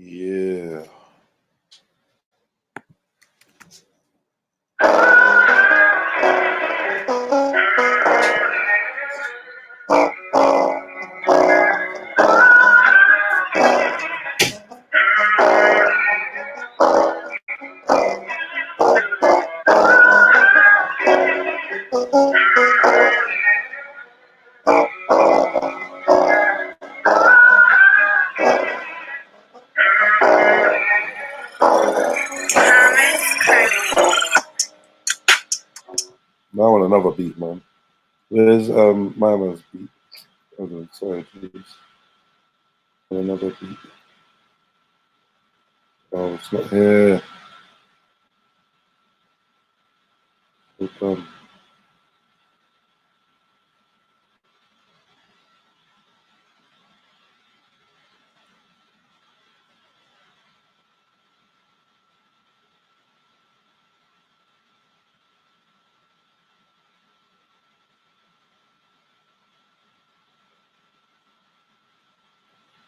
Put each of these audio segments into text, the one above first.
Yeah. Now I want another beat, man. Where's my man's beat? Hold on, sorry, please. Another beat. Oh, it's not here. Hold on.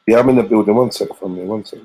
Yeah, I'm in the building. One sec from me. One sec.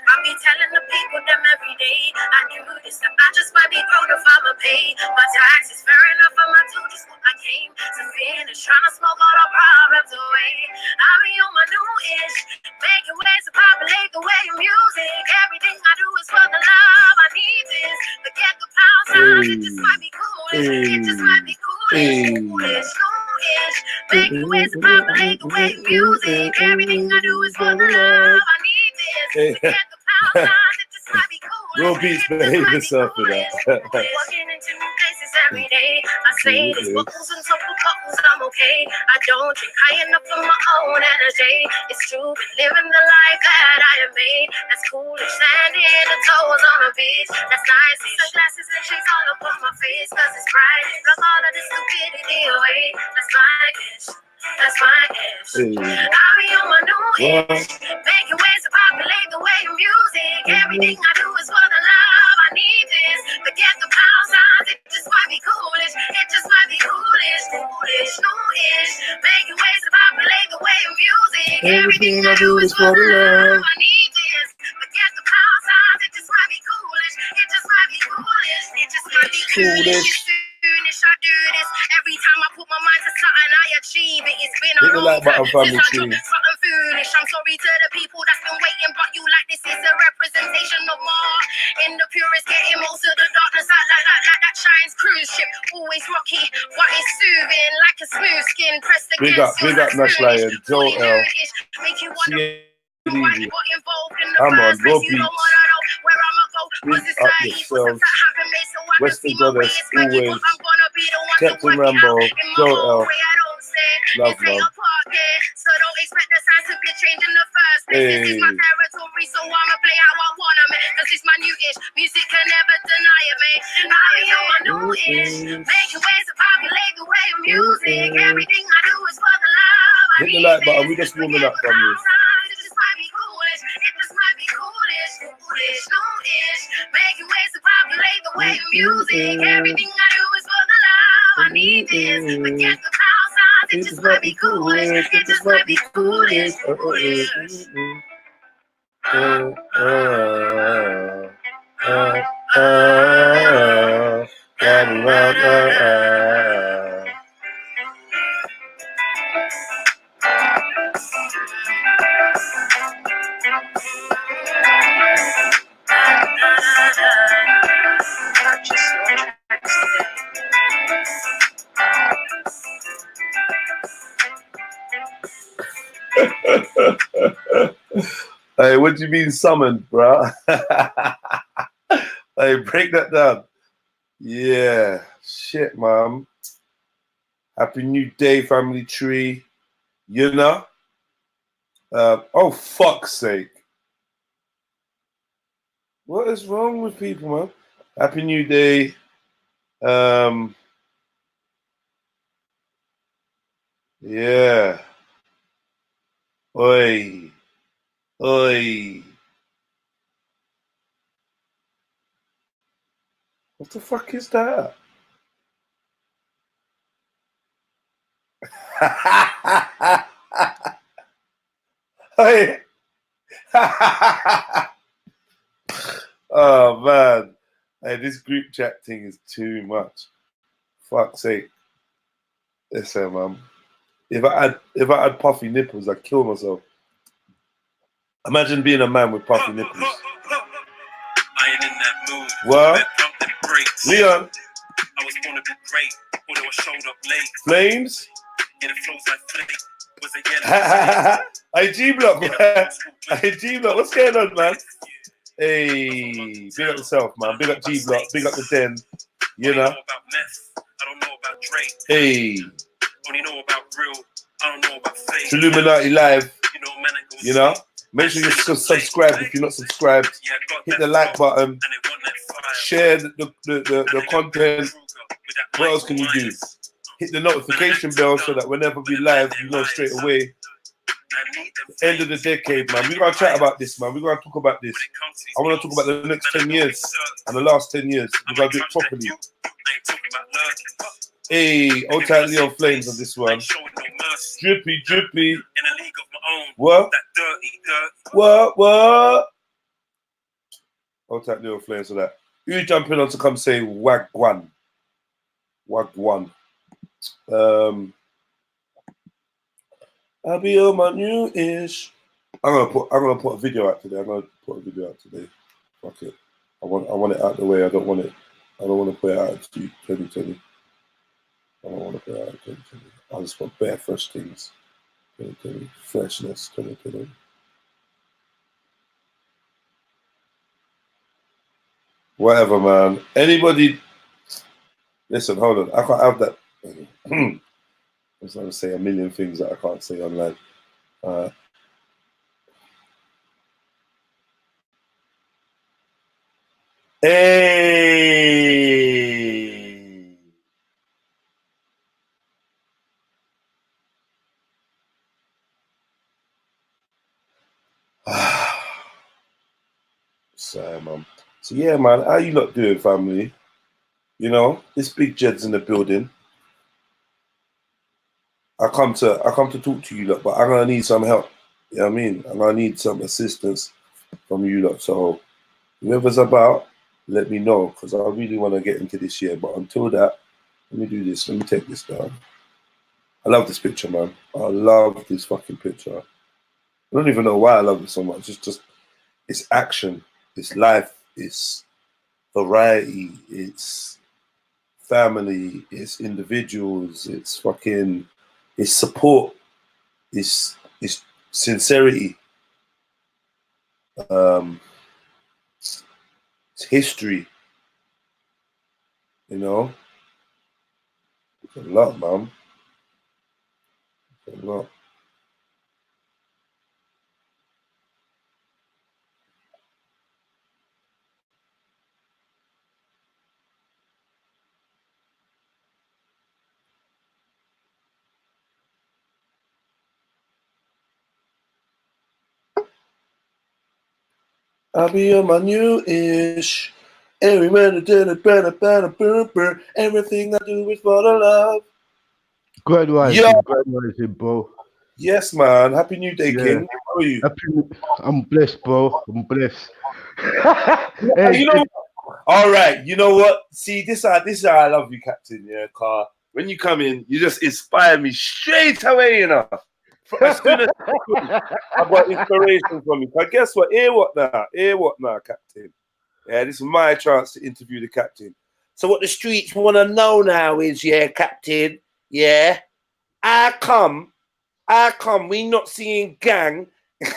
I be telling the people them every day. I do this, I just might be grown if I'ma pay my taxes. Fair enough, I'ma do just what I came to finish. Trying to smoke all the problems away. I be on my new ish, making ways to populate the way of music. Everything I do is for the love. I need this. Forget the pound signs, it just might be coolish. It just might be coolish. Foolish, new-ish, making ways to populate the way of music. Everything I do is for the love. I need this. Forget the pound signs, it just might be coolish. Real beats behave yourself for that. Walking into new places every day. I say these buckles and top of buckles, I'm okay. I don't drink high enough for my own energy. It's true, but living the life that I have made. That's coolish, standing the toes on a beach. That's nice. Sunglasses and shades all up on my face, cause it's bright. Block all of this stupidity away. That's my ish. That's my ish. I be on my new ish, making ways to populate the way of music. Everything I do is for the love. I need this. Forget the pound signs. It just might be coolish. It just might be coolish. Foolish, new-ish, making ways to populate the way of music. Everything I do is for the love. I need this. Forget the pound signs. It just might be coolish. It just might be coolish. It just might be coolish. I do this every time I put my mind to something, I achieve it. It's been a long time since I dropped something foolish. I'm sorry to the people that's been waiting, but you like this is a representation of more. In the purest, getting most of the darkness out like that shines cruise ship. Always rocky, but it's soothing like a smooth skin. Pressed against big up, Nash Lion, Joel L. Make you wonder what involved in the first place. You don't wanna know where I'ma go. Cause it's like yourselves. Western Goddess, always. Captain Rambo, Joel L. Love. So don't expect the signs to be changed in the first place. This is my territory, so I'ma play how I wanna, man. Cause it's my new-ish. Music can never deny it, man. I be on my new-ish, making ways to populate the way of music. Everything I do is for the love. Hit the like button, we just warming up from this. It just might be coolish. It just might be coolish. Foolish, new-ish, making ways to populate the way of music. Everything I do is for the love. I need this. Forget the pound signs. It just might be coolish. It just might be coolish. Hey, what do you mean summoned, bro? Hey, break that down. Yeah, shit, man. Happy New Day, family tree. You know? Oh, fuck's sake. What is wrong with people, man? Happy New Day. Yeah. Oi. Oi. What the fuck is that? Oi. Oh man. Hey, this group chat thing is too much. Fuck's sake. Listen, man. If I had puffy nipples, I'd kill myself. Imagine being a man with puffy nipples. I ain't in that mood. What? Leon. I was born to be great, although I showed up late. Flames? And it flows like flake. Was a yellow. Hey, G-Block, man. Hey, G-Block, what's going on, man? Hey, big up yourself, man. Big up G-Block. Big up the den. You know? I don't know about Drake. Hey. Only know about real. I don't know about fake. Illuminati Live. You know, Make sure you subscribe if you're not subscribed. Hit the like button. Share the content. What else can you do? Hit the notification bell so that whenever we live, you know straight away. End of the decade, man. We're going to chat about this, man. We're going to talk about this. I want to talk about the next 10 years and the last 10 years. We're going to do it properly. Hey, old tight Leon Flames on this one. Drippy, drippy. What? What? Old tight Leon Flames for that. Who jumping on to come say Wagwan? Wagwan. I'll be on my new-ish. I'm gonna put a video out today. Fuck it. I want it out the way. I don't want to put it out to 2020. I don't want to put it out in 2020. I just want bare fresh things. 2020. Freshness, 2020. Whatever, man. Anybody listen, hold on. I can't have that. I was going to say a million things that I can't say online. Hey! Sorry, man. So yeah, man, how you lot doing, family? You know, this big Jed's in the building. I come to talk to you lot, but I'm gonna need some help. You know what I mean? I'm gonna need some assistance from you lot. So whoever's about, let me know, because I really want to get into this year. But until that, let me do this. Let me take this down. I love this picture, man. I love this fucking picture. I don't even know why I love it so much. It's action, it's life, it's variety, it's family, it's individuals, it's support, it's sincerity, it's history, you know. It's a lot, man. It's a lot. I'll be on my new-ish. Every man did it better, everything I do is for the love. Good rising, bro. Yes, man. Happy New Day, King. How are you? I'm blessed, bro. I'm blessed. Hey, you know what? All right. You know what? See, this is how I love you, Captain. Yeah, car. When you come in, you just inspire me straight away, you know. As soon as I've got inspiration from you. But guess what? Hear what now, Captain? Yeah, this is my chance to interview the captain. So what the streets want to know now is, yeah, Captain, yeah, how come we not seeing gang I'll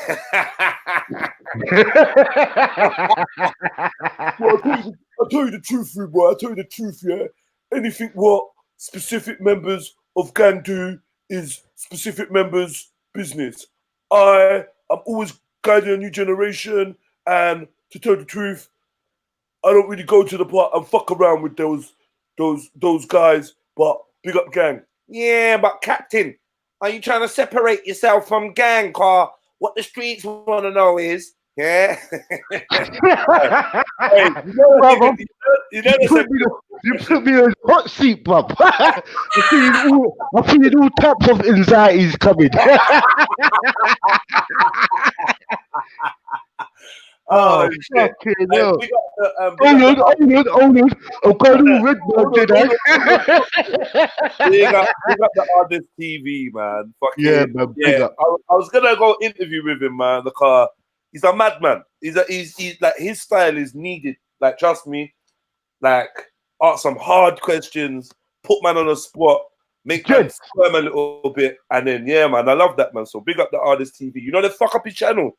tell you the truth, rude boy. I'll tell you the truth, yeah. Anything what specific members of gang do is specific members' business. I'm always guiding a new generation, and to tell the truth, I don't really go to the part and fuck around with those guys. But big up gang. Yeah, but Captain, are you trying to separate yourself from gang? Car? What the streets want to know is, yeah. Hey, you put me on hot seat, bruv. I'm feeling all types of anxieties coming. Oh, shit. Fucking hell. Hold on. I'm going all red now, did I? Big up the Artist TV, man. Fucking, yeah, man. Yeah, I was gonna go interview with him, man. The car. He's a madman. He's like, his style is needed. Like, trust me. Like, ask some hard questions, put man on the spot, make man squirm a little bit, and then yeah, man, I love that, man. So big up the Artist TV. You know they fuck up his channel.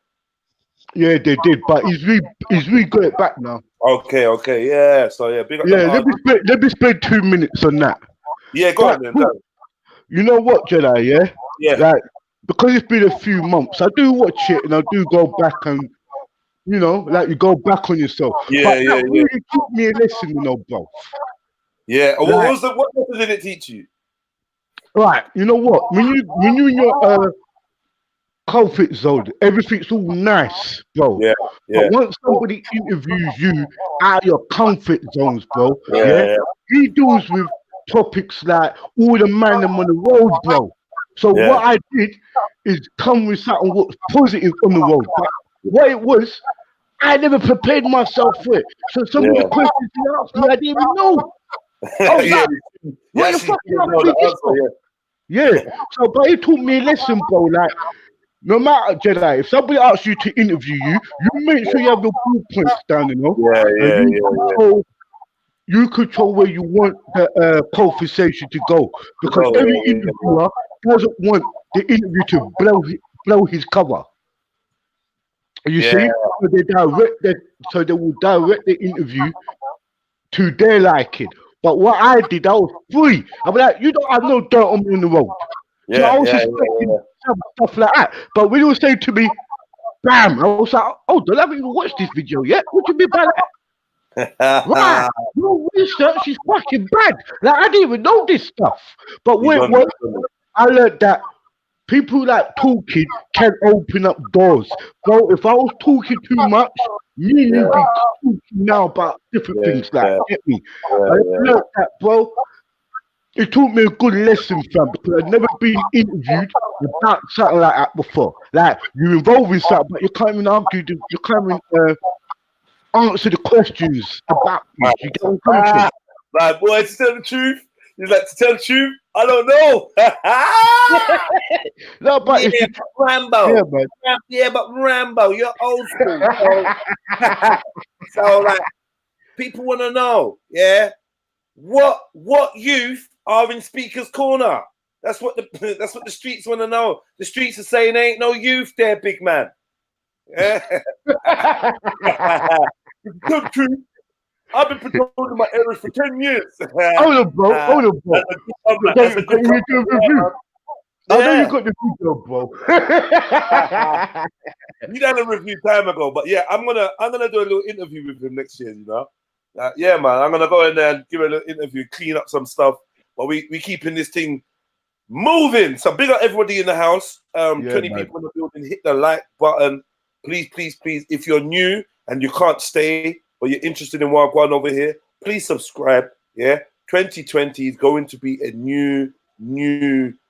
Yeah, they did, but he's really got it back now. Okay, yeah. So yeah, big up. Yeah, let me spend 2 minutes on that. Yeah, go on then. You know what, Jedi? Yeah. Like, because it's been a few months, I do watch it and I do go back and, you know, like you go back on yourself. Yeah, but yeah. Really taught me a lesson, you know, bro. Yeah. Like, what lesson did it teach you? Right. You know what? When you in your comfort zone, everything's all nice, bro. Yeah. But once somebody interviews you out of your comfort zones, bro, yeah. he deals with topics like all the man them on the road, bro. So what I did is come with something what's positive on the road. But what it was, I never prepared myself for it. So some of the questions he asked me, I didn't even know. I was like, what the fuck you asking me this for? Yeah. So, but he taught me a lesson, bro. Like, no matter, Jedi, if somebody asks you to interview you, you make sure you have your ball points down, you know? You control where you want the conversation to go. Because every interviewer doesn't want the interview to blow his cover. You see? So they will direct the interview to their liking. But what I did, I was free. I'm like, you don't have no dirt on me on the road. So I was expecting some stuff like that. But when you were saying to me, bam, I was like, oh, I haven't even watched this video yet. What do you mean by that? Right, your research is fucking bad. Like, I didn't even know this stuff. But I learned that people like talking can open up doors. Bro, if I was talking too much, me and you'd be talking now about different things. Like, get me? I learned that, bro. It taught me a good lesson, fam, because I've never been interviewed about something like that before. Like, you're involved in something, but you can't even argue, you can't even answer the questions about me. You get what I'm coming from? Like, boy, to tell the truth, you like to tell the truth? I don't know. No, but it's Rambo. Yeah, man. Yeah, but Rambo, you're old school. So like, people want to know, what youth are in Speaker's Corner? That's what the streets want to know. The streets are saying there ain't no youth there, big man. Yeah. Good truth. I've been patrolling my areas for 10 years. Hold on, bro. I know you got the video, bro. You done a review time ago, but yeah, I'm gonna do a little interview with him next year. You know, yeah, man. I'm gonna go in there and give a little interview, clean up some stuff. But we keeping this thing moving. So big up everybody in the house. 20 people in the building. Hit the like button, please. If you're new and you can't stay, but you're interested in what I'm going over here, please subscribe. Yeah, 2020 is going to be a new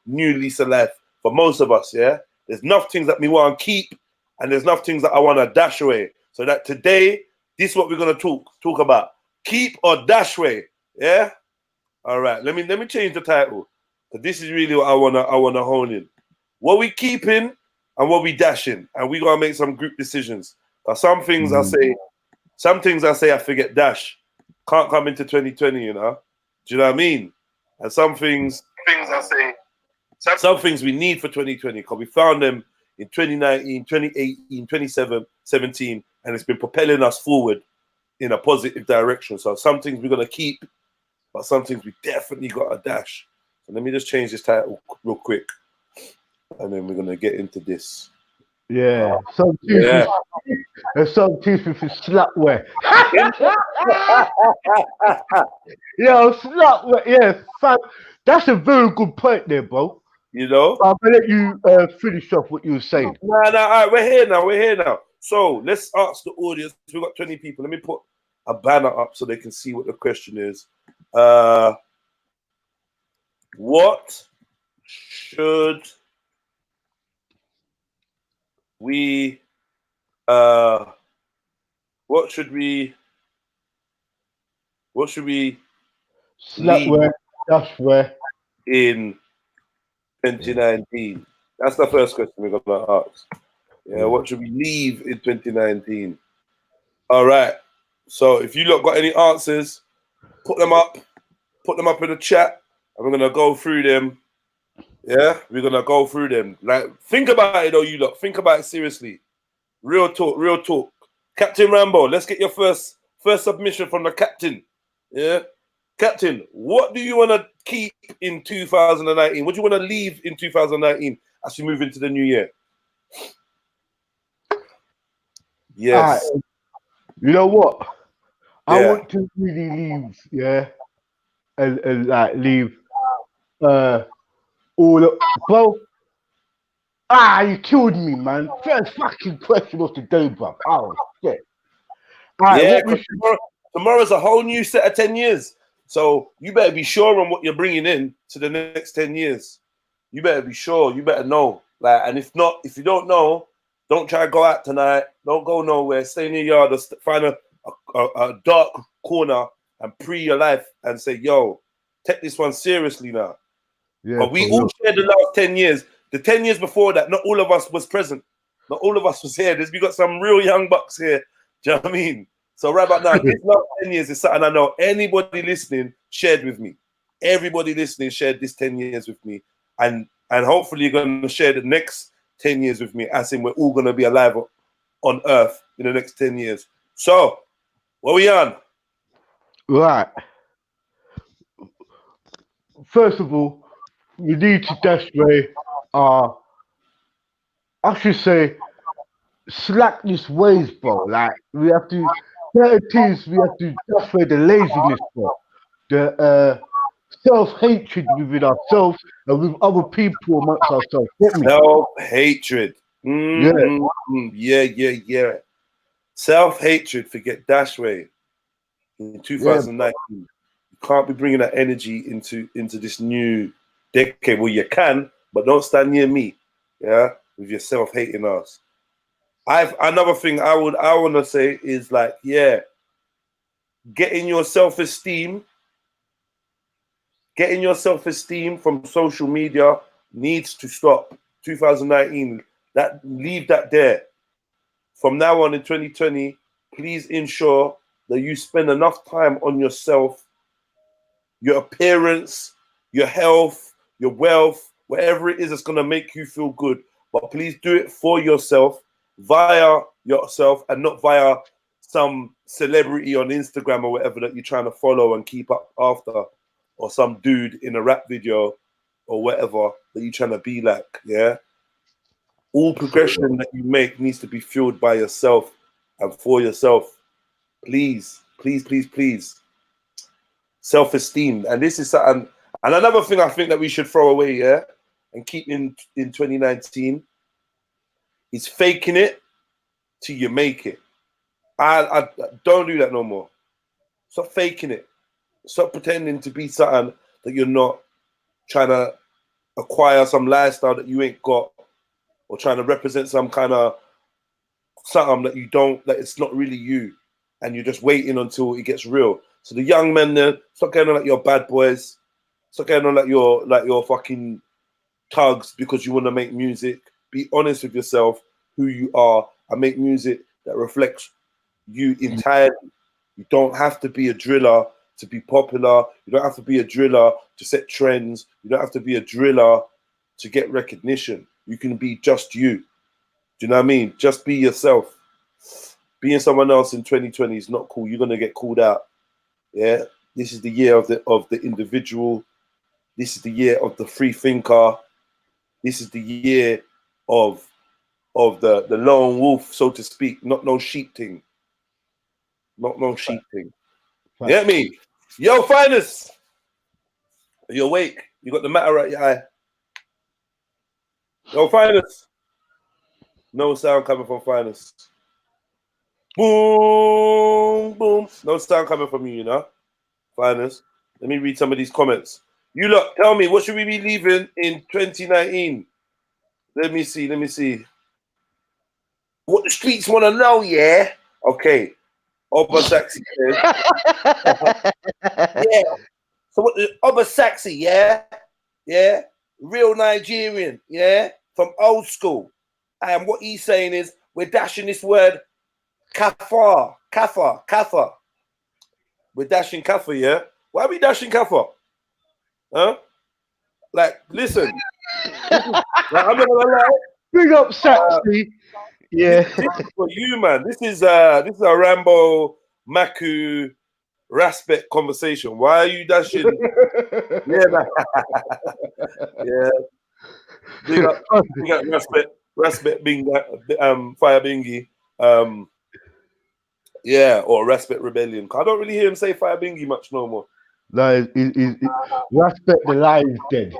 lease of life for most of us. Yeah, there's enough things that we want to keep, and there's enough things that I want to dash away. So that today, this is what we're gonna talk about: keep or dash away. Yeah. All right. Let me change the title. So this is really what I wanna hone in. What we keeping and what we dashing, and we gotta make some group decisions. Some things I say I forget dash. Can't come into 2020, you know. Do you know what I mean? And some things we need for 2020 because we found them in 2019, 2018, 2017, and it's been propelling us forward in a positive direction. So some things we're going to keep, but some things we definitely got to dash. So let me just change this title real quick, and then we're going to get into this. Yeah, some Yeah. and some teeth for slapware. Yo, slapware. Yeah, fam, that's a very good point there, bro. You know? I'm gonna let you finish off what you were saying. No, all right, we're here now. So let's ask the audience. We've got 20 people. Let me put a banner up so they can see what the question is. What should we Slapware, dustware. in 2019? That's the first question we're gonna ask. Yeah, what should we leave in 2019? All right. So if you lot got any answers, put them up in the chat, and we're gonna go through them. Yeah, we're gonna go through them. Like, think about it, though, you lot. Think about it seriously. Real talk. Captain Rambo, let's get your first submission from the captain. Yeah, Captain, what do you want to keep in 2019? What do you want to leave in 2019 as we move into the new year? Yes. You know what? I Yeah. want to really leave, yeah, and like leave all the bro. You killed me, man. First fucking question of the day, bro. Oh shit. Alright, Yeah, what we 'cause should tomorrow's a whole new set of 10 years. So you better be sure on what you're bringing in to the next 10 years. You better be sure. You better know. Like, and if you don't know, don't try to go out tonight. Don't go nowhere. Stay in your yard or find a dark corner and pre your life and say, yo, take this one seriously now. Yeah, But we for all real. shared the last 10 years. The 10 years before that, not all of us was present. Not all of us was here. We got some real young bucks here. Do you know what I mean? So right about now, this last 10 years is something I know anybody listening shared with me. Everybody listening shared this 10 years with me. And hopefully you're going to share the next 10 years with me, as in we're all going to be alive on Earth in the next 10 years. So, what we on? Right. First of all, we need to dash away I should say slackness ways, bro. Like we have to certain things we have to dash away the laziness, bro. The self-hatred within ourselves and with other people amongst ourselves. Get me? Self-hatred. Yeah. Self-hatred, forget Dashway in 2019. You can't be bringing that energy into this new decade. Well, you can, but don't stand near me. Yeah, with your self-hating ass. Another thing I want to say is like, yeah, getting your self-esteem from social media needs to stop. 2019, leave that there. From now on in 2020, please ensure that you spend enough time on yourself, your appearance, your health, your wealth, whatever it is that's going to make you feel good. But please do it for yourself, via yourself, and not via some celebrity on Instagram or whatever that you're trying to follow and keep up after, or some dude in a rap video or whatever that you're trying to be like. Yeah. All progression that you make needs to be fueled by yourself and for yourself. Please. Self-esteem. And this is something, and another thing I think that we should throw away, yeah, and keep in 2019 is faking it till you make it. I don't do that no more. Stop faking it. Stop pretending to be something that you're not, trying to acquire some lifestyle that you ain't got, or trying to represent some kind of something that you don't, that it's not really you, and you're just waiting until it gets real. So the young men there, stop getting on like your bad boys, stop getting on like your fucking tugs because you want to make music. Be honest with yourself, who you are, and make music that reflects you entirely. You don't have to be a driller to be popular. You don't have to be a driller to set trends. You don't have to be a driller to get recognition. You can be just you. you know what I mean? Just be yourself. Being someone else in 2020 is not cool. You're gonna get called out. Yeah. This is the year of the individual. This is the year of the free thinker. This is the year of the lone wolf, so to speak. Not no sheep thing. Not no sheep thing. You get me? Yo, Finest. Are you awake? You got the matter at your eye. Yo, Finest. No sound coming from Finest. Boom, boom. No sound coming from you, you know? Finest. Let me read some of these comments. You lot, tell me, what should we be leaving in 2019? Let me see. What the streets want to know, yeah? Okay. Obasaxi says. Yeah. So what the Obasaxi, yeah? Yeah? Real Nigerian, yeah? From old school. And what he's saying is, we're dashing this word kafar. We're dashing kafar, yeah? Why are we dashing kafar? Huh? Like, listen. Like, I'm not gonna lie. Big up, Saxy. Yeah. This is for you, man. This is a Rambo Maku Raspet conversation. Why are you dashing? Yeah, man. Yeah. Big up Raspet Fire Bingy. Yeah, or Raspet Rebellion. I don't really hear him say Fire Bingy much no more. No, Raspet the lion's dead.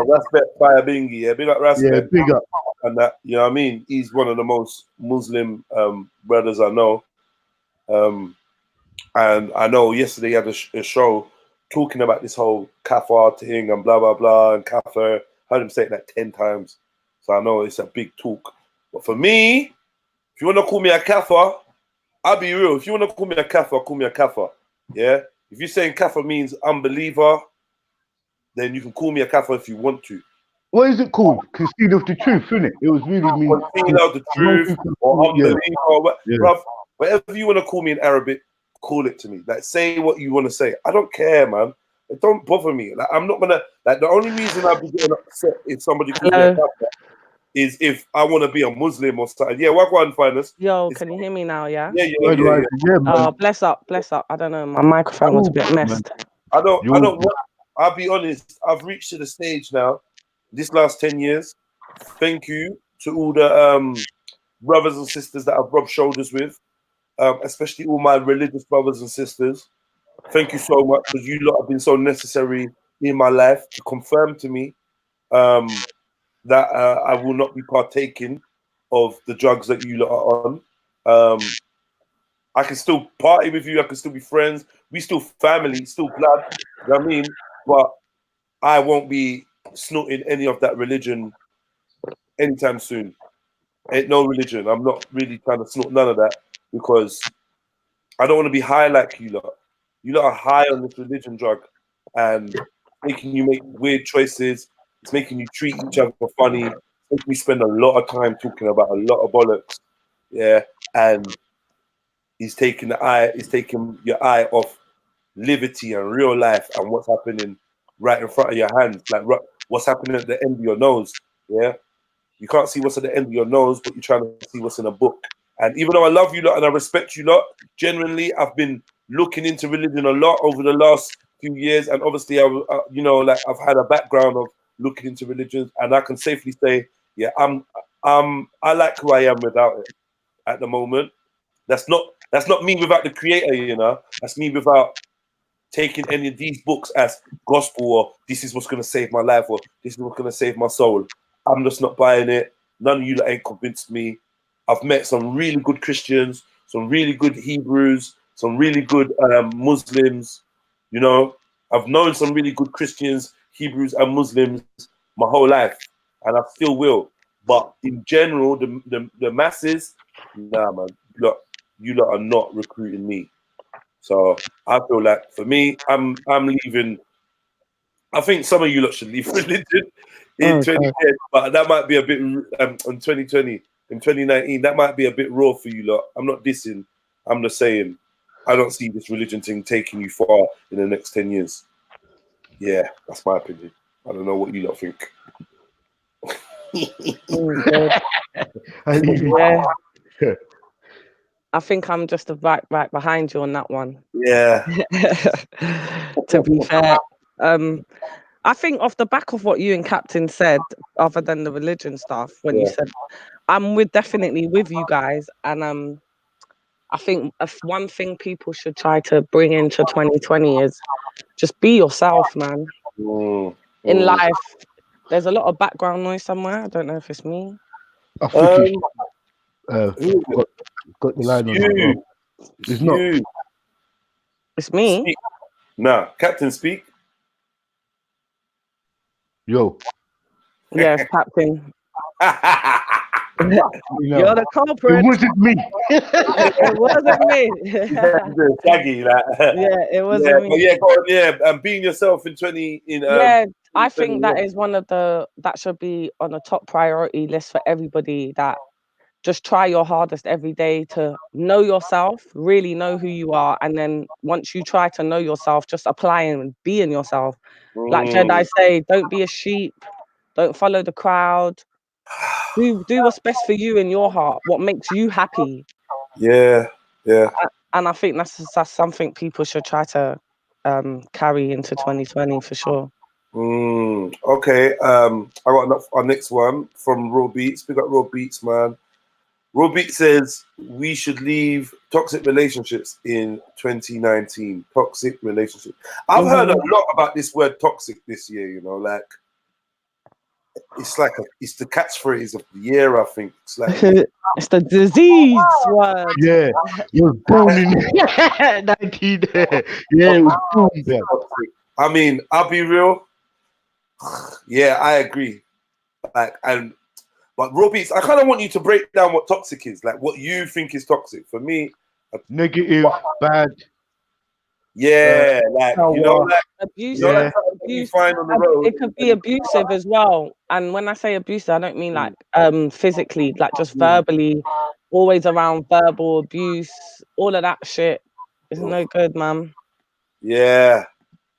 Raspet Fire Bingy. Yeah, big up Raspet. Yeah, big up. And that, you know what I mean? He's one of the most Muslim brothers I know. And I know yesterday he had a show talking about this whole kafar thing and blah, blah, blah, and kafir. Heard him say it like 10 times. So I know it's a big talk. But for me, if you want to call me a kafir, I'll be real. If you want to call me a kafir, call me a kafir. Yeah? If you're saying kafir means unbeliever, then you can call me a kafir if you want to. What is it called? Conceal of the truth, isn't it? It was really mean. Conceal of the truth or unbeliever. Yeah. Bruv, whatever you want to call me in Arabic, call it to me. Like, say what you want to say. I don't care, man. It don't bother me. Like, I'm not gonna. Like, the only reason I'd be getting upset if somebody calls me a kafir is if I want to be a Muslim or something. Yeah, what one, Finest? Yo, can you hear me now? Yeah. Yeah. Oh, bless up. I don't know. My microphone was a bit messed. I don't want. I'll be honest. I've reached to the stage now. This last 10 years. Thank you to all the brothers and sisters that I've rubbed shoulders with, especially all my religious brothers and sisters. Thank you so much, because you lot have been so necessary in my life to confirm to me that I will not be partaking of the drugs that you lot are on. I can still party with you. I can still be friends. We still family, still blood. You know what I mean? But I won't be snorting any of that religion anytime soon. Ain't no religion. I'm not really trying to snort none of that, because I don't want to be high like you lot. You lot are high on this religion drug and making you make weird choices. It's making you treat each other funny. It's making me spend a lot of time talking about a lot of bollocks. Yeah. And he's taking your eye off liberty and real life and what's happening right in front of your hands. Like what's happening at the end of your nose. Yeah. You can't see what's at the end of your nose, but you're trying to see what's in a book. And even though I love you lot and I respect you lot, generally I've been looking into religion a lot over the last few years, and obviously I've had a background of looking into religions, and I can safely say, yeah, I like who I am without it at the moment. That's not me without the creator, you know. That's me without taking any of these books as gospel, or this is what's going to save my life, or this is what's going to save my soul. I'm just not buying it. None of you ain't convinced me. I've met some really good Christians, some really good Hebrews, some really good Muslims. You know, I've known some really good Christians, Hebrews, and Muslims my whole life, and I still will. But in general, the masses, nah, man, you lot are not recruiting me. So I feel like for me, I'm leaving. I think some of you lot should leave religion in 2010, but that might be a bit in 2020, in 2019. That might be a bit raw for you lot. I'm not dissing. I'm just saying I don't see this religion thing taking you far in the next 10 years. Yeah, that's my opinion. I don't know what you lot think. God. I leave you. Yeah. I think I'm just right behind you on that one. Yeah. To be fair, I think off the back of what you and Captain said, other than the religion stuff, when you Yeah. said, definitely with you guys, and I think one thing people should try to bring into 2020 is just be yourself, man. Mm, In mm. life, there's a lot of background noise somewhere. I don't know if it's me. I think Um, he's got the line on as you, well. It's not. you It's me. speak. Nah, Captain, speak. Yo, Yes, Captain. you know, You're the it culprit. wasn't me. It wasn't me. Shaggy, like. Yeah, it Yeah, wasn't but me. yeah, go on, yeah, and being yourself in 20 in Yeah, I 20, think that is one of that should be on a top priority list for everybody, that just try your hardest every day to know yourself, really know who you are, and then once you try to know yourself, just apply and be in yourself. Like Jedi say, don't be a sheep, don't follow the crowd. Do what's best for you in your heart, what makes you happy. Yeah, yeah. And I think that's something people should try to carry into 2020 for sure. Okay. I got our next one from Raw Beats. We got Raw Beats, man. Raw Beats says we should leave toxic relationships in 2019. Toxic relationship. I've heard a lot about this word toxic this year. You know, like it's the catchphrase of the year. I think it's like It's the disease word. Yeah, you was born in 19. Yeah, it was born there. toxic. I mean, I'll be real. Yeah, I agree. But Robbie, I kind of want you to break down what toxic is, like what you think is toxic. For me, Negative, bad. yeah, like you know, like abusive. Yeah. like something you find on the road. It could be abusive as well. And when I say abusive, I don't mean like physically, like just verbally, always around verbal abuse, all of that shit is no good, man. Yeah,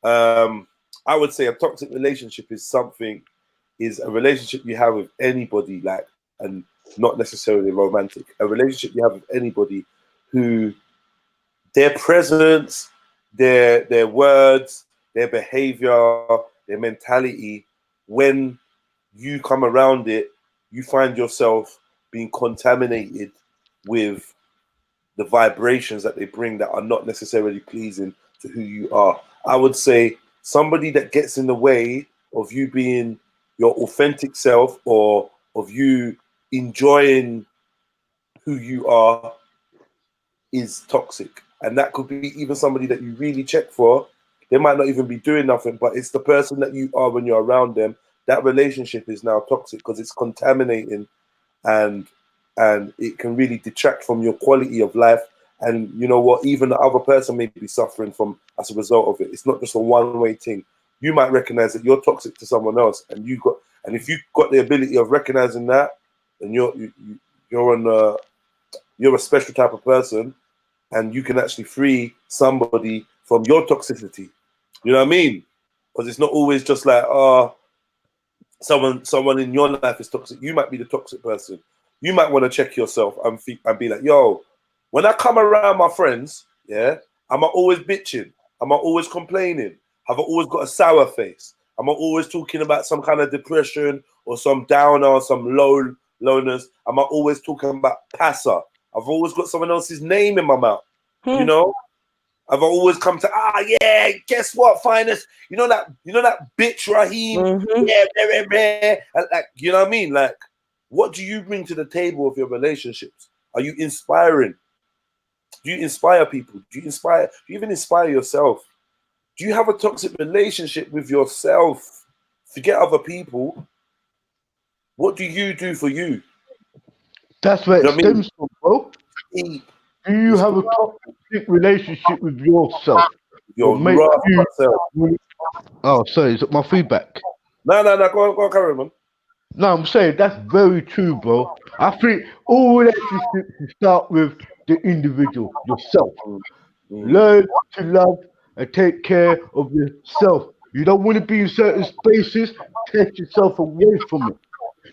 I would say a toxic relationship is a relationship you have with anybody, like, and not necessarily romantic. A relationship you have with anybody who their presence, their words, their behavior, their mentality, when you come around it, you find yourself being contaminated with the vibrations that they bring that are not necessarily pleasing to who you are. I would say somebody that gets in the way of you being your authentic self, or of you enjoying who you are, is toxic. And that could be even somebody that you really check for. They might not even be doing nothing, but it's the person that you are when you're around them. That relationship is now toxic because it's contaminating, and it can really detract from your quality of life. And you know what? Even the other person may be suffering from as a result of it. It's not just a one-way thing. You might recognize that you're toxic to someone else, and if you've got the ability of recognizing that, then you're a special type of person, and you can actually free somebody from your toxicity. You know what I mean? Because it's not always just like, someone in your life is toxic. You might be the toxic person. You might want to check yourself and be like, yo, when I come around my friends, yeah, am I always bitching? Am I always complaining? Have I always got a sour face? Am I always talking about some kind of depression or some downer or some lowness? Am I always talking about passer? I've always got someone else's name in my mouth. You know? I've always come to yeah, guess what, finest? You know that bitch Raheem? Yeah, like, you know what I mean? Like, what do you bring to the table of your relationships? Are you inspiring? Do you inspire people? Do you even inspire yourself? Do you have a toxic relationship with yourself? Forget other people. What do you do for you? That's where You know it what I mean? stems from, bro. Do you have a toxic relationship with yourself? Your Make rough self. Oh, sorry, is it my feedback? No, go on, carry on, man. No, I'm saying that's very true, bro. I think all relationships should start with the individual, yourself. Learn to love and take care of yourself. You don't want to be in certain spaces, take yourself away from it.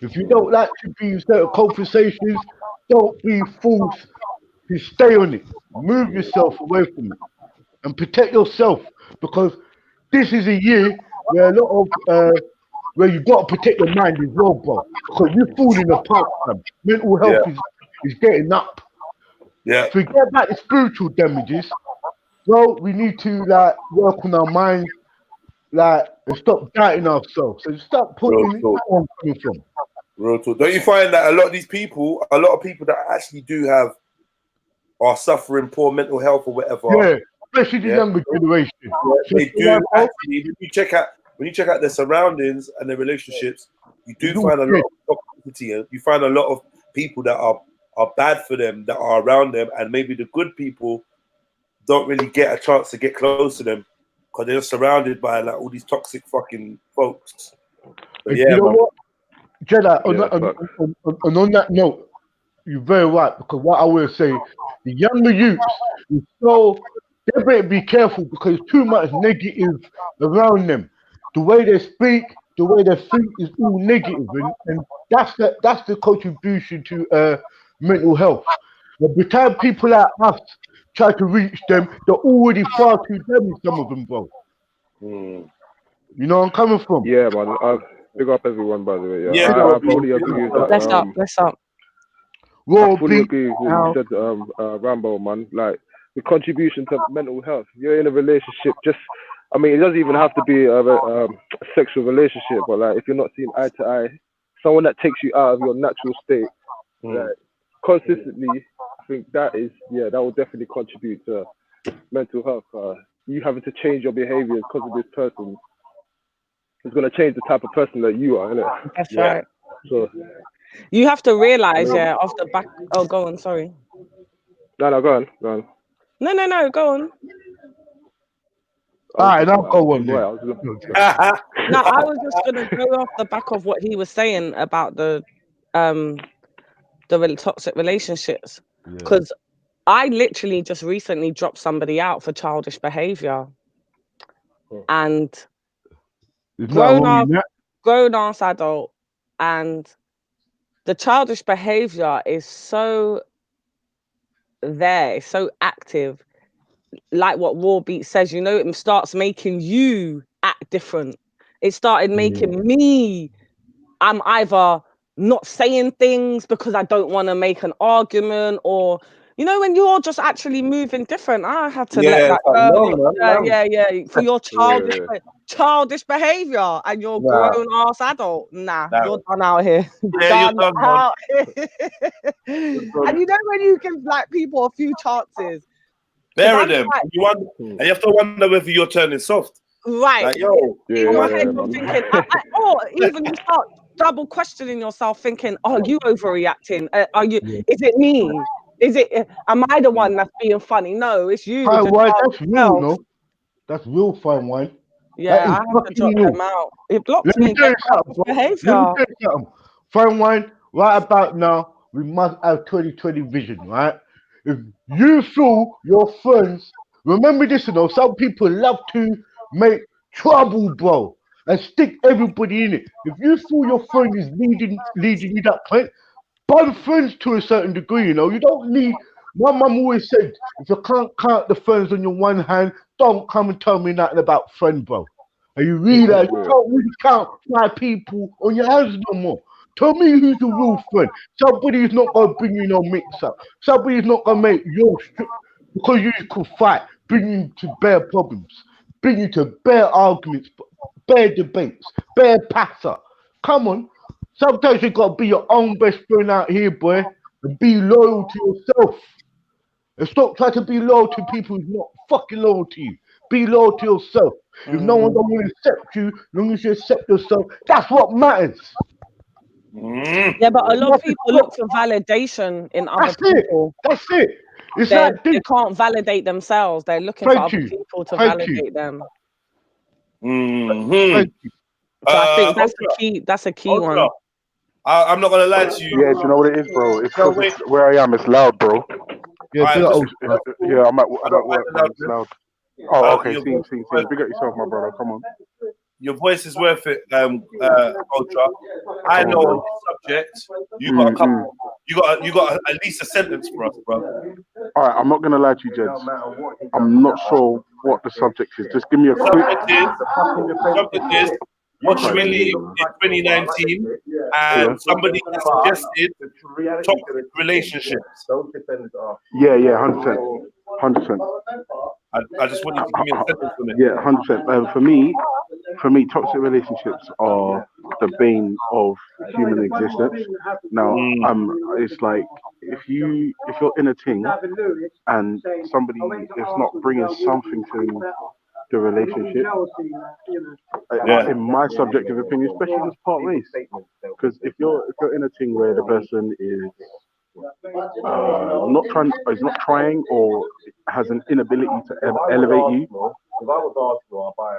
If you don't like to be in certain conversations, don't be forced to stay on it. Move yourself away from it and protect yourself, because this is a year where a lot of where you got to protect your mind as well, bro. Because you're falling apart, man. Mental health is getting up. Yeah. Forget about the spiritual damages. Well, we need to like work on our minds, like, and stop doubting ourselves and stop putting it on coming from. Real talk. Don't you find that a lot of people that actually do have are suffering poor mental health or whatever? Yeah, especially the younger generation. They do actually. When you check out their surroundings and their relationships, you do find a lot of toxicity, and you find a lot of people that are bad for them, that are around them, and maybe the good people don't really get a chance to get close to them because they're surrounded by like all these toxic fucking folks. But You know what, Jedi, on that note, you're very right, because what I will say, the younger youths, they better be careful because too much negative around them. The way they speak, the way they think is all negative, and that's the contribution to mental health. But by the time people like us try to reach them, they're already far too damaged, some of them, bro. You know where I'm coming from? Yeah, man. Big up everyone, by the way. Yeah, I fully agree with that. Bless up. I fully agree with what you said, Rambo, man. Like, the contribution to mental health. You're in a relationship, it doesn't even have to be a sexual relationship, but like, if you're not seeing eye to eye, someone that takes you out of your natural state, like, consistently, I think that will definitely contribute to mental health. You having to change your behavior because of this person is going to change the type of person that you are, innit? That's right. So you have to realize, off the back. Oh, go on. Sorry. No, go on. No, go on. All right, I'll go on. No, I was just gonna go off the back of what he was saying about the toxic relationships, because I literally just recently dropped somebody out for childish behavior, and grown ass adult, and the childish behavior is so there, it's so active. Like what Raw Beat says, it starts making you act different. It started making me, I'm either not saying things because I don't want to make an argument, or when you're just actually moving different. I had to let that go. For your childish behavior, and your grown ass adult. You're done out here. Done out here. And when you give like people a few chances, there are them. And you have to wonder whether you're turning soft. Right. Like, yo. In my head, you're thinking, or even you start double questioning yourself, thinking, are you overreacting? Are you? Is it me? Is it? Am I the one that's being funny? No, it's you. Fine wine, that's real, no? That's real fine wine. Yeah, I have to drop them out. It blocks me. Behavior. Fine wine, right about now, we must have 2020 vision, right? If you feel your friends, remember this, some people love to make trouble, bro, and stick everybody in it. If you feel your friend is leading you that point, bun friends to a certain degree, you don't need. My mum always said, if you can't count the friends on your one hand, don't come and tell me nothing about friend, bro. And you realize you can't really count 5 people on your hands no more. Tell me who's the real friend. Somebody is not going to bring you no mix-up. Somebody is not going to make your because you could fight, bring you to bare problems, bring you to bare arguments, bare debates, bare passer. Come on. Sometimes you got to be your own best friend out here, boy, and be loyal to yourself. And stop trying to be loyal to people who's not fucking loyal to you. Be loyal to yourself. If no one don't want to accept you, as long as you accept yourself, that's what matters. Yeah, but a lot of people look for validation in other people. That's it. They can't validate themselves. They're looking for other people to validate them. So I think that's the key. That's a key one. I'm not gonna lie to you. Yeah, do you know what it is, bro? It's where I am. It's loud, bro. Yeah, I'm at work. It's loud. Oh, okay. See. Big up yourself, my brother. Come on. your voice is worth it, Ultra. I know on this subject, you got a couple. You got at least a sentence for us, bro. All right, I'm not gonna lie to you, gents. I'm not sure what the subject is. Just give me a quick. Subject is what should we leave in 2019, and somebody suggested toxic relationships. Yeah, 100%. I just want you to give me a sentence on it. Yeah, 100%. For me, toxic relationships are the bane of human existence. Now, it's like if you're in a thing and somebody is not bringing something to the relationship, in my subjective opinion, especially just part ways, because if you're in a thing where the person is not trying or has an inability to elevate you,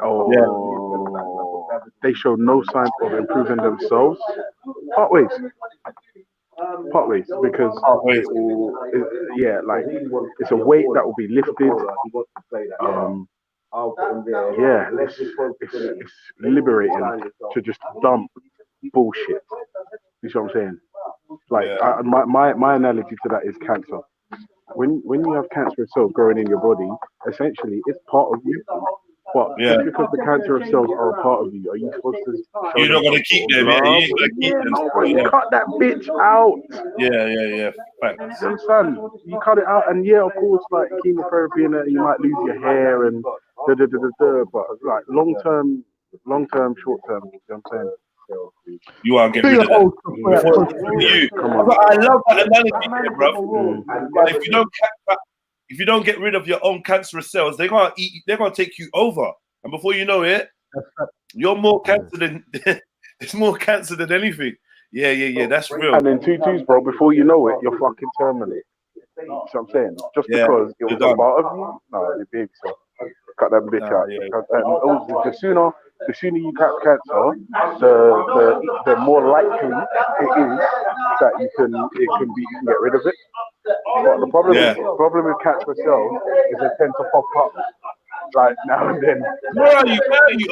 or they show no sign of improving themselves, part ways, because it's a weight that will be lifted. It's liberating to just dump bullshit. You see what I'm saying? Like my analogy to that is cancer. When you have cancerous cells growing in your body, essentially it's part of you. But just because the cancerous cells are a part of you, are you supposed to? You're not gonna keep them. Yeah, you ain't gonna keep them. No, you cut that bitch out. Yeah. Facts. You understand? You cut it out, and of course, like chemotherapy, and you might lose your hair and but like long term, short term. You know what I'm saying? You are getting rid of that. I love that analogy, there, bro. But if you don't get rid of your own cancerous cells, they're gonna take you over, and before you know it, you're more cancer than there's more cancer than anything. Yeah, that's real. And then 2-2s, bro. Before you know it, you're fucking terminally. You know what I'm saying? Just because it was a part of you, no, you're big. So cut that bitch out. And also, the sooner you catch cancer, the more likely it is that you can get rid of it. But the problem with cancer cells is they tend to pop up like now and then. Where are you,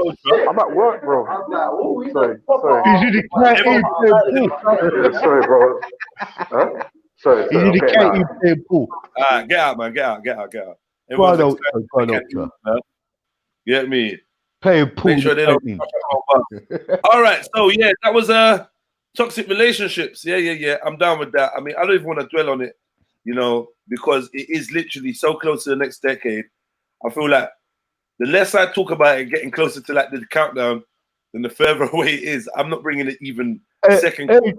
Ultra? I'm at work, bro. Sorry. Is it the Sorry, bro. Huh? Sorry. Is it the cat in pool? Get out, man. Get out. Go on, Get me. Play a pool. Make sure they don't. All right. So that was toxic relationships. Yeah. I'm down with that. I mean, I don't even want to dwell on it, because it is literally so close to the next decade. I feel like the less I talk about it, getting closer to like the countdown, then the further away it is. I'm not bringing it even second. Hey,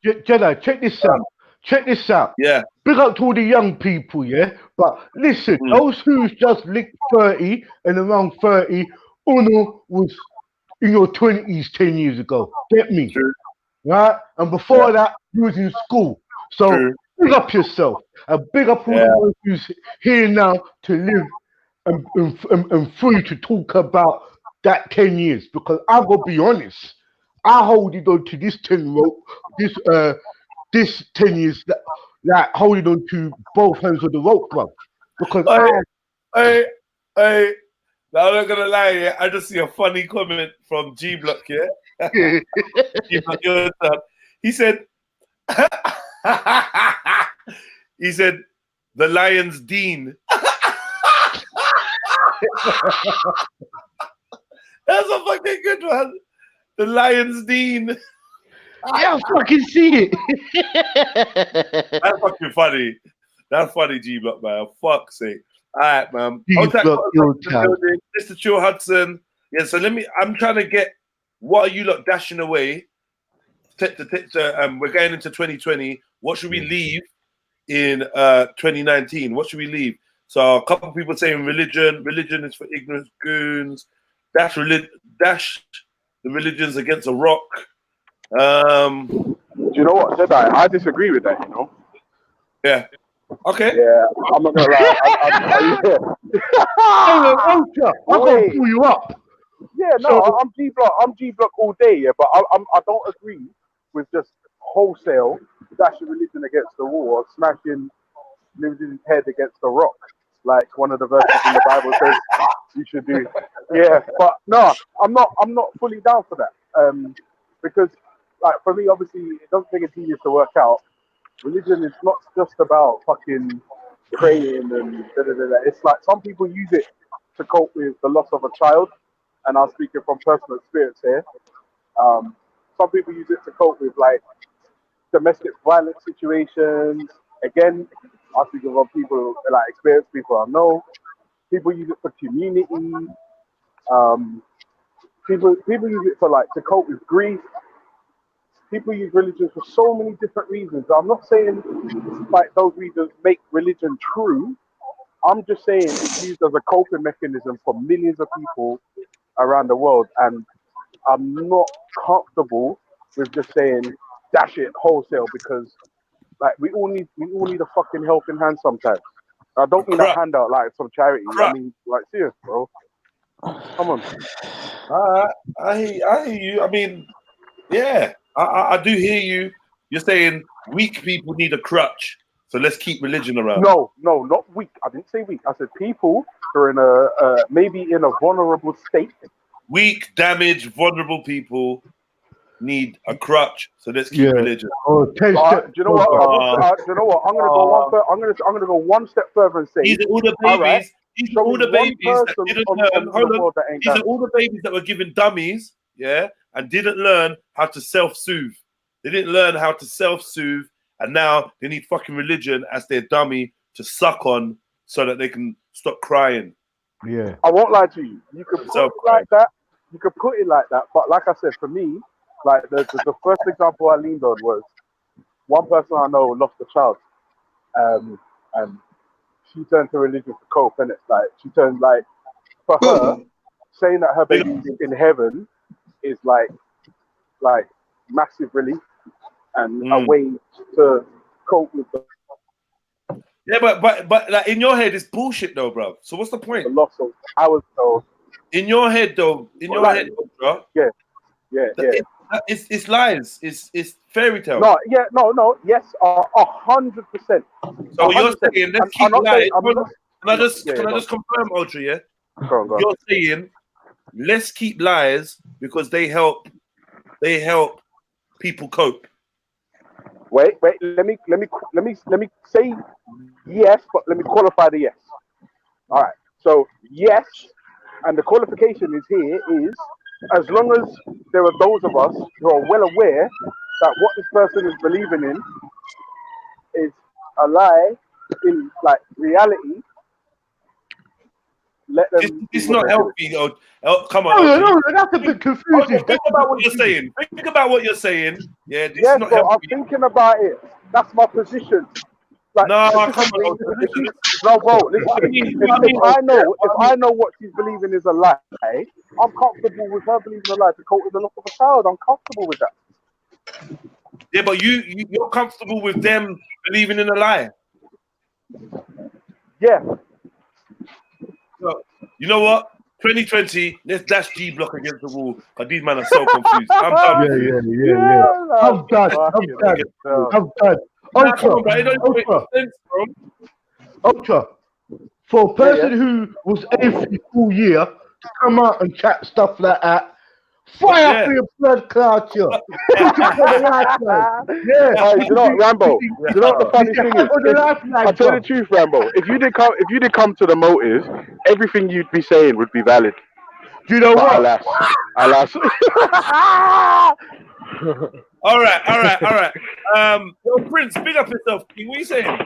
Jedi, check this out. Yeah. Big up to all the young people, yeah? But listen, those who's just licked 30 and around 30, Uno was in your 20s 10 years ago. Get me? True. Right? And before that, you was in school. So big up yourself. And big up all the ones who's here now to live and free to talk about that 10 years. Because I'm going to be honest, I hold it on to this 10 rope, this 10 years, like holding on to both hands of the rope, bro. Because hey, now I'm not gonna lie, I just see a funny comment from G Block here. He said, the Lions Dean. That's a fucking good one. The Lions Dean. Yeah, I fucking see it. That's fucking funny. That's funny, G Block, man. Fuck's sake. All right, man. Mr. Chill Hudson. Yeah, so I'm trying to get, what are you lot dashing away? We're going into 2020. What should we leave in 2019? What should we leave? So a couple of people saying religion. Religion is for ignorant goons. Dash the religions against a rock. Do you know what, Jedi? I disagree with that, Yeah. Okay. Yeah, I'm not gonna lie. I'm gonna pull you up. Yeah, no, I'm G Block all day. Yeah, but I don't agree with just wholesale dashing religion against the wall or smashing religion's head against the rock, like one of the verses in the Bible says you should do. Yeah, but no, I'm not fully down for that. Because like for me, obviously, it doesn't take a genius to work out. Religion is not just about fucking praying and da. It's like some people use it to cope with the loss of a child, and I'm speaking from personal experience here. Some people use it to cope with like domestic violence situations. Again, I'm speaking of people like experienced people I know. People use it for community. People use it for like to cope with grief. People use religion for so many different reasons. I'm not saying like those reasons make religion true. I'm just saying it's used as a coping mechanism for millions of people around the world, and I'm not comfortable with just saying dash it wholesale because like we all need a fucking helping hand sometimes. I don't mean a handout like some charity. I mean like serious, bro. Come on. I hear you. I mean, yeah, I do hear you. You're saying weak people need a crutch, so let's keep religion around. No, not weak. I didn't say weak. I said people who are in a maybe in a vulnerable state. Weak, damaged, vulnerable people need a crutch, so let's keep religion. Do you know what? Do you know what? I'm gonna go one. I'm gonna go one step further and say these are all the babies. These are all the babies that didn't learn. Hold on. These are all the babies that were given dummies, yeah, and didn't learn how to self-soothe. They didn't learn how to self-soothe, and now they need fucking religion as their dummy to suck on so that they can stop crying. Yeah. I won't lie to you. You could put it like that. You could put it like that. But like I said, for me, like the first example I leaned on was one person I know lost a child, and she turned to religion to cope, and it's like she turned like for her saying that her baby's in heaven is like massive relief and a way to cope with the but like in your head it's bullshit though, bro. So what's the point? The loss of hours though. In your head though, bro. Yeah. It's lies. It's fairy tale. No, yes, 100%. So you're saying let's keep lies. Can I just confirm, Audrey? Yeah. Go on. You're saying let's keep lies because they help people cope. Wait. Let me say yes, but let me qualify the yes. All right. So yes, and the qualification is as long as there are those of us who are well aware that what this person is believing in is a lie in like reality. Let them. It's not healthy. Come on. No, that's a bit confusing. Think about what you're saying. Think about what you're saying. Yeah, this yes, is not so healthy. I'm thinking about it. That's my position. Like, no, come on. No, bro. Listen, if I know what she's believing is a lie, I'm comfortable with her believing a lie to cope with the loss of a child. I'm comfortable with that. Yeah, but you're comfortable with them believing in a lie. Yeah. So, you know what? 2020, let's dash G Block against the wall. But these men are so confused. I'm done. Yeah. I'm done. Ultra. For a person who was every full year to come out and chat stuff like that, fire for your blood culture. You know what, Rambo? You know what the funny thing is? I'll tell you the truth, Rambo. If you did come to the motives, everything you'd be saying would be valid. Do you know what? Alas. All right. Yo, Prince, big up yourself. What are you saying?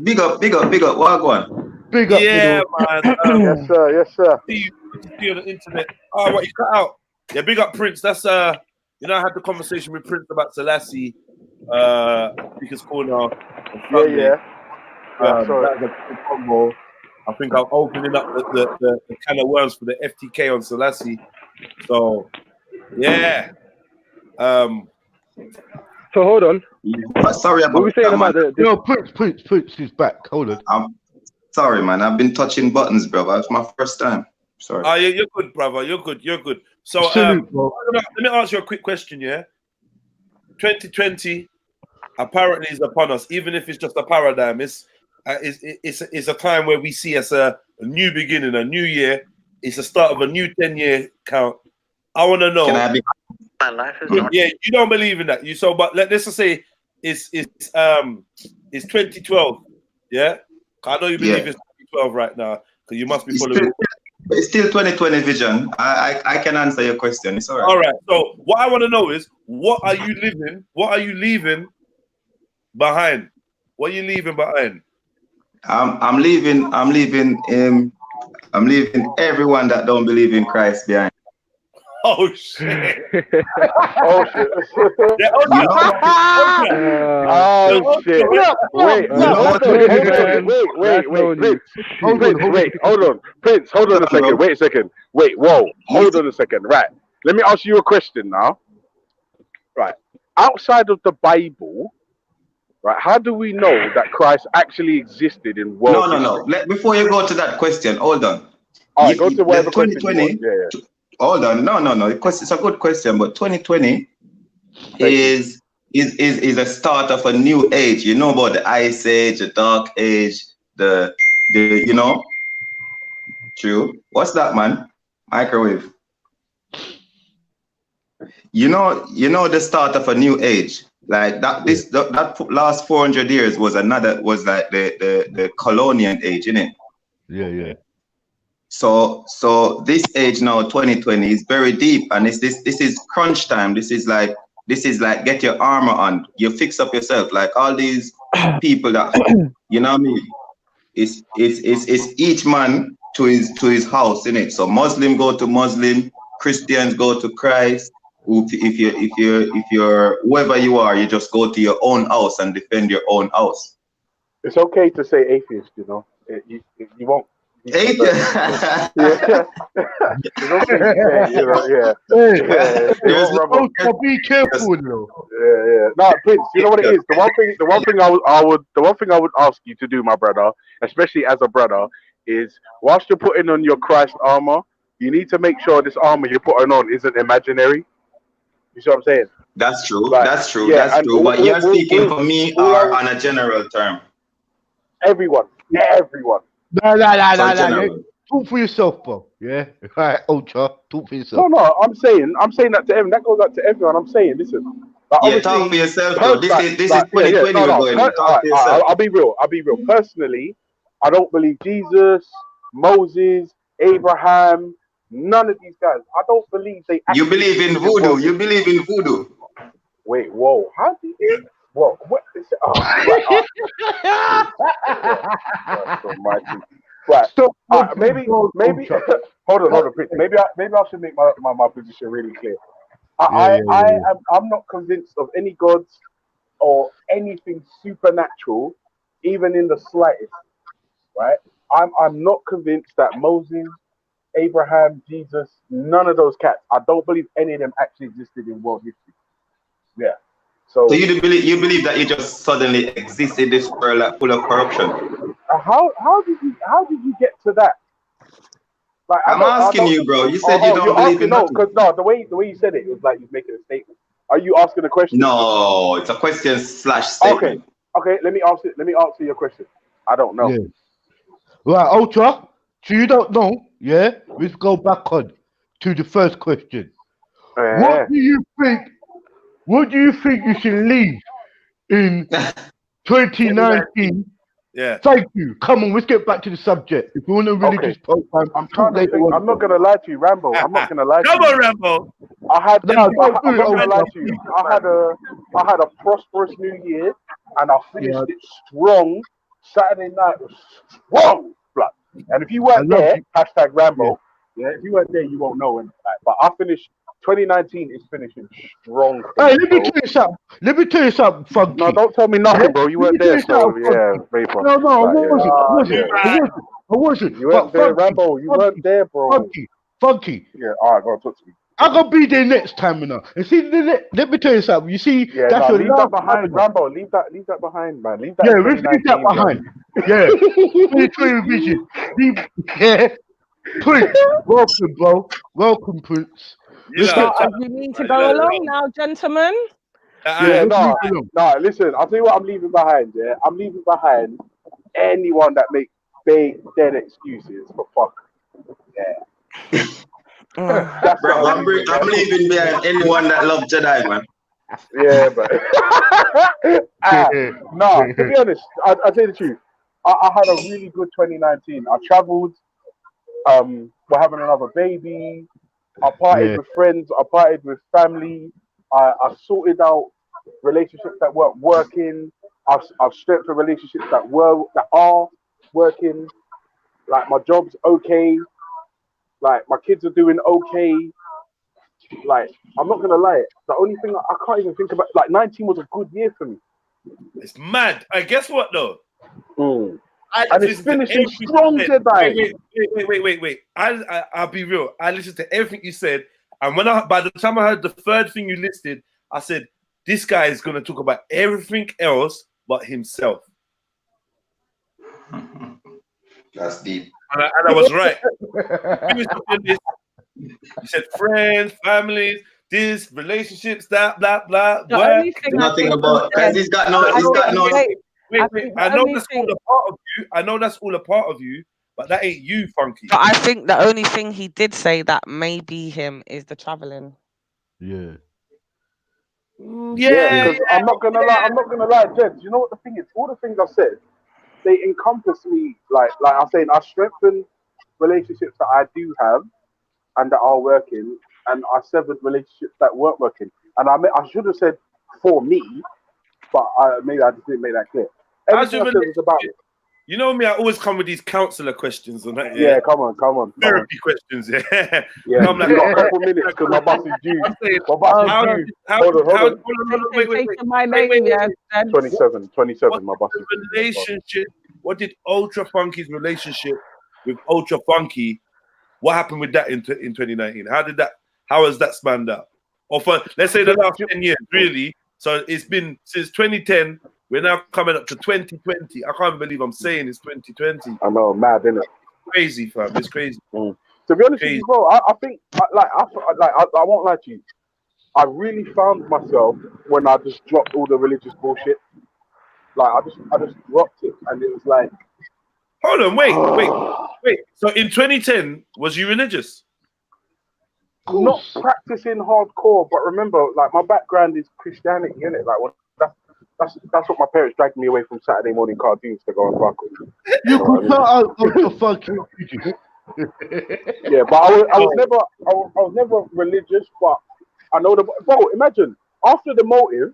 Big up. Wagwan. Big up. Yeah, man. Yes, sir. See you on the internet. Oh, what you cut out? Yeah, big up Prince. That's I had the conversation with Prince about Selassie. Speaker's Corner. Yeah. That was a good combo. I think I'm opening up the can of worms for the FTK on Selassie. So, yeah. So hold on. Sorry about what we saying about the No, Prince is back. Hold on. I'm sorry, man. I've been touching buttons, brother. It's my first time. Sorry. Oh, yeah, you're good, brother. You're good. So, let me ask you a quick question, yeah? 2020 apparently is upon us, even if it's just a paradigm. It's a time where we see as a new beginning, a new year. it's the start of a new 10-year count. I want to know. Can I be? My life is not. Yeah, you don't believe in that. But let's just say it's 2012. Yeah, I know you believe it's 2012 right now because you must be following. It's still 2020 vision. I can answer your question. It's all right. All right. So what I want to know is, what are you leaving behind? What are you leaving behind? I'm leaving everyone that don't believe in Christ behind. Oh shit! Oh shit! Oh shit! Wait, hold on, Prince, hold on a second. Wait a second. Wait, whoa, hold on a second. Right, let me ask you a question now. Right, outside of the Bible, right? How do we know that Christ actually existed in world? No. Before you go to that question, hold on. All right, go to whatever question 2020. Yeah. Hold on. No. It's a good question, but 2020 is a start of a new age. You know about the Ice Age, the Dark Age, the you know. True. What's that, man? Microwave. You know the start of a new age. Like that. That last 400 years was like the colonial age, innit? Yeah. So this age now, 2020, is very deep, and this is crunch time. This is like get your armor on. You fix up yourself. Like all these people that you know what I mean. It's each man to his house, innit? So Muslim go to Muslim, Christians go to Christ. If you're whoever you are, you just go to your own house and defend your own house. It's okay to say atheist, you know. You won't. Atheist. Yeah. It's okay to say, Be careful, though. Yeah. No, Prince. You know what it is. The one thing I would ask you to do, my brother, especially as a brother, is whilst you're putting on your Christ armor, you need to make sure this armor you're putting on isn't imaginary. You see what I'm saying? That's true. Like, that's true. yeah, that's true. But you're speaking for me or on a general term. Everyone. No. Talk for yourself, bro. Yeah. All right, Ultra. Talk for yourself. No. I'm saying that to everyone. That goes out to everyone. I'm saying, listen. Like, talk for yourself. Though. This is 2020. I'll be real. Personally, I don't believe Jesus, Moses, Abraham, none of these guys. I don't believe they. You believe in voodoo. You believe in voodoo. Wait, whoa. How do you? Whoa, what is it? Oh, right. Stop. Maybe. Hold on, Prince. Maybe I should make my position really clear. I'm not convinced of any gods or anything supernatural, even in the slightest. Right? I'm not convinced that Moses, Abraham, Jesus, none of those cats. I don't believe any of them actually existed in world history. Yeah. So you believe that you just suddenly exist in this world like, full of corruption? How did you get to that? Like, I'm asking you, bro. You said you don't believe in nothing. No, the way you said it was like you're making a statement. Are you asking a question? No, it's a question / statement. Okay. Let me answer your question. I don't know. Yeah. Right, Ultra. So you don't know? Yeah. Let's go back on to the first question. What do you think? What do you think you should leave in 2019? Yeah. Thank you. Come on, let's get back to the subject. If you want to really just program, I'm trying to think. I'm not gonna lie to you, Rambo. I'm not gonna lie to you. Come on, Rambo. I'm not gonna lie to you. I had a prosperous New Year, and I finished it strong. Saturday night was strong, blood. And if you weren't there, #Rambo. Yeah, if you weren't there, you won't know. But I finished. 2019 is finishing strong. Hey, let me tell you something, Funky. No, don't tell me nothing, bro. You weren't there, so yeah, vapor. No, I wasn't. You weren't there, Rambo. You weren't there, bro. Funky. Yeah, all right, go on, talk to me. I'm gonna be there next time, you know. And see, let me tell you something. You see, that's leave that behind, Rambo. Leave that behind, man. Leave that. Yeah, let's leave that behind. Yeah, 2020 vision. Yeah, Prince, welcome, bro. Welcome, Prince. You need to go along now, gentlemen. No. Listen, I'll tell you what I'm leaving behind. Yeah, I'm leaving behind anyone that makes dead excuses for fuck. Yeah, Bro, I'm leaving behind anyone that loves Jedi, man. Yeah, but no, to be honest, I'll tell you the truth. I had a really good 2019. I traveled. We're having another baby. I partied with friends. I partied with family. I sorted out relationships that weren't working. I've strengthened relationships that are working. Like my job's okay. Like my kids are doing okay. Like I'm not gonna lie, the only thing I can't even think about. Like 19 was a good year for me. It's mad. I guess what though. And it's finishing strong today. Wait. I'll be real. I listened to everything you said, and by the time I heard the third thing you listed, I said, "This guy is going to talk about everything else but himself." That's deep. And I was right. You said friends, families, this, relationships, that, blah, blah, blah. Nothing about because he's got no. Wait. I know that's all a part of you. I know that's all a part of you, but that ain't you, Funky. But I think the only thing he did say that may be him is the traveling. Yeah, because I'm not gonna lie, Jed. You know what the thing is? All the things I said, they encompass me. Like I'm saying, I strengthen relationships that I do have and that are working, and I severed relationships that weren't working. And I should have said for me, but maybe I just didn't make that clear. Everything I said was about it. You know me, I always come with these counselor questions on that. Yeah, come on. Therapy questions, yeah. Yeah, I'm like, got a couple minutes because my boss is due. Hold on. Wait. 27, my boss is due. Relationship, what did Ultra Funky's relationship with Ultra Funky, what happened with that in 2019? How has that spanned out? Or for, let's say the last 10 years, really. So it's been since 2010, we're now coming up to 2020. I can't believe I'm saying it's 2020. I know, mad, isn't it? Crazy, fam. It's crazy. To be honest with you, bro, I think, I won't lie to you. I really found myself when I just dropped all the religious bullshit. Like, I just dropped it, and it was like... Hold on, wait. So in 2010, was you religious? Not practicing hardcore, but remember, like, my background is Christianity, innit? Like, that's what my parents dragged me away from Saturday morning cartoons to go and fuck with. You could put out the fucking Yeah, but I was never religious, but I know bro, imagine, after the motive,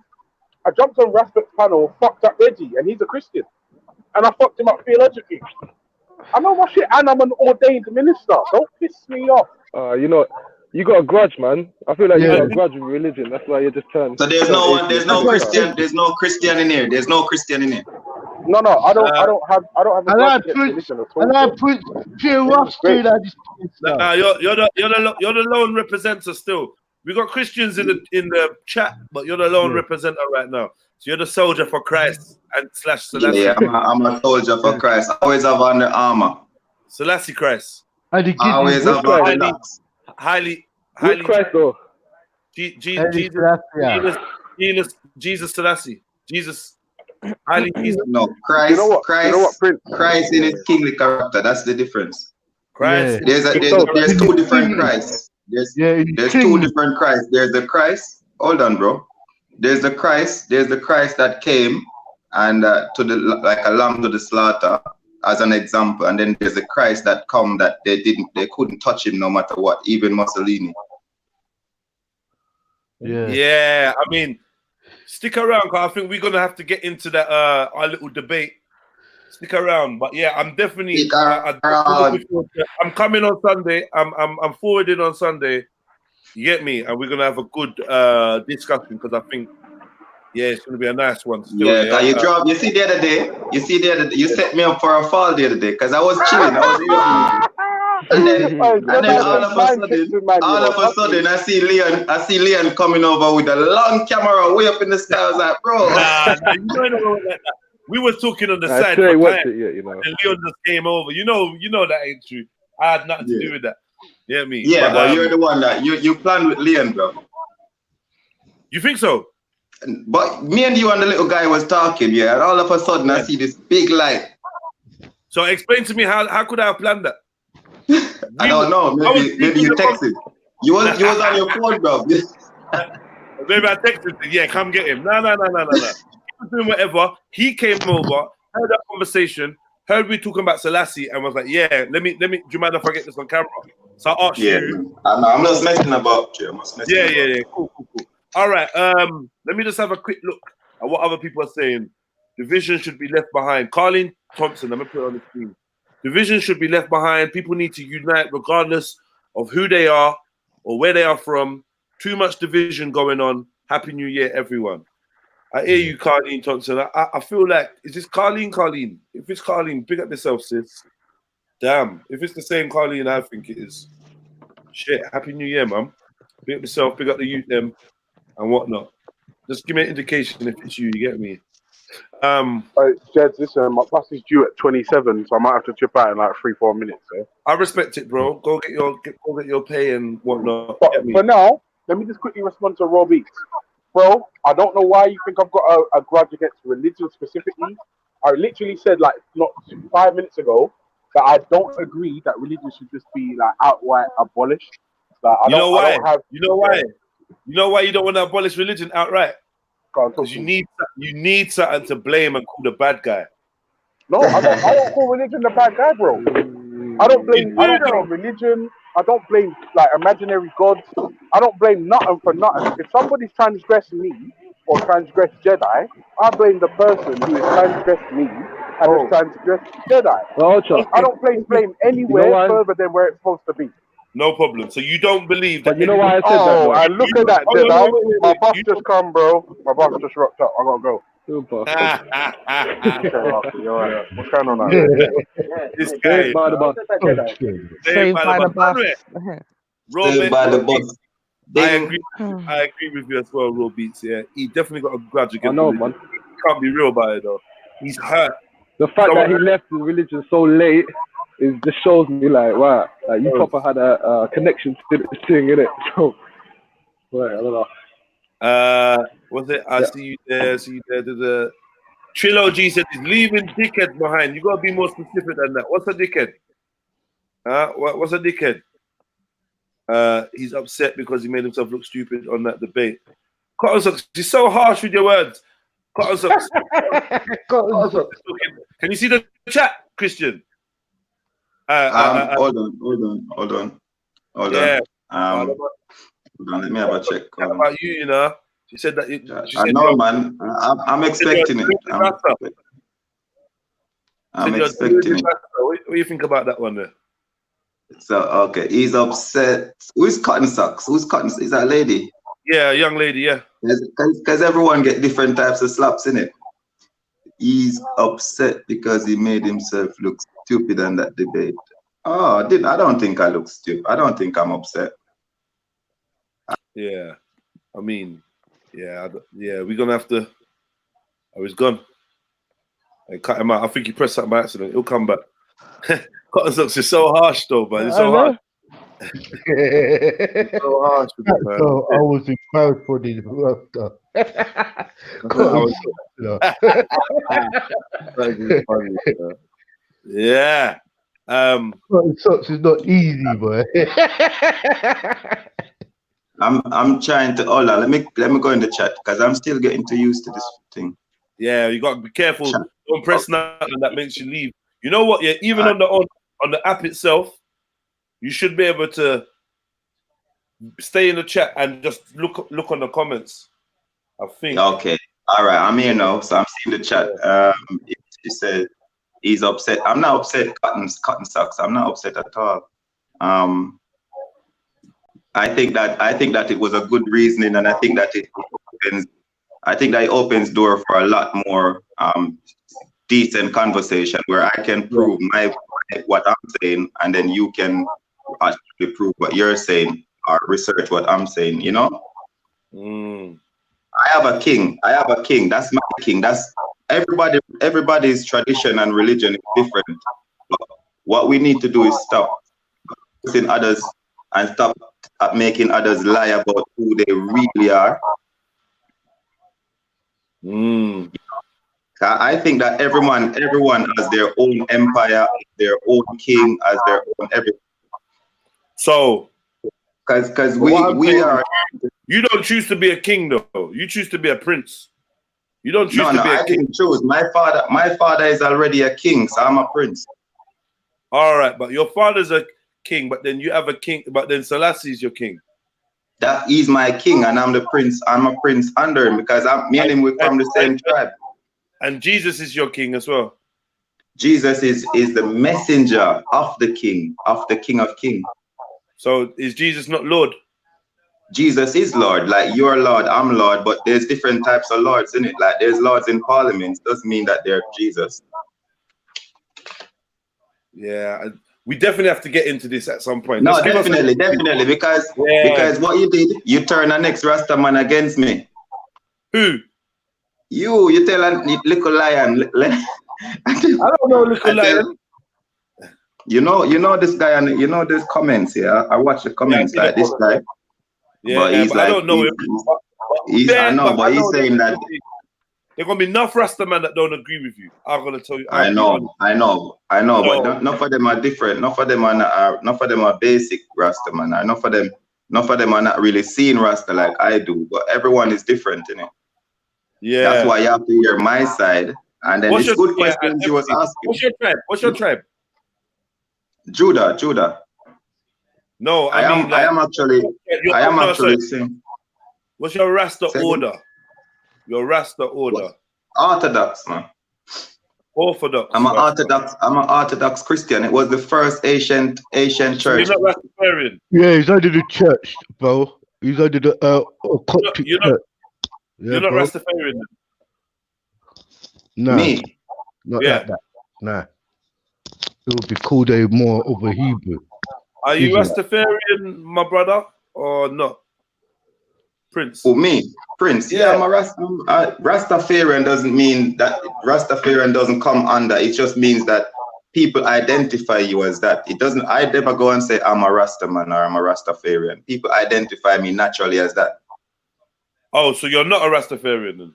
I jumped on Raspbert's panel and fucked up Reggie, and he's a Christian. And I fucked him up theologically. I know my shit, and I'm an ordained minister. Don't piss me off. You know, you got a grudge, man. I feel like you got a grudge with religion. That's why you just turned. So there's no Christian in here. There's no Christian in here. No, I don't have a grudge against religion at all. And I put Jay Ross through that. You're the lone representative still. We got Christians in the chat, but you're the lone representative right now. So you're the soldier for Christ and / Selassie. Yeah, I'm a soldier for Christ. I always have on the armor. Selassie Christ. I always have on the highly. Which Christ though? Jesus Selassie. Jesus. Highly Jesus. No, Christ. You know what, Prince? Christ in his kingly character. That's the difference. Christ. There's two different Christs. There's two different Christs. There's the Christ. Hold on, bro. There's the Christ that came and like a lamb to the slaughter as an example, and then there's the Christ that come that they couldn't touch him no matter what, even Mussolini. Yeah. I mean, stick around, because I think we're gonna have to get into that our little debate. Stick around, but yeah, I'm definitely. I'm coming on Sunday. I'm forwarding on Sunday. You get me? And we're gonna have a good discussion, because I think, it's gonna be a nice one. Still, you see the other day, you set me up for a fall the other day, because I was chilling, and then all of a sudden I see Leon coming over with a long camera way up in the sky. I was like, bro. We were talking on the side, and Leon just came over. You know that ain't true. I had nothing to do with that. You know what I mean? Yeah, but you're the one that you planned with Leon, bro. You think so? But me and you and the little guy was talking, and all of a sudden I see this big light. So explain to me how could I have planned that? I don't know. Maybe you texted. You was on your phone, bro. Maybe I texted him. Yeah, come get him. No. He was doing whatever. He came over, heard that conversation, heard we talking about Selassie, and was like, "Yeah, let me. Do you mind if I get this on camera?" So I asked you. I'm not messing about you. Yeah. Cool. All right. Let me just have a quick look at what other people are saying. Division should be left behind. Carleen Thompson, I'm gonna put it on the screen. Division should be left behind. People need to unite regardless of who they are or where they are from. Too much division going on. Happy New Year, everyone. I hear you, Carleen Thompson. I feel like, is this Carleen? If it's Carleen, big up yourself, sis. Damn. If it's the same Carleen, I think it is. Shit, Happy New Year, man. Big up yourself, big up the youth, them, and whatnot. Just give me an indication if it's you get me? Jeds, listen, my bus is due at 27, so I might have to chip out in like 3-4 minutes. I respect it, bro. Go get your pay and whatnot. But for now, let me just quickly respond to Raw Beats. Bro, I don't know why you think I've got a grudge against religion specifically. I literally said like not 5 minutes ago that I don't agree that religion should just be like outright abolished. Like, You know why you don't want to abolish religion outright? Because you need something to blame and call the bad guy. No, I don't call religion the bad guy, bro. I don't blame religion. I don't blame like imaginary gods. I don't blame nothing for nothing. If somebody's transgressed me or transgressed Jedi, I blame the person who has transgressed me and has transgressed Jedi. I don't blame anywhere further than where it's supposed to be. No problem. So you don't believe that? But you know why I said that? Oh, and look at that, Jedi. My bus just come, bro. My bus just rocked up. I gotta go. Super. You're right. What's going on now? This guy. Saved by the bus. Saved by the bus. Saved by the bus. I agree with you as well, Raw Beats. Yeah, he definitely got a grudge against. I know, religion. man. He can't be real about it though. He's hurt. The fact that he left his religion so late just shows me like, wow, like you proper had a connection to this thing, innit? So, right, I don't know. Was it? I see you there. There's a Trilogy said he's leaving dickhead behind. You gotta be more specific than that. What's a dickhead? What's a dickhead? He's upset because he made himself look stupid on that debate. Cotton Socks, you're so harsh with your words. Cotton Socks. Can you see the chat, Christian? Hold on. Yeah. Hold on, let me have a check. How about you, you know? She said that. I know, man. I'm expecting it. I'm expecting it. What do you think about that one there? So, okay, he's upset. Who's Cotton Socks? Is that a lady? Yeah, a young lady, yeah. Because everyone get different types of slaps, innit? He's upset because he made himself look stupid on that debate. Oh, I don't think I look stupid. I don't think I'm upset. Yeah, I mean, yeah, we're gonna have to. Oh, he's gone. And cut him out. I think he pressed something by accident. He'll come back. Cotton Socks is so harsh, though, man. It's so harsh. So harsh, man. So I was embarrassed for the Yeah. Cotton Socks is not easy, boy. I'm trying to hold on. Let me go in the chat because I'm still getting used to this thing. Yeah, you got to be careful. Don't press nothing that makes you leave. You know what? Yeah, even on the app itself, you should be able to stay in the chat and just look on the comments. I think. Okay. All right. I'm here now, so I'm seeing the chat. He said he's upset. I'm not upset. Cotton Socks. I'm not upset at all. I think that it was a good reasoning, and I think that it opens door for a lot more decent conversation where I can prove what I'm saying, and then you can actually prove what you're saying or research what I'm saying. You know, I have a king. That's my king. That's everybody's tradition and religion is different. But what we need to do is stop pushing others and stop making others lie about who they really are. I think that everyone has their own empire, their own king, as their own everything. So, because we are. You don't choose to be a king, though. You choose to be a prince. You don't choose to be a I king. didn't choose. My father is already a king, so I'm a prince. All right, but your father's a king, but then you have a king, but then Selassie is your king. That he's my king, and I'm the prince. I'm a prince under him because me and him we're from the same tribe. And Jesus is your king as well. Jesus is the messenger of the King of Kings. So is Jesus not Lord? Jesus is Lord. Like you're Lord, I'm Lord, but there's different types of lords in it. Like there's lords in parliaments. Doesn't mean that they're Jesus. Yeah, we definitely have to get into this at some point. No, definitely, because what you did, you turn an ex-Rasta man against me. Who? You tell a little lion. I don't know little lion. You know this guy, and you know there's comments here. I watch the comments like this guy. Yeah, but he's but like, I don't know him. I know, but he's saying that there's gonna be enough Rasta man that don't agree with you. I'm gonna tell you. I know, but enough of them are different. Enough of them are basic Rasta man. Enough of them are not really seeing Rasta like I do. But everyone is different, innit? Yeah. That's why you have to hear my side. And then it's good questions you was asking. What's your tribe? Judah. No, I am actually saying. What's your Rasta order? Your Rasta order. Orthodox, man. Orthodox. I'm an Orthodox Christian. It was the first ancient church. So you're not Rastafarian? Yeah, he's under the church, bro. He's under the Coptic church. You're not Rastafarian. No. Me? Not like that. Nah. It would be called a more of a Hebrew. Are you Rastafarian, my brother, or not? Prince? Oh, me? Prince? Yeah, I'm a Rastafarian doesn't mean that Rastafarian doesn't come under. It just means that people identify you as that. It doesn't, I never go and say I'm a Rastaman or I'm a Rastafarian. People identify me naturally as that. Oh, so you're not a Rastafarian then?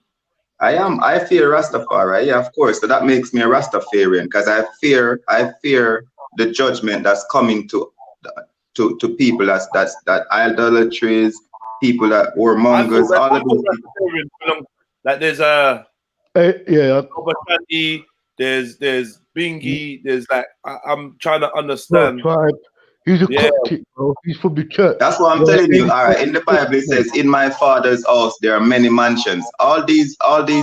I am. I fear Rastafari, yeah, of course. So that makes me a Rastafarian because I fear the judgment that's coming to people that idolatries, people that warmongers, all of those people. Like there's there's Bingy, there's like I'm trying to understand. He's a Coptic, bro. He's from the church. That's what I'm telling you. All right. In the Bible it says, "In my Father's house there are many mansions." All these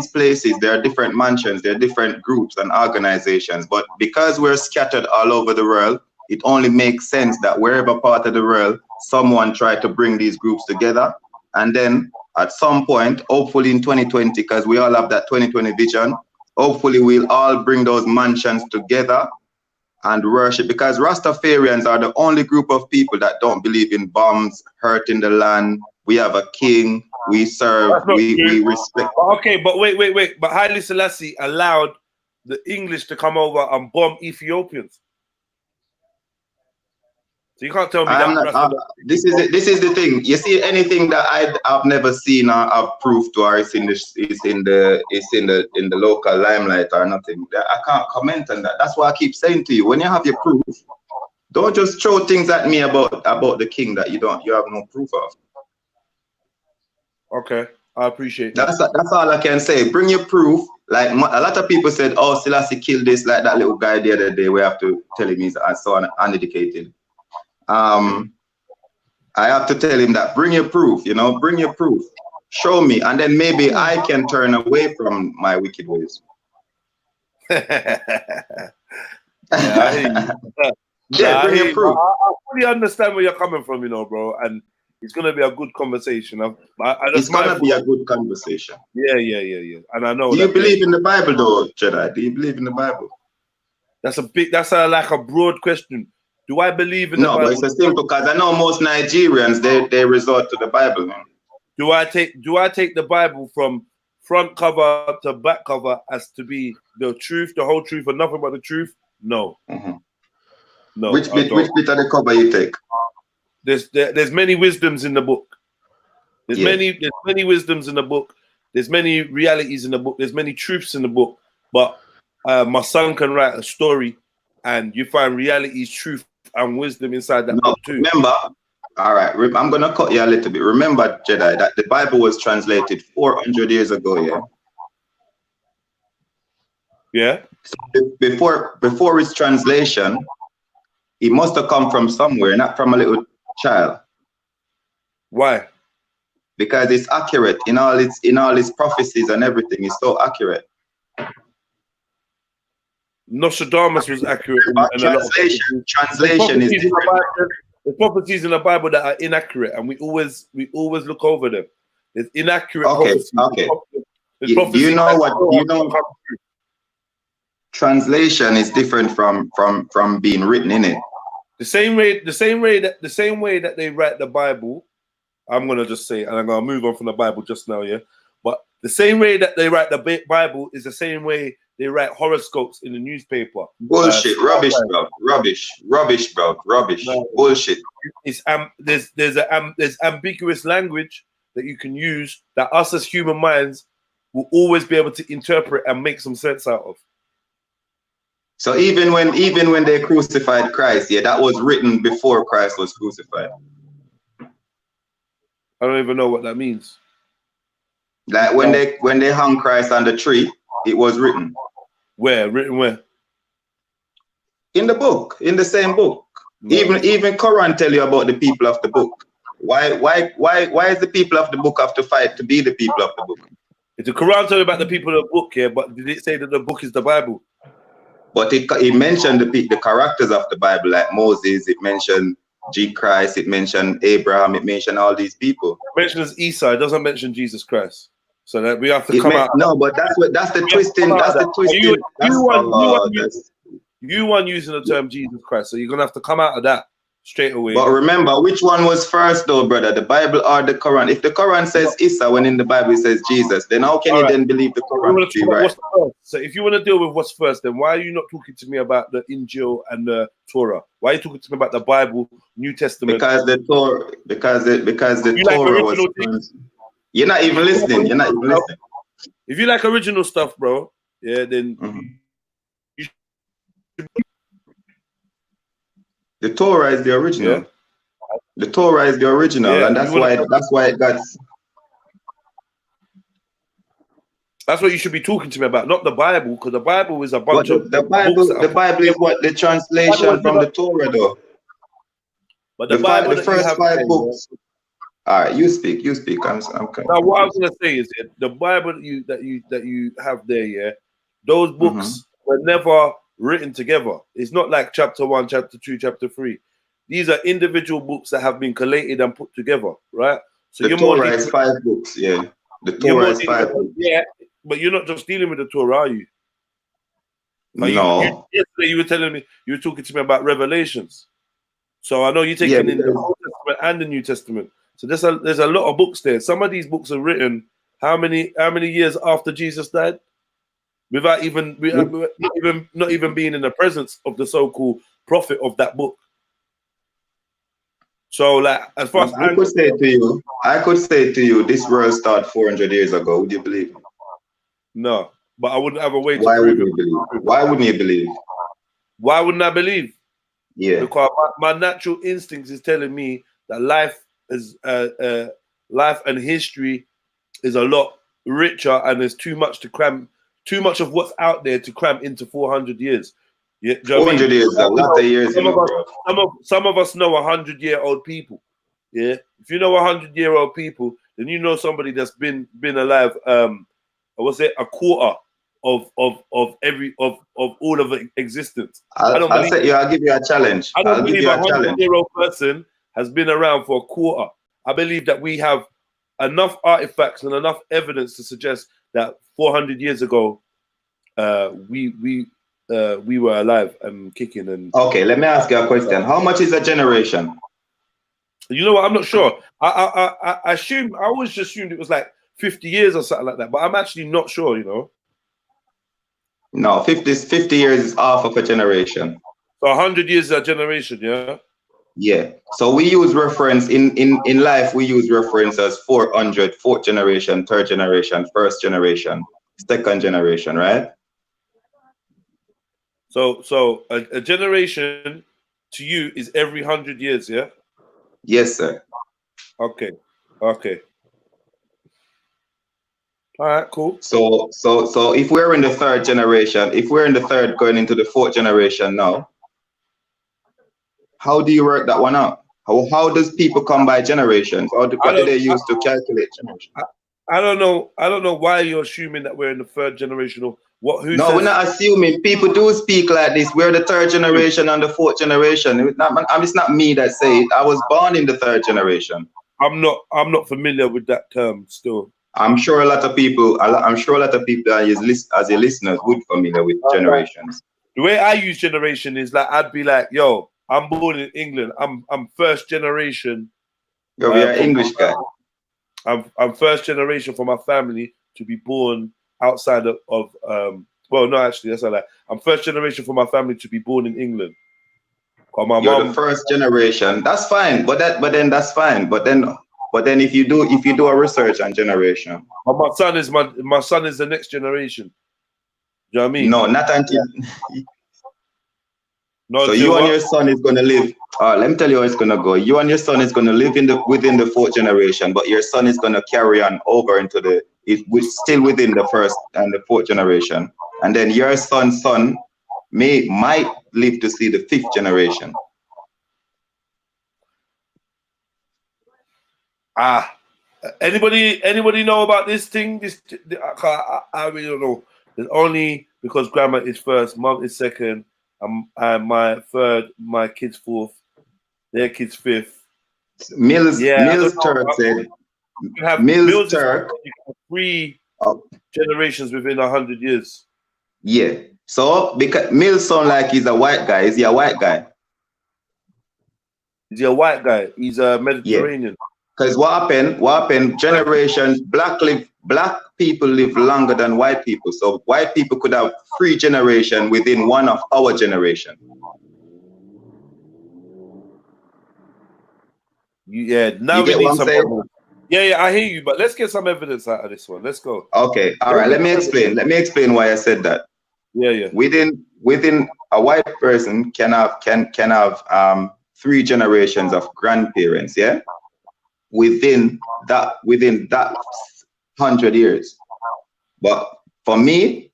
places, there are different mansions, there are different groups and organizations. But because we're scattered all over the world, it only makes sense that wherever part of the world, someone tried to bring these groups together. And then at some point, hopefully in 2020, because we all have that 2020 vision, hopefully we'll all bring those mansions together and worship, because Rastafarians are the only group of people that don't believe in bombs hurting the land. We have a king, we serve, we respect. Okay, but wait. But Haile Selassie allowed the English to come over and bomb Ethiopians. So you can't tell me that. This is the thing. You see, anything that I've never seen or have proof to, or it's in the local limelight or nothing, I can't comment on that. That's why I keep saying to you, when you have your proof, don't just throw things at me about the king that you have no proof of. Okay, I appreciate that. That's all I can say. Bring your proof. Like a lot of people said, "Oh, Selassie killed this," like that little guy the other day. We have to tell him he's so uneducated. I have to tell him that bring your proof, bring your proof, show me, and then maybe I can turn away from my wicked ways. Yeah, bring your proof. I fully understand where you're coming from, bro, and it's gonna be a good conversation. It's gonna be a good conversation. Yeah. And I know. Do you believe in the Bible, though, Jedi? Do you believe in the Bible? That's like a broad question. Do I believe in the Bible? No, but it's a simple, because I know most Nigerians they resort to the Bible. Man. Do I take the Bible from front cover to back cover as to be the truth, the whole truth, and nothing but the truth? No. Mm-hmm. No. Which bit of the cover you take? There's many wisdoms in the book. There's many wisdoms in the book. There's many realities in the book. There's many truths in the book. But my son can write a story, and you find realities, truth and wisdom inside that No, book too. remember, all right, I'm going to cut you a little bit. Remember, Jedi, that the Bible was translated 400 years ago, yeah? Yeah. So before its translation, it must have come from somewhere, not from a little child. Why? Because it's accurate in all its prophecies and everything. It's so accurate. Nostradamus was accurate. Translation is different. There's prophecies in the Bible that are inaccurate, and we always look over them. There's inaccurate prophecies. Okay. There's Do you know what? You know, translation is different from being written in it. The same way that they write the Bible. I'm gonna just say, and I'm gonna move on from the Bible just now, yeah. But the same way that they write the Bible is the same way they write horoscopes in the newspaper. Bullshit, rubbish, bro. Rubbish, bro. No. Bullshit. It's there's ambiguous language that you can use that us as human minds will always be able to interpret and make some sense out of. So even when they crucified Christ, yeah, that was written before Christ was crucified. I don't even know what that means. Like when they hung Christ on the tree, it was written. Where? Written where? In the book, in the same book. No. Even Quran tell you about the people of the book. Why is the people of the book have to fight to be the people of the book? It's the Quran tell you about the people of the book, yeah, but did it say that the book is the Bible? But it mentioned the characters of the Bible, like Moses, it mentioned Christ, it mentioned Abraham, it mentioned all these people. It mentions Isa, it doesn't mention Jesus Christ. So that we have to come out. No, but that's the twisting. That's the twisting. You one using the term Jesus Christ, so you're gonna have to come out of that straight away. But remember, which one was first, though, brother? The Bible or the Quran? If the Quran says Isa, when in the Bible it says Jesus, then how can you then believe the Quran to be right? So if you want to deal with what's first, then why are you not talking to me about the Injil and the Torah? Why are you talking to me about the Bible, New Testament? Because the Torah, Torah was first. You're not even listening. You're not even listening. If you like original stuff, bro, yeah, then you should... The Torah is the original. Yeah. The Torah is the original, yeah, and that's why it got. That's what you should be talking to me about, not the Bible, because the Bible is a bunch of the Bible. The Bible is what the translation from the Torah, though. But the Bible, the first 5 books. All right, you speak. I'm now, what I was gonna say is the Bible that you have there, yeah, those books were never written together. It's not like chapter 1, chapter 2, chapter 3. These are individual books that have been collated and put together, right? So the Torah is 5 books, yeah. The Torah is 5 books. Yeah, but you're not just dealing with the Torah, are you? Like no. Yesterday you were telling me, you were talking to me about Revelations. So I know you're taking in the Old Testament and the New Testament. So there's a lot of books there. Some of these books are written how many years after Jesus died, without not even being in the presence of the so-called prophet of that book. So, like, as far as I could say to you, this world started 400 years ago. Would you believe? No, but I wouldn't have a way to Why prove wouldn't you believe? Why wouldn't you believe? Why wouldn't I believe? Yeah, because my natural instincts is telling me that life and history is a lot richer, and there's too much of what's out there to cram into 400 years. Yeah, 400 years, a lot of years. Some of us know 100-year-old people. Yeah, if you know 100-year-old people, then you know somebody that's been alive. A quarter of all of existence. I'll give you a challenge. I don't believe a 100-year-old person has been around for a quarter. I believe that we have enough artifacts and enough evidence to suggest that 400 years ago, we were alive and kicking. And okay, let me ask you a question. How much is a generation? You know what? I'm not sure. I always assumed it was like 50 years or something like that, but I'm actually not sure. You know. No, 50 years is half of a generation. So 100 years is a generation, yeah. Yeah. So we use reference in life. We use reference as 400, 4th generation, 3rd generation, 1st generation, 2nd generation, right? So a generation to you is every 100 years, yeah? Yes, sir. Okay. Okay. All right, cool. So if we're in the third generation, if we're in the third going into the fourth generation now, how do you work that one out? How does people come by generations? What do they use to calculate generation? I don't know. I don't know why you're assuming that we're in the third generation or what. Who No, says? we're not assuming. People do speak like this. We're the third generation and the fourth generation. It's not me that say it. I was born in the third generation. I'm not familiar with that term still. I'm sure a lot of people as your listeners would familiar with generations. The way I use generation is like I'd be like, yo, I'm born in England. I'm first generation. You're an English guy. I'm first generation for my family to be born outside of well, no, actually, that's not like I'm first generation for my family to be born in England. You're the first generation. That's fine, but then that's fine. But then if you do a research on generation, but my son is the next generation. Do you know what I mean? No, not until. No, so you and your son is gonna live. Let me tell you how it's gonna go. You and your son is gonna live within the fourth generation, but your son is gonna carry on over into still within the first and the fourth generation, and then your son's son might live to see the fifth generation. Anybody know about this thing? I really don't know. It's only because grandma is first, mom is second, and my third, my kid's fourth, their kid's fifth. Mills Turk said. Mills Turk. 3 generations within 100 years. Yeah. So because Mills sound like he's a white guy. Is he a white guy? Is he a white guy? He's a Mediterranean. Because what happened? Generations, black people live longer than white people. So white people could have 3 generations within one of our generation. Yeah, now we need some evidence. Yeah, I hear you, but let's get some evidence out of this one. Let's go. Okay, all right. Let me explain why I said that. Yeah. Within a white person can have 3 generations of grandparents. Yeah. Within that 100 years. But for me,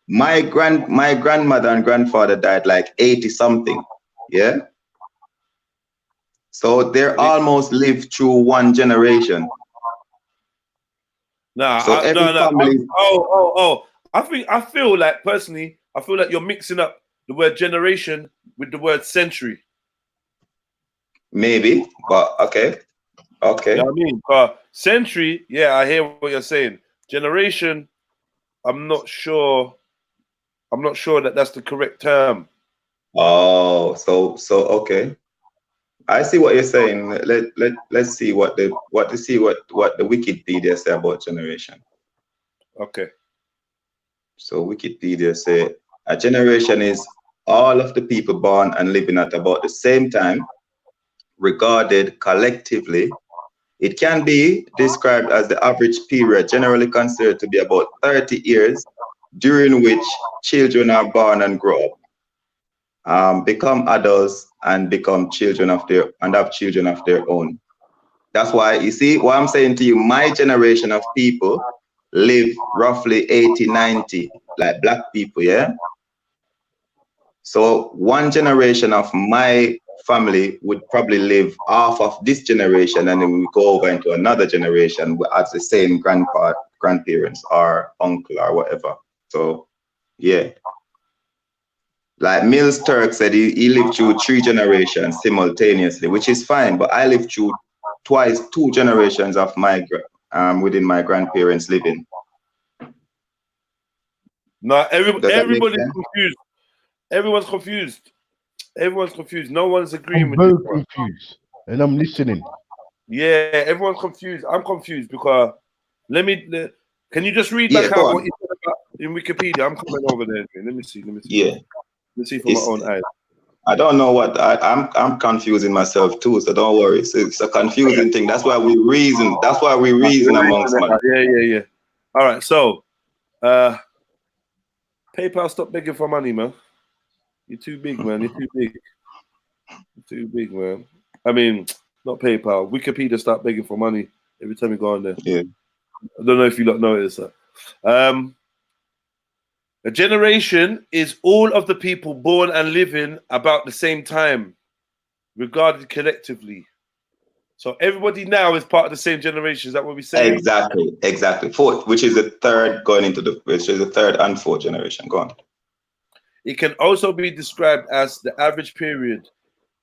my grandmother and grandfather died like 80 something. Yeah. So they're almost lived through 1 generation. Family... I feel like personally, you're mixing up the word generation with the word century. Maybe, but okay. Okay. You know what I mean? Century, yeah, I hear what you're saying. Generation, I'm not sure that that's the correct term. Oh, so okay. I see what you're saying. Let's see what the Wikipedia say about generation. Okay. So Wikipedia say a generation is all of the people born and living at about the same time, regarded collectively. It can be described as the average period generally considered to be about 30 years, during which children are born and grow up, become adults and become children have children of their own. That's why, you see what I'm saying to you, my generation of people live roughly 80, 90, like black people, yeah? So 1 generation of my family would probably live half of this generation, and then we go over into another generation as the same grandparents or uncle or whatever. So yeah, like Mills Turk said, he lived through 3 generations simultaneously, which is fine, but I lived through 2 generations of my within my grandparents living. No, everybody's confused. Everyone's confused. No one's agreeing with you. I'm confused, and I'm listening. Yeah, everyone's confused. I'm confused because can you just read back out what you said about in Wikipedia? I'm coming over there. Let me see. Yeah. Let's see from my own eyes. I don't know what I'm confusing myself too, so don't worry. It's a confusing thing. That's why we reason. That's why we reason amongst man. Yeah. All right, so PayPal, stop begging for money, man. You're too big, man. You're too big. Too big, man. I mean, not PayPal. Wikipedia start begging for money every time you go on there. Yeah. I don't know if you lot notice that. A generation is all of the people born and living about the same time, regarded collectively. So everybody now is part of the same generation. Is that what we say? Exactly. Fourth, which is the third and fourth generation. Go on. It can also be described as the average period,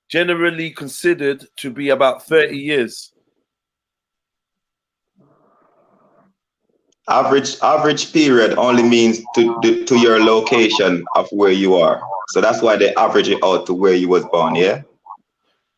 generally considered to be about 30 years. Average period only means to your location of where you are. So that's why they average it out to where you was born, yeah?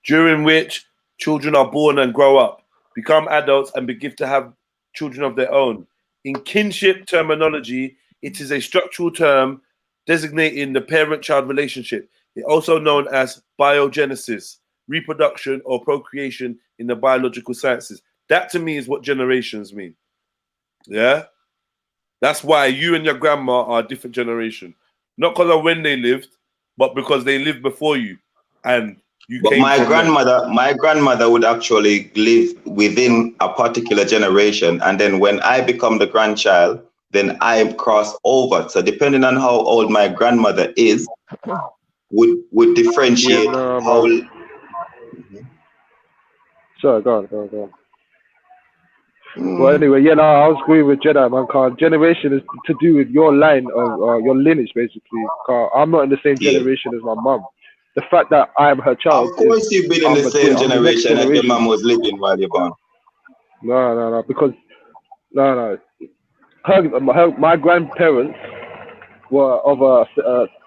During which children are born and grow up, become adults, and begin to have children of their own. In kinship terminology, it is a structural term designating the parent-child relationship. It's also known as biogenesis, reproduction or procreation in the biological sciences. That to me is what generations mean. Yeah? That's why you and your grandma are a different generation. Not because of when they lived, but because they lived before you. And you but came my my grandmother would actually live within a particular generation. And then when I become the grandchild, then I cross over. So depending on how old my grandmother is, would differentiate how. Sorry, go on. Well, anyway, yeah, no, I was agreeing with Jedi, man. Cause generation is to do with your line of your lineage, basically. Cause I'm not in the same generation as my mum. The fact that I'm her child. Of course, you've been in the same generation as your mum was living while you're born. No, because my grandparents were of a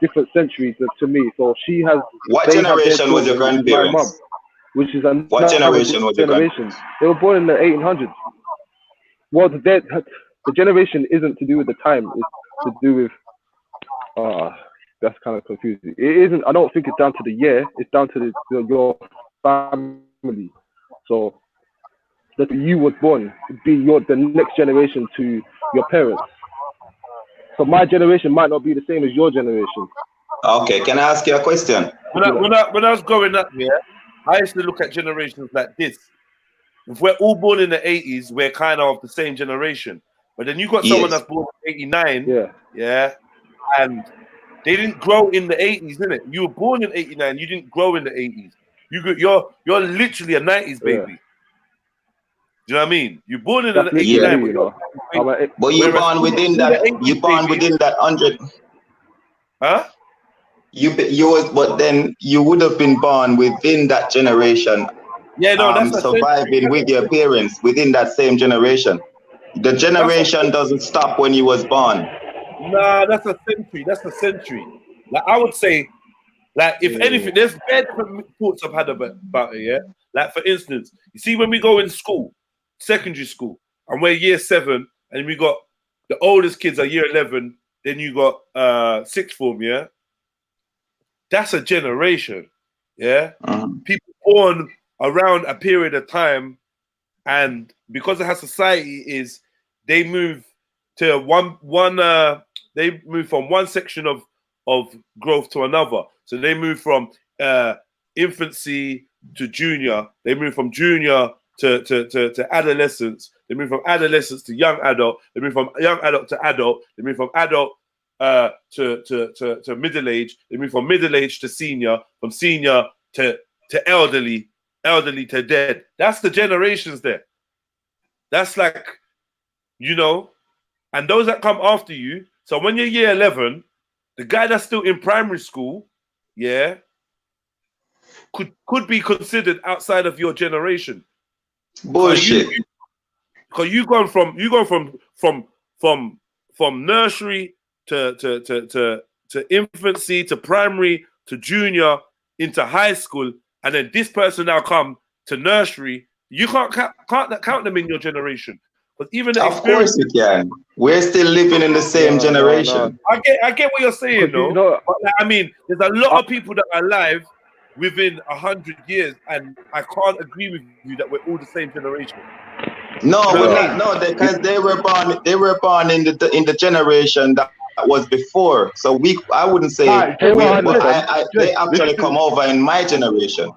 different century to me. So she has. What generation was your grandparents? My mum, which is what generation was your grandparents? They were born in the 1800s. Well, the generation isn't to do with the time. It's to do with. That's kind of confusing. It isn't. I don't think it's down to the year. It's down to your family. So that you was born be the next generation to your parents. So my generation might not be the same as your generation. Okay, can I ask you a question? When I was growing up, yeah, I used to look at generations like this. If we're all born in the 80s, we're kind of the same generation. But then you got someone that's born in 89, yeah, and they didn't grow in the 80s, didn't it? You were born in 89, you didn't grow in the 80s. You're literally a 90s baby. Do you know what I mean? You're born in the 89, but you're born within that. You're born within that 100. Huh? But then you would have been born within that generation. Yeah, no, that's surviving with your parents within that same generation. The generation doesn't stop when you was born. Nah, that's a century. That's a century. Like I would say, like if anything, there's very different thoughts I've had about it. Yeah, like for instance, you see when we go in school, secondary school, and we're year 7, and we got the oldest kids are year 11. Then you got sixth form. Yeah, that's a generation. Yeah, people born around a period of time, and because of how society is, they move to they move from one section of growth to another. So they move from infancy to junior. They move from junior to adolescence. They move from adolescence to young adult. They move from young adult to adult. They move from adult to middle age. They move from middle age to senior. From senior to elderly to dead. That's the generations there. That's like, you know, and those that come after you. So when you're year 11, the guy that's still in primary school, yeah, could be considered outside of your generation. Bullshit. Because you gone from nursery to infancy to primary to junior into high school, and then this person now come to nursery. You can't count them in your generation. But even of course you can. We're still living in the same generation. No. I get what you're saying, though. But I mean, there's a lot of people that are alive within 100 years, and I can't agree with you that we're all the same generation. No, we're not. No, because they were born in the generation that was before. So I wouldn't say they actually come over in my generation.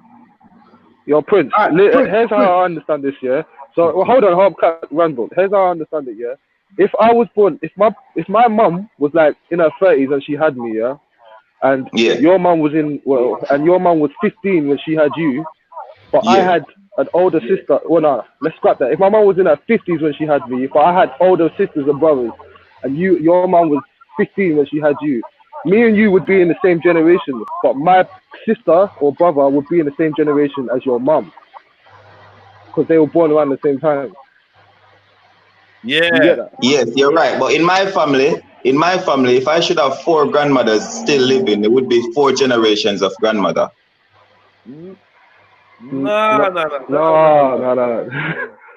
Yo, Prince, here's how I understand this, yeah? So, well, hold on, Randall. Here's how I understand it, yeah? If I was born, if my mum was like in her 30s and she had me, yeah? And your mum was and your mum was 15 when she had you, but I had an older sister. Well, no, let's scrap that. If my mum was in her 50s when she had me, but I had older sisters and brothers, and your mum was 15 when she had you, me and you would be in the same generation, but my sister or brother would be in the same generation as your mum, because they were born around the same time. Yeah. You get that? Yes, you're right. But in my family, if I should have 4 grandmothers still living, it would be 4 generations of grandmother. No.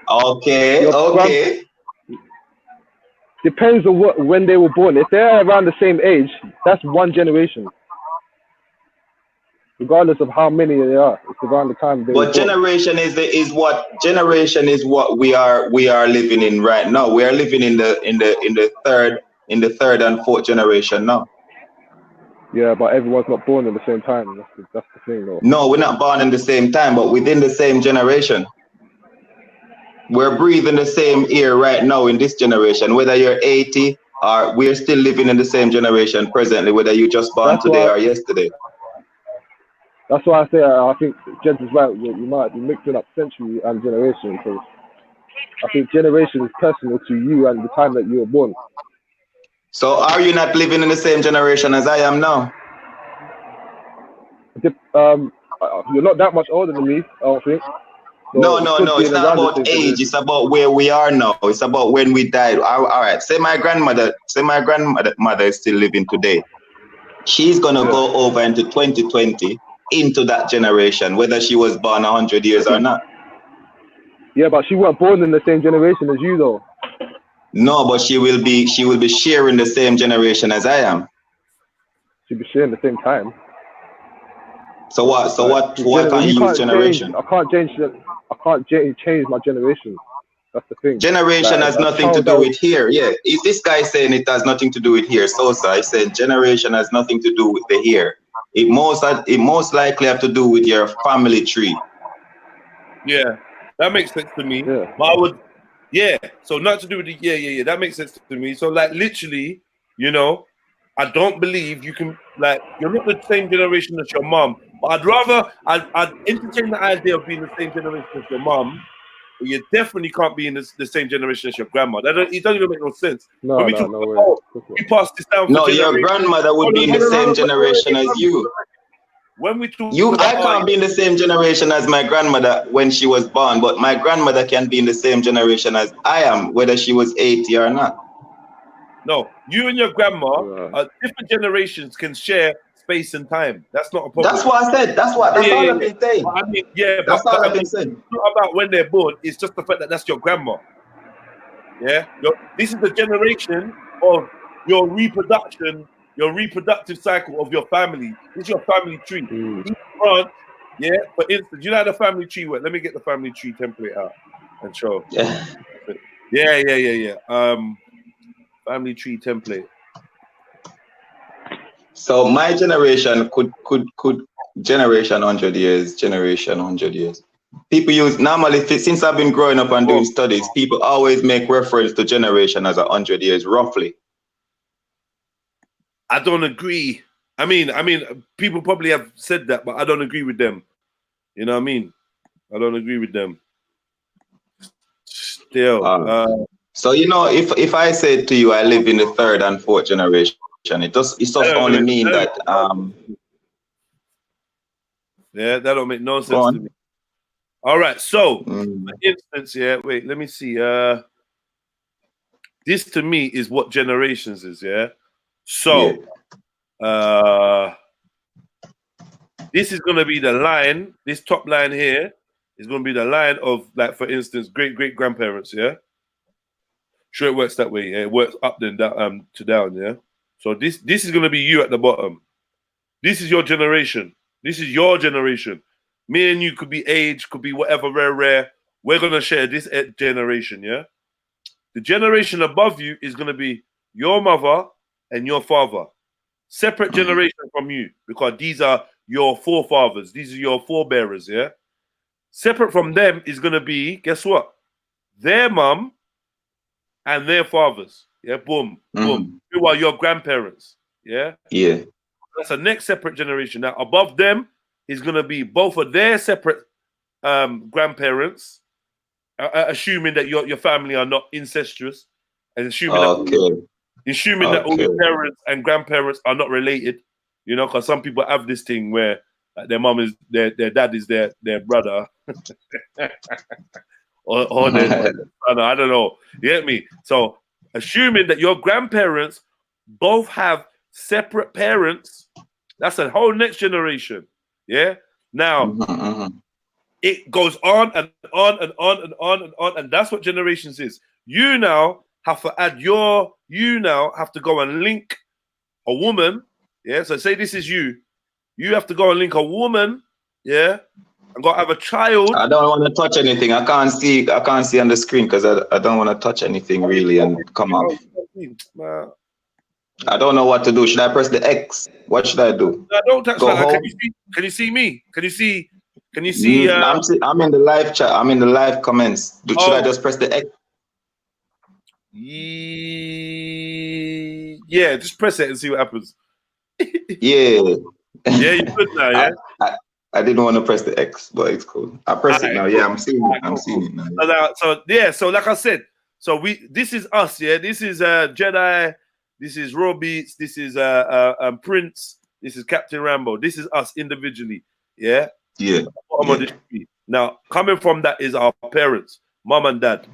Okay. Depends on when they were born. If they're around the same age, that's 1 generation. Regardless of how many they are, it's around the time they were born. Generation is what we are living in right now. We are living in the third and 4th generation now. Yeah, but everyone's not born at the same time. That's the thing, though. No, we're not born in the same time, but within the same generation. We're breathing the same air right now in this generation. Whether you're 80 or we're still living in the same generation presently, whether you just born today or yesterday. That's why I say I think Jens is right. You might be mixing up century and generation, because I think generation is personal to you and the time that you were born. So are you not living in the same generation as I am now? You're not that much older than me, I don't think. So no. It's not about age. It's about where we are now. It's about when we died. All right. Say my grandmother is still living today. She's gonna go over into 2020 into that generation, whether she was born 100 years or not. Yeah, but she wasn't born in the same generation as you, though. No, but she will be sharing the same generation as I am. She'll be sharing the same time. So what? Why can't you use generation? I can't change my generation. That's the thing. Generation has nothing to do with here. Yeah, is this guy saying it has nothing to do with here? Sosa, I said generation has nothing to do with the here. It most likely have to do with your family tree. Yeah, that makes sense to me. Yeah. But so not to do with the that makes sense to me. So like literally, I don't believe you can, like, you're not the same generation as your mom. But I'd entertain the idea of being the same generation as your mom, but you definitely can't be in the same generation as your grandma. It doesn't even make no sense. No way. We pass this down. No, your grandmother would be in the same generation as you. When we talk, I can't be in the same generation as my grandmother when she was born, but my grandmother can be in the same generation as I am, whether she was 80 or not. No, you and your grandma, different generations can share space and time. That's not a problem. That's what I said. That's all I've been saying. I mean, that's all I've been saying. It's not about when they're born. It's just the fact that that's your grandma. Yeah, this is the generation of your reproduction, your reproductive cycle of your family. This is your family tree. Each branch, for instance, you know how the family tree works. Let me get the family tree template out and show. Yeah. Family tree template. So my generation could generation 100 years. People use normally, since I've been growing up and doing studies, people always make reference to generation as 100 years roughly. I don't agree. I mean, people probably have said that, but I don't agree with them. You know what I mean? I don't agree with them. Still. So if I said to you I live in the 3rd and 4th generation, it does only mean that that don't make no sense to me. All right, so for instance, wait, let me see. This to me is what generations is, So this is gonna be the line, this top line here is gonna be the line of, like, for instance, great grandparents, Sure, it works that way. It works up then down to down. So this is gonna be you at the bottom. This is your generation. This is your generation. Me and you could be age, could be whatever, rare. We're gonna share this generation. The generation above you is gonna be your mother and your father, separate generation from you, because these are your forefathers. These are your forebearers. Separate from them is going to be, guess what? Their mum and their fathers. Yeah, boom, boom. Who are your grandparents? Yeah? Yeah. That's the next separate generation. Now, above them is going to be both of their separate grandparents, assuming that your family are not incestuous, and assuming that all your parents and grandparents are not related. You know, because some people have this thing where their mom is their dad is their brother, or their, I don't know. You get me? So, assuming that your grandparents both have separate parents, that's a whole next generation. Yeah. Now, it goes on and on and on and on and on, and that's what generations is. You now have to add you now have to go and link a woman. Yeah. So say this is you. You have to go and link a woman. Yeah. And go have a child. I don't want to touch anything. I can't see on the screen because I don't want to touch anything really and come off. I don't know what to do. Should I press the X? What should I do? No, don't touch that. Can you see me? Can you see? I'm in the live chat. I'm in the live comments. Should I just press the X? Yeah, just press it and see what happens. Yeah. Yeah, you good now, yeah? I didn't want to press the X, but it's cool. I press it now. Yeah, I'm seeing it. I'm seeing it now. So like I said, this is us, yeah. This is Jedi, this is Raw Beats, this is Prince, this is Captain Rambo. This is us individually, yeah? Yeah. Now, coming from that is our parents, mom and dad.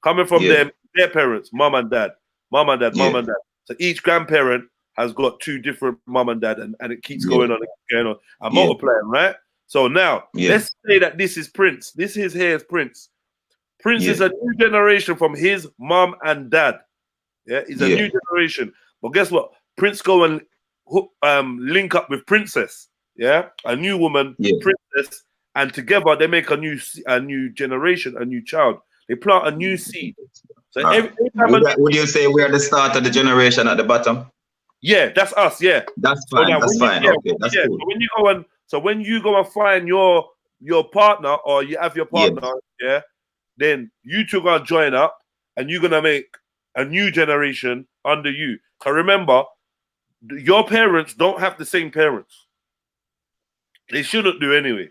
Coming from them, their parents, mom and dad, mom and dad, mom and dad. So each grandparent has got two different mom and dad, and it keeps going on and going on. I'm multiplying, right? So now, let's say that this is Prince. This is Prince. Prince is a new generation from his mom and dad. Yeah, he's a new generation. But guess what? Prince go and link up with Princess. Yeah, a new woman, Princess, and together they make a new generation, a new child. They plant a new seed. So every time would you say we are the start of the generation at the bottom? Yeah, that's us. Yeah, that's fine. That's fine. Okay, that's cool. So when you go and find your partner, or you have your partner, then you two gonna join up, and you're gonna make a new generation under you. So remember, your parents don't have the same parents. They shouldn't do anyway.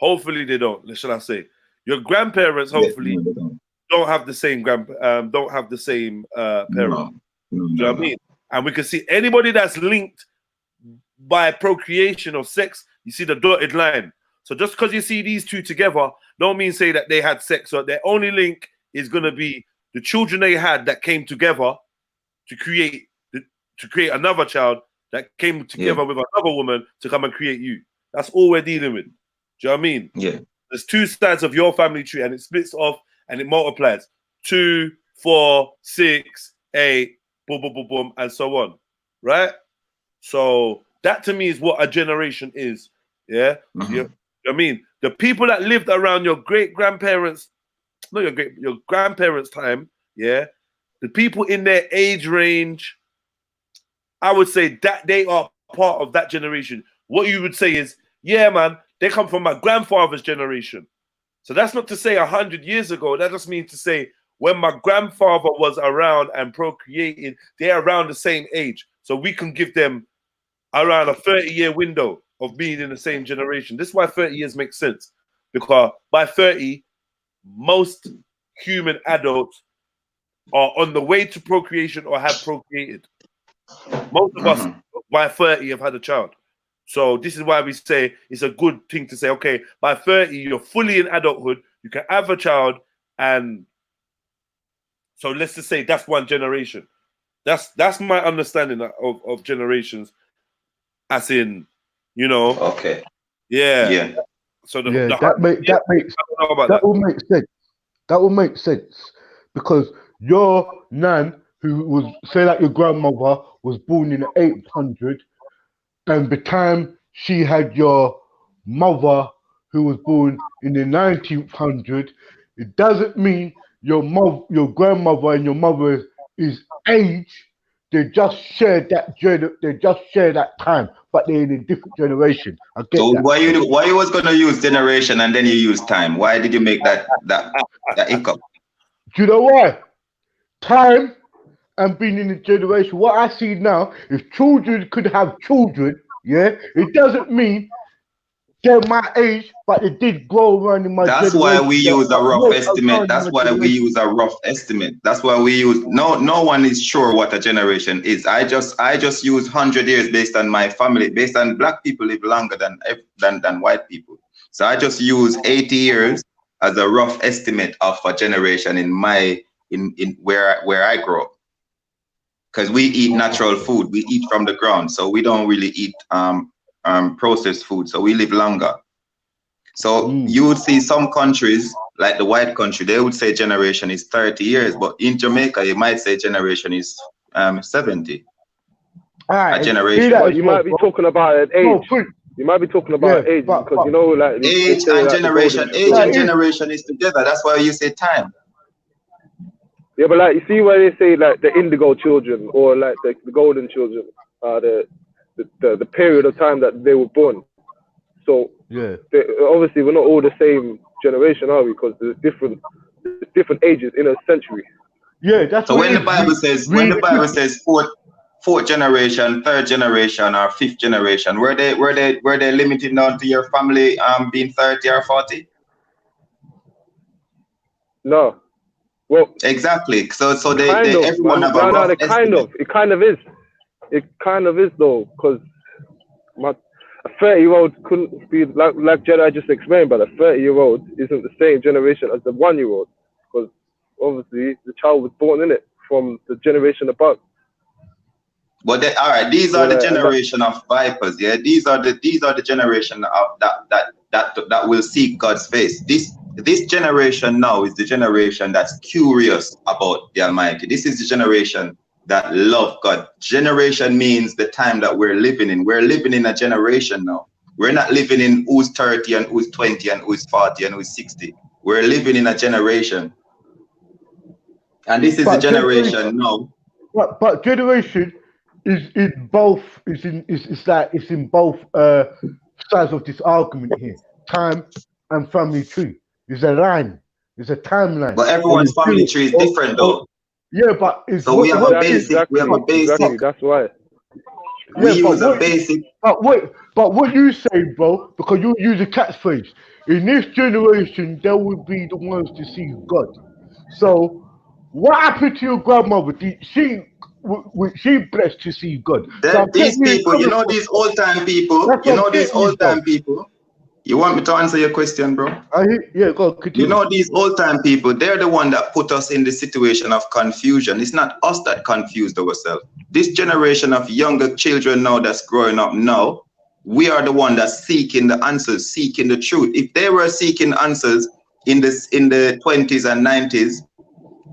Hopefully they don't. Should I say? Your grandparents hopefully don't have the same parents. No. You know what I mean? And we can see anybody that's linked by procreation or sex, you see the dotted line. So just because you see these two together, don't mean say that they had sex. So their only link is going to be the children they had that came together to create another child that came together with another woman to come and create you. That's all we're dealing with. Do you know what I mean? Yeah. There's two sides of your family tree, and it splits off and it multiplies. 2, 4, 6, 8, boom, boom, boom, boom, and so on. Right? So that to me is what a generation is. Yeah? You know what I mean? The people that lived around your great-grandparents, not your grandparents' time, yeah, the people in their age range, I would say that they are part of that generation. What you would say is, yeah, man, they come from my grandfather's generation. So that's not to say 100 years ago. That just means to say when my grandfather was around and procreating, they're around the same age. So we can give them around a 30-year window of being in the same generation. This is why 30 years makes sense. Because by 30, most human adults are on the way to procreation or have procreated. Most of us by 30 have had a child. So this is why we say it's a good thing to say, okay, by 30, you're fully in adulthood, you can have a child, and so let's just say that's one generation. That's my understanding of generations, as in, you know. Okay. Yeah. Yeah. So that will make sense. That will make sense because your nan, who was, say like your grandmother, was born in the 800, and the time she had your mother, who was born in the 1900, it doesn't mean your grandmother and your mother is age they just share that time, but they're in a different generation. I get So that. why you was gonna use generation and then you use time? Why did you make that hiccup? Do you know why? Time and being in a generation. What I see now, if children could have children, yeah, it doesn't mean they're my age, but they did grow around in my generation. That's why we use a rough estimate. That's why we use a rough estimate. That's why we use no one is sure what a generation is. I just use 100 years based on my family, based on black people live longer than white people. So I just use 80 years as a rough estimate of a generation in where I grew up. Because we eat natural food, we eat from the ground, so we don't really eat processed food, so we live longer. So you would see some countries like the white country, they would say generation is 30 years, but in Jamaica you might say generation is 70. Right, a generation. You might be talking about an age. You might be talking about age because you know, like age and generation. Age and generation is together. That's why you say time. Yeah, but like you see where they say like the indigo children or like the golden children, the period of time that they were born. So yeah, obviously we're not all the same generation, are we? Because there's different ages in a century. Yeah, that's so when the Bible says fourth generation, third generation, or fifth generation, were they limited down to your family being 30 or 40? No. Well, exactly. So they everyone have a rough estimate. It kind of is. It kind of is though, because a 30-year-old couldn't be like Jedi just explained, but a 30-year-old isn't the same generation as the 1-year-old, because obviously the child was born in it from the generation above. But all right, these are the generation of vipers. Yeah, these are the generation of that will seek God's face. This generation now is the generation that's curious about the Almighty. This is the generation that love God. Generation means the time that we're living in. We're living in a generation now. We're not living in who's 30 and who's 20 and who's 40 and who's 60. We're living in a generation. And this is the generation now. But generation is in both. It's in both sides of this argument here. Time and family tree. There's a line. There's a timeline. But everyone's family tree is different though. Yeah, but it's so we have a basic. We have a basic. Exactly, that's why. We use a basic. But what you say, bro? Because you use a catchphrase. In this generation, there will be the ones to see God. So, what happened to your grandmother? She blessed to see God. These people, you know, these old time people. You know, these old time people. You want me to answer your question, bro? Yeah, go on, continue. You know, these old-time people, they're the one that put us in the situation of confusion. It's not us that confused ourselves. This generation of younger children now that's growing up now, we are the one that's seeking the answers, seeking the truth. If they were seeking answers in the 20s and 90s,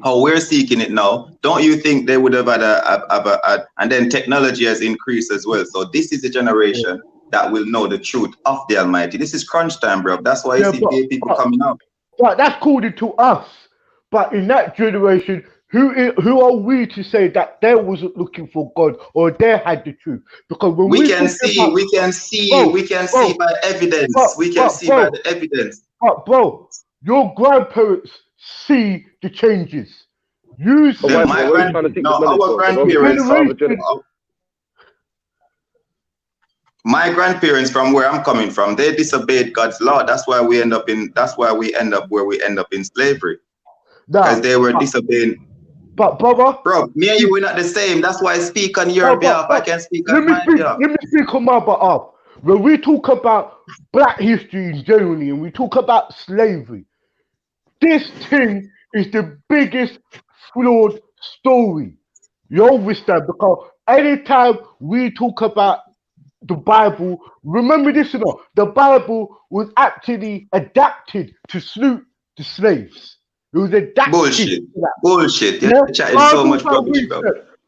how we're seeking it now, don't you think they would have had and then technology has increased as well. So this is a generation that will know the truth of the Almighty. This is crunch time, bro. That's why you see gay people coming up. But that's according to us. But in that generation, who are we to say that they wasn't looking for God or they had the truth? Because when we can see by evidence. We can see by the evidence. But bro, your grandparents see the changes. You see our grandparents. My grandparents, from where I'm coming from, they disobeyed God's law. That's why we end up where we end up in slavery. Because they were disobeying. But brother, me and you, we're not the same. That's why I speak on your behalf. I can speak on my behalf. Let me speak on my behalf. When we talk about black history generally, and we talk about slavery, this thing is the biggest flawed story. You understand? Because anytime we talk about the Bible, remember this or not, the Bible was actually adapted to suit the slaves. It was adapted. Bullshit. You're chatting so much rubbish, bro.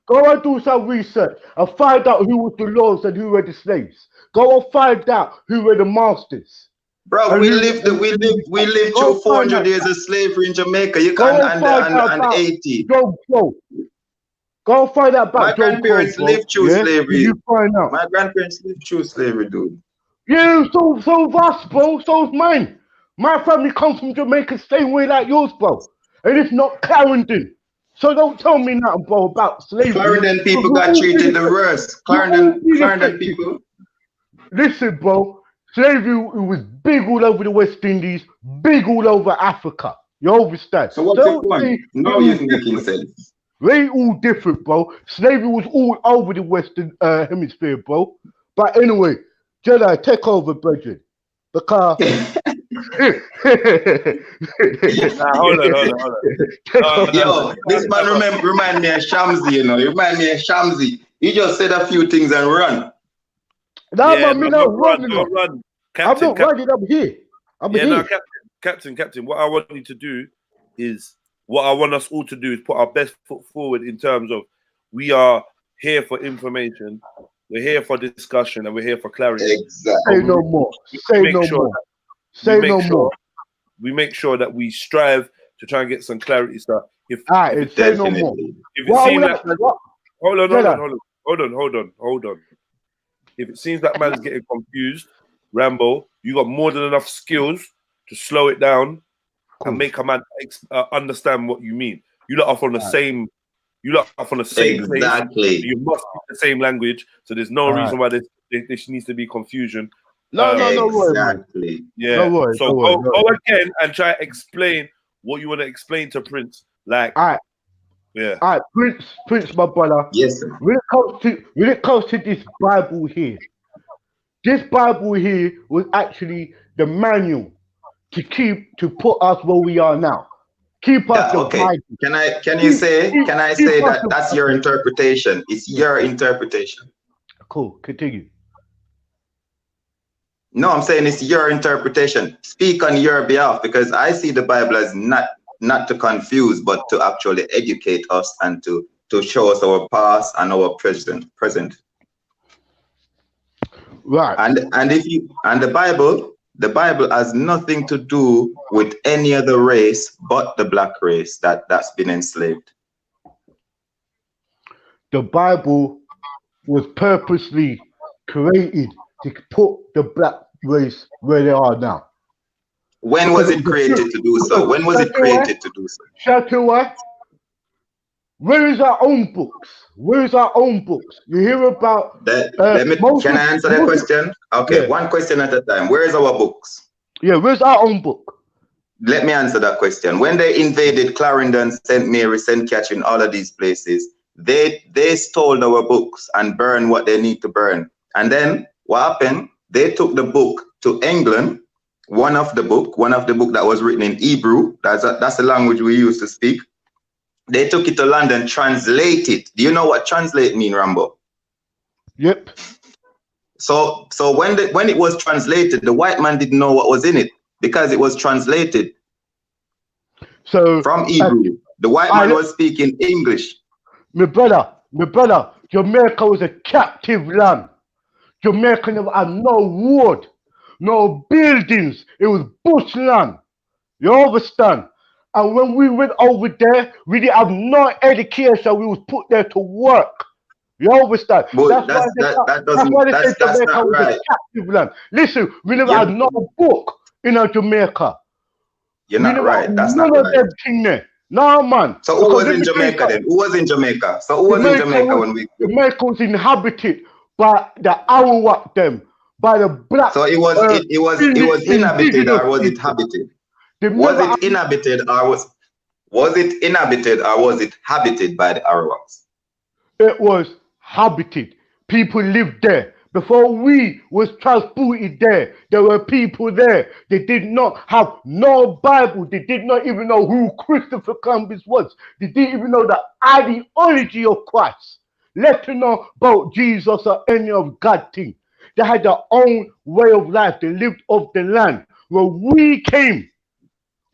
Go and do some research and find out who was the lords and who were the slaves. Go and find out who were the masters. Bro, we lived through 400 years of slavery in Jamaica. You can't and 80. Go and find out My about Joe grandparents Cole, lived through slavery. You find out. My grandparents lived through slavery, dude. Yeah, so of us, bro. So is mine. My family comes from Jamaica, same way like yours, bro. And it's not Clarendon. So don't tell me nothing, bro, about slavery. Clarendon people got treated the worst. Clarendon people. Listen, bro. Slavery was big all over the West Indies, big all over Africa. You understand? So what's the point? No, you're making sense. They all different, bro. Slavery was all over the Western hemisphere, bro. But anyway, Jedi, take over, brethren. Because hold on. Yo, this man remind me of Shamsi, you know. You remind me of Shamsi. He just said a few things and run. No, yeah, man, not running. Run. Captain, I'm not running. I'm here. I'm here. No, Captain. What I want you to do is, what I want us all to do is put our best foot forward in terms of we are here for information, we're here for discussion, and we're here for clarity. Exactly. Say no more. Say no more. Say no more. We make sure that we strive to try and get some clarity. So if say no more. If it seems like hold on. If it seems that man's getting confused, Rambo, you got more than enough skills to slow it down and make a man understand what you mean. You lot are from the same. You lot are from the same place. Exactly. You must speak the same language, so there's no reason why there needs to be confusion. No exactly. Yeah. No worries, so go again and try to explain what you want to explain to Prince. Like, all right, Prince, my brother. Yes, sir. When it comes to this Bible here was actually the manual to put us where we are now. Keep us okay. Can I say that that's your interpretation? It's your interpretation. Cool. Continue. No, I'm saying it's your interpretation. Speak on your behalf, because I see the Bible as not to confuse, but to actually educate us and to show us our past and our present. Right. And the Bible has nothing to do with any other race but the black race that's been enslaved. The Bible was purposely created to put the black race where they are now. When was it created to do so? When was it created to do so? Shall I what? Where is our own books? Where is our own books? You hear about can I answer that question? Okay, yeah. One question at a time. Where is our books? Yeah, where's our own book? Let me answer that question. When they invaded Clarendon, St. Mary, St. Catherine, all of these places, they stole our books and burned what they need to burn. And then what happened? They took the book to England, one of the book that was written in Hebrew. That's the language we used to speak. They took it to London, translate it. Do you know what translate mean, Rambo? Yep. So when it was translated, the white man didn't know what was in it because it was translated. So from Hebrew, the white man was speaking English. My brother, Jamaica was a captive land. Jamaica never had no wood, no buildings. It was bushland. You understand? And when we went over there, we didn't have no education. We was put there to work. You understand? But that's not right. A captive land. Listen, we never had no book in Jamaica. You're not right. That's not right. None of them thing there. No, man. So who was in Jamaica then? Who was in Jamaica? So who was in Jamaica when we... Jamaica was inhabited by the Arawak them, by the black... So it was inhabited or was it habited? Was it inhabited or was it habited by the Arawaks? It was habited. People lived there. Before we was transported there were people there. They did not have no Bible. They did not even know who Christopher Columbus was. They didn't even know the ideology of Christ. Let them know about Jesus or any of God thing. They had their own way of life. They lived off the land. When we came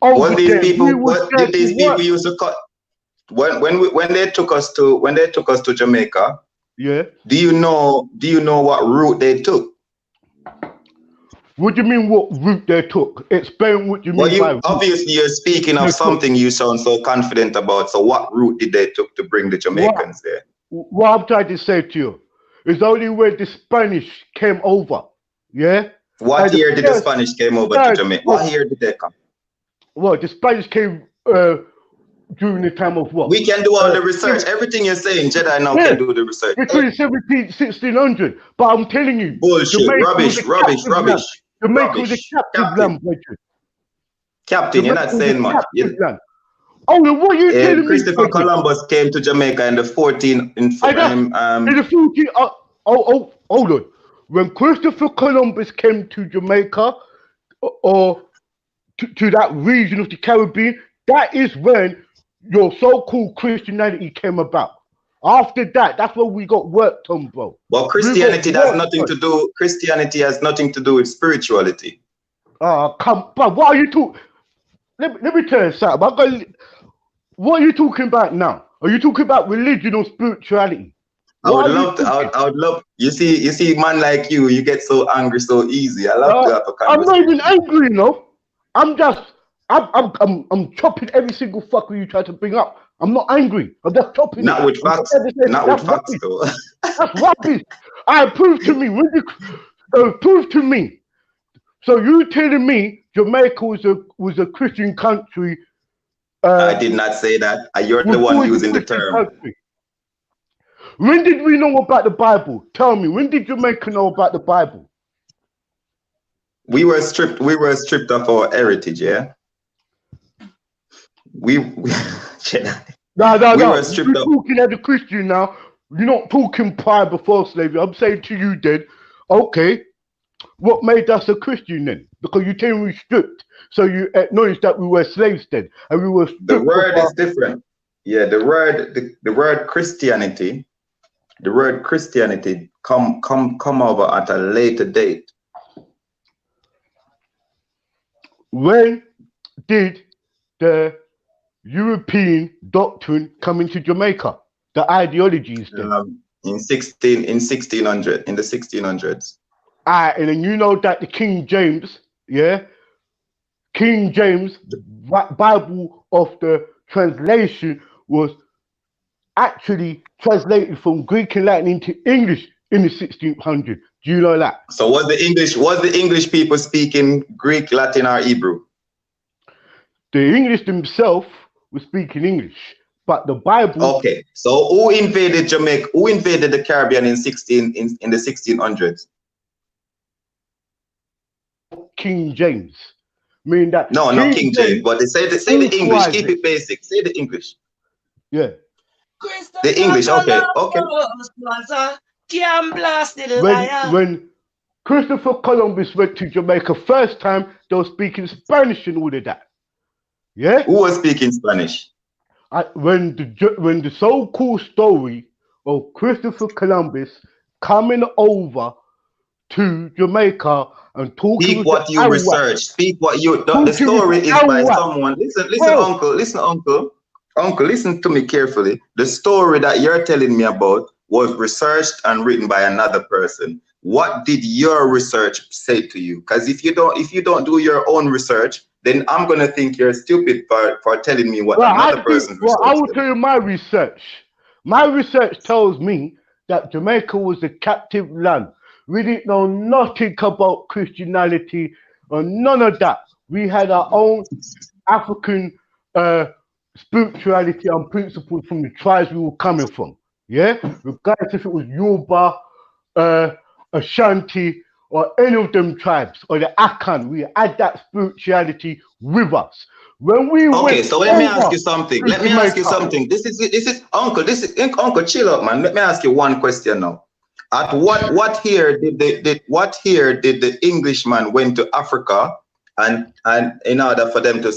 over these there, people used to cut? When they took us to Jamaica, yeah. Do you know what route they took? What do you mean what route they took? Explain what you mean by route. Obviously you're speaking of something you sound so confident about. So what route did they took to bring the Jamaicans there? What I'm trying to say to you is only when the Spanish came over, yeah? What year did the Spanish came over to Jamaica? What year did they come? Well, the Spanish came during the time of what? We can do all the research. Everything you're saying, Jedi now can do the research. Between 1600. But I'm telling you. Bullshit. Rubbish. Jamaica was a captive land, brethren. Captain, you're not saying much. Oh, what are you telling me? Christopher Columbus came to Jamaica in the 14th. In the 14. Hold on. When Christopher Columbus came to Jamaica or to that region of the Caribbean, that is when your so-called Christianity came about. After that, that's when we got worked on, bro. Well, Christianity has nothing to do. Christianity has nothing to do with spirituality. Come, but what are you talking? Let me tell you something. What are you talking about now? Are you talking about religion or spirituality? I would love. You see, man like you get so angry so easy. I love to have a conversation. I'm not even angry, you know. I'm chopping every single fucker you try to bring up. I'm not angry. I'm just chopping. Not with facts. Not with facts, though. That's rubbish. Prove to me. Prove to me. So you telling me Jamaica was a Christian country? I did not say that. You're the one using the term. Country. When did we know about the Bible? Tell me. When did Jamaica know about the Bible? We were stripped of our heritage, yeah. We were stripped You're talking as a Christian now. You're not talking prior before slavery. I'm saying to you then, okay, what made us a Christian then? Because you came we stripped, so you acknowledge that we were slaves then, and we were stripped. The word is different. Yeah, the word Christianity, come over at a later date. When did the European doctrine come into Jamaica? The ideologies then? In the 1600s. And then you know that the King James, the Bible of the translation was actually translated from Greek and Latin into English in the 1600s. Do you know that? So was the English people speaking Greek, Latin, or Hebrew? The English themselves were speaking English, but the Bible. Okay, so who invaded Jamaica? Who invaded the Caribbean in the 1600s? King James. Mean that? No, not King James, but they say the English. Keep it basic. Say the English. Yeah. The English. Okay. When Christopher Columbus went to Jamaica first time, they were speaking Spanish and all of that. Yeah. Who was speaking Spanish? When the so-called story of Christopher Columbus coming over to Jamaica and talking. Speak what you research. Speak what you. The story is by someone. Listen, uncle. Listen, uncle. Uncle, listen to me carefully. The story that you're telling me about was researched and written by another person. What did your research say to you? Because if you don't do your own research, then I'm gonna think you're stupid for telling me what another person's research. I will tell you my research. My research tells me that Jamaica was a captive land. We didn't know nothing about Christianity or none of that. We had our own African spirituality and principles from the tribes we were coming from. Yeah, regardless if it was Yoruba, Ashanti, or any of them tribes, or the Akan, we had that spirituality with us. When we so let me ask you something. This is Uncle. Uncle. Chill up, man. Let me ask you one question now. At what year did the Englishman went to Africa and in order for them to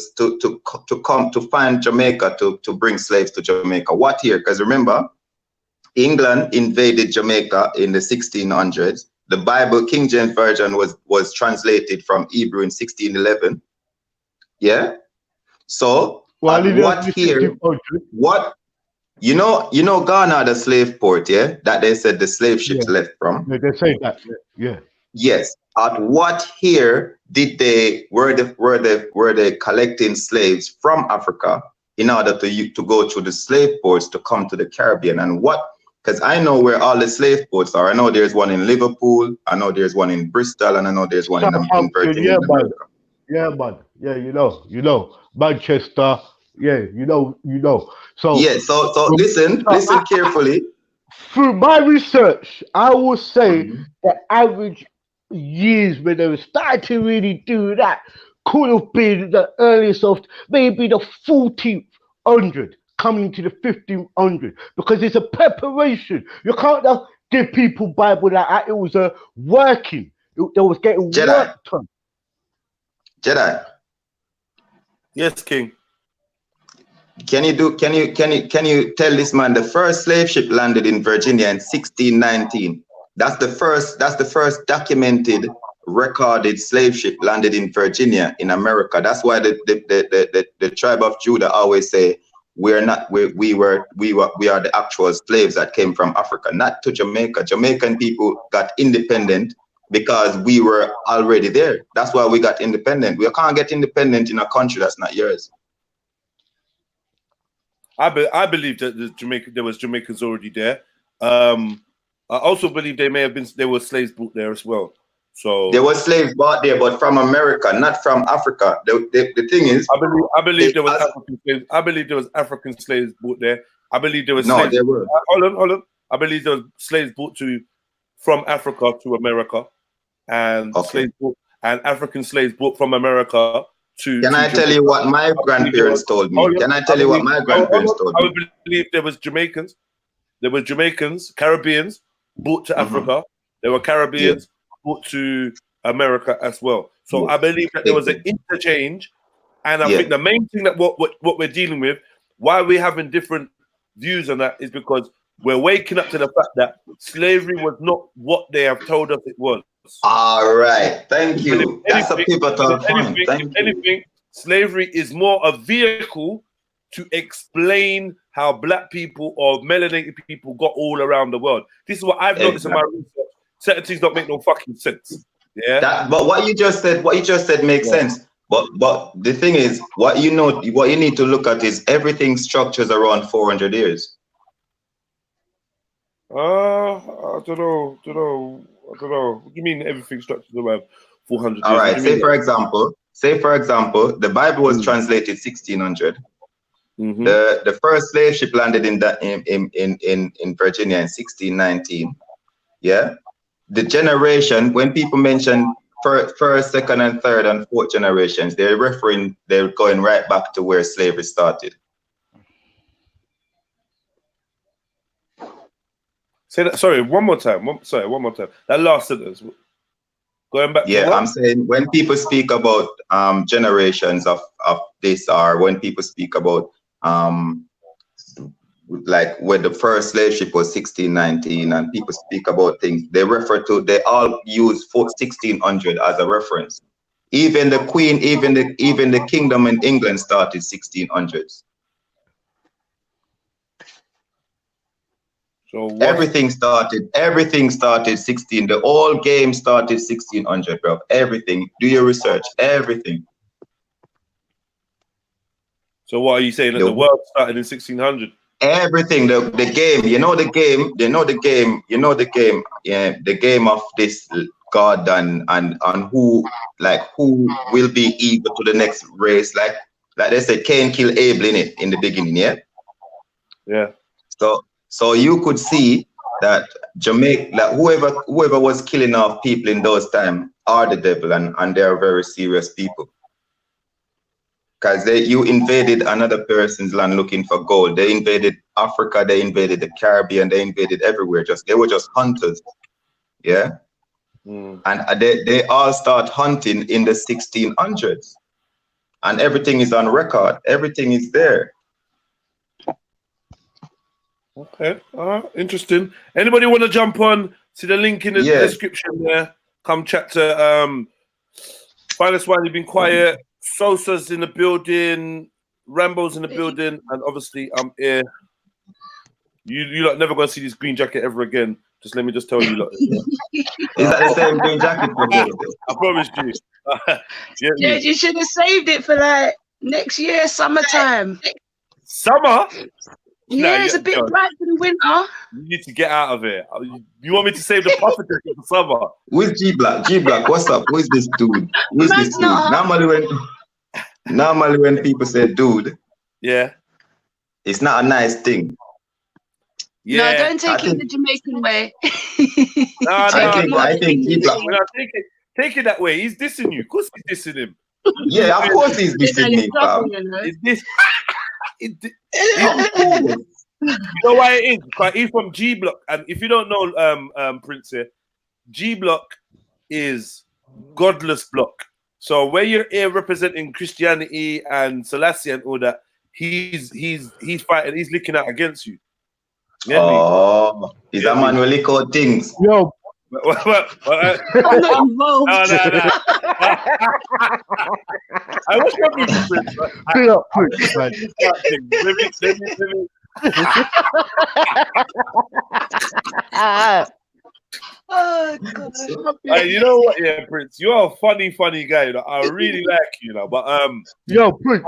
come to find Jamaica to bring slaves to Jamaica? What year? Because remember, England invaded Jamaica in the 1600s. The Bible, King James Version, was translated from Hebrew in 1611. Yeah. So what year? What? You know Ghana, the slave port, yeah, that they said the slave ships left from. Yeah, they say that. Yeah. Yes. at what year did they were they collecting slaves from Africa in order to go through the slave ports to come to the Caribbean, and what? Because I know where all the slave ports are. I know there's one in Liverpool, I know there's one in Bristol, and I know there's one in Virginia. Yeah, man. Yeah, you know, Manchester. Yeah, you know. So yeah, so listen carefully. Through my research, I will say the average years when they were starting to really do that could have been the earliest of maybe the 1400 coming to the 1500, because it's a preparation. You can't just give people Bible like that. It was a working. They was getting work done. Jedi. Yes, King. Can you tell this man the first slave ship landed in Virginia in 1619? That's the first documented, recorded slave ship landed in Virginia in America. That's why the tribe of Judah always say we are the actual slaves that came from Africa, not to Jamaica. Jamaican people got independent because we were already there. That's why we got independent. We can't get independent in a country that's not yours. I believe that there was Jamaicans already there. I also believe there were slaves brought there as well. So there were slaves brought there, but from America, not from Africa. The thing is, I believe there was African slaves. I believe there was African slaves brought there. I believe there was slaves. There were. Hold on. I believe there was slaves brought from Africa to America, and African slaves brought from America to. Can I tell you what my grandparents told me? Can I tell you what my grandparents told me? I would believe there was Jamaicans. There were Jamaicans, Caribbeans brought to Africa. There were Caribbeans brought to America as well. So I believe that there was an interchange, and I think the main thing that what we're dealing with, why we're having different views on that, is because we're waking up to the fact that slavery was not what they have told us it was. All right, thank you. That's a pivotal point. If anything, slavery is more a vehicle to explain how black people or melanated people got all around the world. This is what I've noticed in my research. Certain things don't make no fucking sense. Yeah. But what you just said makes sense. But the thing is, what you need to look at is everything structures around 400 years. I don't know. What do you mean everything structures around 400 years? All right. Say for example, the Bible was translated 1600. The first slave ship landed in Virginia in 1619. Yeah. The generation, when people mention first, second, and third, and fourth generations, they're going right back to where slavery started. Say that. Sorry, one more time. One more time. That last sentence. Going back. Yeah, I'm saying when people speak about generations of this, or when people speak about like when the first slave ship was 1619, and people speak about things, they all use 1600 as a reference. Even the Queen, even the kingdom in England started 1600s. So everything started 16. The whole game started 1600, bro. Everything. Do your research. Everything. So what are you saying? That the world started in 1600? Everything. The game. Yeah, the game of this God and who will be equal to the next race. Like they say, Cain killed Abel in the beginning. Yeah. Yeah. So you could see that Jamaica, like whoever was killing off people in those times are the devil, and they are very serious people. Because you invaded another person's land looking for gold. They invaded Africa, they invaded the Caribbean, they invaded everywhere. They were just hunters. Yeah. And they all start hunting in the 1600s. And everything is on record. Everything is there. Okay, interesting. Anybody want to jump on? See the link in the description there. Come chat to Finest Wine. You've been quiet. Sosa's in the building. Rambo's in the building, and obviously I'm here. You lot never gonna see this green jacket ever again. Just let me just tell you. Lot, yeah. Is that the same green jacket? I promise you. Yeah, you should have saved it for like next year, summertime. Summer? Yeah, it's a bit bright for the winter. You need to get out of here. You want me to save the puffer jacket for summer? Who's G Black? G Black, what's up? Who's this dude? Who's this dude? Normally when people say dude, yeah, it's not a nice thing. Yeah, no, don't take it the Jamaican way. I think G Black. Take it that way. He's dissing you. Of course he's dissing him. Yeah, of course he's dissing me, fam. You know why it is? Because he's from G Block, and if you don't know, Prince here, G Block is godless block. So where you're here representing Christianity and Selassie and all that, he's fighting, he's looking out against you. He's a man will lick out things. Yo. I'm not involved. No. I wish I could be Prince. Big up, Prince, man. Oh, God. Hey, you know what? Yeah, Prince, you're a funny guy. You know? I really like you, know. But yo, Prince.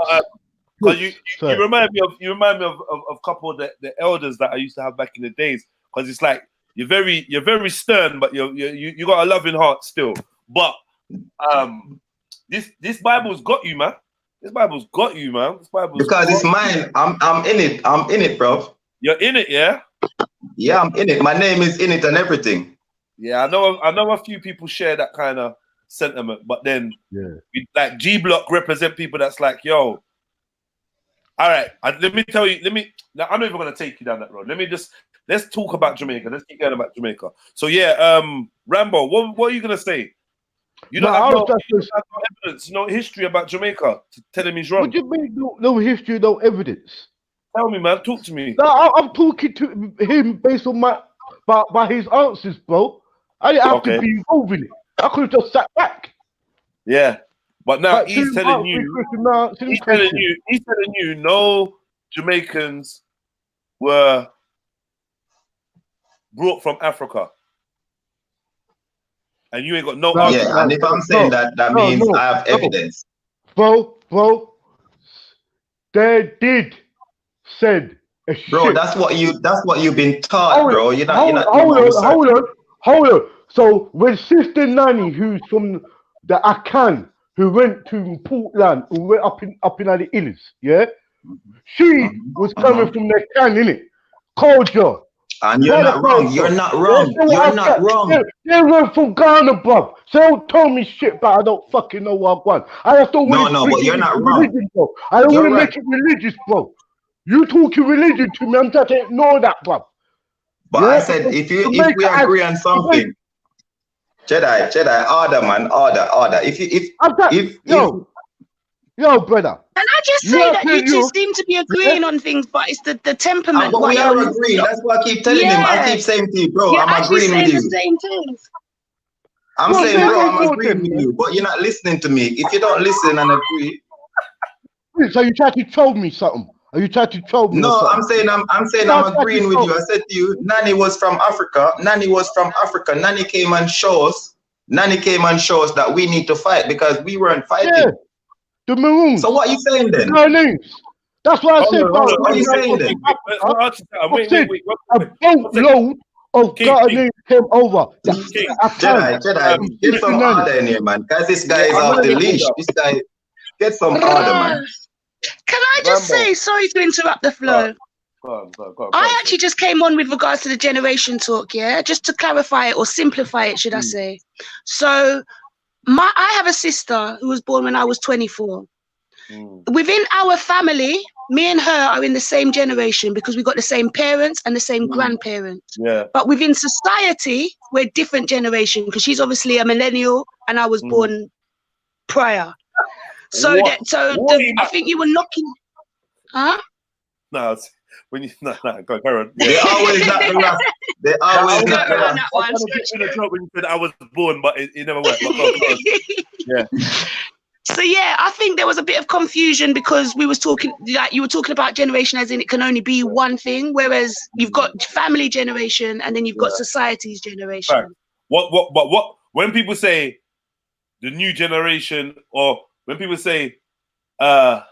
Because you remind me of a couple of the elders that I used to have back in the days. Because it's like you're very stern, but you got a loving heart still. But this Bible's got you, man. This Bible's got you, man. Because it's mine. I'm in it. I'm in it, bro. You're in it, yeah? Yeah, I'm in it. My name is in it and everything. Yeah, I know a few people share that kind of sentiment, but then like G Block represent people that's like, yo, all right, let me tell you, now I'm not even gonna take you down that road. Let's talk about Jamaica. Let's keep going about Jamaica. So yeah, Rambo, what are you gonna say? You don't have no evidence, no history about Jamaica telling me he's wrong. What do you mean no history, no evidence? Tell me, man. Talk to me. No, I'm talking to him based on by his answers, bro. I didn't have to be involved in it. I could have just sat back. Yeah, but now he's telling you. He's telling you no Jamaicans were brought from Africa, and you ain't got no. Yeah, and if I'm saying that means I have evidence. Bro, they did said a bro, shit. that's what you've been taught, bro. Hold on. So when Sister Nanny, who's from the Akan, who went to Portland, who went up in the hills, yeah, she was coming from the Akan, innit? Culture. And you're not wrong. You're not wrong. You're not wrong. They went from Ghana, bro. So don't tell me shit, but I don't fucking know what I want. I just don't want to but you're not wrong. Bro. I don't want to make it religious, bro. You talking religion to me, I'm trying to ignore that, bro. But I said, if we agree on something, Jedi, order, man, order. Yo, brother. Can I just say that you two seem to be agreeing on things, but it's the temperament. But we are agreeing. That's what I keep telling him. I keep saying to you, bro, I'm agreeing with you. The same things. I'm saying, bro, I'm agreeing with you, but you're not listening to me. If you don't listen and agree. So you try to troll me something? Are you trying to troll me? No, I'm saying I'm agreeing with you. I said to you, Nanny was from Africa. Nanny came and showed us that we need to fight because we weren't fighting. Yeah, the Maroons. So what are you saying then? That's what I said. What are you saying then? Wait. A boatload of Ghanaians came over. Jedi, get some order in here, man. Because this guy is off the leash. This guy, get some order, man. Can I just say, sorry to interrupt the flow. Go on. I actually just came on with regards to the generation talk, yeah? Just to clarify it or simplify it, should I say. So, I have a sister who was born when I was 24. Within our family, me and her are in the same generation because we got the same parents and the same grandparents. Yeah. But within society, we're different generation because she's obviously a millennial and I was born prior. So I think you were knocking, huh? No, when you go on. They always not the last. They always not the last. I was in a joke when you said I was born, but it never worked. Yeah. So yeah, I think there was a bit of confusion because we was talking, like you were talking about generation as in it can only be one thing, whereas you've got family generation and then you've got society's generation. Right. What? When people say the new generation, or when people say, I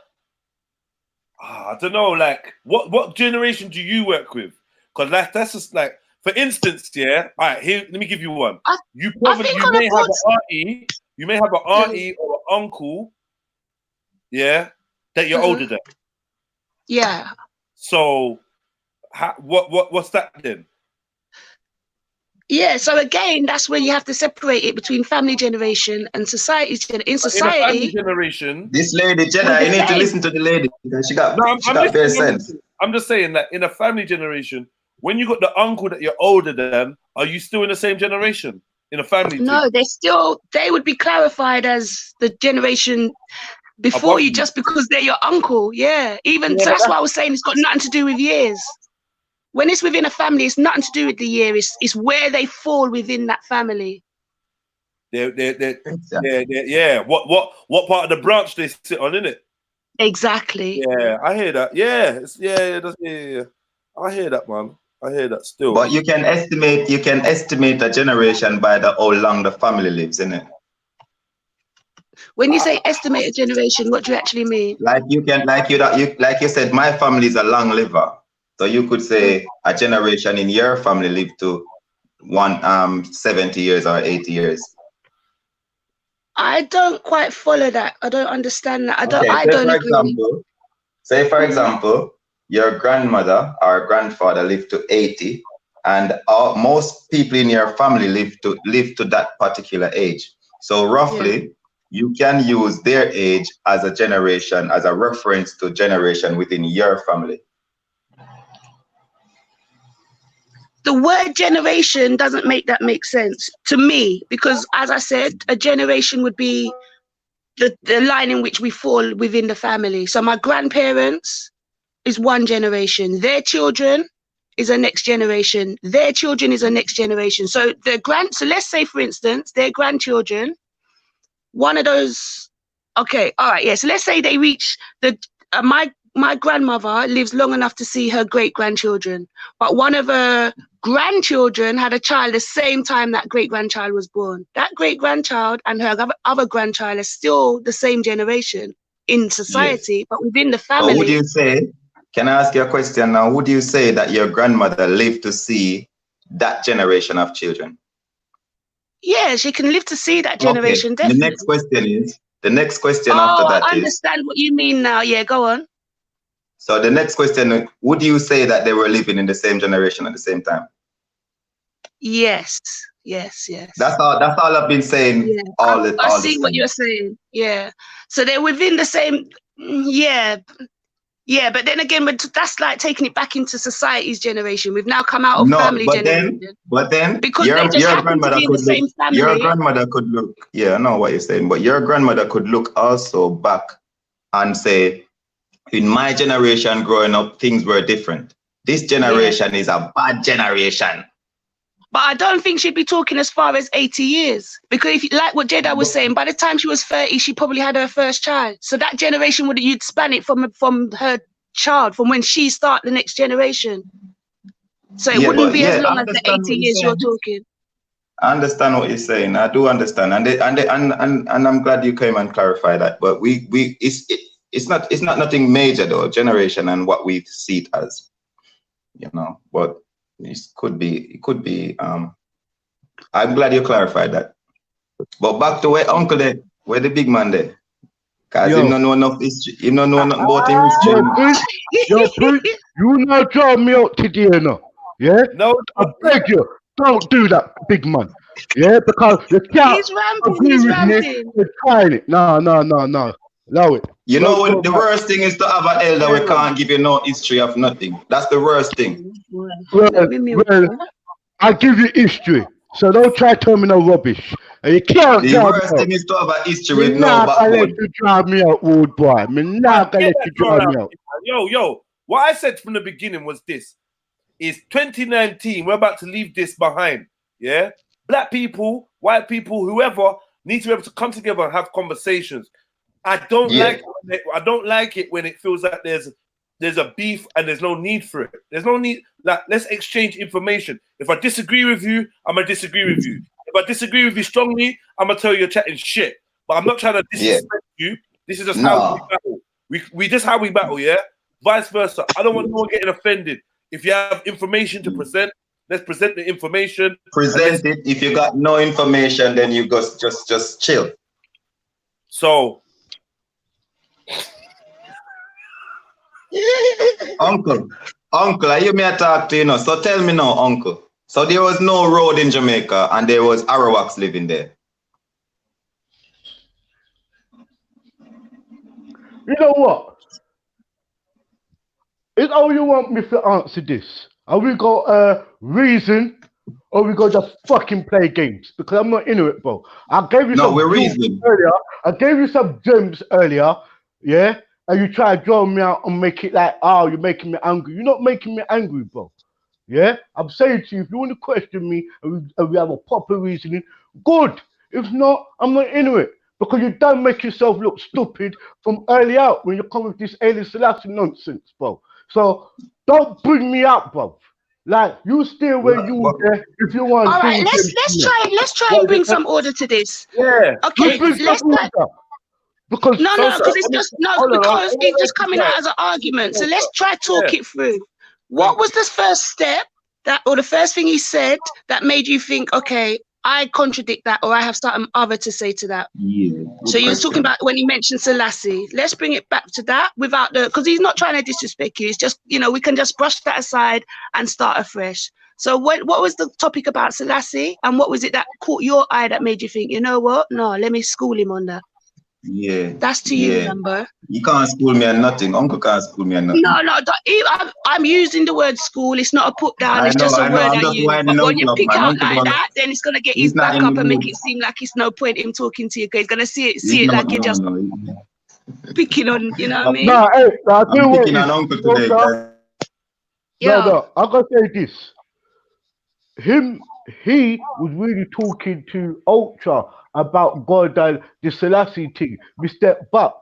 don't know, like what generation do you work with? Because that's just like, for instance, yeah. All right, here, let me give you one. You may have an auntie or an uncle, yeah, that you're older than. Yeah. So, what's that then? Yeah. So again, that's where you have to separate it between family generation and society's generation. In society, in a family generation, this lady Jedi, you need to listen to the lady because she got bare sense. I'm just saying that in a family generation, when you got the uncle that you're older than, are you still in the same generation in a family? No, they would be clarified as the generation before you, just because they're your uncle. Yeah. So that's why I was saying it's got nothing to do with years. When it's within a family, it's nothing to do with the year. It's where they fall within that family. Yeah. What part of the branch they sit on, innit? Exactly. Yeah, I hear that. Yeah. I hear that, man. I hear that still. But you can estimate a generation by how long the family lives, innit? When you say estimate a generation, what do you actually mean? Like you said, my family is a long liver. So you could say a generation in your family lived to 70 years or 80 years. I don't quite follow that. I don't understand that. Say for example, your grandmother or grandfather lived to 80, and most people in your family live to that particular age. So roughly, you can use their age as a generation, as a reference to generation within your family. The word generation doesn't make sense to me, because as I said, a generation would be the line in which we fall within the family. So my grandparents is one generation, their children is a next generation, their children is a next generation. So so let's say, for instance, their grandchildren, one of those, okay, all right, so let's say they reach my grandmother lives long enough to see her great-grandchildren, but one of her grandchildren had a child the same time that great-grandchild was born. That great-grandchild and her other grandchild are still the same generation in society, but within the family. But would you say, can I ask you a question now? Would you say that your grandmother lived to see that generation of children? Yeah, she can live to see that generation, definitely. The next question after that is... I understand what you mean now. Yeah, go on. So the next question, would you say that they were living in the same generation at the same time? Yes. That's all I've been saying. I see what you're saying. Yeah. So they're within the same. Yeah. But then again, that's like taking it back into society's generation. We've now come out of family generation. But then because your grandmother could look. Your grandmother could look. Yeah, I know what you're saying. But your grandmother could look also back and say, in my generation growing up, things were different. This generation is a bad generation. But I don't think she'd be talking as far as 80 years. Because if, like what Jedi was saying, by the time she was 30, she probably had her first child. So that generation you'd span it from her child, from when she started the next generation. So it wouldn't be as long as the 80 years you're talking. I understand what you're saying. I do understand. And I'm glad you came and clarified that. But it's not nothing major though, generation and what we see it as, but it could be I'm glad you clarified that. But back to where Uncle there, where the big man there, cause he don't know enough history, he don't know nothing about history. You not draw me out today now, yeah? No, I beg you, don't do that, big man. Yeah, because you can't agree with me. You're trying it. No. Allow it. You know what? The worst thing is to have an elder we can't give you no history of nothing. That's the worst thing. Well, I give you history, so don't try to tell me no rubbish. And you can't. The worst thing is to have a history with no backbone. Let you drive me out, old boy. I'm not gonna let you drive me out. Yo, what I said from the beginning was this: is 2019. We're about to leave this behind. Yeah, black people, white people, whoever, need to be able to come together and have conversations. I don't like it when it feels like there's a beef and there's no need for it. There's no need. Like, let's exchange information. If I disagree with you, I'm gonna disagree with you. If I disagree with you strongly, I'm gonna tell you you're chatting shit. But I'm not trying to disrespect you. This is just how we battle. We just how we battle, yeah? Vice versa. I don't want no one getting offended. If you have information to present, let's present the information. Present it. If you got no information, then you just chill. So, Uncle, I hear me talk to you now. So tell me now, Uncle. So there was no road in Jamaica and there was Arawaks living there. You know what? Is how you want me to answer this? Are we got reason, or we got just fucking play games? Because I'm not into it, bro. I gave you we're reasoning earlier. I gave you some gems earlier, yeah. And you try to draw me out and make it like, oh, you're making me angry. You're not making me angry, bro. Yeah. I'm saying to you, if you want to question me and we have a proper reasoning, good. If not, I'm not into it. Because you don't make yourself look stupid from early out when you come with this Haile Selassie nonsense, bro. So don't bring me up, bro. Like, you stay where you were there if you want. All right, let's try and bring some order to this. Yeah. Okay. Let's try. Because because it's just it's just coming out as an argument. So let's try talk it through. What was the first step or the first thing he said that made you think, okay, I contradict that, or I have something other to say to that? Yeah. So you're talking about when he mentioned Selassie. Let's bring it back to that without because he's not trying to disrespect you. It's just, we can just brush that aside and start afresh. So what was the topic about Selassie, and what was it that caught your eye that made you think, you know what? No, let me school him on that. Yeah. That's to you, Lambo. You can't school me on nothing. Uncle can't school me on nothing. No, I'm using the word school. It's not a put down. It's just a word that you. But when you pick out like that, then it's gonna get his back up and make it seem like it's no point in talking to you, because he's gonna see it like you're just picking on. You know what I mean? No, hey, I'm picking on Uncle today. No, I gotta say this. He was really talking to Ultra about God and the Selassie thing. We step back.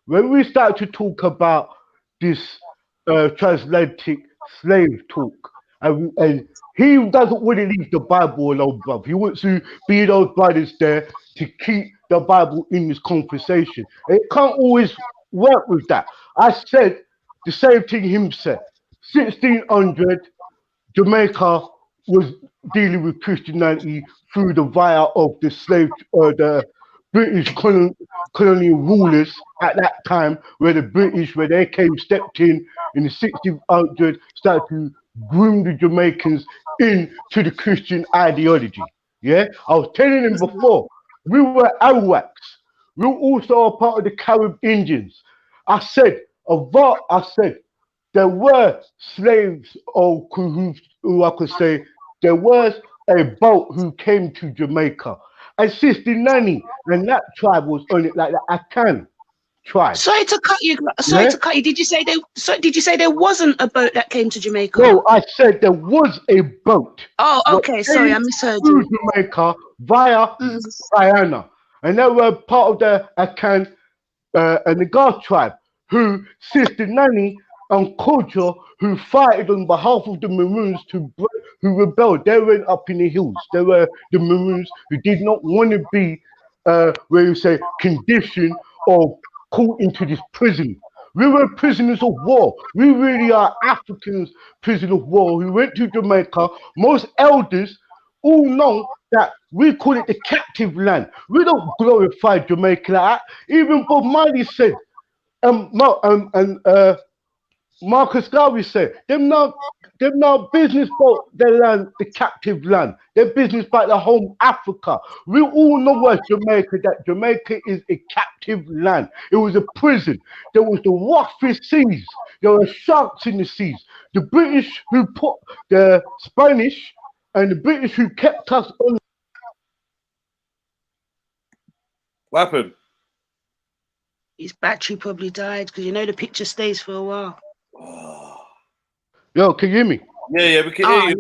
When we start to talk about this transatlantic slave talk, and he doesn't want to leave the Bible alone, bruv. He wants to be those brothers there to keep the Bible in this conversation. It can't always work with that. I said the same thing him said. 1600, Jamaica was dealing with Christianity through the via of the slave, the British colonial rulers at that time, where the British, when they stepped in the 1600s, started to groom the Jamaicans into the Christian ideology. Yeah, I was telling him before, we were Arawaks. We were also a part of the Carib Indians. I said there were slaves or who I could say there was a boat who came to Jamaica. And Sister Nanny and that tribe was on it, like the Akan tribe. Sorry to cut you. To cut you. Did you say there wasn't a boat that came to Jamaica? No, I said there was a boat. Oh, okay. Sorry, I misheard you. Jamaica via Guyana, and they were part of the Akan and the Gar tribe, who Sister Nanny and Kojo, who fighted on behalf of the Maroons who rebelled. They went up in the hills. They were the Maroons who did not want to be, conditioned or caught into this prison. We were prisoners of war. We really are Africans, prisoners of war, who went to Jamaica. Most elders all know that we call it the captive land. We don't glorify Jamaica like that. Even Bob Marley said, Marcus Garvey said, them now business about their land, the captive land. Their business about the home Africa. We all know what that Jamaica is a captive land. It was a prison. There was the roughest seas. There were sharks in the seas. The British who put the Spanish and the British who kept us on. What happened? His battery probably died, because the picture stays for a while. Yo, can you hear me? Yeah, we can hear you.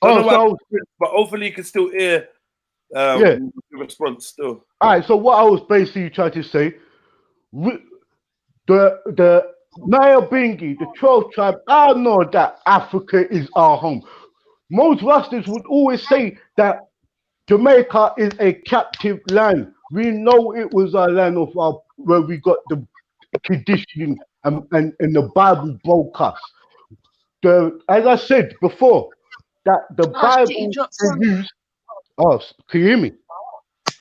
Yeah. But hopefully you can still hear the response still. All right, so what I was basically trying to say, the Nyabingi, the 12 tribe, I know that Africa is our home. Most Rastas would always say that Jamaica is a captive land. We know it was our land of our where we got the conditioning and the Bible broke us. As I said before, that the Bible they use. Oh, can you hear me?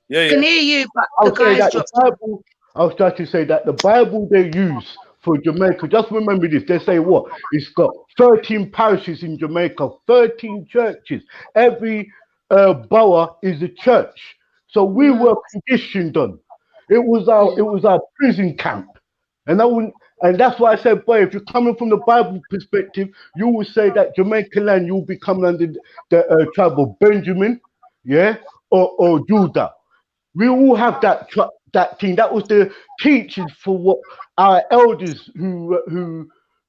Yeah. Can hear you, but I the was saying guys that the dropped. Bible. I was trying to say that the Bible they use for Jamaica. Just remember this. They say what? It's got 13 parishes in Jamaica, 13 churches. Every borough is a church. So we were conditioned on. It was our prison camp, and that's why I said, boy, if you're coming from the Bible perspective, you will say that Jamaica land you'll be coming under the tribe of Benjamin, yeah, or Judah. We all have that thing. That was the teaching for what our elders who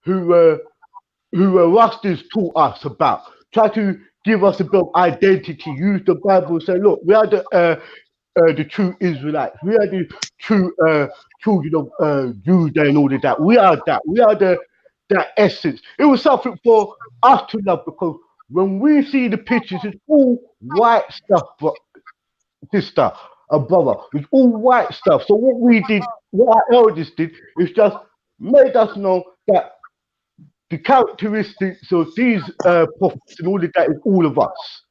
were Rastas taught us about. Try to give us a bit of identity. Use the Bible and say, look, we are the true Israelites. We are the true children of Judah and all of that. We are that. We are that essence. It was something for us to love because when we see the pictures, it's all white stuff, sister, a brother. It's all white stuff. So what we did, what our elders did, is just made us know that the characteristics of these prophets and all of that is all of us.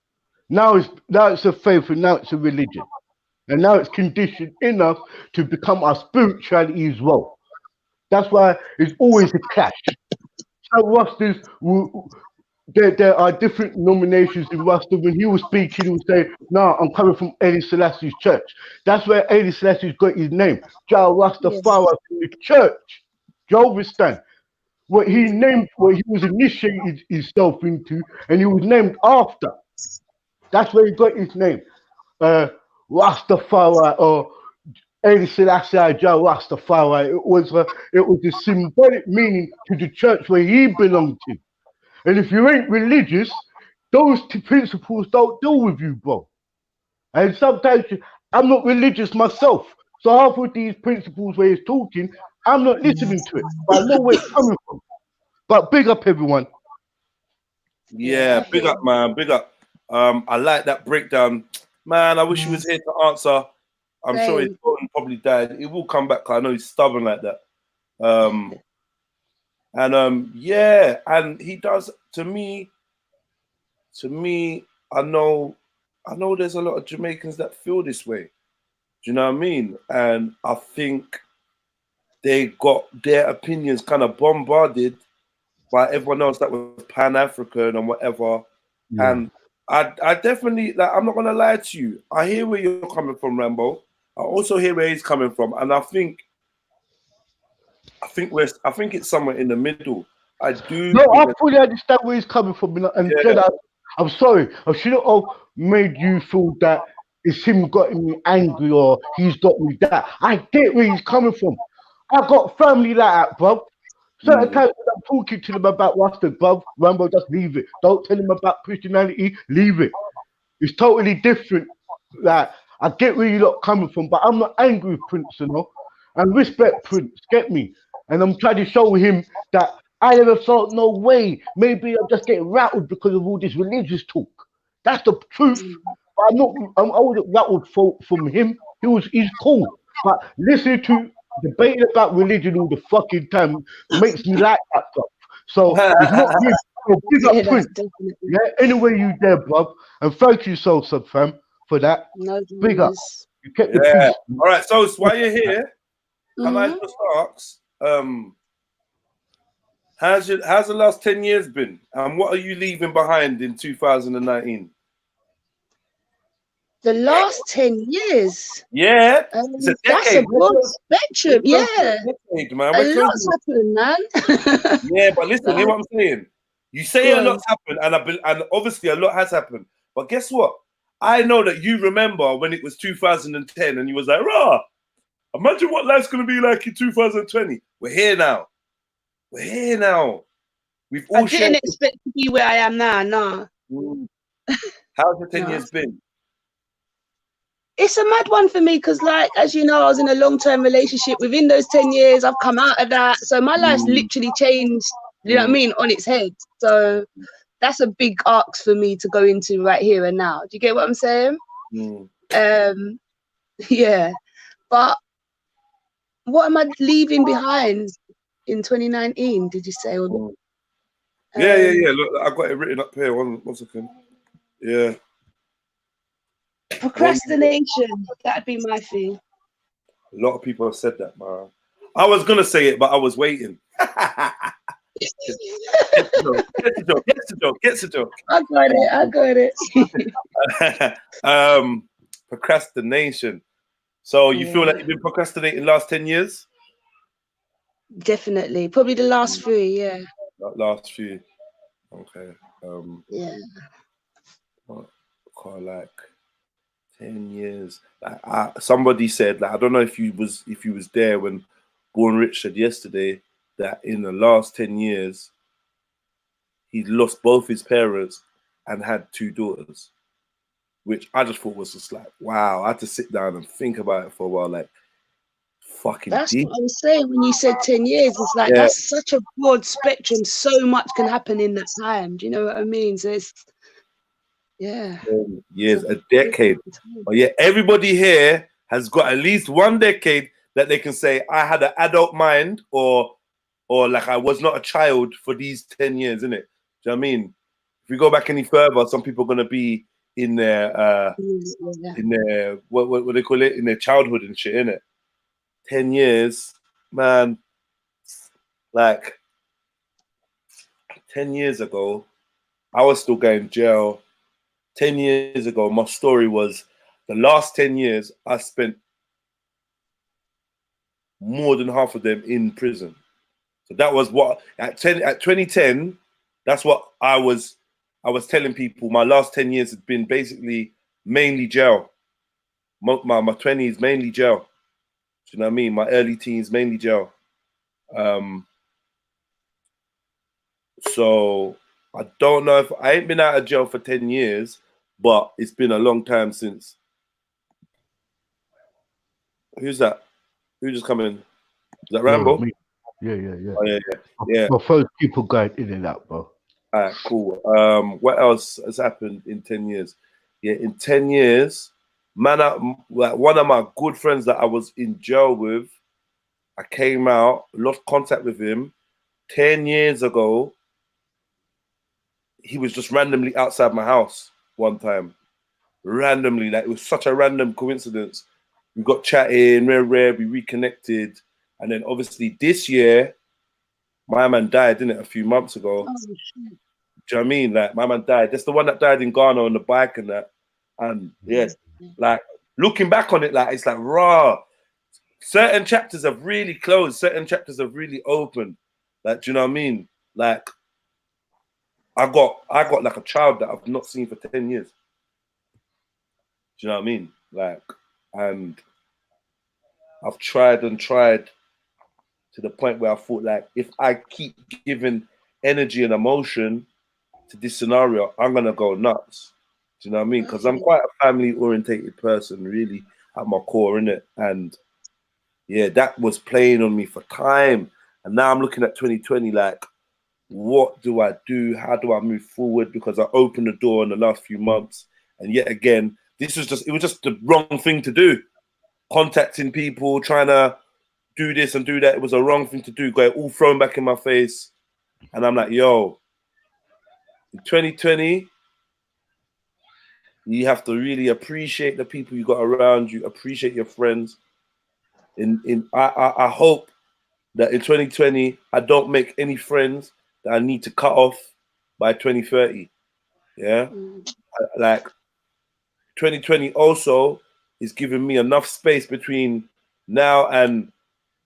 Now it's a faith and now it's a religion. And now it's conditioned in us to become our spirituality as well. That's why it's always a clash. So Rastas, there are different nominations in Rasta. When he was speaking, he would say, no, I'm coming from Haile Selassie's church. That's where Haile Selassie's got his name. Jah Rastafari from the church. Jovistan. What he was initiated himself into, and he was named after. That's where he got his name. Rastafari or Haile Selassie Jah Rastafari. It was a symbolic meaning to the church where he belonged to. And if you ain't religious, those principles don't deal with you, bro. And sometimes I'm not religious myself. So half of these principles where he's talking, I'm not listening to it. But I know where it's coming from. But big up everyone. Yeah, big up, man. Big up. I like that breakdown. Man, I wish he was here to answer. I'm sure his phone probably died. He will come back. I know he's stubborn like that. Yeah, and he does to me, I know there's a lot of Jamaicans that feel this way. Do you know what I mean? And I think they got their opinions kind of bombarded by everyone else that was Pan-African and whatever. Yeah. And I definitely, like, I'm not gonna lie to you. I hear where you're coming from, Rambo. I also hear where he's coming from, and I think it's somewhere in the middle. I do. No, I fully understand where he's coming from, and yeah. I'm sorry. I shouldn't have made you feel that it's him getting me angry or he's got me that. I get where he's coming from. I got family like that, bro. Certain times when I'm talking to them about Rasta, bro, Rambo, just leave it. Don't tell him about Christianity, leave it. It's totally different. Like, I get where you're not coming from, but I'm not angry with Prince, you know. And respect Prince, get me? And I'm trying to show him that I never felt no way. Maybe I'm just getting rattled because of all this religious talk. That's the truth. But I wasn't rattled from him. He's cool. But listening to debating about religion all the fucking time makes me like that stuff. So it's not good. So big up Prince. Yeah, anyway you there, bro. And thank you so, fam, for that. No, big up. You kept the peace. All right, so while you're here, can I just ask, how's the last 10 years been? And what are you leaving behind in 2019? The last 10 years. Yeah. That's a broad spectrum. Yeah. Decade, man. A lot's happened, man. Yeah, but listen, hear what I'm saying. You say a lot's happened, and obviously a lot has happened. But guess what? I know that you remember when it was 2010 and you was like, rah, imagine what life's going to be like in 2020. We're here now. We've all I didn't expect to be where I am now, no. How's the 10 years been? it's a mad one for me because, like, as you know, I was in a long-term relationship. Within those 10 years, I've come out of that. So my life's literally changed, you know what I mean, on its head. So that's a big ask for me to go into right here and now. Do you get what I'm saying? Yeah. But what am I leaving behind in 2019, did you say? Yeah. Look, I got it written up here. One second. Yeah. Procrastination. That'd be my thing. A lot of people have said that, man. I was gonna say it, but I was waiting. Gets the joke. I got it. Procrastination. So you feel like you've been procrastinating the last 10 years? Definitely. Probably the last 3, yeah. Last few. Okay. Yeah. Like 10 years. Like somebody said, like, I don't know if you was there when Born Rich said yesterday that in the last 10 years he lost both his parents and had 2 daughters, which I just thought was just like, wow. I had to sit down and think about it for a while, like, fucking that's deep. what I was saying when you said 10 years. It's like, that's such a broad spectrum. So much can happen in that time. Do you know what I mean? So it's, yeah. 10 years, a decade. But yeah, everybody here has got at least 1 decade that they can say, I had an adult mind, or like I was not a child for these 10 years, innit? Do you know what I mean? If we go back any further, some people are gonna be in their what they call it, in their childhood and shit, innit? 10 years, man. Like 10 years ago, I was still going to jail. 10 years ago, my story was the last 10 years I spent more than half of them in prison. So that was what at 2010, that's what I was telling people. My last 10 years had been basically mainly jail. My 20s mainly jail. Do you know what I mean? My early teens mainly jail. So I don't know if I ain't been out of jail for 10 years, but it's been a long time since. Who's that? Who just come in? Is that Rambo? Yeah. Oh, yeah. My first people going in and out, bro. All right, cool. What else has happened in 10 years? Yeah, in 10 years, man, like one of my good friends that I was in jail with, I came out, lost contact with him 10 years ago. He was just randomly outside my house one time. Randomly, like it was such a random coincidence. We got chatting, we reconnected. And then obviously this year, my man died, didn't it, a few months ago? Oh, shit. Do you know what I mean? Like my man died. That's the one that died in Ghana on the bike and that. And yes, like looking back on it, like it's like raw. Certain chapters have really closed, certain chapters have really opened. Like, do you know what I mean? Like I got like a child that I've not seen for 10 years. Do you know what I mean? Like, and I've tried and tried to the point where I thought, like, if I keep giving energy and emotion to this scenario, I'm gonna go nuts. Do you know what I mean? Because I'm quite a family-orientated person, really, at my core, innit? And yeah, that was playing on me for time. And now I'm looking at 2020, like, what do I do? How do I move forward? Because I opened the door in the last few months, and yet again, it was just the wrong thing to do. Contacting people, trying to do this and do that, it was a wrong thing to do. Got it all thrown back in my face, and I'm like, yo, in 2020, you have to really appreciate the people you got around you, appreciate your friends. I hope that in 2020, I don't make any friends that I need to cut off by 2030. Yeah, like 2020 also is giving me enough space between now and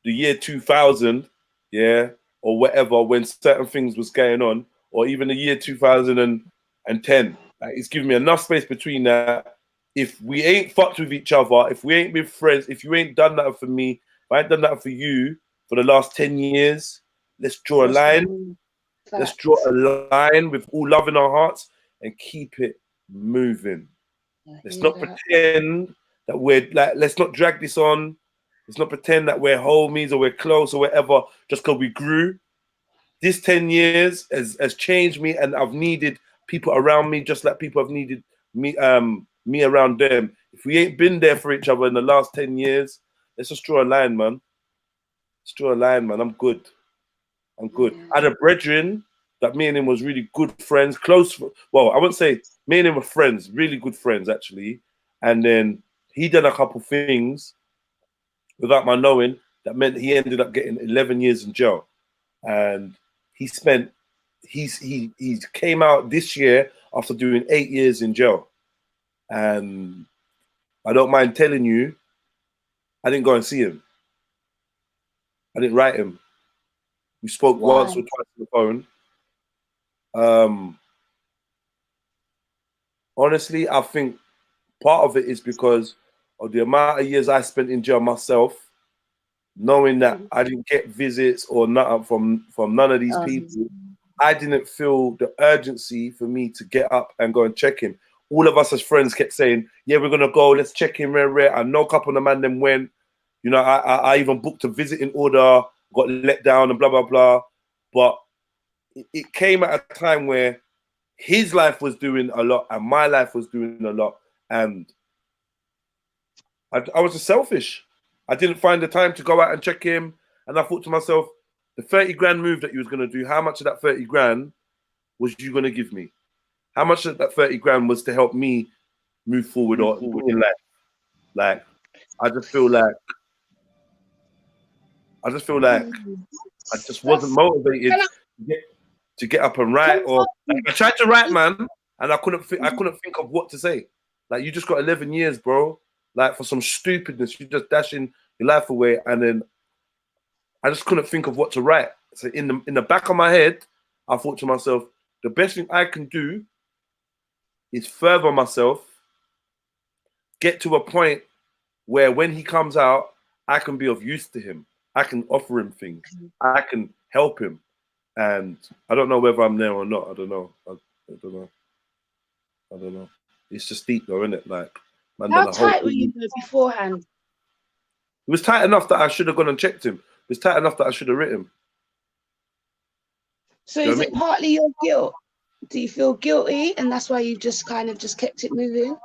the year 2000, yeah, or whatever, when certain things was going on, or even the year 2010. Like, it's giving me enough space between that. If we ain't fucked with each other, if we ain't been friends, if you ain't done that for me, if I ain't done that for you for the last 10 years, let's draw a line. Let's draw a line with all love in our hearts and keep it moving. Let's not pretend that we're like, let's not drag this on. Let's not pretend that we're homies or we're close or whatever just because we grew. This 10 years has changed me, and I've needed people around me just like people have needed me around them. If we ain't been there for each other in the last 10 years, let's just draw a line, man. Let's draw a line, man. I'm good. I'm good. I had a brethren that me and him was really good friends, close. Well, I wouldn't say me and him were friends, really good friends, actually. And then he done a couple things without my knowing that meant he ended up getting 11 years in jail. And he came out this year after doing 8 years in jail. And I don't mind telling you, I didn't go and see him. I didn't write him. We spoke once or twice on the phone. Honestly, I think part of it is because of the amount of years I spent in jail myself, knowing that I didn't get visits or nothing from none of these people. I didn't feel the urgency for me to get up and go and check him. All of us as friends kept saying, yeah, we're going to go, let's check him, rare. I know a couple of the man them went. You know, I even booked a visiting order, got let down and blah, blah, blah. But it came at a time where his life was doing a lot and my life was doing a lot. And I was just selfish. I didn't find the time to go out and check him. And I thought to myself, the 30 grand move that you was going to do, how much of that 30 grand was you going to give me? How much of that 30 grand was to help me move forward or in life? Like, I just feel like I just wasn't motivated to get up and write. Or like, I tried to write, man, and I couldn't think of what to say. Like, you just got 11 years, bro. Like, for some stupidness, you just dashing your life away, and then I just couldn't think of what to write. So in the back of my head, I thought to myself, the best thing I can do is further myself, get to a point where when he comes out, I can be of use to him. I can offer him things. I can help him. And I don't know whether I'm there or not. I don't know. I don't know. It's just deep though, isn't it? Like, man, how tight were you beforehand? It was tight enough that I should have gone and checked him. It was tight enough that I should have written him. So is it partly your guilt? Do you feel guilty and that's why you just kind of just kept it moving?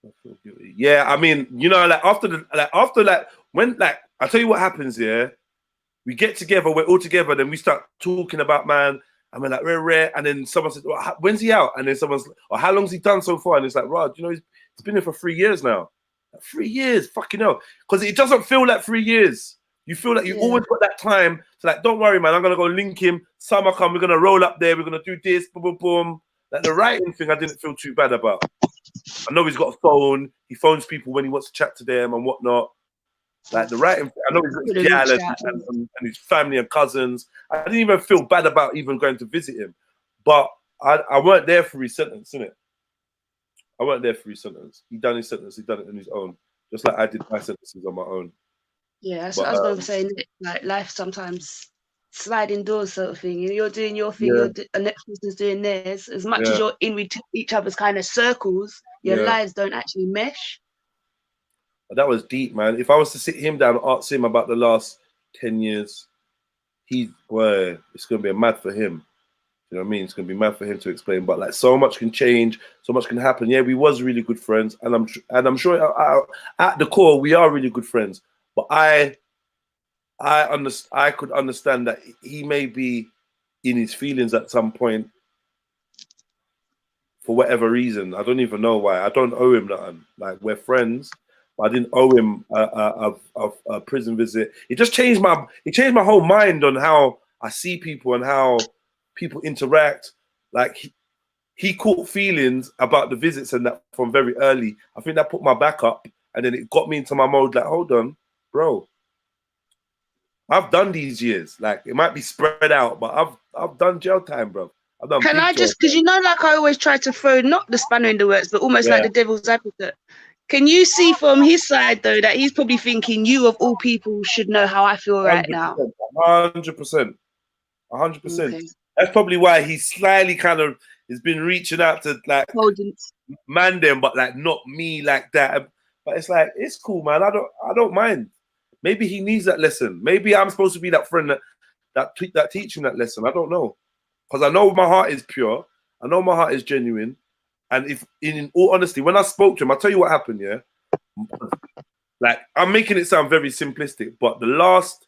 I feel guilty. Yeah, I mean, you know, like after when I tell you what happens here, we get together, we're all together, then we start talking about man, and we're like, rare, and then someone says, well, when's he out? And then someone's like, oh, how long's he done so far? And it's like, Rod, you know, he's been here for 3 years now. Like, 3 years, fucking hell. Because it doesn't feel like 3 years. You feel like you always got that time. So like, don't worry, man, I'm gonna go link him. Summer come, we're gonna roll up there, we're gonna do this, boom, boom, boom. Like the writing thing, I didn't feel too bad about. I know he's got a phone. He phones people when he wants to chat to them and whatnot. Like the writing, I know he's got his gal and his family and cousins. I didn't even feel bad about even going to visit him. But I weren't there for his sentence, innit? I weren't there for his sentence. He done his sentence, he done it on his own. Just like I did my sentences on my own. Yeah, that's what I was going to say. Like life sometimes sliding doors sort of thing. You're doing your thing, the next person's doing theirs. As much as you're in each other's kind of circles, your lives don't actually mesh. That was deep, man. If I was to sit him down and ask him about the last 10 years, it's going to be a mad for him. You know what I mean? It's going to be mad for him to explain. But like, so much can change, so much can happen. Yeah, we was really good friends, and I'm sure at the core we are really good friends. But I could understand that he may be in his feelings at some point for whatever reason. I don't even know why. I don't owe him nothing. Like, we're friends. I didn't owe him a prison visit. It just changed my whole mind on how I see people and how people interact. Like he caught feelings about the visits and that from very early. I think that put my back up, and then it got me into my mode. Like, hold on, bro. I've done these years. Like, it might be spread out, but I've done jail time, bro. I've done. Can I just, because you know, like I always try to throw not the spanner in the works, but almost like the devil's advocate. Can you see from his side, though, that he's probably thinking you, of all people, should know how I feel right now? 100%. 100%. That's probably why he slyly kind of has been reaching out to like man them, but like not me like that. But it's like it's cool, man. I don't mind. Maybe he needs that lesson. Maybe I'm supposed to be that friend that teach him that lesson. I don't know, because I know my heart is pure. I know my heart is genuine. And if, in all honesty, when I spoke to him, I'll tell you what happened. Yeah, like I'm making it sound very simplistic, but the last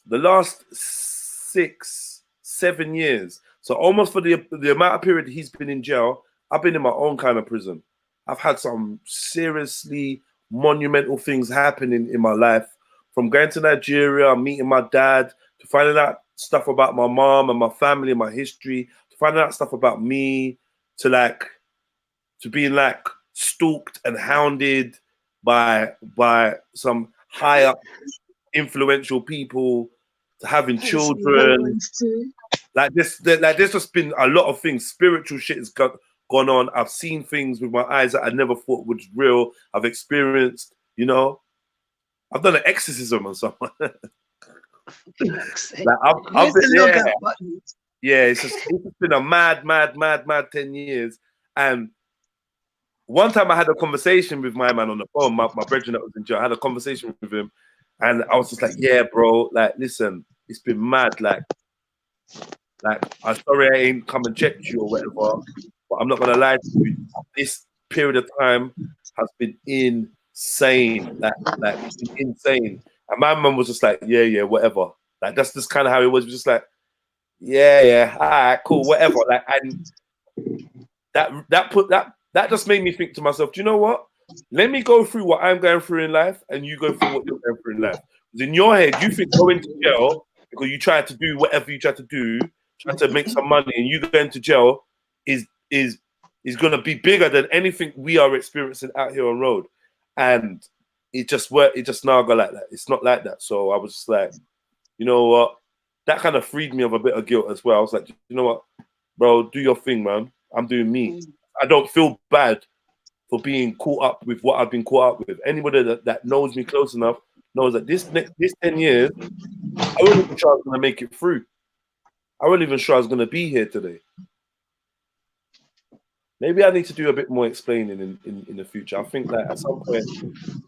6-7 years, so almost for the amount of period he's been in jail, I've been in my own kind of prison. I've had some seriously monumental things happening in my life, from going to Nigeria, meeting my dad, to finding out stuff about my mom and my family and my history, to finding out stuff about me, to being like stalked and hounded by some high up influential people, to having children. There's just been a lot of things. Spiritual shit has gone on. I've seen things with my eyes that I never thought was real. I've experienced, you know, I've done an exorcism on someone. I've been, it's just been a mad 10 years. And one time I had a conversation with my man on the phone, my brethren that was in jail. I had a conversation with him, and I was just like, yeah, bro, like, listen, it's been mad. Like, I'm sorry I ain't come and checked you or whatever, but I'm not gonna lie to you. This period of time has been insane. Like it's been insane. And my mum was just like, yeah, whatever. Like, that's just kind of how it was. Just like, yeah, all right, cool, whatever. Like, and that just made me think to myself, do you know what? Let me go through what I'm going through in life, and you go through what you're going through in life. Because in your head, you think going to jail because you try to do whatever you try to do, try to make some money, and you going to jail is going to be bigger than anything we are experiencing out here on road. And it just worked. It just now go like that. It's not like that. So I was just like, you know what? That kind of freed me of a bit of guilt as well. I was like, you know what, bro, do your thing, man. I'm doing me. I don't feel bad for being caught up with what I've been caught up with. Anybody that knows me close enough knows that this 10 years, I wasn't even sure I was going to make it through. I wasn't even sure I was going to be here today. Maybe I need to do a bit more explaining in the future. I think that at some point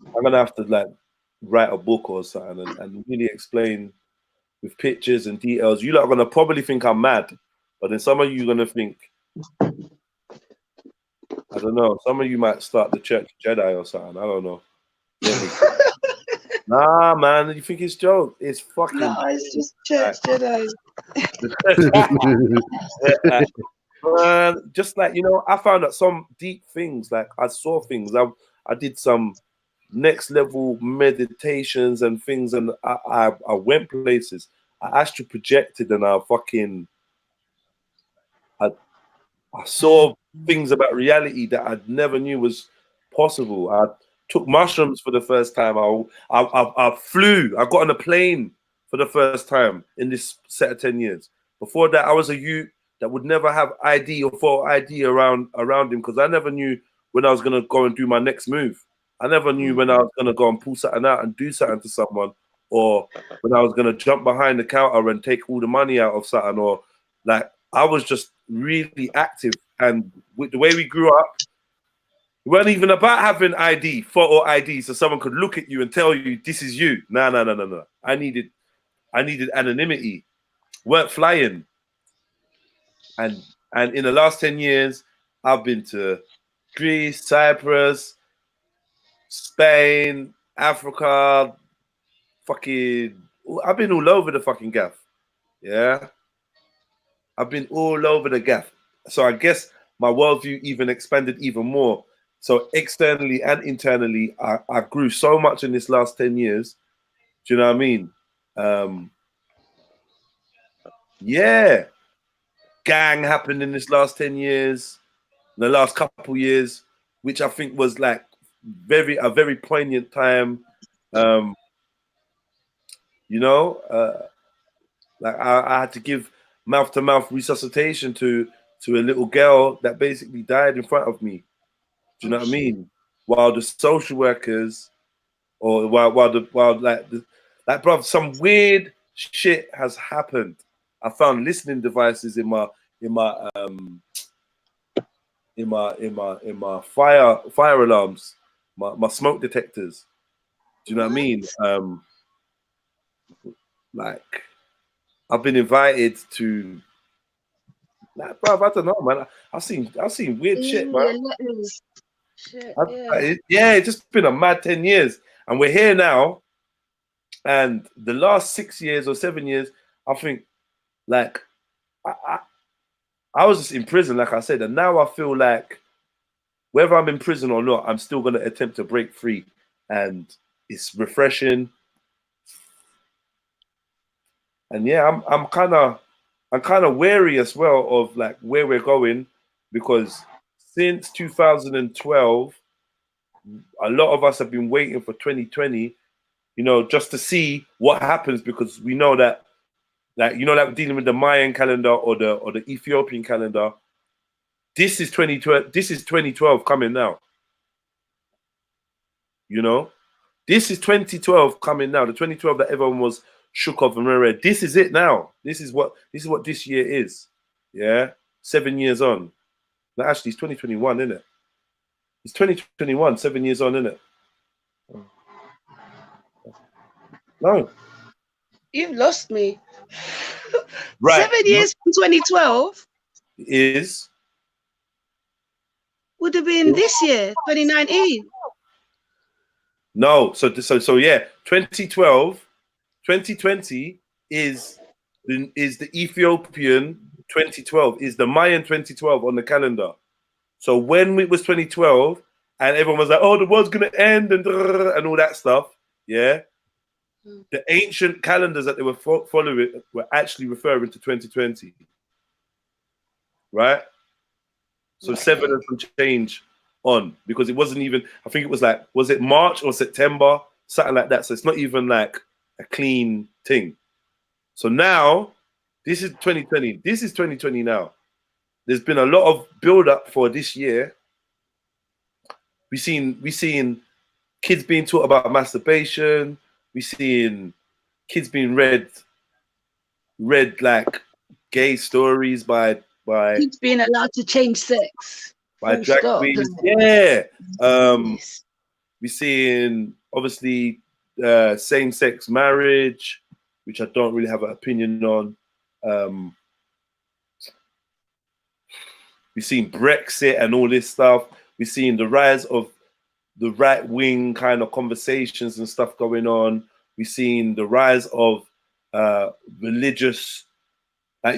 I'm going to have to like write a book or something and really explain with pictures and details. You lot are going to probably think I'm mad, but then some of you are going to think, I don't know. Some of you might start the Church Jedi or something. I don't know. Yeah. Nah, man. You think it's joke? It's fucking. No, it's just Church Jedi. Just like, you know, I found out some deep things. Like, I saw things. I did some next level meditations and things, and I went places. I astral projected, and I saw things about reality that I never knew was possible. I took mushrooms for the first time. I flew. I got on a plane for the first time in this set of 10 years. Before that, I was a youth that would never have ID or photo ID around him, because I never knew when I was going to go and do my next move. I never knew when I was going to go and pull something out and do something to someone, or when I was going to jump behind the counter and take all the money out of something, or like, I was just really active. And with the way we grew up, it wasn't even about having ID, photo ID, so someone could look at you and tell you this is you. No. I needed anonymity. Weren't flying. And in the last 10 years, I've been to Greece, Cyprus, Spain, Africa, I've been all over the fucking gaff. Yeah. I've been all over the gaff. So I guess my worldview even expanded even more. So externally and internally, I grew so much in this last 10 years. Do you know what I mean? Yeah. Gang happened in this last 10 years, the last couple years, which I think was like a very poignant time. You know, like I had to give mouth-to-mouth resuscitation to a little girl that basically died in front of me. Do you know what I mean? While the social workers, or bro, some weird shit has happened. I found listening devices in my fire alarms, my smoke detectors. Do you know what I mean? Like, I've been invited to, like, bro, I don't know, man. I've seen weird shit, man. It's just been a mad 10 years, and we're here now. And the last 6 years or 7 years, I think, like, I was just in prison, like I said, and now I feel like whether I'm in prison or not, I'm still gonna attempt to break free, and it's refreshing. And yeah, I'm kind of wary as well of like where we're going, because since 2012, a lot of us have been waiting for 2020, you know, just to see what happens, because we know that, like, you know, like dealing with the Mayan calendar or the Ethiopian calendar. This is 2012. This is 2012 coming now. You know, this is 2012 coming now. The 2012 that everyone was shook off and read. This is it now. This is what this year is. Yeah, 7 years on. No, actually, it's 2021, isn't it? It's 2021. 7 years on, isn't it? No. You've lost me. Right. 7 years from 2012 would have been this year, 2019. No, so yeah, 2012, 2020 is the Ethiopian 2012, is the Mayan 2012 on the calendar. So when it was 2012 and everyone was like, oh, the world's gonna end and all that stuff, yeah. The ancient calendars that they were following were actually referring to 2020, right? So 7 and some change on, because it wasn't even, I think it was like, was it March or September, something like that. So it's not even like a clean thing. So now, this is 2020. This is 2020 now. There's been a lot of build up for this year. We seen kids being taught about masturbation. We seen kids being read like gay stories by kids being allowed to change sex. By drag queens, yeah. We seeing obviously same-sex marriage, which I don't really have an opinion on. We've seen Brexit and all this stuff. We've seen the rise of the right-wing kind of conversations and stuff going on. We've seen the rise of religious,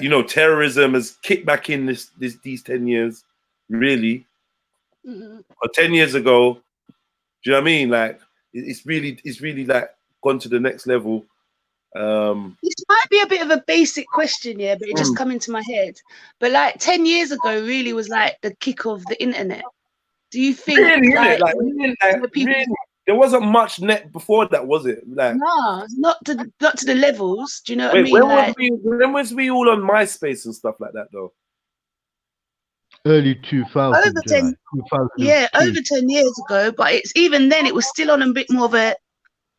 you know, terrorism has kicked back in these 10 years, really. Or 10 years ago, do you know what I mean? Like, it's really like gone to the next level. This might be a bit of a basic question, yeah, but it just come into my head. But like 10 years ago really was like the kick of the internet. Do you think really, there wasn't much net before that, was it? Like, no, not to the levels. Do you know what I mean? When was we all on MySpace and stuff like that though? Early 2000s. Over 10 years ago, but it's even then it was still on a bit more of a,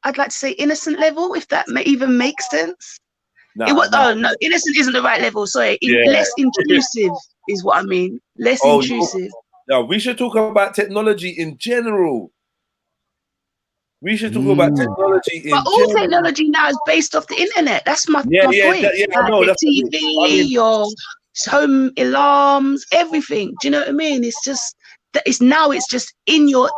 I'd like to say, innocent level, if that even makes sense. Oh no, innocent isn't the right level. Sorry, less intrusive is what I mean. Less intrusive. No, we should talk about technology in general. We should talk about technology in general. But all technology now is based off the internet. That's my point. I know. The TV, your home alarms, everything. Do you know what I mean? It's just that it's just in your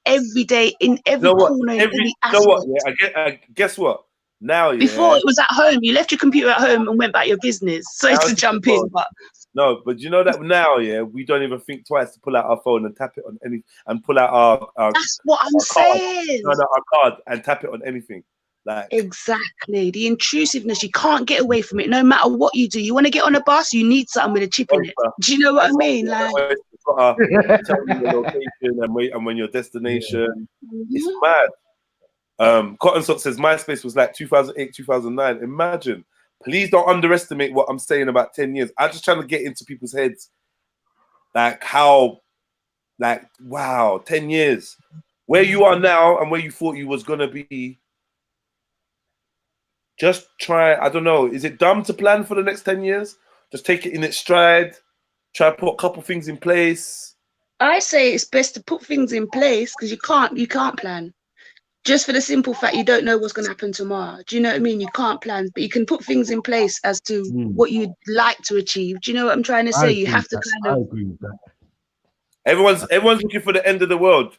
everyday, in every corner, in every aspect. You know what? Yeah, guess what? Now, before it was at home. You left your computer at home and went about your business. Sorry to jump in, but no, but you know that now, we don't even think twice to pull out our phone and tap it on any, and pull out our that's what I'm saying. Our card and tap it on anything. Like, exactly, the intrusiveness, you can't get away from it no matter what you do. You want to get on a bus, you need something with a chip in it. Do you know what I mean? Like, tell you the location and when your destination. It's mad. Cotton Sock says MySpace was like 2008, 2009. Imagine. Please don't underestimate what I'm saying about 10 years. I'm just trying to get into people's heads. Like how, like, wow, 10 years. Where you are now and where you thought you was going to be just try. I don't know. Is it dumb to plan for the next 10 years? Just take it in its stride. Try to put a couple things in place. I say it's best to put things in place because you can't plan. Just for the simple fact you don't know what's going to happen tomorrow. Do you know what I mean? You can't plan, but you can put things in place as to what you'd like to achieve. Do you know what I'm trying to say? You have to kind of. I agree with that. Everyone's looking for the end of the world.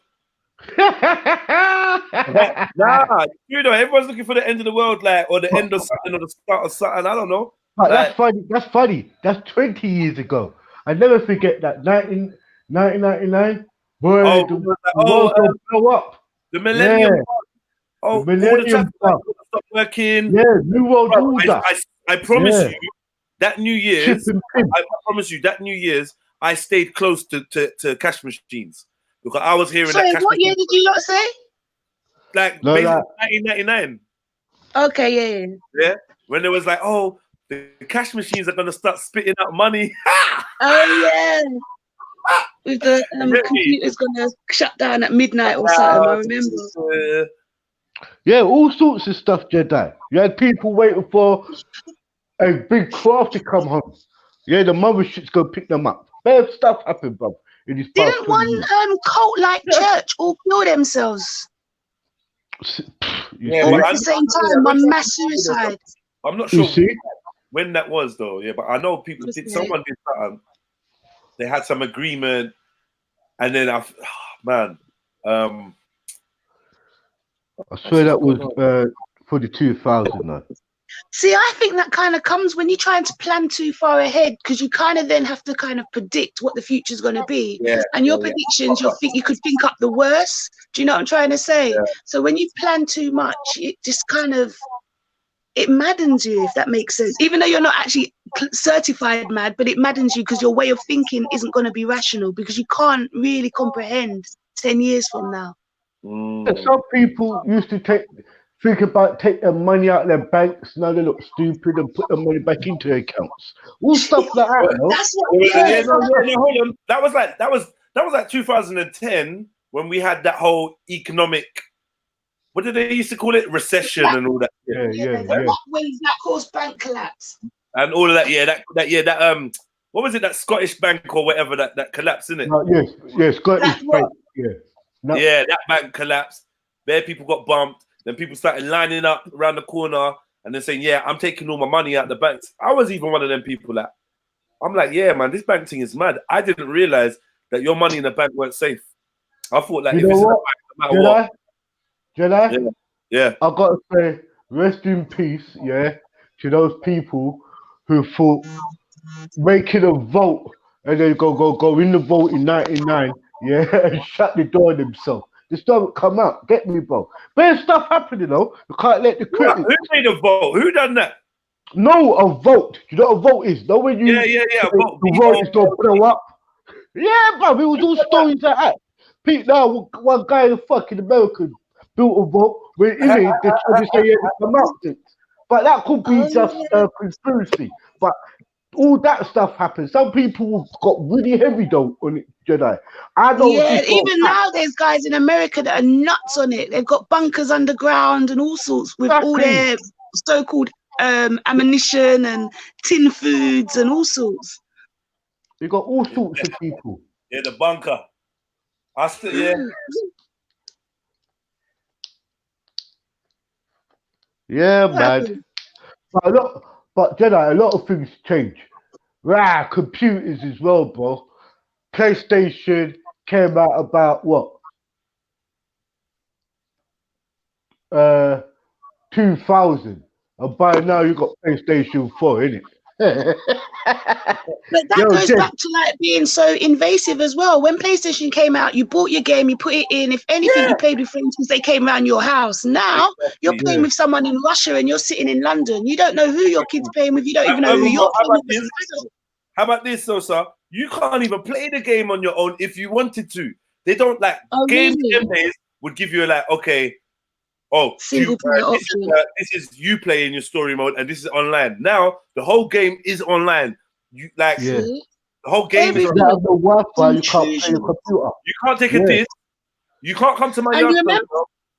Nah, you know, everyone's looking for the end of the world, like, or the end of something, or the start of something. I don't know. But like, that's funny. That's 20 years ago. I never forget that 1999. Boy, the world will blow up. The millennium. Yeah. Oh, the millennium all the stop working. Yeah, New World Order. I promise you, that New Year's. I promise you, that New Year's, I stayed close to cash machines because I was hearing that. Sorry, what year did you not say? Like, basically 1999. Okay, yeah. When it was like, oh, the cash machines are gonna start spitting out money. Oh yeah. With the computer's gonna shut down at midnight or something. I remember. Yeah, all sorts of stuff, Jedi. You had people waiting for a big craft to come home. Yeah, the mothership's gonna pick them up. Bad stuff happened, bro. Didn't one cult-like church all kill themselves? Yeah, all at the same time, one mass suicide. I'm not sure when that was though. Yeah, but I know people did. Someone did something. They had some agreement, and then I swear that was for the 2000. See, I think that kind of comes when you're trying to plan too far ahead, because you kind of then have to kind of predict what the future's going to be. Yeah, and your predictions, you could think up the worst. Do you know what I'm trying to say? Yeah. So when you plan too much, it just kind of, it maddens you, if that makes sense. Even though you're not actually certified mad, but it maddens you because your way of thinking isn't going to be rational, because you can't really comprehend 10 years from now. Some people used to think about take their money out of their banks. Now they look stupid and put the money back into their accounts. All stuff like that. No? That's what hold on. That was like 2010 when we had that whole economic. What did they used to call it? Recession and all that. Yeah. When that caused bank collapse. And all of that. Yeah, what was it? That Scottish bank or whatever that collapsed, isn't it? Yes, Scottish bank. Yeah. Yeah, that bank collapsed. There, people got bumped. Then people started lining up around the corner and then saying, "Yeah, I'm taking all my money out the banks." I was even one of them people that I'm like, "Yeah, man, this bank thing is mad." I didn't realize that your money in the bank weren't safe. I thought like, if it's in the bank, no matter what. Jedi? Yeah. I gotta say, rest in peace, to those people who thought making a vote and then go in the vote in 99, and shut the door themselves. This don't come out. Get me, bro. Bad stuff happening, though. You can't let the critics. Who made a vote? Who done that? No, a vote. You know what a vote is? No, when you the vote is gonna blow up. Yeah, bro. It was all stories like that. Pete, now one guy in fucking American built a vote where they tried to say it come out. But that could be just a conspiracy. But all that stuff happened. Some people got really heavy though on it, Jedi. I don't. Yeah, even now there's guys in America that are nuts on it. They've got bunkers underground and all sorts with all their so-called ammunition and tin foods and all sorts. They got all sorts of people. Yeah, the bunker. Yeah, man. But Jedi, a lot of things change. Computers as well, bro. PlayStation came out about what? 2000. And by now you got PlayStation 4, innit? But that goes back to like being so invasive as well. When PlayStation came out, you bought your game, you put it in. If anything, you played with friends because they came around your house. Now you're playing with someone in Russia and you're sitting in London. You don't know who your kid's playing with. You don't even know who you're playing with. How about this, Sosa? You can't even play the game on your own if you wanted to. They don't like games. Really? Would give you like, okay, this is you playing your story mode, and this is online. Now the whole game is online. You like the whole game is online. You can't play your computer. You can't take a disc. You can't come to my yard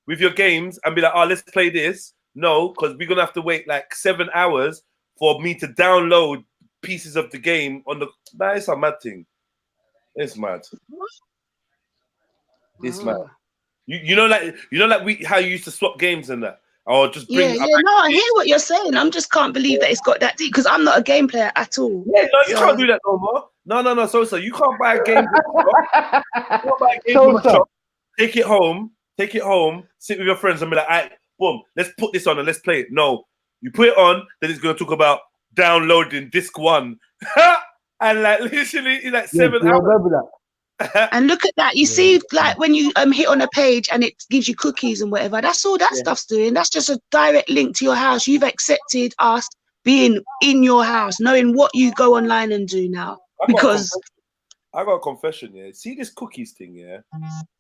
with your games and be like, "Oh, let's play this." No, because we're gonna have to wait like 7 hours for me to download pieces of the game on the. Nah, it's a mad thing. It's mad. It's mad. You know, like how you used to swap games and that, or just bring. No, I hear what you're saying. I just can't believe that it's got that deep because I'm not a game player at all. Yeah, no, you can't do that no more. No, so you can't buy a game. You can't buy a game from a shop. Take it home, sit with your friends and be like, all right, boom, let's put this on and let's play it. No, you put it on, then it's gonna talk about downloading disc 1, and like literally like 7 hours. Remember that. And look at that. You see, like when you hit on a page and it gives you cookies and whatever, that's all that stuff's doing. That's just a direct link to your house. You've accepted us being in your house, knowing what you go online and do now. Because I got a confession, yeah. See this cookies thing, yeah?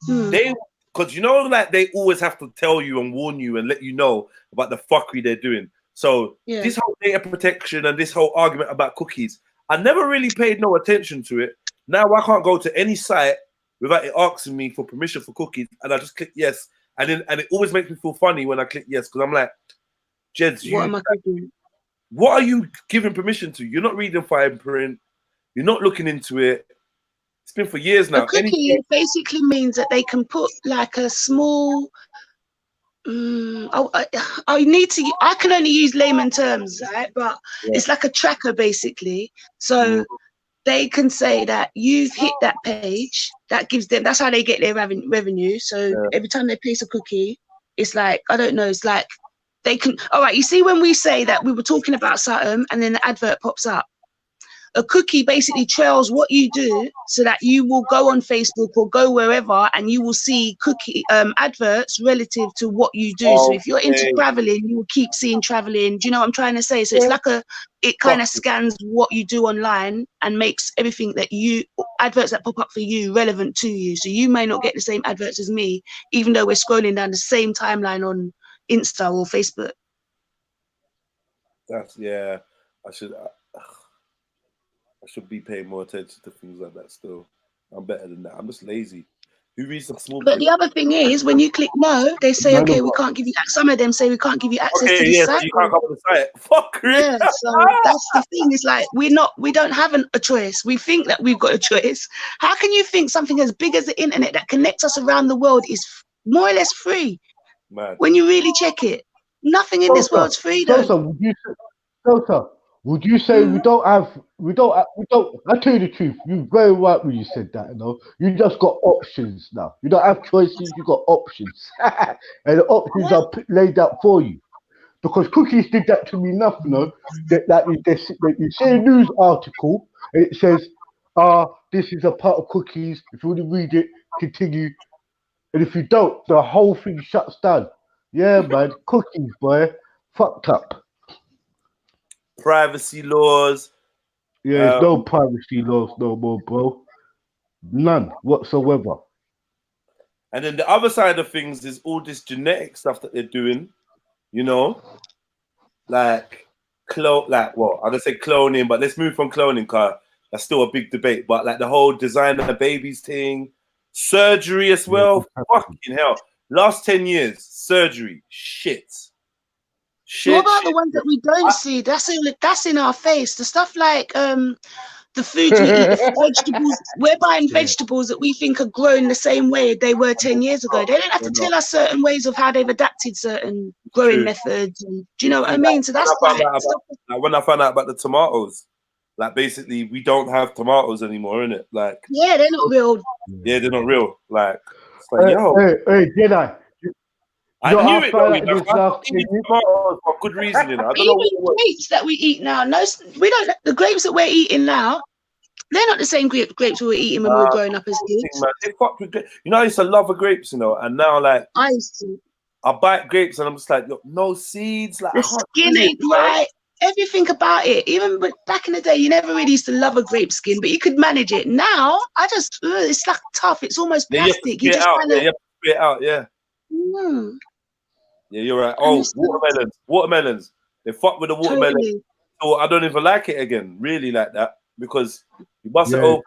Because you know, like they always have to tell you and warn you and let you know about the fuckery they're doing. So this whole data protection and this whole argument about cookies, I never really paid no attention to it. Now I can't go to any site without it asking me for permission for cookies, and I just click yes, and it always makes me feel funny when I click yes because I'm like, Jeds, what are you giving permission to? You're not reading fine print, you're not looking into it. It's been for years now. A cookie basically means that they can put like a small. I can only use layman terms, right? But it's like a tracker basically. So. They can say that you've hit that page. That gives them. That's how they get their revenue. So every time they place a cookie, it's like I don't know. It's like they can. All right, you see when we say that we were talking about something and then the advert pops up. A cookie basically trails what you do so that you will go on Facebook or go wherever and you will see cookie adverts relative to what you do. So if you're into traveling, you will keep seeing traveling. Do you know what I'm trying to say? So it's like it kind of scans what you do online and makes everything that adverts that pop up for you relevant to you. So you may not get the same adverts as me, even though we're scrolling down the same timeline on Insta or Facebook. I should be paying more attention to things like that still. I'm better than that. I'm just lazy. Who reads some small But the other thing is, when you click no, they say, okay, we can't give you access. Some of them say we can't give you access to this site. You can't come on the site. Fuck yeah, so that's the thing. It's like we don't have a choice. We think that we've got a choice. How can you think something as big as the internet that connects us around the world is more or less free? Mad. When you really check it, nothing in this world's free though. Would you say we don't? I tell you the truth. You're very right when you said that. You know, you just got options now. You don't have choices. You got options, and the options are laid out for you. Because cookies did that to me enough. You know, that you see a news article and it says, this is a part of cookies. If you want to read it, continue. And if you don't, the whole thing shuts down. Yeah, man, cookies, boy, fucked up. Privacy laws. Yeah, there's no privacy laws no more, bro. None whatsoever. And then the other side of things is all this genetic stuff that they're doing, you know, like I'm gonna say cloning, but let's move from cloning, cause that's still a big debate. But like the whole design of the babies thing, surgery as well. Fucking hell. Last 10 years, surgery, shit. What about the ones that we don't see? That's in our face. The stuff like the foods we eat, the vegetables. We're buying vegetables that we think are grown the same way they were 10 years ago. They don't have to tell us certain ways of how they've adapted certain growing methods. And, do you know what I mean? So that's when I found out about the tomatoes. Like basically, we don't have tomatoes anymore, innit? Like they're not real. Yeah, they're not real. Like, it's like hey, Jedi. I knew it though. I eat tomatoes for good reason, you know. I don't know what grapes that we eat now. No, we don't. The grapes that we're eating now, they're not the same grapes we were eating when we were growing up as kids. You know, I used to love the grapes, you know, and now like I used to. I bite grapes and I'm just like, look, no seeds. Like the skin ain't right. Everything about it. Even back in the day, you never really used to love a grape skin, but you could manage it. Now, it's like tough. It's almost plastic. You just kind of spit it out. Yeah. Yeah, you're right. Oh, watermelons. They fuck with the watermelon. Totally. So I don't even like it again, really like that, because you bust it open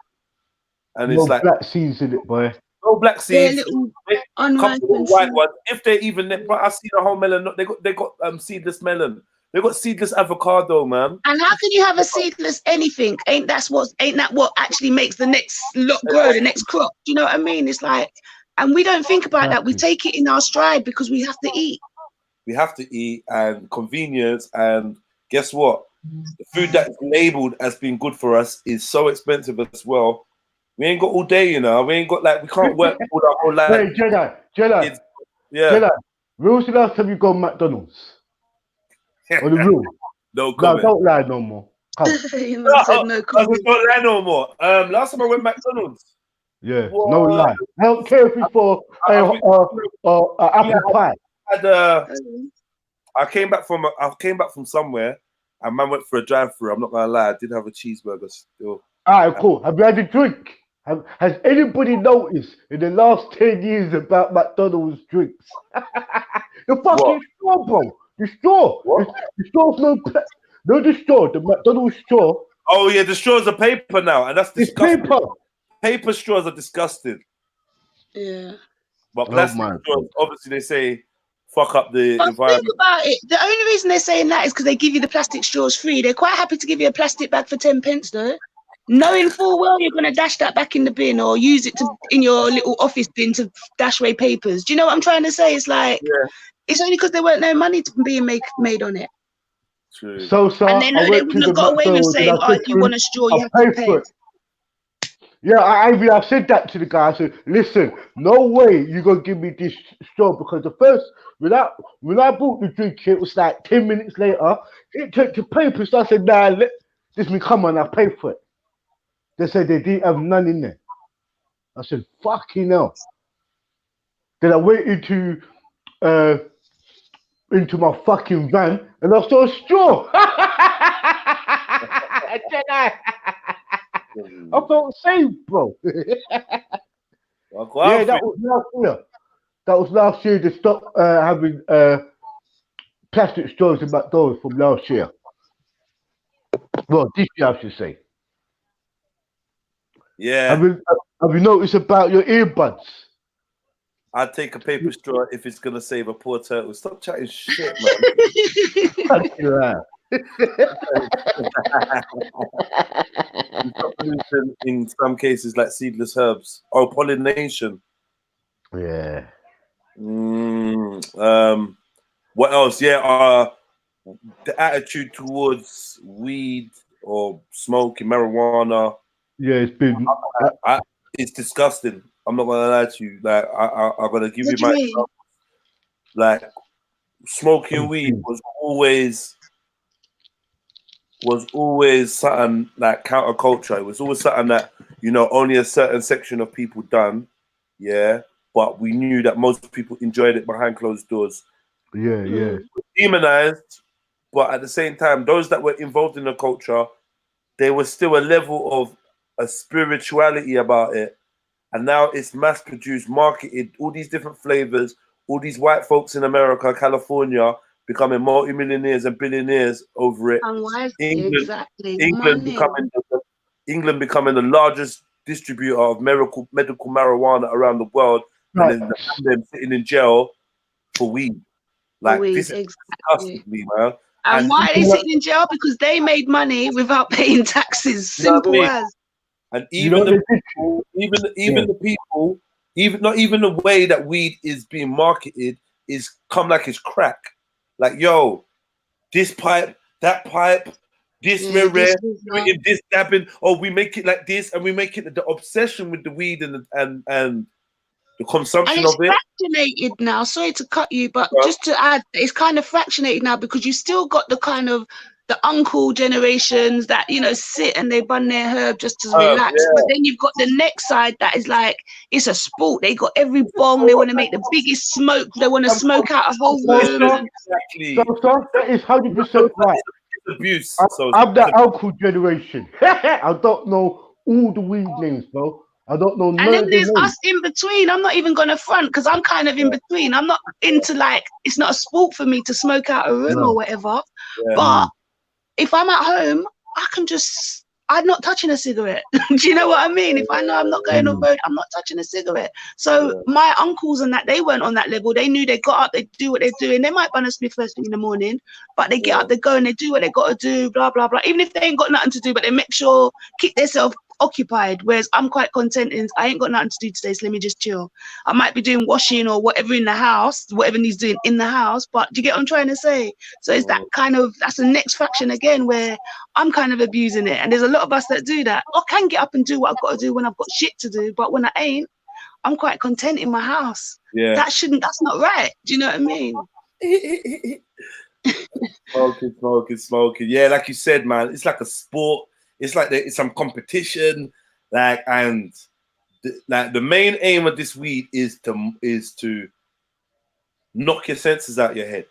and it's like black seeds in it, boy. no black They're seeds. little Couple unripened of white seeds. ones. If they even, but I see the whole melon. They got seedless melon. They got seedless avocado, man. And how can you have a seedless anything? Ain't that what actually makes the next lot grow, the next crop? Do you know what I mean? It's like, and we don't think about that. We take it in our stride because we have to eat. We have to eat, and convenience, and guess what? The food that's labeled as being good for us is so expensive as well. We ain't got all day, you know. We ain't got we can't work all our whole life. Hey, Jedi. Yeah. Jedi, when was the last time you got McDonald's? On the real? No comment. No, don't lie no more. Come. No comment. Don't lie no more. Last time I went McDonald's. Yeah, no lie. I don't care if it's for apple pie. I came back from somewhere, and man went for a drive-through. I'm not gonna lie, I did have a cheeseburger still. All right, cool. Have you had a drink? Has anybody noticed in the last 10 years about McDonald's drinks? The fucking straw, bro. The straw. The straw's no, the straw. The McDonald's straw. Oh yeah, the straws are paper now, and that's disgusting. Paper. Paper straws are disgusting. Yeah. But plastic straws, obviously, they say fuck up the environment. Think about it. The only reason they're saying that is because they give you the plastic straws free. They're quite happy to give you a plastic bag for 10 pence, though. Knowing full well you're going to dash that back in the bin or use it in your little office bin to dash away papers. Do you know what I'm trying to say? It's like, it's only because there weren't no money being made on it. True. So, and they know they wouldn't have got away with saying, oh, if you want a straw, you have to pay. Yeah, I said that to the guy. I said, listen, no way you're going to give me this straw, because the first, when I bought the drink, it was like 10 minutes later, it took the paper, so I said, nah, this me come on, I'll pay for it. They said they didn't have none in there. I said, fucking hell. Then I went into my fucking van and I saw a straw. I felt safe, bro. Yeah, that was last year. That was last year. They stopped having plastic straws in McDonald's from last year. Well, this year I should say. Yeah. Have you noticed about your earbuds? I'd take a paper straw if it's gonna save a poor turtle. Stop chatting shit, man. In some cases, like seedless herbs or pollination. Yeah. What else? Yeah. The attitude towards weed or smoking marijuana. Yeah, it's been. It's disgusting. I'm not gonna lie to you. Like I'm gonna give you my example. Like smoking weed was always something like counterculture. It was always something that, you know, only a certain section of people done. Yeah, but we knew that most people enjoyed it behind closed doors. Yeah. Demonized, but at the same time, those that were involved in the culture, there was still a level of a spirituality about it. And now it's mass produced, marketed, all these different flavors, all these white folks in America, California, becoming multimillionaires and billionaires over it. England becoming the largest distributor of medical marijuana around the world, and then them sitting in jail for weed. Like this is disgusting me, man. And why are they sitting in jail? Because they made money without paying taxes. Simple as. And even the people, not even the way that weed is being marketed is come like it's crack. Like, yo, this pipe, that pipe, this rare, this dabbing. Oh, we make it like this, and we make it the obsession with the weed and the consumption of it. Fractionated now. Sorry to cut you, but just to add, it's kind of fractionated now because you still got the kind of the uncle generations that, you know, sit and they bun their herb just to relax. Yeah. But then you've got the next side that is like, it's a sport. They got every bong. They want to make the biggest smoke. They want to smoke out a whole room. Exactly. So that is 100% right. Abuse. I'm the uncle generation. I don't know all the weed names, bro. I don't know. And then there's us in between. I'm not even gonna front because I'm kind of in between. I'm not into, like, it's not a sport for me to smoke out a room or whatever. Yeah. But if I'm at home, I I'm not touching a cigarette. Do you know what I mean? If I know I'm not going on road, I'm not touching a cigarette. So my uncles and that, they weren't on that level. They knew they got up, they do what they're doing. They might bun a spliff first thing in the morning, but they get up, they go and they do what they got to do, blah, blah, blah. Even if they ain't got nothing to do, but they make sure, keep themselves occupied. Whereas I'm quite content in, I ain't got nothing to do today, so let me just chill. I might be doing washing or whatever in the house, whatever needs doing in the house, but do you get what I'm trying to say? So it's that kind of, that's the next fraction again where I'm kind of abusing it. And there's a lot of us that do that. I can get up and do what I've got to do when I've got shit to do, but when I ain't, I'm quite content in my house. Yeah. That's not right. Do you know what I mean? Smoking. Yeah, like you said, man, it's like a sport. It's like it's some competition, like, and the main aim of this weed is to knock your senses out your head.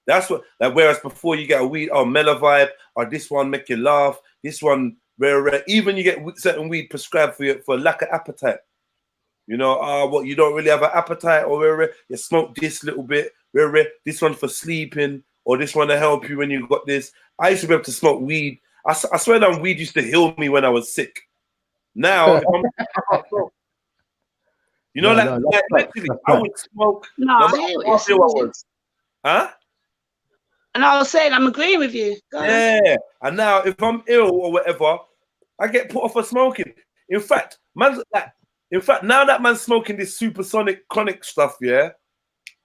That's what, like, whereas before you get a weed, oh, mellow vibe, or this one make you laugh, this one rare. Even you get certain weed prescribed for lack of appetite. You know, what, you don't really have an appetite, or you smoke this little bit, this one for sleeping, or this one to help you when you got this. I used to be able to smoke weed. I swear that weed used to heal me when I was sick. Now, if I can't smoke. You know, literally, I would smoke. No, I hear what you're saying. Huh? And I was saying, I'm agreeing with you. Yeah. And now, if I'm ill or whatever, I get put off for smoking. In fact, now that man's smoking this supersonic chronic stuff, yeah,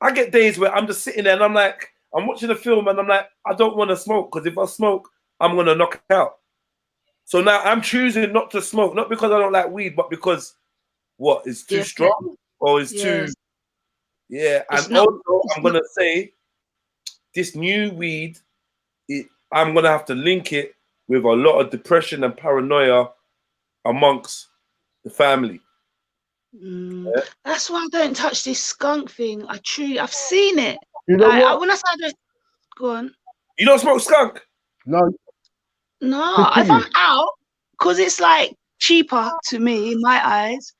I get days where I'm just sitting there and I'm like, I'm watching a film and I'm like, I don't want to smoke, because if I smoke, I'm going to knock out. So now I'm choosing not to smoke, not because I don't like weed, but because it's too strong, or it's too, and also I'm going to say this new weed, I'm going to have to link it with a lot of depression and paranoia amongst the family. That's why I don't touch this skunk thing. I've seen it. You know what? When I say I don't, go on. You don't smoke skunk? No. No, if I'm out, because it's like cheaper to me in my eyes.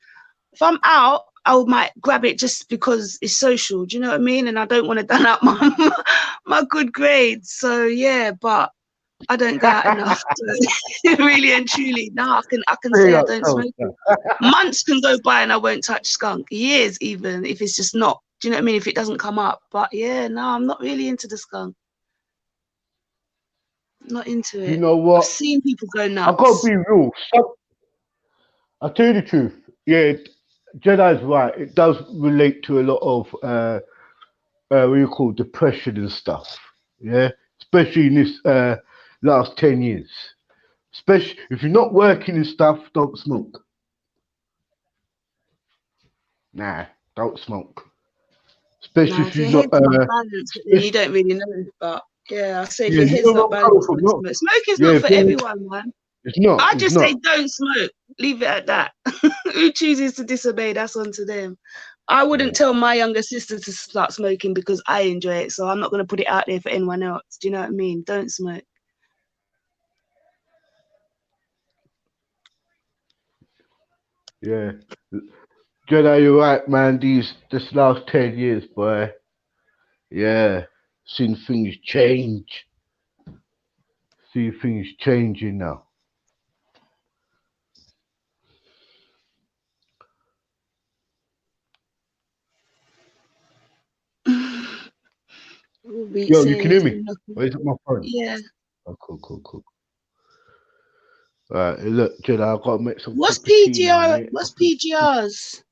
If I'm out, I might grab it just because it's social. Do you know what I mean? And I don't want to done up my good grades. So yeah, but I don't go out enough to really and truly. No, I can say I don't smoke it. Months can go by and I won't touch skunk. Years even, if it's just not. Do you know what I mean? If it doesn't come up. But yeah, no, I'm not really into the skunk. Not into it. You know what? I've seen people go nuts. I've got to be real. I'll tell you the truth. Yeah, Jedi's right. It does relate to a lot of what you call depression and stuff. Yeah, especially in this last 10 years. Especially if you're not working and stuff, don't smoke. Nah, don't smoke. Especially if you're not balanced, you don't really know. But yeah, I say if your head's not balanced, smoking's not for everyone, man. It's not. I just say don't smoke. Leave it at that. Who chooses to disobey, that's on to them. I wouldn't tell my younger sister to start smoking because I enjoy it, so I'm not going to put it out there for anyone else. Do you know what I mean? Don't smoke. Yeah. Jedi, you're right, man. This last 10 years, boy. Yeah. Seen things change. See things changing now. Yo, you can hear me? Or is it my phone? Yeah. Oh, cool. All right, look, Jedi, I've got to make some. What's PGR? What's PGRs?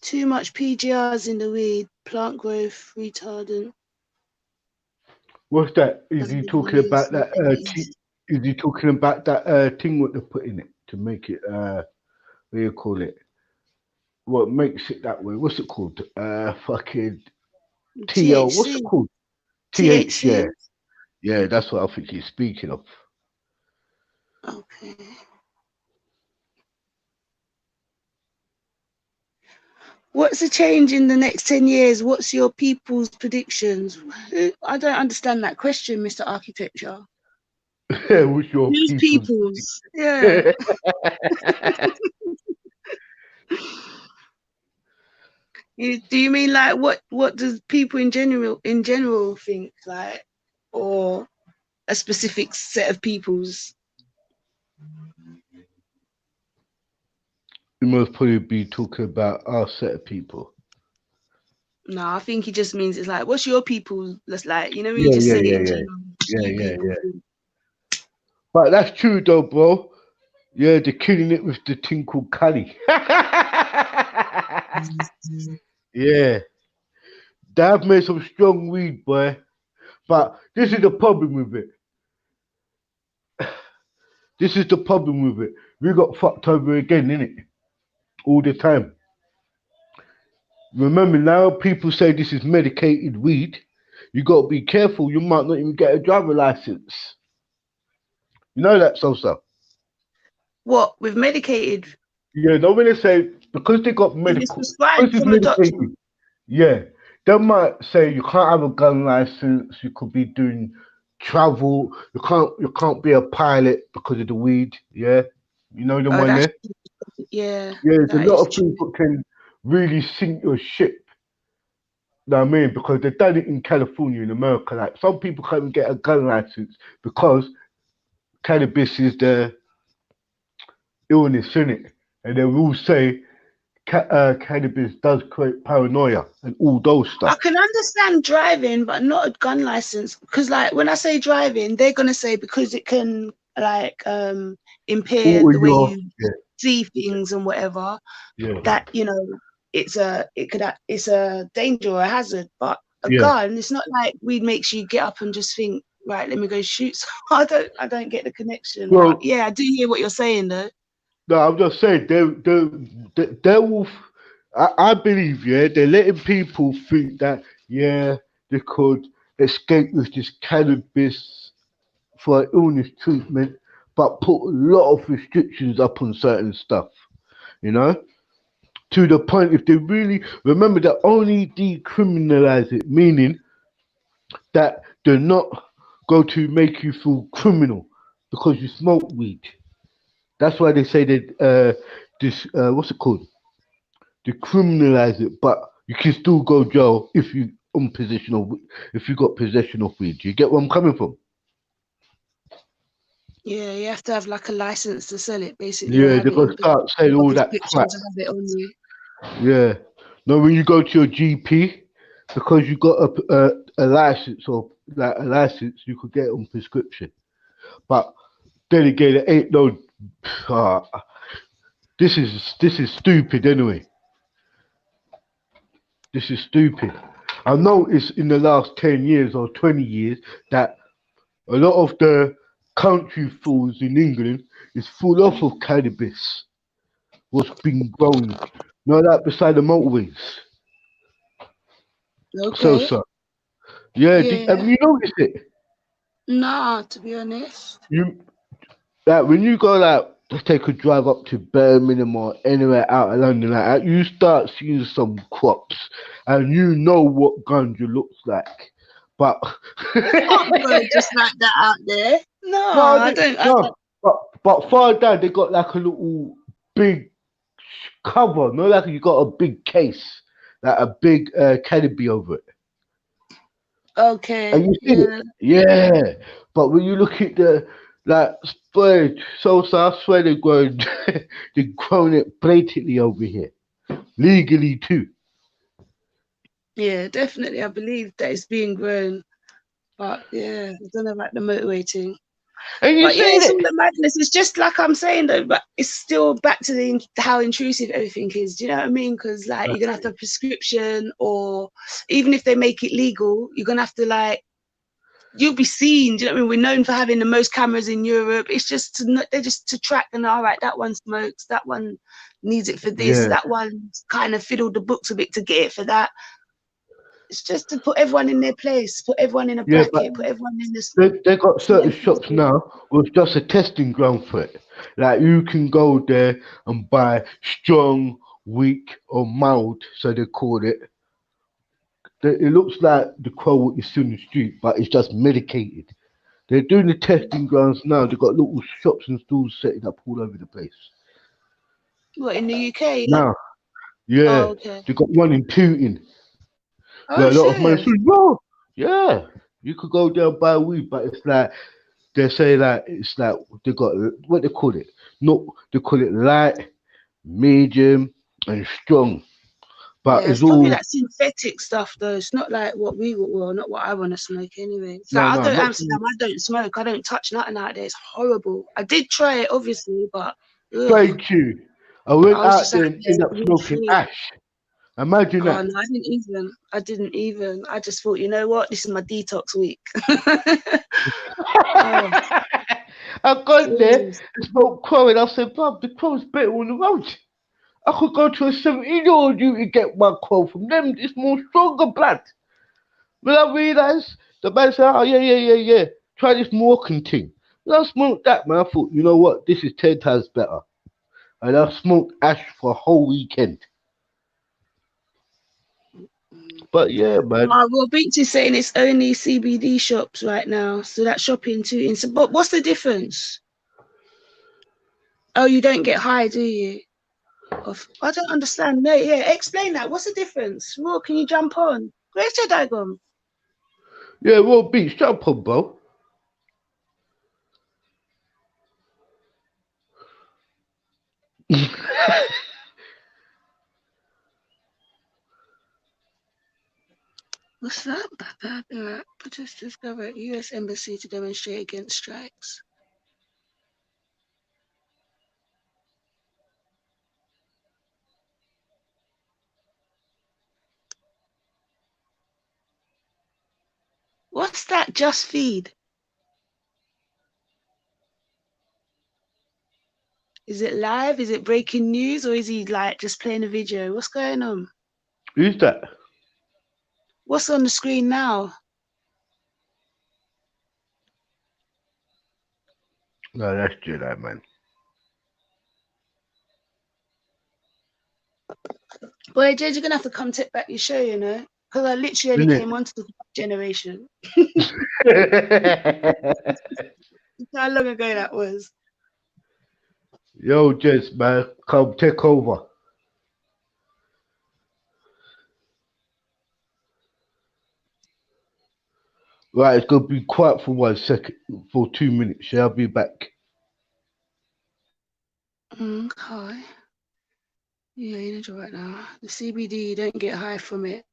Too much PGRs in the weed. Plant growth retardant. What's that? Is he talking about that? Is he talking about that thing what they put in it to make it? What do you call it? What makes it that way? What's it called? Fucking TL. THC. What's it called? THC. Yeah, that's what I think he's speaking of. Okay. What's the change in the next 10 years? What's your people's predictions? I don't understand that question, Mr. Architecture. What's your Who's people's? Yeah. Do you mean like what does people in general think, like, or a specific set of people's. You must probably be talking about our set of people. No, I think he just means it's like, what's your people? That's like, you know, when Yeah, you just yeah, say it yeah, in yeah. general. Yeah, You yeah, people yeah. think. But that's true though, bro. Yeah, they're killing it with the thing called Cali. Yeah. They have made some strong weed, boy. But this is the problem with it. This is the problem with it. We got fucked over again, innit? All the time. Remember now, people say this is medicated weed. You got to be careful. You might not even get a driver license. You know that, Sosa? What, with medicated? Yeah, no, when they say, because they got If it's medical, prescribed because it's from a doctor. medicated, yeah, they might say you can't have a gun license, you could be doing travel, you can't be a pilot because of the weed, yeah? You know the Oh, one that's, there? yeah, Yeah, there's a that lot is of true. people can really sink your ship. Know what I mean? Because they've done it in California, in America. Like some people can't even get a gun license because cannabis is the illness, in it, and they will say cannabis does create paranoia and all those I stuff. can understand driving, but not a gun license. Because like when I say driving, they're gonna say because it can like impair All the way your you see things and whatever. yeah. That, you know, it's a danger or a hazard. But a Yeah. gun, it's not like weed makes you get up and just think, right, let me go shoot. So I don't get the connection. Well, But yeah, I do hear what you're saying though. No, I'm just saying they will. I believe, yeah, they're letting people think that, yeah, they could escape with this cannabis for illness treatment, but put a lot of restrictions up on certain stuff, you know, to the point if they really remember that only decriminalize it, meaning that they're not going to make you feel criminal because you smoke weed. That's why they say that this what's it called? Decriminalize it, but you can still go jail if you if you got possession of weed. Do you get where I'm coming from? Yeah, you have to have like a license to sell it, basically, or Yeah, have they're it in gonna start saying all that prescription crap. to have it on you. Yeah. No, when you go to your GP, because you got a license or like a license, you could get it on prescription. But then again, it ain't no. This is stupid anyway. This is stupid. I noticed in the last 10 years or 20 years that a lot of the country foods in England is full of cannabis. What's been grown. You know that beside the motorways. Okay. So. Yeah, Yeah. have you noticed it? Nah, to be honest. Like when you go like to take a drive up to Birmingham or anywhere out of London like that, you start seeing some crops and you know what ganja looks like. But just like that out there. No, but far down they got like a little big cover, no, like you got a big case, like a big canopy over it. Okay. And you see it? Yeah. But when you look at the spread, so I swear they've grown it blatantly over here. Legally too. Yeah, definitely. I believe that it's being grown. But yeah, I don't know about the motivating. And you but yeah, see it's it? all the madness. It's just like I'm saying though, but it's still back to how intrusive everything is. Do you know what I mean? Because like you're gonna have to have a prescription, or even if they make it legal, you're gonna have to like you'll be seen. Do you know what I mean? We're known for having the most cameras in Europe. It's just they're just to track and all right, that one smokes, that one needs it for this, that one kind of fiddled the books a bit to get it for that. It's just to put everyone in their place, put everyone in a bracket, put everyone in this. They got certain shops now with just a testing ground for it. Like you can go there and buy strong, weak, or mild, so they call it. It looks like the crow what you see in the street, but it's just medicated. They're doing the testing grounds now. They've got little shops and stores setting up all over the place. What, in the UK? Now, yeah, oh, okay. They've got one in Tooting. Oh, a lot of money. shit. So, yeah, you could go there and buy weed, but it's like they say that it's like they got what they call it. No, they call it light, medium, and strong. But Yeah, it's it's probably all like synthetic stuff though. It's not like what not what I want to smoke anyway. So no, I go to not. Amsterdam, I don't smoke. I don't touch nothing out there. It's horrible. I did try it, obviously, but ugh, Thank you. I went I was out just there out and there ended up weed smoking free. ash. Imagine Oh that. no, I didn't even. I just thought, you know what? This is my detox week. Oh, I got there jeez. and smoked crow, and I said, "Bob, the crow's better on the road. I could go to a 17-year-old you to get my crow from them. It's more stronger blood." But I realised the man said, "Oh yeah. Try this Moroccan thing." And I smoked that, man. I thought, you know what? This is 10 times better. And I smoked ash for a whole weekend. But yeah, man. Well, Beach is saying it's only CBD shops right now, so that's shopping too. But what's the difference? Oh, you don't get high, do you? I don't understand. No, yeah, explain that. What's the difference? Raw, can you jump on? Where's your diagram? Yeah, Raw Beach, jump on, bro. What's that? Protesters gather at US Embassy to demonstrate against strikes. What's that? Just Feed. Is it live? Is it breaking news? Or is he like just playing a video? What's going on? Who's that? What's on the screen now? No, that's Jedi, man. Boy, Jade, you're gonna have to come take back your show, you know? Because I literally only came onto the generation. How long ago that was? Yo, Jess, man, come take over. Right, it's gonna be quiet for 1 second, for 2 minutes. Yeah, I'll be back. Okay. Yeah, energy right now. The CBD, you don't get high from it.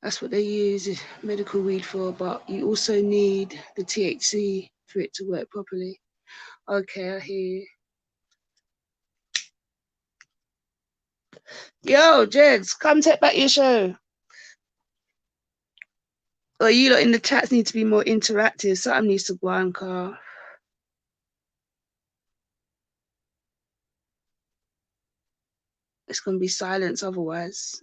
That's what they use medical weed for, but you also need the THC for it to work properly. Okay, I hear you. Yo, Jeds, come take back your show. Or you lot in the chats need to be more interactive. Something needs to go on, Carl. It's going to be silence otherwise.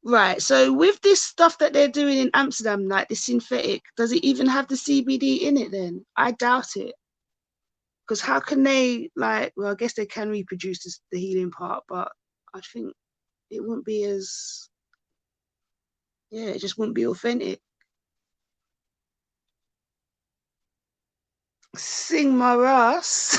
Right, so with this stuff that they're doing in Amsterdam, like the synthetic, does it even have the CBD in it then? I doubt it. Because how can they, like, well, I guess they can reproduce the healing part, but I think it wouldn't be as, yeah, it just wouldn't be authentic. Sing my ass.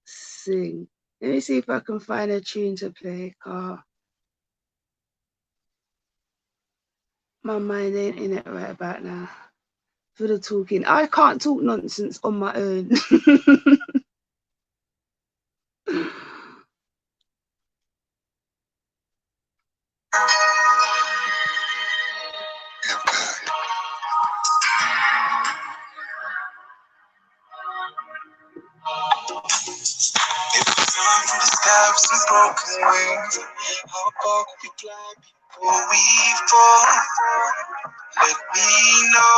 Sing. Let me see if I can find a tune to play, Carl. My mind ain't in it right about now. For the talking, I can't talk nonsense on my own. Some broken wings. How about we fly before we fall? Let me know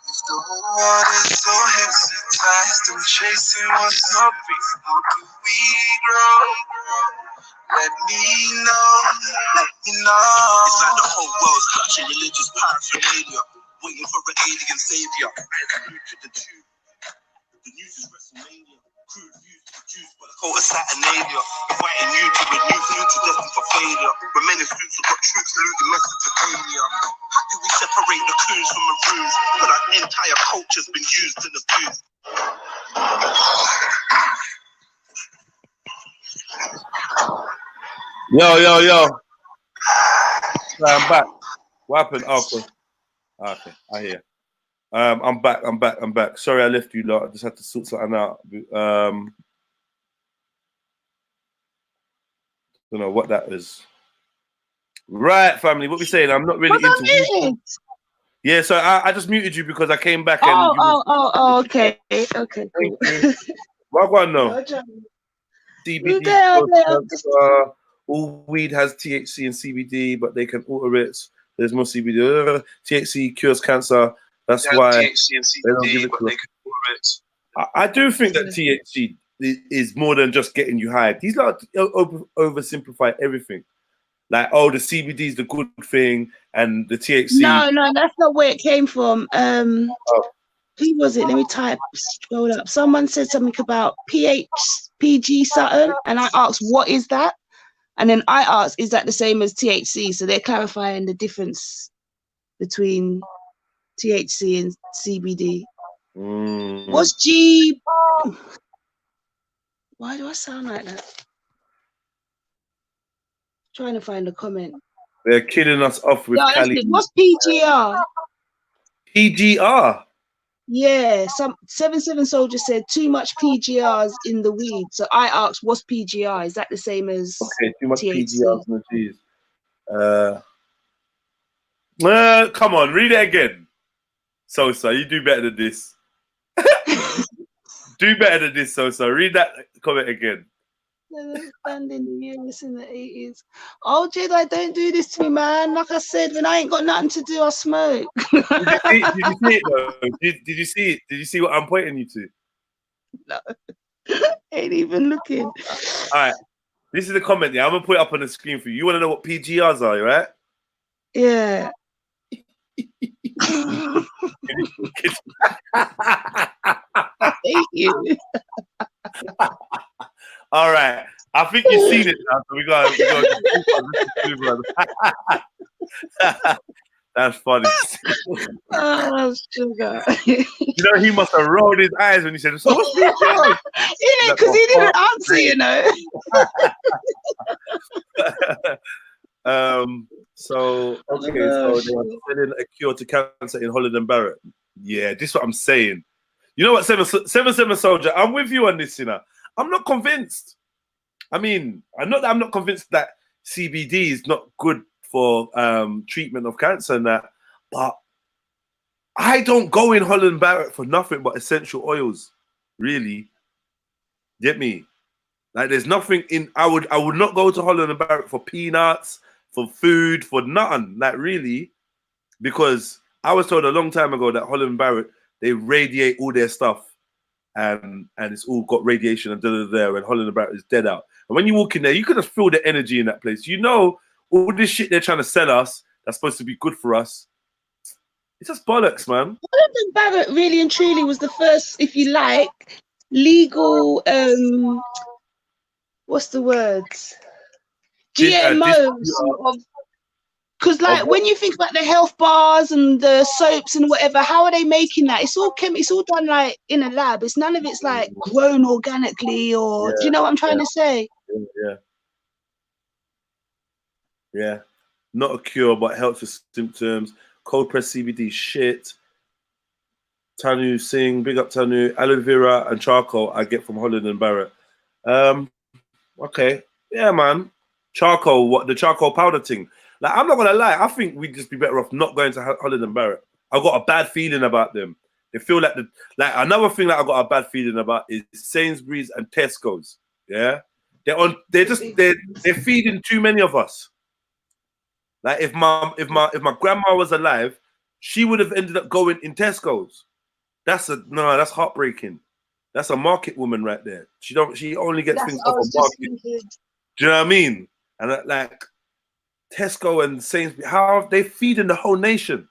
if the water's so hypnotized. I'm chasing what's not real. How do we grow? Let me know. Let me know. It's like the whole world's clutching religious paraphernalia, waiting for an alien savior. To the tube. The news is WrestleMania. Crude views produced by the cult of Saturnalia. Inviting you to a new future destined for failure. Remaining students have got troops losing Mesopotamia. How do we separate the coons from the rules? But our entire culture's been used and abused. Yo. I'm back. What happened? Okay, I hear. I'm back. Sorry I left you lot. I just had to sort something out. Don't know what that is. Right, family, what we saying? I'm not really into. Yeah, so I just muted you because I came back and. Okay. Cool. What go on now? CBD. All weed has THC and CBD, but they can alter it. There's more CBD. THC cures cancer. That's why THC and CBD, but they can alter it. I do think that THC is more than just getting you high. These lot oversimplify everything. Like, oh, the CBD is the good thing, and the THC. No, that's not where it came from. Who was it? Let me scroll up. Someone said something about PG something, and I asked, what is that? And then I asked, is that the same as THC? So they're clarifying the difference between THC and CBD. What's G? Why do I sound like that? Trying to find a comment. They're killing us off with Cali. What's PGR? PGR? Yeah, some 77 Soldier said too much PGRs in the weed. So I asked, what's PGR? Is that the same as too much THC? PGRs? Come on, read it again. Sosa, you do better than this. Do better than this, Sosa. Read that comment again. Banned in the US in the 80s. Oh, Jedi, don't do this to me, man. Like I said, when I ain't got nothing to do, I smoke. Did you see it though? Did you see it? Did you see what I'm pointing you to? No, ain't even looking. All right, this is the comment. Yeah, I'm gonna put it up on the screen for you. You want to know what PGRs are, right? Yeah. I hate you. All right, I think you've seen it now, so we got. That's funny. Oh, sugar. You know, he must have rolled his eyes when he said, "So what's this?" Because he didn't answer, you know. So they are selling a cure to cancer in Holland and Barrett. Yeah, this is what I'm saying. You know what, 77 Soldier? I'm with you on this, you know. I'm not convinced. I mean, I'm not convinced that CBD is not good for treatment of cancer and that, but I don't go in Holland Barrett for nothing but essential oils, really. Get me? Like, there's nothing in. I would not go to Holland and Barrett for peanuts, for food, for nothing. Like, really, because I was told a long time ago that Holland and Barrett, they radiate all their stuff, and it's all got radiation and and Holland and Barrett is dead out. And when you walk in there, you can just feel the energy in that place. You know, all this shit they're trying to sell us that's supposed to be good for us. It's just bollocks, man. Holland and Barrett really and truly was the first, if you like, legal. What's the words? GMO sort of. Because, like, when you think about the health bars and the soaps and whatever, how are they making that? It's all done like in a lab. It's none of it's like grown organically, or do you know what I'm trying to say? Yeah. Not a cure, but helps with symptoms. Cold pressed CBD shit. Tanu Singh, big up Tanu. Aloe vera and charcoal I get from Holland and Barrett. Okay. Yeah, man. Charcoal, what the charcoal powder thing. Like, I'm not gonna lie, I think we'd just be better off not going to Holland and Barrett. I got a bad feeling about them. They feel like another thing that I got a bad feeling about is Sainsbury's and Tesco's. Yeah, they're feeding too many of us. Like, if my grandma was alive, she would have ended up going in Tesco's. That's heartbreaking. That's a market woman right there. She only gets things off of market. Do you know what I mean? And like, Tesco and Sainsbury's, how are they feeding the whole nation?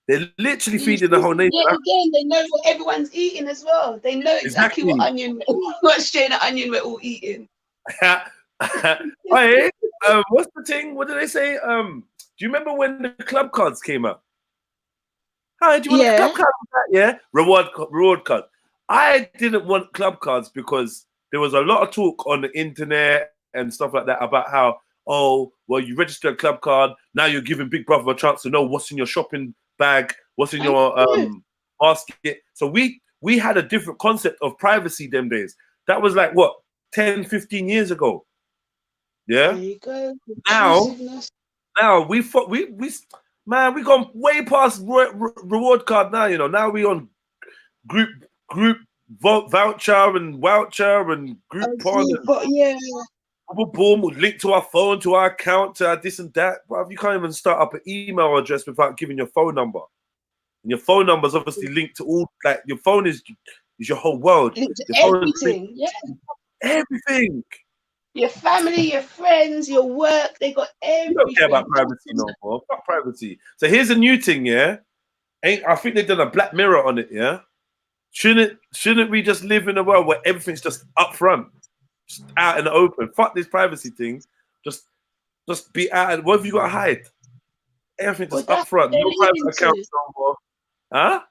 They're literally feeding the whole nation. Yeah, again, they know what everyone's eating as well. They know exactly what strain of onion we're all eating. Hey, what's the thing? What did they say? Do you remember when the club cards came out? Hi, do you want a club card? Yeah, reward card. I didn't want club cards because there was a lot of talk on the internet and stuff like that about how, oh, well, you register a club card, now you're giving Big Brother a chance to know what's in your shopping bag, what's in your basket. So we had a different concept of privacy them days. That was like what, 10, 15 years ago. Yeah. There you go. Now we gone way past reward card now. You know, now we on group voucher and Groupon. But yeah. Boom, would link to our phone, to our account, to our this and that. But you can't even start up an email address without giving your phone number. And your phone number is obviously linked to all, like your phone is your whole world. Linked to everything, everything. Your family, your friends, your work, they got everything. You don't care about privacy no more. Fuck privacy. So here's a new thing, yeah. I think they've done a Black Mirror on it, yeah. Shouldn't we just live in a world where everything's just up front? Just out in the open. Fuck this privacy thing. Just be out. What have you got to hide? Everything just up front. No private accounts no more. Huh?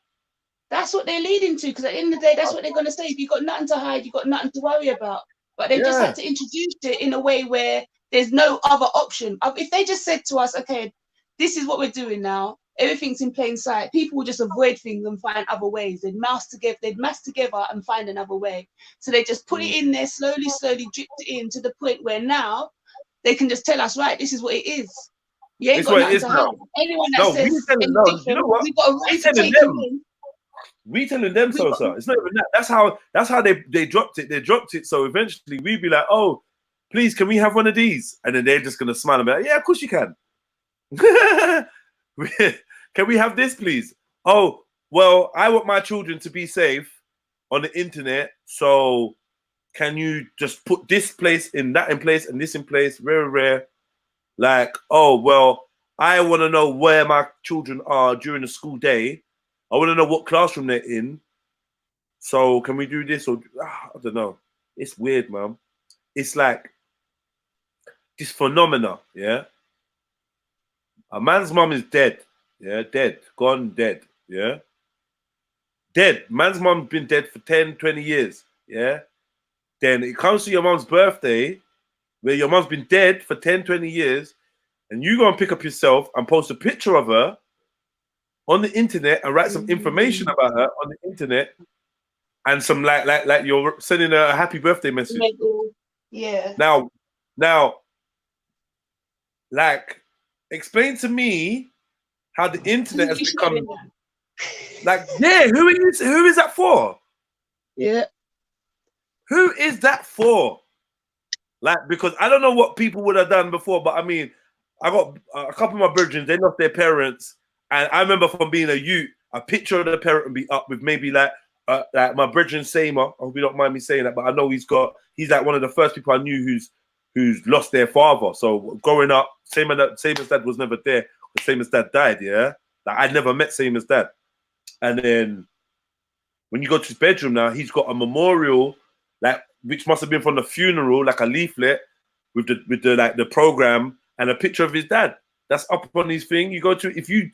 That's what they're leading to, because at the end of the day, that's what they're going to say. If you've got nothing to hide, you've got nothing to worry about. But they just had to introduce it in a way where there's no other option. If they just said to us, okay, this is what we're doing now, everything's in plain sight, people will just avoid things and find other ways. They'd mass together and find another way. So they just put it in there, slowly dripped it in to the point where now they can just tell us, right, this is what it is. You ain't got nothing to hide. Anyone that says anything different, you know what? we've got a right to take you in. We telling them so, sir. It's not even that. That's how they dropped it. They dropped it. So eventually we'd be like, oh, please, can we have one of these? And then they're just gonna smile and be like, yeah, of course you can. Can we have this, please? Oh, well, I want my children to be safe on the internet. So can you just put this place in that in place and this in place? Very rare. Like, oh, well, I want to know where my children are during the school day. I want to know what classroom they're in. So can we do this? Or I don't know. It's weird, man. It's like this phenomena, yeah? A man's mom is dead. Yeah, dead. Gone, dead. Yeah? Dead. Man's mom's been dead for 10, 20 years. Yeah? Then it comes to your mom's birthday, where your mom's been dead for 10, 20 years, and you go and pick up yourself and post a picture of her on the internet and write some information about her on the internet, and some like you're sending her a happy birthday message. Yeah. Now, like, explain to me how the internet has become like, who is that for? Yeah. Who is that for? Like, because I don't know what people would have done before, but I mean, I got a couple of my brethren, they lost their parents. And I remember from being a youth, a picture of the parent would be up with maybe like my brethren Samer. I hope you don't mind me saying that, but I know he's like one of the first people I knew who's lost their father. So growing up, Samer's dad was never there. Samer's dad died, yeah? Like, I'd never met Samer's dad. And then when you go to his bedroom now, he's got a memorial, like, which must have been from the funeral, like a leaflet with the program and a picture of his dad. That's up on his thing. You go to, if you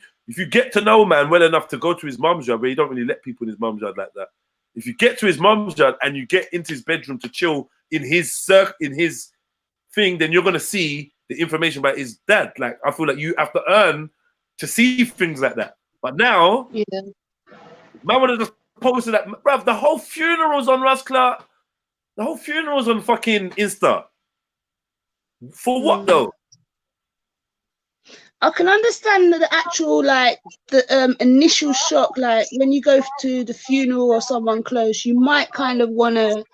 get to know man well enough to go to his mum's yard, where you don't really let people in his mum's yard like that. If you get to his mum's yard and you get into his bedroom to chill in his thing, then you're gonna see the information about his dad. Like, I feel like you have to earn to see things like that. But now, man would have just posted that, bruv, the whole funeral's on Russ Clark. The whole funeral's on fucking Insta. For what though? I can understand the actual, like, the initial shock, like when you go to the funeral or someone close, you might kind of want to,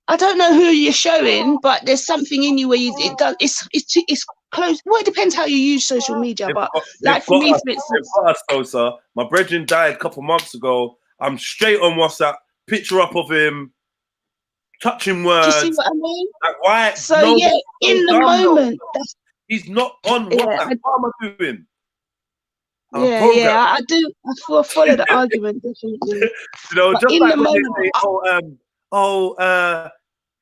I don't know who you're showing, but there's something in you where it's close. Well, it depends how you use social media, but like for me, for instance, my brethren died a couple months ago. I'm straight on WhatsApp, picture up of him, touching words. Do you see what I mean? Like, why? So no, yeah, in the moment. He's not on WhatsApp. What am I doing? I do. I follow the argument, definitely. You know, but just in like when they say,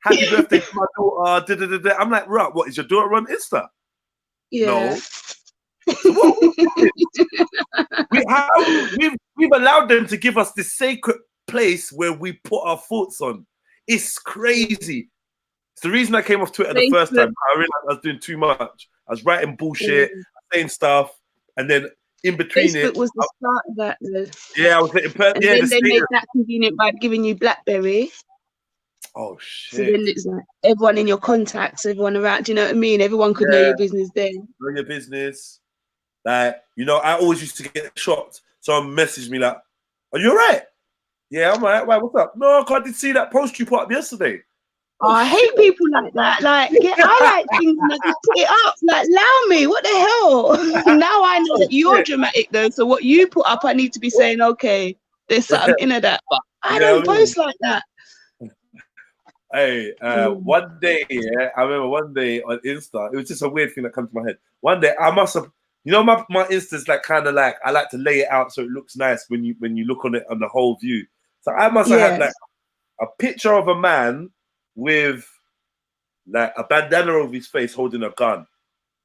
happy birthday to my daughter. I'm like, right, what, is your daughter on Insta? Yeah. No. So we've allowed them to give us this sacred place where we put our thoughts on. It's crazy. It's the reason I came off Twitter the first time. I realized I was doing too much. I was writing bullshit, saying stuff, and then in between Facebook was the start of that, though. Yeah, I was getting and then they made that convenient by giving you BlackBerry. Oh shit! So then it's like everyone in your contacts, everyone around. Do you know what I mean? Everyone could know your business then. Know your business. Like, you know, I always used to get shocked. Someone messaged me like, "Are you alright?" Yeah, I'm alright. Why? What's up? No, I didn't see that post you put up yesterday. Oh, I hate people like that. Like, I like things and I just put it up. Like, allow me. What the hell? Now I know that you're dramatic though. So what you put up, I need to be saying, okay, there's something in that. But I don't post like that. Hey, one day, I remember one day on Insta, it was just a weird thing that comes to my head. One day, I must have, you know, my Insta's like kind of like, I like to lay it out so it looks nice when you look on it on the whole view. So I must have had like a picture of a man with like a bandana over his face holding a gun.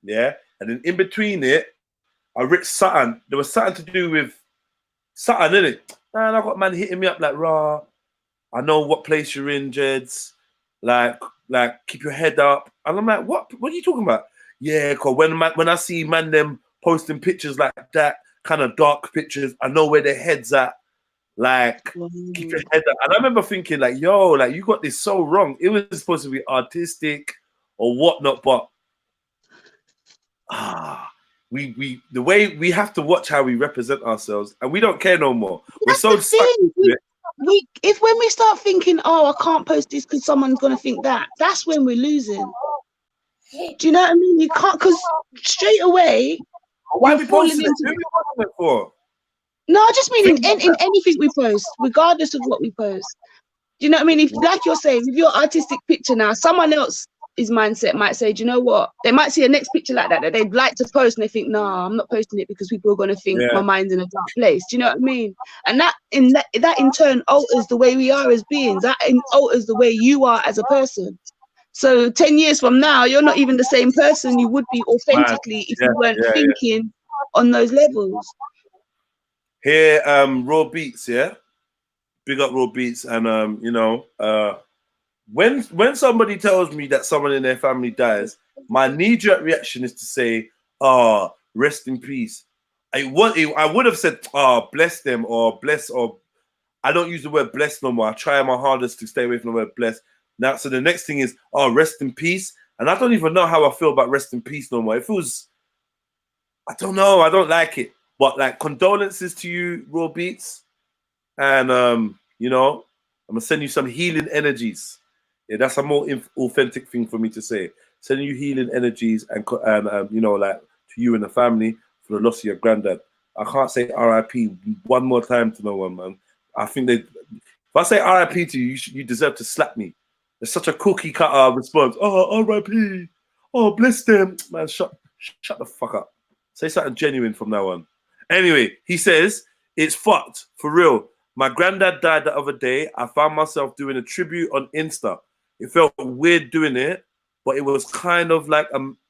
Yeah. And then in between it, I wrote something. There was something to do with something in it. And I got man hitting me up like, raw. I know what place you're in, Jeds. Like keep your head up. And I'm like, what are you talking about? Yeah, cause when I see man them posting pictures like that, kind of dark pictures, I know where their head's at. Like, keep your head up. And I remember thinking, like, yo, like you got this so wrong. It was supposed to be artistic or whatnot, but the way we have to watch how we represent ourselves, and we don't care no more. We're so stuck into it. If when we start thinking, oh, I can't post this because someone's gonna think that, that's when we're losing. Do you know what I mean? You can't, because straight away, why are we posting it? Who are we posting it for? No, I just mean in anything we post, regardless of what we post. Do you know what I mean? If, like you're saying, if your artistic picture now, someone else's mindset might say, do you know what? They might see a next picture like that they'd like to post, and they think, no, I'm not posting it because people are going to think my mind's in a dark place. Do you know what I mean? And that in turn alters the way we are as beings. That alters the way you are as a person. So 10 years from now, you're not even the same person you would be authentically if you weren't thinking on those levels. Here, Raw Beats, big up Raw Beats, and you know, when somebody tells me that someone in their family dies, my knee-jerk reaction is to say, "Oh, rest in peace." I would have said, "Oh, bless them," or "bless," or I don't use the word "bless" no more. I try my hardest to stay away from the word "bless." Now, so the next thing is, "Oh, rest in peace," and I don't even know how I feel about rest in peace no more. It feels, I don't know, I don't like it. But like, condolences to you, Raw Beats, and you know, I'm gonna send you some healing energies. Yeah, that's a more authentic thing for me to say. Sending you healing energies and you know, like to you and the family for the loss of your granddad. I can't say R.I.P. one more time to no one, man. I think if I say R.I.P. to you, you deserve to slap me. It's such a cookie cutter response. Oh, R.I.P. Oh, bless them, man. Shut the fuck up. Say something genuine from now on. Anyway, he says, it's fucked, for real. My granddad died the other day. I found myself doing a tribute on Insta. It felt weird doing it, but it was kind of like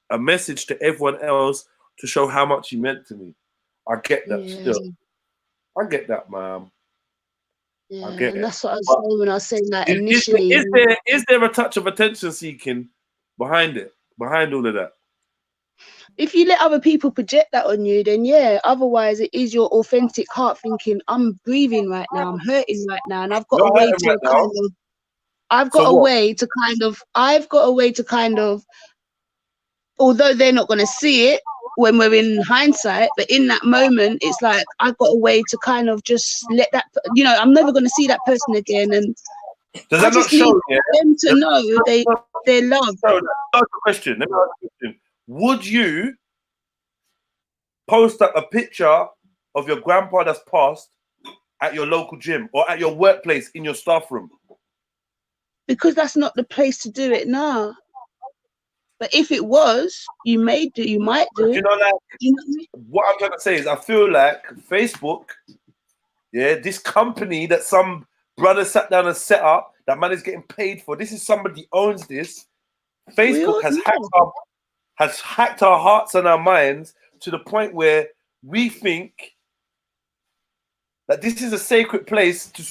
a message to everyone else to show how much he meant to me. I get that still. I get that, man. Yeah, I get and it. that's what I was saying when I was saying that initially. Is there a touch of attention seeking behind it, behind all of that? If you let other people project that on you, then yeah. Otherwise, it is your authentic heart thinking, I'm grieving right now, I'm hurting right now, and I've got a way to kind of, I've got a way to kind of, although they're not going to see it when we're in hindsight, but in that moment, it's like, I've got a way to kind of just let that, you know, I'm never going to see that person again. And does that not show them to know they're loved? So, let me ask a question. Would you post up a picture of your grandpa that's passed at your local gym or at your workplace in your staff room? Because that's not the place to do it now. But if it was, you might do it. You know, like, you know what I mean? What I'm trying to say is, I feel like Facebook, this company that some brother sat down and set up, that man is getting paid for. This is somebody owns this. Facebook has hacked our hearts and our minds to the point where we think that this is a sacred place to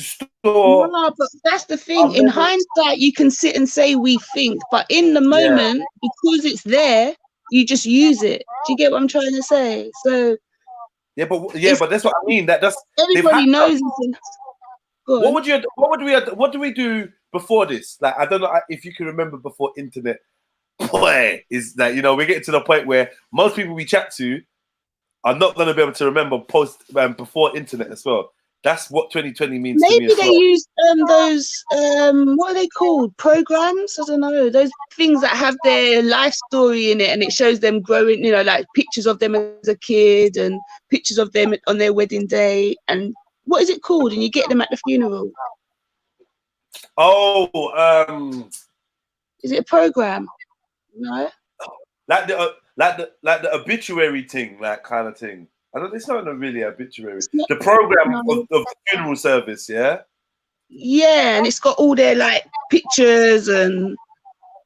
store. No, but that's the thing. In hindsight, you can sit and say we think, but in the moment, because it's there, you just use it. Do you get what I'm trying to say? So but that's what I mean. That's everybody knows. What do we do before this? Like, I don't know if you can remember before internet. Boy, is that, you know, we're getting to the point where most people we chat to are not going to be able to remember before internet as well. That's what 2020 means to me. Maybe they use those what are they called? Programs? I don't know. Those things that have their life story in it, and it shows them growing. You know, like pictures of them as a kid and pictures of them on their wedding day. And what is it called? And you get them at the funeral. Oh, is it a program? No. Like the obituary thing, that kind of thing. I don't. It's not really obituary. The program of the funeral service, yeah. Yeah, and it's got all their like pictures, and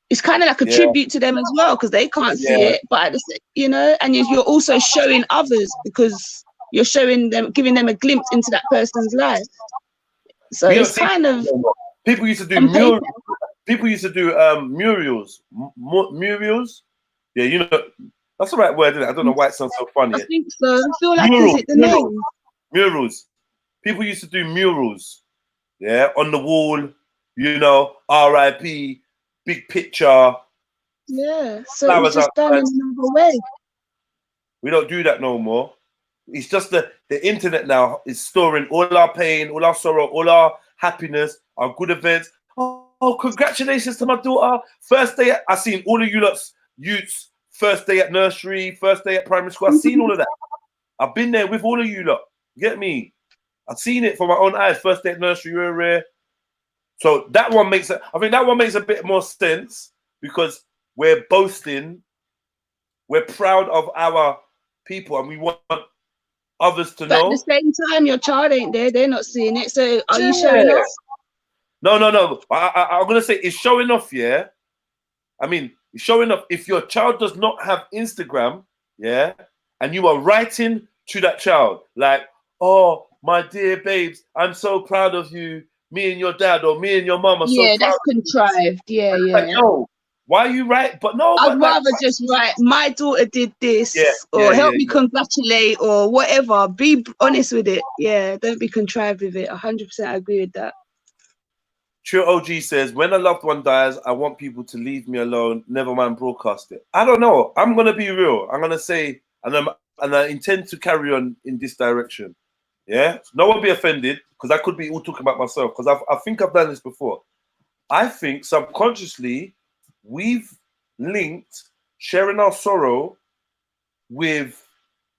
it's kind of like a tribute to them as well, because they can't see it, but you know, and you're also showing others because you're showing them, giving them a glimpse into that person's life. So it's kind of people used to do murals. People used to do murals. Murals. Yeah, you know, that's the right word, isn't it? I don't know why it sounds so funny. I think so. I feel like is it the name? Murals. People used to do murals. Yeah, on the wall, you know, R.I.P., big picture. Yeah, so it's just done in another way. We don't do that no more. It's just the internet now is storing all our pain, all our sorrow, all our happiness, our good events. Oh, congratulations to my daughter. First day, I seen all of you lot's youths. First day at nursery, first day at primary school. I've seen all of that. I've been there with all of you lot. Get me? I've seen it for my own eyes. First day at nursery, rare. So that one makes it. I think that one makes a bit more sense because we're boasting. We're proud of our people, and we want others to know. But at the same time, your child ain't there. They're not seeing it. So are you showing off? No. I'm gonna say it's showing off. Yeah. I mean, it's showing off. If your child does not have Instagram, yeah, and you are writing to that child like, "Oh, my dear babes, I'm so proud of you. Me and your dad, or me and your mom are so proud." Yeah, that's contrived. Yeah. Like, yo, why you write? But no, I'd rather just write, "My daughter did this," or "Help me congratulate," or whatever. Be honest with it. Yeah, don't be contrived with it. 100% agree with that. True OG says, when a loved one dies, I want people to leave me alone, never mind broadcast it. I don't know. I'm going to be real. I'm going to say, and I intend to carry on in this direction. Yeah? No one be offended, because I could be all talking about myself, because I think I've done this before. I think subconsciously, we've linked sharing our sorrow with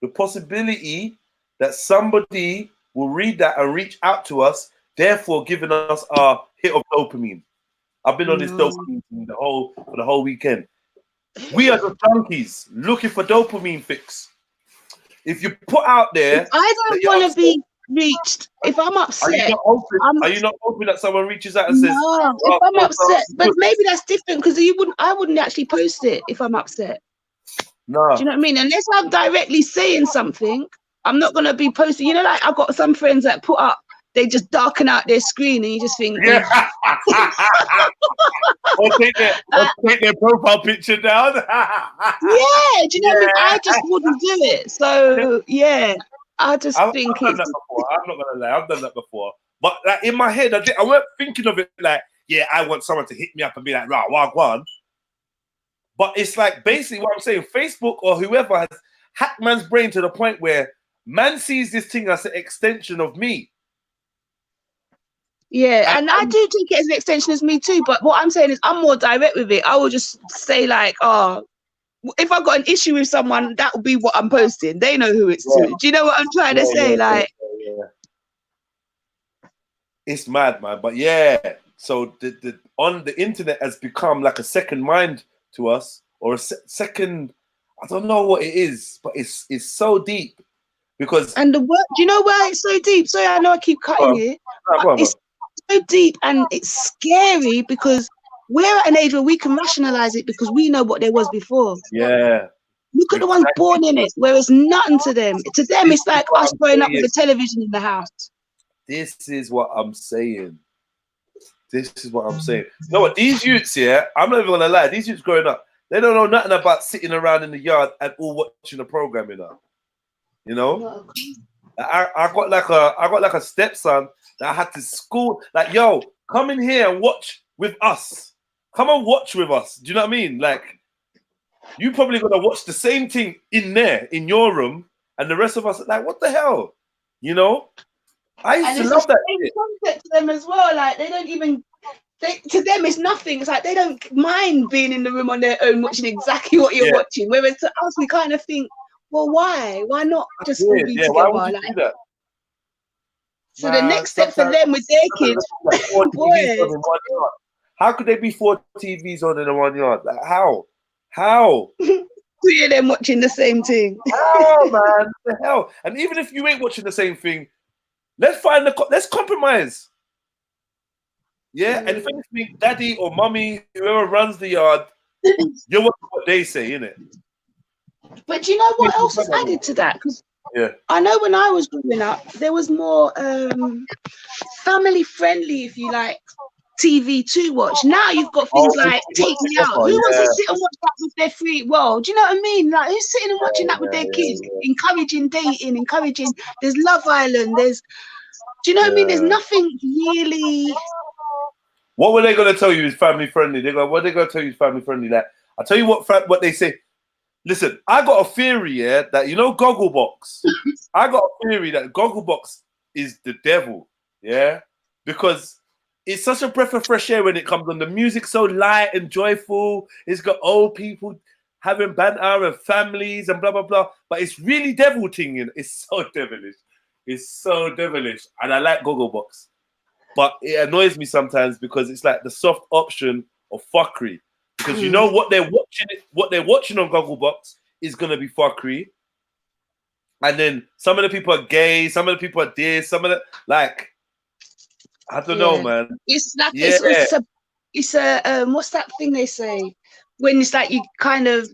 the possibility that somebody will read that and reach out to us, therefore giving us our hit of dopamine. I've been on this dopamine for the whole weekend. We are the junkies looking for dopamine fix. If you put out there, if I don't want to be reached. If I'm upset, are you not hoping that someone reaches out and says, "No"? If I'm upset, but maybe that's different because I wouldn't actually post it if I'm upset. No, do you know what I mean? Unless I'm directly saying something, I'm not gonna be posting. You know, like I've got some friends that put up. They just darken out their screen and you just think, or take their profile picture down. Yeah, do you know what I mean? I just wouldn't do it. So yeah, I just think I've done that before. I'm not gonna lie, I've done that before. But like in my head, I weren't thinking of it like, yeah, I want someone to hit me up and be like, right, wagwan. But it's like basically what I'm saying, Facebook or whoever has hacked man's brain to the point where man sees this thing as an extension of me. Yeah, and I do take it as an extension as me too. But what I'm saying is I'm more direct with it. I will just say like, oh, if I've got an issue with someone, that will be what I'm posting. They know who it's to. Do you know what I'm trying to say? It's mad, man. But yeah, so the on the internet has become like a second mind to us, or a second. I don't know what it is, but it's so deep because. And the work. Do you know why it's so deep? Sorry, I know I keep cutting it. It's so deep and it's scary because we're at an age where we can rationalize it because we know what there was before. Yeah. Look at the ones born in it, where it's nothing to them. To them, it's like us growing up with a television in the house. This is what I'm saying. This is what I'm saying. You know what? These youths, yeah, I'm not even gonna lie. These youths growing up, they don't know nothing about sitting around in the yard and all watching the program, you know. I got like a stepson that I had to school. Like, yo, come in here and watch with us. Come and watch with us. Do you know what I mean? Like, you probably gonna watch the same thing in there in your room, and the rest of us are like, what the hell, you know? I used to love that shit. Concept to them as well. Like, they don't even. To them, it's nothing. It's like they don't mind being in the room on their own, watching exactly what you're watching. Whereas to us, we kind of think, well, why? Why not just all be together? Why would you do that? So the next step for them with their kids, boy. How could there be 4 TVs on in one yard? Like, how? How? 3 of them watching the same thing. How, man? What the hell? And even if you ain't watching the same thing, let's compromise. Yeah, and if anything, daddy or mommy, whoever runs the yard, you're watching what they say, innit? But do you know what else is added to that? Because I know when I was growing up, there was more family friendly, if you like, TV to watch. Now you've got things like Take Me Out. Who wants to sit and watch that with their free? Well, do you know what I mean? Like, who's sitting and watching that with their kids? Encouraging dating, encouraging. There's Love Island. There's. Do you know what I mean? There's nothing really. What were they going to tell you is family friendly? What are they going to tell you is family friendly? Like, I'll tell you what they say. Listen, I got a theory, that Gogglebox. I got a theory that Gogglebox is the devil, because it's such a breath of fresh air when it comes on. The music's so light and joyful. It's got old people having banter and families and blah blah blah. But it's really devil thing. It's so devilish. It's so devilish, and I like Gogglebox. But it annoys me sometimes because it's like the soft option of fuckery. Because you know what they're watching on Gogglebox is gonna be fuckery. And then some of the people are gay, some of the people are this, some of the I don't know, man. It's like it's a what's that thing they say? When it's like you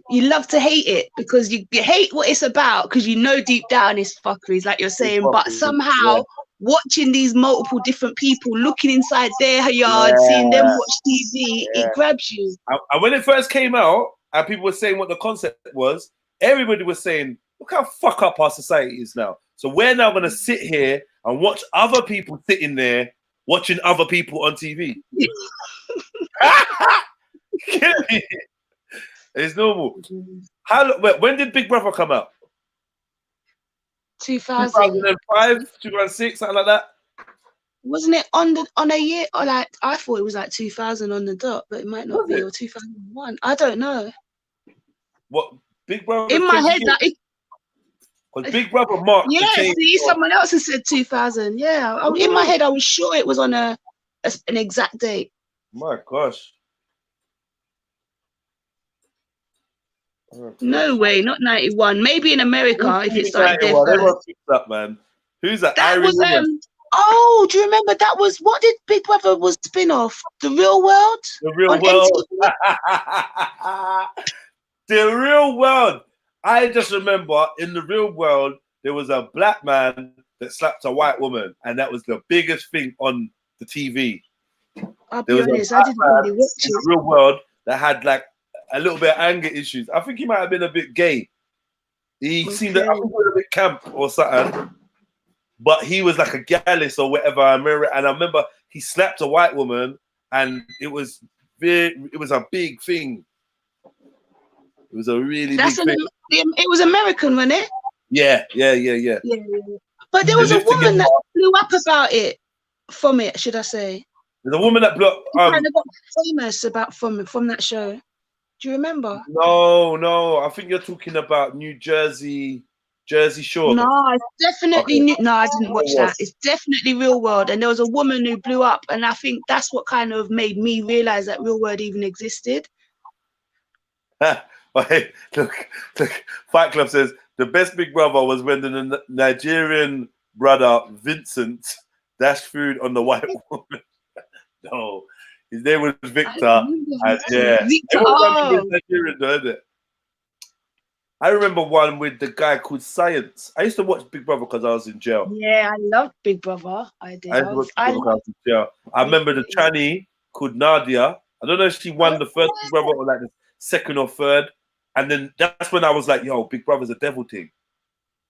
love to hate it because you hate what it's about because you know deep down it's fuckery, like you're saying, but somehow watching these multiple different people looking inside their yard, seeing them watch TV, it grabs you. And when it first came out and people were saying what the concept was, everybody was saying, look how fuck up our society is now. So we're now going to sit here and watch other people sitting there watching other people on TV. It's normal. When did Big Brother come out? 2005, 2006, something like that. Wasn't it on a year? Or like I thought it was like 2000 on the dot, but it might not be, or 2001. I don't know. What Big Brother? In my head, that because Big Brother marked. Yeah, see, someone else has said 2000. Yeah, in my head, I was sure it was on an exact date. My gosh. No way, not 91. Maybe in America, if it started there first. Up, man. Who's that? That was oh, do you remember that was what did Big Brother was spin-off? The Real World? The Real World. The Real World. I just remember in The Real World there was a black man that slapped a white woman, and that was the biggest thing on the TV. I'll be honest, I didn't really watch it. In The Real World that had like a little bit of anger issues. I think he might have been a bit gay. He seemed I think he was a bit camp or something. But he was like a gallus or whatever. I remember he slapped a white woman, and it was a big thing. It was a really big thing. It was American, wasn't it? Yeah. But there was a woman that blew up about it from it, should I say? There's a woman that blew up. Kind of got famous from that show. Do you remember? No. I think you're talking about New Jersey Shore. No, it's definitely No, I didn't watch that. It's definitely Real World. And there was a woman who blew up, and I think that's what kind of made me realize that Real World even existed. Look, Fight Club says the best Big Brother was when the Nigerian brother Vincent dashed food on the white woman. No, his name was Victor. And Victor. Nigerian, isn't it? I remember one with the guy called Science. I used to watch Big Brother because I was in jail. Yeah, I loved Big Brother. I did. I used to watch Big Brother because I was in jail. I remember the tranny called Nadia. I don't know if she won the first Big Brother or like the second or third. And then that's when I was like, yo, Big Brother's a devil thing.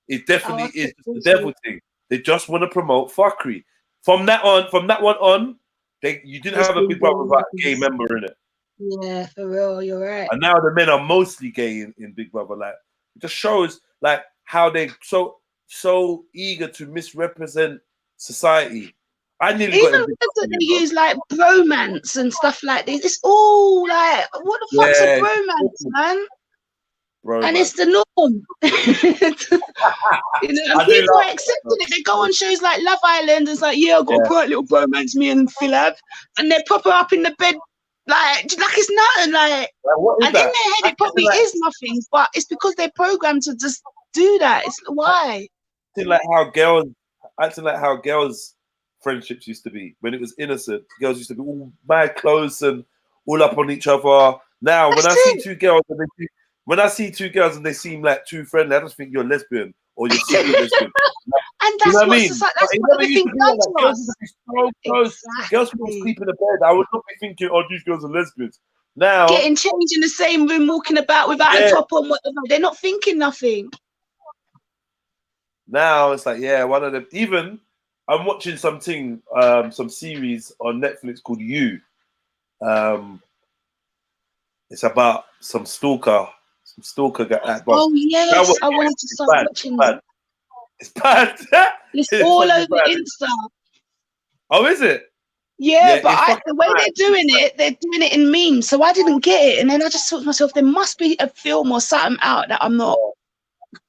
It definitely is the devil thing. They just want to promote fuckery. From that one on, you didn't have a Big Brother without a gay member in it. Yeah, for real, you're right. And now the men are mostly gay in Big Brother. Like, it just shows like how they so eager to misrepresent society. I nearly Even got words that they use like bromance and stuff like this. It's all like, what the fuck's a bromance, man? And it's the norm. You know, and people are accepting it. They go on shows like Love Island. It's like, yeah, I've got a bright little bromance, me and Phil have, and they pop her up in the bed like it's nothing. Like, and in their head, it probably is nothing, but it's because they're programmed to just do that. It's why. Acting like how girls friendships used to be when it was innocent. Girls used to be all mad close and all up on each other. Now, when I see two girls and they seem like too friendly, I just think you're lesbian or you're secret lesbian. And that's what everything done to us. So close. Girls would sleep in the bed. I would not be thinking, oh, these girls are lesbians. Now getting changed in the same room, walking about without a top on, whatever. They're not thinking nothing. Now it's like, yeah, one of them. Even I'm watching some series on Netflix called You. It's about some stalker got that. Oh yes, I wanted to start watching that. It's bad. It's all over Insta. Oh, is it? Yeah, but the way they're doing it in memes. So I didn't get it, and then I just thought to myself, there must be a film or something out that I'm not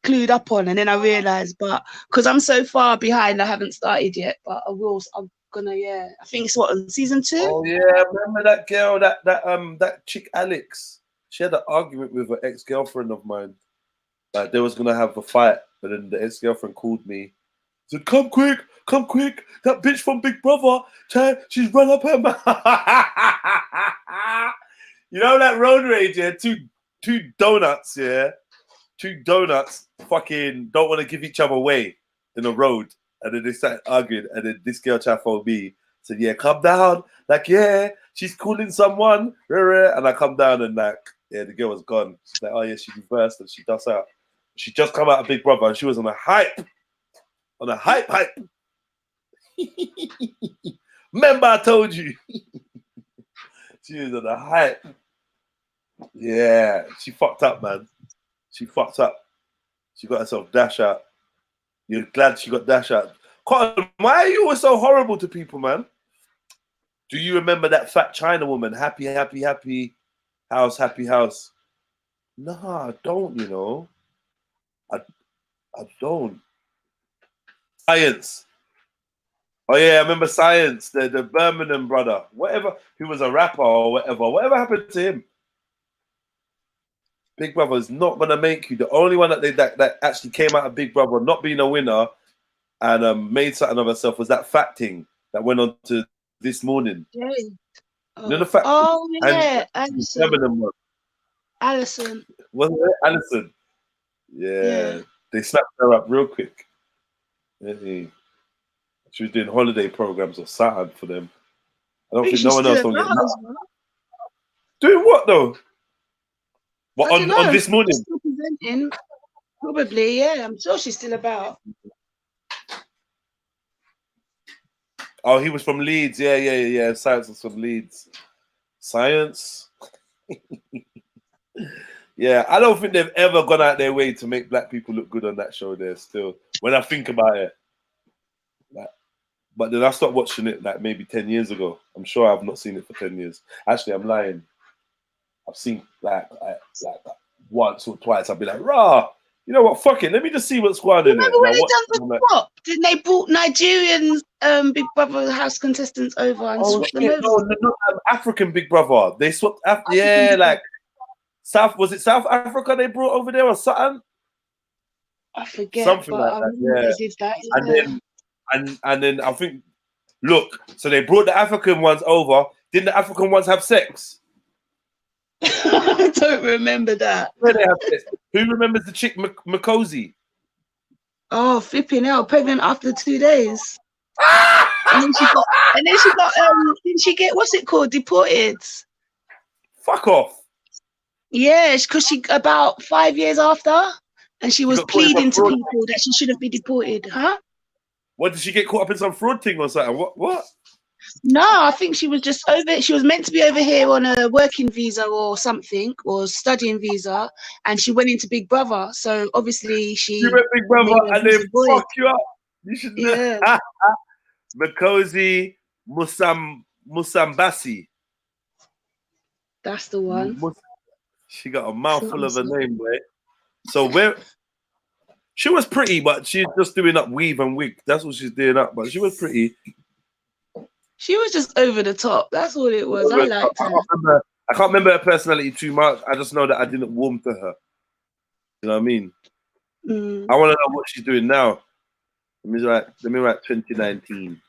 clued up on. And then I realized, but because I'm so far behind, I haven't started yet. But I will. I'm gonna. Yeah, I think it's on season 2. Oh yeah, I remember that girl, that chick Alex. She had an argument with an ex-girlfriend of mine. Like they was gonna have a fight, but then the ex-girlfriend called me. Said, come quick, that bitch from Big Brother, she's run up her mouth. You know that road rage, yeah? Two donuts, yeah? 2 donuts fucking don't want to give each other away in the road. And then they started arguing, and then this girl tried to phone me, said, yeah, come down. Like, yeah, she's calling someone. And I come down and like, yeah, the girl was gone. She's like, oh yeah, she reversed and she does out. She just come out of Big Brother and she was on a hype. Remember I told you. She was on a hype. Yeah, she fucked up, man. She fucked up. She got herself dash out. You're glad she got dash out. Cotton, why are you always so horrible to people, man? Do you remember that fat China woman? Happy house, happy house. Nah, I don't, you know. I don't. Science. Oh yeah, I remember Science, the Birmingham brother, whatever, who was a rapper or whatever. Whatever happened to him? Big Brother is not gonna make you. The only one that actually came out of Big Brother not being a winner and made something of herself was that fat thing that went on to This Morning. Yeah. You know the fat yeah, Alison. Alison. Wasn't it Alison? Yeah. They snapped her up real quick. Yeah. She was doing holiday programs or something for them. I don't think no one else will get that. Doing what though? What on This Morning? Still presenting. Probably, yeah. I'm sure she's still about. Oh, he was from Leeds. Yeah. Science was from Leeds. Science. Yeah, I don't think they've ever gone out their way to make black people look good on that show there still. When I think about it. But then I stopped watching it like maybe 10 years ago. I'm sure I've not seen it for 10 years. Actually, I'm lying. I've seen like once or twice. I'll be like, rah, you know what? Fuck it. Let me just see what's going on in it. Remember when they done the swap? Didn't they brought Nigerian Big Brother house contestants over and swapped them over? No, African Big Brother. They swapped. Like was it South Africa they brought over there or something? I forget. Something like that. And then I think, look, so they brought the African ones over. Didn't the African ones have sex? I don't remember that. Where they have sex? Who remembers the chick Makosi? Oh, flipping hell, pregnant after 2 days. and then she got, didn't she get, what's it called, deported? Fuck off. Yeah, because she, about 5 years after, and she was got caught in pleading to fraud. people that she shouldn't be deported, huh? What, did she get caught up in some fraud thing or something? What? No, I think she was just over. She was meant to be over here on a working visa or something, or studying visa, and she went into Big Brother. So obviously she You went Big Brother made her and they visa void. fuck you up. You should Yeah. Makosi Musambasi. That's the one. She got a mouthful of a name, boy. So where she was pretty, but she's just doing up weave and wig. That's what she's doing up. But she was pretty. She was just over the top. That's all it was. I liked her. I can't remember her personality too much. I just know that I didn't warm to her. You know what I mean? I want to know what she's doing now. Let me write 2019.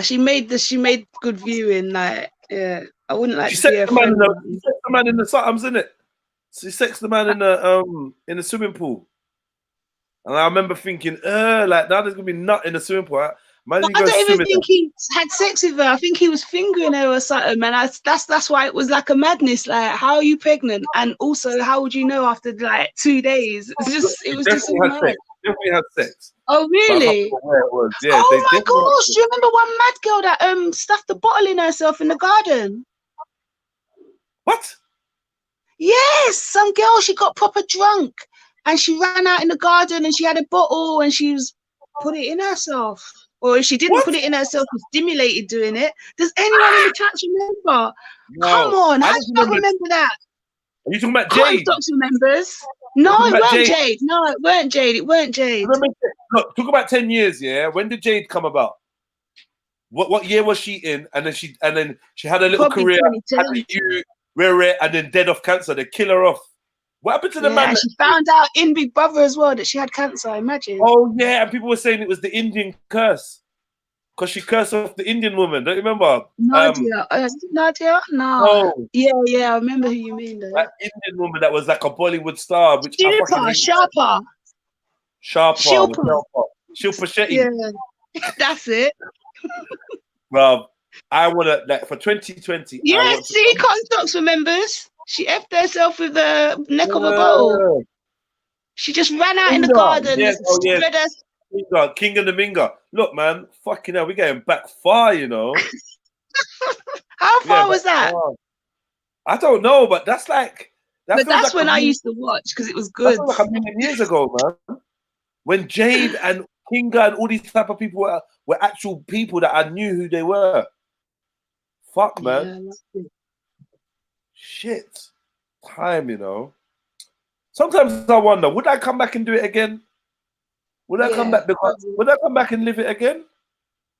She made good viewing. Like, yeah, I wouldn't like She to be sexed a friend. the man in the somethings, isn't it? She sexed the man in the swimming pool. And I remember thinking, like now there's gonna be nut in the swimming pool. I don't even think he had sex with her. I think he was fingering her or something, man. That's why it was like a madness. Like, how are you pregnant? And also, how would you know after like 2 days? It was just so mad. Definitely had sex. Oh really? Where it was. Yeah, oh my gosh! Do you remember one mad girl that stuffed the bottle in herself in the garden? What? Yes, some girl. She got proper drunk and she ran out in the garden and she had a bottle and she was put it in herself. Or if she didn't put it in herself, she stimulated doing it. Does anyone in the chat remember? No, Come on, how do you not remember that? Are you talking about Jade? Stocks remembers. No, it weren't Jade. No, it weren't Jade. It weren't Jade. Look, talk about 10 years, yeah. When did Jade come about? What year was she in? And then she had a little career, had a youth, rare, and then dead of cancer. They kill her off. What happened to the man? She found out in Big Brother as well that she had cancer. Imagine. Oh yeah, and people were saying it was the Indian curse because she cursed off the Indian woman. Don't you remember? Nadia. Nadia? No. Oh. Yeah. I remember who you mean though. That Indian woman that was like a Bollywood star. Which Sharpa. Shilpa Shetty. Yeah, that's it. Bro, I wanna like for 2020. Yeah, see, Constance remembers. She effed herself with the neck of a bottle. She just ran out in the garden. King and the Minga. Look, man, fucking hell, we're getting back far, you know. How far was that? I don't know, but that's like. That's when I used to watch because it was good. That's like a million years ago, man. When Jade and Kinga and all these type of people were actual people that I knew who they were. Fuck, man. Yeah, shit. Time, you know. Sometimes I wonder, would I come back and do it again? Would I come back would I come back and live it again?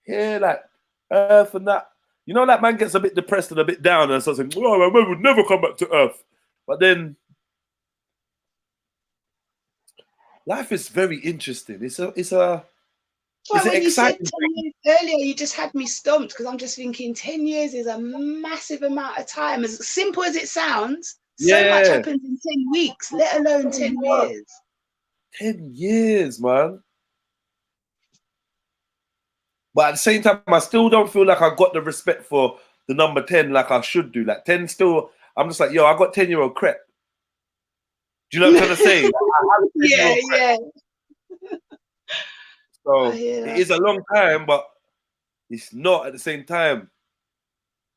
Yeah, like Earth and that. You know, that man gets a bit depressed and a bit down and starts saying, "Oh, my man would never come back to Earth." But then life is very interesting. It's an when you said exciting 10 years earlier, you just had me stumped because I'm just thinking 10 years is a massive amount of time. As simple as it sounds, so much happens in 10 weeks, let alone 10 years. 10 years, man. But at the same time, I still don't feel like I got the respect for the number 10 like I should do. Like 10 still, I'm just like, yo, I got 10-year-old crap. Do you know what I'm trying to say? Yeah. So it is a long time, but it's not at the same time.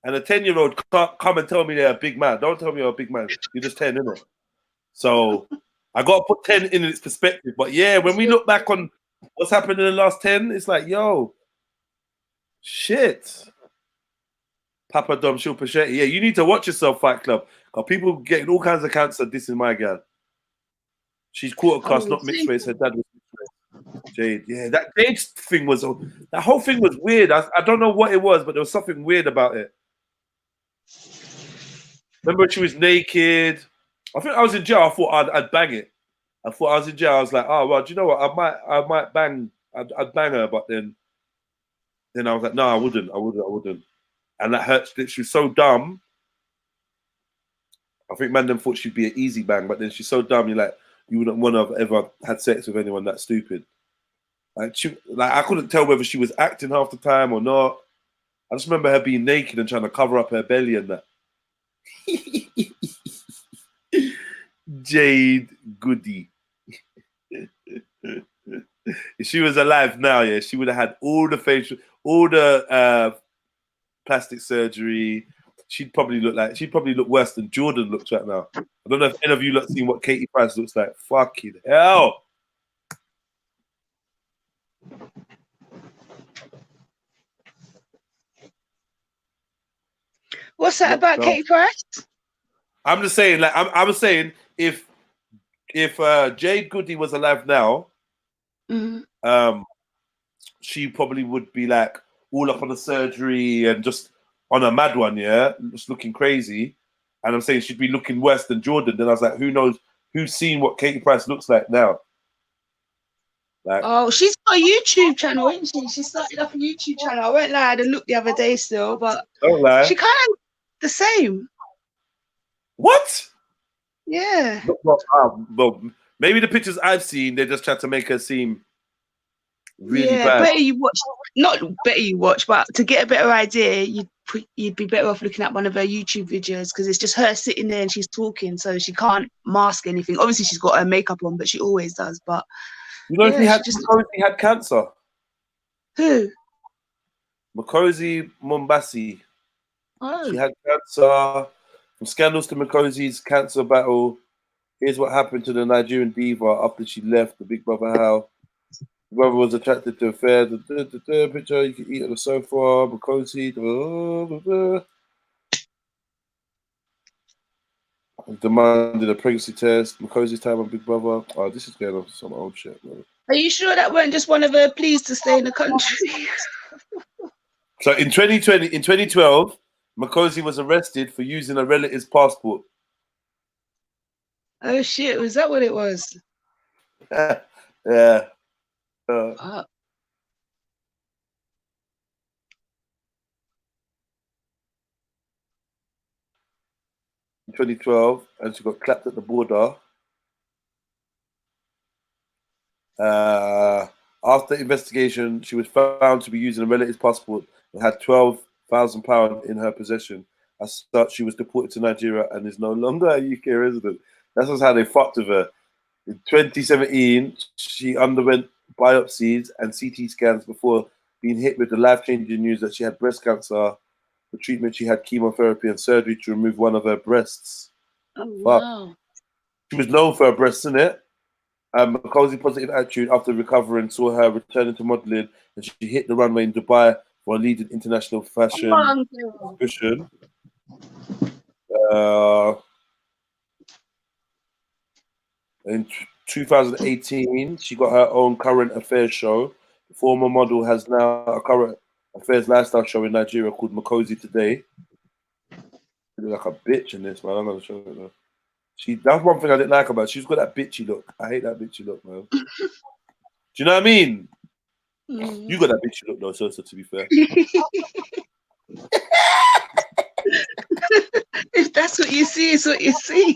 And a 10-year-old can't come and tell me they're a big man. Don't tell me you're a big man. You're just 10, innit? So I got to put 10 in its perspective. But yeah, when we look back on what's happened in the last 10, it's like, yo, shit. Papa Dom Shilpa Shetty. Yeah, you need to watch yourself, Fight Club. Because people getting all kinds of cancer. This is my girl. She's quarter class, not mixed race. Her dad was mixed race. Jade, yeah, that Jade thing was, that whole thing was weird. I don't know what it was, but there was something weird about it. Remember she was naked. I think I was in jail. I thought I'd bang it. I thought I was in jail. I was like, oh well, do you know what? I might bang. I'd bang her, but then I was like, no, I wouldn't. And that hurts. She was so dumb. I think man them thought she'd be an easy bang, but then she's so dumb. You're like, you wouldn't want to have ever had sex with anyone that stupid. Like I couldn't tell whether she was acting half the time or not. I just remember her being naked and trying to cover up her belly and that. Jade Goody. If she was alive now, yeah, she would have had all the facial, all the plastic surgery. She'd probably look worse than Jordan looks right now. I don't know if any of you lot seen what Katie Price looks like. Fucking hell. What's that about Katie Price? I'm just saying, like, I was saying, if Jade Goody was alive now, she probably would be like all up on the surgery and just on a mad one, yeah, just looking crazy. And I'm saying she'd be looking worse than Jordan. Then I was like, who knows? Who's seen what Katie Price looks like now? Like, oh, she's got a YouTube channel, isn't she? She started up a YouTube channel. I won't lie, I had a look the other day still, but don't lie. She kind of the same. What? Yeah. Well, maybe the pictures I've seen, they just tried to make her seem really bad. Better you watch. Not better you watch, but to get a better idea, you'd be better off looking at one of her YouTube videos because it's just her sitting there and she's talking, so she can't mask anything. Obviously, she's got her makeup on, but she always does. But you know, she had cancer. Who? Makosi Mombasi. Oh. She had cancer. From scandals to Makosi's cancer battle. Here's what happened to the Nigerian diva after she left the Big Brother house. The brother was attracted to affair. The picture you can eat on the sofa. Makosi. Demanded a pregnancy test. Makosi's time on Big Brother. Oh, this is going on some old shit, man. Are you sure that weren't just one of her pleas to stay in the country? So in 2012, Makosi was arrested for using a relative's passport. Oh shit! Was that what it was? Yeah. 2012, and she got clapped at the border. After investigation, she was found to be using a relative's passport and had £12,000 in her possession. As such, she was deported to Nigeria and is no longer a UK resident. That's how they fucked with her. In 2017, she underwent biopsies and CT scans before being hit with the life-changing news that she had breast cancer. For treatment, she had chemotherapy and surgery to remove one of her breasts. Oh, wow. She was known for her breasts, innit? Makosi positive attitude after recovering saw her returning to modeling, and she hit the runway in Dubai for a leading international fashion exhibition. In 2018, she got her own current affairs show. The former model has now a current affairs lifestyle show in Nigeria called Makosi Today. She looks like a bitch in this, man. I'm gonna show it though. That's one thing I didn't like about her. She's got that bitchy look. I hate that bitchy look, man. Do you know what I mean? You got that bitchy look though, so to be fair. If that's what you see, it's what you see.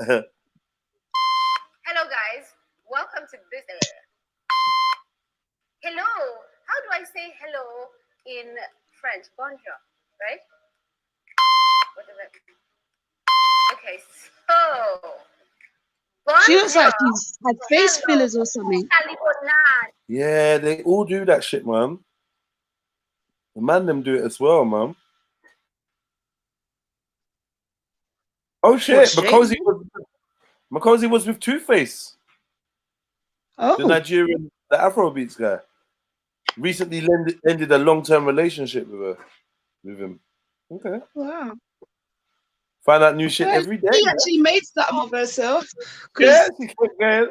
Hello guys, welcome to this. Hello, how do I say hello in French? Bonjour, right? What is it? Okay, so bonjour. She looks like she's had face fillers or something. Yeah, they all do that shit, man. The man them do it as well, man. Oh shit, Makosi was with Two-Face. Oh. The Nigerian, the Afrobeats guy. Recently ended a long-term relationship with him. Okay. Wow. Find out new shit every day. She actually made something of herself. Yeah, she kept going.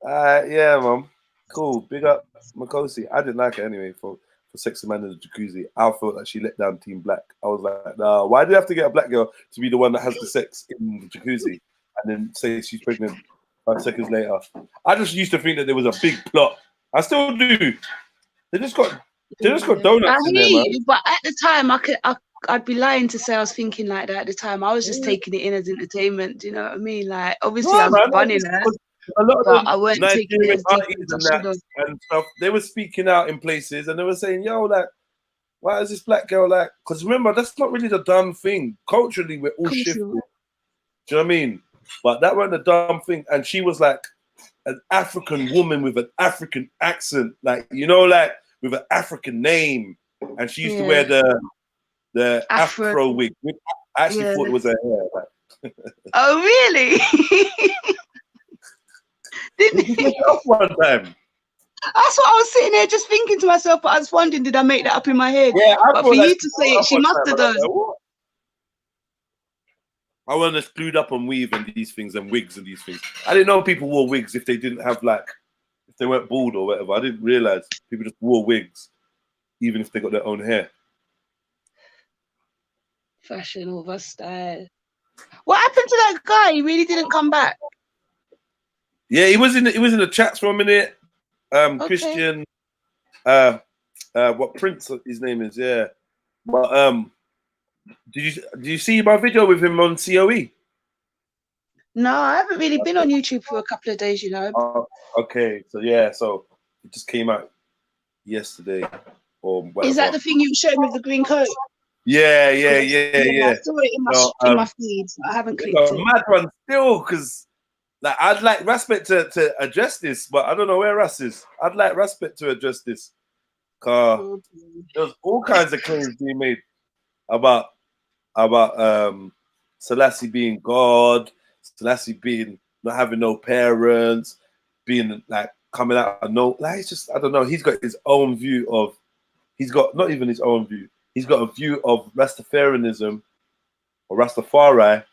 Yeah, man. Cool. Big up Makosi. I didn't like her anyway for Sexy Man in the Jacuzzi. I felt like she let down Team Black. I was like, nah, why do you have to get a black girl to be the one that has the sex in the jacuzzi and then say she's pregnant 5 seconds later? I just used to think that there was a big plot. I still do. They just got They just got donuts in there, man. But at the time, I'd be lying to say I was thinking like that at the time. I was just taking it in as entertainment. Do you know what I mean? Like, obviously, I was funny there. A lot of but I weren't taking it Nigerian as artists and stuff, they were speaking out in places and they were saying, yo, like, why is this black girl like? Because remember, that's not really the dumb thing. Culturally, we're all shifted. Do you know what I mean? But that wasn't a dumb thing. And she was like an African woman with an African accent, like, you know, like with an African name. And she used to wear the Afro wig. I actually thought it was her hair. Like. Oh, really? Didn't you get off one time? That's what I was sitting there just thinking to myself, but I was wondering, did I make that up in my head? Yeah, but for you to say it, she must have done. I wasn't screwed up on weave and these things and wigs and these things. I didn't know people wore wigs if they didn't have like, if they weren't bald or whatever. I didn't realize people just wore wigs, even if they got their own hair. Fashion over style. What happened to that guy? He really didn't come back. Yeah, he was in the chats for a minute. Okay. Christian, what Prince his name is? Yeah, but did you see my video with him on COE? No, I haven't really been on YouTube for a couple of days, you know. Okay, so yeah, so it just came out yesterday or whatever. Is that the thing you showed with the green coat? Yeah. I saw it in my feed. I haven't clicked it. Mad one still, because like I'd like Respect to address this, but I don't know where Ras is. I'd like Respect to address this. There's all kinds of claims being made about Selassie being God, Selassie being not having no parents, being like coming out of no, like it's just, I don't know. He's got his own view of, he's got not even his own view. He's got a view of Rastafarianism or Rastafari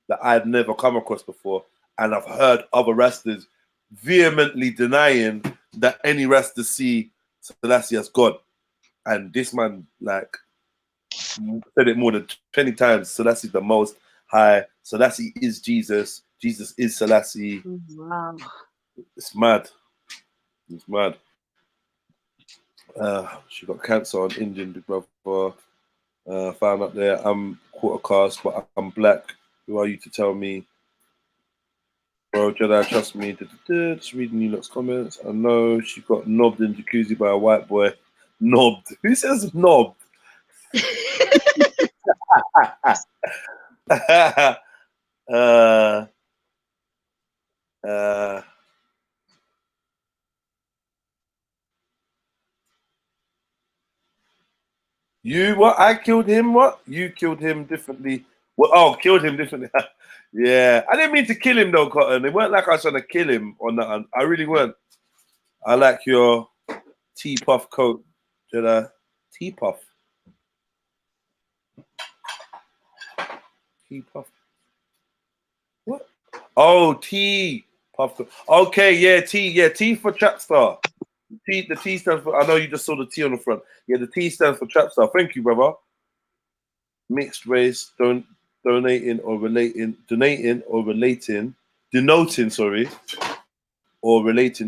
that I'd never come across before. And I've heard other Rastas vehemently denying that any Rasta see Selassie as God. And this man, like, said it more than 20 times. Selassie the most high. Selassie is Jesus. Jesus is Selassie. Wow. It's mad. It's mad. She got cancer on Indian Big Brother. Found out there I'm quarter caste, but I'm black. Who are you to tell me? Bro, Jedi, trust me. Just reading you lot's comments. I know she got knobbed in jacuzzi by a white boy. Knobbed. Who says knobbed? You what? I killed him. What? You killed him differently. Well, oh, killed him differently. Yeah, I didn't mean to kill him though, Cotton. It weren't like I was trying to kill him on that. I really weren't. I like your T-puff coat, Jedi. T-puff. T-puff. What? Oh, T-puff. Okay, yeah, T. Yeah, T for Trapstar. The T stands for, I know you just saw the T on the front. Yeah, the T stands for Trapstar. Thank you, brother. Mixed race, denoting or relating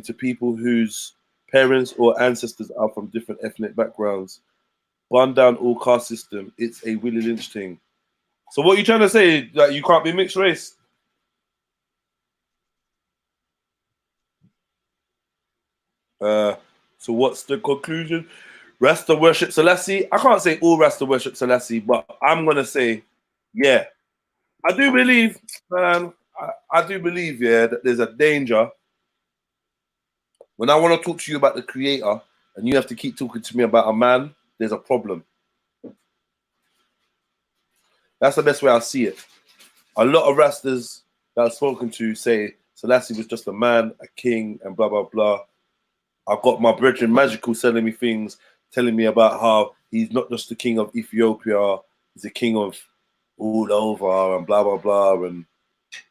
to people whose parents or ancestors are from different ethnic backgrounds. Burn down all caste system. It's a Willie Lynch thing. So what are you trying to say? That you can't be mixed race? So what's the conclusion? Rasta worship Selassie. I can't say all Rasta worship Selassie, but I'm gonna say, yeah, I do believe, man. I do believe, yeah, that there's a danger when I want to talk to you about the Creator, and you have to keep talking to me about a man. There's a problem. That's the best way I see it. A lot of Rastas that I've spoken to say Selassie was just a man, a king, and blah blah blah. I've got my brethren Magical telling me things, telling me about how he's not just the king of Ethiopia, he's the king of all over and blah, blah, blah. And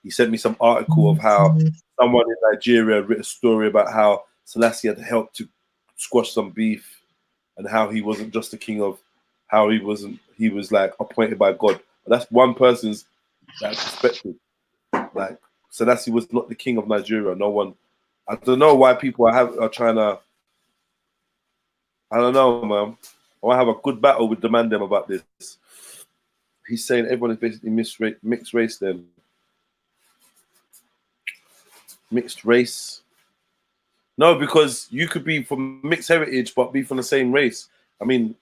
he sent me some article of how someone in Nigeria wrote a story about how Selassie had helped to squash some beef and how he wasn't just the king of, how he was like appointed by God. But that's one person's perspective. Like, Selassie was not the king of Nigeria. No one, I don't know why people are trying to I don't know, man. I want to have a good battle with the man them about this. He's saying everyone is basically mixed race then. Mixed race. No, because you could be from mixed heritage but be from the same race. I mean,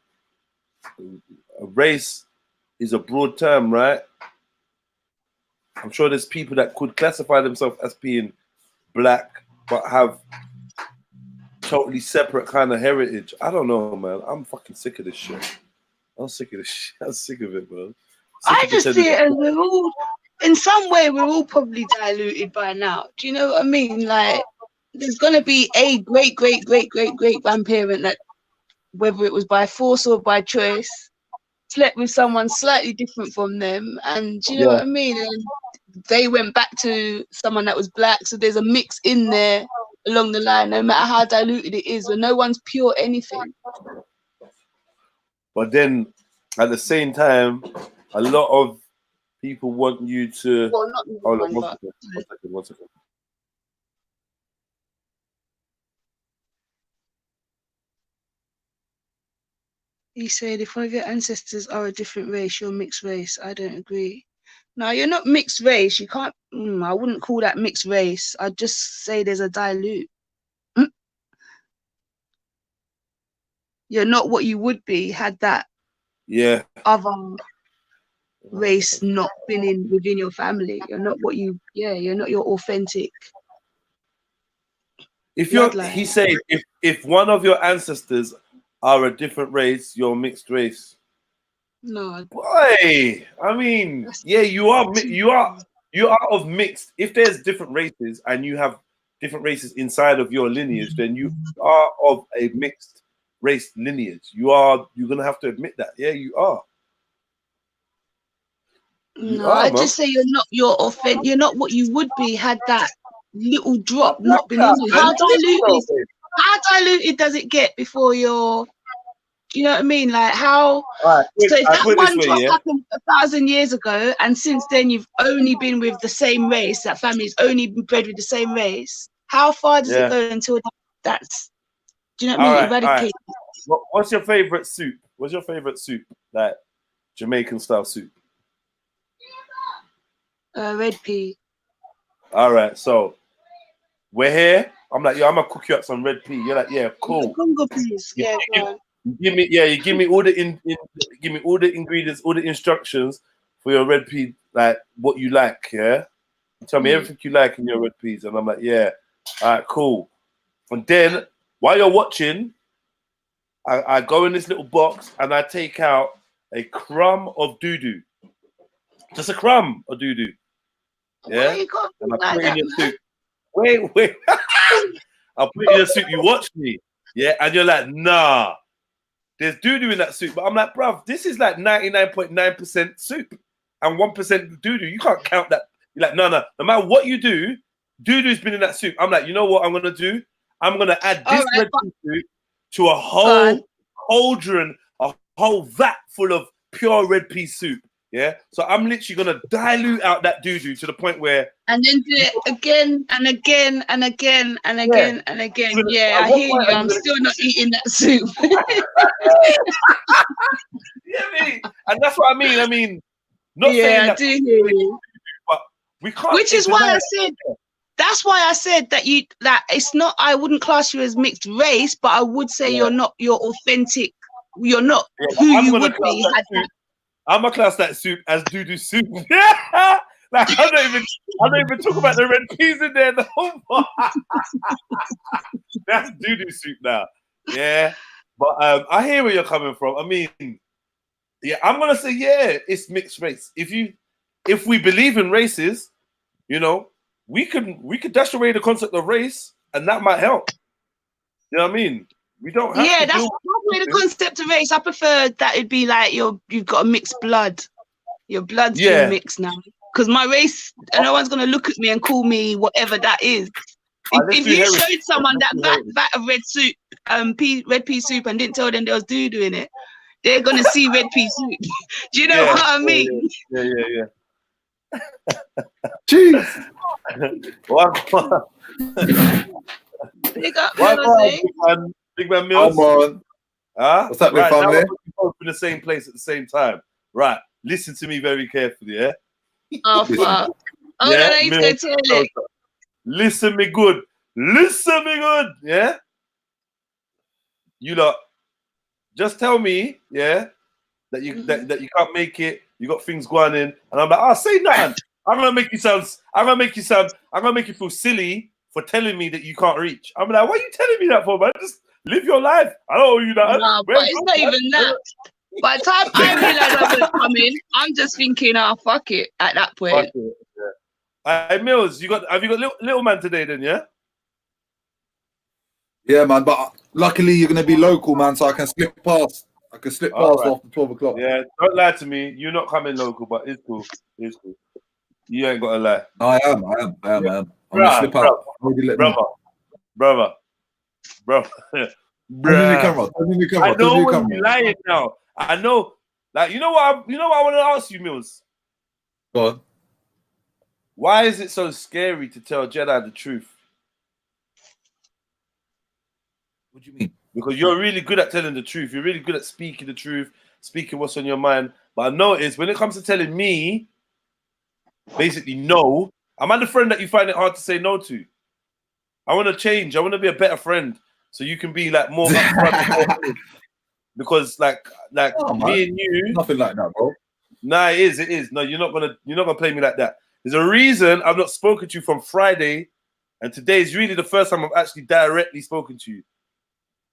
a race is a broad term, right? I'm sure there's people that could classify themselves as being black but have totally separate kind of heritage. I don't know, man. I'm fucking sick of this shit. I'm sick of this shit. I'm sick of it, bro. I just see it as we're all, in some way, we're all probably diluted by now. Do you know what I mean? Like, there's gonna be a great grandparent that, whether it was by force or by choice, slept with someone slightly different from them, and do you know what I mean? And they went back to someone that was black, so there's a mix in there along the line, no matter how diluted it is, where no one's pure anything. But then, at the same time, a lot of people want you to. Well, not one second. He said, if one of your ancestors are a different race, you're mixed race. I don't agree. No, you're not mixed race. You can't, I wouldn't call that mixed race. I'd just say there's a dilute. You're not what you would be had that other race not been within your family. You're not what you're not your authentic. If he's saying if one of your ancestors are a different race, you're mixed race. No. Boy, I mean, you are of mixed. If there's different races and you have different races inside of your lineage, then you are of a mixed race lineage. You're gonna have to admit that. Yeah, you are. I just say you're not you're not what you would be had that little drop not been in you. How diluted does it get before you're, you know what I mean? Like how so if that one drop happened 1,000 years ago and since then you've only been with the same race, that family's only been bred with the same race, how far does it go until that's, do you know what I mean? Eradicate. What's your favorite soup? What's your favorite soup? Like Jamaican style soup? Red pea. All right, so we're here. I'm like, I'm gonna cook you up some red pea. You're like, yeah, cool. Congo peas. Yeah, you give me all the ingredients, all the instructions for your red pea, like what you like. Yeah, you tell me everything you like in your red peas, and I'm like, yeah, all right, cool. And then while you're watching, I go in this little box and I take out a crumb of doo-doo, just a crumb of doo-doo. Yeah, and I put it in your soup. Wait. I'll put it in your soup. You watch me, yeah, and you're like, nah, there's doo-doo in that soup. But I'm like, bruv, this is like 99.9% soup and 1% doo-doo. You can't count that. You're like, no. No matter what you do, doo-doo's been in that soup. I'm like, you know what I'm gonna do? I'm gonna add this red pea soup to a whole cauldron, a whole vat full of pure red pea soup. Yeah, so I'm literally gonna dilute out that doo-doo to the point where, and then do it again and again and again and again and again. Yeah, I hear you. I'm still not eating that soup. And that's what I mean. I mean, not saying that, I do hear you. But we can't. Which is why I said. That's why I said that it's not. I wouldn't class you as mixed race, but I would say you're not your authentic. You're not who you would be. I'm gonna class that soup as doo-doo soup. Like I don't even talk about the red peas in there. No. That's doo-doo soup now. Yeah, but I hear where you're coming from. I mean, yeah, I'm gonna say it's mixed race. If we believe in races, you know, we could dash away the concept of race, and that might help. You know what I mean? We don't have to. That's the concept of race. I prefer that it'd be like you've got a mixed blood. Your blood's been mixed now. Because my race, no one's gonna look at me and call me whatever that is. If you showed someone that vat of red soup, red pea soup, and didn't tell them there was doo-doo in it, they're gonna see red pea soup. Do you know what I mean? Yeah. Jeez. Big up, Big man Mills. Huh? What's happening, Right, now family? we're both in the same place at the same time. Right, listen to me very carefully, yeah? Oh, fuck. Oh, Yeah, no, he's Mills, going to toilet. listen me good. Listen me good, yeah? You lot, just tell me, yeah, that you that you can't make it. You got things going in, and I'm like, oh, say nothing. I'm gonna make you feel silly for telling me that you can't reach. I'm like, why are you telling me that for, man? Just live your life. I don't owe you that. No, but it's not even that. By the time I realize I'm gonna come in, I'm just thinking, oh, fuck it. At that point, Hey, Mills, have you got little man today then? Yeah. Yeah, man. But luckily, you're gonna be local, man, so I can slip past. I can slip past Right. after 12 o'clock. Yeah, don't lie to me. You're not coming local, but it's cool. It's cool. You ain't got to lie. No, I am. I'm gonna slip out. Brother. Turn in the camera. I know when you're lying now. I know. Like, you know what I want to ask you, Mills? Go on. Why is it so scary to tell Jedi the truth? What do you mean? Because you're really good at telling the truth. You're really good at speaking the truth, speaking what's on your mind. But I noticed when it comes to telling me, basically no, am I the friend that you find it hard to say no to? I want to change. I want to be a better friend, so you can be like more upfront. Because like me and you, nothing like that, bro. Nah, it is. No, you're not gonna play me like that. There's a reason I've not spoken to you from Friday, and today is really the first time I've actually directly spoken to you.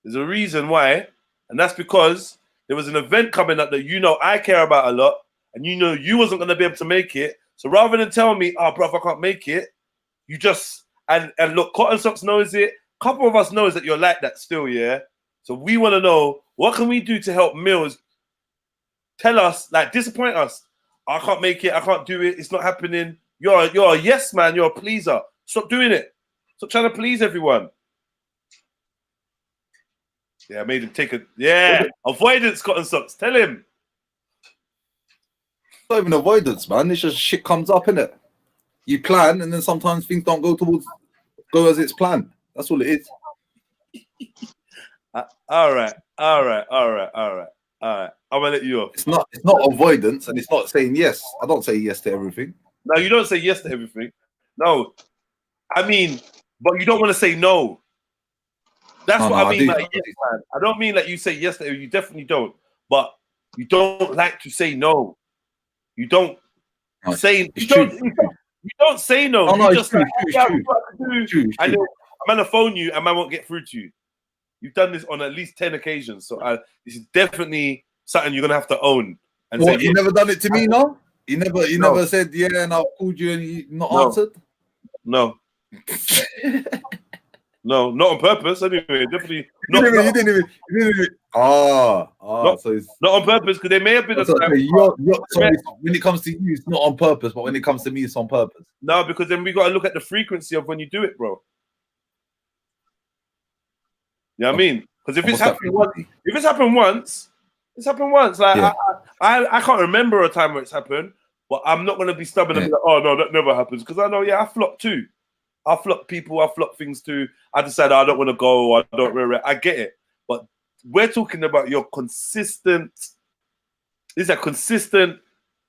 There's a reason why, and that's because there was an event coming up that I care about a lot, and you wasn't gonna be able to make it. So rather than tell me, oh, bro, I can't make it, you just and look, Cotton Socks knows it. A couple of us knows that you're like that still, yeah. So we want to know what can we do to help Mills. Tell us, like, disappoint us. I can't make it. I can't do it. It's not happening. You're a yes man. You're a pleaser. Stop doing it. Stop trying to please everyone. Yeah, I made him take a avoidance. Cotton Socks. Tell him. It's not even avoidance, man. It's just shit comes up, innit? You plan, and then sometimes things don't go as it's planned. That's all it is. All right. I'm gonna let you off. It's not avoidance, and it's not saying yes. I don't say yes to everything. No, you don't say yes to everything. No, I mean, but you don't want to say no. That's what I mean. Like, yes, man. I don't mean that you say yes to everything. You definitely don't. But you don't like to say no. You don't say. You don't say no. Oh, no, you it's true. And then I'm gonna phone you, and I won't get through to you. You've done this on at least 10 occasions, so this is definitely something you're gonna have to own. And what, you never done it to me, no? You never said yeah, and I called you and you not answered. No, no, not on purpose. Anyway, definitely. You didn't even. So it's not on purpose because there may have been a time. When it comes to you, it's not on purpose, but when it comes to me, it's on purpose. No, because then we got to look at the frequency of when you do it, bro. You know what I mean? Because if it's happened once, it's happened once. Like I can't remember a time where it's happened, but I'm not gonna be stubborn and be like, oh no, that never happens. Because I know, I flop too. I flop people, I flop things too. I decide I don't want to go, I don't really. I get it. But we're talking about your consistent, this is a consistent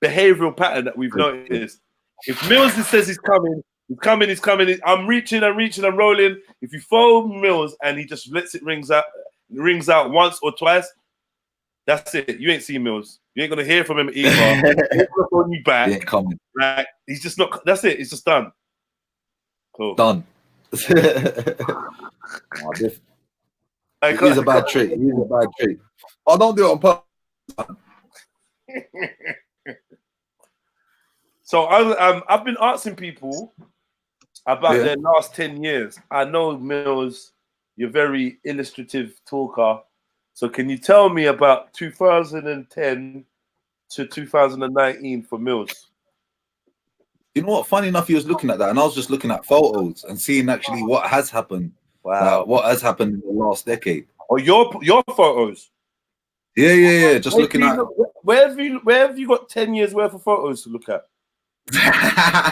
behavioral pattern that we've noticed. If Mills says he's coming. I'm reaching, I'm rolling. If you phone Mills and he just lets it rings out once or twice, that's it. You ain't seen Mills. You ain't gonna hear from him either. He's gonna phone you back. He ain't coming. Right? He's just not. That's it. It's just done. Cool. Done. It is a bad trick. I don't do it on purpose. So I've been asking people about their last 10 years. I know, Mills, you're a very illustrative talker. So can you tell me about 2010 to 2019 for Mills? You know what? Funny enough, he was looking at that, and I was just looking at photos and seeing actually what has happened. Wow. What has happened in the last decade. Oh, your photos? Yeah. Just looking at. Where have you got 10 years worth of photos to look at?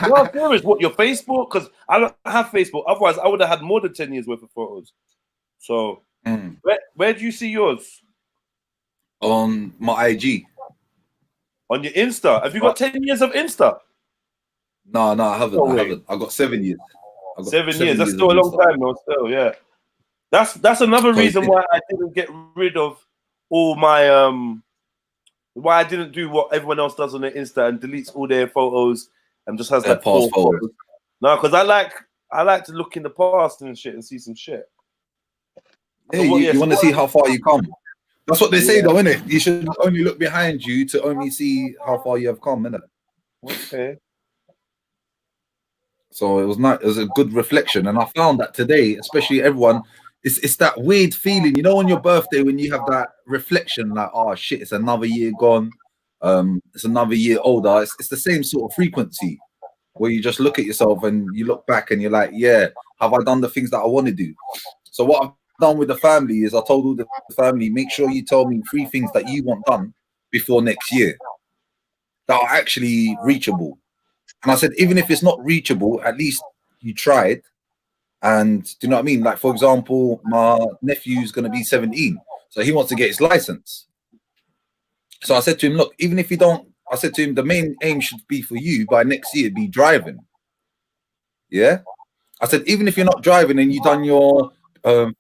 No, serious. What, your Facebook? Because I don't have Facebook. Otherwise, I would have had more than 10 years worth of photos. So, where do you see yours? On my IG. On your Insta? Have you got 10 years of Insta? No, I haven't. No I way. haven't. I got 7 years. I got 7 years. That's still a of long Insta. time, though. Still, yeah. That's another Because reason why I didn't get rid of all my why I didn't do what everyone else does on their Insta and deletes all their photos and just has their like 4 past photos. photos. No, because I like to look in the past and shit and see some shit. Yeah, So you want to see how far you come. That's what they say, though, innit? You should only look behind you to only see how far you have come, innit? Okay. So it was not. It was a good reflection, and I found that today, especially everyone, it's that weird feeling, you know, on your birthday when you have that reflection, like, oh shit, it's another year gone, it's another year older. It's the same sort of frequency where you just look at yourself and you look back and you're like, yeah, have I done the things that I want to do? So what I've done with the family is I told all the family, make sure you tell me 3 things that you want done before next year that are actually reachable. And I said, even if it's not reachable, at least you tried. And do you know what I mean? Like, for example, my nephew's going to be 17. So he wants to get his license. So I said to him, look, even if you don't, I said to him, the main aim should be for you by next year, be driving. Yeah. I said, even if you're not driving and you've done your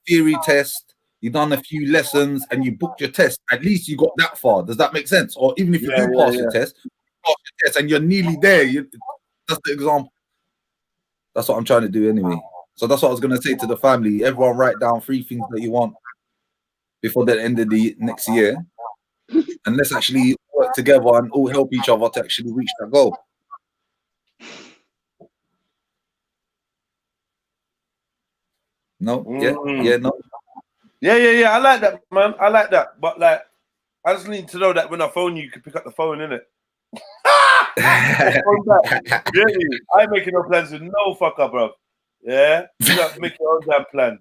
theory test, you've done a few lessons and you booked your test, at least you got that far. Does that make sense? Or even if you do pass your test, and you're nearly there, that's the example. That's what I'm trying to do anyway. So that's what I was going to say to the family. Everyone write down 3 things that you want before the end of the next year. And let's actually work together and all help each other to actually reach that goal. No? Yeah? Yeah, no? Yeah. I like that, man. I like that. But, like, I just need to know that when I phone you, you can pick up the phone, innit? Really? I ain't making no plans with no fucker, bro. Yeah? You got to make your own damn plans.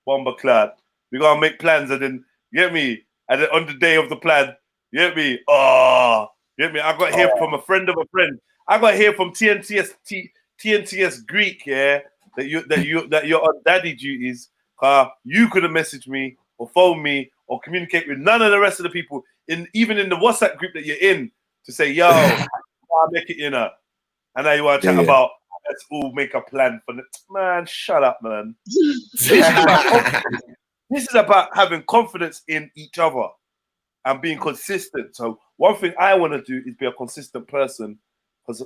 Bomber clad. We gotta make plans and then, get me? And then on the day of the plan, get me? Oh, get me? I got here from a friend of a friend. I got here from TNTS Greek, yeah, that you're on daddy duties. You could have messaged me or phoned me or communicate with none of the rest of the people, even in the WhatsApp group that you're in, to say, yo, I'll make it, you know. And now you want to chat about, let's all make a plan for the man. Shut up, man. This is about having confidence in each other and being consistent. So one thing I want to do is be a consistent person, because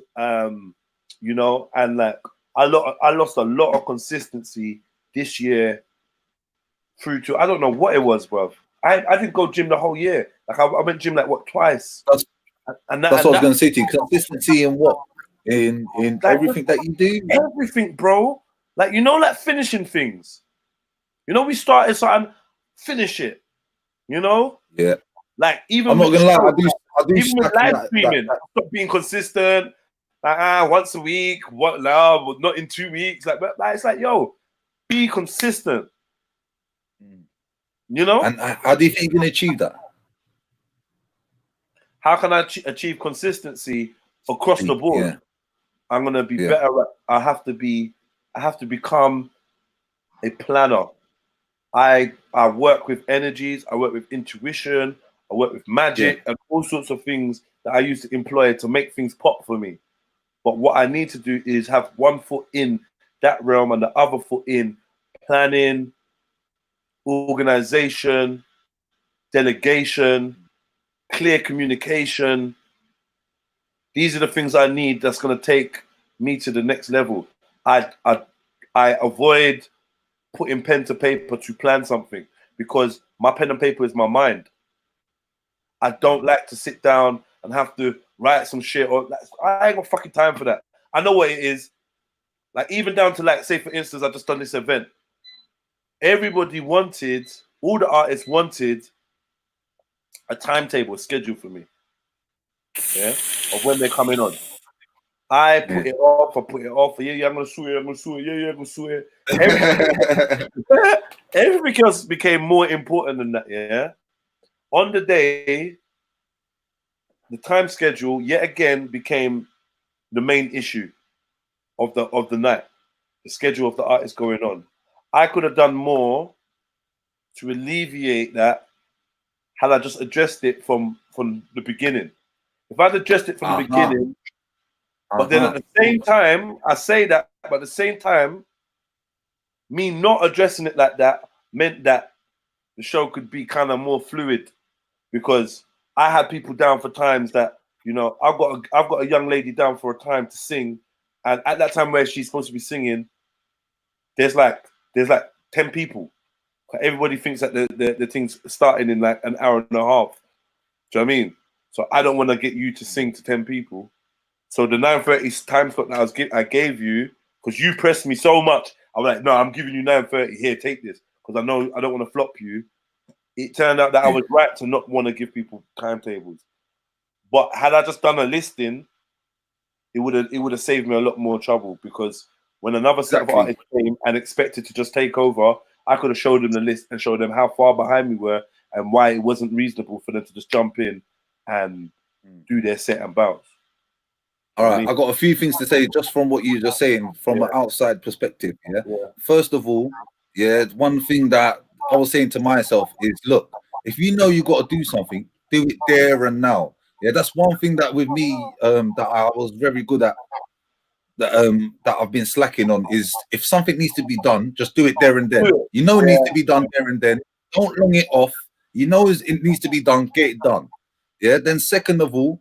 you know, and like I lost a lot of consistency this year through to, I don't know what it was, bro. I didn't go gym the whole year. Like I went gym like what, twice. That's what I was going to say to you. Consistency in what? In like everything that you do? Everything, bro. Like, you know, like finishing things. You know, we started something, finish it. You know? Yeah. Like, even I'm not gonna lie, I do even with live streaming, stop being consistent. Like, once a week, what now? Not in 2 weeks. Like it's like, yo, be consistent. You know? And how do you think you can achieve that? How can I achieve consistency across the board? Yeah. I'm gonna be better. I have to become a planner. I work with energies. I work with intuition. I work with magic and all sorts of things that I used to employ to make things pop for me. But what I need to do is have one foot in that realm and the other foot in planning, organization, delegation, clear communication. These are the things I need that's going to take me to the next level. I avoid putting pen to paper to plan something because my pen and paper is my mind. I don't like to sit down and have to write some shit. I ain't got fucking time for that. I know what it is. Like, even down to, like, say, for instance, I just done this event. Everybody wanted, all the artists wanted a timetable, a schedule for me. Yeah, of when they're coming on. I put it off. I'm gonna sue it. I'm gonna sue it. Everything else became more important than that. Yeah. On the day, the time schedule yet again became the main issue of the night. The schedule of the artist going on. I could have done more to alleviate that had I just addressed it from the beginning. If I'd addressed it from the beginning, but then at the same time, I say that, but at the same time, me not addressing it like that meant that the show could be kind of more fluid, because I had people down for times that, you know, I've got a young lady down for a time to sing, and at that time where she's supposed to be singing, there's like 10 people. Everybody thinks that the thing's starting in like an hour and a half. Do you know what I mean? So I don't want to get you to sing to 10 people. So the 9:30 time slot that I gave you, because you pressed me so much, I was like, no, I'm giving you 9:30. Here, take this, because I know I don't want to flop you. It turned out that I was right to not want to give people timetables. But had I just done a listing, it would have saved me a lot more trouble, because when another set of artists came and expected to just take over, I could have showed them the list and showed them how far behind we were and why it wasn't reasonable for them to just jump in and do their set and bounce. All right, I got a few things to say just from what you're just saying from an outside perspective. Yeah? First of all, one thing that I was saying to myself is, look, if you know you got to do something, do it there and now. Yeah, that's one thing that with me that I was very good at, that I've been slacking on, is if something needs to be done, just do it there and then. You know it needs to be done there and then. Don't long it off. You know it needs to be done, get it done. Yeah. Then second of all,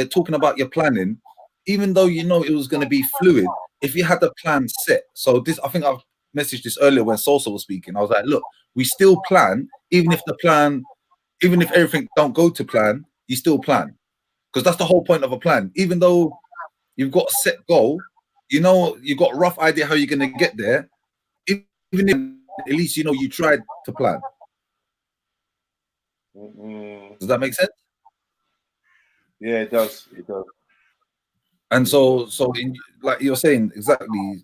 talking about your planning, even though you know it was going to be fluid, if you had the plan set. So this, I think I've messaged this earlier when Sosa was speaking. I was like, look, we still plan, even if everything don't go to plan, you still plan. Because that's the whole point of a plan. Even though you've got a set goal, you know, you've got a rough idea how you're going to get there. Even if at least you know you tried to plan. Does that make sense? Yeah, it does. It does. And so like you're saying, exactly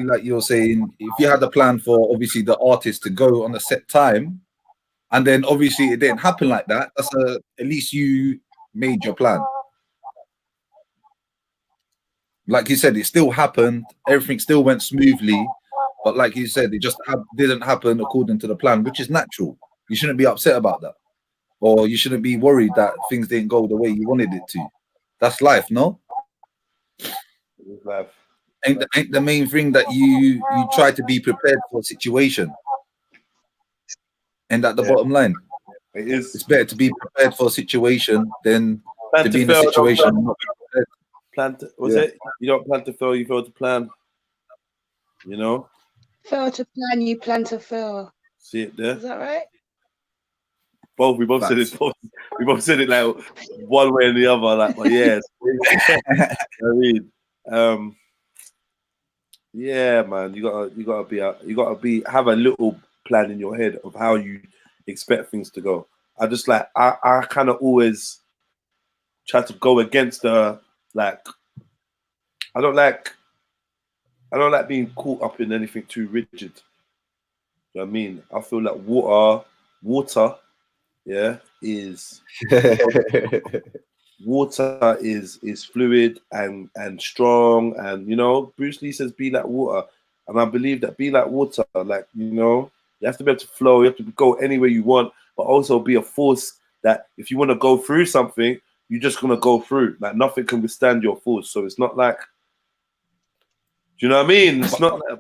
like you're saying, if you had a plan for obviously the artist to go on a set time, and then obviously it didn't happen like that, that's at least you made your plan. Like you said, it still happened, everything still went smoothly, but like you said, it just didn't happen according to the plan, which is natural. You shouldn't be upset about that, or you shouldn't be worried that things didn't go the way you wanted it to. That's life, no? Life. Ain't the main thing that you try to be prepared for a situation, and at the bottom line, it is. It's better to be prepared for a situation than to be in a situation. You don't plan to fail, you fail to plan. You know? Fail to plan, you plan to fail. See it there? Is that right? We both said it. We both said it like one way or the other. Like, but yes. I mean, yeah, man. You gotta have a little plan in your head of how you expect things to go. I kind of always try to go against the I don't like being caught up in anything too rigid. You know what I mean? I feel like water is water is fluid and strong, and you know, Bruce Lee says be like water, and I believe that be like water, like, you know, you have to be able to flow, you have to go anywhere you want, but also be a force that if you want to go through something, you're just gonna go through. Like nothing can withstand your force. So it's not like, do you know what I mean? It's not like,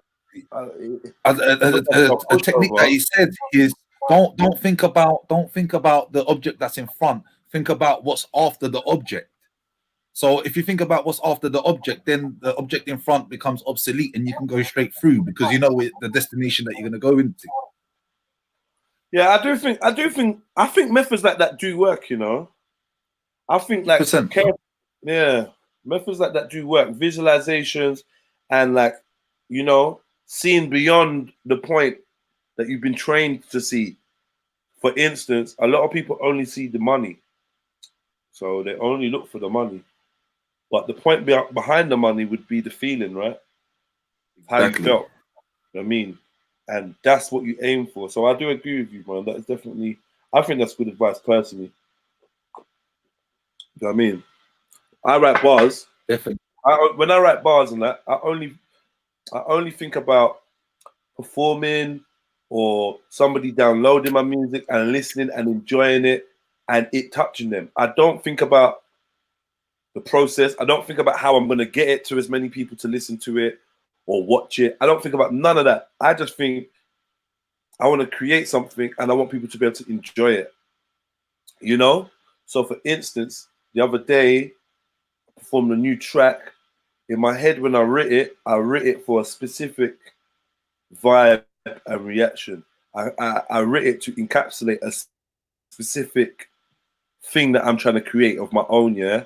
a technique that he said is don't think about the object that's in front. Think about what's after the object. So if you think about what's after the object, then the object in front becomes obsolete, and you can go straight through because you know the destination that you're going to go into. Yeah, I think methods like that do work. You know, I think like methods like that do work. Visualizations and like, you know, seeing beyond the point that you've been trained to see. For instance, a lot of people only see the money. So they only look for the money. But the point behind the money would be the feeling, right? How you felt. You know what I mean? And that's what you aim for. So I do agree with you, man. That is definitely, I think that's good advice personally. You know what I mean? I write bars. Definitely. When I write bars and that, I only think about performing or somebody downloading my music and listening and enjoying it and it touching them. I don't think about the process. I don't think about how I'm going to get it to as many people to listen to it or watch it. I don't think about none of that. I just think I want to create something and I want people to be able to enjoy it. You know? So for instance, the other day, I performed a new track. In my head, when I wrote it for a specific vibe and reaction. I wrote it to encapsulate a specific thing that I'm trying to create of my own, yeah.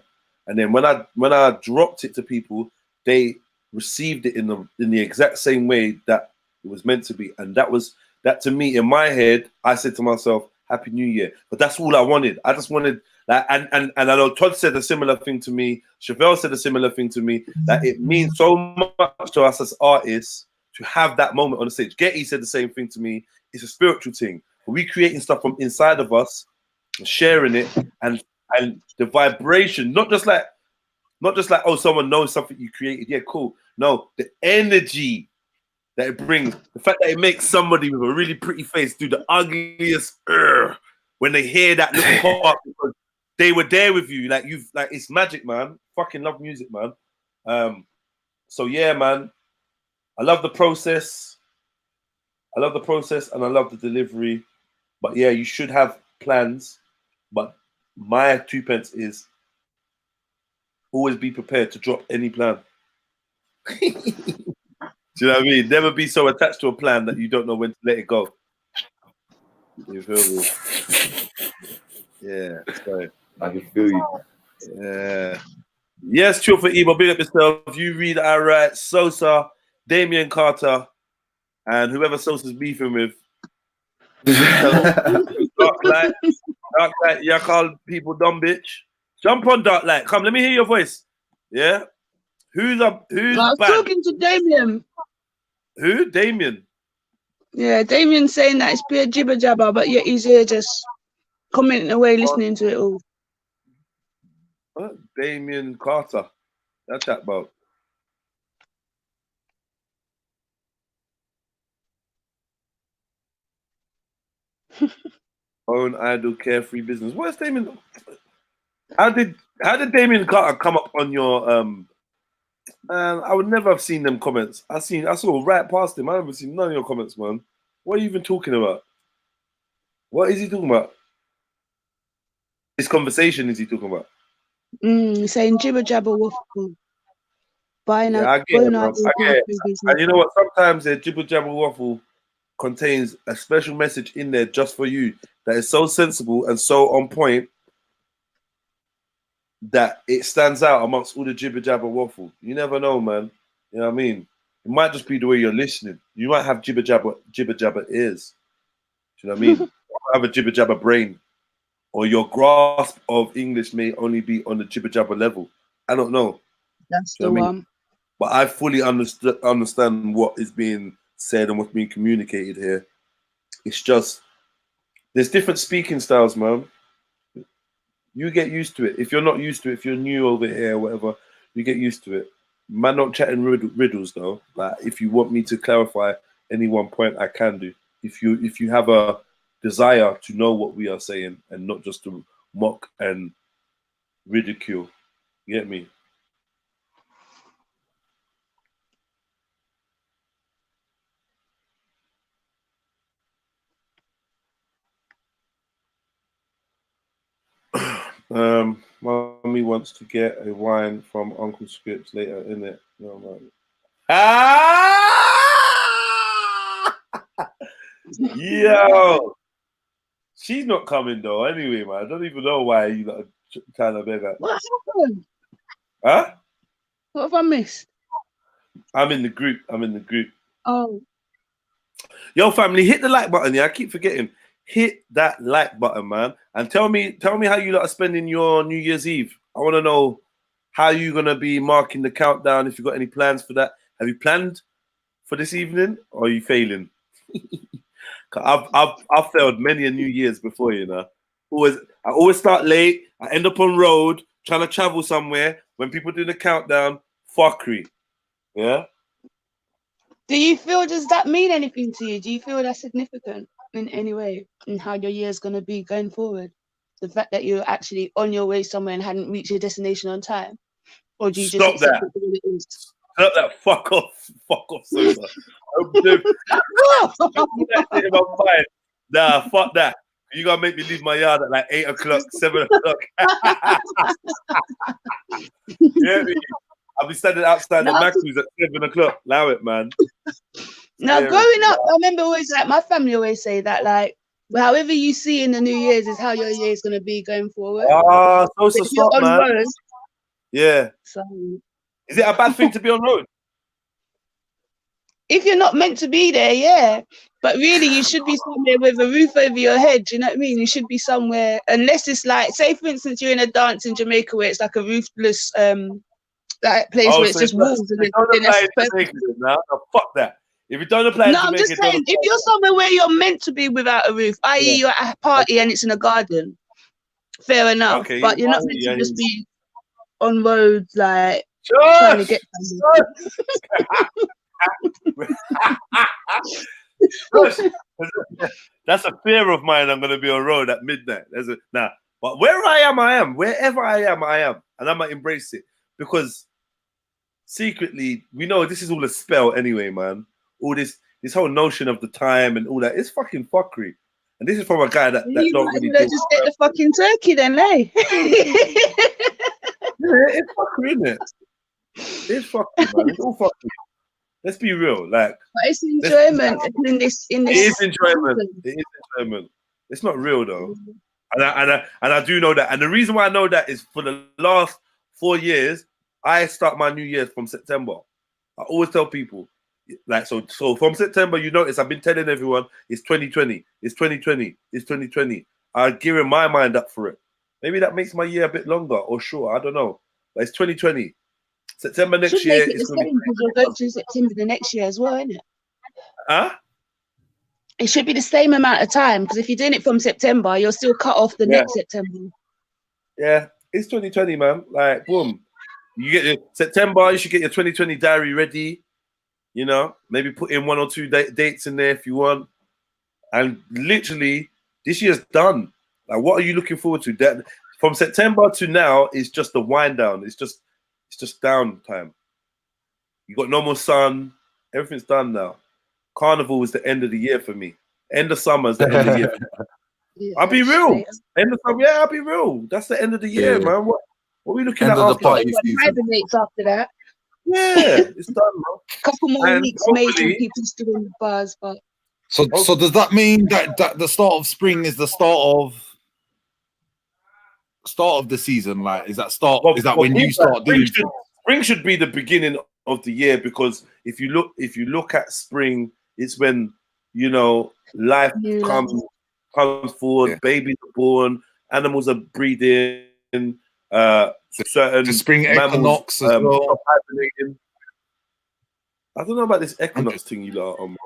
And then when I dropped it to people, they received it in the exact same way that it was meant to be. And that to me, in my head, I said to myself, Happy New Year. But that's all I wanted. I just wanted that, and I know Todd said a similar thing to me. Chevelle said a similar thing to me, that it means so much to us as artists to have that moment on the stage. Getty said the same thing to me. It's a spiritual thing. We creating stuff from inside of us, sharing it, and the vibration, not just like, oh, someone knows something you created. Yeah, cool. No, the energy that it brings, the fact that it makes somebody with a really pretty face do the ugliest when they hear that little part because they were there with you. Like it's magic, man. Fucking love music, man. So yeah, man. I love the process. And I love the delivery. But yeah, you should have plans. But my 2 pence is always be prepared to drop any plan. Do you know what I mean? Never be so attached to a plan that you don't know when to let it go. You feel me? Yeah. So I can feel you. Yeah. Yes, chill for Ebo. Big up yourself. You read, I write. Sosa, Damien Carter, and whoever Sosa's beefing with. Dark Light, you call people dumb bitch. Jump on Dark Light. Come, let me hear your voice. Yeah. Who's I was bad? talking to Damien. Who? Damien. Yeah, Damien saying that it's pure jibber jabber, but yet he's here just commenting away, listening to it all. What? Damien Carter. That's that about. Own idle carefree business. What's Damien? How did Damien Carter come up on your I would never have seen them comments. I saw right past him. I haven't seen none of your comments, man. What are you even talking about? What is he talking about? This conversation is he talking about? Saying jibber jabber waffle. Buying Yeah, I get it, man. I get it. And you know what? Sometimes the jibber jabber waffle contains a special message in there just for you that is so sensible and so on point that it stands out amongst all the jibber jabber waffle. You never know, man. You know what I mean? It might just be the way you're listening. You might have jibber jabber ears. Do you know what I mean? You might have a jibber jabber brain, or your grasp of English may only be on the jibber jabber level. I don't know. That's the one. But I fully understand what is being said and what's being communicated here. It's just there's different speaking styles, man. You get used to it. If you're not used to it, if you're new over here or whatever, you get used to it. Man, not chatting riddles though. Like if you want me to clarify any one point, I can do. If you have a desire to know what we are saying and not just to mock and ridicule, you get me? Mommy wants to get a wine from Uncle Scripps later, innit? No, man. Yo, she's not coming though. Anyway, man, I don't even know why you got trying to beg her. What happened? Huh? What have I missed? I'm in the group. Oh. Yo, family, hit the like button. Yeah, I keep forgetting. Hit that like button, man, and tell me how you lot are spending your New Year's Eve. I want to know how you're gonna be marking the countdown. If you got any plans for that, have you planned for this evening, or are you failing? I've failed many a New Year's before, you know. I always start late. I end up on road trying to travel somewhere. When people do the countdown, fuckery. Yeah. Do you feel, does that mean anything to you? Do you feel that's significant in any way in how your year's going to be going forward? The fact that you're actually on your way somewhere and hadn't reached your destination on time? Or do you just Stop accept that. it for what it is? Stop that. Fuck off, Sosa. In my mind. Nah, fuck that. You gotta make me leave my yard at like 8 o'clock, 7 o'clock. Yeah, I'll be standing outside the Macca's at 7 o'clock. Allow it, man. Now, growing up, I remember always like my family always say that like, however you see in the New Year's is how your year is gonna be going forward. Ah, If so you're stop, on man. road, Yeah. so Is it a bad thing to be on road? if you're not meant to be there, yeah. But really, you should be somewhere with a roof over your head. Do you know what I mean? You should be somewhere, unless it's like, say, for instance, you're in a dance in Jamaica where it's like a roofless like place where it's so just walls. And don't apply in Jamaica now. No, fuck that. If you don't apply in No, I'm Jamaica, just saying, if you're somewhere where you're meant to be without a roof, i.e., you're at a party and it's in a garden, fair enough. Okay, but you're not meant to just be on roads like trying to get That's a fear of mine. I'm gonna be on road at midnight. But where I am. Wherever I am, and I might embrace it because secretly we know this is all a spell anyway, man. All this whole notion of the time and all that, it's fucking fuckery. And this is from a guy that don't really do just get the fucking turkey then, eh? Yeah, it's fuckery, isn't it? It's fuckery, man. It's all fuckery. Let's be real, like. But it's enjoyment in this. It is enjoyment. It is enjoyment. It's not real though, and I do know that. And the reason why I know that is for the last 4 years, I start my New Year's from September. I always tell people, like, so from September, you notice I've been telling everyone it's 2020, it's 2020, it's 2020. I'm gearing my mind up for it. Maybe that makes my year a bit longer or shorter. I don't know, but it's 2020. September next year is going to be. Because you're going through September the next year as well, isn't it? Huh? It should be the same amount of time because if you're doing it from September, you're still cut off the next September. Yeah, it's 2020, man. Like, boom. You get your September, you should get your 2020 diary ready. You know, maybe put in 1 or 2 dates in there if you want. And literally, this year's done. Like, what are you looking forward to? That from September to now is just the wind down. It's just down time. You got no more sun. Everything's done now. Carnival is the end of the year for me. End of summer is the end of the year. Yeah, I'll be real. End of summer, I'll be real. That's the end of the year, man. What are we looking at after? Private dates after that. Yeah, it's done, man. Couple more weeks, maybe people still in the bars, but. So does that mean that the start of spring is the start of the season? Like, is that when you start doing? Spring should be the beginning of the year because if you look at spring, it's when life comes forward, babies are born, animals are breeding, certain the spring equinox as well. I don't know about this equinox thing you lot on.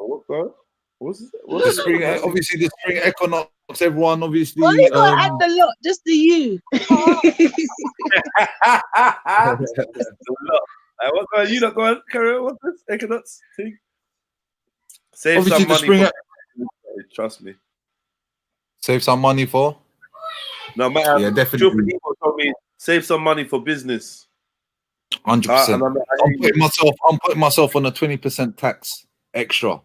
What's the spring? Obviously, the spring equinox. Everyone, obviously. Why you gotta add the lot? Just the you. You not going, Karen? What's this equinox thing? Save obviously some money. Trust me. Save some money for. No, man. Yeah, definitely. Told me save some money for business. 100%. I'm putting myself on a 20% tax extra.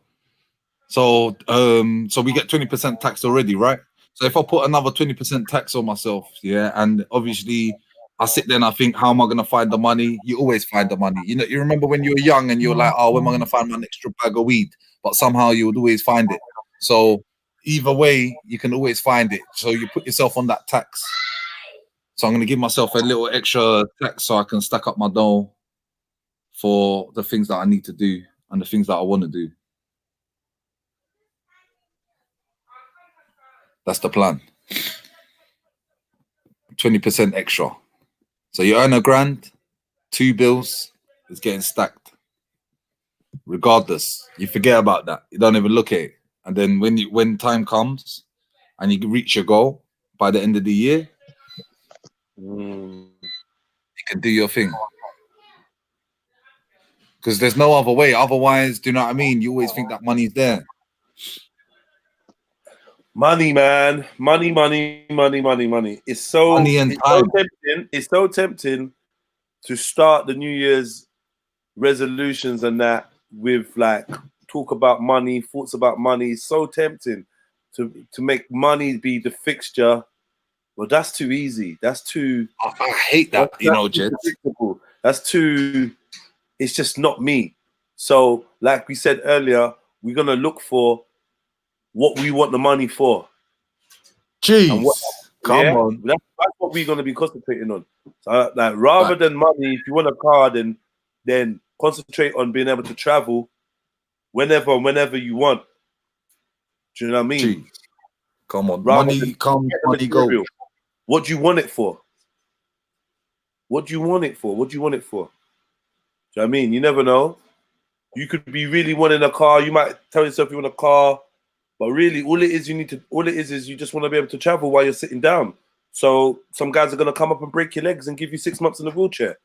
So we get 20% tax already, right? So if I put another 20% tax on myself, and obviously I sit there and I think, how am I going to find the money? You always find the money. You know, you remember when you were young and you're like, oh, where am I going to find my extra bag of weed? But somehow you would always find it. So either way, you can always find it. So you put yourself on that tax. So I'm going to give myself a little extra tax so I can stack up my dough for the things that I need to do and the things that I want to do. That's the plan. 20% extra. So you earn $1,000, 2 bills is getting stacked. Regardless, you forget about that. You don't even look at it. And then when time comes and you reach your goal by the end of the year, you can do your thing. Because there's no other way. Otherwise, do you know what I mean? You always think that money's there. Money, man. Money. It's so, Money and it's so time. tempting. It's so tempting to start the New Year's resolutions and that with like talk about money, thoughts about money. It's so tempting to make money be the fixture. Well, that's too easy. That's too. I hate that, you know, Jed. That's too. It's just not me. So, like we said earlier, we're gonna look for what we want the money for. Jeez, come on. That's what we're gonna be concentrating on. So, like, rather than money, if you want a car, then concentrate on being able to travel whenever you want. Do you know what I mean? Jeez. Come on, Rather money come, money go. What do you want it for? What do you want it for? What do you want it for? Do you know what I mean? You never know. You could be really wanting a car. You might tell yourself you want a car, but really, all it is you just want to be able to travel while you're sitting down. So some guys are gonna come up and break your legs and give you 6 months in a wheelchair.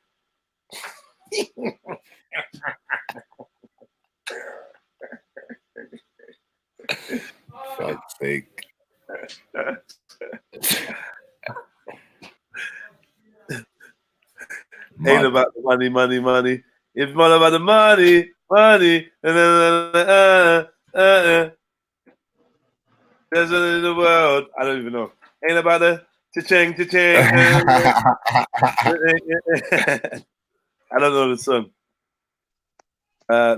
Fuck's sake. Ain't about the money. It's all about the money. There's in the world. I don't even know. Ain't about the cha-ching. I don't know the song.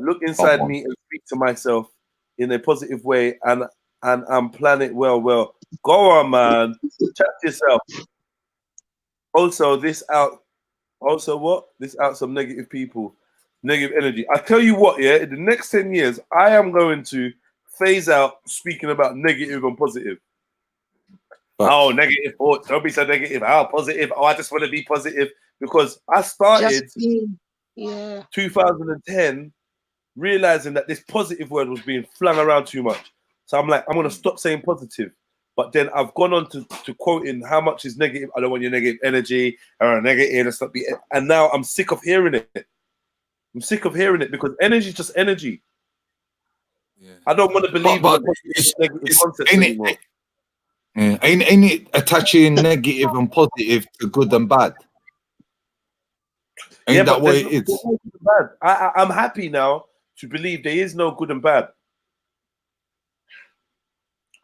Look inside me and speak to myself in a positive way, and plan it well. Go on, man. Chat to yourself. Also, this out some negative people, negative energy. I tell you what, yeah, in the next 10 years, I am going to phase out speaking about negative and positive. Oh, negative thoughts. Don't be so negative. Oh, positive. Oh, I just want to be positive. Because I started 2010 realizing that this positive word was being flung around too much. So I'm like, I'm going to stop saying positive. But then I've gone on to quoting how much is negative. I don't want your negative energy or negative. Let's not be. And now I'm sick of hearing it. I'm sick of hearing it because energy is just energy. Yeah. I don't want to believe in negative concepts anymore. Ain't it attaching negative and positive to good and bad? Ain't that what it is? I'm happy now to believe there is no good and bad.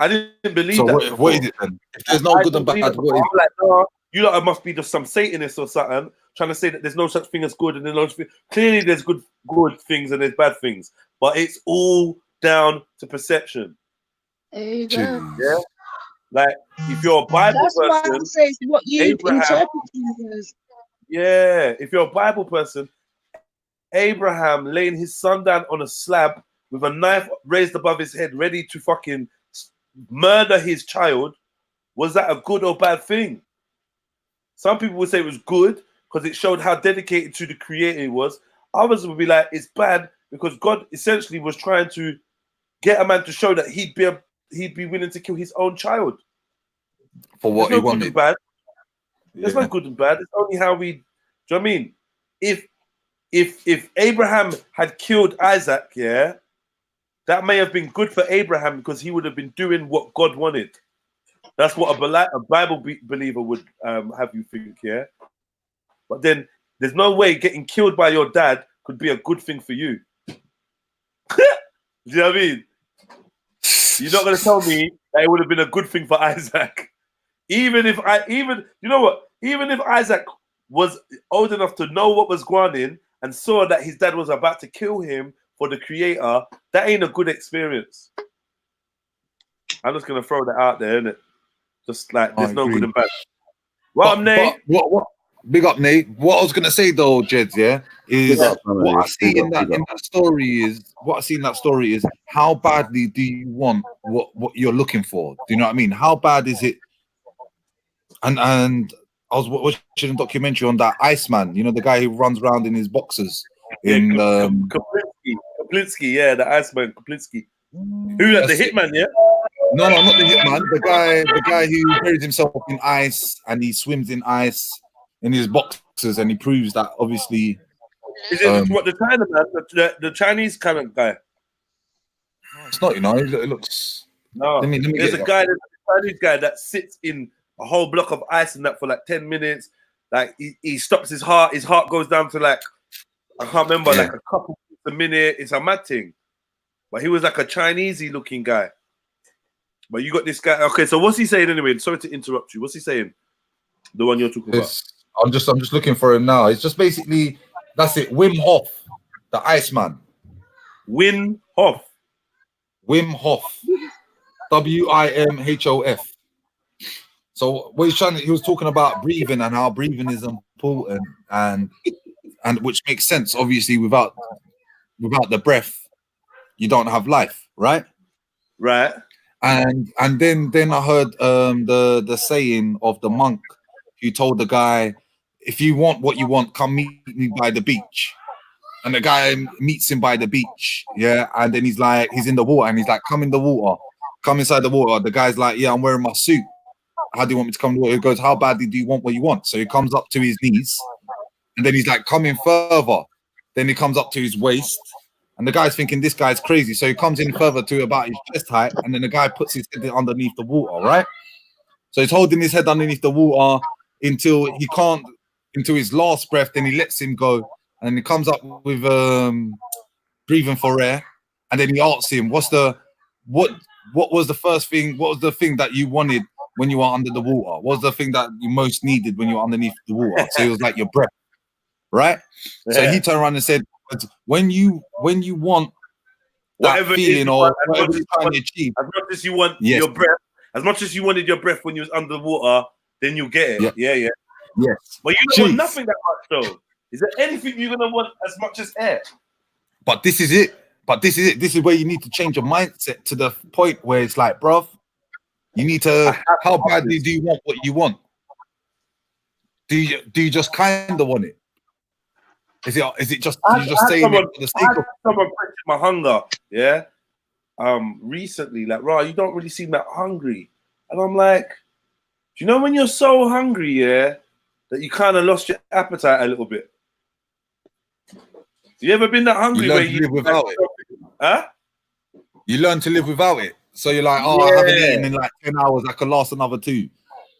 I didn't believe that. So what is it then? If there's no good and bad, what is it? Like, no, you lot must be just some Satanist or something trying to say that there's no such thing as good and there's no such thing. Clearly there's good things and there's bad things, but it's all down to perception. Yeah. Like if you're a Bible person, why I say it's what you interpret as. Yeah, if you're a Bible person, Abraham laying his son down on a slab with a knife raised above his head, ready to fucking murder his child, was that a good or bad thing? Some people would say it was good because it showed how dedicated to the creator he was. Others would be like, it's bad because God essentially was trying to get a man to show that he'd be willing to kill his own child. For what he wanted. Good and bad. There's no good and bad. It's only how we. Do you know what I mean? If Abraham had killed Isaac, yeah, that may have been good for Abraham because he would have been doing what God wanted. That's what a Bible believer would have you think, yeah. But then there's no way getting killed by your dad could be a good thing for you. Do you know what I mean? You're not going to tell me that it would have been a good thing for Isaac. Even if Isaac was old enough to know what was going on and saw that his dad was about to kill him for the creator, that ain't a good experience. I'm just going to throw that out there, innit? Just like there's no good and bad. Well, Nate. What? Big up, Nate. What I was gonna say though, Jeds, yeah, is what I see in that story is how badly do you want what you're looking for? Do you know what I mean? How bad is it? And I was watching a documentary on that Iceman, you know, the guy who runs around in his boxers in Kaplinsky, yeah, the Iceman Kaplinsky. Who that? The Hitman, yeah? No, not the Hitman. The guy who buries himself in ice and he swims in ice in his boxers, and he proves that obviously. Is it what the China man, the Chinese kind of guy? It's not, you know. It looks No, let me there's get a guy, there's a Chinese guy that sits in a whole block of ice and that for like 10 minutes. Like he stops his heart goes down to like, I can't remember, like a couple a minute. It's a mad thing. But he was like a Chinesey looking guy. But you got this guy. Okay, so what's he saying anyway? Sorry to interrupt you. What's he saying? The one you're talking about. I'm just looking for him now. It's just basically, that's it. Wim Hof, the Iceman. Wim Hof. Wim Hof. WIMHOF. So what he was talking about breathing and how breathing is important, and which makes sense. Obviously, without the breath, you don't have life, right? Right. And then I heard the saying of the monk who told the guy, if you want what you want, come meet me by the beach. And the guy meets him by the beach, yeah. And then he's in the water, and he's like, come in the water, come inside the water. The guy's like, yeah, I'm wearing my suit. How do you want me to come in the water? He goes, how badly do you want what you want? So he comes up to his knees, and then he's like, come in further. Then he comes up to his waist, and the guy's thinking this guy's crazy. So he comes in further to about his chest height, and then the guy puts his head underneath the water, right? So he's holding his head underneath the water until he can't, until his last breath. Then he lets him go, and he comes up with breathing for air, and then he asks him, what was the first thing? What was the thing that you wanted when you were under the water? What was the thing that you most needed when you were underneath the water? So it was like your breath, right? Yeah. So he turned around and said, when you want that whatever feeling or whatever you're trying to achieve, as much as you want your breath, as much as you wanted your breath when you was under the water, then you get it. Yeah. Yes. But you don't want nothing that much though. Is there anything you're gonna want as much as air? But this is it. This is where you need to change your mindset to the point where it's like, bruv, you need to. How badly do you want what you want? Do you just kind of want it? Is it just you just saying it for the sake of someone quenching my hunger? Yeah. Recently, like, right, you don't really seem that hungry, and I'm like, do you know when you're so hungry, yeah, that you kind of lost your appetite a little bit? You ever been that hungry where you live without it? Huh? You learn to live without it. So you're like, oh, I haven't eaten in like 10 hours. I could last another 2.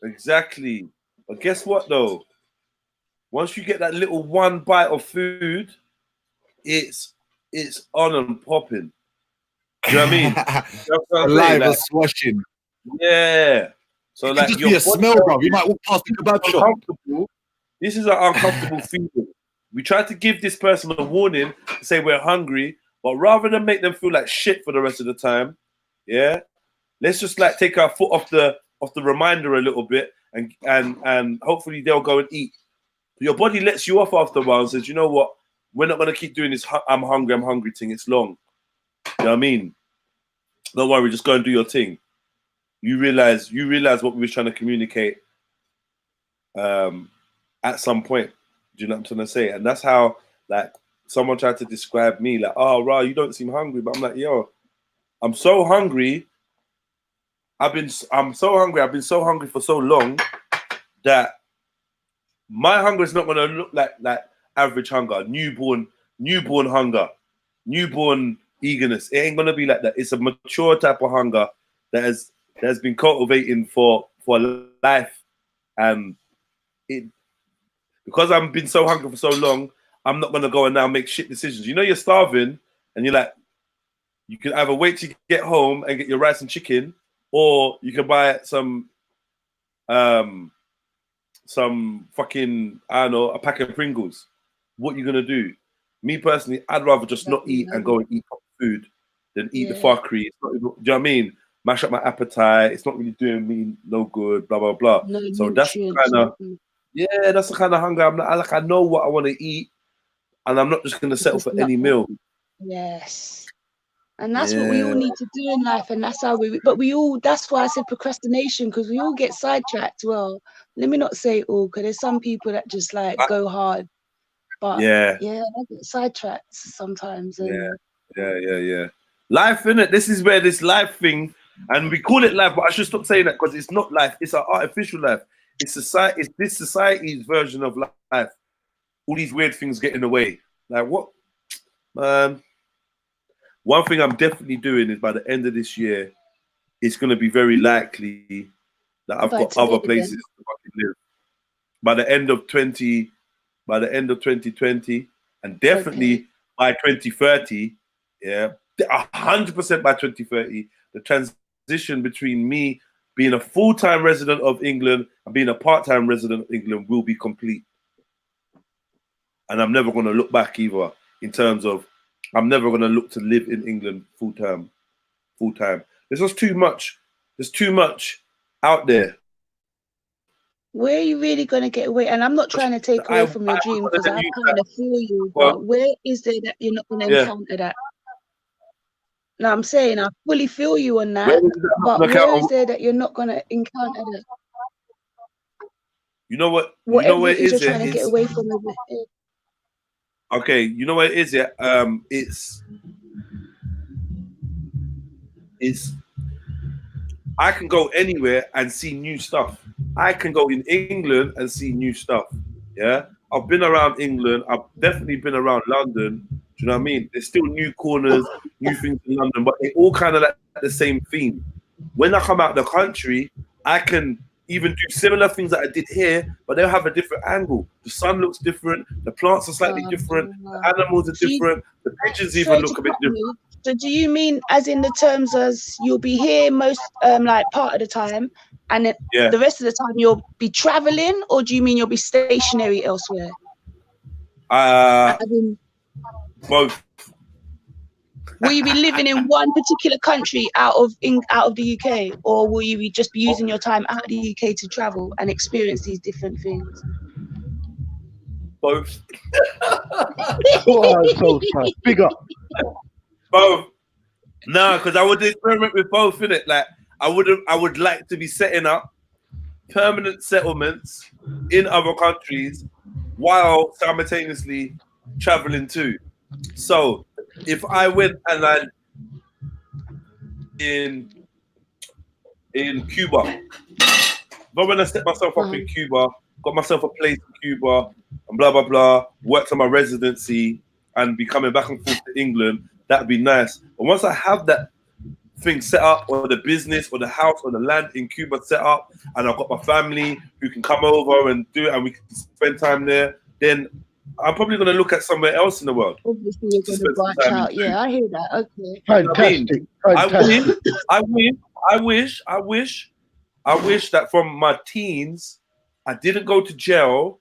Exactly. But guess what though? Once you get that little one bite of food, it's on and popping. Do you know what I mean? Alive and swashing. Yeah. So it like could just be a smell, bro. You might walk past the kebab shop. This is an uncomfortable feeling. We try to give this person a warning to say we're hungry, but rather than make them feel like shit for the rest of the time, yeah, let's just like take our foot off the reminder a little bit, and hopefully they'll go and eat. Your body lets you off after a while and says, you know what, we're not gonna keep doing this I'm hungry thing. It's long. You know what I mean? Don't worry, just go and do your thing. You realize what we were trying to communicate at some point. Do you know what I'm trying to say? And that's how, like, someone tried to describe me, like, oh, Ra, you don't seem hungry. But I'm like, yo, I'm so hungry. I'm so hungry. I've been so hungry for so long that my hunger is not going to look like average hunger, newborn hunger, newborn eagerness. It ain't going to be like that. It's a mature type of hunger that has been cultivating for life. And because I've been so hungry for so long, I'm not gonna go and now make shit decisions. You know, you're starving, and you're like, you can either wait till you get home and get your rice and chicken, or you can buy some fucking, I don't know, a pack of Pringles. What you gonna do? Me personally, I'd rather just not eat and go and eat food than eat the fuckery. Do you know what I mean? Mash up my appetite. It's not really doing me no good. Blah blah blah. No, so that's kind of. Yeah, that's the kind of hunger I'm like. I know what I want to eat, and I'm not just going to settle for any meal. Yes, and that's what we all need to do in life, and that's how we. But we all. That's why I said procrastination, because we all get sidetracked. Well, let me not say all, because there's some people that just like go hard, but I get sidetracked sometimes. And Yeah. Life, innit? This is where this life thing, and we call it life, but I should stop saying that because it's not life. It's an artificial life. It's society. It's this society's version of life. All these weird things get in the way. Like what, man? One thing I'm definitely doing is by the end of this year it's going to be very likely that I've got other places to fucking live by the end of 2020, and definitely by 2030. Yeah, 100% by 2030. The transition between me being a full-time resident of England and being a part-time resident of England will be complete. And I'm never going to look back either, in terms of I'm never going to look to live in England full-time. There's just too much. There's too much out there. Where are you really going to get away? And I'm not trying to take away from your dream, because I kind of feel you. But where is there that you're not going to encounter that? No, I'm saying I fully feel you on that. But where is there that you're not going to encounter that? You know what? Whatever you know where it is. You're trying to get away from it. Okay, you know what it is. Yeah, it's. I can go anywhere and see new stuff. I can go in England and see new stuff. Yeah, I've been around England. I've definitely been around London. Do you know what I mean? There's still new corners, new things in London, but they all kind of like the same theme. When I come out the country, I can even do similar things that I did here, but they'll have a different angle. The sun looks different. The plants are slightly different. The animals are different. The pigeons even look a bit different. So do you mean as in the terms as you'll be here most like part of the time, and then the rest of the time you'll be traveling, or do you mean you'll be stationary elsewhere? Both. Will you be living in one particular country out of the UK, or will you just be using your time out of the UK to travel and experience these different things? Both. Big up. Both. No, because I would experiment with both, innit? Like I would like to be setting up permanent settlements in other countries while simultaneously traveling too. So if I went and I in Cuba, but when I set myself up in Cuba, got myself a place in Cuba, and blah blah blah, worked on my residency and be coming back and forth to England, that'd be nice. But once I have that thing set up, or the business or the house or the land in Cuba set up, and I've got my family who can come over and do it and we can spend time there, then I'm probably going to look at somewhere else in the world. Obviously, you're going to branch out. Yeah, I hear that. Okay. Fantastic. I wish that from my teens, I didn't go to jail.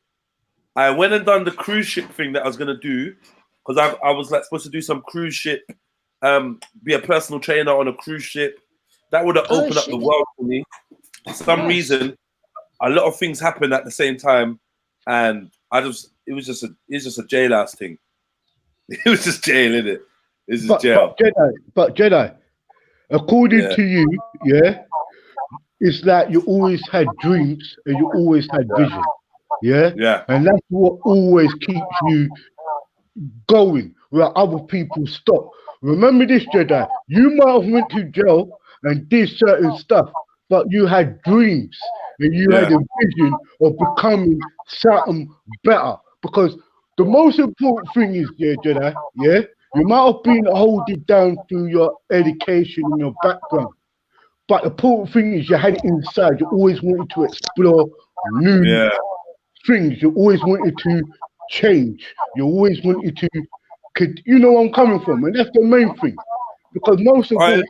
I went and done the cruise ship thing that I was going to do, because I was like supposed to do some cruise ship, be a personal trainer on a cruise ship. That would have opened up the world for me. For some reason, a lot of things happened at the same time, and it was just a jailhouse thing. It was just jail, innit? It's just jail. But Jedi, according to you, it's like you always had dreams and you always had vision. Yeah. And that's what always keeps you going where other people stop. Remember this, Jedi. You might have went to jail and did certain stuff, but you had dreams and you had a vision of becoming something better. Because the most important thing is, Jedi, you might have been holding down through your education and your background, but the important thing is you had it inside. You always wanted to explore new things. You always wanted to change. You always wanted to, you know where I'm coming from, and that's the main thing. Because most of them,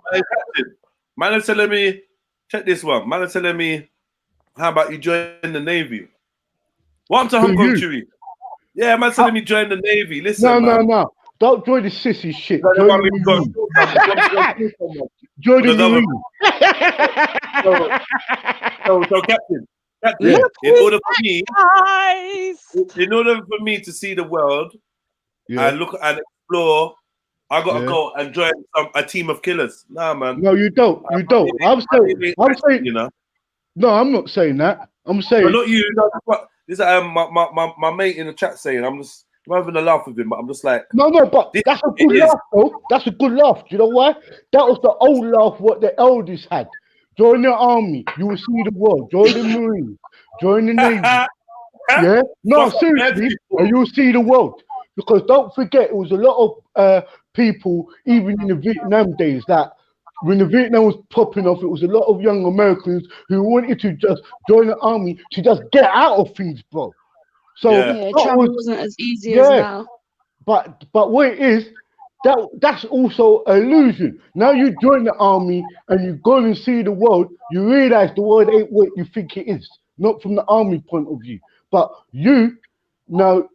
man is telling me, check this one. Man is telling me, how about you join the Navy? What to Hong Kong Chewy? Yeah, man telling me join the Navy. Listen, no. Don't join the sissy shit. Join the Marine. So Captain, in order for me to see the world and look and explore, I gotta go and join a team of killers. Nah, man. No, you don't. I'm saying. You know. No, I'm not saying that. I'm saying. Not you. No, this is my mate in the chat saying. I'm having a laugh with him, but I'm just like. No, but that's a good laugh, though. That's a good laugh. Do you know why? That was the old laugh what the elders had. Join the army, you will see the world. Join the Marines, join the Navy. No, seriously, and you'll see the world. Because don't forget, it was a lot of people, even in the Vietnam days, that when the Vietnam was popping off, it was a lot of young Americans who wanted to just join the army to just get out of things, bro. So travel wasn't as easy as now. But what it is, that's also an illusion. Now you join the army and you go and see the world, you realize the world ain't what you think it is, not from the army point of view. But you now,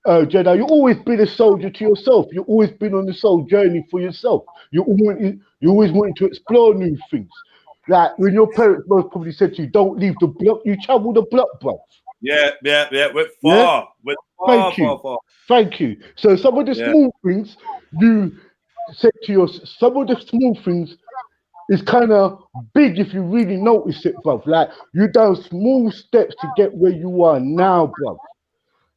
Jedi, you've always been a soldier to yourself. You've always been on the soul journey for yourself. You always wanted to explore new things. Like when your parents most probably said to you, "Don't leave the block," you travel the block, bro. Yeah. We're far. We're far, far. Thank you. So some of the small things you said to yourself, some of the small things is kind of big if you really notice it, bruv. Like you done small steps to get where you are now, bruv.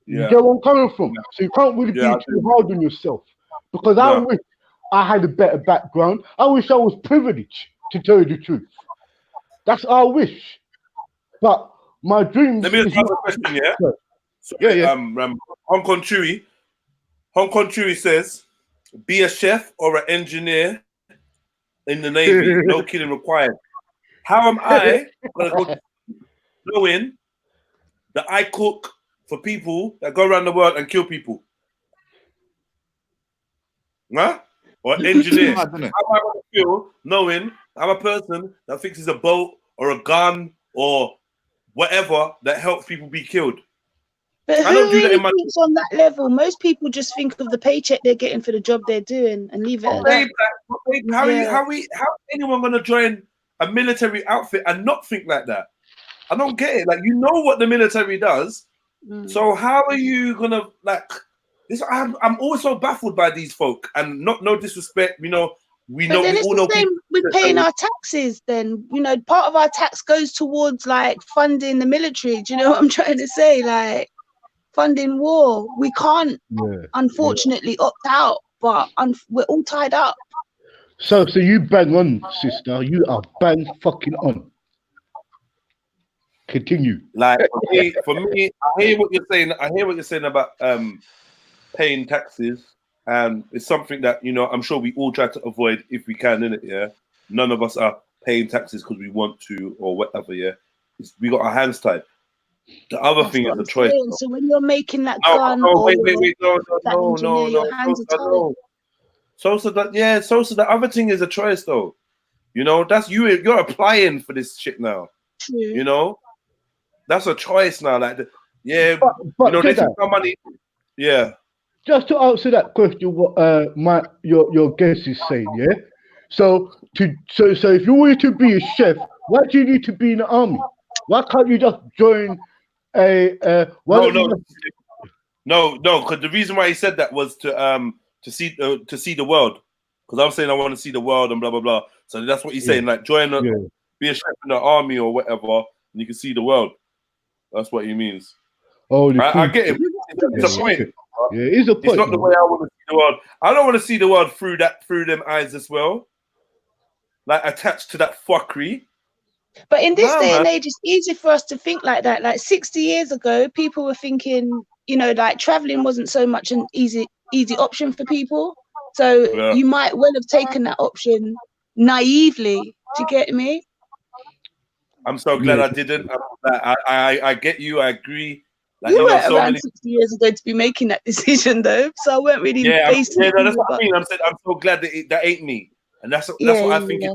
You get where I'm coming from. So you can't really be too hard on yourself. Because I wish I had a better background. I wish I was privileged, to tell you the truth. That's our wish. But my dream. Let me just ask a question, yeah? So, Hong Kong Chewy says, be a chef or an engineer in the Navy, no killing required. How am I going to go knowing that I cook for people that go around the world and kill people? Huh? Or engineer? How am I going to feel knowing I'm a person that fixes a boat or a gun or whatever that helps people be killed? But who really thinks on that level? Most people just think of the paycheck they're getting for the job they're doing and leave it at that. How is anyone going to join a military outfit and not think like that? I don't get it. Like, you know what the military does, so how are you gonna like this? I'm always so baffled by these folk, and no disrespect, you know. We but know then we it's all the know same with paying our taxes. Then part of our tax goes towards like funding the military. Do you know what I'm trying to say? Like funding war. We can't, unfortunately, opt out, but we're all tied up. So you bang on, sister. You are bang fucking on. Continue. Like for me, I hear what you're saying. I hear what you're saying about paying taxes, and it's something that I'm sure we all try to avoid if we can, innit? Yeah, none of us are paying taxes because we want to or whatever. Yeah, we got our hands tied. The other thing is the choice. So when you're making that gun, wait, no, your hands are tied. So the other thing is a choice, though. That's you're applying for this shit now. True. That's a choice now. Like, but they take our money. Yeah. Just to answer that question, what your guest is saying, yeah. So if you wanted to be a chef, why do you need to be in the army? Why can't you just join No, because the reason why he said that was to see the world. Because I'm saying I want to see the world and blah blah blah. So that's what he's saying. Like be a chef in the army or whatever, and you can see the world. That's what he means. Oh, I get it. It's a point. Yeah, it's a point. It's not the way I want to see the world. I don't want to see the world through them eyes as well. Like attached to that fuckery. But in this day and age, it's easy for us to think like that. Like 60 years ago, people were thinking, like traveling wasn't so much an easy option for people. So you might well have taken that option naively. Do you get me? I'm so glad I didn't. I get you. I agree. Like, you weren't around 60 years ago to be making that decision, though. So I weren't really. That's what I mean. I'm so glad that ain't me, and that's what I think is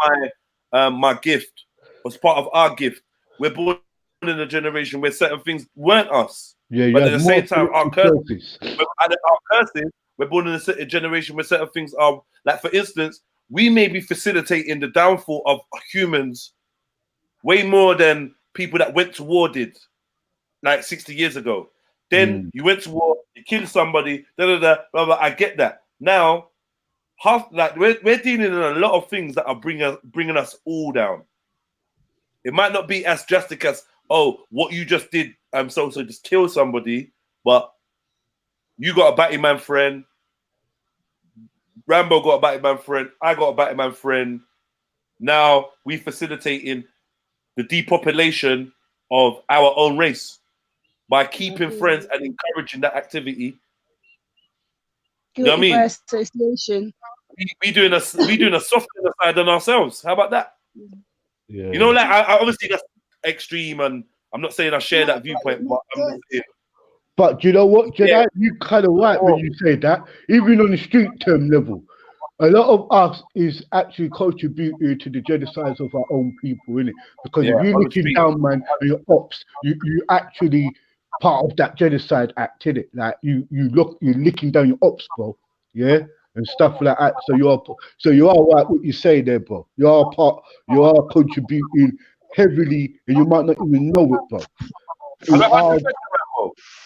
part of my gift. Was part of our gift. We're born in a generation where certain things weren't us. Yeah, but at the same time, our curses. We're born in a generation where certain things are like, for instance, we may be facilitating the downfall of humans way more than people that went to war did, like 60 years ago. Then you went to war, you killed somebody, blah, blah. I get that. Now, we're dealing in a lot of things that are bringing us all down. It might not be as drastic as, what you just did, so just kill somebody, but you got a Batman friend, Rambo got a Batman friend, I got a Batman friend. Now we facilitating the depopulation of our own race by keeping friends and encouraging that activity. Guilty by association. we doing a softer side than ourselves. How about that? Yeah. You know, like I obviously that's extreme, and I'm not saying I share that viewpoint, but I'm just saying. But you know what, Jedi? You kind of right when you say that. Even on the street term level, a lot of us is actually contributing to the genocides of our own people, innit? Because if you're looking down, man, and you're ops, you actually part of that genocide act, innit? Like you're licking down your ops, bro. Yeah. And stuff like that. So you are right what you say there, bro. You are contributing heavily, and you might not even know it, bro.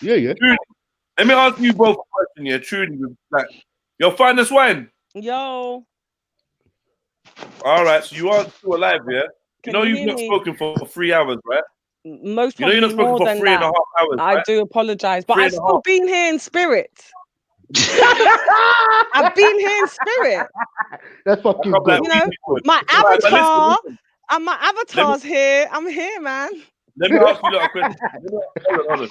Yeah. Trudy, let me ask you both a question, yeah. Trudy, like, your finest wine. Yo. All right, so you are still alive, yeah? You know you've not spoken for 3 hours, right? Most you know you're not spoken for 3.5 hours. I do apologize, but I've still been here in spirit. I've been here in spirit. That's fucking good. You know, my avatar and my avatar's here. I'm here, man. Let me ask you a question. Let me ask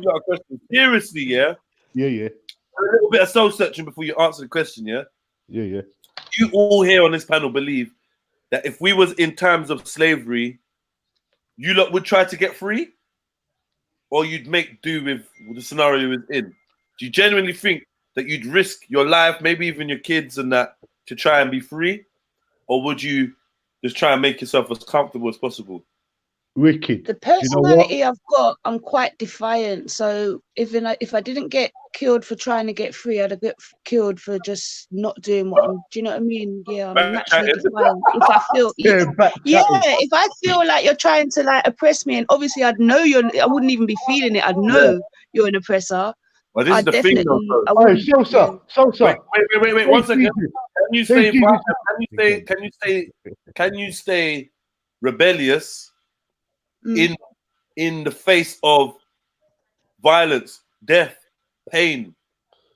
you a question. Seriously, yeah? Yeah. A little bit of soul searching before you answer the question, yeah? Yeah. You all here on this panel believe that if we was in times of slavery, you lot would try to get free? Or you'd make do with the scenario you was in? Do you genuinely think that you'd risk your life, maybe even your kids and that, to try and be free? Or would you just try and make yourself as comfortable as possible? Wicked. The personality I've got, I'm quite defiant. So if I didn't get killed for trying to get free, I'd get killed for just not doing what I'm. Do you know what I mean? Yeah, I'm naturally defiant. If I feel, if I feel like you're trying to like oppress me, and obviously I'd know I wouldn't even be feeling it. I'd know you're an oppressor. Well, this is the thing, though. Wait, 1 second. Can you stay rebellious in the face of violence, death, pain?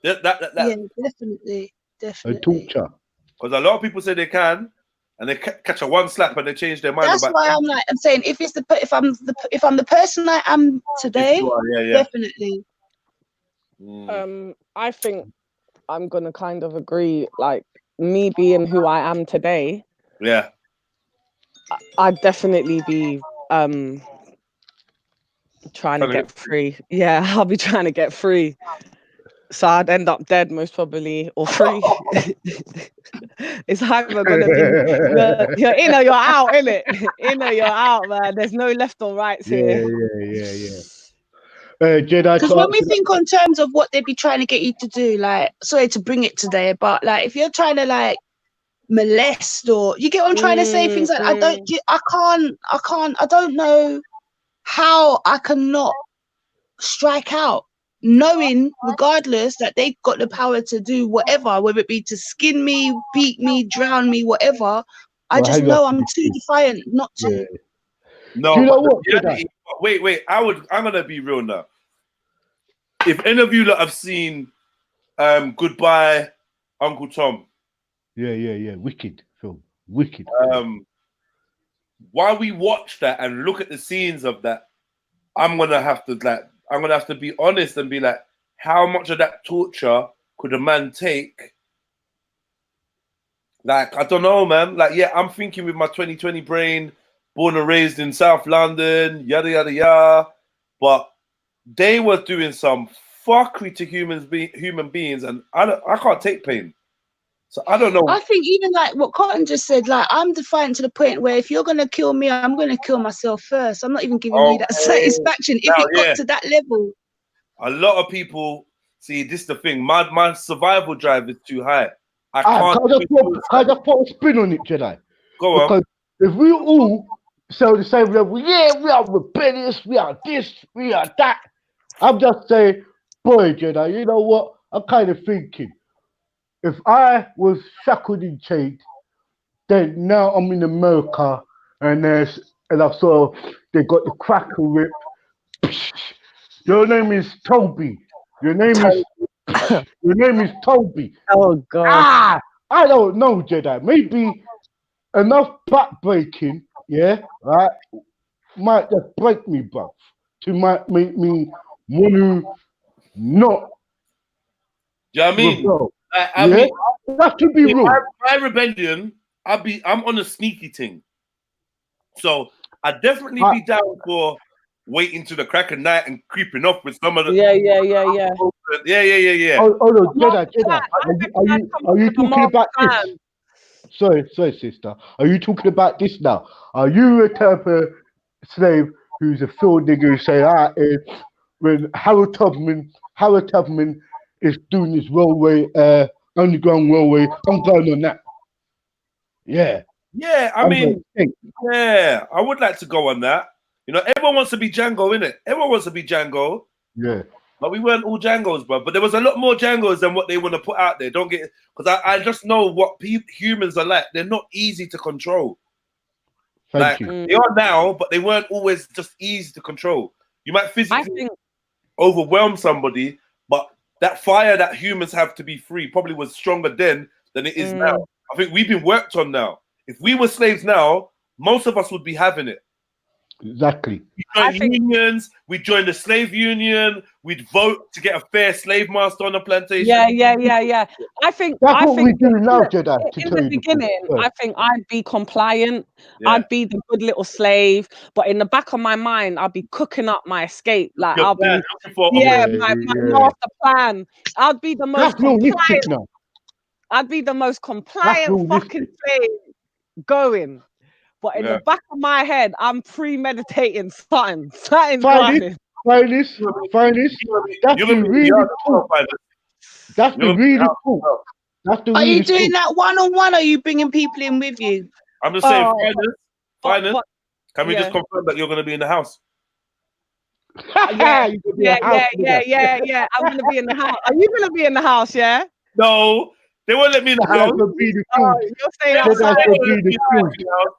Yeah, definitely. And torture. Because a lot of people say they can, and they catch a one slap and they change their mind. That's why I'm saying if I'm the person I am today, definitely. I think I'm gonna kind of agree. Like me being who I am today, I'd definitely be trying to get free. Yeah, I'll be trying to get free. So I'd end up dead most probably, or free. It's either gonna be you're in or you're out, innit? In or you're out, man. There's no left or rights here. Yeah. Jedi, because when we think on terms of what they'd be trying to get you to do, like, sorry to bring it today, but like if you're trying to like molest, or you get what I'm trying to say, things like I don't know how I cannot strike out, knowing regardless that they've got the power to do whatever, whether it be to skin me, beat me, drown me, whatever. I just know I'm too defiant not to. No, you know what? Wait. I'm gonna be real now. If any of you lot have seen Goodbye Uncle Tom. Yeah. Wicked film. Wicked. While we watch that and look at the scenes of that, I'm gonna have to be honest and be like, how much of that torture could a man take? Like, I don't know, man. Like, yeah, I'm thinking with my 2020 brain, born and raised in South London, yada yada yada. But they were doing some fuckery to human beings, and I can't take pain. So I don't know. I think even like what Cotton just said, like I'm defiant to the point where if you're gonna kill me, I'm gonna kill myself first. I'm not even giving you that satisfaction if it got to that level. A lot of people see this. The thing, my survival drive is too high. I can't. I just put a spin on it, Jedi. Go on. Because if we all say the same level, we are rebellious, we are this, we are that. I'm just saying, boy, Jedi, you know what? I'm kind of thinking, if I was shackled in chains, then now I'm in America and I saw they got the cracker whip. Your name is Toby. Your name is Toby. Oh God. I don't know, Jedi. Maybe enough backbreaking, right? Might just break me, bruv. To make me want to not. Do you know what I mean? I mean, that's to be real. My rebellion, I'm on a sneaky thing. So I'd definitely be down for waiting to the crack of night and creeping up with some of the Yeah. Yeah. Oh no, Jedi. Are you talking about this? Sorry, sister. Are you talking about this now? Are you a type of slave who's a field nigga who say, when Harold Tubman is doing this railway, underground railway, I'm going on that. Yeah. Yeah, I mean, yeah, I would like to go on that. You know, everyone wants to be Django, innit? Everyone wants to be Django. Yeah. But we weren't all Django's, bro. But there was a lot more Django's than what they want to put out there. Don't get, because I just know what humans are like. They're not easy to control. Thank you. They are now, but they weren't always just easy to control. You might physically overwhelm somebody, but that fire that humans have to be free probably was stronger then than it is now. I think we've been worked on now. If we were slaves now, most of us would be having it. Exactly. We joined unions, we joined the slave union, we'd vote to get a fair slave master on the plantation. Yeah. I think what we do now, Jedi. In the beginning, I think I'd be compliant. Yeah. I'd be the good little slave, but in the back of my mind, I'd be cooking up my escape. Like my master plan. I'd be the most compliant. I'd be the most compliant fucking slave going. But in the back of my head, I'm premeditating something. Something's going. Finest. That's the really cool. That's the really cool. Are you doing that one-on-one? Or are you bringing people in with you? I'm just saying, finest. Can we just confirm that you're going to be in the house? Yeah. I'm going to be in the house. Are you going to be in the house? Yeah. No. They won't let me in the house. You're staying outside.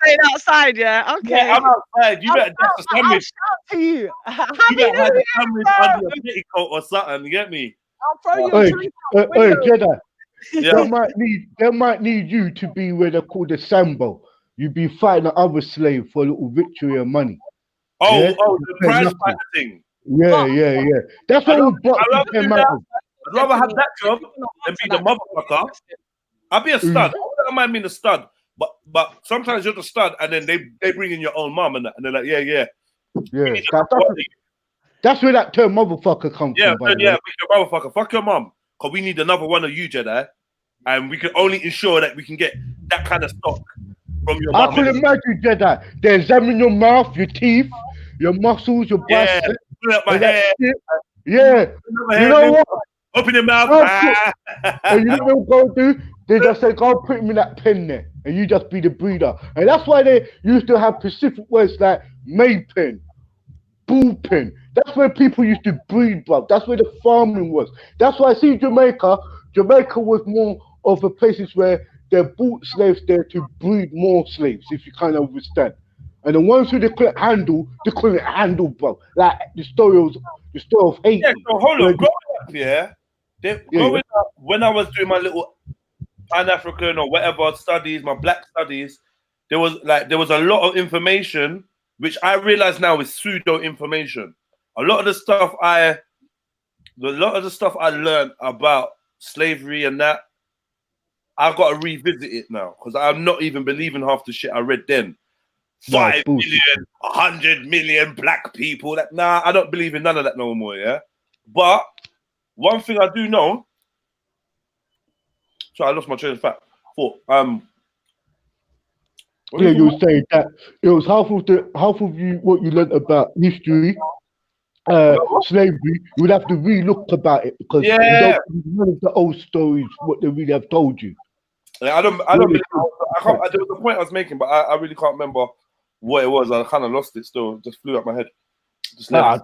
Staying outside, yeah. Okay. Yeah, I'm outside. You better just a sandwich. I'll shout to you. You better have a sandwich under your petticoat or something. You get me? I'll throw you a drink out the window. Jedi. They might need you to be where they call the Sambo. You be fighting the other slave for a little victory and money. The prize fighter thing. Yeah. That's what we brought. I'd rather have that job than be the motherfucker. I'd be a stud. I don't mind being a stud, but sometimes you're the stud, and then they bring in your own mom, and they're like, yeah. That's where that term motherfucker comes from. Be the motherfucker. Fuck your mom, because we need another one of you, Jedi, and we can only ensure that we can get that kind of stock from your mom. I could imagine, Jedi. They examine your mouth, your teeth, your muscles, your bicep. Pull up my hair. Yeah. You know what? Open your mouth. And you know what they'll go do? They just say, go put him in that pen there. And you just be the breeder. And that's why they used to have specific words like May pen, bull pen. That's where people used to breed, bro. That's where the farming was. That's why I see Jamaica was more of a places where they bought slaves there to breed more slaves, if you kind of understand. And the ones who they couldn't handle, bro. Like the story of hate. Yeah, so hold on, growing up, when I was doing my little Pan-African or whatever studies, my black studies, there was a lot of information which I realize now is pseudo information. A lot of the stuff I learned about slavery and that, I've got to revisit it now because I'm not even believing half the shit I read then. 5 million, 100 million black people. I don't believe in none of that no more, yeah? But one thing I do know, so I lost my train of thought. You were saying that it was half of you what you learned about history, slavery. You would have to re-look about it because none of the old stories what they really have told you. I don't believe. There was a point I was making, but I really can't remember what it was. I kind of lost it still. It just flew out my head.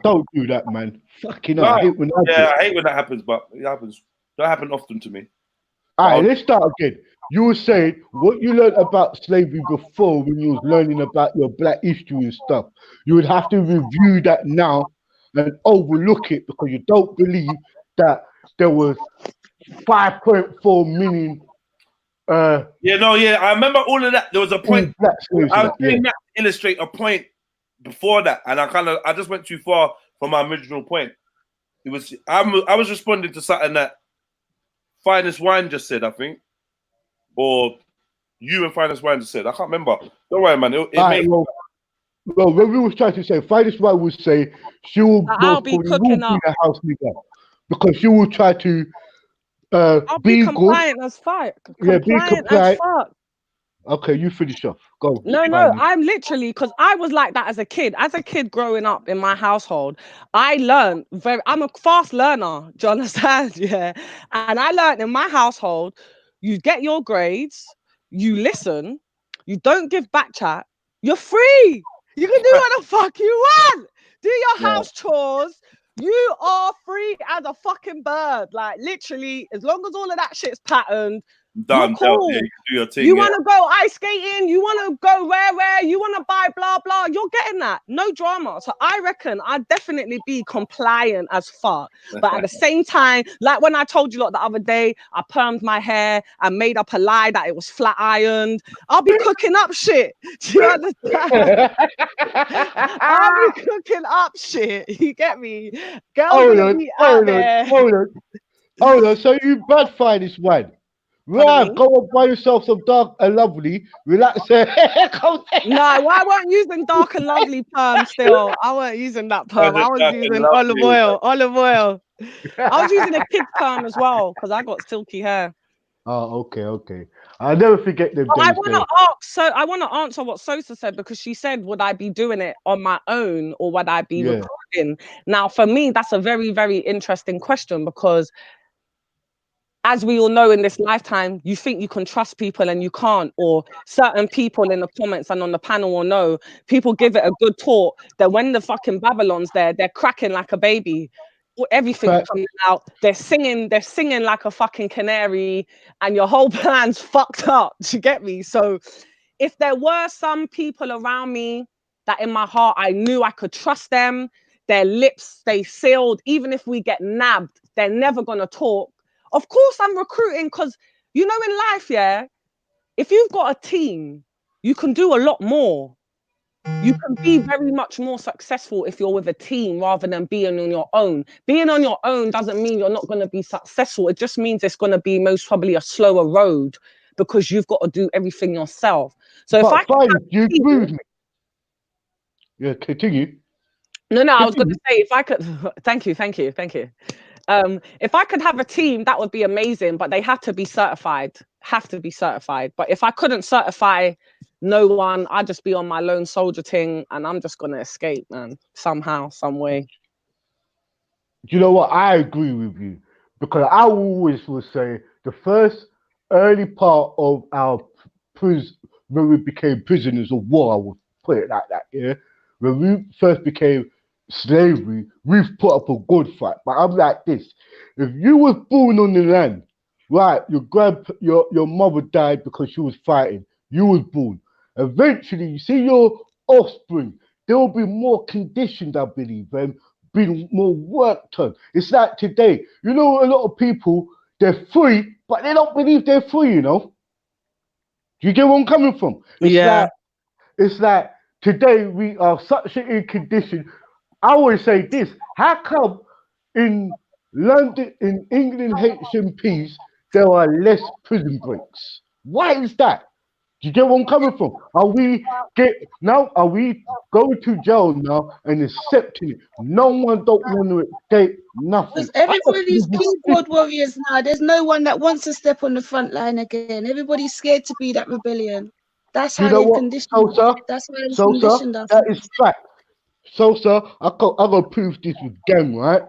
Don't do that, man. Fucking hell. I hate when that happens. I hate when that happens, but it happens. That happens often to me. All right, let's start again. You were saying what you learned about slavery before when you was learning about your black history and stuff. You would have to review that now and overlook it because you don't believe that there was 5.4 million. I remember all of that. There was a point. I was doing that to illustrate a point before that, and I just went too far from my original point. I was responding to something that Finest Wine just said, I think, or you and Finest Wine just said. I can't remember. Don't worry, man. Well, when we was trying to say, Finest Wine would say she will I'll be cooking up the house nigga because she will try to I'll be be compliant good. as fuck. Yeah, be Compliant as compliant. fuck. Okay, you finish off. Go. No, I'm literally, because I was like that as a kid. As a kid growing up in my household, I learned I'm a fast learner. Do you understand? Yeah. And I learned in my household, you get your grades, you listen, you don't give back chat, you're free. You can do what the fuck you want. Do your house chores. You are free as a fucking bird. Like literally, as long as all of that shit's patterned, done. Cool. Yeah, you can do your thing. You want to go ice skating? You want to go where? You want to buy blah blah? You're getting that. No drama. So I reckon I'd definitely be compliant as fuck. But at the same time, like when I told you lot the other day, I permed my hair and made up a lie that it was flat ironed. I'll be cooking up shit. Do you understand? I'll be cooking up shit. You get me? Girls gonna be out there. Hold on. So you bad Finest Wine. Right, go and buy yourself some Dark and Lovely. Relax. No, I weren't using Dark and Lovely perm still. I weren't using that perm. I was using olive oil. I was using a kid perm as well because I got silky hair. Oh, okay. I'll never forget them days. I want to answer what Sosa said because she said, would I be doing it on my own or would I be recording? Now, for me, that's a very, very interesting question because as we all know in this lifetime, you think you can trust people and you can't, or certain people in the comments and on the panel will know, people give it a good talk, that when the fucking Babylon's there, they're cracking like a baby. Everything's coming out. They're singing like a fucking canary and your whole plan's fucked up. Do you get me? So if there were some people around me that in my heart, I knew I could trust them, their lips stay sealed, even if we get nabbed, they're never going to talk. Of course, I'm recruiting because, you know, in life, yeah, if you've got a team, you can do a lot more. You can be very much more successful if you're with a team rather than being on your own. Being on your own doesn't mean you're not going to be successful. It just means it's going to be most probably a slower road because you've got to do everything yourself. So if I you agree with me? Yeah, continue. No, I was going to say if I could. Thank you. If I could have a team, that would be amazing, but they have to be certified. But if I couldn't certify no one, I'd just be on my lone soldier thing and I'm just going to escape, man, somehow, some way. Do you know what? I agree with you because I always would say the first early part of our prison, when we became prisoners of war, I would put it like that, yeah? When we first became slavery, we've put up a good fight. But I'm like this: if you was born on the land, right, your mother died because she was fighting, you was born. Eventually, you see your offspring, there will be more conditioned, I believe, and be more work done. It's like today, you know, a lot of people, they're free, but they don't believe they're free, you know? Do you get where I'm coming from? It's like today we are such an condition. I always say this: how come in London, in England, HMPs, there are less prison breaks? Why is that? Do you get where I'm coming from? Are we going to jail now and accepting it? No one don't want to escape nothing. Because everybody's keyboard warriors now. There's no one that wants to step on the front line again. Everybody's scared to be that rebellion. That's how they condition us. That's why they conditioned us. That is fact. Sosa, I gotta prove this with gang, right?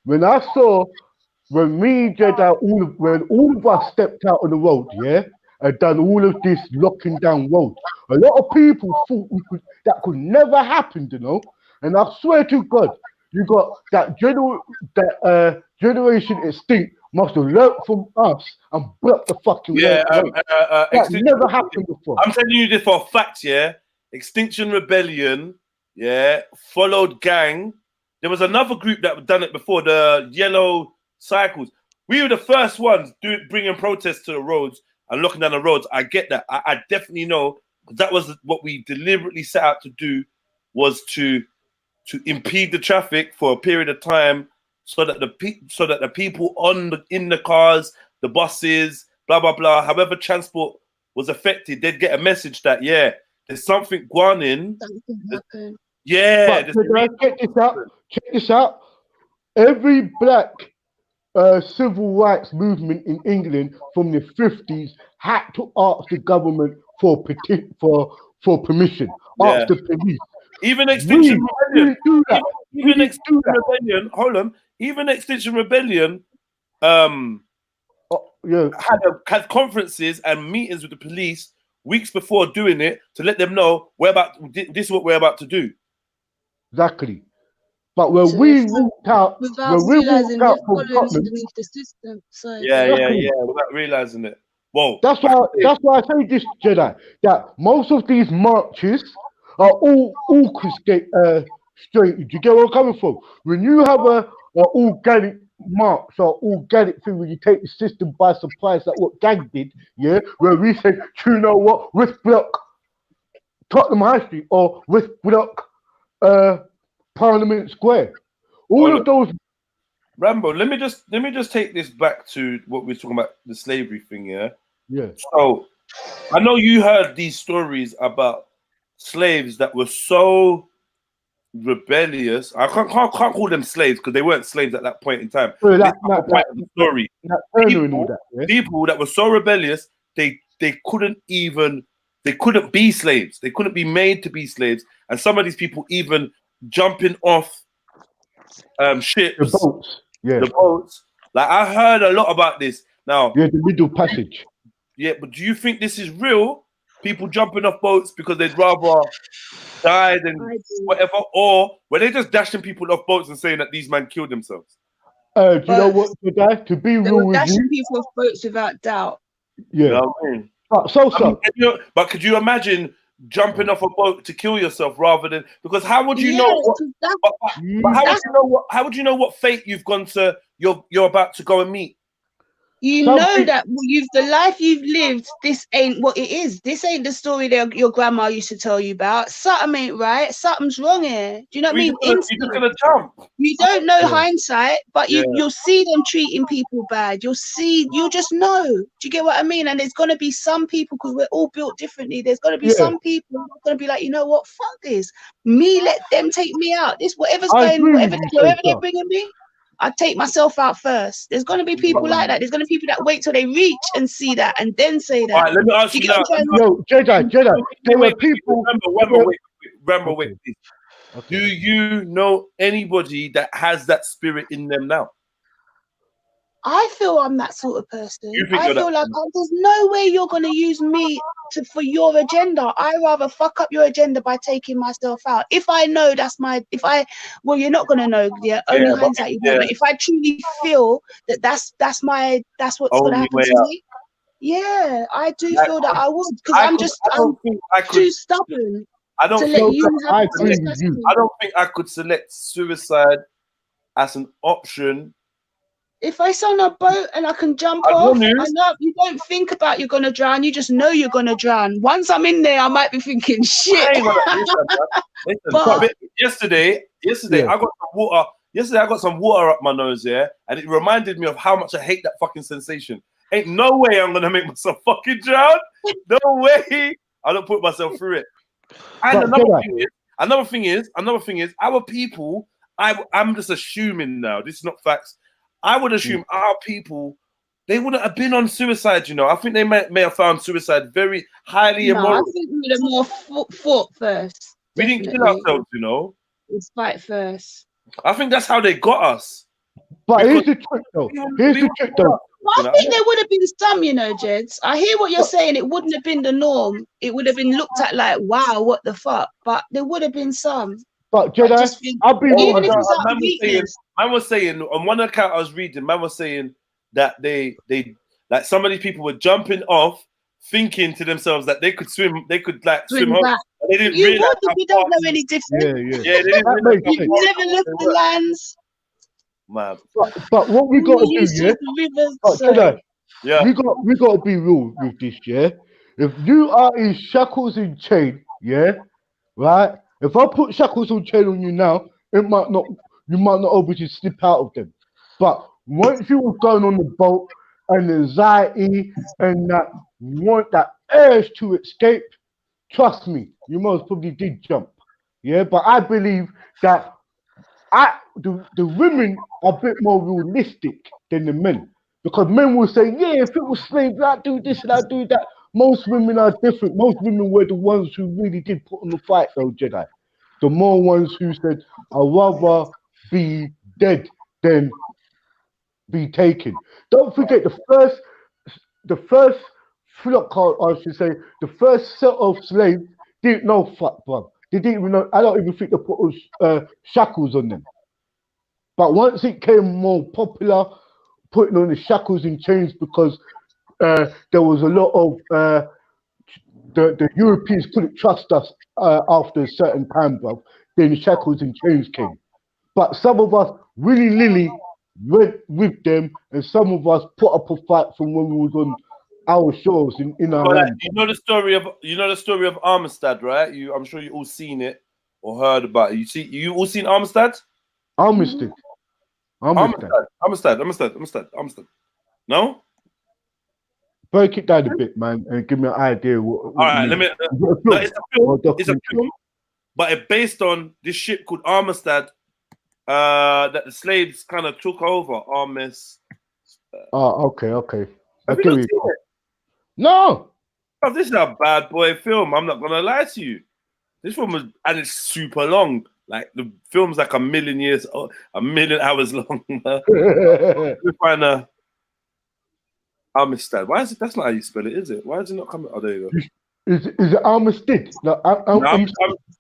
When all of us stepped out on the road, yeah, and done all of this locking down roads, a lot of people thought that could never happen, you know. And I swear to God, you got that generation extinct must have learnt from us and blocked the fucking way. That never happened before. I'm telling you this for a fact, yeah. Extinction Rebellion, yeah, followed gang. There was another group that had done it before, the Yellow Cycles. We were the first ones bringing protests to the roads and locking down the roads. I get that. I definitely know that was what we deliberately set out to do, was to impede the traffic for a period of time, so that the people in the cars, the buses, blah blah blah. However, transport was affected, they'd get a message that there's something going in. Yeah. But check this out. Every black civil rights movement in England from the 50s had to ask the government for permission. Ask the police. Even Extinction Rebellion. Even Extinction Rebellion. Hold on. Even Extinction Rebellion. Had conferences and meetings with the police weeks before doing it to let them know this is what we're about to do. Exactly. But when we walked out, without realizing we're following underneath the system. So without realizing it. Whoa. That's why I say this, Jedi, that most of these marches are all orchestrated. Do you get where I'm coming from? When you have a organic march or organic thing, when you take the system by surprise, like what Gang did, where we say, you know what, West Block, Tottenham High Street, or West Block, Parliament Square. All of those. Rambo, let me just take this back to what we're talking about, the slavery thing, Yeah. So I know you heard these stories about slaves that were so rebellious. I can't call them slaves because they weren't slaves at that point in time. Story. People that were so rebellious, they couldn't be slaves. They couldn't be made to be slaves. And some of these people even jumping off ships, the boats. Like I heard a lot about this. Now, the Middle Passage. Yeah, but do you think this is real? People jumping off boats because they'd rather die than whatever, or were they just dashing people off boats and saying that these men killed themselves? Do you know what, to be real with dashing you? people off boats without doubt. Yeah. You know what I mean? But could you imagine jumping off a boat to kill yourself rather than, because how would you know how would you know what fate you've gone to you're about to go and meet? You know that the life you've lived, this ain't what it is. This ain't the story that your grandma used to tell you about. Something ain't right. Something's wrong here. Do you know what I mean? You're just gonna jump. You don't know hindsight, but you'll see them treating people bad. You'll just know. Do you get what I mean? And there's gonna be some people, because we're all built differently. There's gonna be some people who are gonna be like, you know what? Fuck this. Me, let them take me out. This whatever's wherever they're bringing me, I take myself out first. There's going to be people like that. There's going to be people that wait till they reach and see that and then say that. All right, let me ask you now. Jedi. There were people. Remember, wait, please. Okay. Do you know anybody that has that spirit in them now? I feel I'm that sort of person. I feel like there's no way you're going to use me for your agenda. I rather fuck up your agenda by taking myself out. If I know well, you're not going to know. Only hindsight you know. But if I truly feel that that's what's going to happen to me, yeah, I do feel that I would, because I'm too stubborn. I don't think I could select suicide as an option. If I sit on a boat and I can jump off, I know you don't think about you're gonna drown. You just know you're gonna drown. Once I'm in there, I might be thinking, shit. Listen, yesterday I got some water. Yesterday I got some water up my nose, and it reminded me of how much I hate that fucking sensation. Ain't no way I'm gonna make myself fucking drown. No way. I don't put myself through it. And another thing is, our people. I'm just assuming now. This is not facts. I would assume our people, they wouldn't have been on suicide, you know. I think they may have found suicide very highly immoral. I think we would have more fought first. We didn't kill ourselves, you know. Let's fight first. I think that's how they got us. But here's the trick, though. Well, I think there would have been some, you know, Jeds. I hear what you're saying. It wouldn't have been the norm. It would have been looked at like, wow, what the fuck? But there would have been some. But Jedi, man was saying on one account I was reading, man was saying that they like some of these people were jumping off, thinking to themselves that they could swim, swim home. They didn't realize you don't know any different. Yeah, they didn't realize you've never left the lands. Man. But what we got to do, we got to be real with this, yeah. If you are in shackles and chain, right. If I put shackles and chain on you now, you might not able to slip out of them. But once you were going on the boat, and anxiety and that urge to escape, trust me, you most probably did jump. Yeah, but I believe that the women are a bit more realistic than the men. Because men will say, yeah, if it was slaves, I'd do this and I'd do that. Most women are different. Most women were the ones who really did put on the fight, though, Jedi. The more ones who said, I'd rather be dead than be taken. Don't forget the first flock, I should say, the first set of slaves didn't know fuck, bro. They didn't even know. I don't even think they put shackles on them. But once it came more popular, putting on the shackles and chains, because there was a lot of the Europeans couldn't trust us after a certain time, bro. Then the shackles and chains came. But some of us willy-nilly went with them, and some of us put up a fight from when we was on our shores in our land. You know the story of Armistead, right? I'm sure you all seen it or heard about it. You all seen Armistead? Armistead. No? Break it down a bit, man, and give me an idea. All right, let me. It's a film, but it's based on this ship called Armistead that the slaves kind of took over. Okay. Have you not seen it? No. Oh, this is a bad boy film. I'm not gonna lie to you. This film was, and it's super long. Like the film's like a million hours long. We find a Armistead. Why is it? That's not how you spell it, is it? Why is it not coming? Oh, there you go. Is it Armistead? No, I'm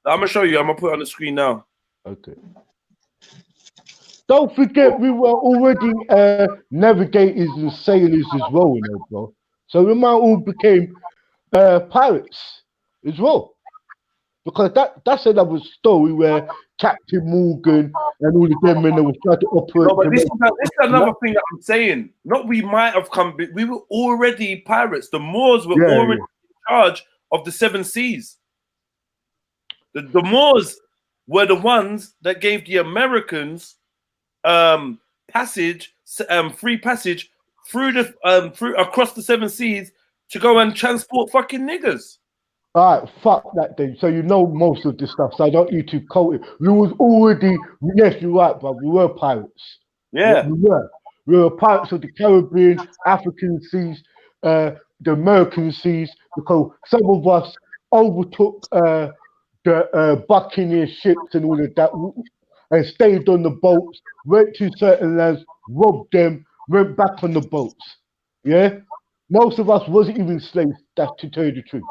gonna show you. I'm gonna put it on the screen now. Okay. Don't forget, we were already navigators and sailors as well, you know, bro. So we might all became pirates as well. Because that's another story where Captain Morgan and all of them men were trying to operate. No, but this is another thing that I'm saying. Not we might have come, we were already pirates. The Moors were already in charge of the 7 seas. The Moors were the ones that gave the Americans free passage through across the 7 seas to go and transport fucking niggers. All right, fuck that then. So you know most of this stuff, so I don't need to quote it. We was already, yes, you're right, but we were pirates. Yeah. We were pirates of the Caribbean, African seas, the American seas, because some of us overtook the Buccaneer ships and all of that, and stayed on the boats, went to certain lands, robbed them, went back on the boats. Yeah? Most of us wasn't even slaves, that's to tell you the truth.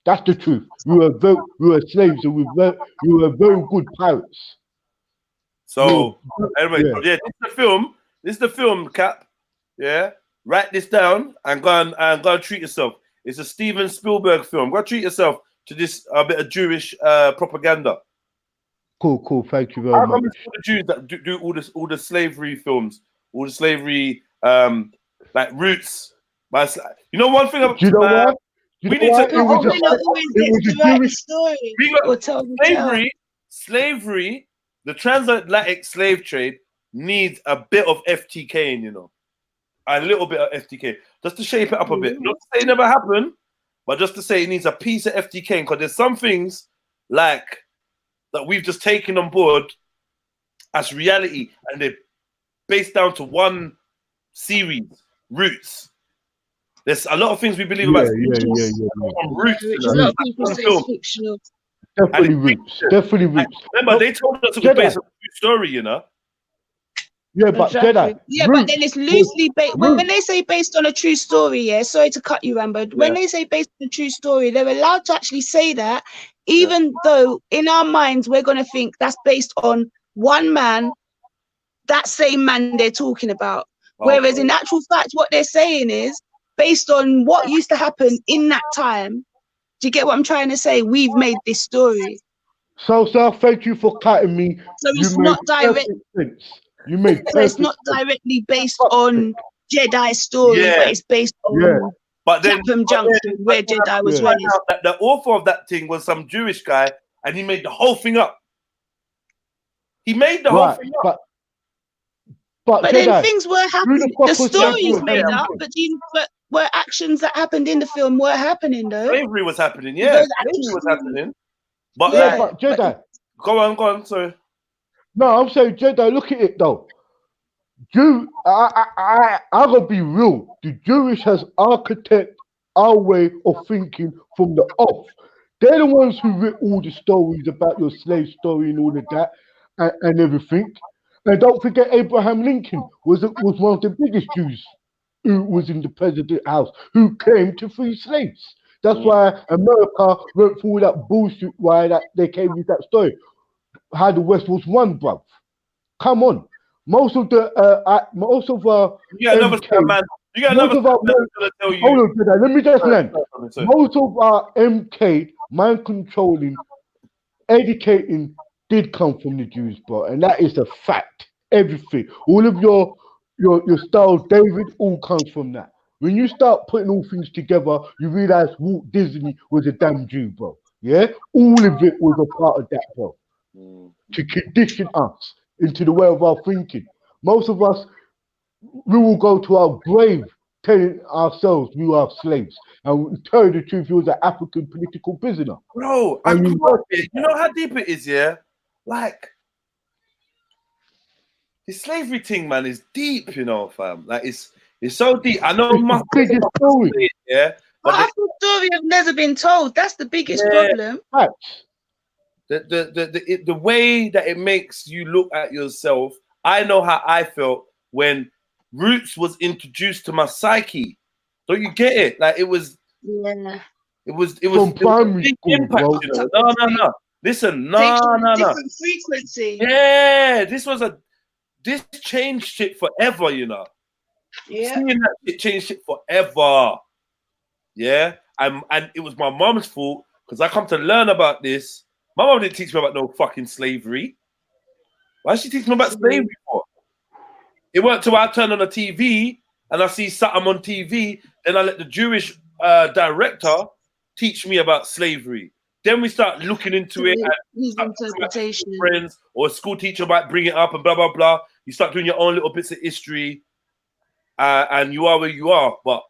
That's the truth. We were slaves, and we were very good pirates. So anyway, this is the film, Cap. Yeah, write this down and go and treat yourself. It's a Steven Spielberg film. Go treat yourself to this bit of Jewish propaganda. Cool. Thank you very much. The Jews that do all the slavery films, all the slavery like Roots. But you know one thing about what? We need to. Slavery, the transatlantic slave trade needs a bit of FTK, you know, a little bit of FTK, just to shape it up a bit. Not to say it never happened, but just to say it needs a piece of FTK, because there's some things like that we've just taken on board as reality, and they're based down to one series, Roots. There's a lot of things we believe about. Roots. A lot of people say it's fictional. Definitely Roots. Remember, they told us it was based on a true story, you know. Yeah, but Jedi. Yeah, but then it's loosely based. When they say based on a true story, yeah. Sorry to cut you, Rambo. When they say based on a true story, they're allowed to actually say that, even though in our minds we're gonna think that's based on one man, that same man they're talking about. Whereas in actual fact, what they're saying is based on what used to happen in that time. Do you get what I'm trying to say? We've made this story. So, sir, thank you for cutting me. So it's not direct. You made so it's not directly based on Jedi's story, but it's based on but then Clapham Junction, where Jedi was raised. The author of that thing was some Jewish guy, and he made the whole thing up. He made the whole thing up. But then Jedi, things were who happening. the fuck The was story's that? made up, but were actions that happened in the film were happening though. Slavery was happening, yeah. Those Slavery actions- was happening. But Yeah, like, but Jedi. go on, sorry. No, I'm saying Jedi. Look at it though. I gotta be real. The Jewish has architect our way of thinking from the off. They're the ones who wrote all the stories about your slave story and all of that and everything. And don't forget, Abraham Lincoln was one of the biggest Jews who was in the president's house who came to free slaves. That's why America went through that bullshit. Why that they came with that story, how the West was won, bruv. Come on. Most of the You got another MK, man. You got another man gonna tell you. hold on, Jedi, let me just land. Sorry. Most of our MK mind controlling, educating did come from the Jews, bro, and that is a fact. Everything, all of your Star David, all comes from that. When you start putting all things together, you realize Walt Disney was a damn Jew, bro. Yeah, all of it was a part of that, bro, to condition us into the way of our thinking. Most of us, we will go to our grave telling ourselves we are slaves, and we tell you the truth, he was an African political prisoner. Bro, And you know how deep it is, yeah? Like, the slavery thing, man, is deep, you know, fam. Like, it's so deep. I know my biggest story, yeah. But half the story have never been told. That's the biggest problem. The way that it makes you look at yourself. I know how I felt when Roots was introduced to my psyche. Don't you get it? Like it was Yeah. it was from primary big school, impact, bro. you know? No. Listen, no. Different frequency. Yeah, this changed shit forever, you know. Yeah. Seeing that it changed shit forever. Yeah. And it was my mom's fault because I come to learn about this. My mom didn't teach me about no fucking slavery. Why did she teach me about slavery for? It weren't till I turned on the TV and I see something on TV, then I let the Jewish director teach me about slavery. Then we start looking into it. His interpretation. Friends or a school teacher might bring it up and blah, blah, blah. You start doing your own little bits of history and you are where you are. But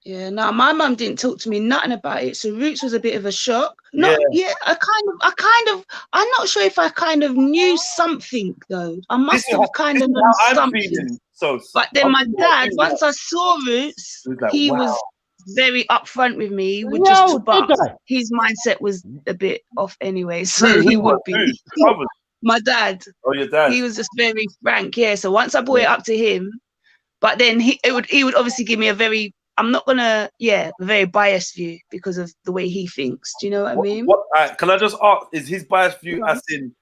yeah, no, my mum didn't talk to me nothing about it. So Roots was a bit of a shock. I'm not sure if I kind of knew something though. I must have kind of known something. But then my dad, once I saw Roots, he was very upfront with me. But his mindset was a bit off anyway. So he would be. My dad. Oh, your dad. He was just very frank, yeah. So once I brought it up to him, but then he would obviously give me a very, I'm not gonna, very biased view because of the way he thinks. Do you know what I mean? Can I just ask, is his biased view as in,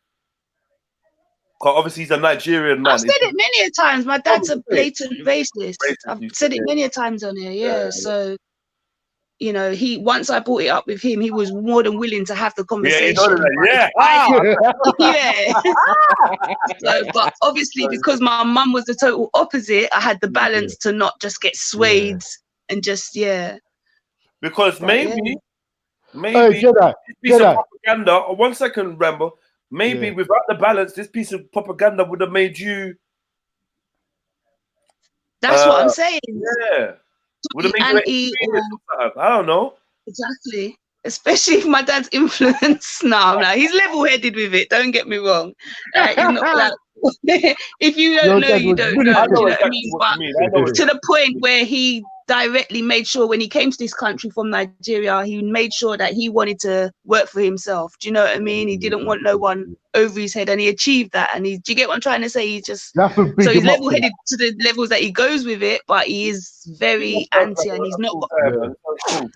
cause obviously he's a Nigerian man. I've said it many a times. My dad's a blatant racist. I've said it many a times on here, So, you know, once I brought it up with him, he was more than willing to have the conversation. So, but obviously, because my mum was the total opposite, I had the balance to not just get swayed and just Because maybe Jedi, this piece of propaganda. 1 second, Rambo. Maybe without the balance, this piece of propaganda would have made you. That's what I'm saying. Yeah. Would have made I don't know. Exactly. Especially if my dad's influence. No, he's level-headed with it. Don't get me wrong. He's not like, if you don't know, you don't know. Do you know what I mean? But to the point where he directly made sure when he came to this country from Nigeria, he made sure that he wanted to work for himself. Do you know what I mean? He didn't want no one over his head, and he achieved that. And do you get what I'm trying to say? He's just so he's level-headed to the levels that he goes with it, but he is very anti, and he's not.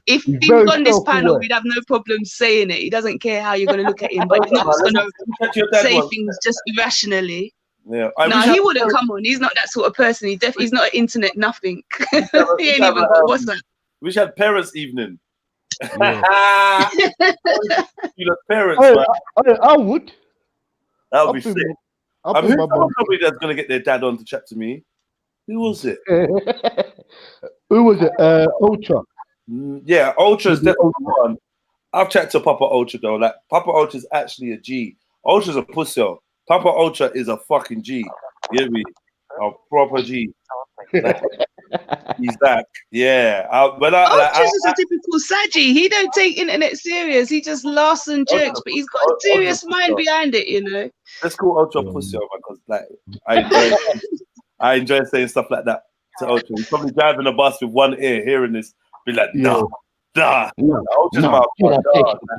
If he was on this panel, we'd have no problem saying it. He doesn't care how you're going to look at him, but he's not just going to say things just irrationally. Yeah, he wouldn't come on. He's not that sort of person. He's not an internet nothing. He ain't even got WhatsApp. We should have parents' evening. Yeah. You know, parents. I would. That would be sick. I'm who's somebody that's gonna get their dad on to chat to me? Who was it? Who was it? Ultra. Yeah, Ultra's definitely one. I've chatted to Papa Ultra though. Like Papa Ultra's actually a G. Ultra's a pussy. Papa Ultra is a fucking G. You hear me? A proper G. He's that. Yeah. Ultra's is a typical Saji. He don't take internet serious. He just laughs and jokes, but he's got a serious mind behind it, you know. Let's call Ultra pussy over because like I enjoy saying stuff like that to Ultra. He's probably driving a bus with one ear, hearing this, be like, nah. Ultra's my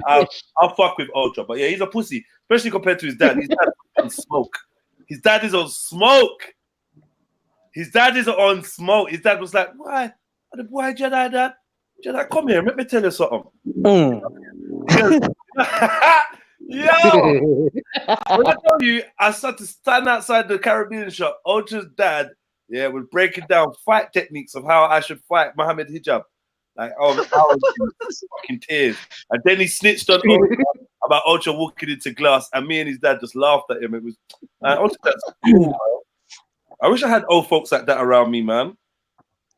I'll fuck with Ultra, but yeah, he's a pussy, especially compared to his dad. His dad is on smoke. His dad is on smoke. His dad is on smoke. His dad was like, why Jedi, Dad? Jedi, come here, let me tell you something. Yo, when I tell you, I started to stand outside the Caribbean shop. Ultra's dad, was breaking down fight techniques of how I should fight Mohammed Hijab. Like, I was fucking tears. And then he snitched on Ultra about Ultra walking into glass, and me and his dad just laughed at him. It was, Ultra, that's cool, man. I wish I had old folks like that around me, man.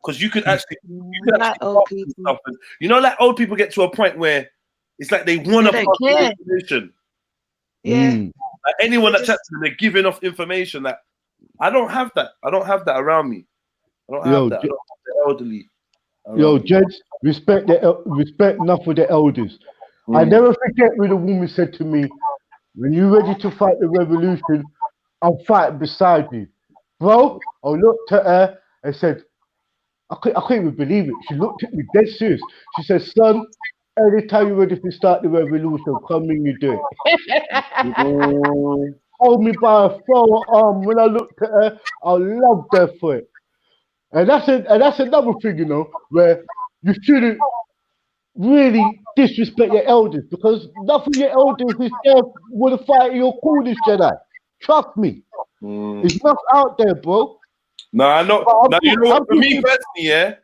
Because you could actually, old people. Stuff. You know, like old people get to a point where it's like they want to pass information. Yeah. Like anyone that chats to them, they're giving off information. Like, I don't have that. I don't have that around me. I don't have that. I don't have the elderly. Yo, Jeds, respect enough for the elders. I never forget when a woman said to me, when you're ready to fight the revolution, I'll fight beside you. Bro, I looked at her and said, I couldn't even believe it. She looked at me dead serious. She said, son, anytime you're ready to start the revolution, come in, you do it. Hold me by a forearm. When I looked at her, I loved her for it. And that's another thing, you know, where you shouldn't really disrespect your elders, because nothing your elders is there will fight your coolest Jedi. Trust me. It's not out there, bro. No, I know. Now, you know what? For me personally,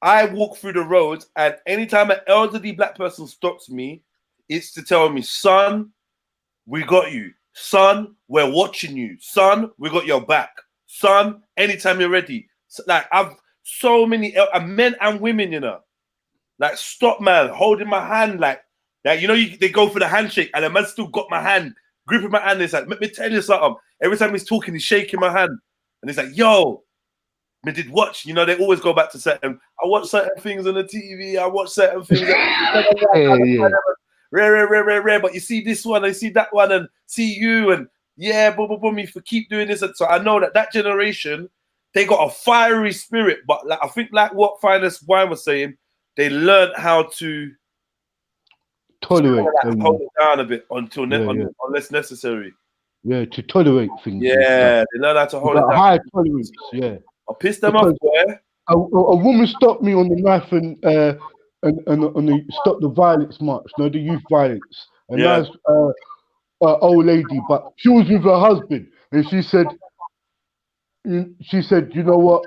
I walk through the roads, and anytime an elderly black person stops me, it's to tell me, son, we got you. Son, we're watching you. Son, we got your back. Son, anytime you're ready. So, like, I've so many men and women, you know, like, stop, man, holding my hand, like you know, they go for the handshake, and the man still got my hand, gripping my hand. It's like, let me tell you something. Every time he's talking, he's shaking my hand, and he's like, yo, I did watch. You know, they always go back to certain. I watch certain things on the TV. I watch certain things. Rare. But you see this one, I see that one, and see you, and boom. If you keep doing this, and so I know that generation, they got a fiery spirit. But like, I think, like what Finest Wine was saying, they learned how to tolerate, hold it down a bit unless necessary. Yeah, to tolerate things. Yeah, they learn how to hold it down. High tolerance. Yeah. I pissed them off. A woman stopped me on the knife and on the stop the violence march, the youth violence. And nice old lady, but she was with her husband, and she said, you know what?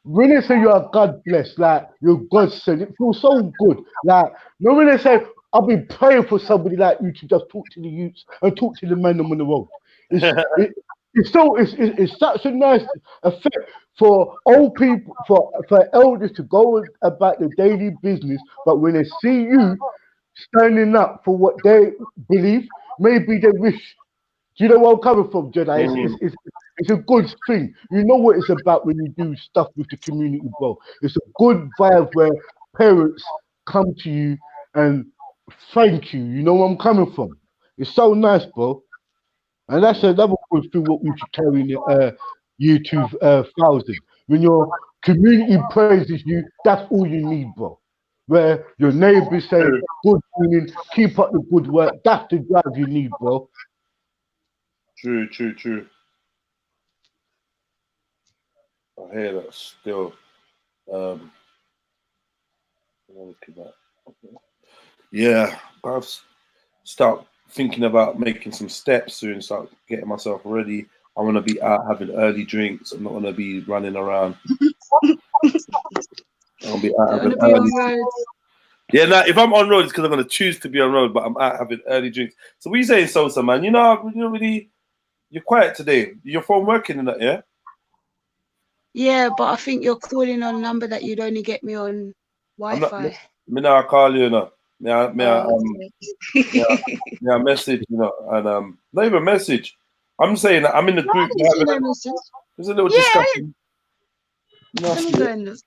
When they say you are God blessed, like you're God sent, it feels so good. Like, you know, when they say, I've been praying for somebody like you to just talk to the youths and talk to the men on the road. It's such a nice effect for old people, for elders to go about their daily business, but when they see you standing up for what they believe, maybe they wish. Do you know where I'm coming from, Jedi? It's a good thing. You know what it's about when you do stuff with the community, bro. It's a good vibe where parents come to you and thank you. You know where I'm coming from? It's so nice, bro. And that's another good thing what we should carry in the year 2000. When your community praises you, that's all you need, bro. Where your neighbors say, good morning, keep up the good work. That's the drive you need, bro. True. I hear that still. I've start thinking about making some steps soon, start getting myself ready. I want to be out having early drinks. I'm not going to be running around. I'll be out having early. Yeah, now if I'm on road, it's because I'm going to choose to be on road, but I'm out having early drinks. So what are you saying, Sosa, man? You know, you're quiet today. Your phone working in that, yeah? Yeah, but I think you're calling on a number that you'd only get me on Wi-Fi. Me now call you now. Me I message, you know, and not even message. I'm saying that I'm in the No, I group. didn't see no message. There's a little Yeah, discussion. let me go and look.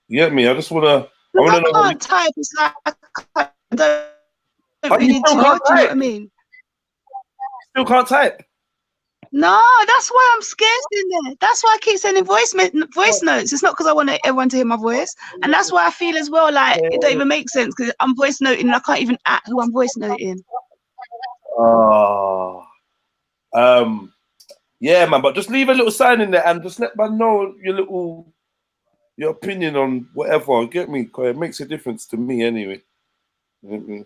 You get me? I just wanna. I Look, wanna I know. can't type. It's like I don't Oh, you really still talk. can't Do you know type? what I mean? Still can't type. No, that's why I'm scared in there. That's why I keep sending voice notes. It's not because I want everyone to hear my voice, and that's why I feel as well like it don't even make sense because I'm voice noting and I can't even act who I'm voice noting. Oh. Yeah, man. But just leave a little sign in there and just let man know your opinion on whatever. Get me? 'Cause it makes a difference to me anyway. You get me?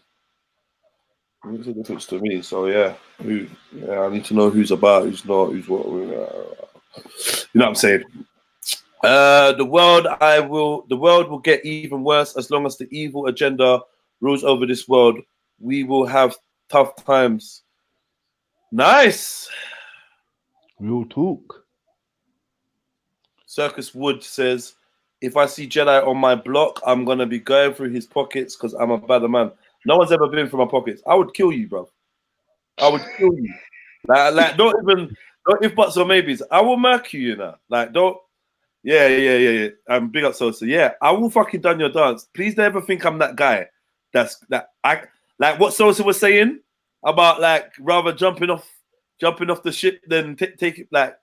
It makes a difference to me. So yeah, I need to know who's about, who's not, who's what. You know what I'm saying? The world will get even worse as long as the evil agenda rules over this world. We will have tough times. Nice. Real talk. Circus Wood says, if I see Jedi on my block, I'm gonna be going through his pockets because I'm a bad man. No one's ever been through my pockets. I would kill you, bro. I would kill you. Like don't if buts or maybes. I will murk you, you know. Like don't. Yeah. Big up Sosa. Yeah, I will fucking done your dance. Please don't ever think I'm that guy. I like what Sosa was saying about like rather jumping off the ship than take it. Like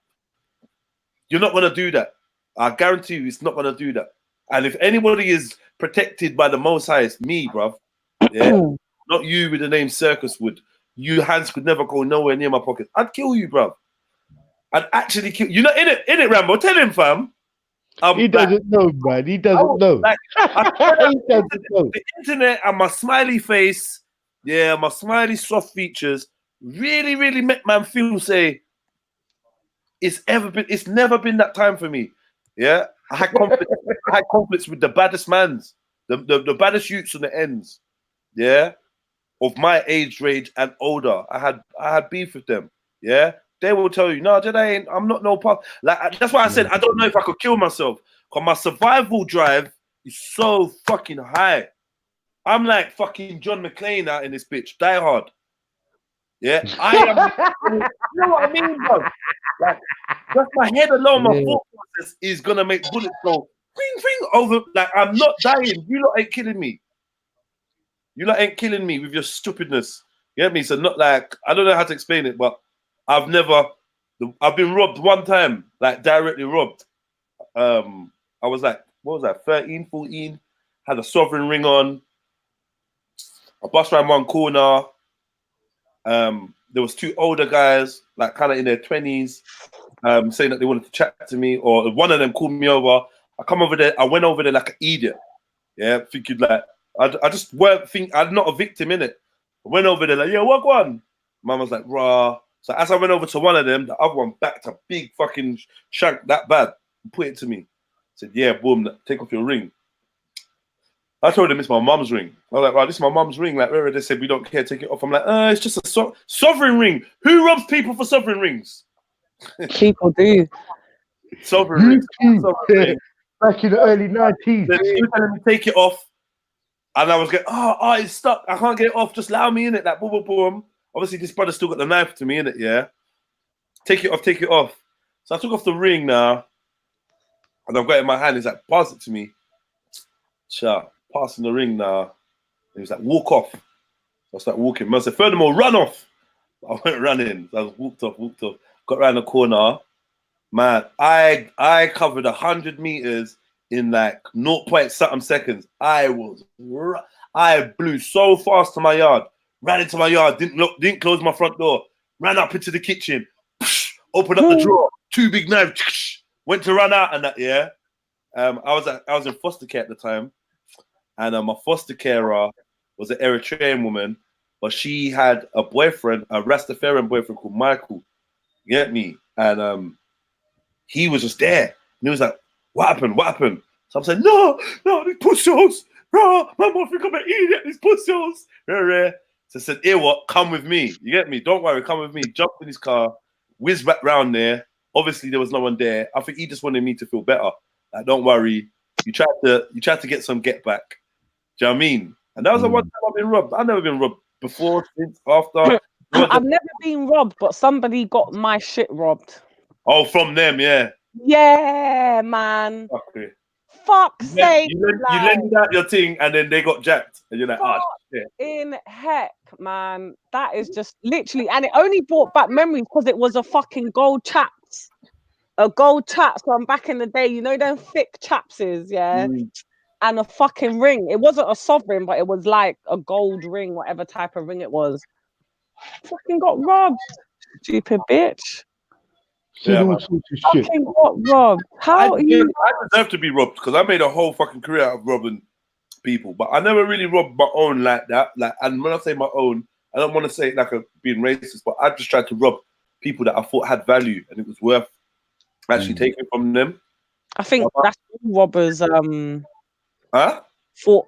you're not gonna do that. I guarantee you, it's not gonna do that. And if anybody is protected by the Most High, it's me, bruv. Yeah, not you with the name Circus Wood. You hands could never go nowhere near my pocket. I'd kill you, bruv. I'd actually kill you. Know, in it, Rambo. Tell him, fam. He doesn't know, man. He doesn't know. Like, He doesn't know. The internet and my smiley face, yeah, my smiley soft features, really, really make man feel say it's never been that time for me. Yeah, I had conflicts with the baddest mans, the baddest youths on the ends. Yeah, of my age range and older. I had beef with them. Yeah. They will tell you, no, Jedi I'm not no part. Like that's why I said I don't know if I could kill myself. Because my survival drive is so fucking high. I'm like fucking John McClane out in this bitch. Die Hard. Yeah. I am. You know what I mean, bro? Like, just my head alone, my thought process is gonna make bullets go ring over. Like I'm not dying. You lot ain't killing me. You lot ain't killing me with your stupidness. You get me? So not like I don't know how to explain it, but I've been robbed one time, like directly robbed. I was like, what was that, 13, 14, had a sovereign ring on. I bust around one corner. There was two older guys, like kind of in their 20s, saying that they wanted to chat to me, or one of them called me over. I went over there like an idiot. Yeah, thinking like, I just weren't I'm not a victim in it. I went over there like, yeah, what one? Mum was like, rah. So as I went over to one of them, the other one backed a big fucking shank that bad and put it to me. Said, yeah, boom, take off your ring. I told them it's my mum's ring. I was like, right, this is my mum's ring. Like, where they said we don't care, take it off. I'm like, it's just a sovereign ring. Who robs people for sovereign rings? People do. Sovereign rings. Back in the early 90s. Then he was telling me take it off. And I was going, it's stuck. I can't get it off. Just allow me in it. Like, boom, boom, boom. Obviously, this brother still got the knife to me, in it, yeah? Take it off. So I took off the ring now, and I've got it in my hand. He's like, pass it to me. Passing the ring now. And he's like, walk off. So I start walking. I said, furthermore, run off. I went running. So I walked off. Got around the corner. Man, I covered 100 meters in like 0.something seconds. I blew so fast to my yard. Ran into my yard, didn't close my front door, ran up into the kitchen, opened up the drawer, two big knives, went to run out and that, yeah. I was in foster care at the time, and my foster carer was an Eritrean woman, but she had a boyfriend, a Rastafarian boyfriend called Michael. You get me? And he was just there. And he was like, what happened? So I'm saying, no, these pussy-hoes. Bro, my mom think I'm an idiot, these pussy-hoes. So I said, here what? Come with me. You get me? Don't worry, come with me. Jumped in his car, whizzed back round there. Obviously, there was no one there. I think he just wanted me to feel better. Like, don't worry. You tried to get some get back. Do you know what I mean? And that was the one time I've been robbed. I've never been robbed before, since, after. I've never been robbed, but somebody got my shit robbed. Oh, from them, yeah. Yeah, man. Okay. Fuck's sake. You lend out your thing and then they got jacked. And you're like, oh, shit. In heck, man. That is just literally, and it only brought back memories because it was a fucking gold chaps. A gold chaps from back in the day. You know them thick chapses, yeah? And a fucking ring. It wasn't a sovereign, but it was like a gold ring, whatever type of ring it was. Fucking got robbed. Stupid bitch. Yeah, fucking got robbed. How I deserve to be robbed because I made a whole fucking career out of robbing people, but I never really robbed my own like that. Like, and when I say my own, I don't want to say it like a being racist, but I just tried to rob people that I thought had value and it was worth actually taking from them. I think that's all robbers. Thought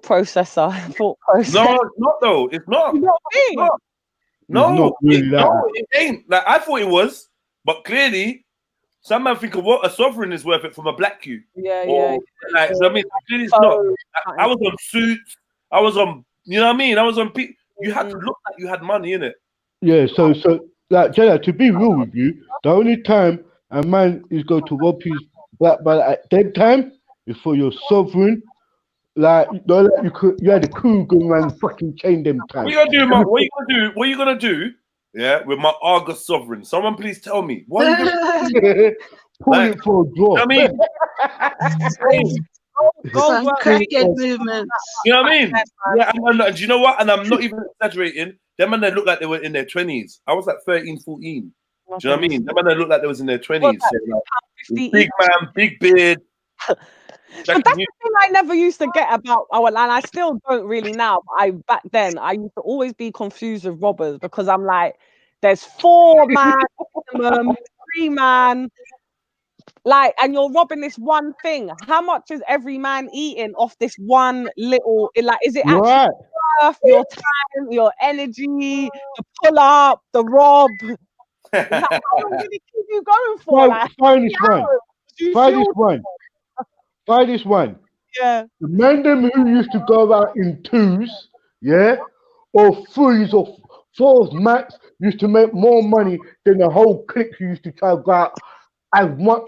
processor. Thought process. No, it's not though. It's not. You know what I mean? No, it ain't. Like I thought it was, but clearly, some man think a sovereign is worth it from a black queue. Yeah. Like, so I mean, clearly it's not. I was on suits. I was on, you know what I mean? I was on. You had to look like you had money in it. Yeah. So, like, Jada, to be real with you, the only time a man is going to rob his black man at that time is for your sovereign. Like, you had a crew going around fucking chain them time. What you gonna do, man? What you gonna do? Yeah, with my Argus sovereign. Someone please tell me. What are you gonna do? Pull it for a draw. I mean, Some cricket movements. You know what I mean? Yeah, and do you know what? And I'm not even exaggerating. Them man, they look like they were in their 20s. I was like 13, 14. Do you know what I mean? Them man, they look like they was in their 20s. So like, big man, big beard. But that's the thing I never used to get about and I still don't really now. But back then I used to always be confused with robbers because I'm like, there's 4 man minimum, 3 man, like, and you're robbing this one thing. How much is every man eating off this one little? Like, is it actually worth your time, your energy, the pull up, the rob? Like, how long did it keep you going for? Find this one. Yeah. The men them who used to go out in 2s, yeah, or 3s or 4s max used to make more money than the whole clique who used to try to go out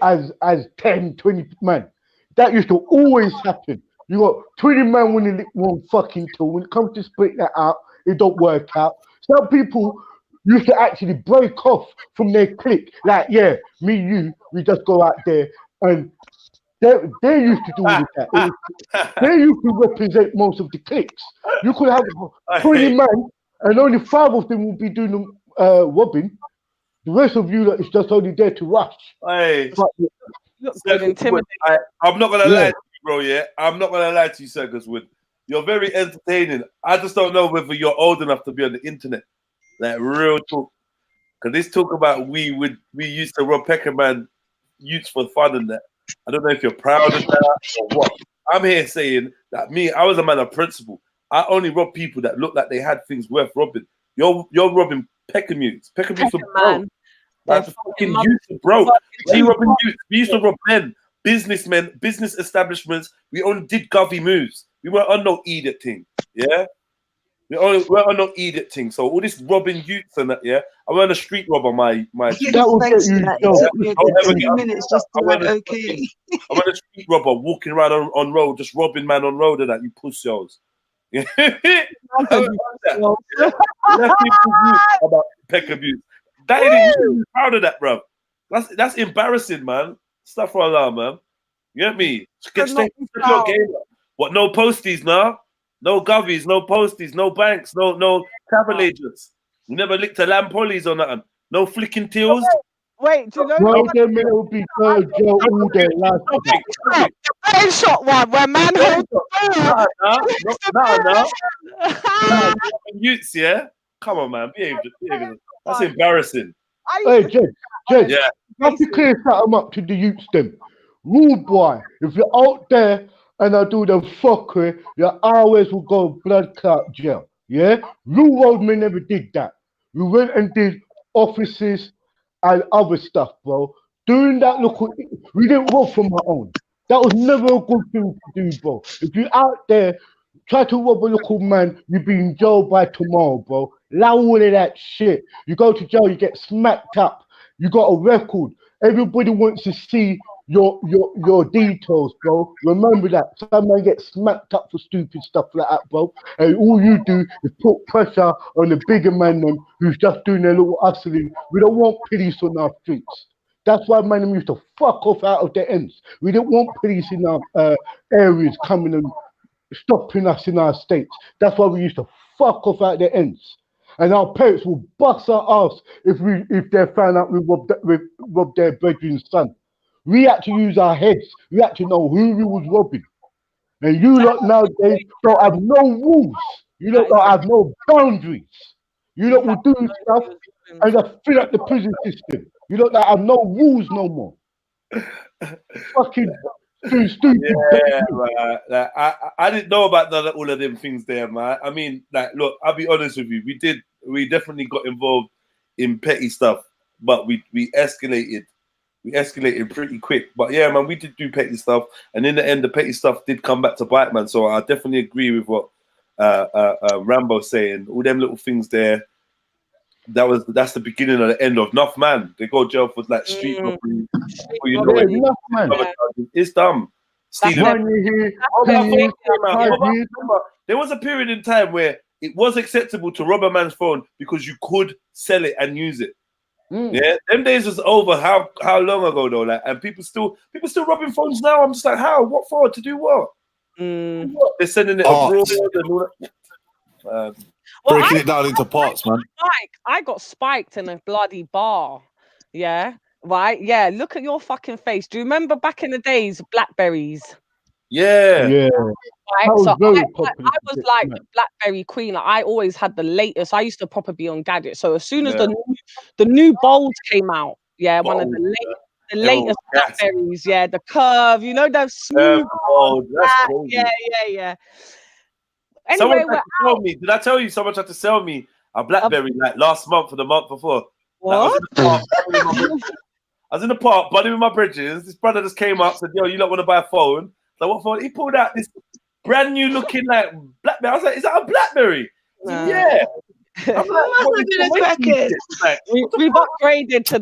as 10, 20 men. That used to always happen. You got 20 men winning one fucking tool. When it comes to split that out, it don't work out. Some people used to actually break off from their clique. Like, yeah, me, you, we just go out there and they used to do with that. They used to represent most of the cliques. You could have 20 men and only 5 of them will be doing robbing. The rest of you is just only there to rush. Hey, I'm not gonna lie to you, bro. Yeah, I'm not gonna lie to you, Circus Wood. You're very entertaining. I just don't know whether you're old enough to be on the internet, like real talk. Because this talk about we used to rob Peckerman youths for fun and that. I don't know if you're proud of that or what. I'm here saying that I was a man of principle. I only rob people that look like they had things worth robbing. You're robbing Peckermutes. Peckermutes are broke. Like the fucking youths are broke. We robbing youths. We used to rob men, businessmen, business establishments. We only did govy moves. We weren't on no edict thing. Yeah? We weren't on no edict thing. So all this robbing youths and that, yeah? I went a street robber, my That will get you. It took me 2 minutes just to like, okay. I went a street robber walking around on road, just robbing man on road and that, you pussios. About peck abuse. That ain't even proud of that, bro. That's embarrassing, man. Stuff for Allah, man. You get me? Get your game up. What? No posties, nah? No govies, no posties, no banks, no travel agents. You never licked a lamb pollies or nothing. No flicking tails. Wait, do you know what? Will be Joe all day last the shot one where man holds no. Youths, yeah? Come on, man. Behave. That's embarrassing. Hey, Jed, yeah. You have to clear something up to the youths then. Rude boy, if you're out there and I do the fuckery, your always will go blood clot jail. Yeah? Lou Roadman never did that. We went and did offices and other stuff, bro. Doing that, we didn't rob from our own. That was never a good thing to do, bro. If you're out there Try to rob a local man, you be in jail by tomorrow, bro. Allow all of that shit. You go to jail, you get smacked up. You got a record. Everybody wants to see your details, bro. Remember that. Some man gets smacked up for stupid stuff like that, bro. And all you do is put pressure on the bigger man them who's just doing their little hustling. We don't want police on our streets. That's why man them used to fuck off out of their ends. We don't want police in our areas coming and stopping us in our states. That's why we used to fuck off out their ends. And our parents will bust our ass if they found out we robbed their brethren's son. We had to use our heads. We had to know who we was robbing. And you lot nowadays don't have no rules. You lot don't have no boundaries. You lot will do stuff and just fill up the prison system. You lot don't have no rules no more. Fucking stupid. Yeah, right. Like, I didn't know about all of them things there, man. I mean, like, look, I'll be honest with you. We definitely got involved in petty stuff, but we escalated. We escalated pretty quick. But yeah, man, we did do petty stuff, and in the end, the petty stuff did come back to bite, man. So I definitely agree with what Rambo's saying. All them little things there. That's the beginning of the end of enough, man. They go to jail for like street robbery. You know, Enough, man. it's dumb. Stealing. There was a period in time where it was acceptable to rob a man's phone because you could sell it and use it. Yeah, them days was over. How long ago though? Like, and people still robbing phones now. I'm just like, how? What for? To do what? They're sending it abroad and all that. Breaking it down into parts, man. I got spiked in a bloody bar. Yeah, right. Yeah, look at your fucking face. Do you remember back in the days, Blackberries? Yeah. Right, so I was like the Blackberry queen. Like, I always had the latest. I used to proper be on gadgets. So as soon as the new Bold came out, one of the latest Blackberries, the curve, you know, those smooth. Yeah. Anyway, someone tried to sell me. Did I tell you someone tried to sell me a Blackberry like last month or the month before? What? I was in the park, buddy, with my bridges. This brother just came up, said, "Yo, you don't want to buy a phone?" So what phone? He pulled out this brand new looking like Blackberry. I was like, "Is that a Blackberry?" Said, yeah. I'm like, we've upgraded to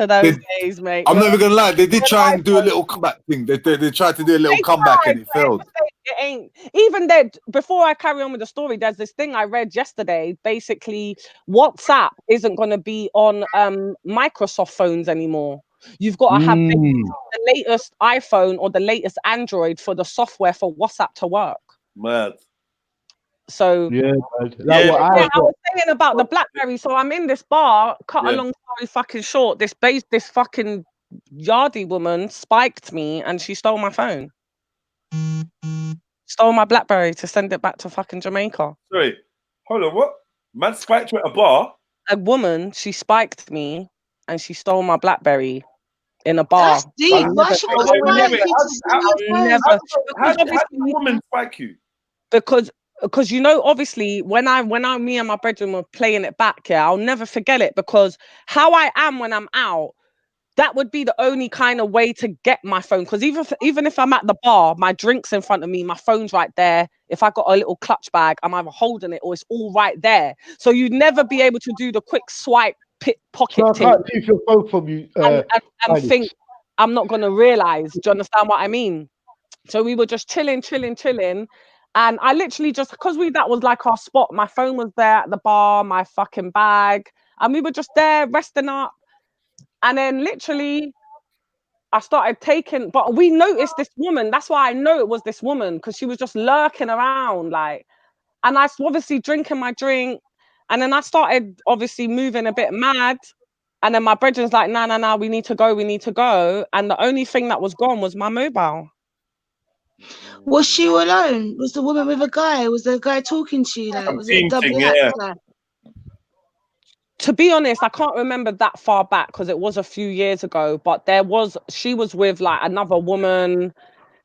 those days, mate. I'm never gonna lie, they did try and do a little comeback thing. They tried to do a little comeback and it failed. It ain't even there. Before I carry on with the story, there's this thing I read yesterday. Basically, WhatsApp isn't going to be on Microsoft phones anymore. You've got to have the latest iPhone or the latest Android for the software for WhatsApp to work. Mad. So I was saying about the Blackberry. So I'm in this bar, cut a long story fucking short. This fucking yardie woman spiked me and she stole my phone. Stole my Blackberry to send it back to fucking Jamaica. Sorry, hold on, what? Man spiked you at a bar? A woman, she spiked me and she stole my Blackberry in a bar. That's deep. Why should How did the woman spike you? Because you know, obviously, when me and my brethren were playing it back, I'll never forget it, because how I am when I'm out, that would be the only kind of way to get my phone. Because even if I'm at the bar, my drink's in front of me, my phone's right there. If I got a little clutch bag, I'm either holding it or it's all right there. So you'd never be able to do the quick swipe pocket thing. I can't take your phone from you. And think I'm not going to realize. Do you understand what I mean? So we were just chilling. And I literally just, because that was like our spot, my phone was there at the bar, my fucking bag, and we were just there resting up. And then literally I started taking, but we noticed this woman. That's why I know it was this woman, because she was just lurking around, like, and I was obviously drinking my drink. And then I started obviously moving a bit mad. And then my brethren's like, nah, we need to go. And the only thing that was gone was my mobile. Was she alone? Was the woman with a guy? Was the guy talking to you? Like, was it double guy? To be honest, I can't remember that far back because it was a few years ago, but she was with like another woman.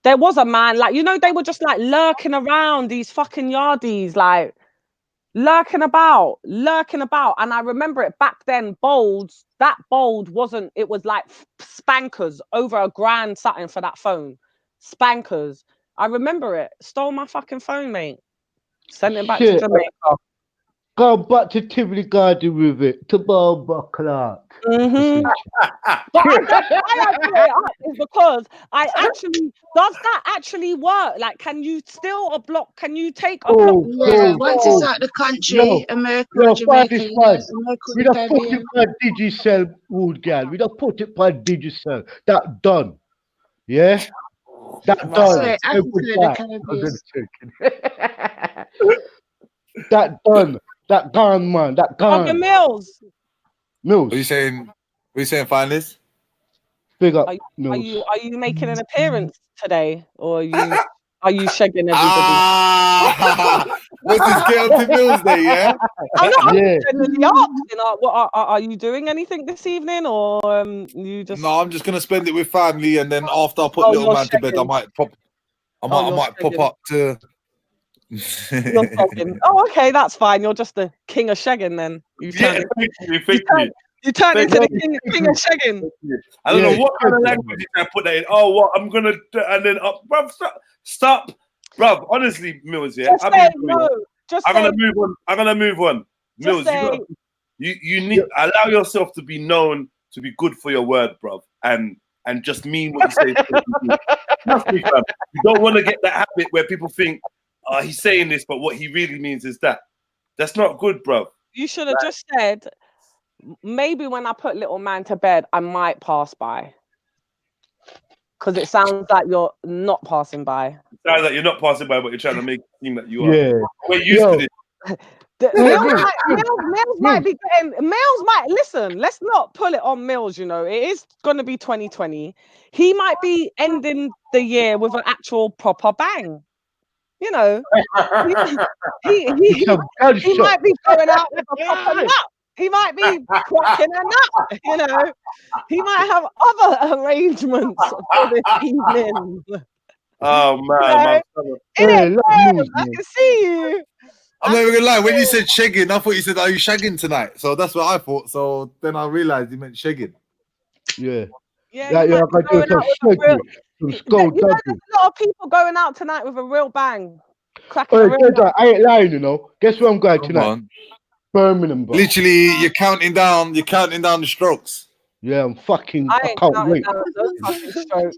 There was a man, like, you know, they were just like lurking around, these fucking yardies, like lurking about. And I remember it back then, that Bold wasn't, it was like spankers, over $1,000 something for that phone. Spankers. I remember it. Stole my fucking phone, mate. Send it back to Shit. Jamaica. Go back to Tivoli Garden with it. To Barbara Clark. Mm-hmm. But I put it up is because does that actually work? Like, can you still a block? Can you take a block? Yeah, once it's out the country, America or Jamaica, This you one. know, America or We the don't put it Caribbean. by Digicel, Wood Gal. We don't put it by Digicel. That done. Yeah? That I done. swear, No Africa good or the back. Caribbean. That done. That gone, man. That Brother gone. Mills. Mills. What are you saying? What are you saying, finalists? Big up, Are Mills. you making an appearance today, or are you shagging everybody? Ah, what's this get on to Mills Day? Yeah. I'm not Yeah. generally asking. What are you doing anything this evening, or you just? No, I'm just gonna spend it with family, and then after I put Oh, little you're man to bed, I shagging. might pop. I you're might pop shagging. up to. You're shagging. Oh, okay, that's fine. You're just the king of shagging then. You Yeah, turned you turned Thank into the you. king of shagging. I don't know what kind of language you can put that in. Oh, what I'm gonna do, and then bruv, stop, bruv. Honestly, Mills, yeah, Just say no. Just I'm say. gonna move on. I'm gonna move on. Just Mills, say. you need allow yourself to be known to be good for your word, bruv, and just mean what you say. Trust me, fam. You don't want to get that habit where people think, oh, he's saying this, but what he really means is that. That's not good, bruv. You should have just said, maybe when I put little man to bed, I might pass by. Because it sounds like you're not passing by. It sounds like you're not passing by, but you're trying to make it seem that you are. Yeah. We're used to this. Mills might be getting. Mills might listen. Let's not pull it on Mills. You know, it is going to be 2020. He might be ending the year with an actual proper bang. You know, he might be going out with a proper nut. He might be cracking a nut. You know, he might have other arrangements for this evening. Oh man, I can see you. I'm not even gonna lie. When you said shagging, I thought you said, "Are you shagging tonight?" So that's what I thought. So then I realized you meant shagging. Yeah. Yeah, I got to do some shagging. There's a lot of people going out tonight with a real bang. Cracking Hey, a real bang. I ain't lying, you know. Guess where I'm going tonight? On. Birmingham, bro. Literally, you're counting down the strokes. Yeah, I'm fucking. I can't wait. those fucking strokes.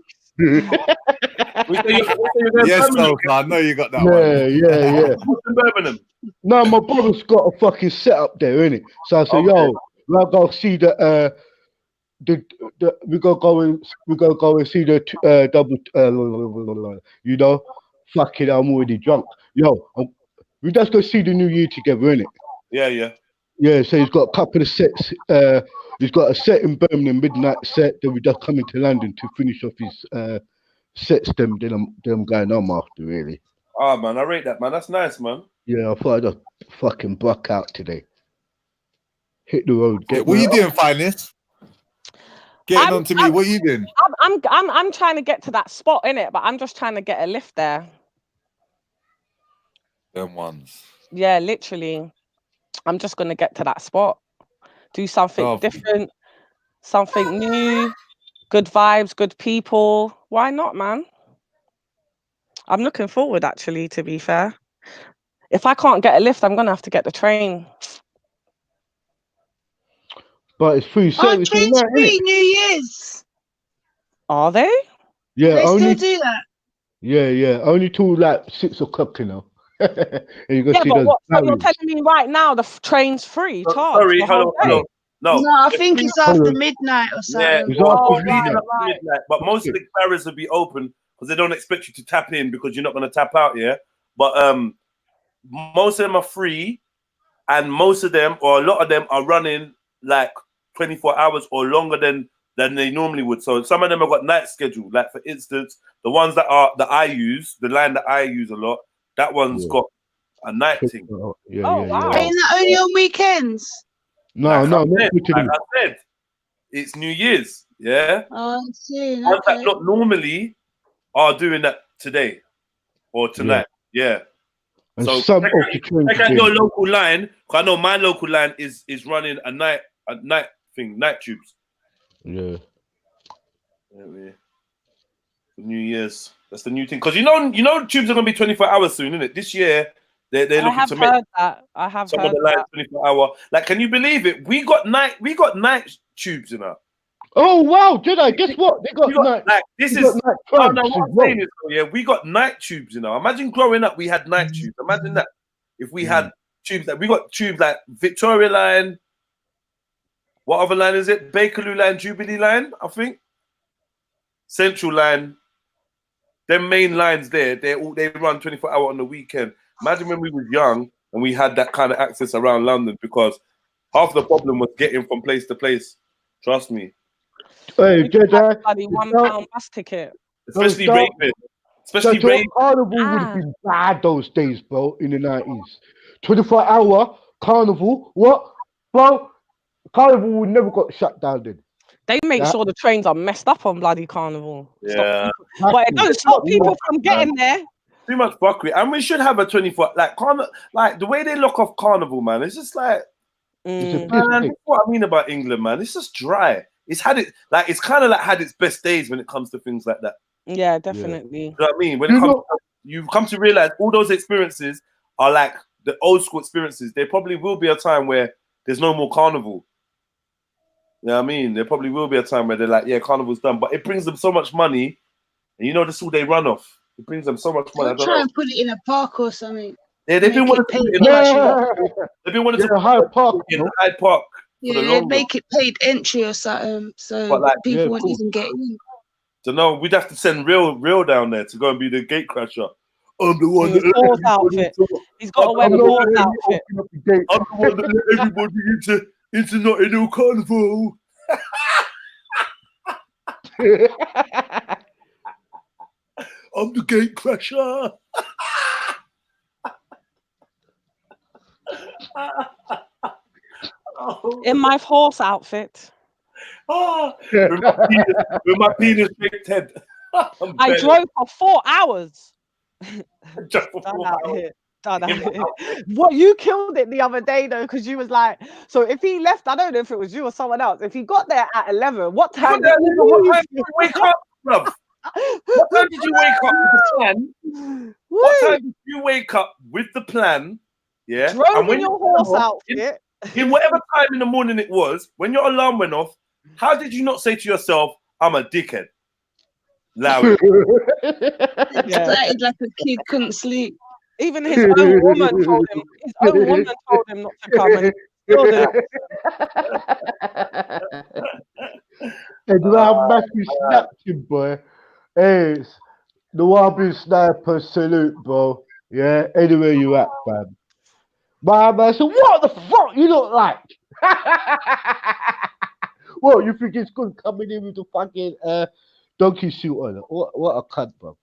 Yes, no, I know you got that one. Birmingham. No, my brother's got a fucking setup there, innit? So I said, yo, we'll go see the we go and see the double you know, fucking I'm already drunk. Yo, we just go see the new year together, innit? Yeah. Yeah, so he's got a couple of sets. He's got a set in Birmingham, midnight set. Then we just come into London to finish off his sets. Then I'm going home after, really. Oh man, I rate that, man. That's nice, man. Yeah, I thought I'd just fucking buck out today. Hit the road. What are you doing, finest? Getting on to me. What are you doing? I'm trying to get to that spot, innit? But I'm just trying to get a lift there. Them ones. Yeah, literally. I'm just gonna get to that spot. Do something different, something new, good vibes, good people. Why not, man? I'm looking forward, actually, to be fair. If I can't get a lift, I'm gonna have to get the train. But it's free service. Train's free New Year's. Are they? Yeah, they only still do that. Yeah. Only till like 6 o'clock, you know. You go see but those what? So you're telling me right now the train's free? Sorry, hello. No, I think it's after midnight or something. Yeah, midnight. But most of the carriers will be open because they don't expect you to tap in because you're not going to tap out. Yeah, but most of them are free, and most of them, or a lot of them, are running like 24 hours or longer than they normally would. So some of them have got night schedule. Like for instance, the ones that I use, the line that I use a lot, that one's got a night thing. Wow. Ain't that only on weekends? No, like I said, it's New Year's. Yeah. Oh, I see. Ones that not normally are doing that today or tonight. Yeah. And so some check out your local line. Cause I know my local line is running a night thing, night tubes. Yeah. New Year's. That's the new thing. Because you know tubes are gonna be 24 hours soon, isn't it? This year They're I looking have to make heard that. I have some of heard the lines that. 24 hour. Like, can you believe it? We got night tubes, you know. Oh wow, did I? Guess what? They got night. Like, this they is got night no, trams what as I'm well. saying is, yeah, we got night tubes, you know. Imagine growing up, we had night tubes. Imagine that if we had tubes, like we got tubes like Victoria Line. What other line is it? Bakerloo Line, Jubilee Line, I think. Central Line. Them main lines there, they run 24 hours on the weekend. Imagine when we was young and we had that kind of access around London, because half the problem was getting from place to place. Trust me. Hey, Jedi, £1 bus ticket. Especially Raven. Especially Raven. Carnival would have been bad those days, bro, in the 90s. 24-hour Carnival. What? Bro, Carnival would never got shut down then. They make sure the trains are messed up on bloody Carnival. Yeah. But it don't stop people from getting there. Too much fuckery. And we should have a 24, like the way they look off Carnival, man. It's just like, man, that's what I mean about England, man. It's just dry. It's had it, like, it's kind of like had its best days when it comes to things like that. Yeah, definitely. You know what I mean? When it comes, you come to realize all those experiences are like the old school experiences. There probably will be a time where there's no more Carnival. You know what I mean? There probably will be a time where they're like, yeah, Carnival's done, but it brings them so much money, and you know, that's all they run off. It brings them so much money. They'll try and put it in a park or something. Yeah, they've been wanting to put it in they've been wanting to Hyde Park. In Hyde Park. Yeah, they'd make it paid entry or something, so But, like, people won't even get in. So no, we'd have to send real down there to go and be the gate crasher. I'm the one Horse outfit. He's got to wear the horse outfit. I'm the one that let everybody into Notting Hill Carnival. I'm the gate crasher. In my horse outfit. With my penis shaped head. I drove for 4 hours. What, you killed it the other day though, because you was like, so if he left, I don't know if it was you or someone else, if he got there at 11, what time did you wake up, bruv? What time did you wake up with the plan? What time did you wake up with the plan? Yeah. Drove and when in your horse outfit. In whatever time in the morning it was, when your alarm went off, how did you not say to yourself, I'm a dickhead? Loud. Started like a kid couldn't sleep. Even his own woman told him. His own woman told him not to come, and he still did it. And now Matthew snapped him, boy. Hey, it's the Wabi Sniper salute, bro. Yeah, anywhere you at, fam. My man said, what the fuck you look like? What, you think it's good coming in with the fucking donkey suit on? What a cunt, bro.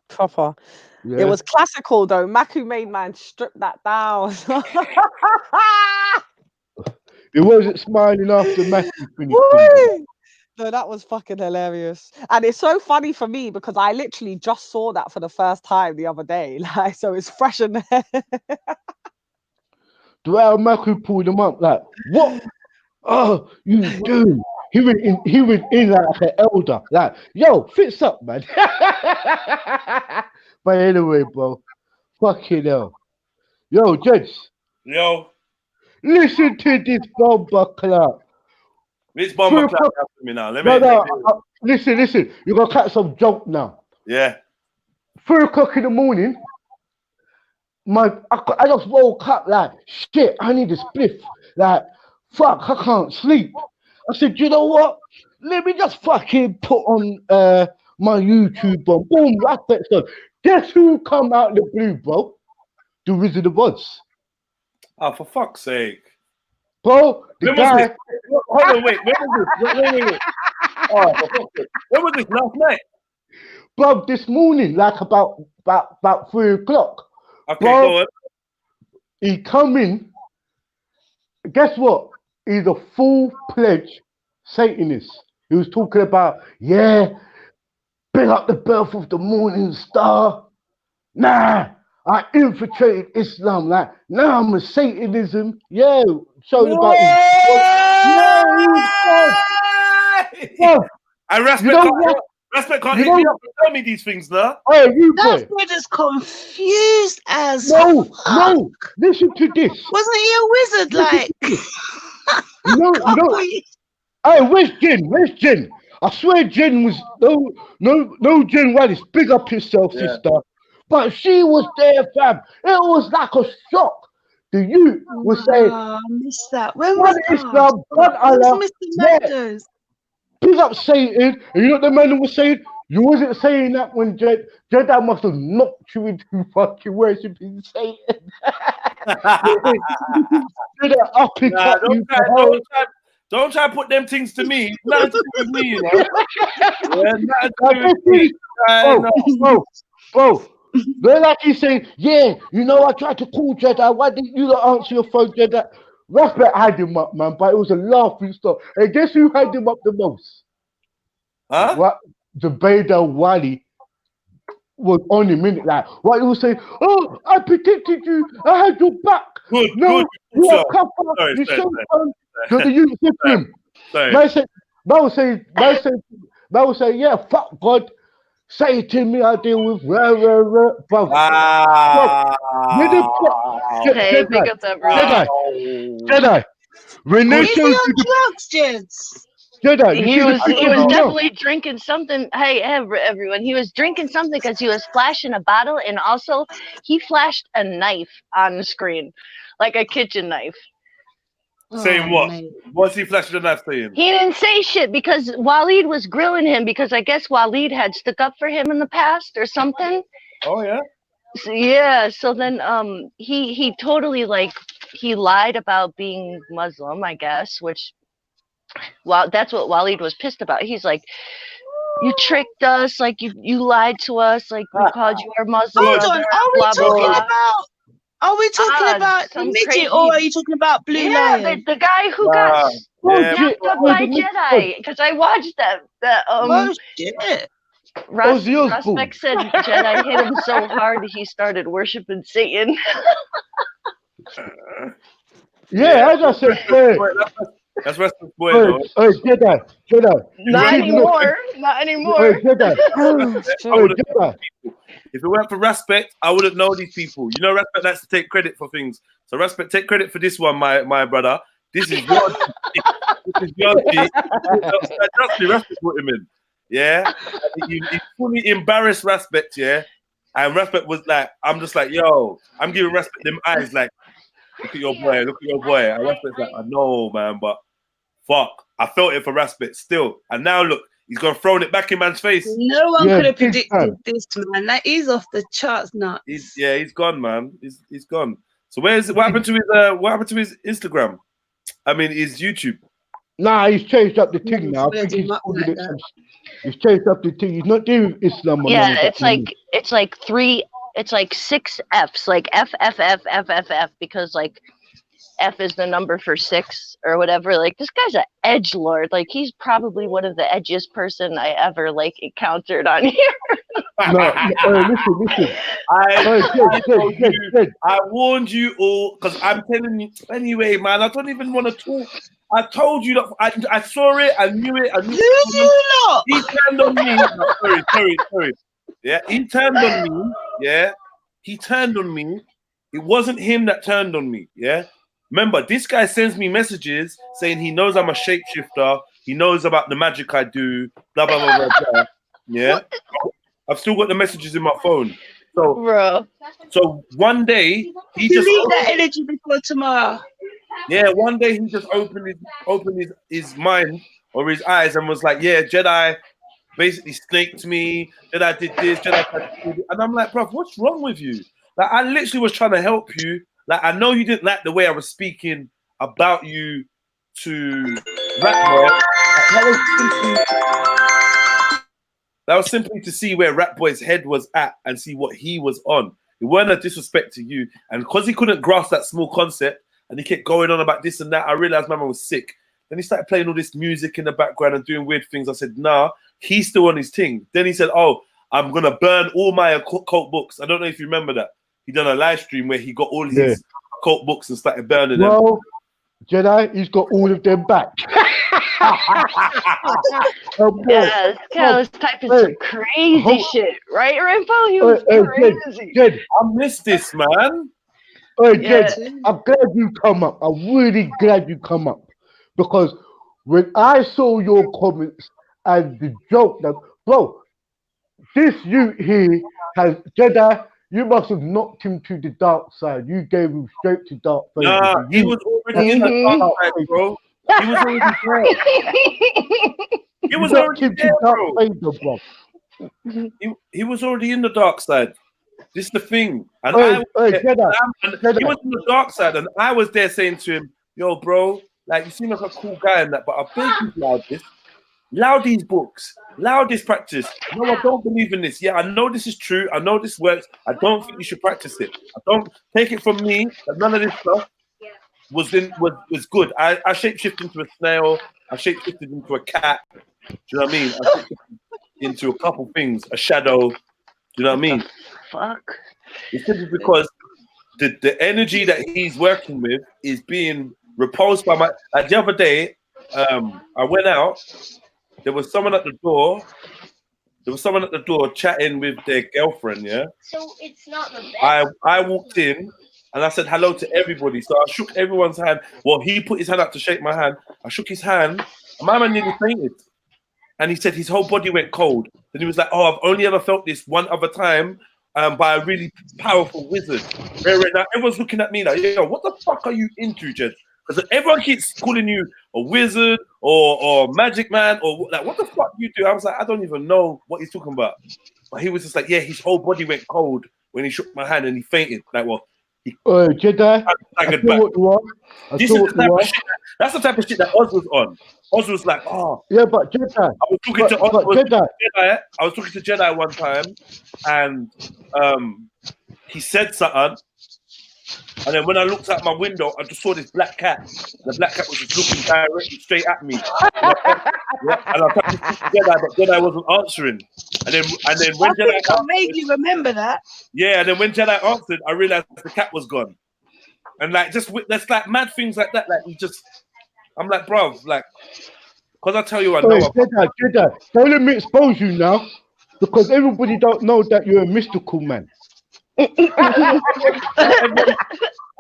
Proper. Yeah. It was classical though. Maku made man strip that down. It wasn't smiling after Matthew finished. No, that was fucking hilarious. And it's so funny for me because I literally just saw that for the first time the other day. Like, so it's fresh in there. The way Maku pulled him up, like, what? Oh, you do. He went in like an elder. Like, yo, fix up, man. But anyway, bro. Fucking hell. Yo, gents. Yo. Listen to this bomber clap. Which bomber clap after me now? Listen. You're going to catch some joke now. Yeah. 3 o'clock in the morning, I just woke up like, shit, I need a spliff. Like, fuck, I can't sleep. I said, you know what? Let me just fucking put on my YouTube on. Boom, that's it. Guess who come out the blue, bro? The Wizard of Oz. Oh, for fuck's sake. Bro, the guy... Hold on, wait. When was this? Wait. Oh, for fuck's sake. When was this? Last night? Bro, this morning, like about 3 o'clock. Okay, bro, go on. He come in. Guess what? He's a full-fledged Satanist. He was talking about, yeah, bring up the birth of the morning star. Nah, I infiltrated Islam. Like, now I'm a Satanism. Yeah, showing about his. I respect Respect can't hit me up and tell me these things now. Hey, That brother's confused as no, fuck. no. Listen to this. Wasn't he a wizard? Like, No. Hey, where's Jen? Where's Jen? I swear Jen was no Jen Wallace. Big up yourself, sister. But she was there, fam. It was like a shock. The youth was saying, I missed that. When was Islam, one Allah. Mr. Yeah. Matters? Big up Satan. And you know what the man was saying? You wasn't saying that when Jedi must have knocked you into fucking worshiping Satan. Don't try to put them things to me. Nothing to do with me, you know. Nothing to do with me. Bro. They're like he's saying, yeah, you know, I tried to call Jedi. Why didn't you not answer your phone, Jedi? Respect had him up, man, but it was a laughing stock. And guess who had him up the most? Huh? What? Zubaydah Wali was on him, minute. Like, what he was saying, oh, I protected you. I had your back. Good, no, good. you are covered. You showed the youth said to him. Man was saying, yeah, fuck God. Say to me, I deal with bro. Hey, pick up that bro. Jedi. Renee Is he on drugs, Jeds? Jedi. He was definitely drinking something. Hey, everyone, he was drinking something because he was flashing a bottle, and also he flashed a knife on the screen, like a kitchen knife. Saying what? Man. What's he flashing the knife saying? He didn't say shit because Waleed was grilling him because I guess Waleed had stuck up for him in the past or something. Oh yeah. So, yeah. So then he totally he lied about being Muslim, I guess, which that's what Waleed was pissed about. He's like, you tricked us, like you lied to us, like we called you our Muslim. Hold on, are we talking about the midget, or are you talking about Blue Lion? The guy who got knocked up by Jedi, because I watched that. Oh shit! Respect said Jedi hit him so hard he started worshiping Satan. I just said, that's Respect boy. Jedi. Not anymore. Jedi. If it weren't for Respect, I wouldn't know these people. You know, Respect likes to take credit for things. So Respect, take credit for this one, my brother. This is your this is your Trust me, Respect put him in. Yeah. He fully embarrassed Respect, yeah. And Respect was like, I'm just like, yo, I'm giving Respect them eyes like, look at your boy. And Respect's like, I know, man, but fuck. I felt it for Respect still. And now look, he's gonna throw it back in man's face. No one could have predicted this, man. Like, he's off the charts now. He's gone, man. He's gone. So what happened to his Instagram? I mean, his YouTube. Nah, he's changed up the thing now. He's changed up the thing. He's not doing Islam. Yeah, it's like 6 F's, like F, because like F is the number for 6 or whatever. Like, this guy's an edgelord. Like, he's probably one of the edgiest person I ever encountered on here. Listen. I warned you all because I'm telling you anyway, man. I don't even want to talk. I told you that I saw it. I knew it. He turned on me. Sorry. Yeah, he turned on me. Yeah, he turned on me. It wasn't him that turned on me. Yeah. Remember, this guy sends me messages saying he knows I'm a shapeshifter. He knows about the magic I do. Blah blah blah blah. Blah. Yeah. I've still got the messages in my phone. So one day he just delete that energy before tomorrow. Yeah, one day he just opened his mind or his eyes and was like, yeah, Jedi basically snaked me. Jedi did this. Jedi did this. And I'm like, bro, what's wrong with you? Like, I literally was trying to help you. Like, I know you didn't like the way I was speaking about you to Ratboy. That was simply to see where Ratboy's head was at and see what he was on. It weren't a disrespect to you. And because he couldn't grasp that small concept and he kept going on about this and that, I realized my man was sick. Then he started playing all this music in the background and doing weird things. I said, nah, he's still on his thing. Then he said, oh, I'm going to burn all my occult books. I don't know if you remember that. He done a live stream where he got all his occult books and started burning them. Well, Jedi, he's got all of them back. Yeah, this guy was typing some crazy shit, right, Rainbow? He was crazy. Jed, I missed this, man. Hey, Jed, I'm glad you come up. I'm really glad you come up. Because when I saw your comments and the joke that, bro, this youth here has, Jedi, you must have knocked him to the dark side. You gave him straight to dark side. Nah, he was already in the dark side, bro. He was already there. He was already there, bro. He was already in the dark side. This is the thing. And he was in the dark side, and I was there saying to him, yo, bro, like, you seem like a cool guy and that, but I beg you, loud these books, loud this practice. No, I don't believe in this. Yeah, I know this is true. I know this works. I don't think you should practice it. I don't take it from me that none of this stuff was good. I shapeshifted into a snail. I shapeshifted into a cat. Do you know what I mean? I shapeshifted into a couple things, a shadow. Do you know what I mean? Fuck. It's simply because the energy that he's working with is being repulsed by my. Like the other day, I went out. There was someone at the door. Chatting with their girlfriend. Yeah. So it's not the best. I walked in and I said hello to everybody. So I shook everyone's hand. Well, he put his hand up to shake my hand. I shook his hand. And my man nearly fainted. And he said his whole body went cold. And he was like, "Oh, I've only ever felt this one other time by a really powerful wizard." Right now, everyone's looking at me like, "Yo, what the fuck are you into, Jed?" Because everyone keeps calling you a wizard or magic man or like, what the fuck do you do? I was like, I don't even know what he's talking about. But he was just like, yeah, his whole body went cold when he shook my hand and he fainted. Like, well, Jedi, that's the type of shit that Oz was on. Oz was like, oh. Yeah, but Jedi. I was talking to Jedi. I was talking to Jedi one time and he said something. And then when I looked out my window, I just saw this black cat. The black cat was just looking directly straight at me. And I tried to speak to Jedi, but Jedi wasn't answering. And then when Jedi I vaguely remember that. Yeah, and then when Jedi answered, I realized the cat was gone. And like there's like mad things like that. Like I'm like, bro, like, because I tell you, I know. Jedi, don't let me expose you now, because everybody don't know that you're a mystical man.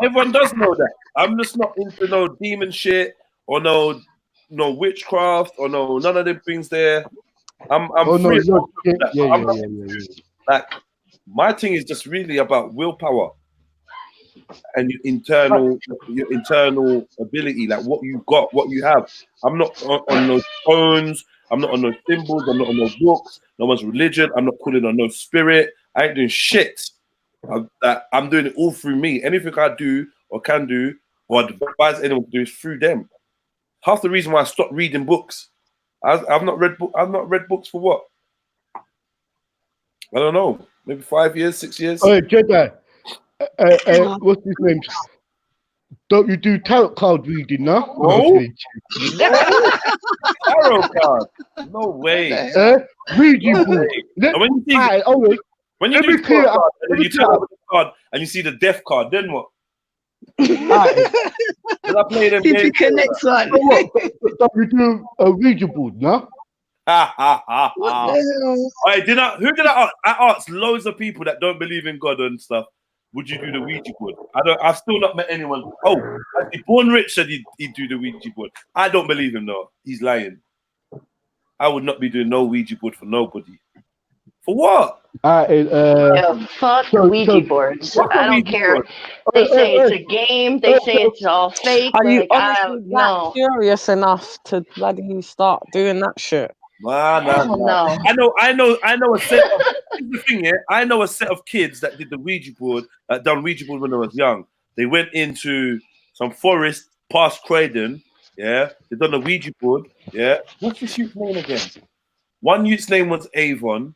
Everyone does know that. I'm just not into no demon shit or no witchcraft or none of them things there. I'm free. Like my thing is just really about willpower and your internal ability, like what you got, what you have. I'm not on no stones. I'm not on no symbols. I'm not on no books. No one's religion. I'm not calling on no spirit. I ain't doing shit. I'm doing it all through me. Anything I do or can do or advise anyone to do is through them. Half the reason why I stopped reading books, I've not read books for what? I don't know. Maybe 5 years, 6 years. Oh, Jedi. What's his name? Don't you do tarot card reading now? No. Tarot card? No way. Reading book. When you do tarot card, and then you turn over the card and you see the death card, then what? Then I play them games. Pick a next one. Don't you do a Ouija board now? Who did I ask? I asked loads of people that don't believe in God and stuff. Would you do the Ouija board? I've still not met anyone. Oh, Born Rich said he'd do the Ouija board. I don't believe him though. He's lying. I would not be doing no Ouija board for nobody. For what? Fuck Ouija boards. I don't care. They say it's a game. They say it's all fake. Are you honestly curious enough to bloody start doing that shit? No. I know a set of the thing, yeah. I know a set of kids that did the Ouija board, done Ouija board when I was young. They went into some forest past Croydon, yeah. They done the Ouija board, yeah. What's this youth's name again? One youth's name was Avon.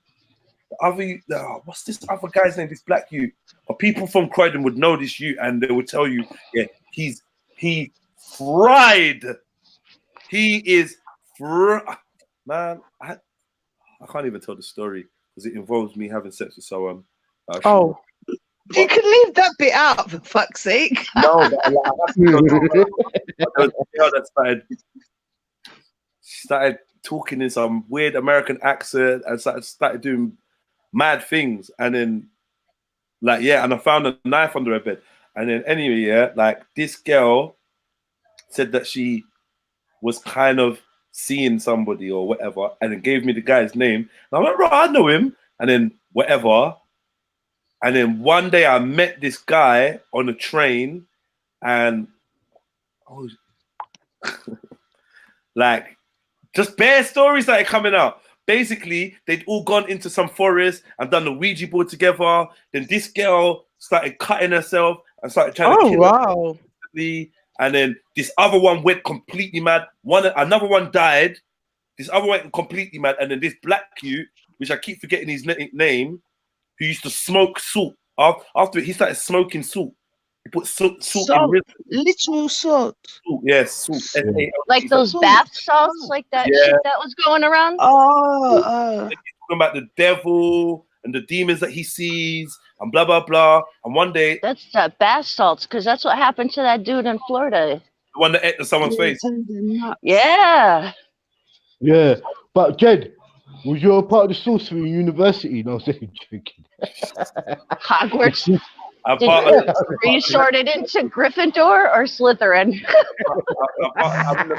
The other, what's this other guy's name? This black youth. But people from Croydon would know this youth, and they would tell you, yeah, he fried. He is fried. Man, I can't even tell the story because it involves me having sex with someone. You can leave that bit out for fuck's sake. No, but I have to know how that started. started talking in some weird American accent and started doing mad things. And then, like, yeah, and I found a knife under her bed. And then anyway, yeah, like this girl said that she was kind of seeing somebody or whatever, and then gave me the guy's name. And I went, right, I know him. And then whatever. And then one day I met this guy on a train, and like just bare stories started coming out. Basically, they'd all gone into some forest and done the Ouija board together. Then this girl started cutting herself and started trying to kill her. And then this other one went completely mad. Another one died. This other one went completely mad. And then this black cute, which I keep forgetting his name, who used to smoke salt. After he started smoking salt. He put salt in literal salt. Yes, salt. Like those bath salts, like that shit that was going around. Talking about the devil and the demons that he sees and blah blah blah. And one day, that's that bath salts, because that's what happened to that dude in Florida. The one that ate someone's face. Yeah. Yeah, but Jed, was you a part of the sorcery university? No, I'm saying joking. Hogwarts. Were you sorted into Gryffindor or Slytherin? I'm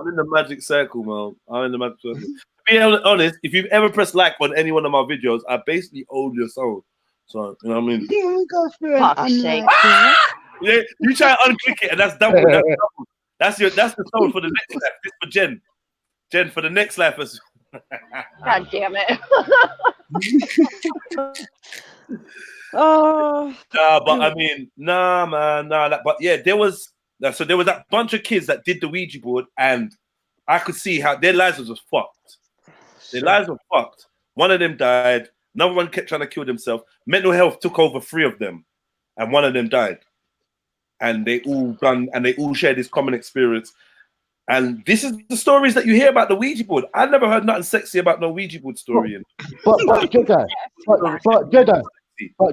in the magic circle, man. I'm in the magic circle. To be honest, if you've ever pressed like on any one of my videos, I basically own your soul. So, you know what I mean? You go through an Yeah, you try to unclick it, and that's double. That's the soul for the next life. This for Jen. Jen, for the next life. God damn it. But I mean, man. But yeah, there was that bunch of kids that did the Ouija board, and I could see how their lives was fucked. Their lives were fucked. One of them died. Another one kept trying to kill themselves. Mental health took over 3 of them, and one of them died. And they all shared this common experience. And this is the stories that you hear about the Ouija board. I never heard nothing sexy about no Ouija board story. But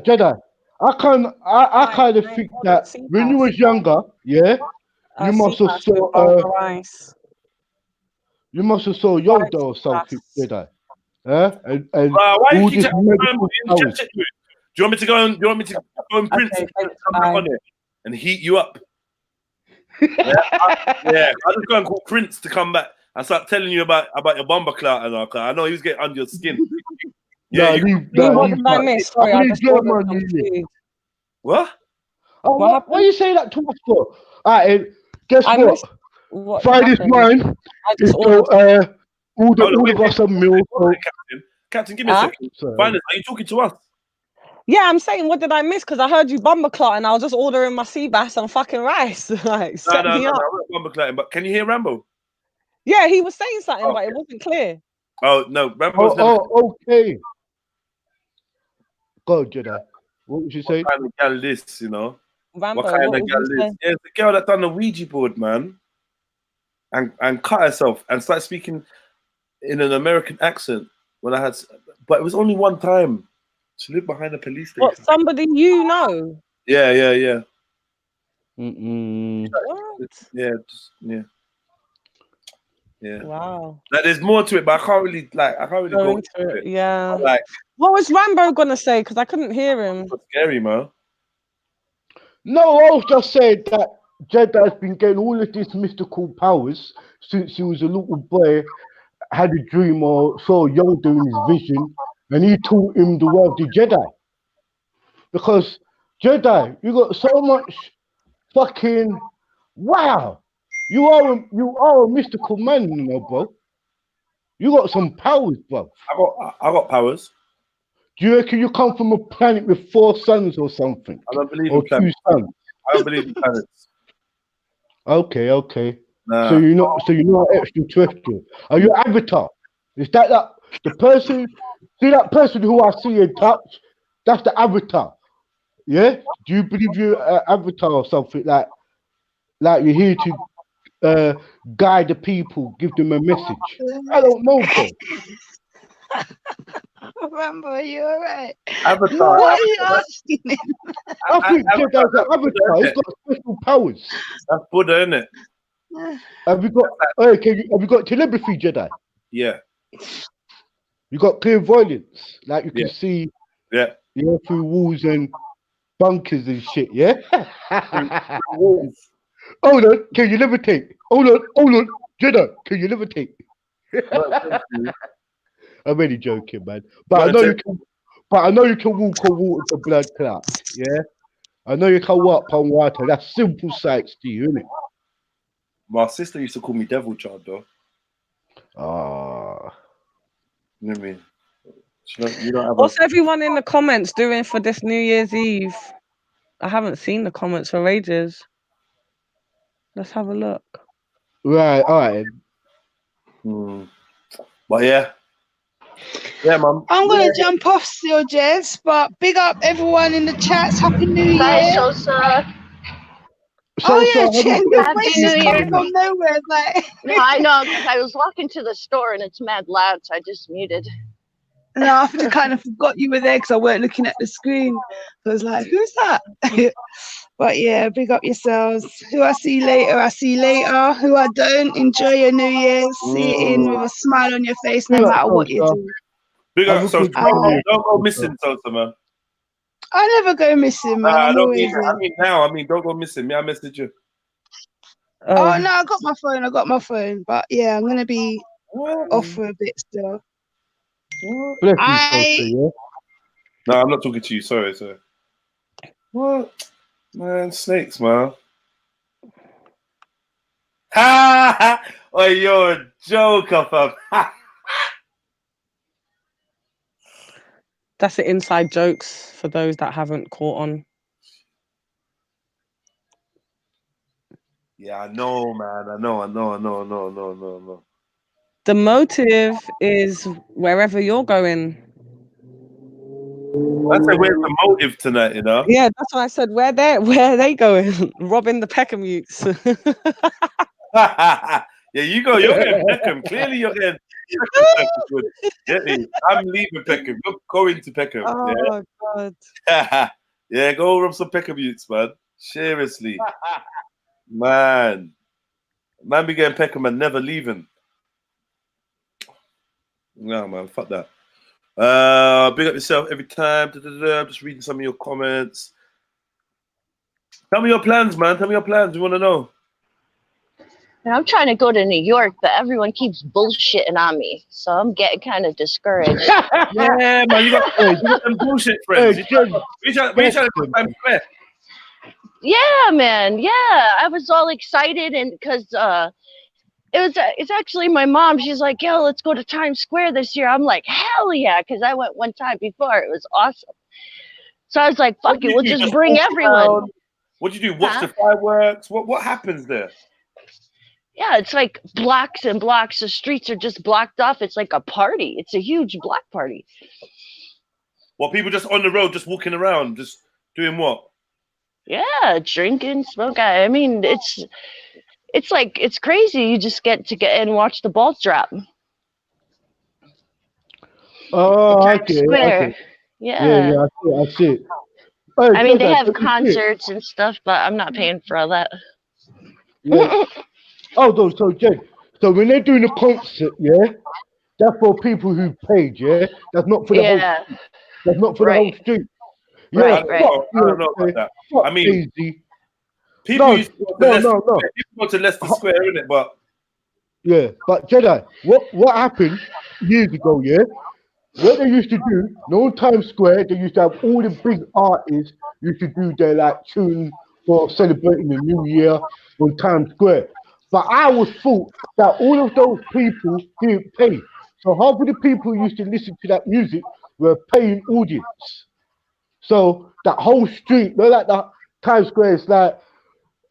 Jedi, I kind of think that when you was younger, yeah, you must have saw Yoda or something, Jedi. And why you all keep this chatting? medical Do you want me to go and print on it and heat you up? I just go and call Prince to come back and start telling you about your bomber clout and all. I know he was getting under your skin. What did I miss? Sorry, I just What? Why you say that to us for? Alright, guess what? Friday's mine. All of us are meals. Captain, give me a second. Finally, are you talking to us? Yeah, I'm saying, what did I miss? Because I heard you bomber clot and I was just ordering my sea bass and fucking rice. Like, set me up. I'm not bomber clotting, but can you hear Rambo? Yeah, he was saying something, but it wasn't clear. Oh, no, Rambo's okay. Go, Jedi. What was you saying? What kind of gal this, you know? Rambo, what kind of gal this? Yeah, it's the girl that done the Ouija board, man. And cut herself and started speaking in an American accent when I had, but it was only one time. She lived behind a police station. What, somebody you know? Yeah. What? Yeah. Wow. Like, there's more to it, but I can't really go into it. Yeah. Like, what was Rambo gonna say? Because I couldn't hear him. It's scary, man. No, I was just saying that Jedi has been getting all of these mystical powers since he was a little boy, had a dream or saw Yoda in his vision, and he taught him the way of the Jedi. Because Jedi, you got so much fucking wow. You are a mystical man, you know, bro. You got some powers, bro. I got powers. Do you reckon you come from a planet with 4 suns or something? I don't believe or in planets. 2 suns. I don't believe in planets. Okay. Nah. So you're not extraterrestrial. Are you Avatar? Is that the person? See that person who I see and touch? That's the Avatar. Yeah. Do you believe you're an Avatar or something like you're here to guide the people, give them a message? I don't know, bro. Remember, you're alright. Avatar. What are you asking him? I think Jedi's an Avatar. He's got special powers. That's Buddha, isn't it? Have you got? Okay, have you got telepathy, Jedi? Yeah. You got clairvoyance, like you can Yeah. see, Yeah. through walls and bunkers and shit. Yeah. Walls. Hold on, can you levitate? Hold on, Jedi, can you levitate? I'm only joking, man. But I know you can. But I know you can walk on water to blood clots. Yeah. I know you can walk on water. That's simple sights to you, isn't it? My sister used to call me Devil Child, though. Ah. You know what I mean? You don't have What's everyone in the comments doing for this New Year's Eve? I haven't seen the comments for ages. Let's have a look. Right, all right. But yeah. Yeah, man. I'm gonna jump off still, Jess, but big up everyone in the chats. Happy New Year. Bye, Sosa. Oh yeah, Jen, your Happy voice New is Year. coming from nowhere. Like No, I know, because I was walking to the store and it's mad loud, so I just muted. No, I kind of forgot you were there because I weren't looking at the screen. So I was like, who's that? But yeah, big up yourselves. Who I see later, I see later. Who I don't, enjoy your New Year. See it in with a smile on your face, no matter what you do. Big up, Sosa. Don't go missing, Sosa, man. I never go missing, man. Nah, I'm always in. I mean now. I mean, don't go missing. Me, I message you. Oh no, I got my phone. But yeah, I'm gonna be off for a bit still. Bless you, Sosa, No, I'm not talking to you. Sorry. What? Man, snakes, man. Ha! Oh, you're a joker, fam. That's the inside jokes for those that haven't caught on. Yeah, I know, man. I know. The motive is wherever you're going. I said, where's the motive tonight, you know? Yeah, that's what I said. Where they going? Robbing the Peckham youths. Yeah, you go. You're getting Peckham. Clearly, you're getting. Get me. I'm leaving Peckham. You're going to Peckham. Oh God. Yeah, go rob some Peckham youths, man. Seriously, man be getting Peckham and never leaving. No, man, fuck that. Big up yourself every time. I'm just reading some of your comments. Tell me your plans, man. Tell me your plans. We want to know. And I'm trying to go to New York, but everyone keeps bullshitting on me, so I'm getting kind of discouraged. Yeah, man, you got them bullshit friends. We trying to go Times Square. Yeah, man. Yeah, I was all excited, and because it's actually my mom. She's like, "Yo, let's go to Times Square this year." I'm like, "Hell yeah!" Because I went one time before. It was awesome. So I was like, "Fuck it, we'll just bring everyone." What do you do? Watch the fireworks? What happens there? Yeah, it's like blocks and blocks. The streets are just blocked off. It's like a party. It's a huge block party. Well, people just on the road, just walking around, just doing what? Yeah, drinking, smoke. I mean, it's like it's crazy. You just get and watch the balls drop. Oh, okay. Yeah. I see it. I mean, they have concerts and stuff, but I'm not paying for all that. Yeah. Oh, so Jen, so when they're doing a concert, yeah, that's for people who paid, yeah. That's not for the whole. That's not for the whole street. Yeah, right. I don't know about that. I mean, people used to go to Leicester Square, innit? But yeah, but Jedi, what happened years ago? Yeah, what they used to do, no Times Square, they used to have all the big artists used to do their like tune for celebrating the New Year on Times Square. But I always thought that all of those people didn't pay. So half of the people who used to listen to that music were paying audience. So that whole street, you know, like that Times Square is like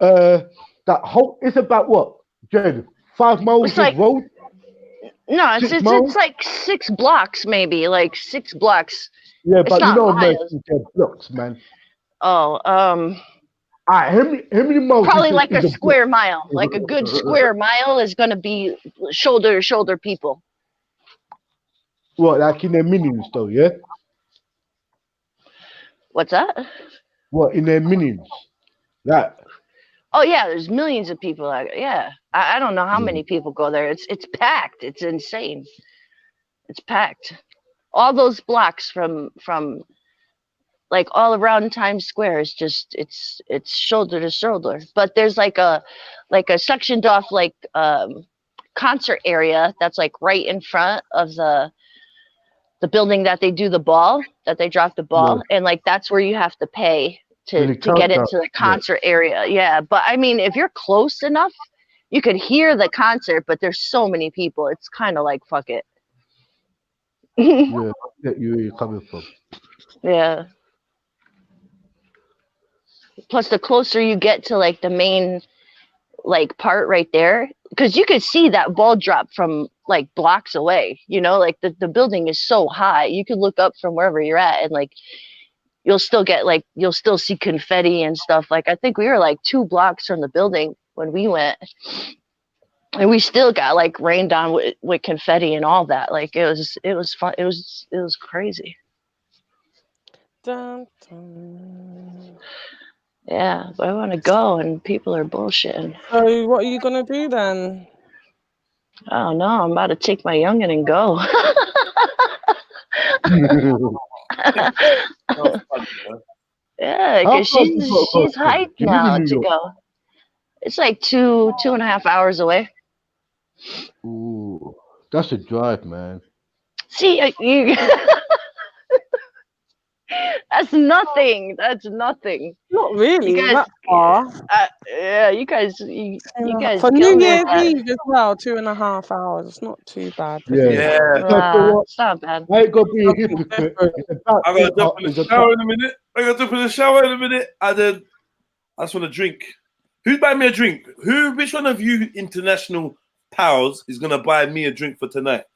that whole. It's about what, Jen? 5 miles of road. No, it's like 6 blocks, maybe like 6 blocks. Yeah, it's but you know, man, blocks, man. Oh, how many miles? Probably like a square mile. Like a good square mile is going to be shoulder to shoulder people. What, like in their minions, though? Yeah. What's that? What, in their minions? That. Oh yeah, there's millions of people. Yeah, I don't know how many people go there. It's packed. It's insane. It's packed. All those blocks from like all around Times Square is just it's shoulder to shoulder. But there's like a sectioned off like concert area that's like right in front of the building that they do the ball, that they drop the ball, and like that's where you have to pay to get into the concert area. Yeah, but I mean, if you're close enough, you could hear the concert, but there's so many people. It's kind of like fuck it. Yeah, where you're coming from. Yeah. Plus, the closer you get to like the main like part right there, because you could see that ball drop from like blocks away, you know, like the building is so high, you could look up from wherever you're at and like you'll still see confetti and stuff. Like I think we were like 2 blocks from the building when we went, and we still got like rained on with confetti and all that. Like it was fun. It was crazy. Dun, dun. Yeah, but I want to go and people are bullshitting. So what are you gonna do then? I don't know. I'm about to take my youngin and go. Yeah, because she's hyped now to go. It's like 2.5 hours away. Ooh, that's a drive, man. See, that's nothing. That's nothing. Not really. You guys, That far. Yeah, you guys for New Year's Eve as well, 2.5 hours. It's not too bad. Yeah. It's not bad. I ain't gonna be a hypocrite. I gotta jump in the shower in a minute. And then I just want to drink. Who's buying me a drink? Which one of you international pals is gonna buy me a drink for tonight?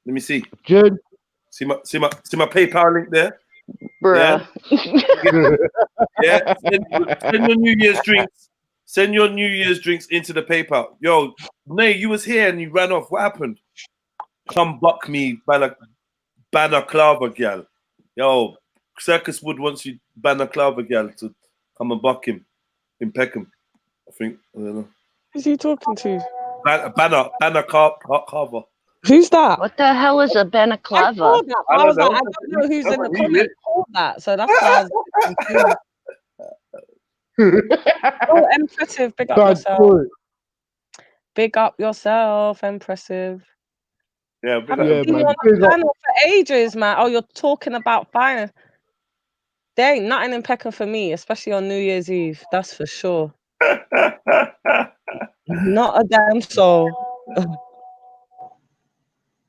Let me see. Jen. See my PayPal link there? Bruh. Yeah. Send your New Year's drinks. Send your New Year's drinks into the PayPal. Yo, Nay, you was here and you ran off. What happened? Come buck me, Balaclava gal. Yo, Circus Wood wants you Balaclava gal to come and buck him in Peckham. I think. I don't know. Who's he talking to? Balaclava. Who's that? What the hell is a balaclava? I was like, I don't know who's in the comments called that, so that's why I was Oh, Impressive, big up yourself. Big up yourself, Impressive. Yeah, I've been on the channel for ages, man. Oh, you're talking about fire. There ain't nothing in Peckham for me, especially on New Year's Eve. That's for sure. Not a damn soul.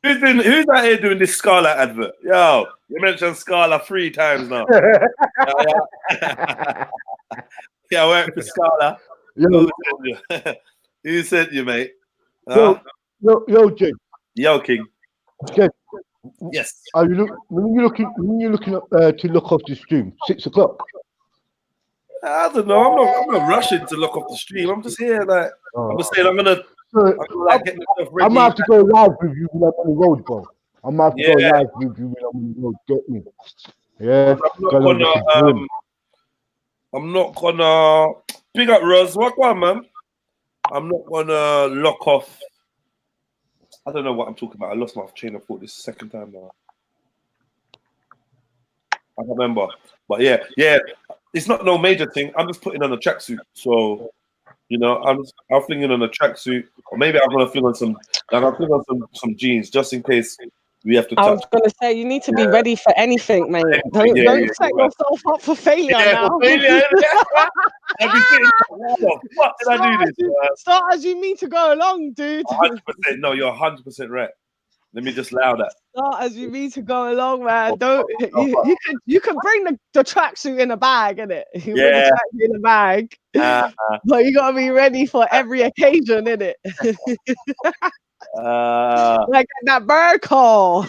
Who's out here doing this Scala advert? Yo, you mentioned Scala 3 times now. Yeah, I work for Scala. Who sent you, mate? Yo, Jay. Yo, King. Jay. Yes. Are you when you're looking up to look off the stream? 6 o'clock. I don't know. I'm not rushing to look off the stream. I'm just here, like I'm just saying. I'm gonna get myself ready. I'm gonna have to go live with you when I'm on the road, bro. I'm gonna have to go live with you when I'm on the road. Get me? Yeah. I'm not gonna big up Roz. What on, man? I'm not gonna lock off. I don't know what I'm talking about. I lost my train of thought this second time now. I don't remember. But yeah. It's not no major thing. I'm just putting on a tracksuit. So, you know, I'm thinking on a tracksuit, or maybe I'm gonna feel on some some jeans just in case we have to touch. I was gonna say you need to be ready for anything, mate. Don't set yourself up for failure now. For failure. What did I do this? Start as you mean to go along, dude. 100%. No, you're 100% right. Let me just allow that. Start as you mean to go along, man. Don't you can bring the tracksuit in a bag, innit? You bring the tracksuit in a bag, but you gotta be ready for every occasion, innit? Like that bird call.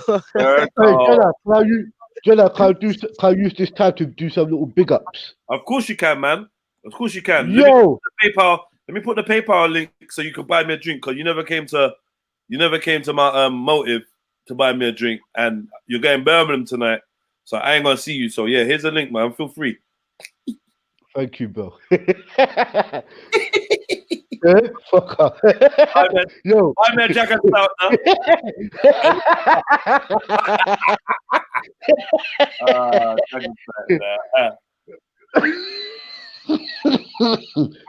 Jenna, can I use this time to do some little big ups? Of course you can, man. Of course you can. Yo, let me put the PayPal link so you can buy me a drink, because you never came to my motive to buy me a drink, and you're going Birmingham tonight, so I ain't gonna see you. So yeah, here's a link, man. Feel free. Thank you, Bill. Yeah, fuck up. Yo. I'm a jacket out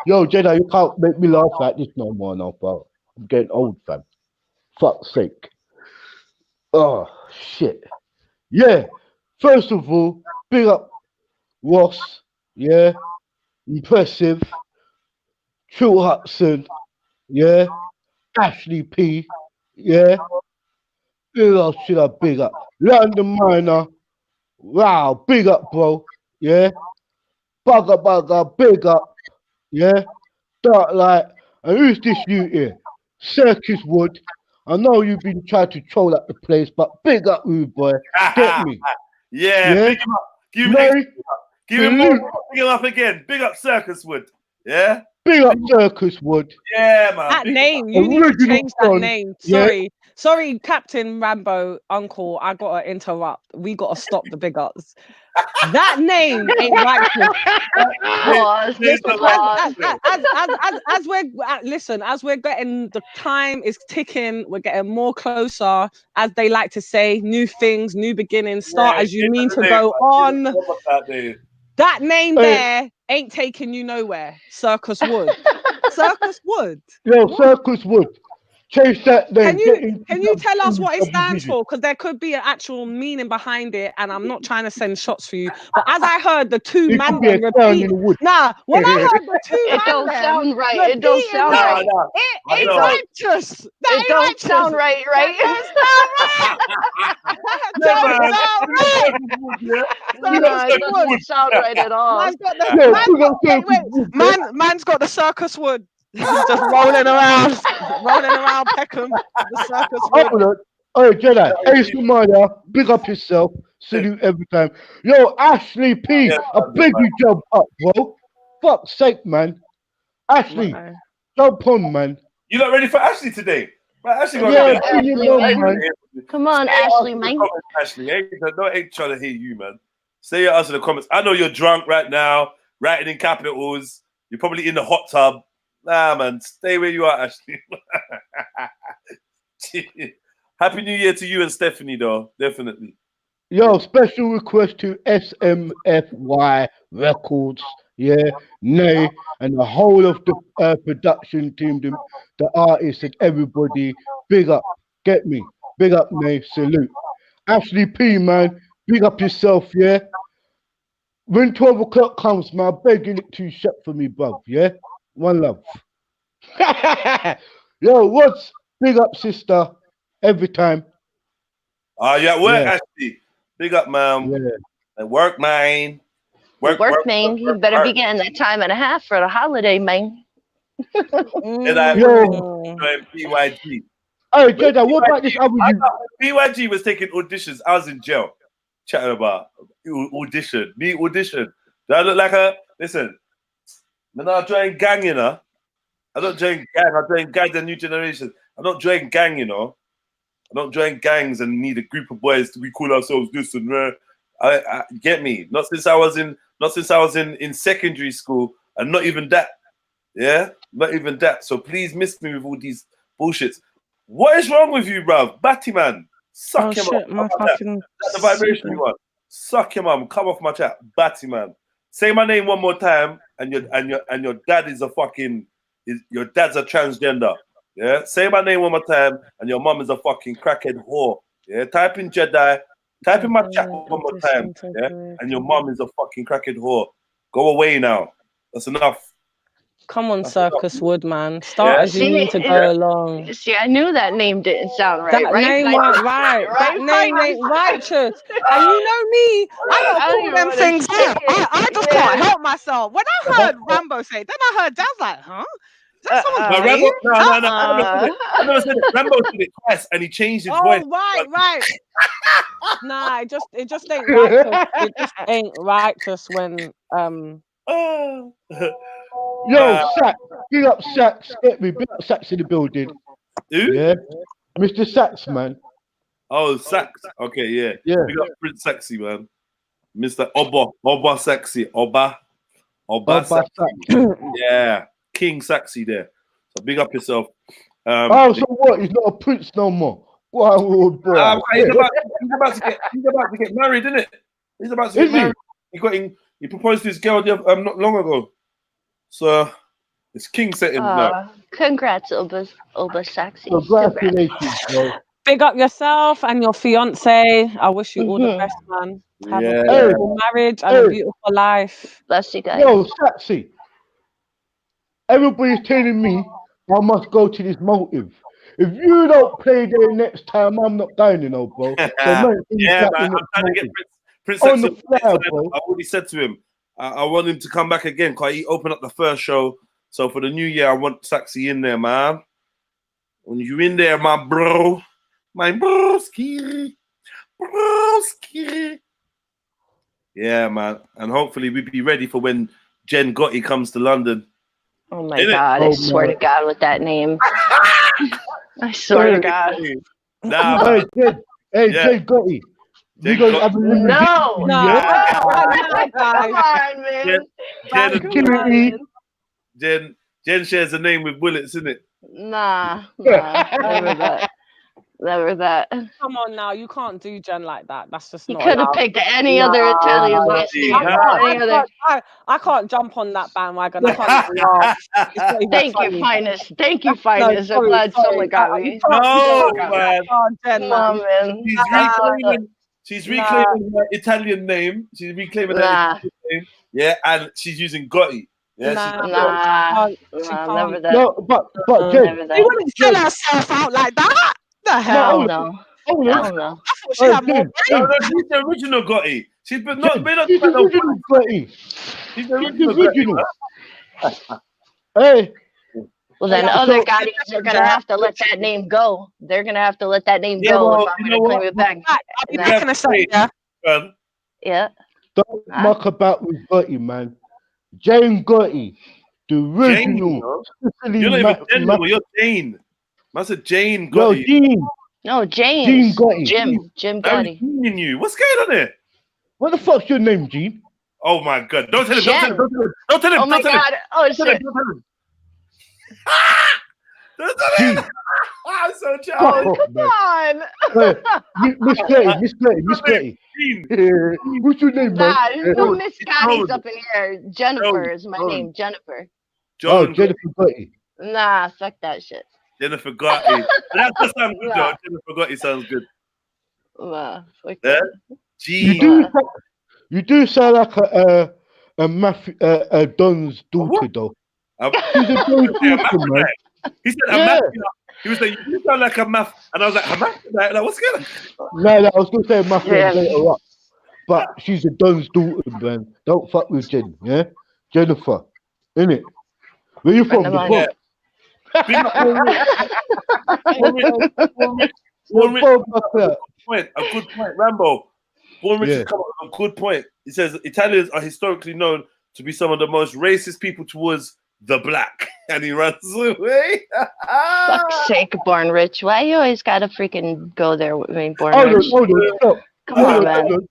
Yo, Jedi, you can't make me laugh like this no more, no, bro. I'm getting old, fam. Fuck's sake. Oh, shit. Yeah. First of all, big up Ross. Yeah. Impressive. True Hudson. Yeah. Ashley P. Yeah. Big up, shit up, big up. London Minor. Wow, big up, bro. Yeah. Bugger, big up. Yeah. Dark Light. And who's this you here? Circus Wood. I know you've been trying to troll at the place, but big up, rude boy. Get me? Yeah. Big him up. Give him more. Big him up again. Big up Circus Wood. Yeah. Big up Circus Wood. Yeah, man. That name, you need to change that name. Sorry, Captain Rambo, Uncle. I gotta interrupt. We gotta stop the big ups. That name ain't right. As we're getting, the time is ticking. We're getting more closer. As they like to say, new things, new beginnings. Start as you mean to go on. That name there ain't taking you nowhere. Circus Wood. Circus Wood. Yo, Circus Wood. Change that name. Can you tell us what it stands for? Because there could be an actual meaning behind it, and I'm not trying to send shots for you. But as I heard the two man repeat, when I heard the two it don't sound right. It don't sound right. It ain't righteous. It don't sound right, right? It doesn't sound right at all. Man's got the Circus Wood. Just rolling around Peckham. The Circus Wood. Oh, Jedi, Ace Maya, big up yourself. Salute every time. Yo, Ashley P, I beg you jump up, bro. Fuck's sake, man. Ashley, jump on, man. You not ready for Ashley today? Right, Ashley, man. Come on, Ashley, man. Ashley, ain't trying to hear you, man. Say your answer in the comments. I know you're drunk right now, writing in capitals. You're probably in the hot tub. Nah, man, stay where you are, Ashley. Happy New Year to you and Stephanie, though. Definitely. Yo, special request to SMFY Records, yeah, Nay, and the whole of the production team, the artists and everybody. Big up, get me. Big up, Nay, salute. Ashley P, man, big up yourself, yeah. When 12 o'clock comes, man, I beg you look too shut for me, bruv, yeah. One love. Yo, what's big up, sister? Every time. You at work, Ashley? Big up, man. Yeah. At work, man. Work, man. You better be getting that time and a half for the holiday, man. And I PYG. Hey, Jedi, what about this other you? PYG was taking auditions. I was in jail. Chatting about audition. Me audition. Do I look like a... Listen. When I join gang, you know. I don't join gang. I join gang, the new generation. I don't join gang, you know. I don't join gangs and need a group of boys to we call ourselves this and that. I get me. Not since I was in secondary school, and not even that. Yeah, not even that. So please miss me with all these bullshits. What is wrong with you, bruv? Batty man, suck him up. That's the vibration you want. Suck him up. Come off my chat, Batty man. Say my name one more time, and your dad is a fucking. Your dad's a transgender. Yeah, say my name one more time, and your mom is a fucking crackhead whore. Yeah, type in Jedi, type in my chat one more time. Yeah, and your mom is a fucking crackhead whore. Go away now. That's enough. Come on, Circus Wood, man. Start as you need to go along. See, I knew that name didn't sound right. That name ain't right. That name ain't righteous. And you know me, I don't call them things out. I just can't help myself. When I heard Rambo say it, then I heard Dad's like, huh? No, I never said it. Rambo said it twice, and he changed his voice. Oh, right. Nah, it just ain't righteous. It just ain't righteous when Yo, Sax, big up Sax. Get me, big up Sax in the building. Who? Yeah, Mr. Sax, man. Oh, Sax. Okay, yeah. Yeah. Big up Prince Sexy, man. Mr. Oba Sexy, Oba. Obasa. Yeah, King Saxy there. So big up yourself. Oh, so what? He's not a prince no more. Wow, old boy. He's about to get married, isn't it? He's about to get married. He proposed to his girl not long ago. So it's king settings now. Congrats, Oba Saxy. Congratulations, bro. Big up yourself and your fiance. I wish you all the best, man. Have a beautiful marriage and a beautiful life. Bless you guys. Yo, Saxy. Everybody's telling me I must go to this motive. If you don't play there next time, I'm not going, you know, bro. So, man, man, I'm trying to get Prince on the Saxy. fly, bro. I already said to him, I want him to come back again because he opened up the first show. So for the new year, I want Saxy in there, man. When you in there, my bro, my broski. Yeah, man. And hopefully we'll be ready for when Jen Gotti comes to London. Oh my God, I swear to God with that name. I swear to God. Nah, Jen Gotti. You guys have a No. Come on, man. Jen shares a name with bullets, isn't it? Nah, never that. Never that. Come on now, you can't do Jen like that. That's just not. You could have picked any other Italian last name. I can't jump on that bandwagon. I can't even laugh. Thank you, finest. Thank you, finest. I'm glad someone got me. No, man. Man. She's reclaiming her Italian name. She's reclaiming her Italian name. Yeah, and she's using Gotti. Yeah, never that. No, but Jen, she wouldn't sell herself out like that. The hell no. I thought she had more. She's the original Gotti. She's the original Gotti. She's the original Gotti. Hey. Well, then other Gottis are going to have to let that name go. They're going to have to let that name go if I'm going to claim it back. I'll be back in a second, yeah. Don't muck about with Gotti, man. Jane Gotti, the original. You're not even Jen, you're Jane. I said Jane Gotti. Yo, Jean. No, James. Jean Gotti. Jim Gotti. You. What's going on there? What the fuck's your name, Jean? Oh my God! Don't tell him! Don't tell him! Oh my God! Oh shit! I'm so jealous. Come on! Miss Cletty. What's your name, man? There's no Miss Gotti's up in here. Jennifer is my name. Jennifer. Jennifer Gotti. Nah, fuck that shit. Jennifer Gotti. That does sound good, though. Jennifer Gotti sounds good. Fuck that. You do sound like a Don's daughter, though. She's a Don's daughter, man. He said a math. He was like, you sound like a math. And I was like, a math? Like what's going on? No, I was going to say math later up. But she's a Don's daughter, man. Don't fuck with Jen, yeah? Jennifer, innit? Where you from? A good point, Rambo. Born Rich has come up with a good point. He says Italians are historically known to be some of the most racist people towards the black, and he runs away. Fuck's sake, Born Rich. Why you always gotta freaking go there with me, Born Rich? Hold on, stop. Come on, man.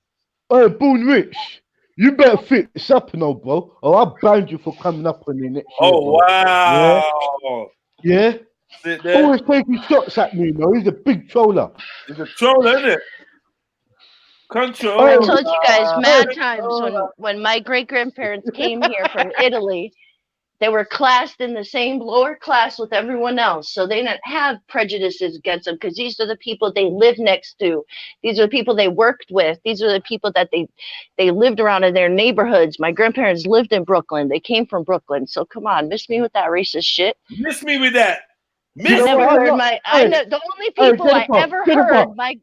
Hey, Born Rich, you better fit this up, bro, or I'll ban you for coming up on the next year. Oh, wow. Yeah? Always taking shots at me, He's a big troller. He's a troller, isn't it? Control. I told you guys mad times when my great-grandparents came here from Italy, they were classed in the same lower class with everyone else. So they didn't have prejudices against them because these are the people they lived next to. These are the people they worked with. These are the people that they lived around in their neighborhoods. My grandparents lived in Brooklyn. They came from Brooklyn. So come on, miss me with that racist shit. Miss me with that. The only people I ever heard my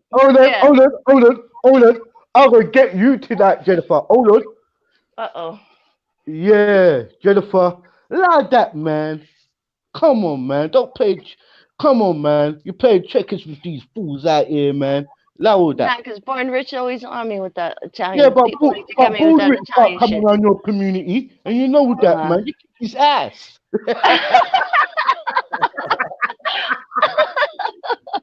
Hold on. I'm gonna get you tonight, Jennifer. Hold on. Yeah, Jennifer. Like that, man. Come on, man. Don't play. Come on, man. You play checkers with these fools out here, man. Allow that. Yeah, because Born Rich always on me with that Italian. Yeah, but Born Rich start coming around your community, and you know that, man. You kick his ass.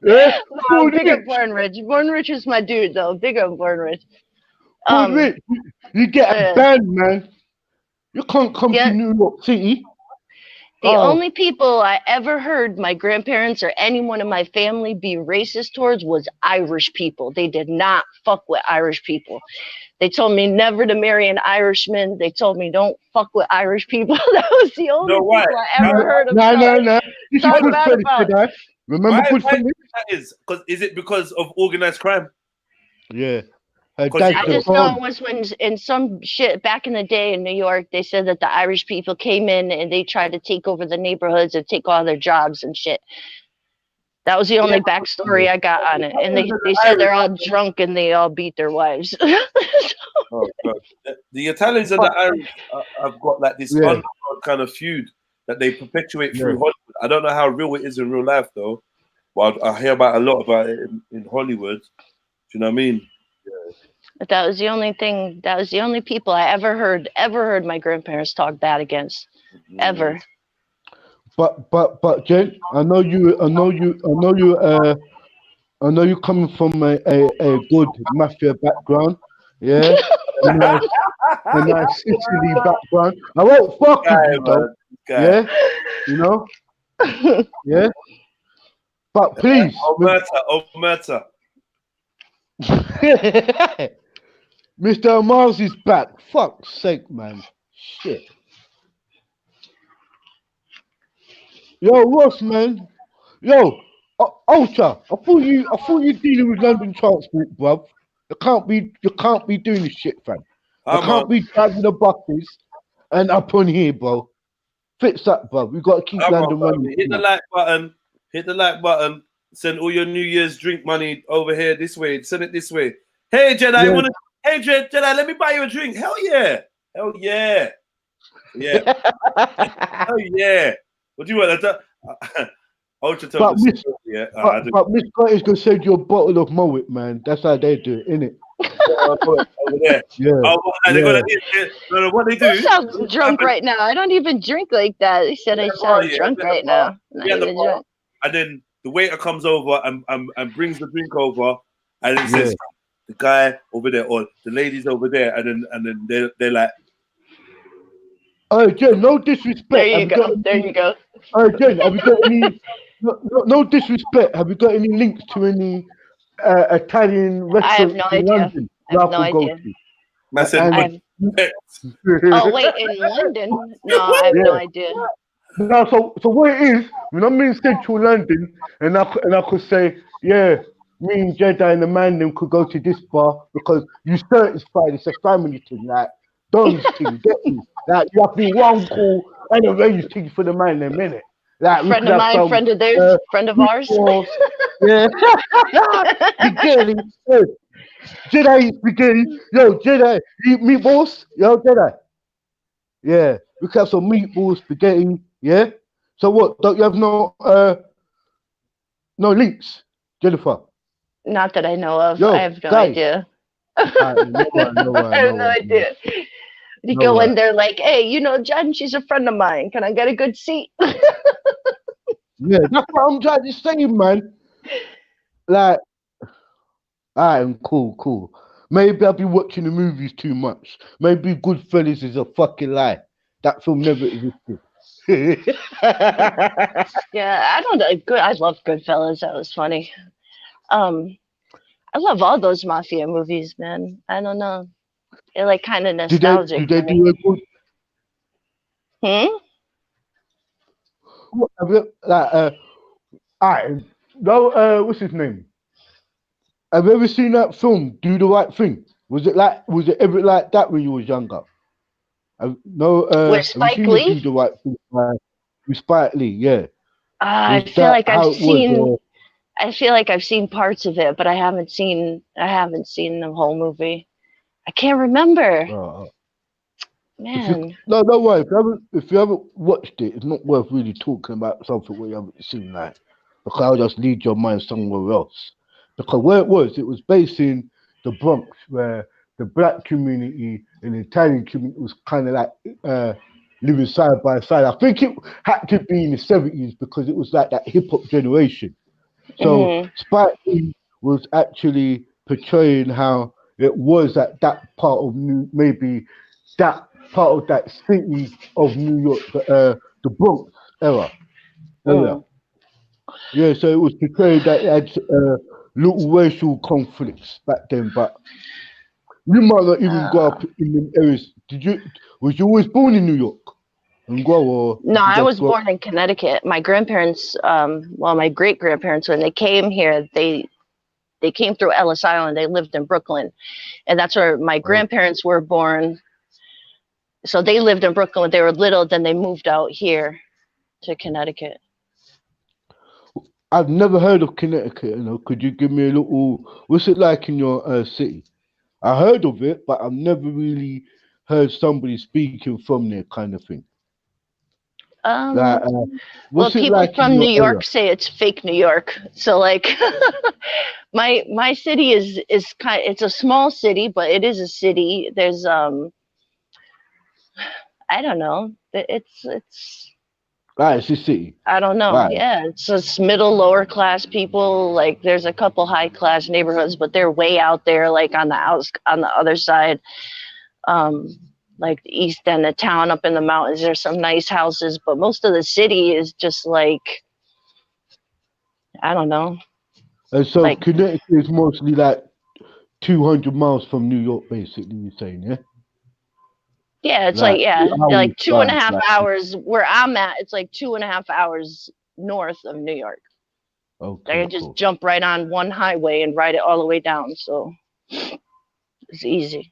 Big up Born Rich. Born Rich is my dude, though. Big up Born Rich. Born Rich, you get a band, man. You can't come Yeah. to New York City. The only people I ever heard my grandparents or anyone in my family be racist towards was Irish people. They did not fuck with Irish people. They told me never to marry an Irishman. They told me don't fuck with Irish people. That was the only people I ever heard of. No. This is talk good bad Fellas, about. Jedi. Remember Why Goodfellas? that is it because of organized crime? Yeah. Her Because dad's I the just know bomb. it was when in some shit back in the day in New York, they said that the Irish people came in and they tried to take over the neighborhoods and take all their jobs and shit. That was the only backstory I got on it. And they said they're all drunk and they all beat their wives. Oh, God. The Italians and the Irish have got like this underground kind of feud that they perpetuate through Hollywood. I don't know how real it is in real life though. But I hear about a lot about it in Hollywood. Do you know what I mean? But that was the only thing. That was the only people I ever heard my grandparents talk bad against, ever. But Jen, I know you coming from a good mafia background, yeah, a nice Sicily background. I won't fuck with you though, yeah, you know, yeah. But please, Omerta. Mr. Miles is back. Fuck's sake, man. Shit. Yo, Ross, man. Yo, Ultra. I thought you dealing with London transport, bruv. You can't be doing this shit, fam. I can't be driving the buses and up on here, bro. Fix that, bruv. We got to keep London running. Hit the like button. Hit the like button. Send all your New Year's drink money over here this way. Send it this way. Hey, Jedi, Hey, Jedi, let me buy you a drink. Hell yeah. Hell yeah. Yeah. Hell yeah. What do you want? Ultra But Miss Scott is going to send you a bottle of Moet, man. That's how they do it, innit? Over there. Yeah. What they do? I sound drunk right now. I don't even drink like that. They said I sound drunk right now. I'm not even drunk. And then the waiter comes over and brings the drink over, and it says the guy over there or the ladies over there, and then they're like, "Oh, Jen, no disrespect." There you go. Oh, Jen, have you got any? No disrespect. Have you got any links to any Italian restaurants in London? I have no idea. Oh wait, in London? No, I have no idea. No, so what it is, when I'm in central London and I could say, yeah, me and Jedi and the man them could go to this bar because you certified it's a family thing, like Don's thing, get me? Like you have to be one call and arrange things for the man them, innit? Like friend of mine, friend of theirs, friend of ours. Yeah. Spaghetti. Jedi spaghetti. Yo, Jedi, you eat meatballs? Yo, Jedi. Yeah, we can have some meatballs, spaghetti. Yeah. So what? Don't you have no links, Jennifer? Not that I know of. Yo, I have no guys. idea. I have no idea. You go in there like, hey, you know, Jen, she's a friend of mine. Can I get a good seat? Yeah, that's what I'm trying to say, man. Like, alright, cool. Maybe I'll be watching the movies too much. Maybe Goodfellas is a fucking lie. That film never existed. Yeah, I don't know. I love Goodfellas. That was funny. I love all those mafia movies, man. I don't know. They're like kind of nostalgic. Do they do a good? What's his name? Have you ever seen that film, Do the Right Thing? Was it ever like that when you was younger? With Spike Lee? Do the Right Thing, with Spike Lee, yeah. I feel like I've seen. I feel like I've seen parts of it, but I haven't seen the whole movie. I can't remember. Man. No, don't worry. If you haven't watched it, it's not worth really talking about something where you haven't seen that. Because I'll just lead your mind somewhere else. Because where it was based in the Bronx, where the black community and the Italian community was kind of like living side by side. I think it had to be in the 70s because it was like that hip hop generation. So Spike Lee was actually portraying how it was at that part of maybe that part of that city of New York, the Bronx era. Yeah, so it was portrayed that it had little racial conflicts back then, but you might not even grow up in them areas. Was you always born in New York? And grow, or No, I was born in Connecticut. My grandparents, my great grandparents, when they came here, they came through Ellis Island. They lived in Brooklyn, and that's where my grandparents were born. So they lived in Brooklyn when they were little. Then they moved out here to Connecticut. I've never heard of Connecticut. You know, could you give me a little? What's it like in your city? I heard of it, but I've never really heard somebody speaking from there, kind of thing. Well, people like from New York say it's fake New York. So like, my city is it's a small city, but it is a city. There's I don't know. It's it's a city. I don't know. Right. Yeah, it's just middle, lower class people. Like there's a couple high class neighborhoods, but they're way out there, like on the other side. Like the east end of town, up in the mountains, there's some nice houses, but most of the city is just like, I don't know. And so like, Connecticut is mostly like 200 miles from New York, basically, you're saying, yeah? Yeah, it's like 2.5 hours. Where I'm at, it's like 2.5 hours north of New York. Okay. I can just jump right on one highway and ride it all the way down, so it's easy.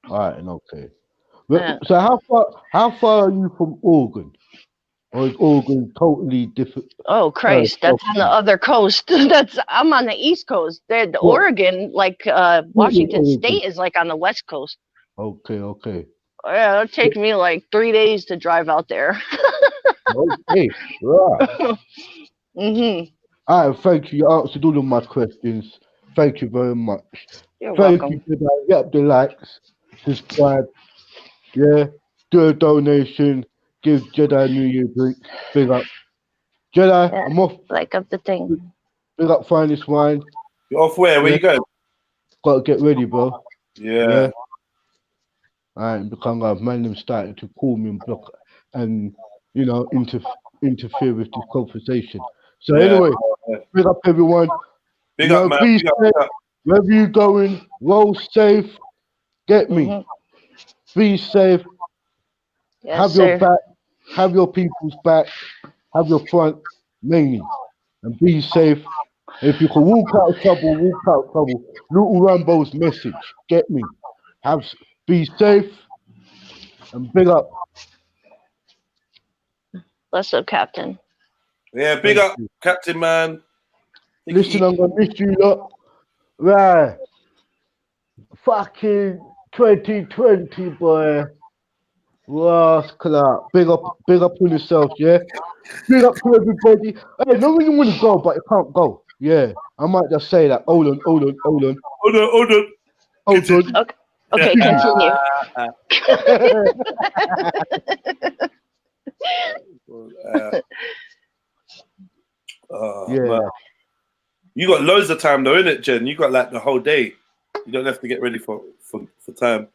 All right, okay. But, so how far are you from Oregon? Or is Oregon totally different? Oh Christ, that's on the other coast. I'm on the East Coast. The Oregon, like Washington State, is like on the West Coast. Okay. Yeah, it'll take me like 3 days to drive out there. Okay, right. All right, thank you. You answered all of my questions. Thank you very much. You're welcome. Thank you. Get the likes. Subscribe, do a donation, give Jedi New Year drink, big up. Jedi, I'm off. Like up the thing. Big up Finest Wine. You're off where? Where you going? Gotta get ready, bro. Yeah. Alright, because man them starting to call me and block and interfere with this conversation. So anyway, big up everyone. Big up, man. Big up. Wherever you going, roll safe. Get me. Be safe. Yes, have your back. Have your people's back. Have your front, mainly. And be safe. If you can walk out of trouble, walk out of trouble. Little Rambo's message. Get me. Be safe. And big up. Bless up, Captain. Yeah, big up, Captain, man. Listen, I'm going to miss you lot. Right. Fucking 2020, boy. Rascal. Big up on yourself, yeah? Big up to everybody. Hey, no one you want to go, but you can't go. Yeah, I might just say that. Hold on. Okay, continue. Man. You got loads of time though, innit, Jen? You got like the whole day. You don't have to get ready for time.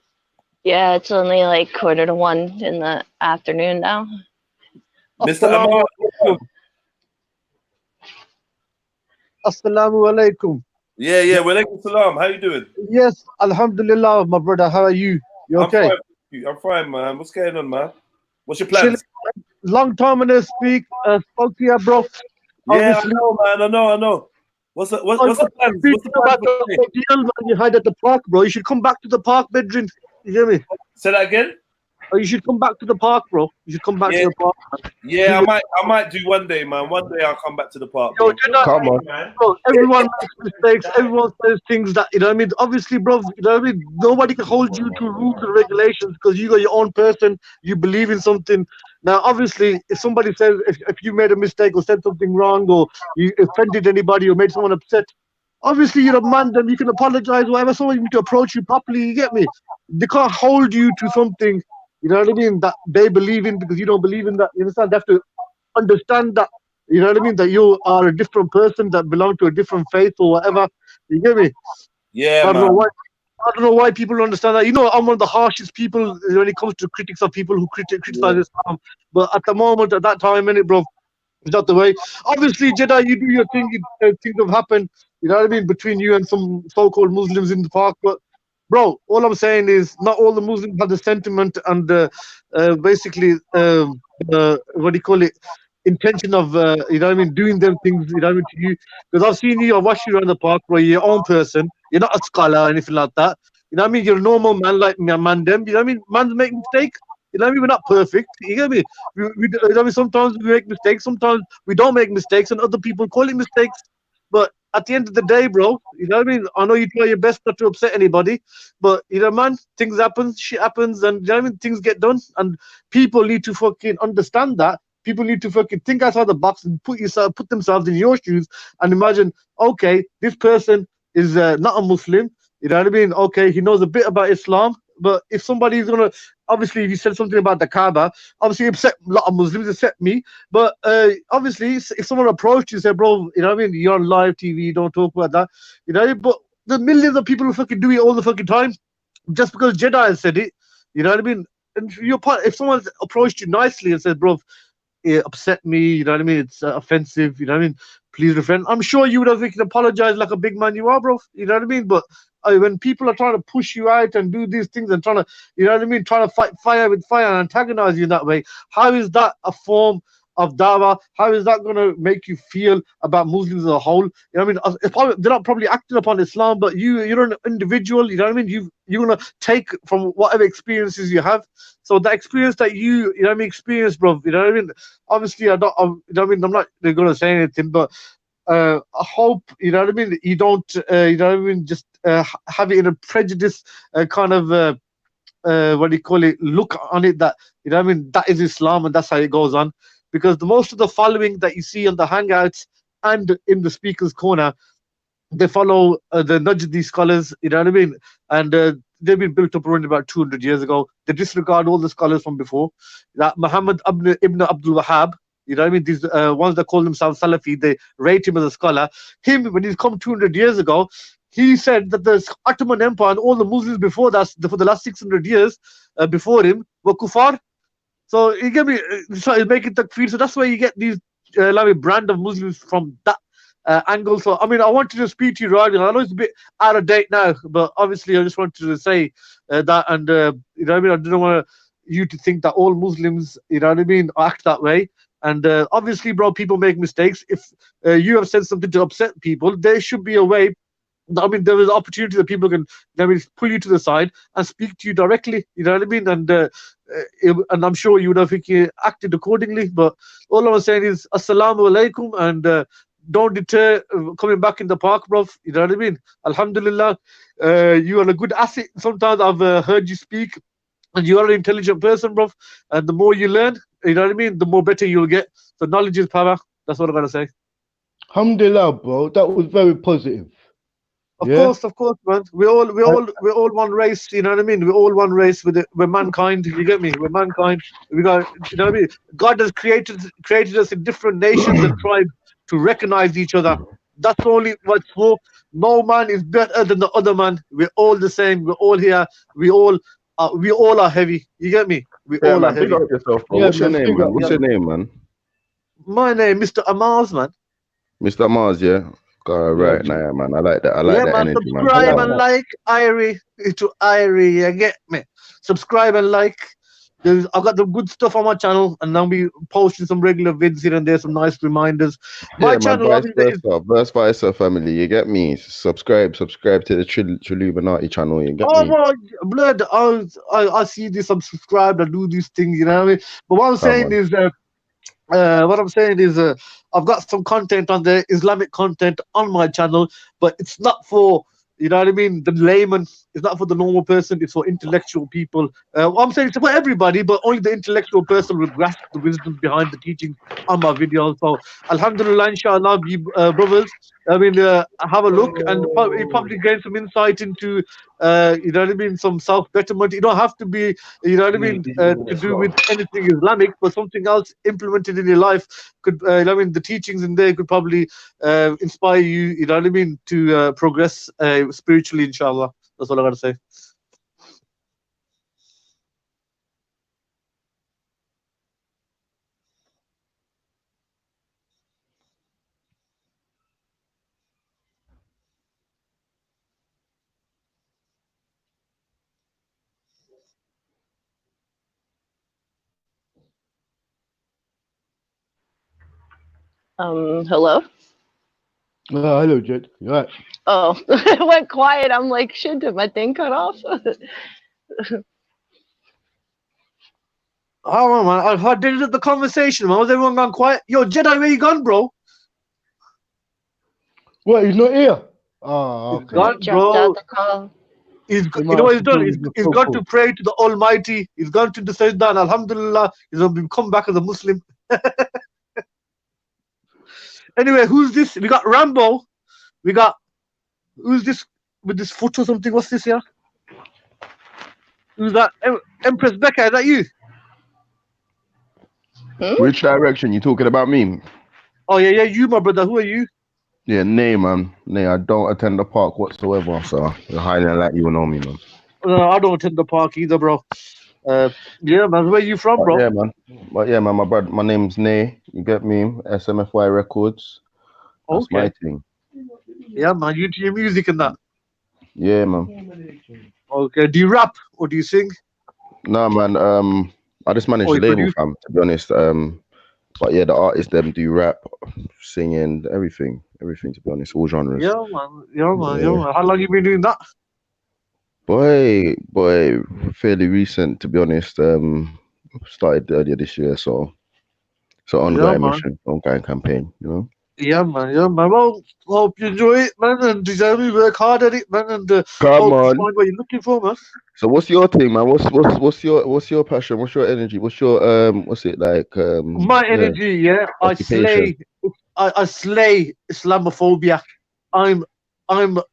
Yeah, it's only like 1:45 in the afternoon now. Mr. Amar. Assalamu alaikum. Yeah, walaikum salam. How you doing? Yes, alhamdulillah, my brother. How are you? You okay? I'm fine, man. What's going on, man? What's your plans? Long time when I speak. Spoke to you, bro. Yeah, I know, man. I know. What's the plans? What's the plans the deal, man, you had at the park, bro. You should come back to the park, bedroom. You hear me? Say that again? Oh, you should come back to the park, bro. You should come back to the park. Yeah, I might do one day, man. One day I'll come back to the park. Yo, come on, man. Bro, everyone makes mistakes. Everyone says things that, you know what I mean? Obviously, bro, you know what I mean? Nobody can hold you to rules and regulations because you got your own person. You believe in something. Now, obviously, if somebody says, if you made a mistake or said something wrong or you offended anybody or made someone upset, obviously, you're a man, then you can apologize, whatever. Someone need to approach you properly, you get me? They can't hold you to something, you know what I mean, that they believe in because you don't believe in that. You understand? They have to understand that, you know what I mean, that you are a different person that belong to a different faith or whatever. You get me? Yeah, I don't know I don't know why people don't understand that. You know, I'm one of the harshest people when it comes to critics of people who criticize Islam. But at the moment, at that time, innit, bro, it's not the way. Obviously, Jeddah, you do your thing. Things have happened. You know what I mean, between you and some so-called Muslims in the park. But bro, all I'm saying is not all the Muslims have the sentiment and basically what do you call it? Intention of you know what I mean, doing them things, you know what I mean, to you. Because I've seen you, I've watched you around the park, bro. You're your own person. You're not a scholar or anything like that. You know what I mean? You're a normal man like me, man. Them. You know what I mean? Man's make mistakes. You know what I mean? We're not perfect. You get me? You know what I mean? Sometimes we make mistakes. Sometimes we don't make mistakes, and other people call it mistakes. But at the end of the day, bro, you know what I mean? I know you try your best not to upset anybody, but you know, man, things happen, shit happens, and you know what I mean? Things get done, and people need to fucking understand that. People need to fucking think outside the box and put themselves in your shoes and imagine, okay, this person is not a Muslim. You know what I mean? Okay, he knows a bit about Islam, but if somebody's gonna, obviously, if you said something about the Kaaba, obviously upset a lot of Muslims, upset me. But obviously, if someone approached you and said, bro, you know what I mean? You're on live TV, don't talk about that. You know, but the millions of people who fucking do it all the fucking time, just because Jeddah has said it, you know what I mean? And if someone approached you nicely and said, bro, it upset me, you know what I mean? It's offensive, you know what I mean? Please refrain. I'm sure you would have apologized like a big man you are, bro. You know what I mean? But when people are trying to push you out and do these things and trying to, you know what I mean, trying to fight fire with fire and antagonize you in that way, how is that a form of dawah? How is that going to make you feel about Muslims as a whole? You know what I mean? They're not probably acting upon Islam, but you're an individual. You know what I mean? You're going to take from whatever experiences you have. So the experience that you know what I mean, experience, bro. You know what I mean? Obviously, you know what I mean, I'm not going to say anything, but I hope, you know what I mean, you don't, you know what I mean, just have it in a prejudice kind of what do you call it, look on it, that, you know what I mean, that is Islam and that's how it goes on. Because the most of the following that you see on the Hangouts and in the Speaker's Corner, they follow the Najdi scholars, you know what I mean? And they've been built up around about 200 years ago. They disregard all the scholars from before. That Muhammad ibn Abdul Wahhab, you know what I mean? These ones that call themselves Salafi, they rate him as a scholar. Him, when he's come 200 years ago, he said that the Ottoman Empire and all the Muslims before that, for the last 600 years before him, were kuffar. So you get me, so making takfir. So that's why you get these brand of Muslims from that angle. So I mean, I wanted to speak to you, right? I know it's a bit out of date now, but obviously I just wanted to say that, and you know what I mean, I didn't want you to think that all Muslims, you know what I mean, act that way. And obviously, bro, people make mistakes. If you have said something to upset people, there should be a way. I mean, there is opportunity that people can, I mean, pull you to the side and speak to you directly. You know what I mean? And I'm sure you would have acted accordingly. But all I'm saying is, Assalamu alaikum, and don't deter coming back in the park, bro. You know what I mean? Alhamdulillah, you are a good asset. Sometimes I've heard you speak, and you are an intelligent person, bro. And the more you learn, you know what I mean, the more better you'll get. So knowledge is power. That's what I'm gonna say. Alhamdulillah, bro. That was very positive. Of course, man. We're all one race. You know what I mean? We're all one race. We're mankind. You get me? We're mankind. We got, you know what I mean? God has created us in different nations and tribes to recognize each other. That's only what's for. No man is better than the other man. We're all the same. We're all here. We all are heavy. You get me? We all are heavy. Big up yourself, bro. What's your name, man? What's your name, man? My name, Mr. Amaz, man. Mr. Mars, yeah. Right now, man. I like that. I like that energy, man. Subscribe and like Irie to Irie. You get me? Subscribe and like. I've got the good stuff on my channel, and I'll be posting some regular vids here and there, some nice reminders. My channel, Verse Vicer family. You get me? Subscribe to the Triluminati channel. You get me? My blood! I see this. I'm subscribed. I do these things. You know what I mean? But what I'm saying is, I've got some content on there, Islamic content on my channel, but it's not for, you know what I mean, the layman. It's not for the normal person. It's for intellectual people. I'm saying it's for everybody, but only the intellectual person will grasp the wisdom behind the teaching on my videos. So, alhamdulillah, inshallah, brothers, I mean, have a look and you probably gain some insight into, you know what I mean, some self-betterment. You don't have to be, you know what I mean, to do with anything Islamic, but something else implemented in your life could, you know what I mean, the teachings in there could probably inspire you, you know what I mean, to progress spiritually, inshallah. That's all I gotta say. Hello? Hello, Jed. You right? Oh, it went quiet. I'm like, shit, did my thing cut off? Oh man, I did the conversation, man. Was everyone gone quiet? Yo, Jedi, where you gone, bro? What, he's not here? Oh, okay. Gone, bro. You know what he's done? He's gone to pray to the Almighty. He's gone to the Sajda, and Alhamdulillah, he's going to come back as a Muslim. Anyway, who's this? We got Rambo. We got, who's this with this foot or something? What's this here? Who's that? Empress Becca, is that you? Which direction? You talking about me? Oh, yeah, you, my brother. Who are you? Yeah, Nay, man. Nay, I don't attend the park whatsoever, so you're highly unlikely you will know me, man. No, I don't attend the park either, bro. Yeah, man. Where you from, bro? Yeah, man. But yeah, man, my name's Nay. You get me? SMFY Records. That's my thing. Yeah, man. You do your music and that. Yeah, man. Okay. Do you rap or do you sing? No, man. I just manage the label, fam, to be honest. But yeah, the artists them do rap, singing, everything, to be honest, all genres. Yeah, man. Yeah, man. How long you been doing that? Boy, fairly recent, to be honest. Started earlier this year, so ongoing mission, ongoing campaign, you know. Yeah, man. Well, hope you enjoy it, man, and deserve you work hard at it, man, and Come hope on. you find what you're looking for, man. So what's your thing, man? What's your passion? What's your energy? What's your what's it like? My energy, yeah. I slay Islamophobia. I'm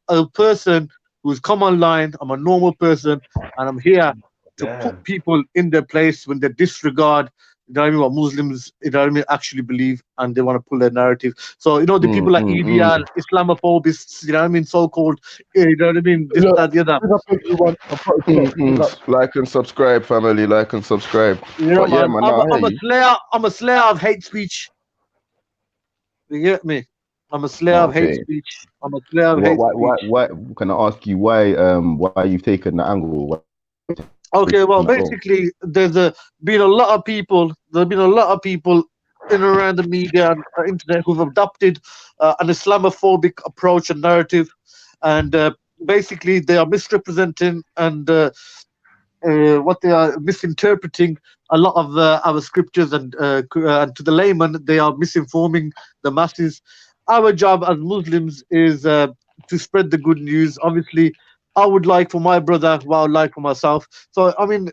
a person who's come online. I'm a normal person, and I'm here to put people in their place when they disregard, you know what I mean, what Muslims, you know what I mean, actually believe, and they want to pull their narrative. So, you know, the people like EDL, Islamophobists, you know what I mean, so-called, you know what I mean, this, that, the other. Like and subscribe, family. Like and subscribe. Yeah, man. I'm a slayer of hate speech. You get me? I'm a slayer of hate speech. I'm a slayer of hate speech. Why? Can I ask you why you've taken the angle? Okay, well, basically, there's been a lot of people. There've been a lot of people in and around the media and internet who've adopted an Islamophobic approach and narrative, and basically they are misrepresenting and what they are misinterpreting a lot of our scriptures, and to the layman they are misinforming the masses. Our job as Muslims is to spread the good news. Obviously, I would like for my brother what I would like for myself. So, I mean,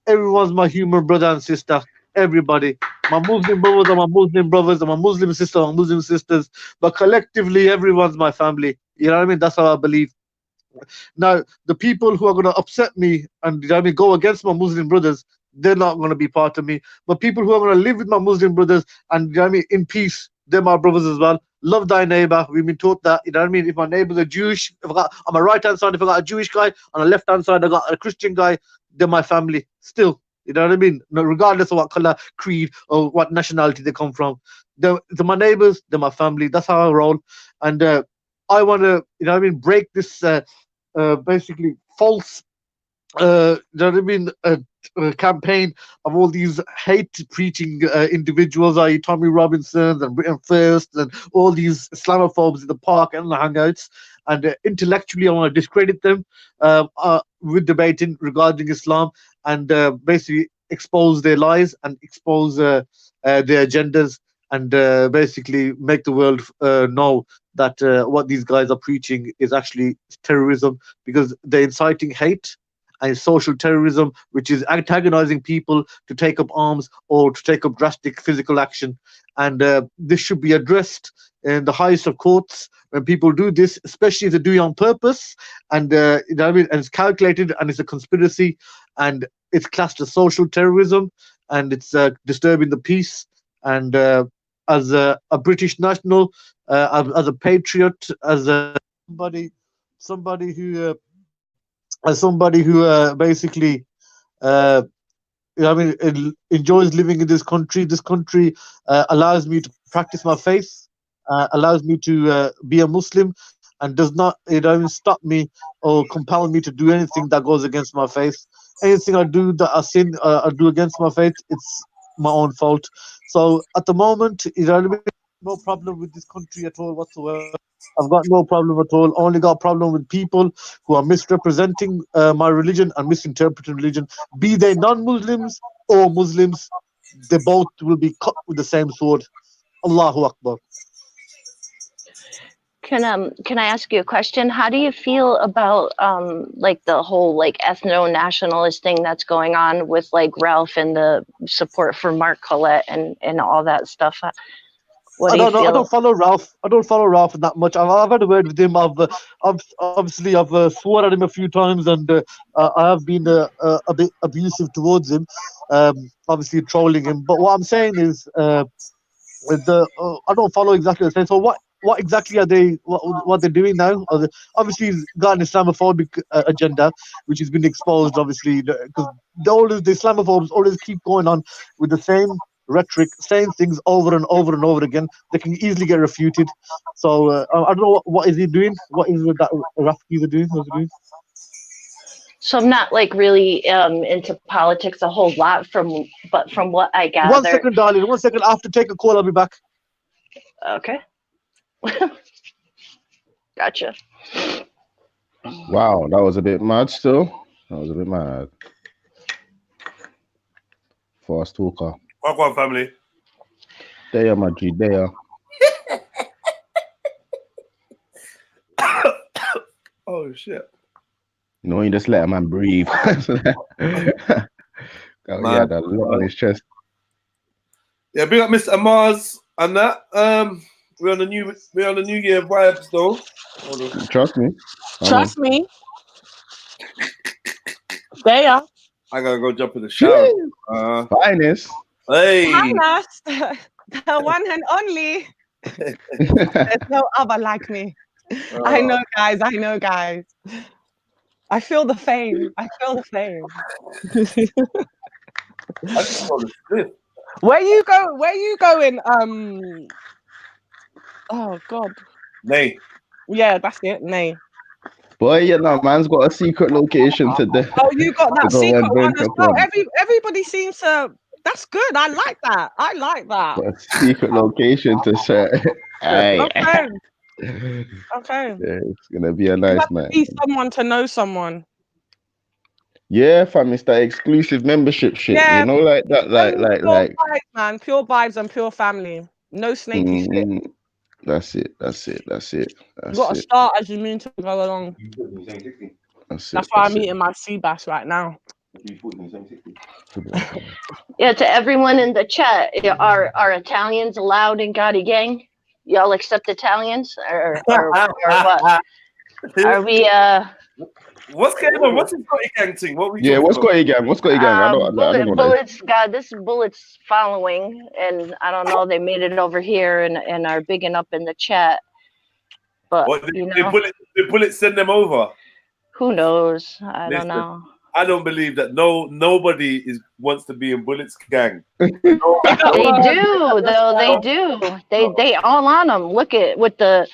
everyone's my human brother and sister. Everybody. My Muslim brothers are my Muslim brothers, and my Muslim sisters are my Muslim sisters. But collectively, everyone's my family. You know what I mean? That's how I believe. Now, the people who are going to upset me and, you know what I mean, go against my Muslim brothers, they're not going to be part of me. But people who are going to live with my Muslim brothers and, you know what I mean, in peace, they're my brothers as well. Love thy neighbor. We've been taught that, you know what I mean? If my neighbors are Jewish, on my right hand side, if I got a Jewish guy, on the left hand side, I got a Christian guy, they're my family still. You know what I mean? No, regardless of what color, creed, or what nationality they come from. They're my neighbors, they're my family. That's how I roll. And I want to, you know what I mean, break this basically false, you know what I mean, campaign of all these hate-preaching individuals, i.e. Tommy Robinson and Britain First and all these Islamophobes in the park and the hangouts. And intellectually, I want to discredit them with debating regarding Islam, and basically expose their lies and expose their agendas, and basically make the world know that what these guys are preaching is actually terrorism, because they're inciting hate and social terrorism, which is antagonizing people to take up arms or to take up drastic physical action. And this should be addressed in the highest of courts when people do this, especially if they do it on purpose, and you know what I mean, and it's calculated and it's a conspiracy, and it's classed as social terrorism, and it's disturbing the peace. And as a British national, as a patriot, as somebody who as somebody who basically, enjoys living in this country. This country allows me to practice my faith, allows me to be a Muslim, and does not, stop me or compel me to do anything that goes against my faith. Anything I do that I sin, I do against my faith, it's my own fault. So at the moment, no problem with this country at all whatsoever. I've got no problem at all. Only got a problem with people who are misrepresenting my religion and misinterpreting religion. Be they non-Muslims or Muslims, they both will be cut with the same sword. Allahu Akbar. Can I ask you a question? How do you feel about like the whole like ethno-nationalist thing that's going on with like Ralph and the support for Mark Collett and all that stuff? What do you feel? I don't follow Ralph. I don't follow Ralph that much. I've had a word with him. I've swore at him a few times, and I have been a bit abusive towards him. Obviously trolling him. But what I'm saying is, I don't follow exactly the same. So what exactly are they? What they're doing now? Obviously, he's got an Islamophobic agenda, which has been exposed. Obviously, because the Islamophobes always keep going on with the same rhetoric, saying things over and over and over again. They can easily get refuted. So I don't know what is he doing. What is it that Rafki's are doing? What's he doing? So I'm not like really into politics a whole lot, but from what I gather. 1 second, darling. 1 second. I have to take a call. I'll be back. Okay. Gotcha. Wow, that was a bit mad still. That was a bit mad. Fast talker. Walk on, family. There, my G, there. Oh, shit. No, you just let a man breathe. He had a lot on his chest. Yeah, big up Mr. Mars and that. We're on the new year vibes though. Trust me. Trust me. There. I gotta go jump in the shower. Finest. Hey. Finest. The one and only. There's no other like me. I know, guys. I feel the fame. I just want to slip. Where you going? Oh God. Nay. Yeah, that's it. Nay. Boy, you know, man's got a secret location today. Oh, you got that secret one as well. Everybody seems to. That's good. I like that. Got a secret location to share. Hey. Okay. Yeah, it's gonna be a nice night. Be someone to know someone. Yeah, fam, it's that exclusive membership shit. Yeah, you know, like that, like. Vibes, man. Pure vibes and pure family. No snaky shit. That's it. You got to start as you mean to go along. That's why I'm eating my sea bass right now. Yeah, to everyone in the chat, are Italians allowed in Gotti Gang? Y'all accept Italians or what? Are we What's going on? What's this Gotti Gang thing? What's Gotti Gang? I don't know. Bullets, God, this is Bullets following, and I don't know. They made it over here and are bigging up in the chat. But did Bullets send them over? Who knows? I don't know. I don't believe that nobody wants to be in Bullets gang. They do though. They do. They all on them. Look at with the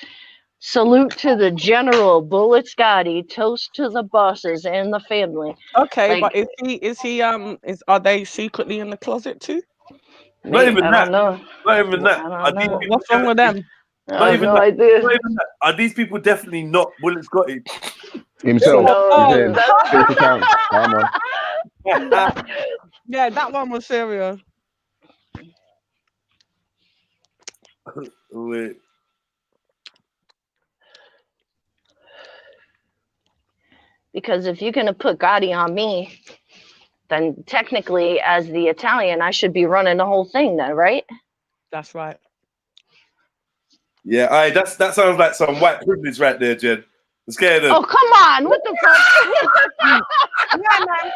salute to the general, Bullets Gotti, toast to the bosses and the family. Okay, but are they secretly in the closet too? Not even that. What's wrong with them? Not even that. Are these people definitely not Bullets Gotti? Himself. Come on. Yeah, that one was serious. Wait. Because if you're gonna put Gotti on me, then technically, as the Italian, I should be running the whole thing, then, right? That's right. Yeah, that sounds like some white privilege right there, Jen. I'm scared of. Oh, come on! What the fuck? Yeah, man.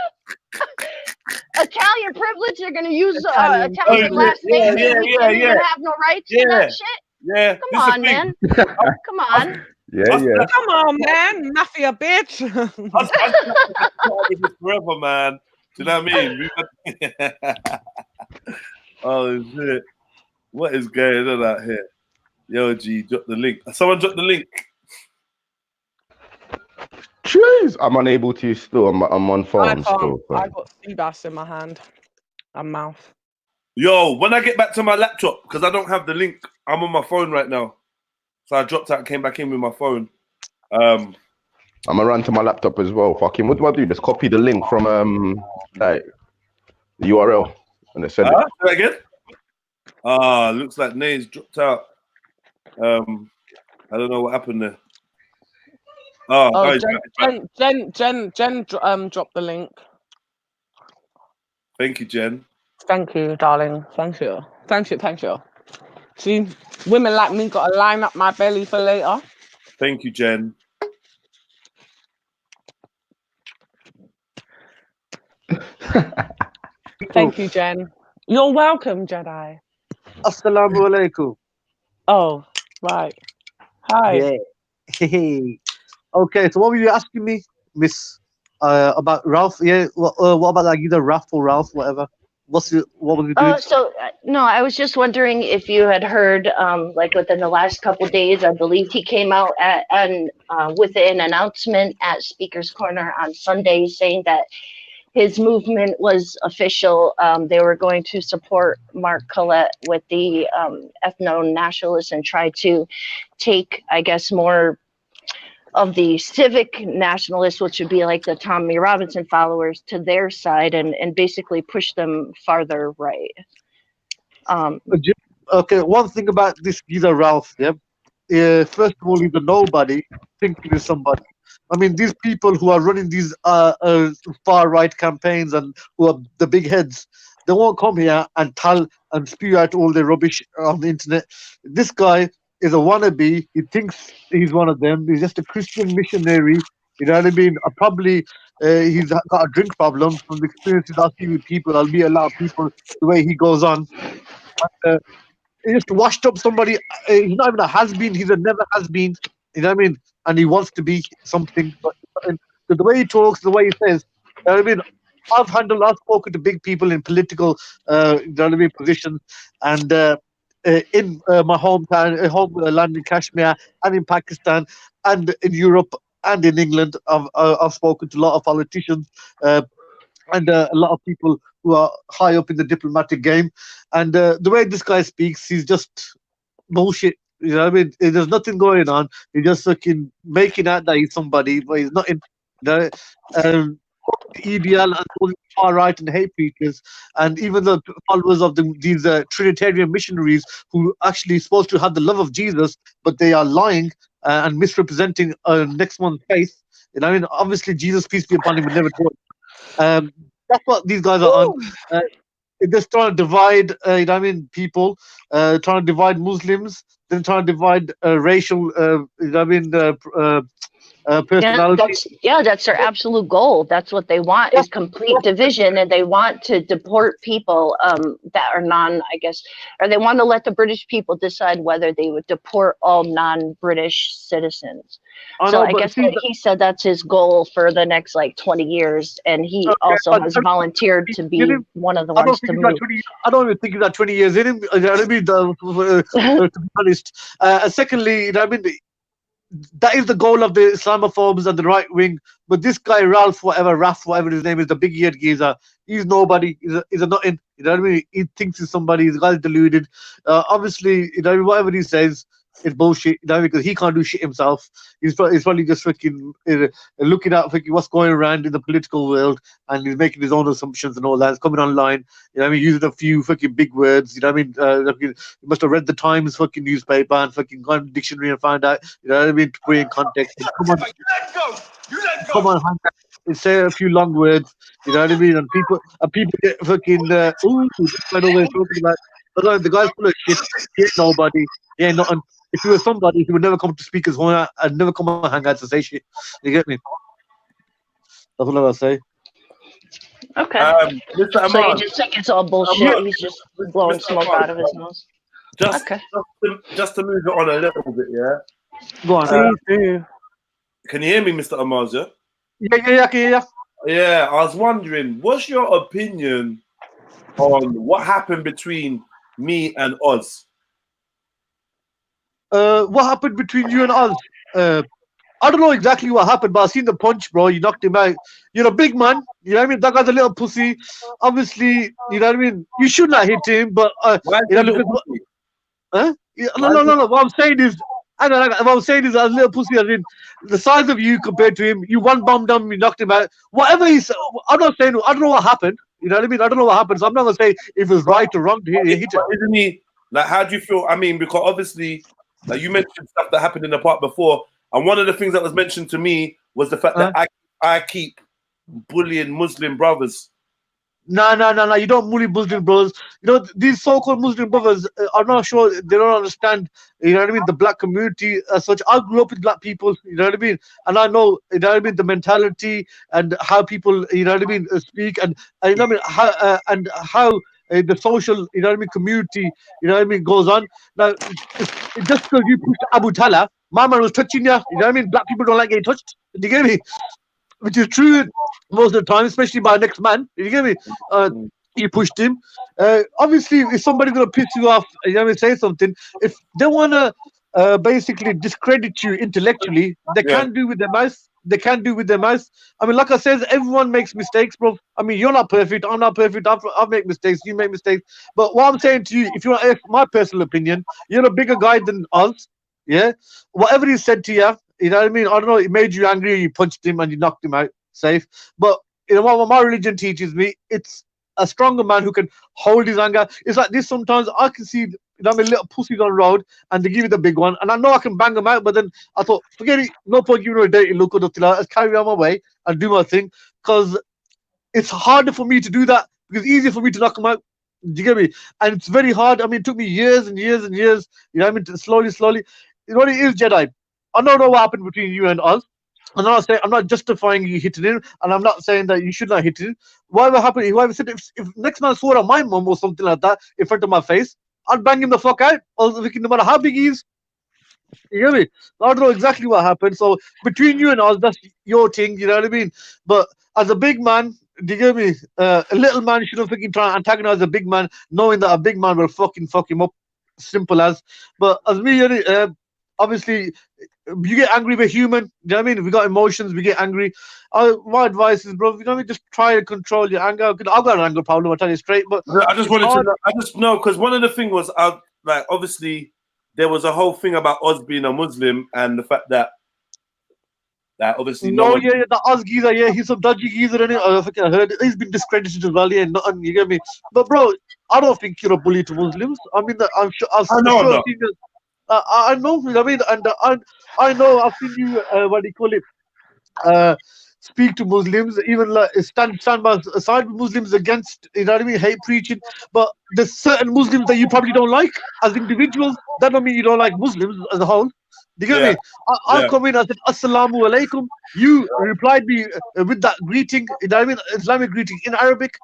Italian privilege? You're gonna use Italian last name? You're gonna have no rights to that shit? Yeah. Come on, man. Come on. Yeah. Come on, man. Mafia bitch. Forever, man. Do you know what I mean? Oh shit! What is going on out here? Yo, G, drop the link. Someone drop the link. Jeez, I'm unable to still. I'm on phone still. I got sea bass in my hand and mouth. Yo, when I get back to my laptop, because I don't have the link, I'm on my phone right now. So I dropped out and came back in with my phone. I'm gonna run to my laptop as well. Fucking, what do I do? Just copy the link from like the URL and they send it. Say that again? Looks like Nays dropped out. I don't know what happened there. Jen dropped the link. Thank you, Jen. Thank you, darling. Thank you. See, women like me gotta line up my belly for later. Thank you, Jen. Thank you, Jen. You're welcome, Jedi. Assalamu alaikum. Oh, right. Hi. Yeah. Hey. Okay, so what were you asking me, Miss? About Ralph? Yeah. What about like either Ralph or Ralph, whatever? What was you doing? No, I was just wondering if you had heard, like within the last couple of days, I believe he came out with an announcement at Speaker's Corner on Sunday saying that his movement was official. They were going to support Mark Collette with the ethno-nationalists and try to take, I guess, more of the civic nationalists, which would be like the Tommy Robinson followers, to their side and basically push them farther right. Okay, one thing about this geezer Ralph, first of all, he's a nobody thinking he's somebody. I mean, these people who are running these far-right campaigns and who are the big heads, they won't come here and tell and spew out all the rubbish on the internet. This guy is a wannabe. He thinks he's one of them. He's just a Christian missionary. You know what I mean? Probably he's got a drink problem from the experiences I see with people. I'll be a lot of people the way he goes on. And, he just washed up somebody. He's not even a has-been. He's a never has-been. You know what I mean? And he wants to be something. But the way he talks, the way he says, you know what I mean? I've spoken to big people in political, you know what I mean, positions, and in my homeland in Kashmir, and in Pakistan, and in Europe, and in England. I've spoken to a lot of politicians and a lot of people who are high up in the diplomatic game. And the way this guy speaks, he's just bullshit. You know what I mean? There's nothing going on. He's just fucking making out that he's somebody, but he's not. EBL and all the far right and hate preachers, and even the followers of these Trinitarian missionaries who actually supposed to have the love of Jesus, but they are lying and misrepresenting next one's faith. You know, I mean, obviously Jesus, peace be upon him, would never talk. That's what these guys are on. They're just trying to divide, you know, I mean, people, trying to divide Muslims, then trying to divide racial, you know, I mean, personality. That's their absolute goal. That's what they want, is complete division, and they want to deport people that are or they want to let the British people decide whether they would deport all non-British citizens. I guess he said that's his goal for the next 20 years, and he also has volunteered to be one of the ones to move. I don't even think he's got 20 years in him. You know what I mean? To be honest. Secondly, you know what I mean? That is the goal of the Islamophobes and the right wing. But this guy, Ralph, whatever his name is, the big-eared geezer, he's nobody. He's a nothing. You know what I mean? He thinks he's somebody. He's got deluded. Obviously, you know, whatever he says, it's bullshit. You know, because he can't do shit himself. He's probably just freaking looking at what's going around in the political world, and he's making his own assumptions and all that. It's coming online. You know what I mean? Using a few fucking big words. You know what I mean? You must have read the Times fucking newspaper and fucking gone to the dictionary and found out. You know what I mean? To put it in context. Come on, say a few long words. You know what I mean? And people get fucking I know what they're talking about. But the guy's full of shit. He ain't nobody. He ain't nothing. If he was somebody, he would never come to Speaker's Corner and never come on Hangouts to say shit. You get me? That's what I say. Okay. So you just think it's all bullshit? He's just blowing smoke out of his nose. Just to move it on a little bit, yeah. Go on. Please do. Can you hear me, Mr. Amaja? Yeah. Yeah, I was wondering, what's your opinion on what happened between me and Oz? What happened between you and Oz? I don't know exactly what happened, but I seen the punch, bro. You knocked him out. You're a big man. You know what I mean? That guy's a little pussy. Obviously, you know what I mean? You should not hit him, but you know, because, huh? Yeah, no. What I'm saying is, what I'm saying is, a little pussy. I mean, the size of you compared to him, you one bombed him, you knocked him out. Whatever he said, I'm not saying. I don't know what happened. You know what I mean? I don't know what happened. So I'm not gonna say if it was right or wrong to hit him. Isn't he? Like, how do you feel? I mean, because obviously, like you mentioned stuff that happened in the park before, and one of the things that was mentioned to me was the fact that I keep bullying Muslim brothers. No. You don't bully Muslim brothers. You know, these so-called Muslim brothers are not sure, they don't understand, you know what I mean, the black community as such. I grew up with black people, you know what I mean? And I know, you know what I mean, the mentality and how people, you know what I mean, speak and you know what I mean, how the social, you know what I mean, community, you know what I mean, goes on. Now, just because you pushed Abu Talha, my man was touching you, you know what I mean? Black people don't like getting touched. Do you get me? Which is true most of the time, especially by next man. You get me? You pushed him. Obviously, if somebody's gonna piss you off, you know, say something. If they wanna basically discredit you intellectually, they can do with their mouth. They can do with their mouth. I mean, like I said, everyone makes mistakes, bro. I mean, you're not perfect. I'm not perfect. I make mistakes. You make mistakes. But what I'm saying to you, if you want to ask my personal opinion, you're a bigger guy than us. Yeah. Whatever he said to you. You know what I mean? I don't know, it made you angry, you punched him and you knocked him out safe. But you know what my religion teaches me? It's a stronger man who can hold his anger. It's like this sometimes. I can see, you know, little pussies on the road and they give you the big one. And I know I can bang them out, but then I thought, forget it, no point giving a dirty look or nothing. Let's carry on my way and do my thing. Because it's harder for me to do that because it's easier for me to knock them out. Do you get me? And it's very hard. I mean, it took me years and years and years. You know what I mean? Slowly. You know what it is, Jedi? I don't know what happened between you and us. I'm not saying, I'm not justifying you hitting him, and I'm not saying that you should not hit him. Whatever happened, whoever said if next man swore at my mum or something like that in front of my face, I'd bang him the fuck out. No matter how big he is. You hear me? I don't know exactly what happened. So between you and us, that's your thing. You know what I mean? But as a big man, do you get me? A little man shouldn't fucking try and antagonize a big man, knowing that a big man will fucking fuck him up. Simple as. But as me, obviously, you get angry, we're human. You know what I mean? We got emotions, we get angry. My advice is, bro, you know what I mean? Just try to control your anger. I've got an anger problem, I'll tell you straight. But I just wanted to know, I just know, because one of the things was, like, obviously, there was a whole thing about Oz being a Muslim and the fact that obviously the Oz geezer, he's some dodgy geezer, and I heard he's been discredited as well, nothing, you get me? But bro, I don't think you're a bully to Muslims. I mean, I'm sure I know, I know, I mean, and I know I've seen you, what do you call it, speak to Muslims, even like stand by side with Muslims against, you know what I mean, hate preaching. But there's certain Muslims that you probably don't like as individuals. That don't mean you don't like Muslims as a whole. Do you get me? I'll come in and I said, Assalamu alaikum. You replied me with that greeting, you know what I mean, Islamic greeting in Arabic.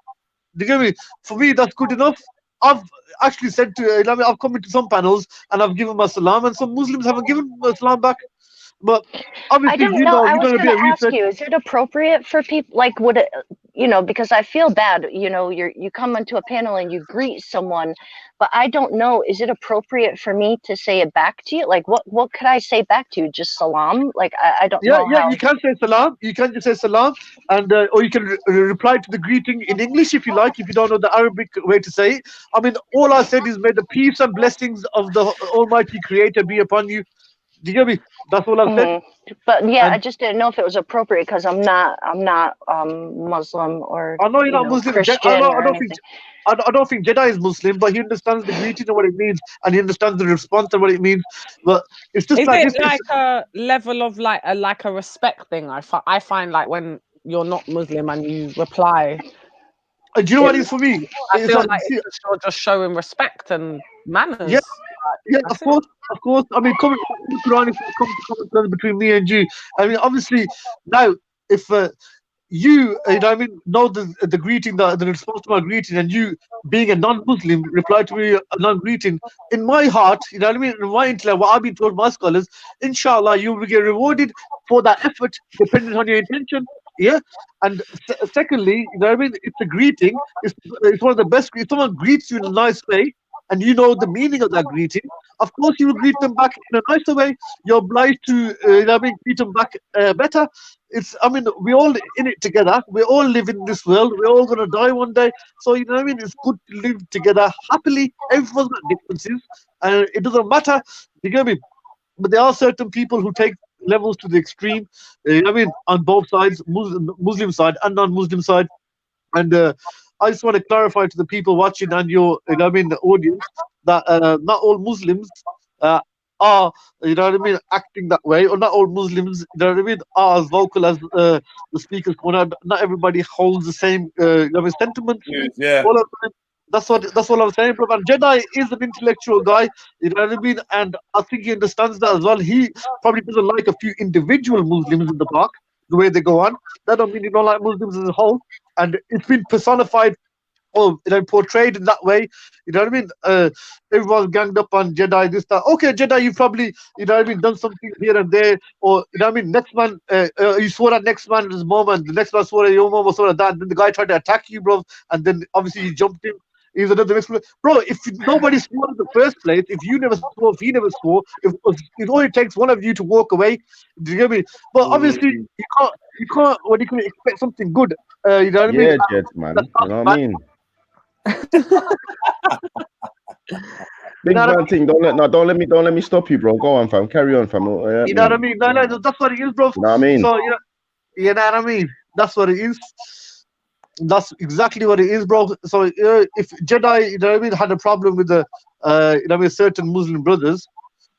Do you get me? For me, that's good enough. I've actually said to, you know, I've come into some panels and I've given my salam, and some Muslims haven't given my salam back. But obviously, I don't know. I was going to ask you: is it appropriate for people? Like, would it? You know, because I feel bad. You know, you come into a panel and you greet someone, but I don't know. Is it appropriate for me to say it back to you? Like, what could I say back to you? Just salam? Like, I don't know. Yeah, you can say salam. You can just say salam, and or you can reply to the greeting in English if you like. If you don't know the Arabic way to say it, I mean, all I said is, may the peace and blessings of the Almighty Creator be upon you. Do you get me? That's all I've said. But yeah, I just didn't know if it was appropriate because I'm not Muslim or I know you're not Muslim. Christian I don't think Jedi is Muslim, but he understands the greeting and what it means, and he understands the response and what it means. But it's just is like a level of like a respect thing. I find like when you're not Muslim and you reply. Do you know what it is for me? I feel like it's just showing respect and manners. Yeah, of course. I mean, coming from the Quran, if it comes to between me and you, I mean, obviously, now if you know what I mean, know the greeting, the response to my greeting, and you being a non-Muslim reply to me a non-greeting. In my heart, you know what I mean, in my intellect, what I've been told by scholars, inshallah, you will get rewarded for that effort, depending on your intention. Yeah. And secondly, you know what I mean, it's a greeting. It's one of the best. If someone greets you in a nice way, and you know the meaning of that greeting, of course you will greet them back in a nicer way. You're obliged to, you know what I mean, greet them back better. I mean, we're all in it together. We all live in this world. We're all going to die one day. So, you know what I mean? It's good to live together happily. Everyone's got differences. And it doesn't matter. You get me? But there are certain people who take levels to the extreme. You know what I mean? On both sides, Muslim side and non-Muslim side. And I just want to clarify to the people watching and your, you know what I mean, the audience, that not all Muslims are, you know what I mean, acting that way, or not all Muslims, you know what I mean, are as vocal as the speakers point out. Not everybody holds the same, you know what I mean, sentiments. Yeah. That's what I'm saying, bro. And Jedi is an intellectual guy, you know what I mean, and I think he understands that as well. He probably doesn't like a few individual Muslims in the park, the way they go on. That don't mean you don't like Muslims as a whole. And it's been personified or, you know, portrayed in that way. You know what I mean? Everyone's ganged up on Jedi, this, that. Okay, Jedi, you've probably, you know what I mean, done something here and there. Or, you know what I mean, next man, you swore at next man's mom, and the next man swore at your mom, or swore at that. And then the guy tried to attack you, bro. And then obviously you jumped him. He's another bro. If nobody swore in the first place, if you never swore, if he never swore, if it only takes one of you to walk away, do you get me? But obviously you can't. What you can expect something good. You know what I mean? Yeah, Jed, man. You know what I mean? Big man thing. Don't let me stop you, bro. Go on, fam. Carry on, fam. You know what I mean? No, that's what it is, bro. You know what I mean? So you know what I mean? That's what it is. That's exactly what it is, bro. So if Jedi, you know what I mean, had a problem with the, you know what I mean, certain Muslim brothers,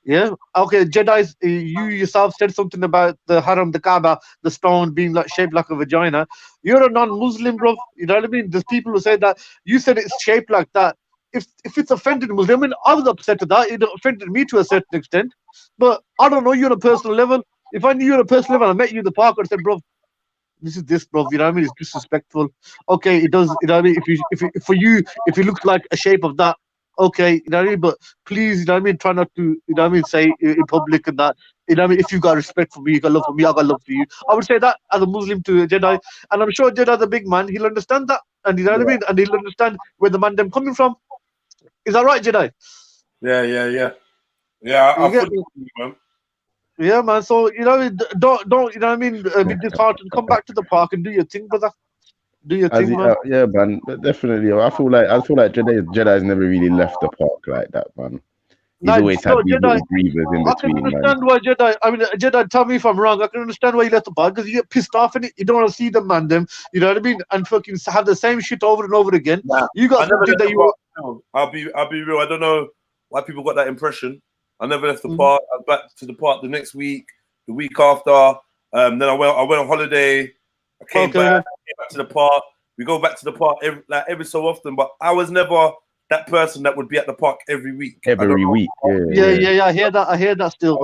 yeah, okay, Jedi's, you yourself said something about the Haram, the Kaaba, the stone being like shaped like a vagina. You're a non-Muslim, bro. You know what I mean? There's people who say that. You said it's shaped like that. If it's offended Muslim, I mean, I was upset at that. It offended me to a certain extent. But I don't know you on a personal level. If I knew you on a personal level, I met you in the park and said, bro, this is this, bro. You know what I mean? It's disrespectful. Okay, it does. You know what I mean? If it looks like a shape of that, okay, you know what I mean? But please, you know what I mean? Try not to, you know what I mean, say in public and that. You know what I mean? If you got respect for me, you got love for me, I got love for you. I would say that as a Muslim to a Jedi, and I'm sure Jedi's a big man. He'll understand that, and you know what I mean? And he'll understand where the man them coming from. Is that right, Jedi? Yeah. I put it in, man. Yeah, man. So you know, don't you know what I mean? Be disheartened. Come back to the park and do your thing, brother. Do your thing, man. Yeah, man. Definitely. I feel like Jedi's never really left the park like that, man. He's always had these little grievers in between. I can understand why Jedi. I mean, Jedi. Tell me if I'm wrong. I can understand why you left the park, because you get pissed off in it. You don't want to see them, man. Them. You know what I mean? And fucking have the same shit over and over again. Nah, you got something that you. I'll be real. I don't know why people got that impression. I never left the park. I was back to the park the next week, the week after. Then I went on holiday. I came back to the park. We go back to the park every so often, but I was never that person that would be at the park every week. Every week, yeah. I hear that still. I hear that still.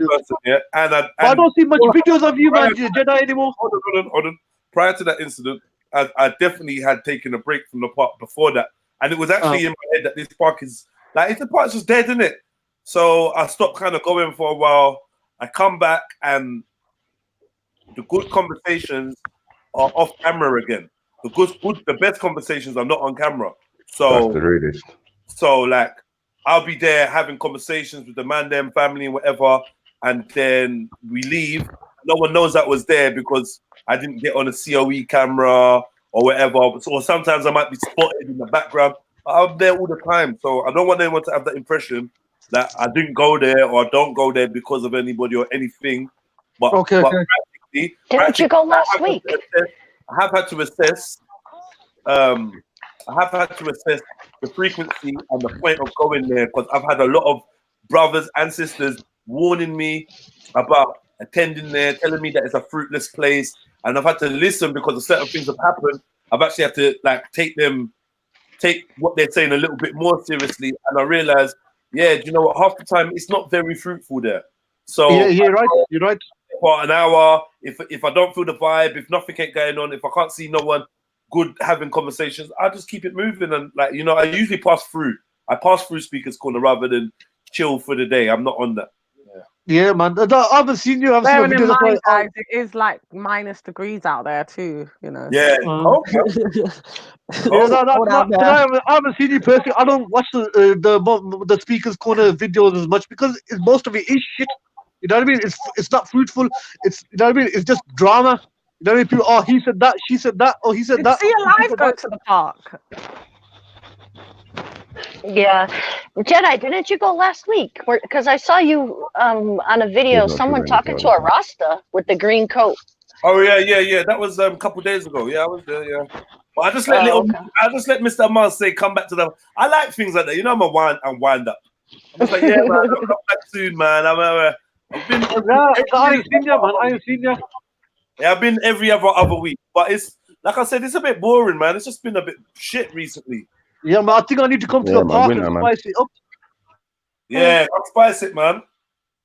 Person, yeah. And I don't see much videos of you, man, Jedi anymore. Hold on. Prior to that incident, I definitely had taken a break from the park before that, and it was actually in my head that this park is like, the park's just dead, isn't it? So I stopped kind of going for a while. I come back and the good conversations are off camera again. The best conversations are not on camera. So that's the greatest. So like, I'll be there having conversations with the man, them family, and whatever, and then we leave. No one knows that was there because I didn't get on a COE camera or whatever. Or sometimes I might be spotted in the background. I'm there all the time, so I don't want anyone to have that impression that I didn't go there or I don't go there because of anybody or anything. But practically, didn't you go last week? I have had to assess. I have had to assess the frequency and the point of going there, because I've had a lot of brothers and sisters warning me about attending there, telling me that it's a fruitless place, and I've had to listen because of certain things have happened. I've actually had to take what they're saying a little bit more seriously, and I realized, do you know what? Half the time it's not very fruitful there. So you're right. for an hour. If I don't feel the vibe, if nothing ain't going on, if I can't see no one good having conversations, I just keep it moving. And like, you know, I usually pass through. I pass through Speakers Corner rather than chill for the day. I'm not on that. Yeah, man. I haven't seen you. I've Bearing seen in videos. mind, guys, it is like -degrees out there too, you know. Yeah. Yeah, I haven't seen you personally. I don't watch the Speakers Corner videos as much because most of it is shit. You know what I mean? It's not fruitful. It's, you know what I mean? It's just drama. You know what I mean? People, oh, he said that, she said that, oh, he said that. See a live go to the park. Yeah, Jedi, didn't you go last week? Because I saw you on a video, someone talking to a Rasta with the green coat. Oh yeah. That was a couple days ago. Yeah, I was there. Yeah, but I just let Mr. Aman say, "Come back to the." I like things like that. You know, I'm wind up. I'm just like, yeah, man, I'll come back soon, man. I've been. I ain't seen you, man. I ain't seen you. Yeah, I've been every other week, but it's like I said, it's a bit boring, man. It's just been a bit shit recently. Yeah, man. I think I need to come to the park and spice it up. Yeah, spice it, man.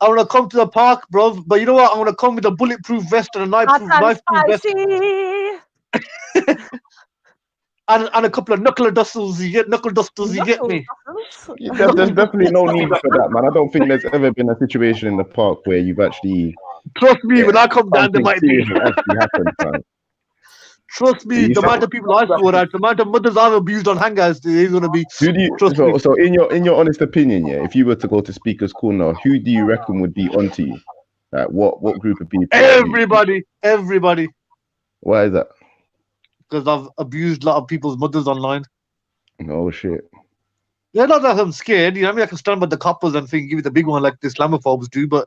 I want to come to the park, bro. But you know what? I'm going to come with a bulletproof vest and a knife-proof vest. and a couple of knuckle dusters. You get me? Yeah, there's definitely no need for that, man. I don't think there's ever been a situation in the park where you've actually... Trust me, when I come down, there might be. Happened, man. Trust me, the amount of people I saw that, the amount of mothers I've abused on hangouts, there's going to be. So in your honest opinion, yeah, if you were to go to Speakers Corner, who do you reckon would be onto you? Like what group of people? Everybody. Why is that? Because I've abused a lot of people's mothers online. Oh shit. Yeah, not that I'm scared. You know what I mean? I can stand by the couples and think, give it the big one like the Islamophobes do, but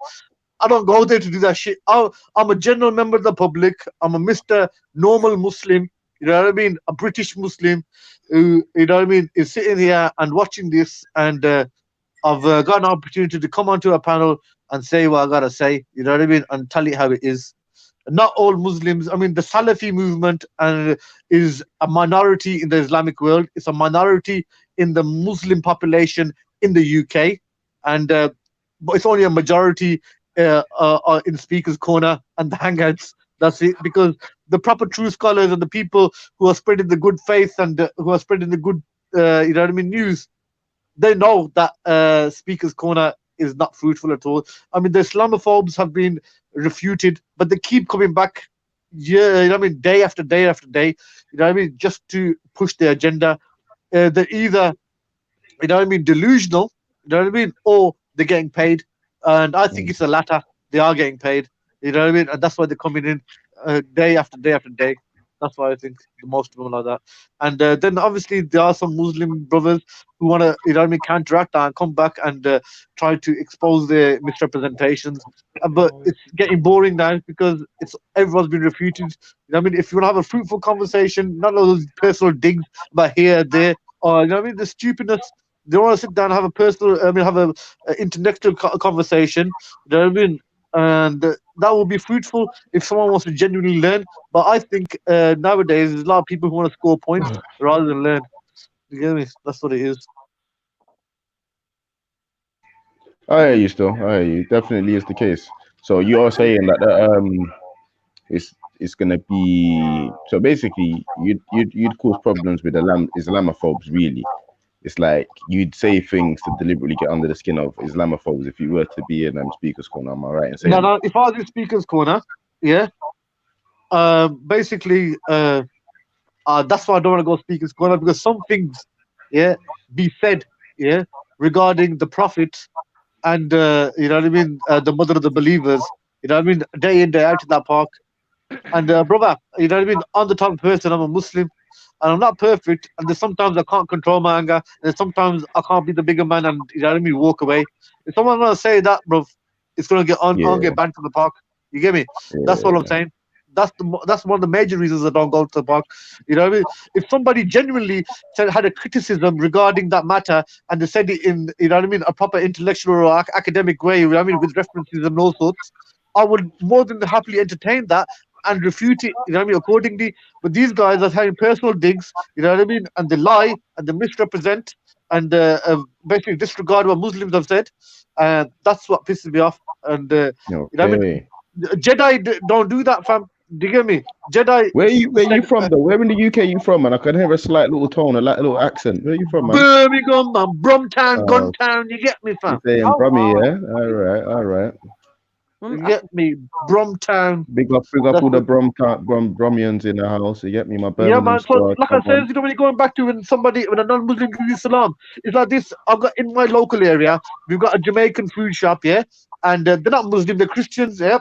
I don't go there to do that shit. I'm a general member of the public. I'm a Mr. Normal Muslim. You know what I mean? A British Muslim who, you know what I mean, is sitting here and watching this. And I've got an opportunity to come onto a panel and say what I got to say. You know what I mean? And tell it how it is. Not all Muslims. I mean, the Salafi movement is a minority in the Islamic world. It's a minority in the Muslim population in the UK. And but it's only a majority in Speakers Corner and the Hangouts. That's it, because the proper true scholars and the people who are spreading the good faith and who are spreading the good, you know what I mean, news, they know that Speakers Corner is not fruitful at all. I mean, the Islamophobes have been refuted, but they keep coming back, you know what I mean, day after day after day, you know what I mean, just to push their agenda. They're either, you know what I mean, delusional, you know what I mean, or they're getting paid. And I think it's the latter. They are getting paid. You know what I mean? And that's why they're coming in day after day after day. That's why I think most of them are like that. And then obviously there are some Muslim brothers who want to, you know what I mean, counteract that and come back and try to expose their misrepresentations. But it's getting boring now because everyone's been refuted. You know what I mean? If you want to have a fruitful conversation, none of those personal digs about here, there, or, you know what I mean, the stupidness. They want to sit down and have a personal, have a intellectual conversation. You know what I mean? And that will be fruitful if someone wants to genuinely learn. But I think nowadays there's a lot of people who want to score points rather than learn. You get me? That's what it is. I hear you still. I hear you. Definitely is the case. So you are saying that it's gonna be, so basically you'd cause problems with Islamophobes, really. It's like you'd say things to deliberately get under the skin of Islamophobes if you were to be in Speakers Corner. Am I right in saying? No, if I was in Speakers Corner, yeah, basically, that's why I don't want to go Speakers Corner, because some things, yeah, be said, yeah, regarding the Prophet and you know what I mean, the mother of the believers, you know what I mean, day in, day out in that park. And brother, you know what I mean, I'm the type of person, I'm a Muslim. And I'm not perfect, and there's sometimes I can't control my anger, and sometimes I can't be the bigger man and, you know what I mean, walk away. If someone's gonna say that, bro, it's gonna get get banned from the park. You get me? Yeah, that's what I'm saying. That's one of the major reasons I don't go to the park. You know what I mean? If somebody genuinely had a criticism regarding that matter and they said it in, you know what I mean, a proper intellectual or academic way, you know what I mean, with references and all sorts, I would more than happily entertain that and refute it, you know what I mean, accordingly. But these guys are having personal digs, you know what I mean, and they lie and they misrepresent and basically disregard what Muslims have said. And that's what pisses me off. And you know what I mean? Jedi don't do that, fam. Do you get me? Jedi. Where you from though? Where in the UK you from, man? I can hear a slight little tone, a little accent. Where you from, man? Birmingham, man. Brumtown, Guntown. You get me, fam? You saying Brummy, yeah? All right. You get me? Brumtown. Big up all the Brumians in the house. You get me, my Birmingham man. So, squad. like I said, you know, when you're going back to when a non-Muslim gives Islam, it's like this. I've got in my local area, we've got a Jamaican food shop, yeah, and they're not Muslim, they're Christians, yeah.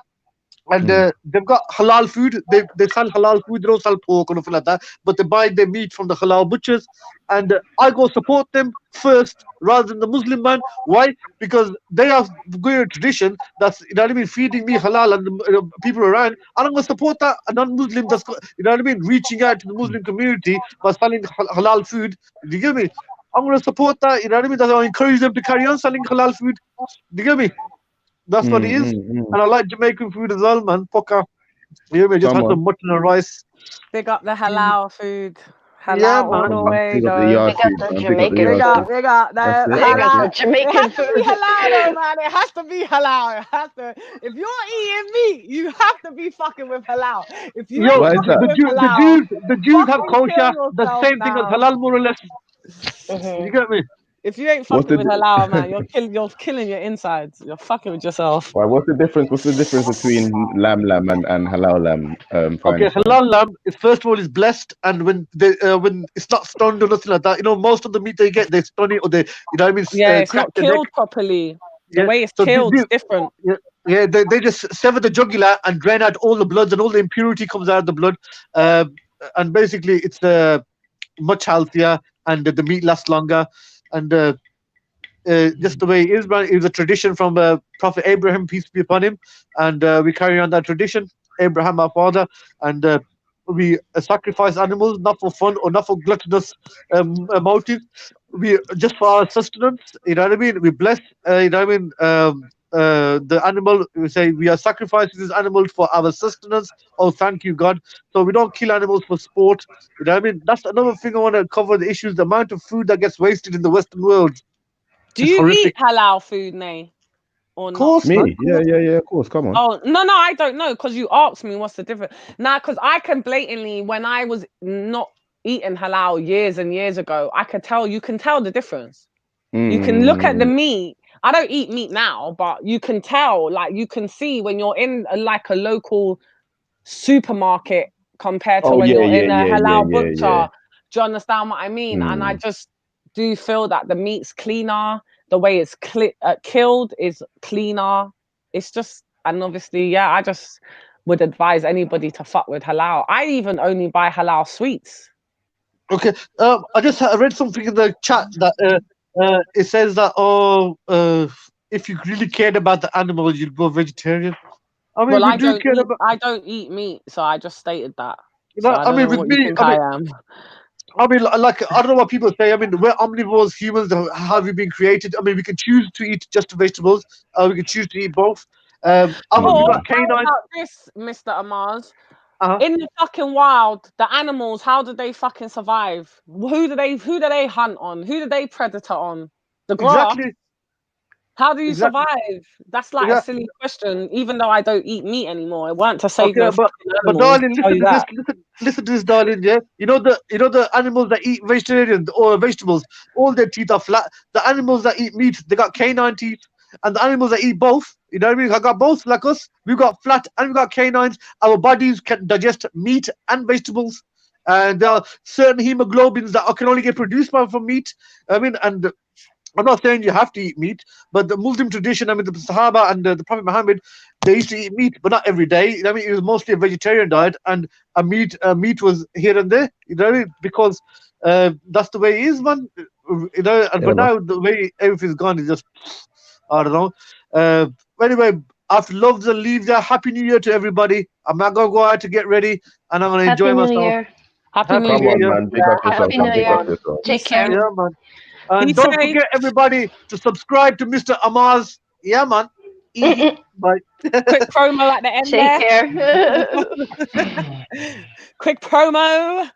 And they've got halal food. They sell halal food. They don't sell pork or nothing like that. But they buy their meat from the halal butchers. And I go support them first rather than the Muslim man. Why? Because they have a tradition that's, you know what I mean, feeding me halal and the people around. And I'm going to support that a non-Muslim that's, you know what I mean, reaching out to the Muslim community by selling halal food. Do you get me? I'm going to support that. You know what I mean? That's, I encourage them to carry on selling halal food. Do you get me? That's what it is. And I like Jamaican food as well, man. Poker. Yeah, we just had some mutton and rice. Big up the halal food. Halal Yeah, all man. the way, Big up the though. yard Big up food, the man. Jamaican Big up Big up the That's it. halal. the Jamaican It has to be food. halal, though, man. It has to be halal. It has to. If you're eating meat, you have to be fucking with halal. If you Yo, ain't fucking with halal, the Jews have fucking kosher. kill The yourself same thing as now. halal, more or less. You get me? If you ain't What's fucking the with halal, man, you're killing your insides. You're fucking with yourself. Why? What's the difference? What's the difference between lamb and halal lamb? Okay, halal lamb is first of all is blessed, and when it's not stunned or nothing like that, you know, most of the meat they get, they stun it or they, you know what I mean? Yeah, it's crack not the killed neck. properly. The Yeah, way it's so killed is different. Yeah, they just sever the jugular and drain out all the bloods, and all the impurity comes out of the blood. And basically, it's much healthier, and the meat lasts longer. And just the way it is, man. It was a tradition from Prophet Abraham, peace be upon him, and we carry on that tradition. Abraham, our father, and we sacrifice animals not for fun or not for gluttonous motive. We just for our sustenance. You know what I mean? We bless. You know what I mean? The animal. We say we are sacrificing this animal for our sustenance. Oh, thank you, God. So we don't kill animals for sport. You know what I mean? That's another thing I want to cover. The issues, the amount of food that gets wasted in the Western world. Do you eat halal food, Nay? Or not? Of course, me. Yeah. Of course. Come on. Oh no, I don't know, because you asked me what's the difference. Nah, because I can blatantly, when I was not eating halal years and years ago, I could tell. You can tell the difference. You can look at the meat. I don't eat meat now, but you can tell. Like you can see when you're in like a local supermarket compared to when you're in a halal butcher. Do you understand what I mean? And I just do feel that the meat's cleaner. The way it's killed is cleaner. It's just, and obviously, yeah, I just would advise anybody to fuck with halal. I even only buy halal sweets. Okay, I just read something in the chat that it says that if you really cared about the animal, you'd go vegetarian. I mean, Well, I I don't eat meat, so I just stated that. You know, So I mean, with me, I mean, like, I don't know what people say. I mean, we're omnivores, humans. How have we been created? I mean, we can choose to eat just vegetables. We can choose to eat both. Or how about this, Mr. Amaz? In the fucking wild, the animals, how do they fucking survive? Who do they hunt on? Who do they predator on? The grass. Exactly. How do you survive? That's like a silly question, even though I don't eat meat anymore. It weren't to save no fucking but animals. darling, listen to this, darling. Yeah, you know the animals that eat vegetarian or vegetables, all their teeth are flat. The animals that eat meat, they got canine teeth, and the animals that eat both, you know what I mean? I got both, like us. We got flat and we got canines. Our bodies can digest meat and vegetables, and there are certain hemoglobins that can only get produced from meat. I mean, and I'm not saying you have to eat meat, but the Muslim tradition, I mean, the Sahaba and the Prophet Muhammad, they used to eat meat, but not every day. You know what I mean? It was mostly a vegetarian diet, and meat was here and there. You know what I mean? Because that's the way it is, man. You know, and but now the way everything's gone is just, I don't know. Anyway, after loves and leaves there, Happy New Year to everybody. I'm not gonna go out to get ready, and I'm gonna enjoy myself. Year. Happy New Come Year. on, man. Big up yourself. Happy New Year. Take care. Yeah, man. And don't forget, everybody, to subscribe to Mr. Amaz. Yeah, man. Bye. Quick promo at the end. Take care. Quick promo.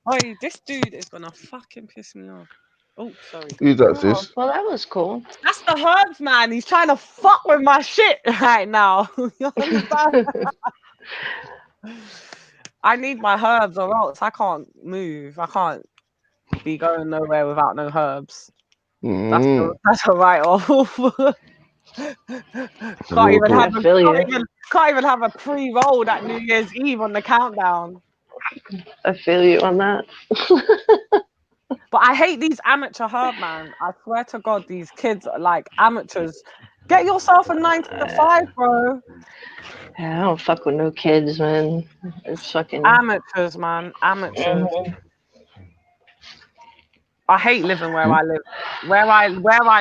Oh, this dude is gonna fucking piss me off. Oh, sorry. Who's that, Oh, sis? well, that was cool. That's the herbs, man. He's trying to fuck with my shit right now. You understand? I need my herbs or else I can't move. I can't be going nowhere without no herbs. That's a write-off. Can't even have a pre-roll at New Year's Eve on the countdown. I feel you on that. But I hate these amateur herb, man. I swear to God, these kids are like amateurs. Get yourself a 9 to 5, bro. Yeah, I don't fuck with no kids, man. It's fucking amateurs, man. Amateurs. I hate living where I live. Where I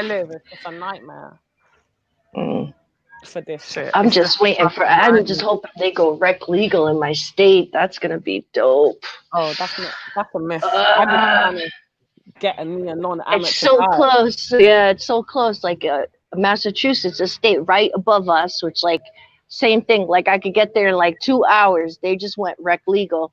live, it's just a nightmare for this shit. I'm just waiting for. I'm just hoping they go rec legal in my state. That's gonna be dope. Oh, that's a myth. I'm just trying to get a non-amateur. It's so close. Yeah, it's so close. Like Massachusetts, a state right above us, which like same thing. Like I could get there in like 2 hours. They just went rec legal.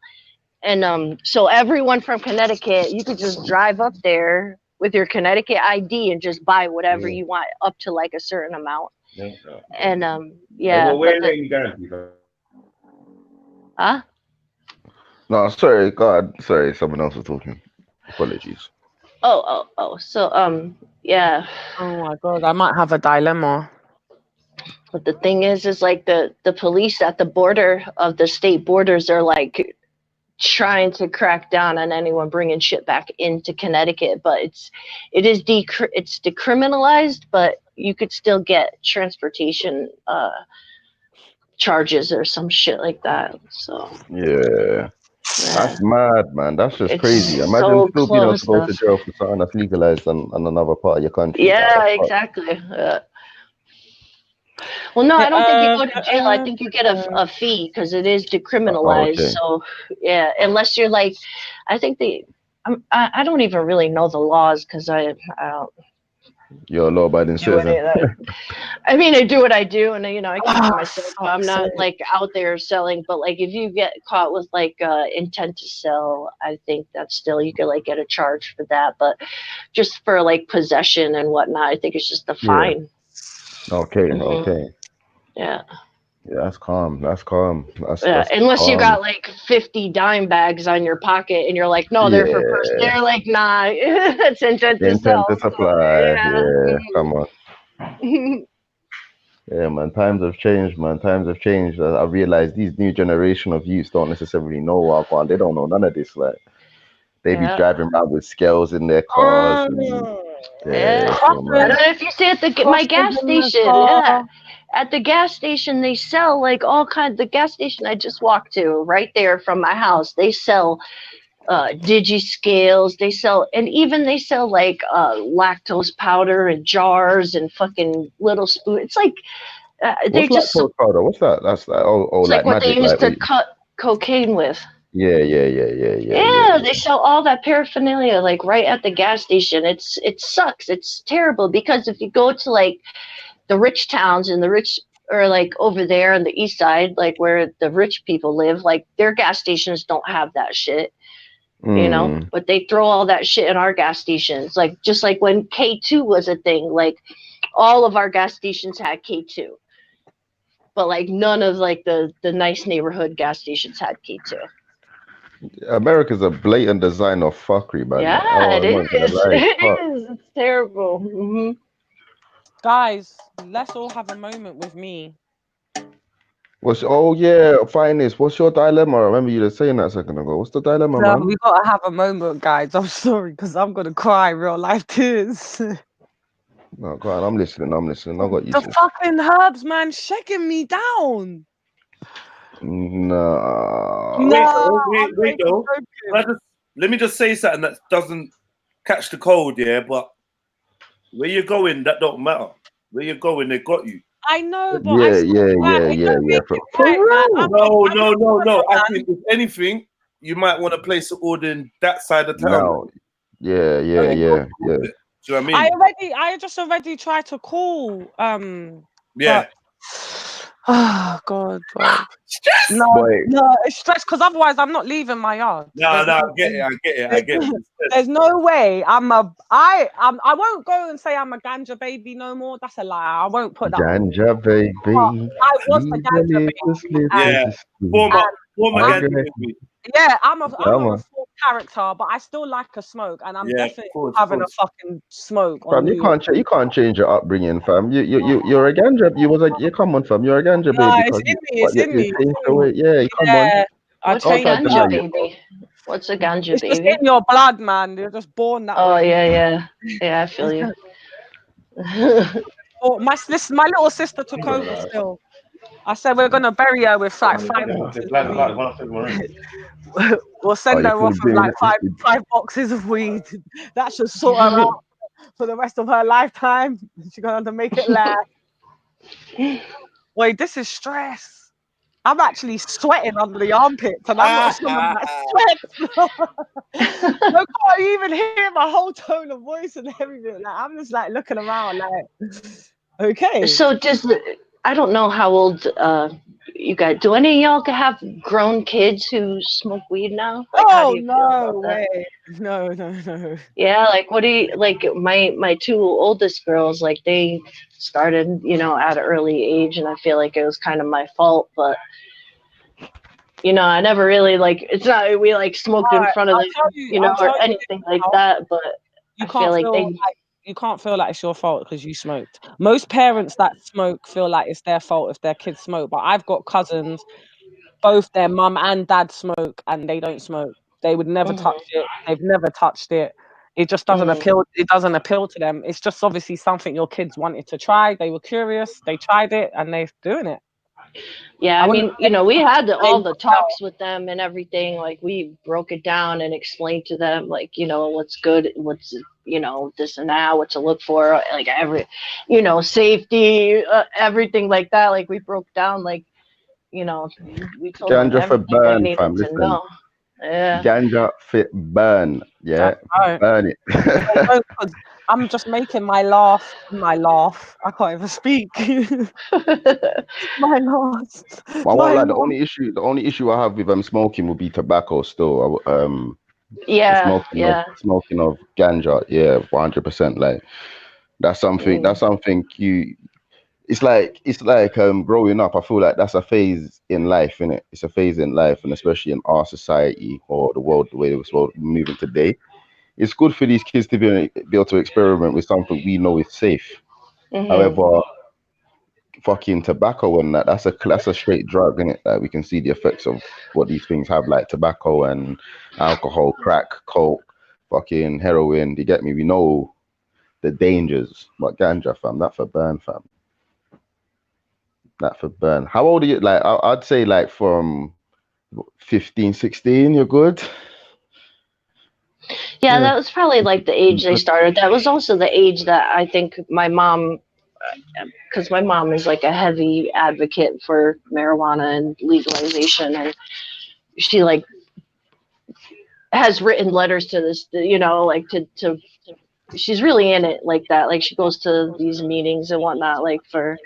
And so everyone from Connecticut, you could just drive up there with your Connecticut ID and just buy whatever you want up to like a certain amount. And yeah. Where are you going? Huh? No, sorry, God, sorry, someone else was talking. Apologies. Oh. So yeah. Oh my God, I might have a dilemma. But the thing is like the police at the border of the state borders are like trying to crack down on anyone bringing shit back into Connecticut, but it's decriminalized, but you could still get transportation charges or some shit like that. So yeah. That's mad, man. That's just It's crazy. Imagine so still being able close to go to to- jail for something that's legalized on another part of your country. yeah, exactly. Well, no, I don't think you go to jail. I think you get a fee because it is decriminalized. okay. So yeah, unless you're like, I think I don't even really know the laws because I don't You're a law-abiding do any citizen. of that. I mean, I do what I do, and I keep to myself. I'm not like out there selling, but like if you get caught with like intent to sell, I think that's still you could like get a charge for that. But just for like possession and whatnot, I think it's just a fine. Okay, Mhm. okay. Yeah. Yeah, that's calm. That's calm. That's Unless you calm. got like 50 dime bags on your pocket and you're like, no, they're for person. Yeah. They're like, nah, it's intent The to intent sell. to supply. Yeah. Yeah, come on. Yeah, man. Times have changed, man. Times have changed. I realize these new generation of youths don't necessarily know what on. They don't know none of this. Like, they be Yeah. driving around with scales in their cars. And, Yeah. so, I don't man. know if you see at my gas station. Yeah. At the gas station, they sell like all kinds. The gas station I just walked to right there from my house, they sell digi-scales. They sell like lactose powder in jars and fucking little spoon. It's like they What's just lactose powder? What's that? That's like it's like what magic. they used like, to cut cocaine with. Yeah. Yeah, they sell all that paraphernalia like right at the gas station. It sucks. It's terrible because if you go to like the rich towns and or like over there on the east side, like where the rich people live, like their gas stations don't have that shit. You know, but they throw all that shit in our gas stations. Like just like when K2 was a thing, like all of our gas stations had K2. But like none of like the nice neighborhood gas stations had K2. America's a blatant design of fuckery, man. Yeah, I'm it not gonna is. lie, It fuck. is. It's terrible. Mm-hmm. Guys, let's all have a moment with me. Oh yeah, finest. What's your dilemma? I remember you just saying that a second ago. What's the dilemma, No, man? we gotta have a moment, guys. I'm sorry, because I'm gonna cry real life tears. No, go on. I'm listening. I got you. The sis. fucking herbs, man, shaking me down. Nah. Wait, though. Let me just say something that doesn't catch the code, yeah. But where you're going, that don't matter. Where you're going, they got you. I know, but Yeah. For real? No. I think if anything, you might want to place an order in that side of town. No. Yeah. Do you know what I mean? I just already tried to call. Yeah. Oh God, bro. No, Boy, no, it's stress because otherwise I'm not leaving my yard. No, There's no, I no, get it. I get it. there's no way I won't go and say I'm a ganja baby no more. That's a lie. I won't put that on. ganja baby, I was the ganja baby. Yeah, former and ganja baby. yeah, I'm a man. full character, but I still like a smoke, and I'm Yeah, definitely course, having a fucking smoke on Fam, you can't change your upbringing, fam. You're a ganja. You come on, fam. You're a ganja No, baby. it's in me. It's in me. You changed the way. Yeah, come on. Yeah, I What's a changed ganja that. baby? What's a ganja It's just baby? in your blood, man. You're just born that Oh way. yeah, I feel you. Oh, my little sister took over still. I said we're gonna bury her with like 5 boxes of weed. We'll send her off with like five boxes of weed. That should sort her out for the rest of her lifetime. She's gonna have to make it last. Wait, this is stress. I'm actually sweating under the armpits, and I'm not someone that sweats. I can't even hear my whole tone of voice and everything. Like I'm just like looking around, like okay. So I don't know how old you guys. Do any of y'all have grown kids who smoke weed now? Like, how do you feel about that? No. Yeah, like what do you like? My 2 oldest girls, like they started, at an early age, and I feel like it was kind of my fault, but I never really it's not we smoked in front of them, or anything like that, but you I feel like you can't feel like it's your fault because you smoked. Most parents that smoke feel like it's their fault if their kids smoke, but I've got cousins, both their mum and dad smoke, and they don't smoke. They would never touch it. They've never touched it. It just doesn't appeal. It doesn't appeal to them. It's just obviously something your kids wanted to try. They were curious. They tried it, and they're doing it. Yeah, I mean, we had all the talks with them and everything. Like we broke it down and explained to them, what's good, what's this and that, what to look for, like safety, everything like that. Like we broke down, we told them Ganja for everything they burn, needed fam. to Listen. know. Yeah. Ganja fit burn. Yeah, right. Burn it. I'm just making my laugh. I can't even speak. My laugh. The only issue I have with smoking would be tobacco. Still, smoking of ganja. Yeah, 100%. Like that's something. That's something you. It's like growing up. I feel like that's a phase in life, innit? It's a phase in life, and especially in our society or the world, the way we're moving today. It's good for these kids to be able to experiment with something we know is safe. However, fucking tobacco and that's a straight drug, innit? Like we can see the effects of what these things have, like tobacco and alcohol, crack, coke, fucking heroin. Do you get me? We know the dangers, but ganja, fam, that for burn, fam. That for burn. How old are you? Like I'd say like from 15, 16, you're good. Yeah, that was probably like the age they started. That was also the age that I think my mom, because my mom is like a heavy advocate for marijuana and legalization, and she has written letters to this, to she's really in it like that. Like she goes to these meetings and whatnot, like for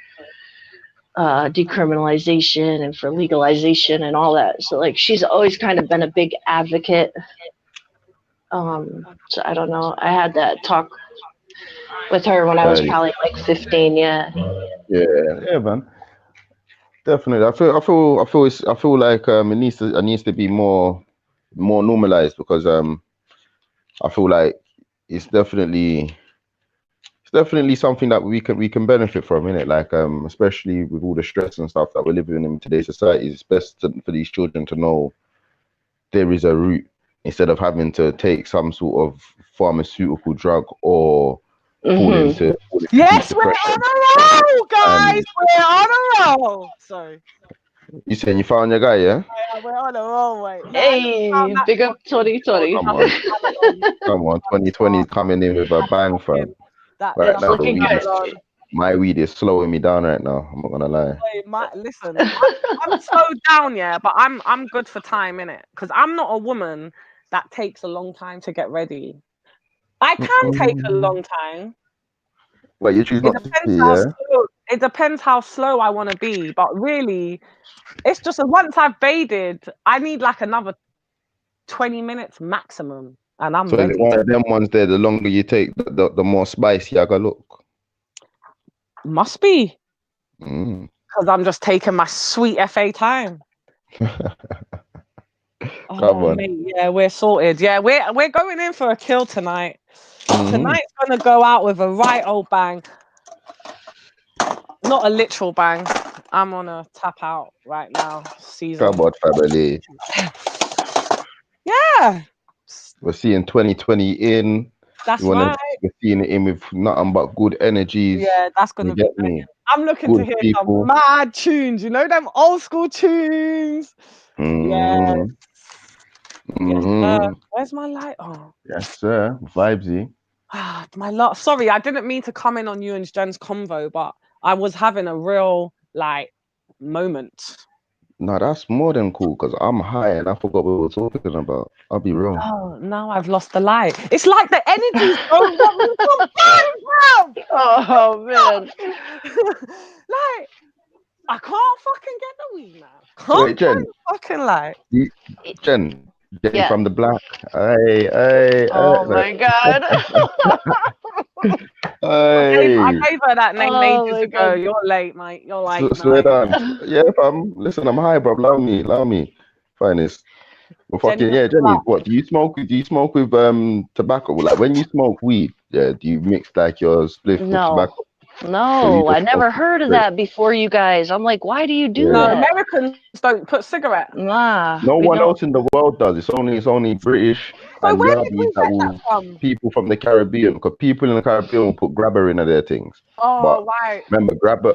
decriminalization and for legalization and all that. So she's always kind of been a big advocate. So I don't know. I had that talk with her when I was probably 15. Yeah, man. Definitely. I feel like it needs to be more normalized, because I feel like it's definitely something that we can benefit from, innit? Like especially with all the stress and stuff that we're living in today's society, it's best for these children to know there is a route, instead of having to take some sort of pharmaceutical drug or fall into yes, we're on a roll, guys. We're on a roll. Sorry. You saying you found your guy, yeah? Yeah, we're on a roll, mate. Hey, big up 2020. Come on, 2020 is coming in with a bang, fam. Right now, my weed is slowing me down right now. I'm not gonna lie. Listen, I'm slowed down, yeah, but I'm good for time, innit? Because I'm not a woman that takes a long time to get ready. I can take a long time. Well, you choose not to, yeah? it depends how slow I want to be. But really, it's just once I've faded, I need like another 20 minutes maximum, and I'm So is ready. it one of them ones there? The longer you take, the more spicy I gotta look. Must be. Mm. Because I'm just taking my sweet FA time. Come Oh, on. mate, yeah, we're sorted. Yeah, we're going in for a kill tonight. Mhm. Tonight's gonna go out with a right old bang. Not a literal bang. I'm on a tap out right now season. Come on, family. Yeah, We're seeing 2020 in. that's You wanna, right. we're seeing it in with nothing but good energies. Yeah, that's You gonna be get great. me? I'm looking to Good hear people. some mad tunes. You know them old school tunes. Yeah. Mhm. Mhm. Where's my light? Oh. Yes, sir. Vibesy. My lot. Sorry, I didn't mean to come in on you and Jen's convo, but I was having a real like moment. No, that's more than cool because I'm high and I forgot what we were talking about. I'll be real. Oh, now I've lost the light. It's like the energies don't want me to burn, bro. Oh man. Like I can't fucking get the weed now. So wait, Can't Jen. fucking like. Jen Yeah. from the block. Hey. Oh my god. I gave her that name Oh ages my ago. God. You're late, mate. You're late. Swear down. Yeah, fam. Listen, I'm high, bro. Allow me. Finest. Well, fucking yeah, Jenny. What do you smoke? Do you smoke with tobacco? Like when you smoke weed, yeah, do you mix like your spliff with No. tobacco? No, I never heard of straight. that before, you guys. I'm like, why do you do No, that? Americans don't put cigarette. Nah. No we one don't. else in the world does. It's only British So and where did we Yardies that get will that from? people from the Caribbean, because people in the Caribbean will put grabber into their things. Oh, But right. remember, grabber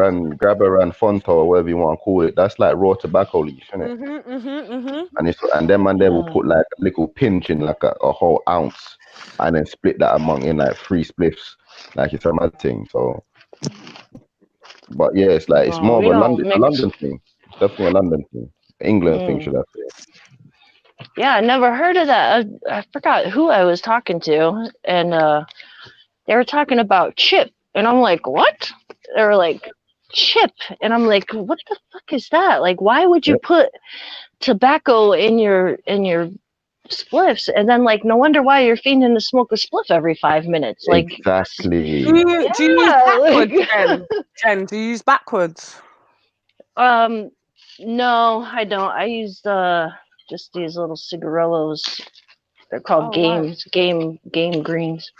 and Fonto or whatever you want to call it, that's like raw tobacco leaf, isn't it? And them and they will put like a little pinch in like a whole ounce and then split that among in like 3 spliffs. Like it's a mad thing. So but yeah, it's like it's No, more of we a don't mix. London thing. It's definitely a London thing. England thing, should I say. Yeah, I never heard of that. I forgot who I was talking to, and they were talking about chip, and I'm like, what? They were like, chip, and I'm like, what the fuck is that? Like, why would you put tobacco in your spliffs, and then like, no wonder why you're fiending to smoke a spliff every 5 minutes. Like, Exactly. Do you use Yeah, backwards, like- Jen? Do you use backwards? No, I don't. I use just these little cigarillos. They're called Oh, game greens.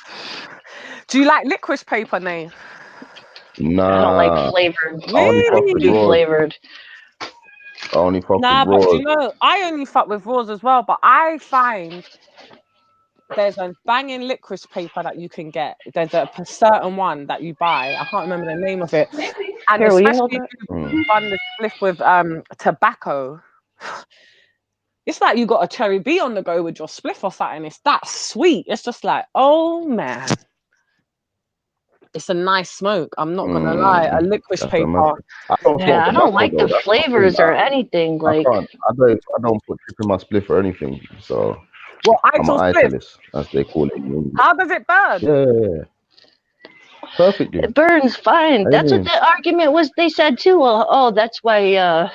Do you like licorice paper, Nate? Nah. I don't like flavored. I only fuck with Too raws. flavored. I only fuck Nah, with but raws. you know, I only fuck with raws as well. But I find there's a banging licorice paper that you can get. There's a certain one that you buy. I can't remember the name of it. And Here, will you hold especially if you run the spliff with tobacco, it's like you got a cherry bee on the go with your spliff or something. It's that sweet. It's just like, oh man. It's a nice smoke. I'm not gonna lie. A licorice That's paper. amazing. I don't Yeah, I smoke don't like tobacco, the though. That's my thing. flavors or anything. Like, I don't put chip in my spliff or anything. So Well, I'm an Ital spliff. italist, as they call it. How does it burn? Yeah. Perfectly. it burns fine. That's what the argument was. They said too. Well, oh, that's why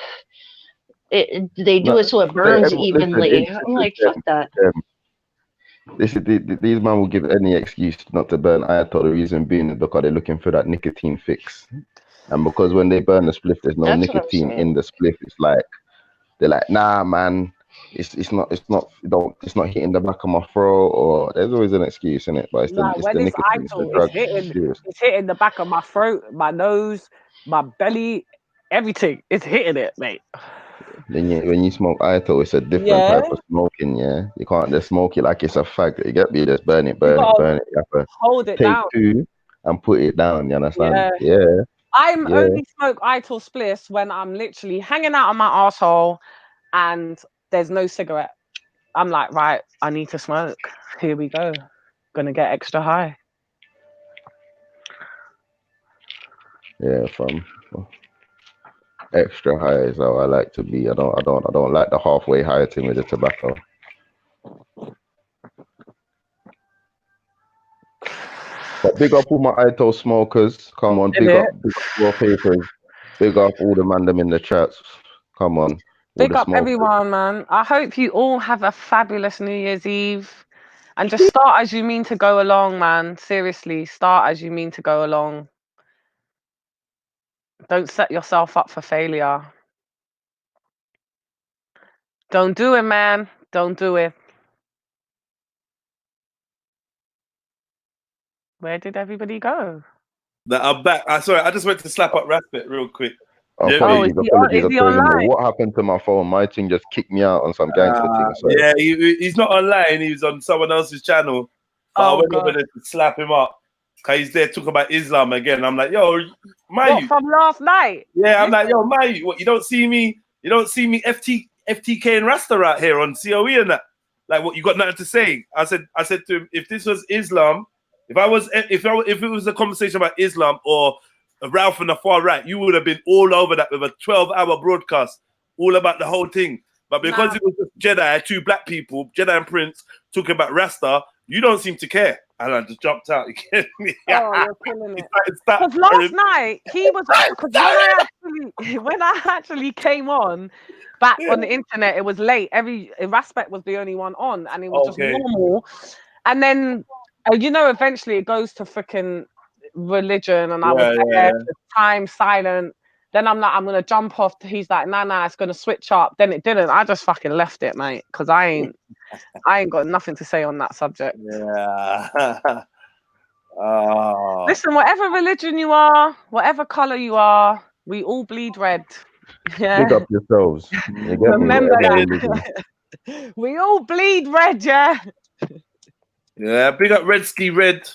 they do it so it burns evenly. I'm like, fuck that. These men will give any excuse not to burn Ayato. The reason being is because they're looking for that nicotine fix, and because when they burn the spliff, there's no That's what I'm nicotine saying. in the spliff. It's like they're like, nah, man, it's not hitting the back of my throat, or there's always an excuse in it. But it's Nah, the when it's nicotine, it's the Ital, drug. it's hitting the back of my throat, my nose, my belly, everything. It's hitting it, mate. Then when you smoke Ayato, it's a different type of smoking. Yeah, you can't just smoke it like it's a fag. You get me? Just burn it. You have to hold it take down. 2 and put it down. You understand? Yeah. Yeah. I'm only smoke Ital spliffs when I'm literally hanging out on my asshole and there's no cigarette. I'm like, right, I need to smoke. Here we go. Gonna get extra high. Yeah, from extra high is how I like to be. I don't like the halfway high thing with the tobacco. But big up all my ITO smokers. Come on, big up raw papers. Big up all the man them in the chats. Come on. Big up everyone, man. I hope you all have a fabulous New Year's Eve. And just start as you mean to go along, man. Seriously, start as you mean to go along. Don't set yourself up for failure. Don't do it, man. Don't do it. Where did everybody go? I'm back. Sorry, I just went to slap up Raspet real quick. Apologies. What happened to my phone? My thing just kicked me out on some gangster thing. Sorry. Yeah, he's not online. He was on someone else's channel. But I went over there to slap him up. Cause he's there talking about Islam again. I'm like, yo, Mayu. What, from last night? Yeah, I'm like, yo, Mayu, what, you don't see me FTK and Rasta right here on COE and that. Like, what, you got nothing to say? I said to him, if this was Islam, if it was a conversation about Islam or Ralph and the far right, you would have been all over that with a 12-hour broadcast, all about the whole thing. But because it was just Jedi, two black people, Jedi and Prince, talking about Rasta, you don't seem to care. And I just jumped out. You get me? Oh, you're killing it. Because last night he was, because when I actually came on back on the internet, it was late. Raspet was the only one on, and it was just normal. And then eventually it goes to freaking religion, and I was there, time silent. Then I'm like, I'm gonna jump off. He's like, nah, it's gonna switch up. Then it didn't. I just fucking left it, mate, because I ain't got nothing to say on that subject. Yeah. Listen, whatever religion you are, whatever color you are, we all bleed red. Yeah. Big up yourselves. Remember that. We all bleed red, yeah. Yeah, big up Redski Red.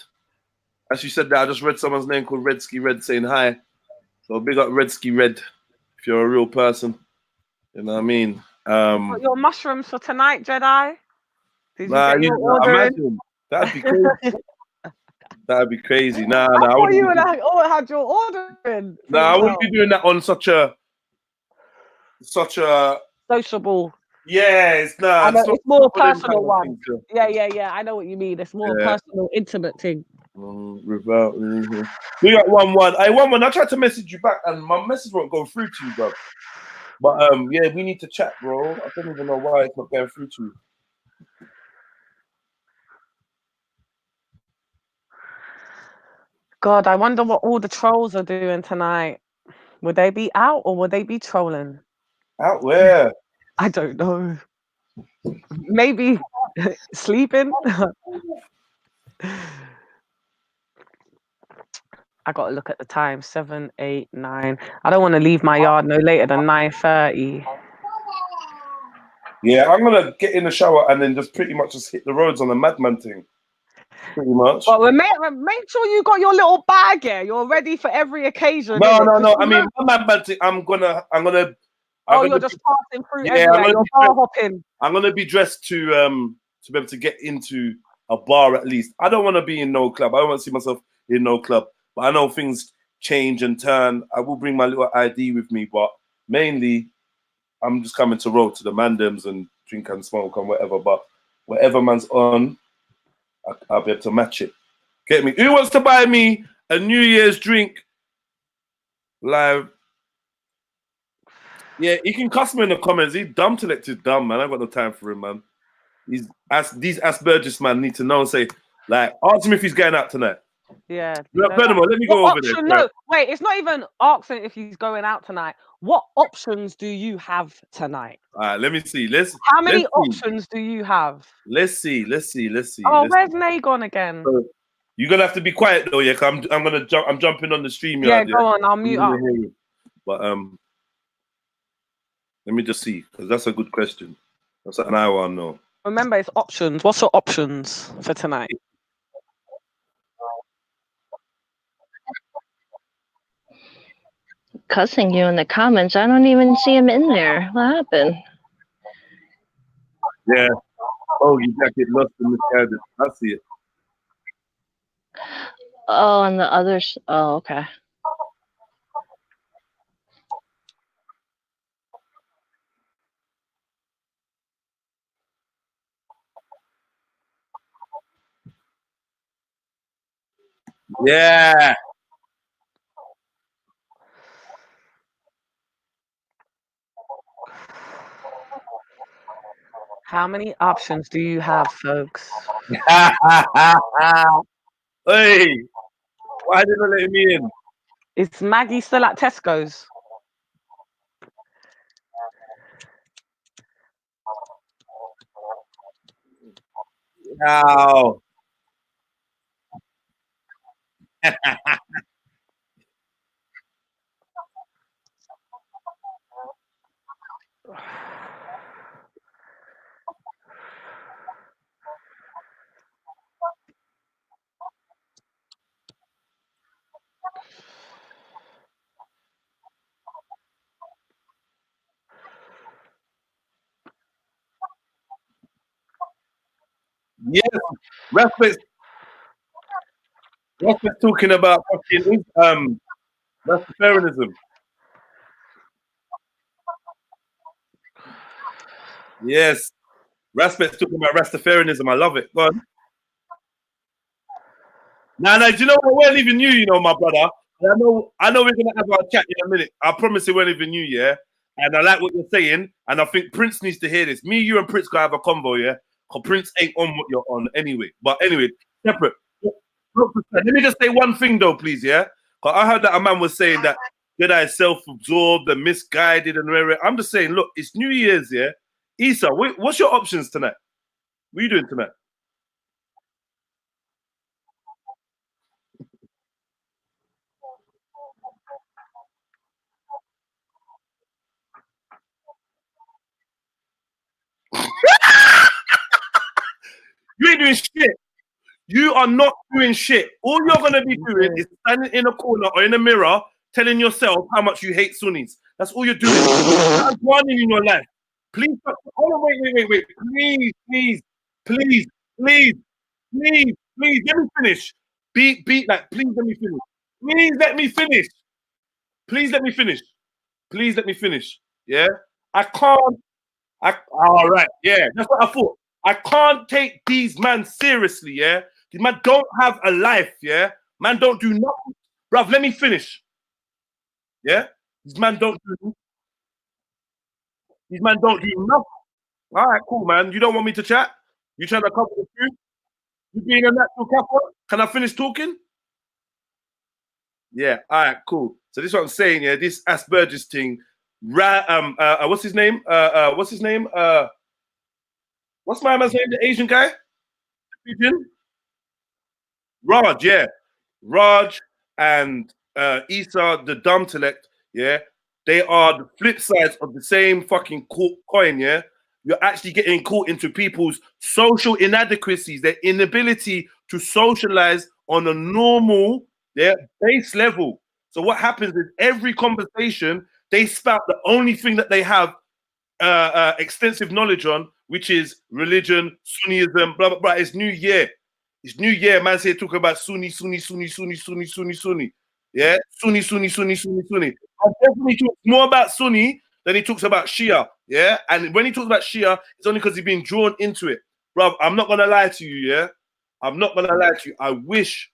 As you said that, I just read someone's name called Redski Red saying hi. So big up Redski Red if you're a real person. You know what I mean? Got your mushrooms for tonight, Jedi? Did you Nah, get your order in? imagine. That'd be crazy. That'd be crazy. Nah, I I thought wouldn't you be would have had your order in. Nah, I wouldn't be doing that on such a sociable. Yeah, it's more personal one. Yeah. I know what you mean. It's more personal, intimate thing. We got 1-1. Hey, 1-1. I tried to message you back, and my message won't go through to you, bro. But yeah, we need to chat, bro. I don't even know why it's not going through to you. God, I wonder what all the trolls are doing tonight. Would they be out or would they be trolling? Out where? I don't know. Maybe sleeping. I got to look at the time. 7, 8, 9. I don't want to leave my yard no later than 9:30. Yeah, I'm gonna get in the shower and then just pretty much just hit the roads on the madman thing. Pretty much. Well, make sure you got your little bag here. You're ready for every occasion. No. I mean, my madman thing. I'm gonna. You're just passing through everywhere. You're bar hopping. I'm gonna be dressed to be able to get into a bar at least. I don't want to be in no club. I don't want to see myself in no club. But I know things change and turn. I will bring my little ID with me, but mainly I'm just coming to roll to the mandems and drink and smoke and whatever. But whatever man's on, I'll be able to match it. Get me? Who wants to buy me a New Year's drink live? Yeah, he can cuss me in the comments. He's dumb till it's dumb, man. I got no time for him, man. These Asperger's man need to know and say, like, ask him if he's going out tonight. Yeah. Furthermore, let me go over there. No, wait, it's not even asking if he's going out tonight. What options do you have tonight? All right, let me see. How many options do you have? Let's see. Oh, where's Nay gone again? You're gonna have to be quiet though, yeah. I'm jumping on the stream. Yeah, go on. I'll mute up. But let me just see, because that's a good question. That's an I want to know. Remember, it's options. What's your options for tonight? Cussing you in the comments. I don't even see him in there. What happened? Yeah. Oh, you got get lost in the cabin. I see it. Oh, and the others. Oh, okay. Yeah. How many options do you have, folks? Hey, why didn't they let me in? Is Maggie still at Tesco's? No. Yes, respect. Respect talking about fucking Rastafarianism. Yes, respect talking about Rastafarianism. I love it. Go on. No, do you know what? It weren't even you, my brother. I know we're gonna have our chat in a minute. I promise it weren't even you, yeah. And I like what you're saying, and I think Prince needs to hear this. Me, you, and Prince gotta have a convo, yeah. Because Prince ain't on what you're on anyway. But anyway, separate. Look, let me just say one thing though, please, yeah. Because I heard that a man was saying that Jedi is self-absorbed and misguided and rare. I'm just saying, look, it's New Year's, yeah. Issa, what's your options tonight? What are you doing tonight? You ain't doing shit. You are not doing shit. All you're gonna be doing is standing in a corner or in a mirror, telling yourself how much you hate Sunnis. That's all you're doing. That's one in your life. Please, hold on, wait. Please. Let me finish. Please let me finish. Please let me finish. Please let me finish. Please let me finish. Yeah, I can't. All right. Yeah, that's what I thought. I can't take these man seriously. Yeah, these man don't have a life. Yeah, man don't do nothing. Bruv, let me finish. Yeah, these man don't do. These man don't do nothing. All right, cool, man. You don't want me to chat? You trying to cover the truth? You being a natural couple? Can I finish talking? Yeah. All right. Cool. So this is what I'm saying. Yeah. This Asperger's thing. What's his name? What's his name? What's my man's name? The Asian guy? Raj. Yeah. Raj and Issa, the dumb intellect. Yeah. They are the flip sides of the same fucking coin. Yeah. You're actually getting caught into people's social inadequacies, their inability to socialize on a normal, base level. So what happens is every conversation they spout the only thing that they have extensive knowledge on, which is religion, Sunnism, blah blah blah. It's New Year. It's New Year. Man say talk about Sunni. Yeah, Sunni. I definitely talks more about Sunni than he talks about Shia. Yeah, and when he talks about Shia, it's only because he's been drawn into it. Bro, I'm not gonna lie to you. Yeah, I'm not gonna lie to you. I wish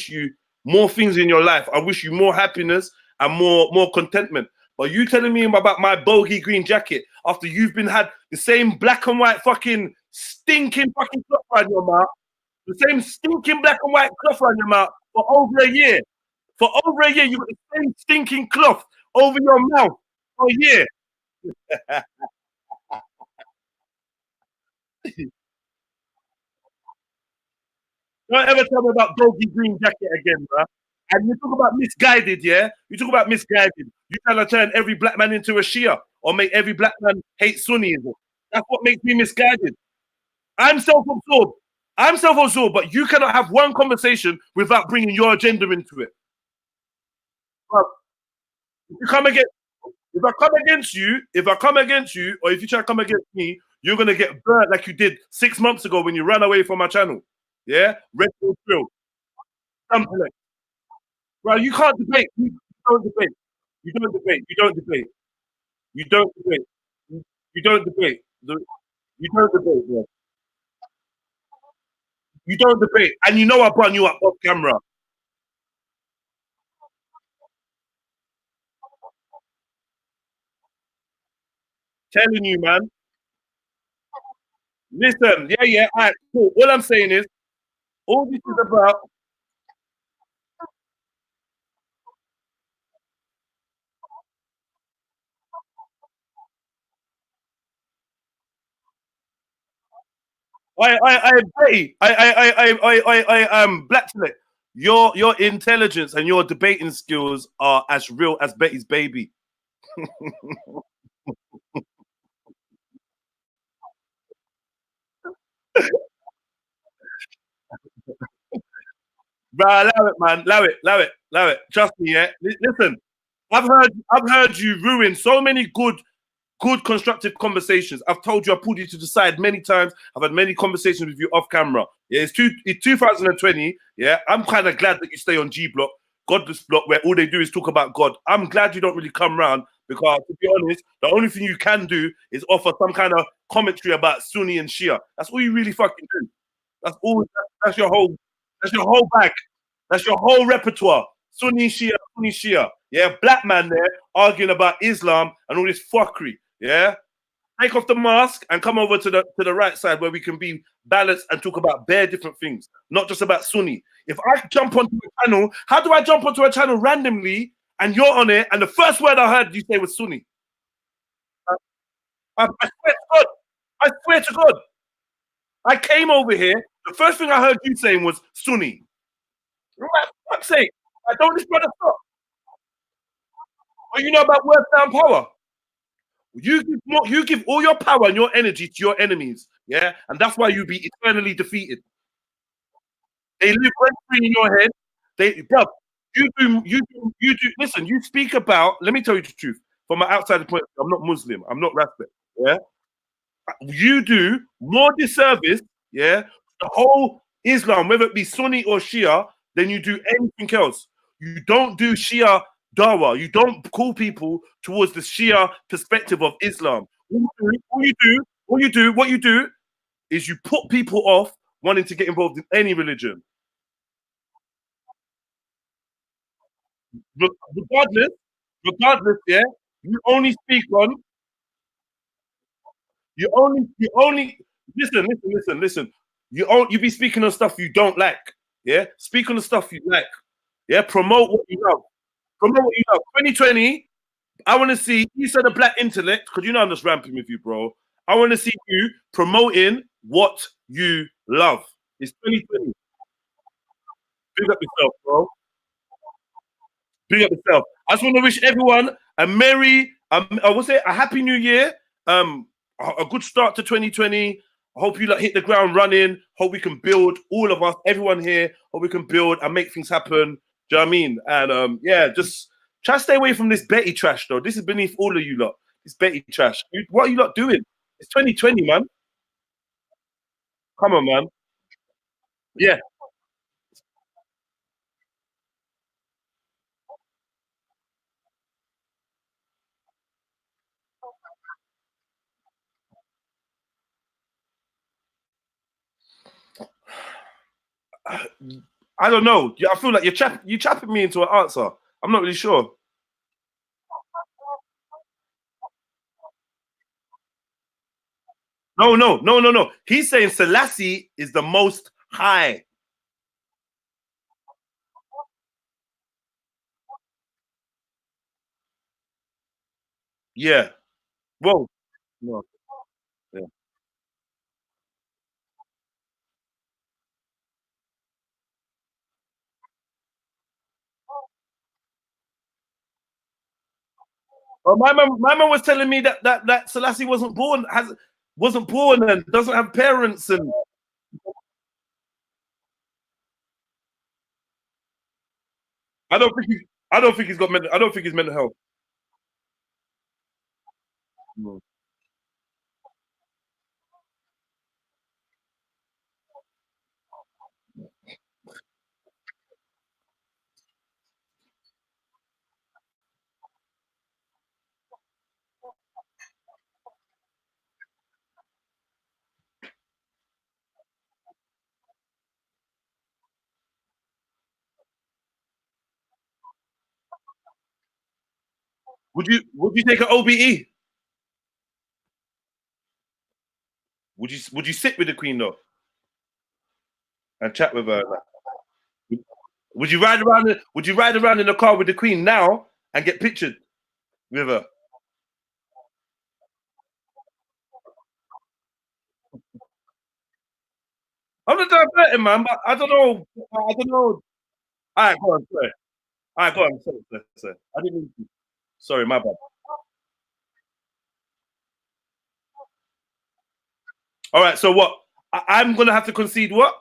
you more things in your life. I wish you more happiness and more contentment. But you telling me about my bogey green jacket after you've been had the same black and white fucking stinking fucking cloth around your mouth, the same stinking black and white cloth around your mouth for over a year. For over a year, you got the same stinking cloth over your mouth for a year. Don't ever tell me about bogey green jacket again, bro. And you talk about misguided, yeah? You talk about misguided. You trying to turn every black man into a Shia or make every black man hate Sunnism. That's what makes me misguided. I'm self-absorbed. But you cannot have one conversation without bringing your agenda into it. But if I come against you, or if you try to come against me, you're gonna get burnt like you did 6 months ago when you ran away from my channel. Yeah, Red Bull Drill. Something like, bro, you can't debate. You don't debate. You don't debate. You don't debate. You don't debate. You don't debate. You don't debate, bro. You don't debate, and you know I brought you up off camera. Telling you, man. Listen, yeah. All right, cool. All I'm saying is, all this is about. Betty, Black Select. Your intelligence and your debating skills are as real as Betty's baby. Bro, allow it, man. Allow it. Trust me, yeah. Listen, I've heard you ruin so many good constructive conversations. I've told you, I pulled you to the side many times. I've had many conversations with you off camera. Yeah, it's 2020. Yeah, I'm kind of glad that you stay on G Block, Godless Block, where all they do is talk about God. I'm glad you don't really come round because, to be honest, the only thing you can do is offer some kind of commentary about Sunni and Shia. That's all you really fucking do. That's all. That's your whole. That's your whole bag. That's your whole repertoire. Sunni Shia. Yeah, black man there arguing about Islam and all this fuckery. Yeah, take off the mask and come over to the right side where we can be balanced and talk about bare different things, not just about Sunni. If I jump onto a channel, how do I jump onto a channel randomly and you're on it and the first word I heard you say was Sunni? I swear to God. I swear to God. I came over here. The first thing I heard you saying was Sunni. For fuck's sake, I don't this brother stop. But you know about word sound power. You give all your power and your energy to your enemies, yeah, and that's why you be eternally defeated. They live rent free in your head. Bruv, you do. Listen, you speak about. Let me tell you the truth. From my outside point, I'm not Muslim. I'm not Raspberry. Yeah, you do more disservice, yeah, the whole Islam, whether it be Sunni or Shia, than you do anything else. You don't do Shia Dawa. You don't call people towards the Shia perspective of Islam. What you do is you put people off wanting to get involved in any religion. Regardless, yeah, you only speak on. You only listen. You be speaking on stuff you don't like. Yeah, speak on the stuff you like. Yeah, promote what you love. 2020. I want to see you said the black intellect because you know I'm just ramping with you, bro. I want to see you promoting what you love. It's 2020. Big up yourself, bro. Big up yourself. I just want to wish everyone a merry, I would say a happy new year. A good start to 2020. I hope you hit the ground running. Hope we can build, all of us, everyone here. Hope we can build and make things happen. Do you know what I mean? And yeah, just try to stay away from this Betty trash, though. This is beneath all of you lot. This Betty trash. What are you lot doing? It's 2020, man. Come on, man. Yeah. I don't know. I feel like you're chapping me into an answer. I'm not really sure. No. He's saying Selassie is the most high. Yeah. Well, no. Yeah. Well, my man was telling me that Selassie wasn't born and doesn't have parents and. I don't think he's got mental. I don't think he's mental health. No. Would you take an OBE? Would you sit with the Queen though, and chat with her? Would you ride around? Would you ride around in the car with the Queen now and get pictured with her? I'm not diverting, man, but I don't know. I don't know. All right, go on, sorry. All right, go on, sorry. I didn't mean to. Sorry, my bad. All right, so what? I'm gonna have to concede what?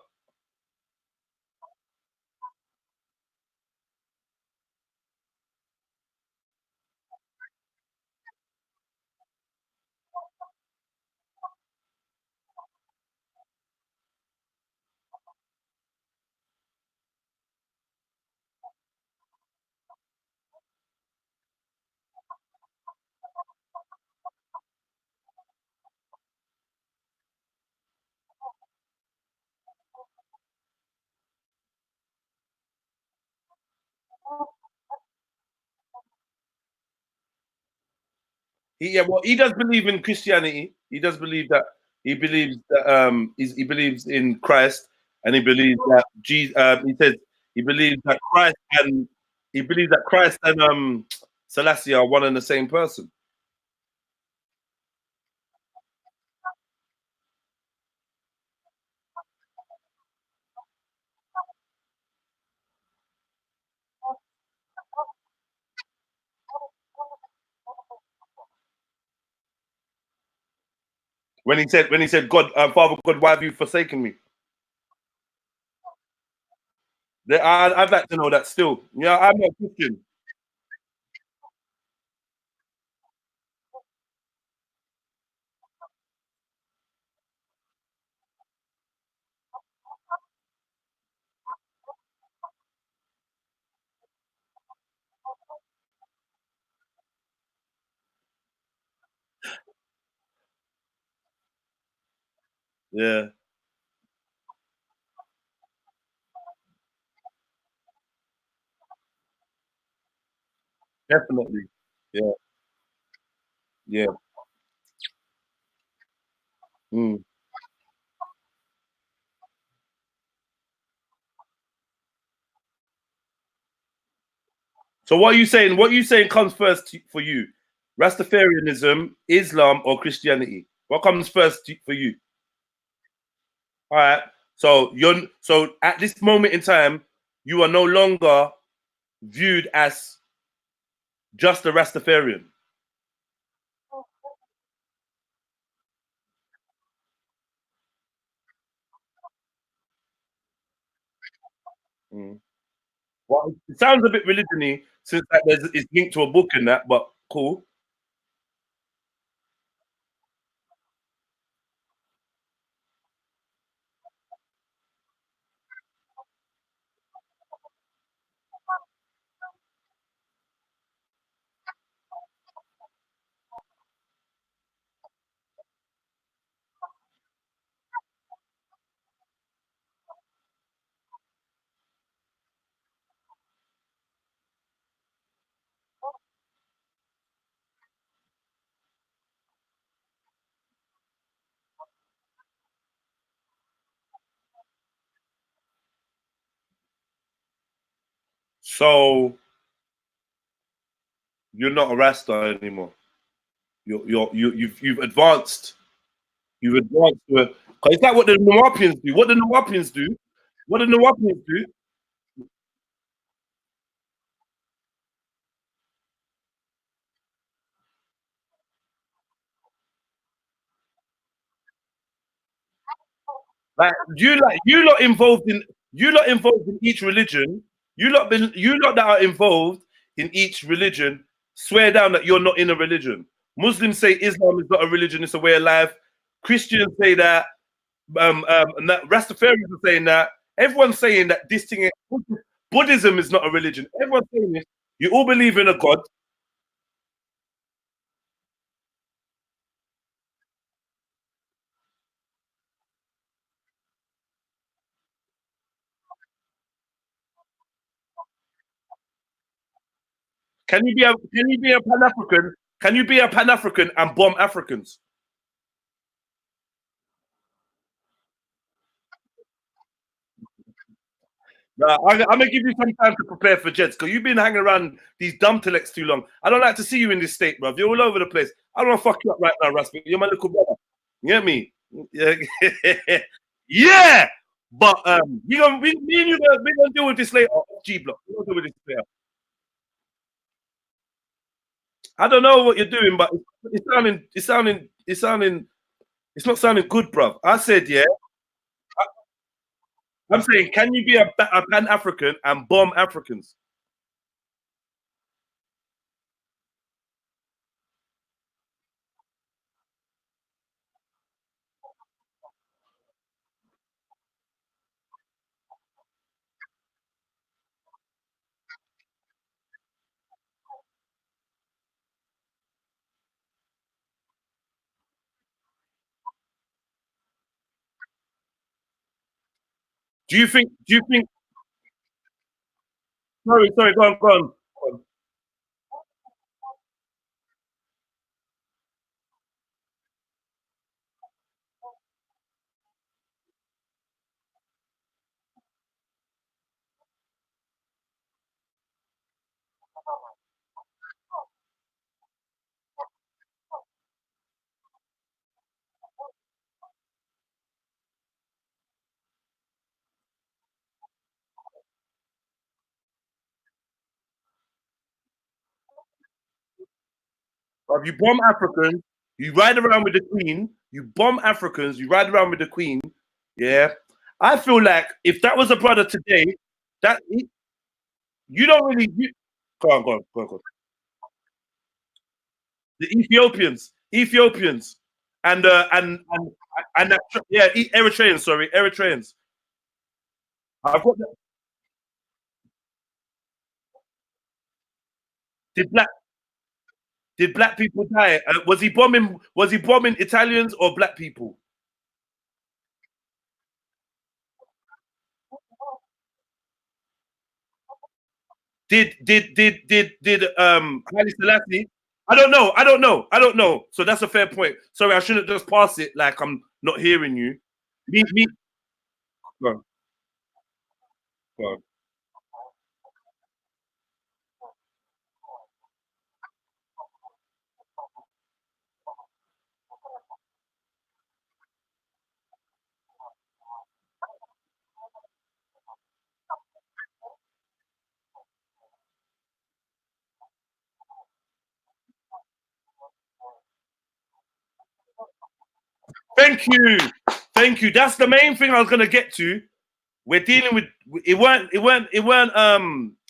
Well, he does believe in Christianity. He does believe that he believes that he believes in Christ, and he believes that Jesus. He says he believes that Christ and Selassie are one and the same person. When he said, God, Father God, why have you forsaken me? I'd like to know that still. Yeah, I'm not Christian. Yeah. Definitely. Yeah. Yeah. Mm. So what are you saying? What are you saying comes first for you? Rastafarianism, Islam, or Christianity? What comes first for you? All right. So at this moment in time, you are no longer viewed as just a Rastafarian. Mm. Well, it sounds a bit religion-y since that it's linked to a book and that, but cool. So you're not a Rasta anymore. You've advanced. You've advanced to a. Is that what the Nawapians do? What the Nawapians do? What the Nawapians do? Like you lot involved in each religion. You lot that are involved in each religion swear down that you're not in a religion. Muslims say Islam is not a religion; it's a way of life. Christians say that. And that Rastafarians are saying that. Everyone's saying that this thing, Buddhism is not a religion. Everyone's saying this. You all believe in a God. Can you be a Pan African? Can you be a Pan African and bomb Africans? Nah, I'm gonna give you some time to prepare for Jets because you've been hanging around these dumb intellects too long. I don't like to see you in this state, bro. You're all over the place. I don't want to fuck you up right now, Rasmus. You're my little brother. You get me? Yeah. Yeah. But me and you gonna deal with this later. G block. We're gonna deal with this later. I don't know what you're doing, but it's not sounding good, bro. I said, yeah. I'm saying, can you be a Pan-African and bomb Africans? Do you think? Sorry, go on. If you bomb Africans, you ride around with the Queen. You bomb Africans, you ride around with the Queen. Yeah, I feel like if that was a brother today, you don't really. Go on. The Ethiopians, and Eritreans. Sorry, Eritreans. I've got. Did black people die? Was he bombing Italians or black people? Did Haile Selassie? I don't know. So that's a fair point. Sorry, I shouldn't just pass it like I'm not hearing you. Me. Go on. Thank you. That's the main thing I was gonna get to. We're dealing with it.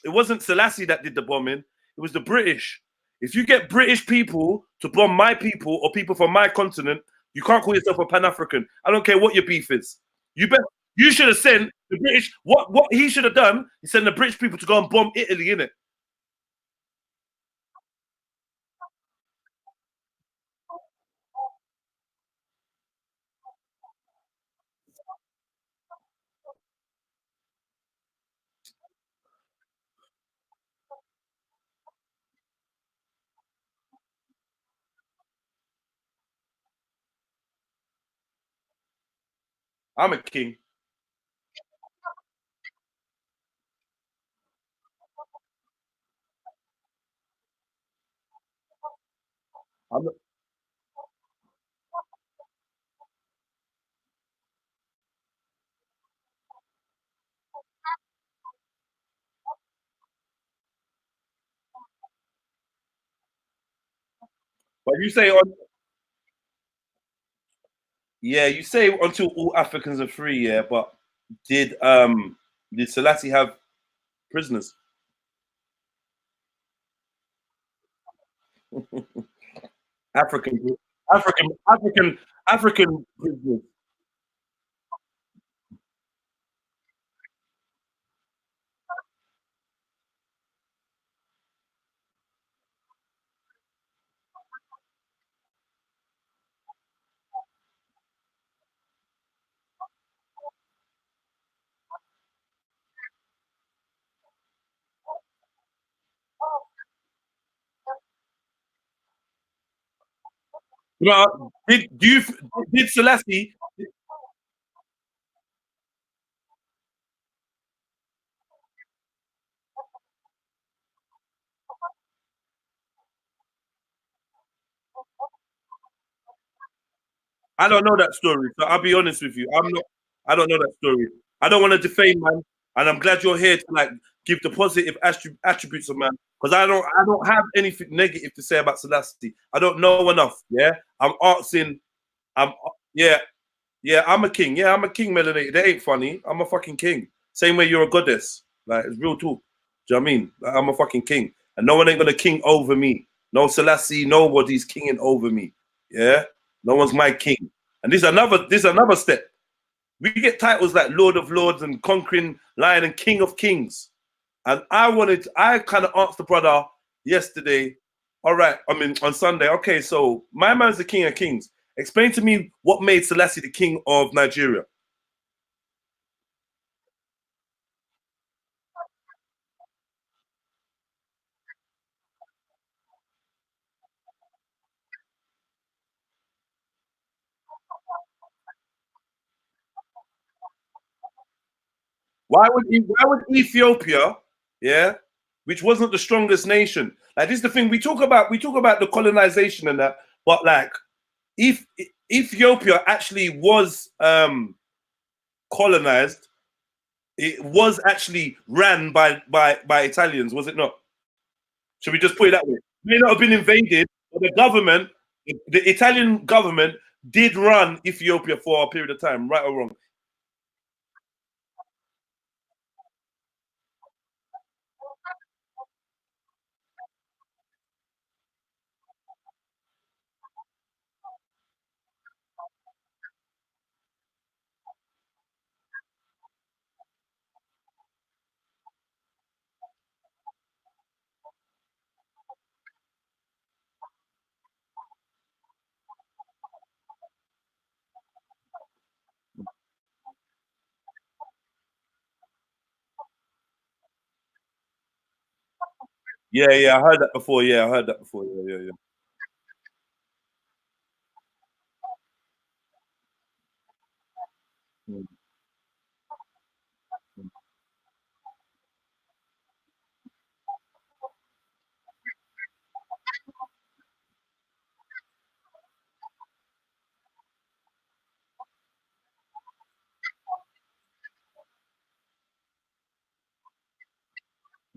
It wasn't Selassie that did the bombing. It was the British. If you get British people to bomb my people or people from my continent, you can't call yourself a Pan-African. I don't care what your beef is. You should have sent the British. What he should have done is send the British people to go and bomb Italy, innit? I'm a king. But you say you say until all Africans are free, yeah. But did Selassie have prisoners? African prisoners. No, did Selassie? I don't know that story. So I'll be honest with you. I don't know that story. I don't want to defame man, and I'm glad you're here to like give the positive attributes of man. Because I don't have anything negative to say about Selassie. I don't know enough. Yeah. I'm asking, I'm yeah, yeah, I'm a king. Yeah, I'm a king, Melanie. That ain't funny. I'm a fucking king. Same way you're a goddess. Like it's real talk. Do you know what I mean? Like, I'm a fucking king. And no one ain't gonna king over me. No Selassie, nobody's kinging over me. Yeah? No one's my king. And this is another step. We get titles like Lord of Lords and Conquering Lion and King of Kings. And I kind of asked the brother yesterday, all right, I mean on Sunday, okay, so my man's the King of Kings. Explain to me what made Selassie the king of Nigeria. Why would Ethiopia, yeah, which wasn't the strongest nation, like this is the thing we talk about the colonization and that, but like if Ethiopia actually was colonized, it was actually ran by Italians, was it not? Should we just put it that way? It may not have been invaded, but the government, the Italian government, did run Ethiopia for a period of time, right or wrong. Yeah, yeah, I heard that before. Yeah, I heard that before. Yeah, yeah, yeah. Mm.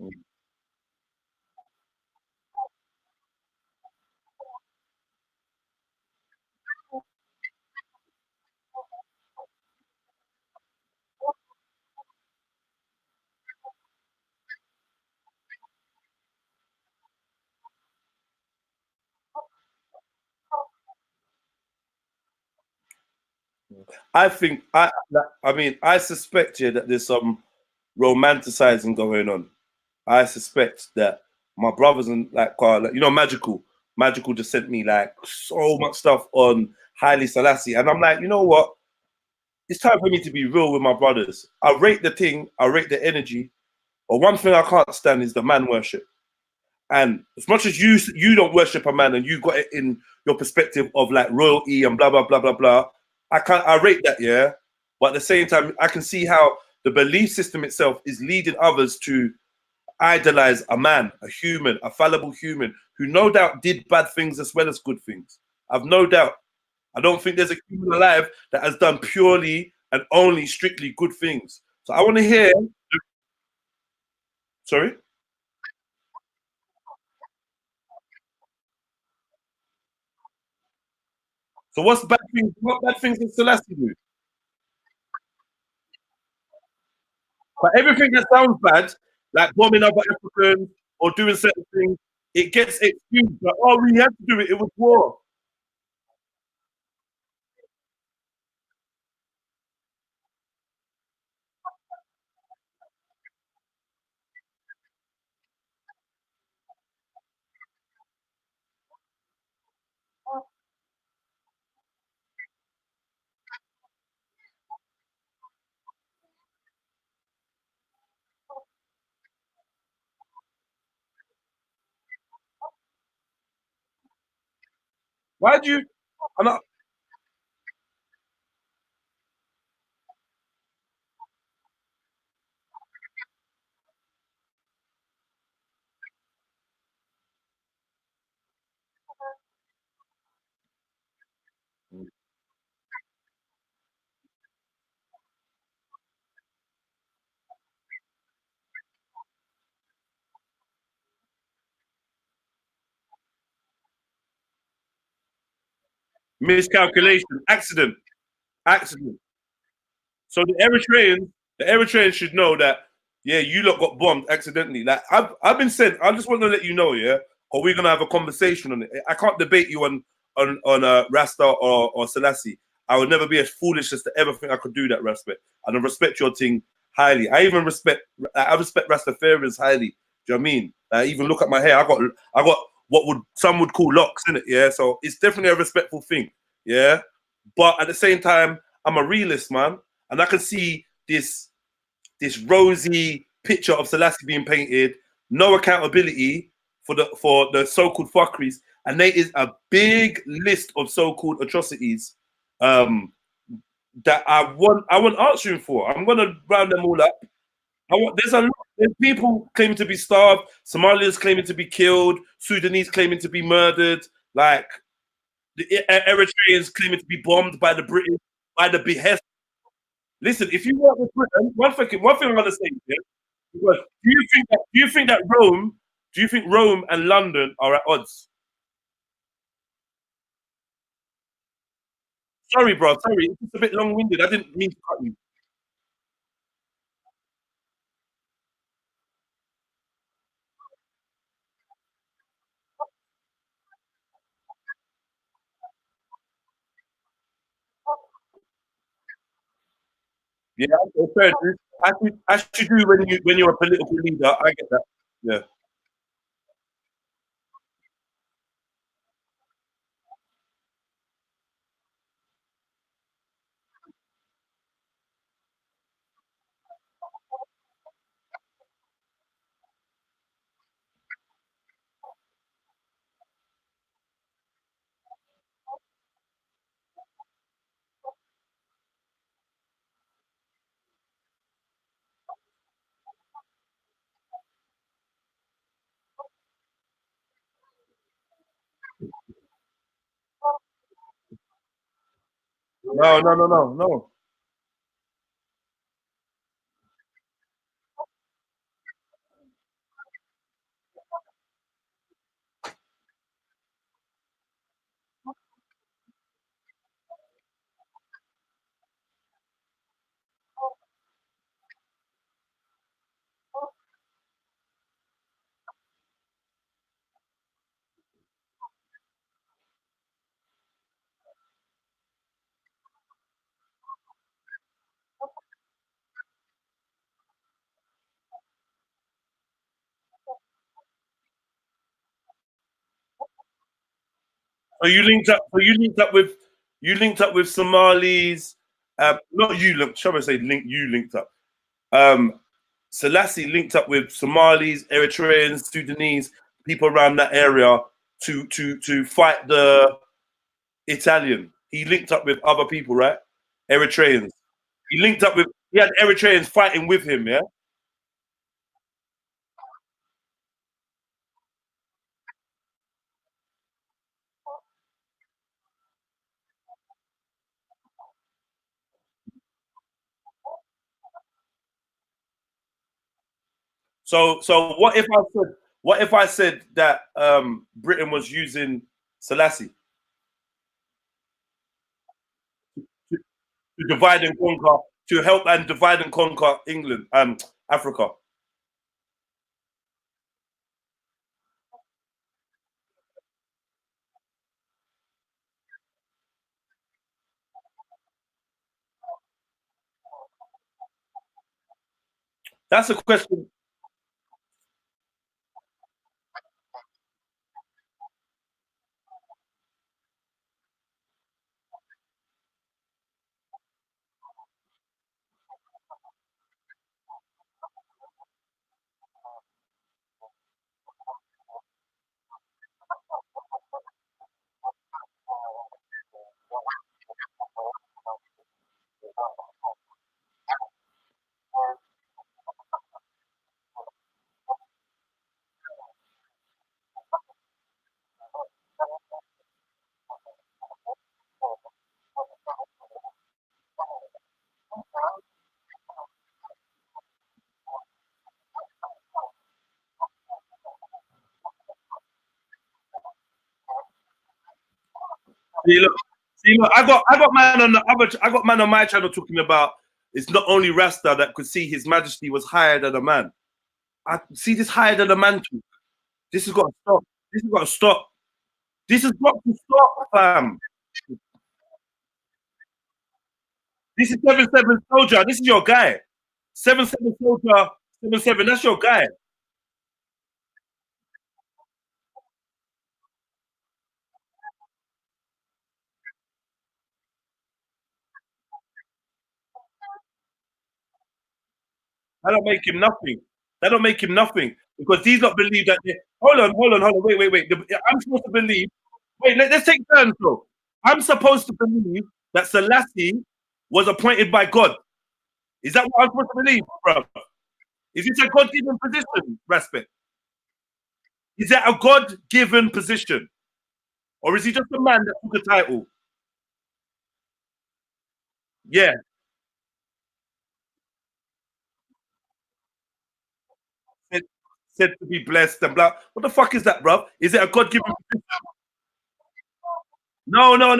Mm. I think I mean I suspect here that there's some romanticizing going on. I suspect that my brothers and like Carl, like, you know, Magical just sent me like so much stuff on Haile Selassie, and I'm like, you know what? It's time for me to be real with my brothers. I rate the thing, I rate the energy, but one thing I can't stand is the man worship. And as much as you don't worship a man and you got it in your perspective of like royalty and blah blah blah blah blah, I rate that, yeah. But at the same time, I can see how the belief system itself is leading others to idolize a man, a human, a fallible human who no doubt did bad things as well as good things. I've no doubt. I don't think there's a human alive that has done purely and only strictly good things. So I want to hear. Sorry. So what's bad things? What bad things did Selassie do? But everything that sounds bad, like bombing other Africans or doing certain things, it gets excused. Like, oh, we had to do it. It was war. Why do you? I'm not, Miscalculation, accident. So the Eritreans should know that, yeah, you lot got bombed accidentally. Like I've been sent. I just want to let you know, yeah, or we're gonna have a conversation on it. I can't debate you on Rasta or Selassie. I would never be as foolish as to ever think I could do that, respect. And I respect your thing highly. I respect Rastafarians highly. Do you know what I mean? I even look at my hair. I got what some would call locks in it. Yeah, so it's definitely a respectful thing. Yeah, but at the same time, I'm a realist, man, and I can see this rosy picture of Selassie being painted. No accountability for the so-called fuckeries, and there is a big list of so-called atrocities that I want answering for. I'm gonna round them all up. There's people claiming to be starved, Somalians claiming to be killed, Sudanese claiming to be murdered, like the Eritreans claiming to be bombed by the British, by the behest. Listen, if you work with Britain, one thing I'm gonna say, yeah, because do you think Rome and London are at odds? Sorry, bro. Sorry, it's a bit long-winded. I didn't mean to cut you. Yeah, it's fair. As you do when you're a political leader. I get that. Yeah. No. So you linked up. You linked up with Somalis. Not you. Shall I say link? You linked up. Selassie linked up with Somalis, Eritreans, Sudanese people around that area to fight the Italian. He linked up with other people, right? Eritreans. He had Eritreans fighting with him, yeah. So what if I said that Britain was using Selassie to divide and conquer, to help and divide and conquer England, Africa? That's a question. See, look, See, look, I got man on the other. I got man on my channel talking about it's not only Rasta that could see His Majesty was higher than a man. I see this higher than a man too. This has got to stop. This has got to stop. This has got to stop, fam. This is 7-7 Soldier. This is your guy. 7-7 Soldier. 7-7. That's your guy. That don't make him nothing. That don't make him nothing because these not believe that. Hold on. Wait. I'm supposed to believe. Wait, let's take turns, though. I'm supposed to believe that Selassie was appointed by God. Is that what I'm supposed to believe, bro? Is this a God-given position, Respect? Is that a God-given position? Or is he just a man that took a title? Yeah. Said to be blessed and blah. What the fuck is that, bro? Is it a God-given position? No.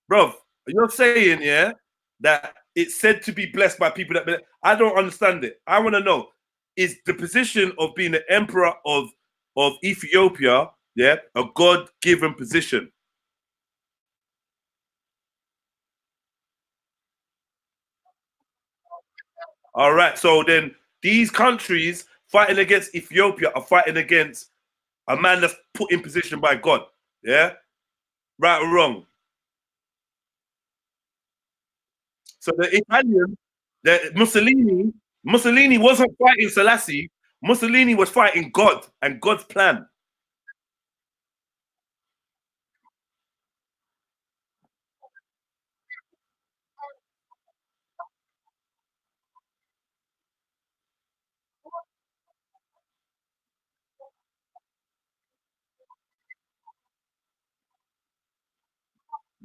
Bro, you're saying, yeah, that it's said to be blessed by people that... I don't understand it. I want to know, is the position of being the emperor of Ethiopia, yeah, a God-given position? All right, so then these countries fighting against Ethiopia are fighting against a man that's put in position by God, yeah? Right or wrong? So the Italian, the Mussolini wasn't fighting Selassie. Mussolini was fighting God and God's plan.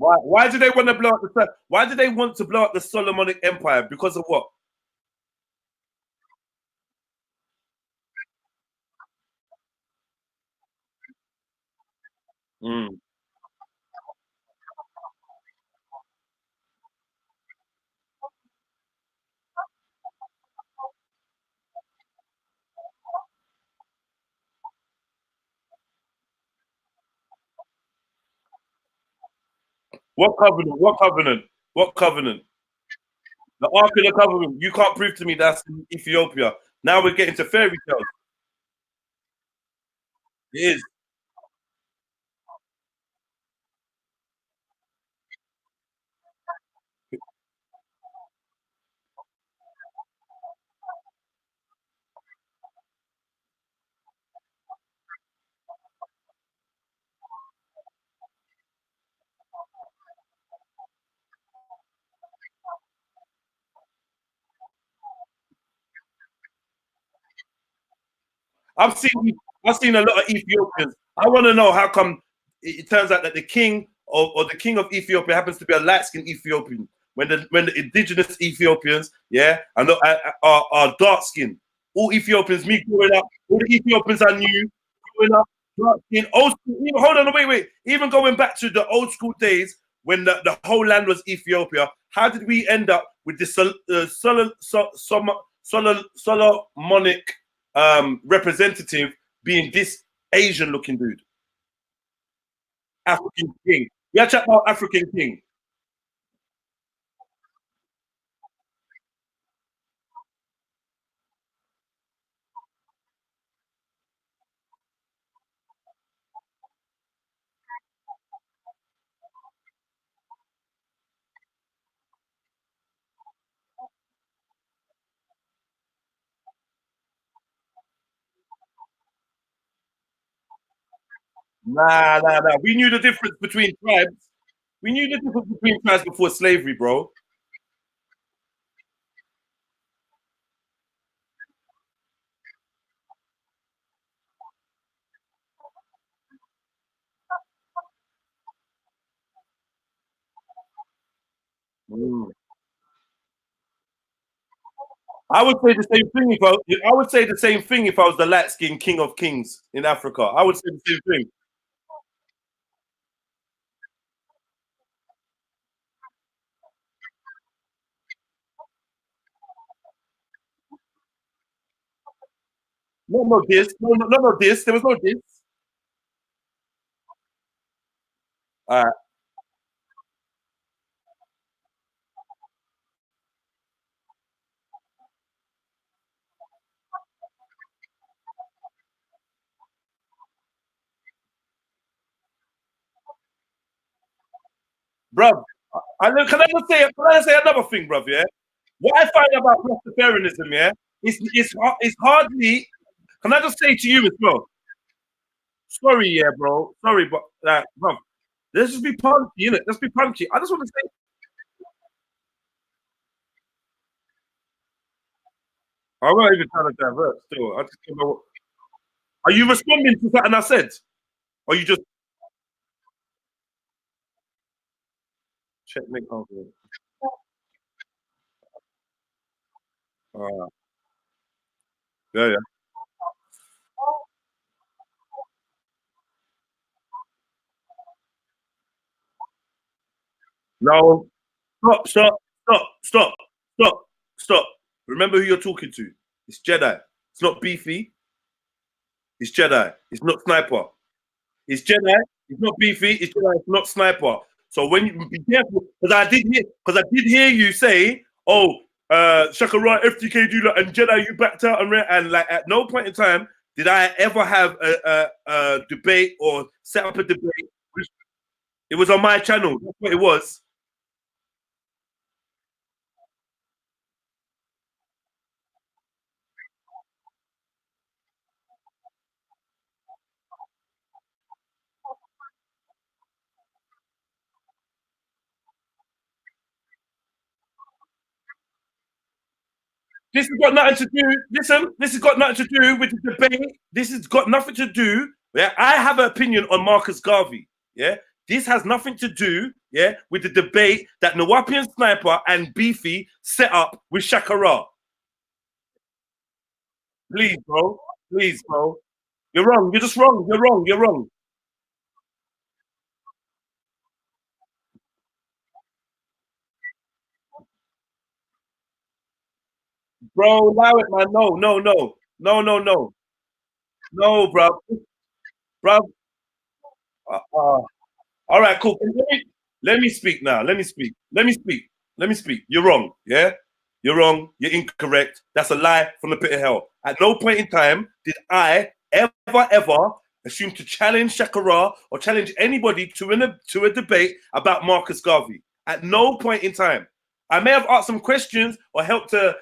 Why do they want to blow up the? Why do they want to blow up the Solomonic Empire? Because of what? Mm. What covenant? What covenant? What covenant? The Ark of the Covenant. You can't prove to me that's in Ethiopia. Now we're getting to fairy tales. It is. I've seen a lot of Ethiopians. I want to know how come it turns out that the king or the king of Ethiopia happens to be a light-skinned Ethiopian when the indigenous Ethiopians, yeah, are dark-skinned. All Ethiopians, me growing up, all the Ethiopians I knew growing up, dark-skinned, old school. Hold on, wait. Even going back to the old school days when the whole land was Ethiopia, how did we end up with this Solomonic representative being this Asian looking dude? African king. We are chatting about African king. Nah. We knew the difference between tribes. We knew the difference between tribes before slavery, bro. Mm. I would say the same thing I would say the same thing if I was the light-skinned king of kings in Africa. I would say the same thing. No diss. No diss. There was no diss. All right. Bruv, can I just say another thing, bruv, yeah? What I find about Rastafarianism, yeah, it's hardly, can I just say to you as well? Sorry, yeah, bro. Sorry, but, like, bruv, let's just be punky, innit? Let's be punky. I just want to say, I'm not even trying to divert still. I just don't know what, are you responding to something I said? Or you just, checkmate, okay. Yeah. No, stop. Remember who you're talking to. It's Jedi. It's not Beefy. It's Jedi. It's not Sniper. It's Jedi. It's not Beefy. It's Jedi. It's not Sniper. So when you be careful, because I did hear you say, "Oh, Shakara, FTK do that," and Jedi, you backed out and like at no point in time did I ever have a debate or set up a debate. It was on my channel. That's what it was. This has got nothing to do. Listen, this has got nothing to do with the debate. This has got nothing to do. Yeah, I have an opinion on Marcus Garvey. Yeah, this has nothing to do. Yeah, with the debate that Nawapian Sniper and Beefy set up with Shakara. Please, bro. Please, bro. You're wrong. You're just wrong. You're wrong. You're wrong. Bro, allow it, man. No, bro. Bro. All right, cool. Let me speak now. Let me speak. You're wrong. Yeah? You're wrong. You're incorrect. That's a lie from the pit of hell. At no point in time did I ever assume to challenge Shakara or challenge anybody to a debate about Marcus Garvey. At no point in time. I may have asked some questions or helped to,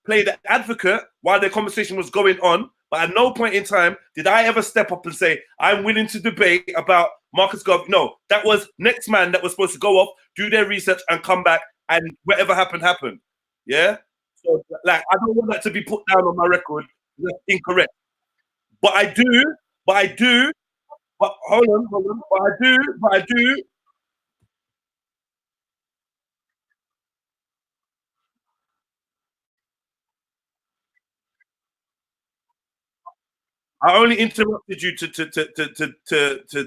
play the advocate while the conversation was going on, but at no point in time did I ever step up and say, I'm willing to debate about Marcus Garvey. No, that was next man that was supposed to go off, do their research and come back, and whatever happened. Yeah? So, like, I don't want that to be put down on my record. That's incorrect. But I do, but hold on, but I do. I only interrupted you to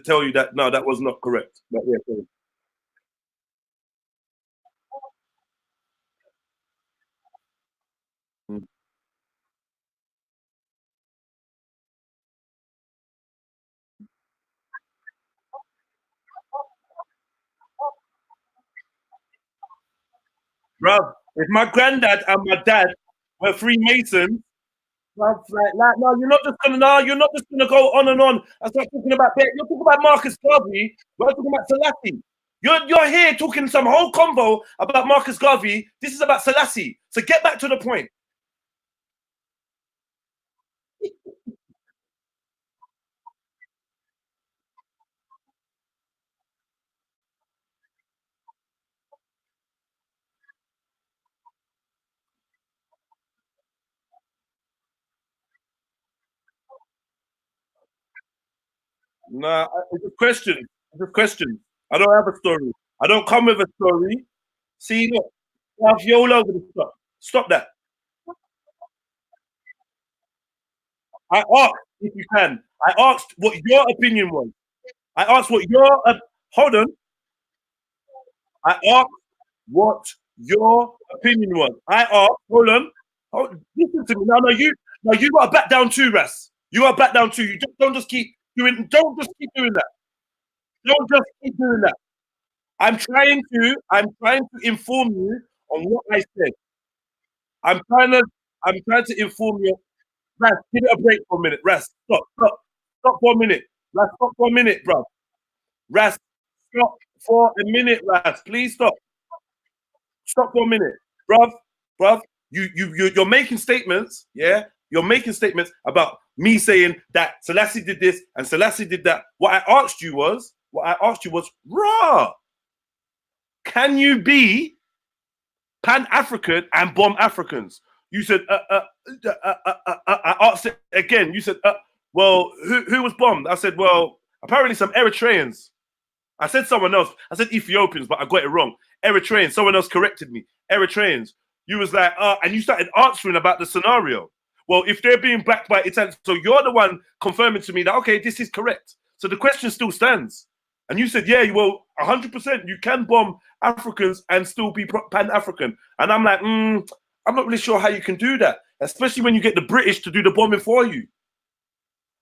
tell you that no, that was not correct. But yeah, sorry. Bruv, if my granddad and my dad were Freemasons, bruv, like, no, you're not just gonna go on and on and start talking about that. You're talking about Marcus Garvey, we're talking about Selassie. You're here talking some whole convo about Marcus Garvey. This is about Selassie. So get back to the point. Nah, it's a question. It's a question. I don't have a story. I don't come with a story. See, look, you're all over the stuff. Stop that. I asked if you can. I asked what your opinion was. I asked what your hold on. I asked what your opinion was. I asked. Hold on. Listen to me. No, No, you got to back down too, Ras. You got to back down too. You just don't just keep doing. Don't just keep doing that. Don't just keep doing that. I'm trying to inform you on what I said. I'm trying to inform you. Ras, give it a break for a minute. Ras, stop for a minute. Ras, stop for a minute, bro. Ras, stop for a minute, Ras. Please stop. Stop for a minute, bruv. You're making statements, yeah. You're making statements about me saying that Selassie did this and Selassie did that. What I asked you was, raw. Can you be Pan-African and bomb Africans? You said, I asked it again. You said, well, who was bombed? I said, well, apparently some Eritreans. I said someone else. I said Ethiopians, but I got it wrong. Eritreans. Someone else corrected me. Eritreans. You was like, and you started answering about the scenario. Well, if they're being backed by Italians, so you're the one confirming to me that, okay, this is correct. So the question still stands. And you said, yeah, well, 100%, you can bomb Africans and still be Pan-African. And I'm like, I'm not really sure how you can do that, especially when you get the British to do the bombing for you.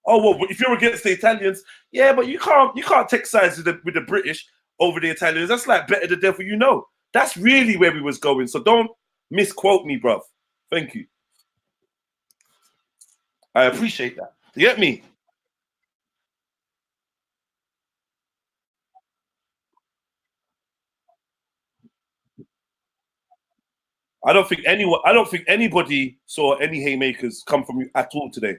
Oh, well, if you're against the Italians, yeah, but you can't take sides with the British over the Italians. That's like better the devil you know. That's really where we was going. So don't misquote me, bruv. Thank you. I appreciate that. You get me? I don't think anybody saw any haymakers come from you at all today.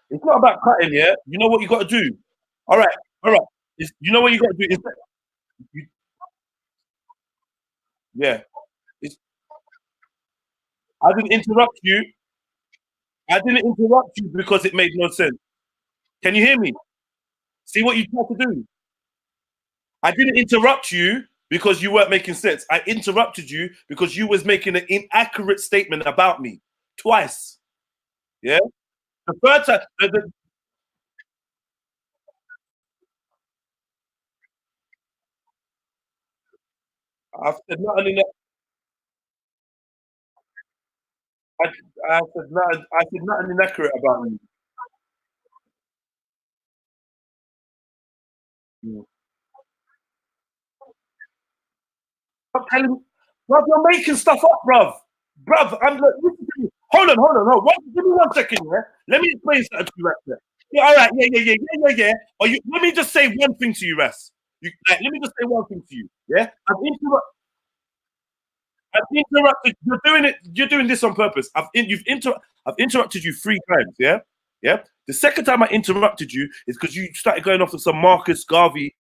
It's not about cutting, yeah. You know what you got to do. All right. You know what you got to do. Yeah. I didn't interrupt you. I didn't interrupt you because it made no sense. Can you hear me? See what you tried to do. I didn't interrupt you because you weren't making sense. I interrupted you because you was making an inaccurate statement about me twice. Yeah. The third time. I've said nothing. I said nothing inaccurate about you. Stop telling me, bruv, you're making stuff up, bruv. I'm like, hold on. Give me 1 second, yeah. Let me explain something to you right there. Yeah, all right, yeah. Let me just say one thing to you, Ras. Let me just say one thing to you, yeah. I've interrupted. You're doing it. You're doing this on purpose. I've interrupted you 3 times, yeah. The second time I interrupted you is because you started going off of some Marcus Garvey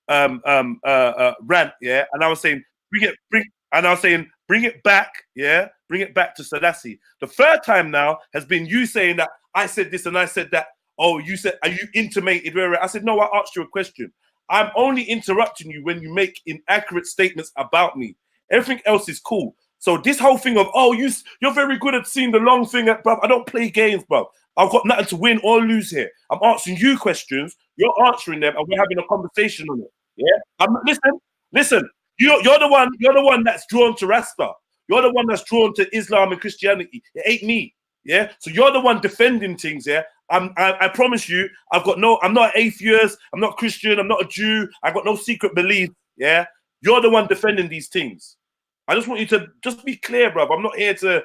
rant, yeah. And I was saying, bring it back, yeah. Bring it back to Selassie. The third time now has been you saying that I said this and I said that. Oh, you said, are you intimated? Where I said, no, I asked you a question. I'm only interrupting you when you make inaccurate statements about me. Everything else is cool. So this whole thing of, oh, you're very good at seeing the long thing, bruv. I don't play games, bruv. I've got nothing to win or lose here. I'm answering you questions. You're answering them, and we're having a conversation on it. Yeah. Listen. You're the one. You're the one that's drawn to Rasta. You're the one that's drawn to Islam and Christianity. It ain't me. Yeah. So you're the one defending things. Yeah. I promise you, I'm not an atheist. I'm not Christian. I'm not a Jew. I've got no secret belief. Yeah. You're the one defending these things. I just want you to just be clear, bro. I'm not here to.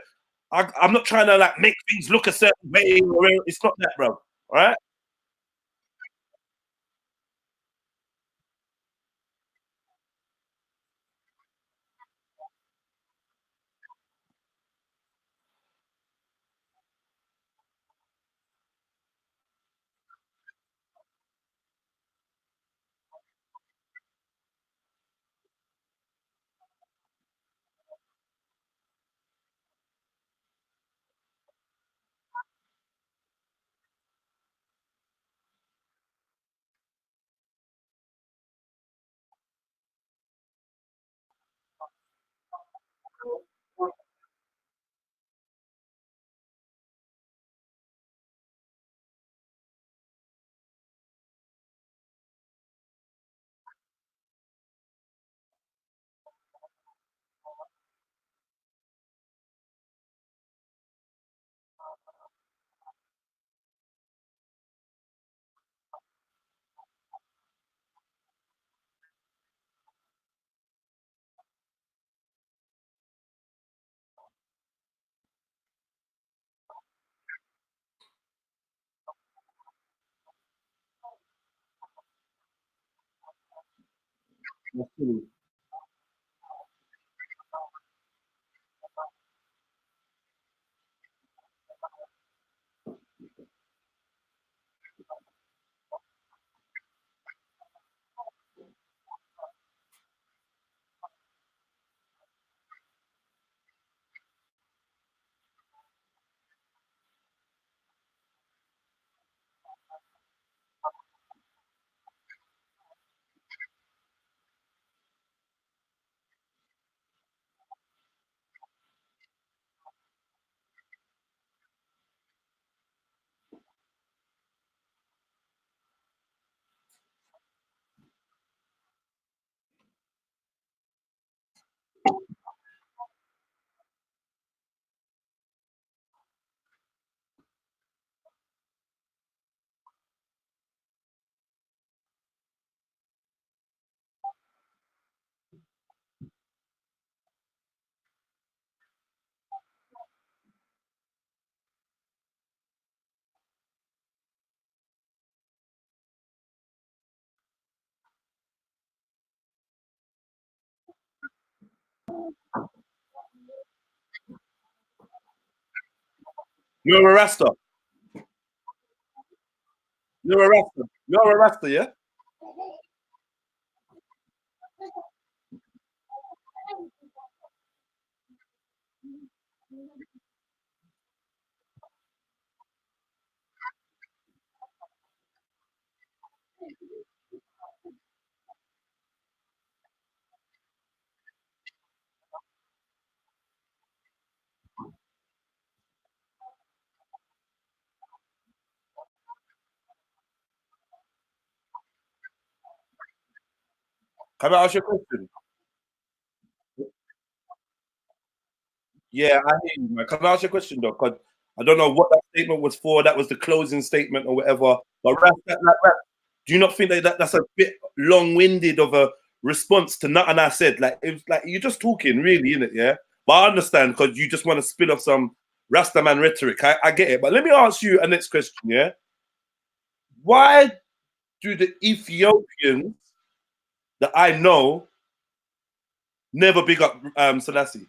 I'm not trying to like make things look a certain way. It's not that, bro. All right. You're a Rasta. You're a Rasta. You're a Rasta, yeah? Can I ask you a question? Yeah, I hear you, man. Can I ask you a question though? Because I don't know what that statement was for. That was the closing statement or whatever. But do you not think that that's a bit long-winded of a response to nothing I said? Like it was like you're just talking, really, innit? Yeah. But I understand because you just want to spill off some Rastaman rhetoric. I get it. But let me ask you a next question. Yeah. Why do the Ethiopians that I know never big up Selassie?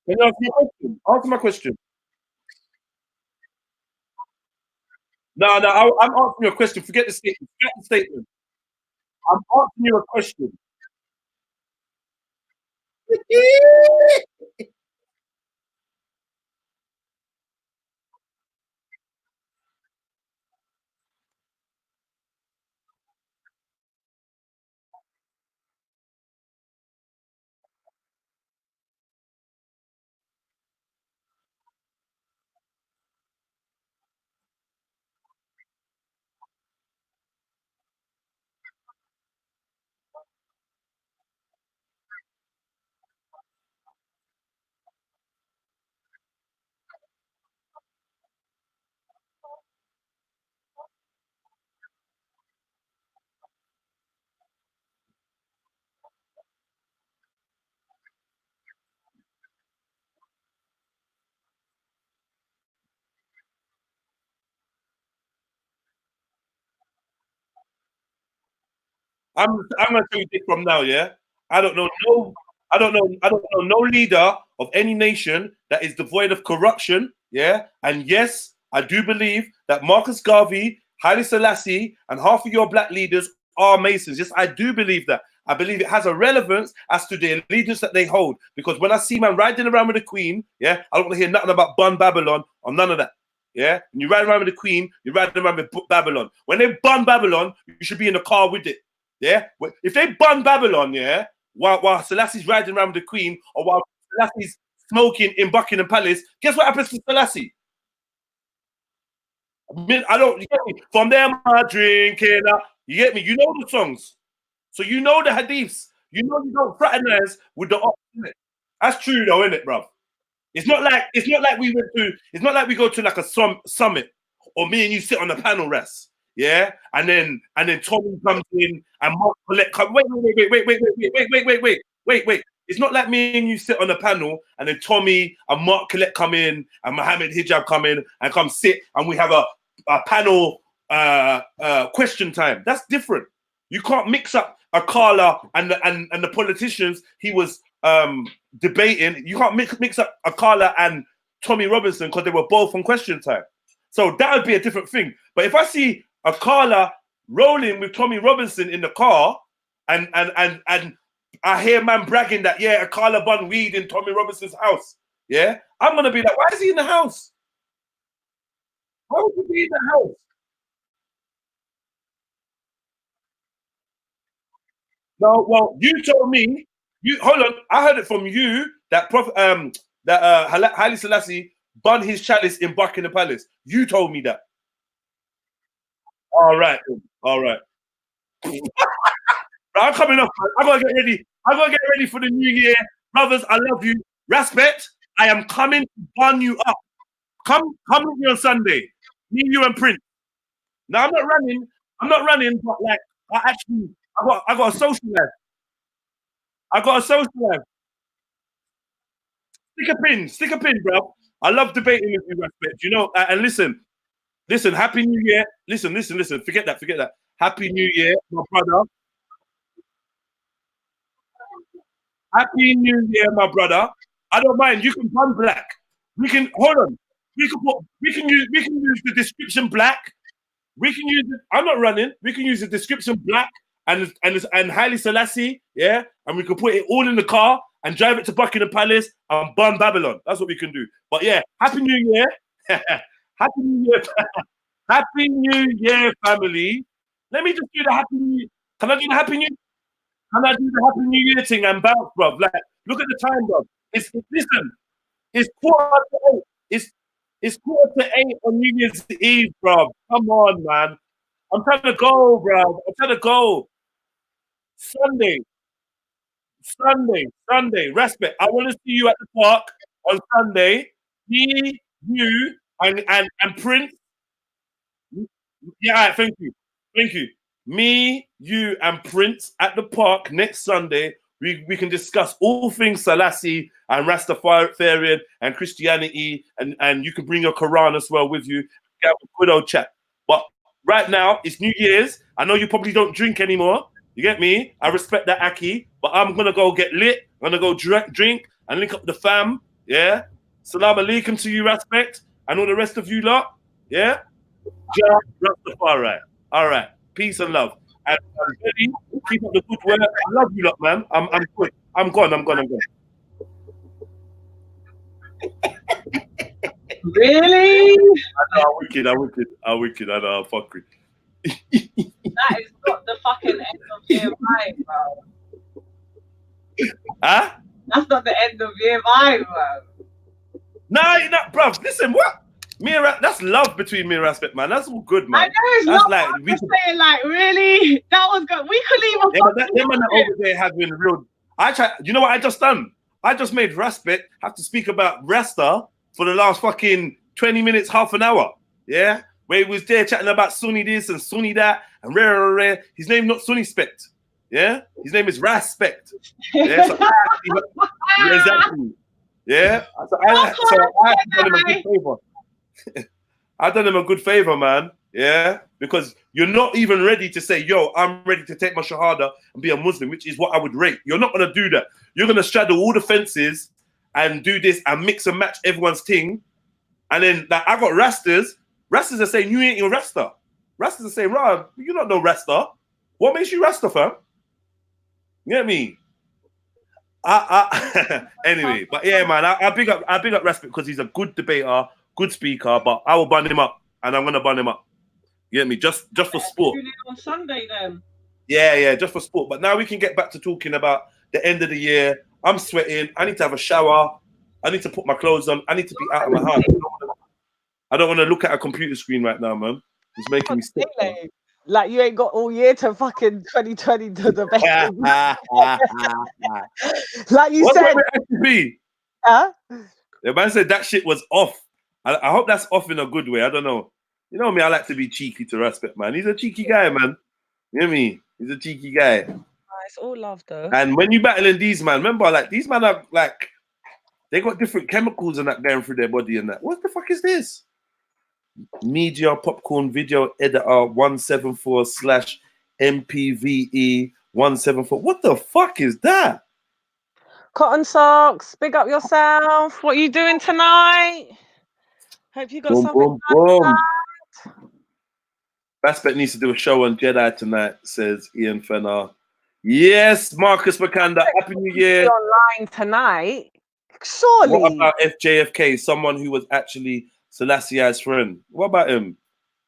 Can you ask me a question? Answer my question. No, I'm asking you a question. Forget the statement. Forget the statement. I'm asking you a question. I'm gonna tell you this from now, yeah. I don't know no leader of any nation that is devoid of corruption, yeah. And yes, I do believe that Marcus Garvey, Haile Selassie, and half of your black leaders are Masons. Yes, I do believe that. I believe it has a relevance as to the allegiance that they hold. Because when I see man riding around with the Queen, yeah, I don't want to hear nothing about Bun Babylon or none of that. Yeah, when you ride around with the Queen, you're riding around with Babylon. When they bun Babylon, you should be in the car with it. Yeah, if they bun Babylon, yeah, while Selassie's riding around with the Queen or while Selassie's smoking in Buckingham Palace, guess what happens to Selassie? I don't, you get me? From there, my drinking. You get me? You know the songs, so you know the hadiths. You know you don't fraternize with the opposite. That's true though, isn't it, bro? It's not like we went to. It's not like we go to like a summit or me and you sit on the panel rest. Yeah, and then Tommy comes in and Mark Collette comes. Wait. It's not like me and you sit on the panel and then Tommy and Mark Collette come in and Mohammed Hijab come in and come sit and we have a panel question time. That's different. You can't mix up Akala and the politicians he was debating. You can't mix up Akala and Tommy Robinson because they were both on question time. So that would be a different thing. But if I see Akala rolling with Tommy Robinson in the car and I hear man bragging that, yeah, Akala bun weed in Tommy Robinson's house, yeah, I'm going to be like, why is he in the house? Why would he be in the house? No, well, you told me. You hold on. I heard it from you that Haile Selassie bun his chalice in Buckingham Palace. You told me that. All right, all right. I'm coming up. I gotta get ready. I gotta get ready for the new year, brothers. I love you. Respect. I am coming to bun you up. Come with me on Sunday. Me, you, and Prince. Now I'm not running, but like I got a social life. I got a social life. Stick a pin, bro. I love debating with you, Respect. You know, and listen, Happy New Year. Listen. Forget that. Happy New Year, my brother. Happy New Year, my brother. I don't mind. You can bun black. We can hold on. We can use the description black. We can use it. I'm not running. We can use the description black and Haile Selassie, yeah, and we can put it all in the car and drive it to Buckingham Palace and burn Babylon. That's what we can do. But yeah, Happy New Year. Happy New Year. Happy New Year, family. Let me just do the Happy New Year. Can I do the Happy New Year? Can I do the Happy New Year thing and bounce, bro? Like, look at the time, bro. Listen, it's 7:45. It's 7:45 on New Year's Eve, bro. Come on, man. I'm trying to go, bro. I'm trying to go. Sunday. Respect. I want to see you at the park on Sunday. Me, you, and Prince. Yeah, all right, thank you. Me, you, and Prince at the park next Sunday. We can discuss all things Selassie and Rastafarian and Christianity, and you can bring your Quran as well with you. Have a good old chat. But right now, it's New Year's. I know you probably don't drink anymore. You get me? I respect that, Aki. But I'm going to go get lit. I'm going to go drink and link up with the fam. Yeah? Salam alaikum to you, Respect. And all the rest of you lot. Yeah? Just Rastafari. All right. Peace and love. And I'm ready. Keep up the good work. I love you lot, man. I'm good. I'm gone. Really? I know, I'm wicked. I know, I'm fucking. That is not the fucking end of year vibe, bro. Huh? That's not the end of year vibe, bro. Nah, you're not, bro. Listen, what? That's love between me and Respect, man. That's all good, man. I know it's that's not. like I'm just saying, like, really? That was good. We couldn't even. Yeah, but them man over there have been real. You know what I just done? I just made Respect have to speak about Rasta for the last fucking 20 minutes, half an hour. Yeah? Where he was there chatting about Sunni this and Sunni that and rare. His name not Sunni Spect. Yeah? His name is Respect. Yeah? So yeah, exactly. Yeah? So I done him a good favor. I done him a good favor, man. Yeah? Because you're not even ready to say, yo, I'm ready to take my Shahada and be a Muslim, which is what I would rate. You're not going to do that. You're going to straddle all the fences and do this and mix and match everyone's thing. And then like, I got Rastas. Rastas are saying, you ain't your Rasta. Rastas are saying, Rah, you don't know Rasta. What makes you Rasta, fam? You get me? Anyway, but yeah, man, I big up Respect because he's a good debater, good speaker, but I will bun him up and I'm going to bun him up. You get me? Just for sport. On Sunday, then. Yeah, just for sport. But now we can get back to talking about the end of the year. I'm sweating. I need to have a shower. I need to put my clothes on. I need to be out of my house. I don't want to look at a computer screen right now, man. It's making me sick. Like you ain't got all year to fucking 2020 to debate. Like you said. Huh? The man said that shit was off. I hope that's off in a good way. I don't know. You know me, I like to be cheeky to Respect, man. He's a cheeky guy, man. You know me? He's a cheeky guy. It's all love, though. And when you battling these man, remember, like these man are like, they got different chemicals and that going through their body and that. What the fuck is this? Media Popcorn Video Editor 174/MPVE 174. What the fuck is that? Cotton Socks, big up yourself. What are you doing tonight? Hope you got Boom, something boom, boom. nice. Raspet needs to do a show on Jedi tonight, says Ian Fenner. Yes, Marcus McCanda. Happy New Year. Online tonight. Surely. What about FJFK, someone who was actually Selassie's friend? What about him?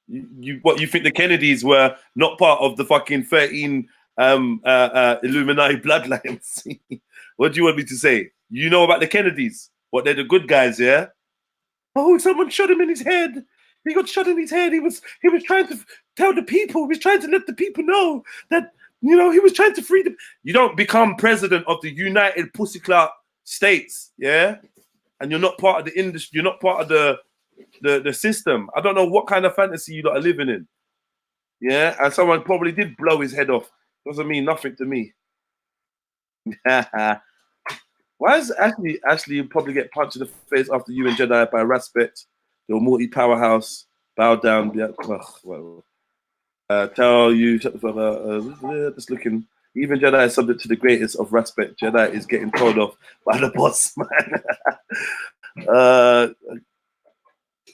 You think the Kennedys were not part of the fucking 13 Illuminati bloodlines? What do you want me to say? You know about the Kennedys? What, they're the good guys, yeah? Oh, someone shot him in his head. He got shot in his head. He was trying to tell the people. He was trying to let the people know that, you know, he was trying to free them. You don't become president of the United Pussyclout States, yeah? And you're not part of the industry. You're not part of the system. I don't know what kind of fantasy you lot are living in, yeah? And someone probably did blow his head off. Doesn't mean nothing to me. Why is Ashley you probably get punched in the face after you and Jedi by Raspet, your multi-powerhouse, bow down, tell you, just looking, even Jedi is subject to the greatest of respect. Jedi is getting told off by the boss, man.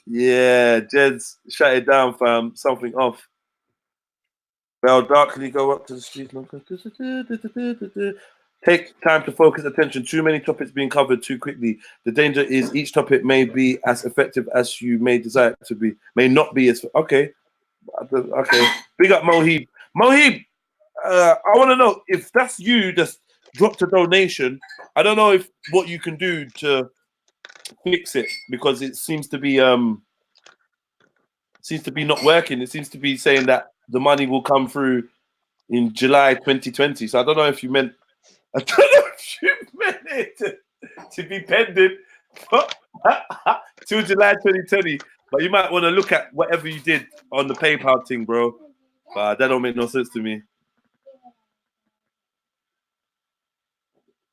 Yeah, Jed's shut it down, fam. Something off. Bell darkly go up to the street. Take time to focus attention. Too many topics being covered too quickly. The danger is each topic may be as effective as you may desire it to be. May not be as okay. Big up Mohib. Mohib, I want to know if that's you just dropped a donation. I don't know if what you can do to fix it, because it seems to be not working. It seems to be saying that the money will come through in July 2020. So I don't know if you meant it to be pending till July 2020. But you might want to look at whatever you did on the PayPal thing, bro. But that don't make no sense to me.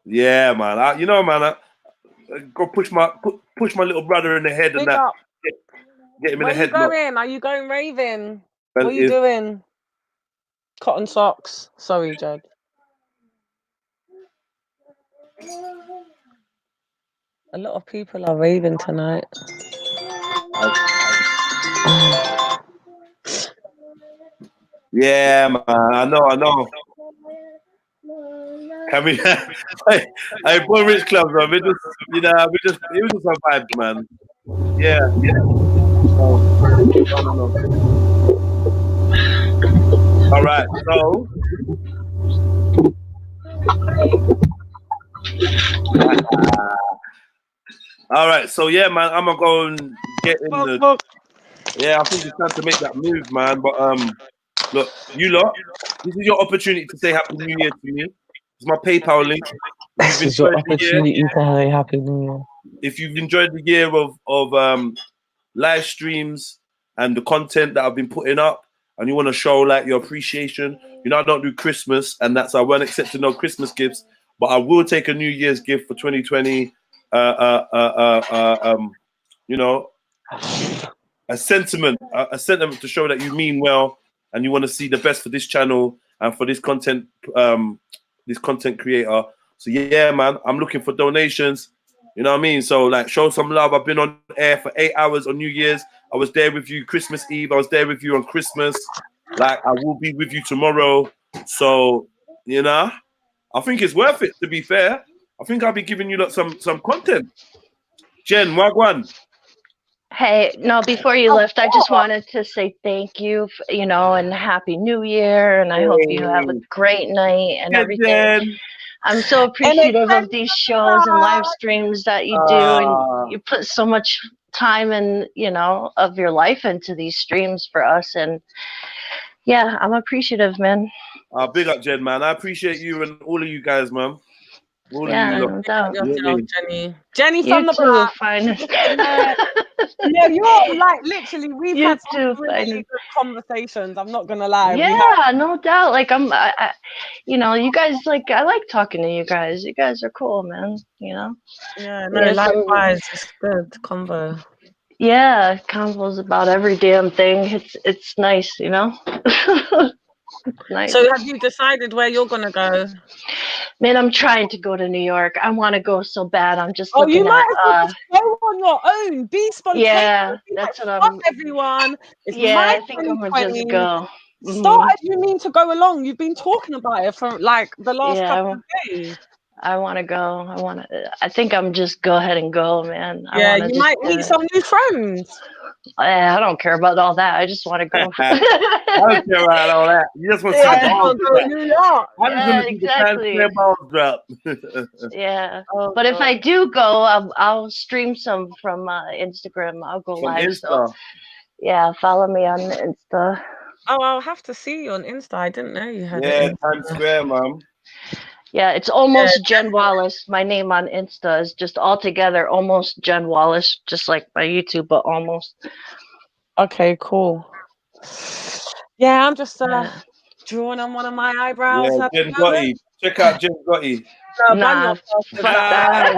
Yeah, man. I go push my little brother in the head and that. Get him in the head. Where are you going? Are you going raving? What are you doing? Cotton Socks. Sorry, Jed. A lot of people are raving tonight. Yeah, man. I know. Can we? Hey, Boy Rich Club, man. It was just a vibe, man. Yeah. All right, so. All right, so yeah, man, I'm gonna go and get in the. Yeah, I think it's time to make that move, man. But look, you lot, this is your opportunity to say Happy New Year to me. It's my PayPal link. This is your opportunity to say Happy New Year. If you've enjoyed the year of live streams and the content that I've been putting up, and you want to show like your appreciation, you know, I don't do Christmas, and that's I won't accept no Christmas gifts, but I will take a New Year's gift for 2020. You know, a sentiment to show that you mean well and you want to see the best for this channel and for this content creator. So yeah, man, I'm looking for donations. You know what I mean? So like, show some love. I've been on air for 8 hours on New Year's. I was there with you Christmas Eve. I was there with you on Christmas. Like, I will be with you tomorrow. So, you know, I think it's worth it, to be fair. I think I'll be giving you some content. Jen, Wagwan. Hey, no, before you left, I just wanted to say thank you, and Happy New Year. And I hope you have a great night and everything. Jen. I'm so appreciative of these shows and live streams that you do. And you put so much time and, of your life into these streams for us. And yeah, I'm appreciative, man. Big up, Jen, man. I appreciate you and all of you guys, man. Yeah, no doubt. Jenny from the block. Yeah, you're like literally. We've had some really good conversations. I'm not gonna lie. Yeah, no doubt. Like you guys. Like I like talking to you guys. You guys are cool, man. Yeah, no, likewise. It's good convo. Yeah, convos about every damn thing. It's nice, you know. Nice. So have you decided where you're gonna go? Man, I'm trying to go to New York. I want to go so bad. I'm just Oh, you looking might at. as well just go on your own. Be spontaneous. Yeah, Be that's like, what fuck I'm. everyone. It's Yeah, my I think I'm gonna 2020. just go. Start as you mean to go along. You've been talking about it for like the last couple of days. I want to go. I think I'm just go ahead and go, man. Yeah, I wanna you might meet some new friends. I don't care about all that. I just want to go. I don't care about all that. You just want to see the balls go to New York. I'm just gonna see the Times Square balls drop. Yeah, Oh, but if I do go, I'll stream some from Instagram. I'll go From live. Insta. So yeah, follow me on Insta. Oh, I'll have to see you on Insta. I didn't know you had Yeah, it. Times Square, mom. Yeah, it's almost Jen Wallace. My name on Insta is just altogether almost Jen Wallace, just like my YouTube, but almost. Okay, cool. Yeah, I'm just drawing on one of my eyebrows. Yeah, at the Jen moment. Gotti. Check out Jen Gotti. No, Nah, ban yourself with fuck that.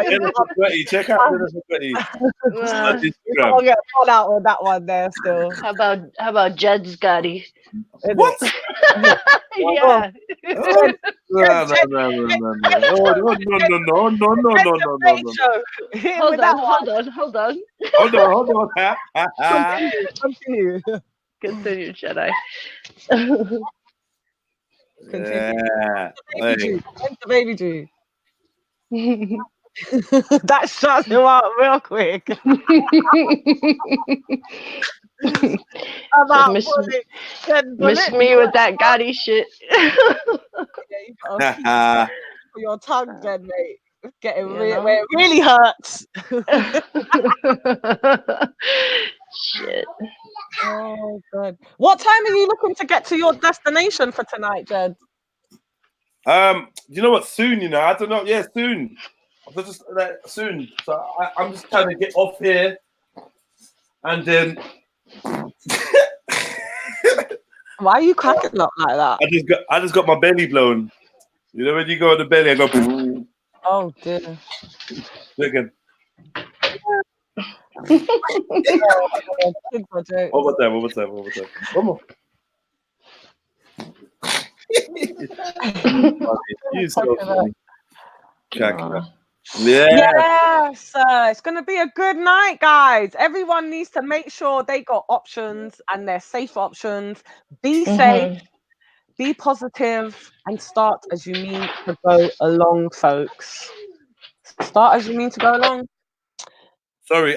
Jennifer Gotti. Check out Jennifer Gotti. She's on You Instagram. can't get fun out with that one there still. How about Jed Scotty? What? Yeah. No. Hold on. Continue, Jedi. Yeah. When's the baby due? That shuts him up real quick. So miss me with that Gotti shit. For your tongue, Jen, mate. It's getting where it really hurts. Shit. Oh, good. What time are you looking to get to your destination for tonight, Jed? You know what? Soon, you know. I don't know. Yeah, soon. Just like soon. So I'm just trying to get off here, and then. Why are you cracking up like that? I just got my belly blown. You know when you go on the belly, I go. Oh dear. Again. One more time. One more. You so funny. Yes, it's going to be a good night, guys. Everyone needs to make sure they got options and they're safe options. Be safe, be positive, and start as you mean to go along, folks. Start as you mean to go along. Sorry,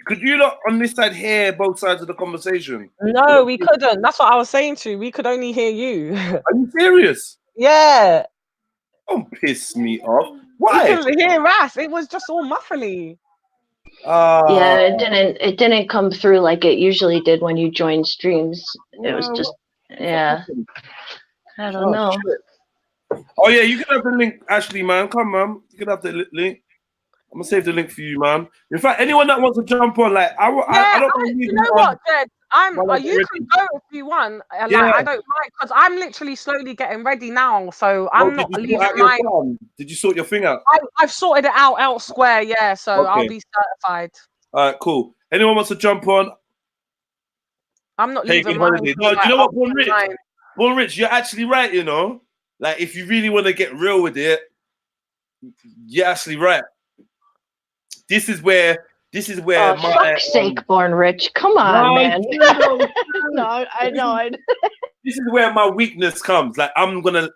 could you not on this side hear both sides of the conversation? No, we couldn't. That's what I was saying to you. We could only hear you. Are you serious? Yeah. Don't piss me off. Why? You couldn't hear us. It was just all muffly. Yeah, it didn't come through like it usually did when you join streams. It was just I don't know. Shit. Oh yeah, you can have the link, Ashley, man. Come, man. You can have the link. I'm gonna save the link for you, man. In fact, anyone that wants to jump on, like, I don't. You know what, Jed? You can go if you want. Like, I don't mind because I'm literally slowly getting ready now, so I'm not leaving mine. Did you sort your thing out? I've sorted it out elsewhere, yeah. So I'll be certified. All right, cool. Anyone wants to jump on? I'm not leaving mine. No, do you know what, Born Rich? Born Rich, you're actually right. You know, like if you really want to get real with it, you're actually right. This is where oh, my fuck's sake, Born Rich. Come on, man. No, I know. This is where my weakness comes. Like I'm gonna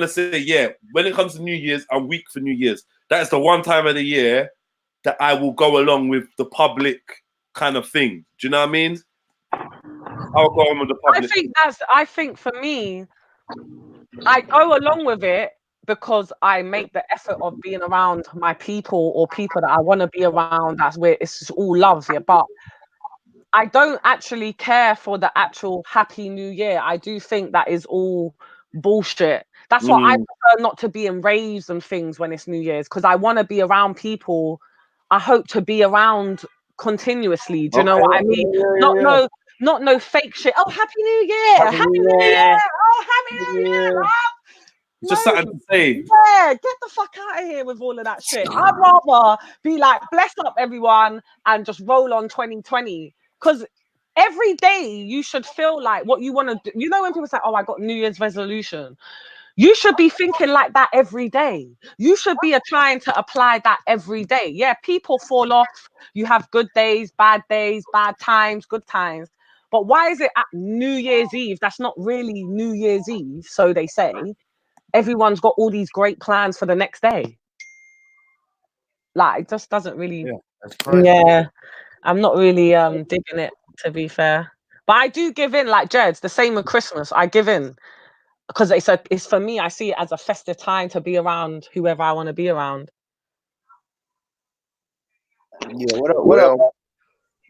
say, yeah, when it comes to New Year's, I'm weak for New Year's. That is the one time of the year that I will go along with the public kind of thing. Do you know what I mean? I'll go on with the public. I think for me, I go along with it because I make the effort of being around my people or people that I want to be around. That's where it's just all love here. But I don't actually care for the actual Happy New Year. I do think that is all bullshit. That's why I prefer not to be in raves and things when it's New Year's, because I want to be around people I hope to be around continuously. Do you know what I mean? Not no fake shit. Oh, Happy New Year! Happy New Year! Oh, Happy New Year! Oh. Just something to say. Yeah, get the fuck out of here with all of that shit. I'd rather be like, bless up everyone and just roll on 2020. Because every day you should feel like what you want to do. You know, when people say, oh, I got New Year's resolution. You should be thinking like that every day. You should be trying to apply that every day. Yeah, people fall off. You have good days, bad times, good times. But why is it at New Year's Eve? That's not really New Year's Eve, so they say. Everyone's got all these great plans for the next day. Like, it just doesn't really. Yeah, I'm not really digging it, to be fair. But I do give in, like Jed's, the same with Christmas. I give in because it's for me. I see it as a festive time to be around whoever I want to be around. Yeah, what up?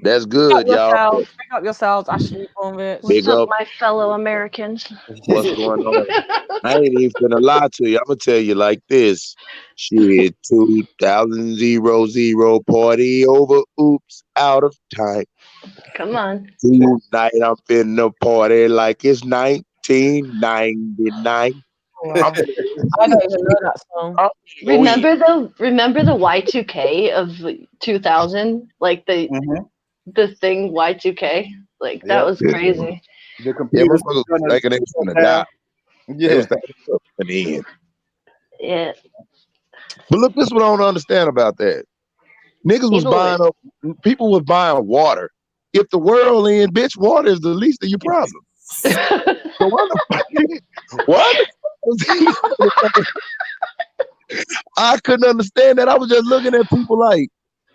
That's good, y'all. Pick up yourselves, Ashley Cornwich. What's up, my fellow Americans? What's going on? I ain't even gonna lie to you. I'm gonna tell you like this. Shit, 2000 party over. Oops, out of time. Come on. Tonight I'm finna party like it's 1999. I don't even know that song. Remember the Y2K of 2000? Like the thing Y2K? Like that was crazy. The computer was like an gonna die. Yeah. Yeah. But look, this is what I don't understand about that. Niggas was people was buying water. If the world end, bitch, water is the least of your problem. So what? I couldn't understand that. I was just looking at people like,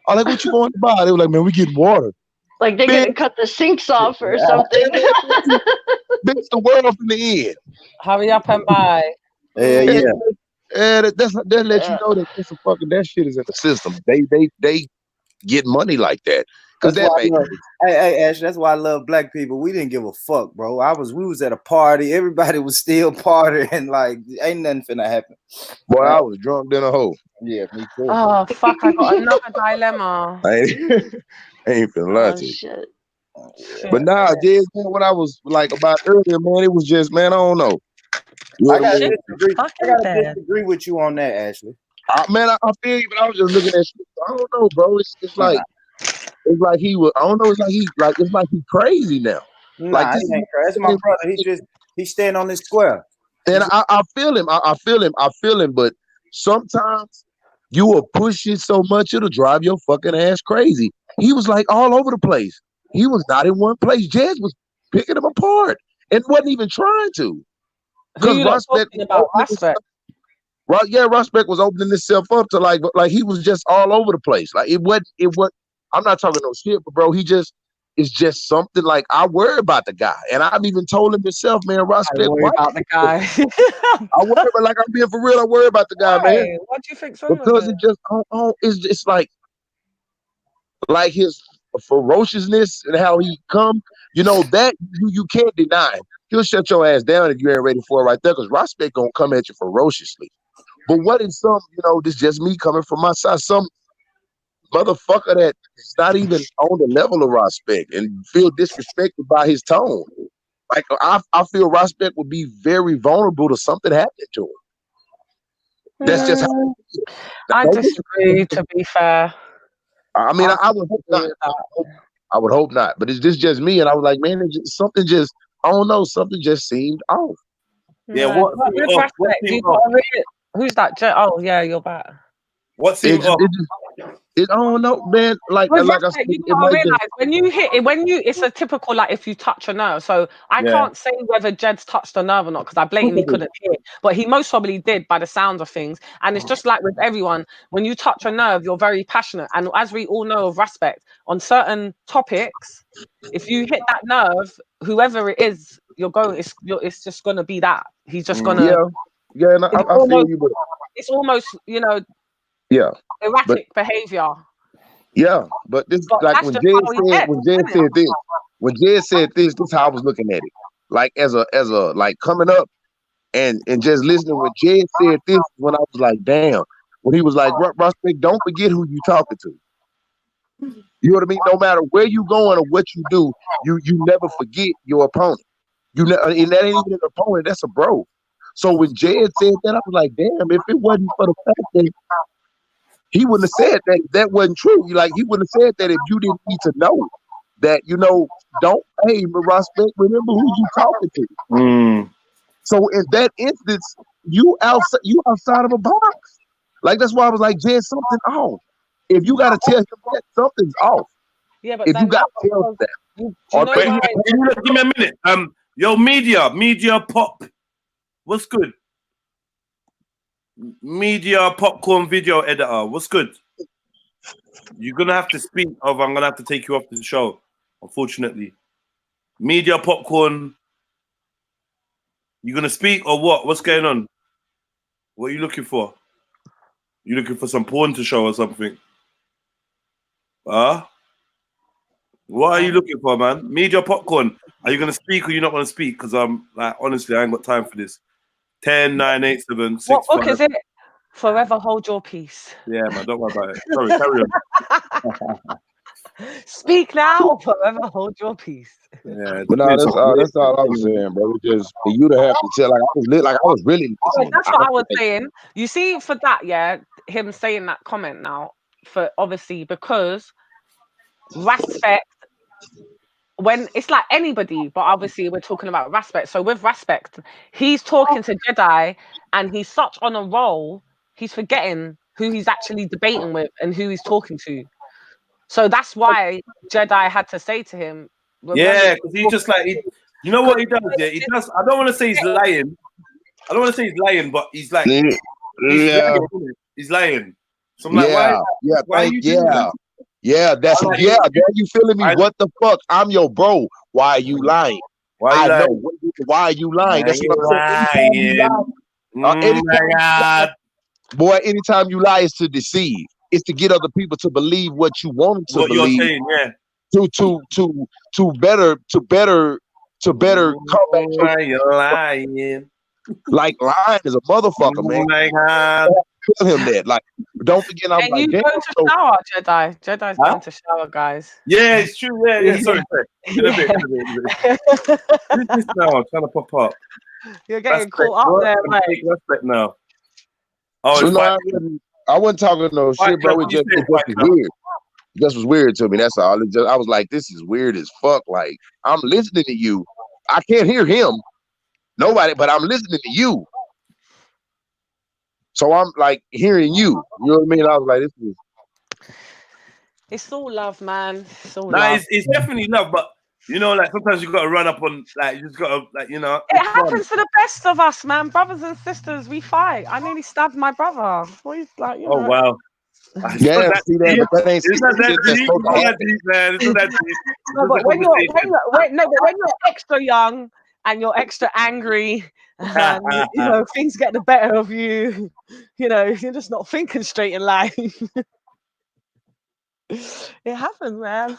I'm like, what you going to buy? They were like, man, we getting water. Like they're gonna cut the sinks off or something. Bitch, the world from the end. Hurry up and buy. Yeah. That let you know that this that shit is in the system. They get money like that. Cause hey Ash, that's why I love black people. We didn't give a fuck, bro. We was at a party, everybody was still partying, like ain't nothing finna happen. Boy, I was drunk than a hoe. Yeah, me too. Oh fuck, I got another dilemma. I ain't finna lie to you. Shit. But nah, just what I was like about earlier, man, it was just, man, I don't know. I gotta disagree with you on that, Ashley. Man, I feel you, but I was just looking at shit. I don't know, bro. It's like he was. I don't know. It's like he crazy now. Nah, like this ain't crazy. That's my brother. He's staying on this square. And I feel him. I feel him. But sometimes you will push it so much it'll drive your fucking ass crazy. He was like all over the place. He was not in one place. Jez was picking him apart and wasn't even trying to. Because Rospect was opening himself up to like he was just all over the place. Like it wasn't. I'm not talking no shit, but bro, it's just something like I worry about the guy, and I've even told him himself, man. Rospect, I worry about the guy. I worry, but like I'm being for real. I worry about the guy, man. What do you think? Because it just, it's like his ferociousness and how he come. You know that you can't deny him. He'll shut your ass down if you ain't ready for it right there. Because Rospect gonna come at you ferociously. But what is some? This just me coming from my side. Some motherfucker that is not even on the level of Rospect and feel disrespected by his tone. Like I feel Rospect would be very vulnerable to something happening to him. That's just how I disagree, to be fair. I mean, I would hope not. I would hope not. But it's just me, and I was like, man, something just, I don't know, something just seemed off. Yeah, who's that? Oh, yeah, you're back. What's it? I don't know, man. Like I said, when you hit it, it's a typical like if you touch a nerve. So I can't say whether Jed's touched a nerve or not because I blatantly couldn't hear it, but he most probably did by the sound of things. And it's just like with everyone, when you touch a nerve, you're very passionate. And as we all know of Rospect, on certain topics, if you hit that nerve, whoever it is, it's just gonna be that. He's just gonna. Yeah, and I feel you, but it's almost erratic behavior. Yeah, but this like when Jed said this is how I was looking at it. Like as a like coming up and just listening when Jed said this when I was like, damn. When he was like, Rospect, don't forget who you talking to. You know what I mean? No matter where you going or what you do, you never forget your opponent. And that ain't even an opponent, that's a bro. So when Jed said that, I was like, damn, if it wasn't for the fact that he wouldn't have said that, that wasn't true. Like, he wouldn't have said that if you didn't need to know that, don't, hey, respect, remember who you talking to. So in that instance, you outside of a box. Like, that's why I was like, Jed, something off. If you got to tell him that, something's off. Yeah, but if you got to tell him that. Give me a minute. Yo, media pop. What's good? Media popcorn video editor. What's good? You're gonna have to speak, or I'm gonna have to take you off the show. Unfortunately, media popcorn. You gonna speak or what? What's going on? What are you looking for? You looking for some porn to show or something? What are you looking for, man? Media popcorn. Are you gonna speak or you're not gonna speak? Because I'm like, honestly, I ain't got time for this. 10, 9, 8, 7, 6. What book is it? Forever Hold Your Peace. Yeah, man, don't worry about it. Sorry, carry on. Speak now or forever hold your peace. Yeah, but no, that's all I was saying, bro. Just for you to have to tell, like I was really. That's what I was saying. You see, for that, yeah, him saying that comment now, for obviously because respect. When it's like anybody, but obviously we're talking about respect. So with respect, he's talking to Jedi, and he's such on a roll, he's forgetting who he's actually debating with and who he's talking to. So that's why Jedi had to say to him, yeah, because he just like, you know what he does? Yeah, he does. I don't want to say he's lying. I don't want to say he's lying, but he's like, he's lying. So I'm like, why are you doing that? Yeah, that's Dad, you feeling me? What the fuck? I'm your bro. Why are you lying? Why are you lying? That's what I'm saying. Boy, anytime you lie, it's to deceive. It's to get other people to believe what you want them to believe. You're saying, yeah. To better come back. You're lying. Like lying is a motherfucker, man. My God. Tell him that. Like, don't forget. I'm like, you go to shower, Jedi. Jedi's going to shower, guys. Yeah, it's true. Yeah. Sorry. In a bit. This now, I'm trying to pop up. You're getting caught up there, mate. Respect now. I wasn't talking no shit, bro. It just was weird. It just was weird to me. That's all. I was like, this is weird as fuck. Like, I'm listening to you. I can't hear him. Nobody, but I'm listening to you. So I'm like hearing you. You know what I mean? I was like, this is. It's all love, man. It's all love. It's definitely love, but like sometimes you got to run up on, like, you just got to, like, It happens to the best of us, man. Brothers and sisters, we fight. I nearly stabbed my brother. Like, Oh wow. Yeah, see that, but that ain't but when you're extra young and you're extra angry, and things get the better of you, you're just not thinking straight in life. It happens, man.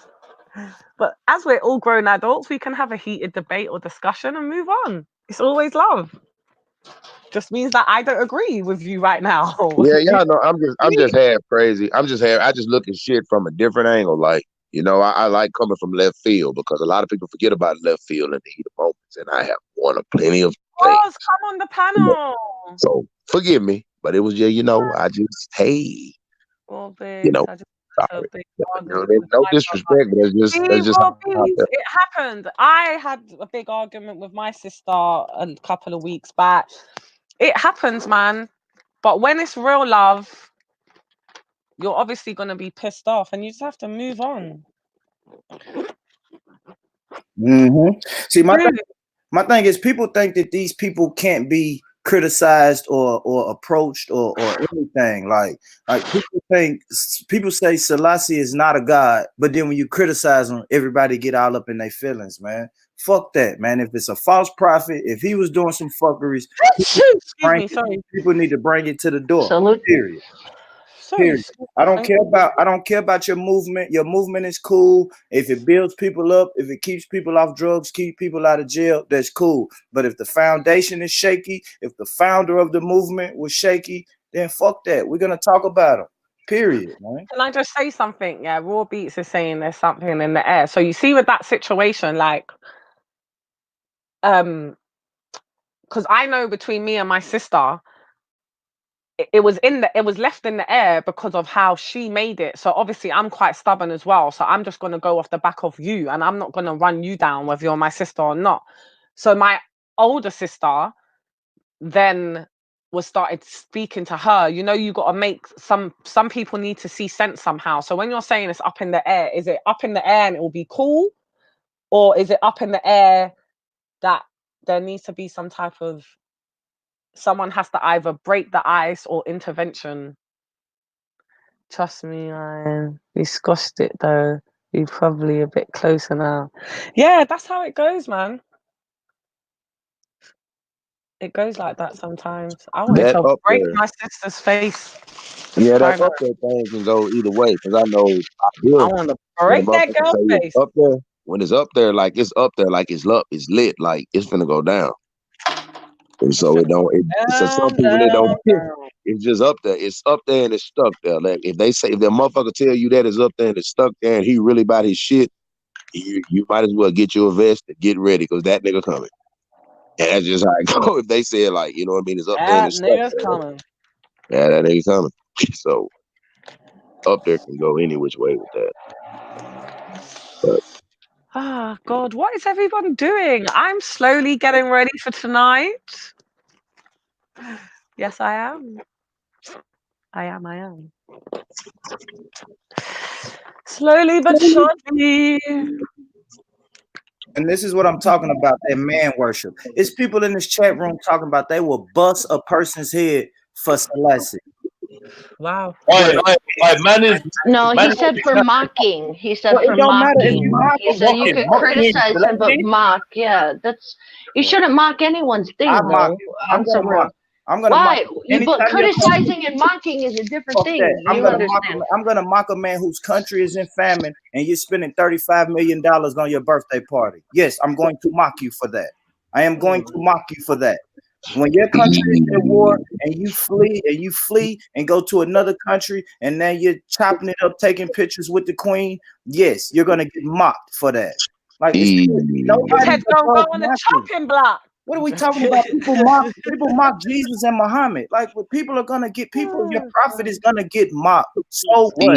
But as we're all grown adults, we can have a heated debate or discussion and move on. It's always love. Just means that I don't agree with you right now. Yeah, no, I'm just half crazy. I just look at shit from a different angle. Like, I like coming from left field because a lot of people forget about left field in the heat of moments, and I have won plenty of things. Come on the panel. So forgive me, but it was I just well, babe, no disrespect, but it's just it happened. I had a big argument with my sister a couple of weeks back. It happens, man. But when it's real love, you're obviously going to be pissed off, and you just have to move on. See, my thing is, people think that these people can't be criticized or approached or anything. Like people say Selassie is not a god, but then when you criticize him, everybody get all up in their feelings, man. Fuck that, man. If it's a false prophet, if he was doing some fuckeries, people need to bring it to the door. Period. Period. I don't care about your movement. Your movement is cool. If it builds people up, if it keeps people off drugs, keep people out of jail, that's cool. But if the foundation is shaky, if the founder of the movement was shaky, then fuck that. We're gonna talk about him. Period, man. Can I just say something? Yeah, Raw Beats is saying there's something in the air. So you see with that situation, like because I know between me and my sister, it was left in the air because of how she made it. So obviously I'm quite stubborn as well. So I'm just going to go off the back of you, and I'm not going to run you down whether you're my sister or not. So my older sister then was started speaking to her. You know, you got to make some people need to see sense somehow. So when you're saying it's up in the air, is it up in the air and it will be cool? Or is it up in the air that there needs to be some type of, someone has to either break the ice or intervention? Trust me, I discussed it though. We're probably a bit closer now. Yeah, that's how it goes, man. It goes like that sometimes. I wanted That to up break there, my sister's face. yeah, that Trying up to, there thing can go either way. Because I know I I hear want to when a break that motherfucker girl's say it's face. up there. When it's up there, like it's up there, like it's lit, like it's finna go down. And so it don't. So some people they don't. It's just up there. It's up there and it's stuck there. Like if the motherfucker tell you that it's up there and it's stuck there and he really about his shit, you might as well get you a vest and get ready because that nigga coming. And that's just how it go. If they say like, you know what I mean, it's up there and That it's stuck nigga's there. coming. Yeah, that nigga coming. So up there can go any which way with that. But Ah, God, what is everyone doing? I'm slowly getting ready for tonight. Yes, I am. I am. Slowly but surely. And this is what I'm talking about, that man worship. It's people in this chat room talking about they will bust a person's head for Selassie. Wow. No, he said for mocking. He said Well, for it don't matter if mocking. you mock He said you could criticize him, but mock. Yeah, you shouldn't mock anyone's thing, though. I'm gonna mock. Why? Anytime But you're criticizing and mocking is a different thing. I'm gonna mock a man whose country is in famine and you're spending $35 million on your birthday party. Yes, I'm going to mock you for that. I am going to mock you for that. When your country is at war and you flee and go to another country and then you're chopping it up, taking pictures with the queen, yes, you're gonna get mocked for that. Like His head don't go on the chopping block. What are we talking about? People mock Jesus and Muhammad. Like, what people are gonna get, your prophet is gonna get mocked. So what?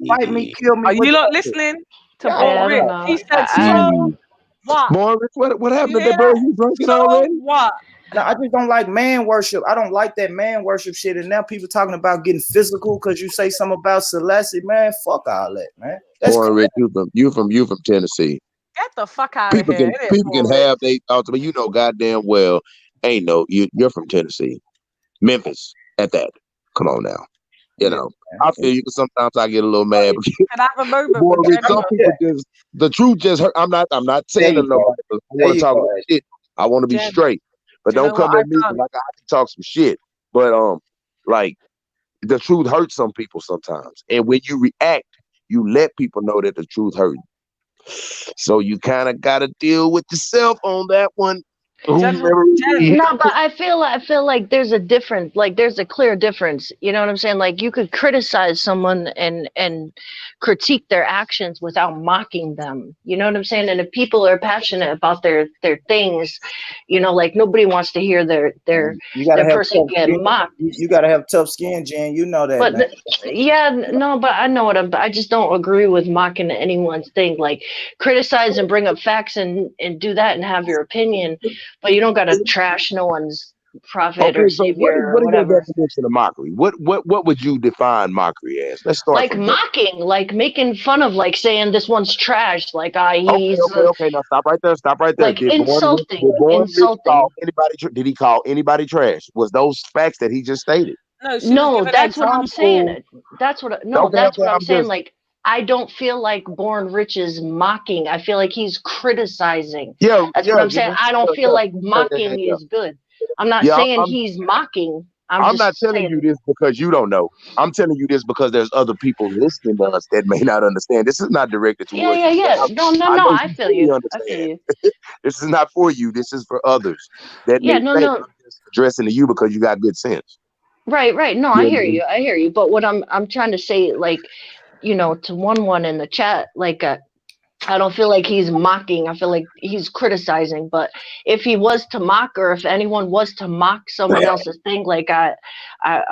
Fight me, kill me. Are you not listening to Born Rich? He said, so what? Born Rich, what happened to hear that, bro? that? You drinking So already? what? No, I just don't like man worship. I don't like that man worship shit. And now people talking about getting physical because you say something about Selassie. Man, fuck all that, man. That's Born Rich, you from Tennessee. Get the fuck out of People here. can have they thoughts, but you know goddamn well ain't no you're from Tennessee, Memphis at that. Come on now, you know I feel you. Sometimes I get a little mad. Can I have a moment? Boy, some people just the truth just hurt. I'm not saying to nobody. I want to talk shit. I want to be straight, but don't come at me like I can talk some shit. But like the truth hurts some people sometimes, and when you react, you let people know that the truth hurts. So you kind of got to deal with yourself on that one. No, but I feel like there's a difference. Like there's a clear difference. You know what I'm saying? Like you could criticize someone and critique their actions without mocking them. You know what I'm saying? And if people are passionate about their things, you know, like nobody wants to hear their person get mocked. You gotta have tough skin, Jen. You know that. But but I know I just don't agree with mocking anyone's thing. Like criticize and bring up facts and do that and have your opinion. But you don't gotta trash no one's prophet or savior or whatever. What is your definition of mockery? What would you define mockery as? Let's start. Like mocking, like making fun of, like saying this one's trash. Like he's okay. Now stop right there. Stop right there. Like insulting. Did he call anybody trash? Was those facts that he just stated? No, that's what I'm saying. That's what I'm saying. Like I don't feel like Born Rich is mocking. I feel like he's criticizing. That's what I'm saying. I don't feel like mocking is good. I'm not saying he's mocking. I'm not telling you this because you don't know. I'm telling you this because there's other people listening to us that may not understand. This is not directed towards you. Yeah. No. I feel you. This is not for you. This is for others. That I'm just addressing to you because you got good sense. Right. No, I hear you. But what I'm trying to say, like, you know, to one in the chat, like, I don't feel like he's mocking. I feel like he's criticizing. But if he was to mock, or if anyone was to mock someone else's thing, like I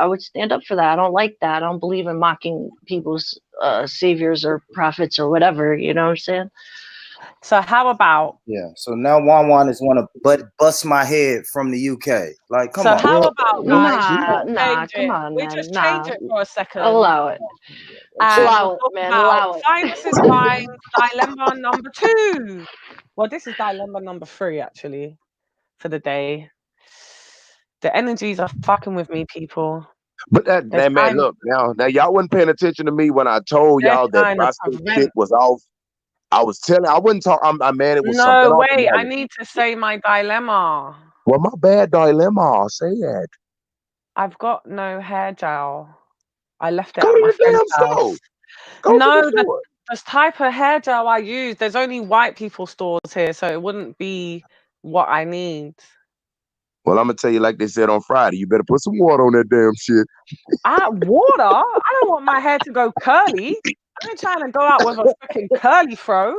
would stand up for that. I don't like that. I don't believe in mocking people's saviors or prophets or whatever. You know what I'm saying? So how about? Yeah. So now Juan is want to bust my head from the UK. Like, come on. So how about guys? Nah, come on, we man. just Nah. change it for a second. Allow it. Allow it, man. Allow it. Science is fine. Dilemma number 2. Well, this is dilemma number 3 actually for the day. The energies are fucking with me, people. But that man, look now y'all wasn't paying attention to me when I told y'all that prostate shit was off. I was telling, I wouldn't talk. Man, it was something. No, wait, I need to say my dilemma. Well, my bad dilemma. I'll say that. I've got no hair gel. I left it Go at to my the damn friend's house. store. No, the type of hair gel I use, there's only white people stores here, so it wouldn't be what I need. Well, I'm gonna tell you like they said on Friday. You better put some water on that damn shit. Water? I don't want my hair to go curly. I ain't trying to go out with a freaking curly fro.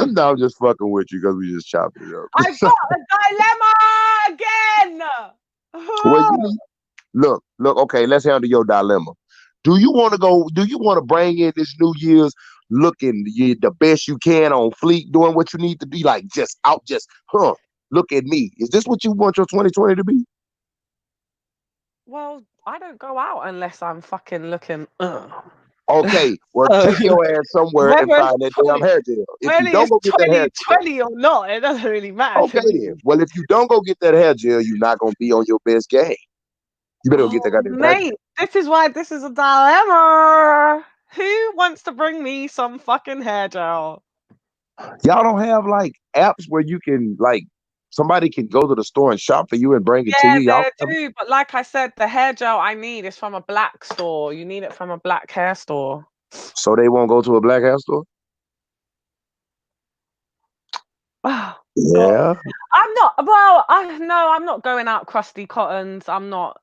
No, I'm just fucking with you because we just chopping it up. I got a dilemma again. Well, look. Okay, let's handle your dilemma. Do you want to go? Do you want to bring in this New Year's looking the best you can on fleek, doing what you need to be, like look at me. Is this what you want your 2020 to be? Well, I don't go out unless I'm fucking looking. Okay, well, take your ass somewhere and find that damn hair gel. If you don't go get that hair gel, 20 or not, it doesn't really matter. Okay then. Well, if you don't go get that hair gel, you're not gonna be on your best game. You better go get that goddamn hair gel. Mate, this is why this is a dilemma. Who wants to bring me some fucking hair gel? Y'all don't have like apps where you can like somebody can go to the store and shop for you and bring it to you. Yeah, they do. But like I said, the hair gel I need is from a black store. You need it from a black hair store. So they won't go to a black hair store? Yeah. I'm not. Well, I'm not going out crusty cottons. I'm not.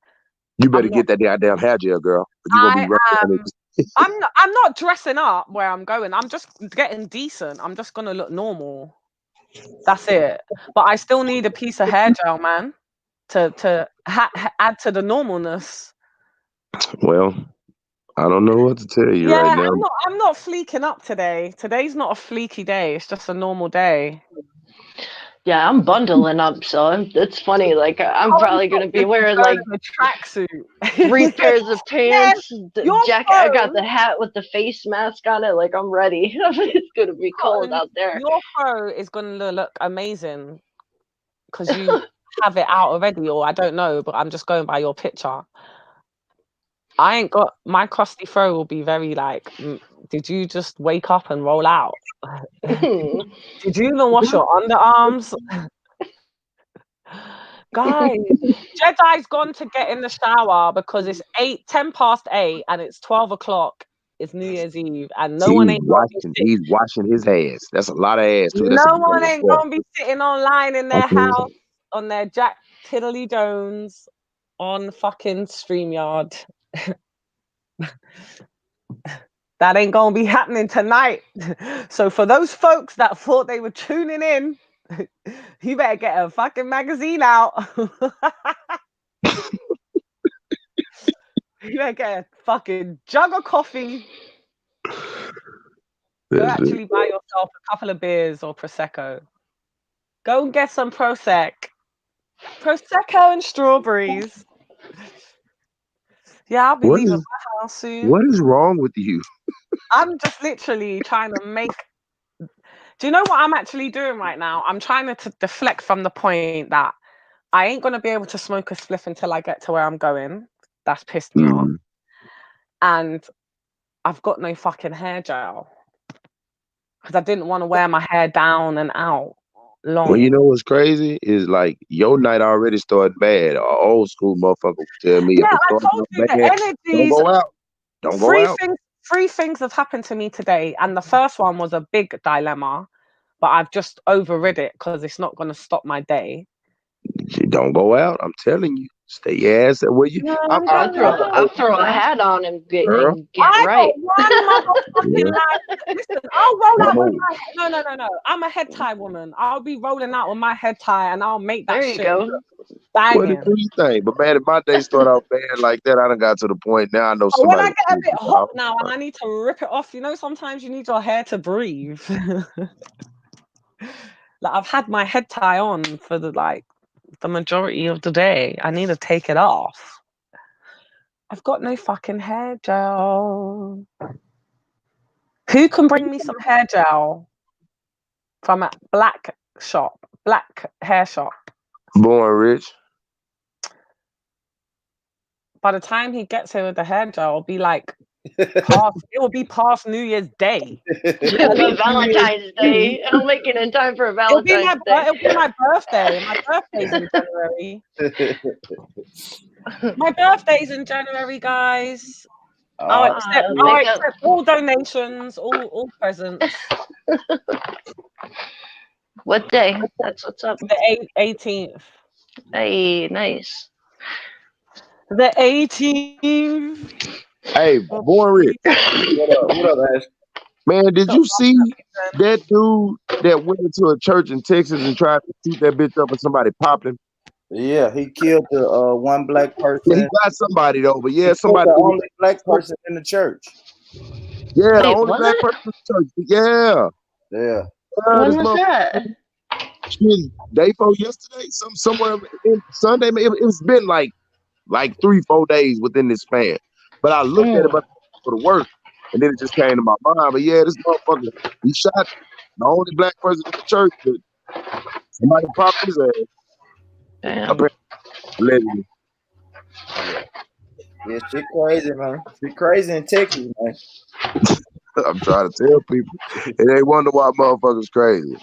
You better get that damn hair gel, girl. You gonna be represented. I'm not dressing up where I'm going. I'm just getting decent. I'm just gonna look normal. That's it. But I still need a piece of hair gel, man, to add to the normalness. Well, I don't know what to tell you right now. I'm not fleeking up today. Today's not a fleeky day. It's just a normal day. Yeah, I'm bundling up, so it's funny. Like I'm probably gonna be wearing like a tracksuit, 3 pairs of pants, Yes, jacket. I got the hat with the face mask on it. Like I'm ready. It's gonna be cold out there. Your fro is gonna look amazing because you have it out already, or I don't know, but I'm just going by your picture. I ain't got my crusty fro. Will be very like. Did you just wake up and roll out? Did you even wash your underarms? Guys, Jedi's gone to get in the shower because it's 10 past 8 and it's 12 o'clock. It's New Year's Eve and no one ain't he's washing his ass. That's a lot of ass too. No one ain't gonna be sitting online in their house on their Jack Tiddly Jones on fucking StreamYard. That ain't gonna be happening tonight. So for those folks that thought they were tuning in, you better get a fucking magazine out. You better get a fucking jug of coffee. Go actually buy yourself a couple of beers or Prosecco. Go and get some Prosecco and strawberries. Yeah, I'll be leaving my house soon. What is wrong with you? I'm just literally trying to make. Do you know what I'm actually doing right now? I'm trying to deflect from the point that I ain't gonna be able to smoke a spliff until I get to where I'm going. That's pissed me off. And I've got no fucking hair gel because I didn't want to wear my hair down and out long. Well, you know what's crazy is like your night already started bad. An old school motherfucker would tell me, yeah, I told you the energies. Don't go out. Don't go out. Three things have happened to me today, and the first one was a big dilemma, but I've just overrid it because it's not going to stop my day. Don't go out. I'm telling you, stay your ass where you. No, I'll throw a hat on and get right. Listen, I'll roll out No. I'm a head tie woman. I'll be rolling out with my head tie and I'll make that There you shit go. What banging. do you think? But man, if my day start out bad like that, I done got to the point now I know But when I somebody. get a bit hot now and I need to rip it off, you know, sometimes you need your hair to breathe. Like I've had my head tie on for the majority of the day. I need to take it off. I've got no fucking hair gel. Who can bring me some hair gel from a black hair shop? Born Rich. By the time he gets here with the hair gel, it'll be like it will be past New Year's Day. It'll be Valentine's Day. I'll make it in time for Valentine's Day. It'll be my birthday. My birthday's in January. My birthday's in January, guys. I'll accept all donations, all presents. What day? That's what's up. The 18th. Hey, nice. The 18th. Hey, Born Rich. What up, Ash? Man, did you see that dude that went into a church in Texas and tried to shoot that bitch up and somebody popped him? Yeah, he killed the one black person. Yeah, he got somebody though, but yeah, He somebody. killed the only black person in the church. Yeah, the Wait, only what? black person in the church. Yeah. Yeah. When was that? Day before yesterday, somewhere in Sunday. It's been like 3-4 days within this span. But I looked at it for the work, and then it just came to my mind. But yeah, this motherfucker, he shot the only black person in the church. But somebody popped his ass. Damn. Allegedly. Yeah, shit crazy, man. Shit crazy in Texas, man. I'm trying to tell people, and they wonder why motherfuckers crazy.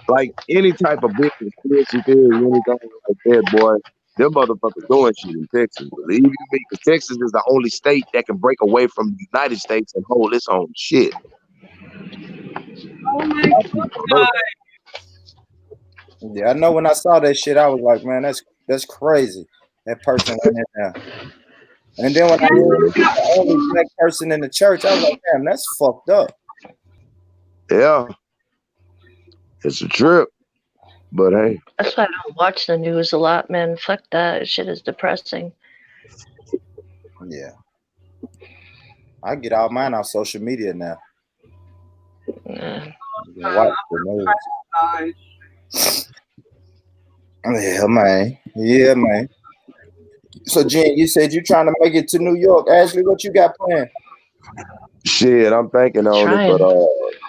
Like any type of big conspiracy theory, anything like that, boy, them motherfuckers doing shit in Texas. Believe you me, because Texas is the only state that can break away from the United States and hold its own shit. Oh my God. Yeah, I know when I saw that shit, I was like, man, that's crazy. That person went in there. And then when I heard the only black person in the church, I was like, damn, that's fucked up. Yeah. It's a trip. But hey. That's why I don't watch the news a lot, man. Fuck that. Shit is depressing. Yeah. I get all mine on social media now. Yeah. Watch the news. Yeah, man. Yeah, man. So, Jen, you said you're trying to make it to New York. Ashley, what you got planned? Shit, I'm thinking on it,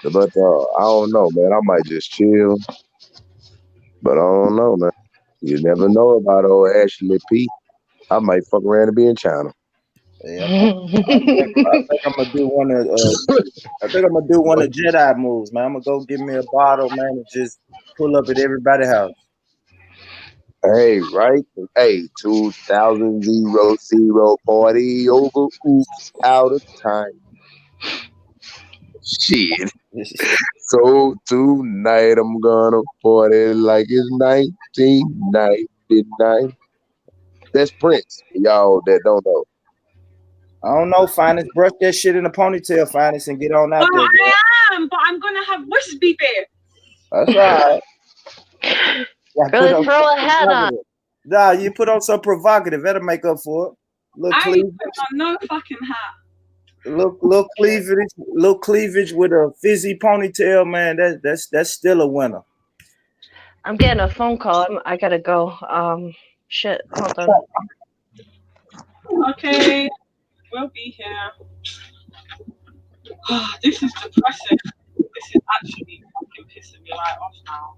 but I don't know, man. I might just chill. But I don't know, man. You never know about old Ashley P. I might fuck around and be in China. Yeah, I think I'm gonna do one of Jedi moves, man. I'm gonna go get me a bottle, man, and just pull up at everybody's house. Hey, right? Hey, 2000 party over, oops, out of time. Shit. So tonight I'm gonna party like it's 1999. That's Prince, y'all that don't know. I don't know, Finest. Brush that shit in a ponytail, Finest, and get on out there. I am, but I'm gonna have wispy beard. That's right. Really throw a hat on. Nah, you put on some provocative. That'll make up for it. I ain't put on no fucking hat. Little cleavage with a fizzy ponytail, man. That's still a winner. I'm getting a phone call. I gotta go. Shit. Hold on. Okay, we'll be here. This is depressing. This is actually fucking pissing me right off now.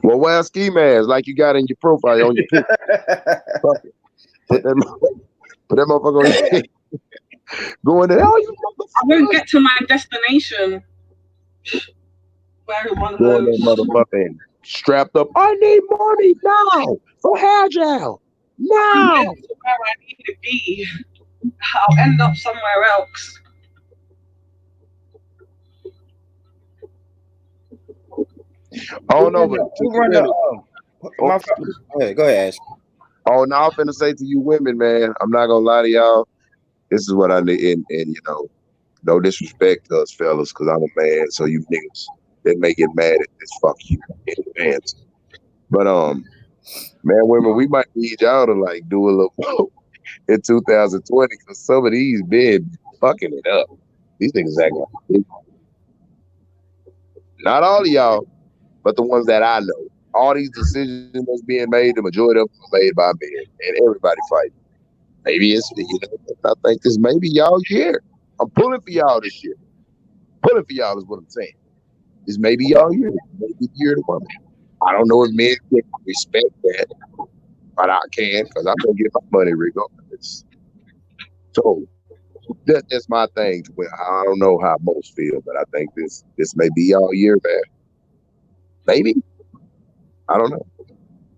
Well, wear ski mask like you got in your profile on your picture. Put that motherfucker on your picture. Going there. Oh, I won't get to my destination wearing one of those. That motherfucker strapped up. I need money now for hair gel. Now. I'm getting to where I need to be. I'll end up somewhere else. Oh no, but go ahead, Ash. Oh, now I'm finna say to you women, man, I'm not gonna lie to y'all. This is what I need, and you know, No disrespect to us fellas, because I'm a man, so you niggas that may get mad at this, fuck you in advance. But man, women, we might need y'all to like do a little vote in 2020, because some of these men fucking it up. These niggas act like not all of y'all, but the ones that I know. All these decisions that's being made, the majority of them are made by men, and everybody fighting. Maybe it's, I think this maybe y'all year. I'm pulling for y'all this year. Pulling for y'all is what I'm saying. This maybe y'all year. Maybe the year of the woman. I don't know if men can respect that, but I can, because I'm gonna get my money regardless. So that's my thing. I don't know how most feel, but I think this may be y'all year, man. Maybe. I don't know.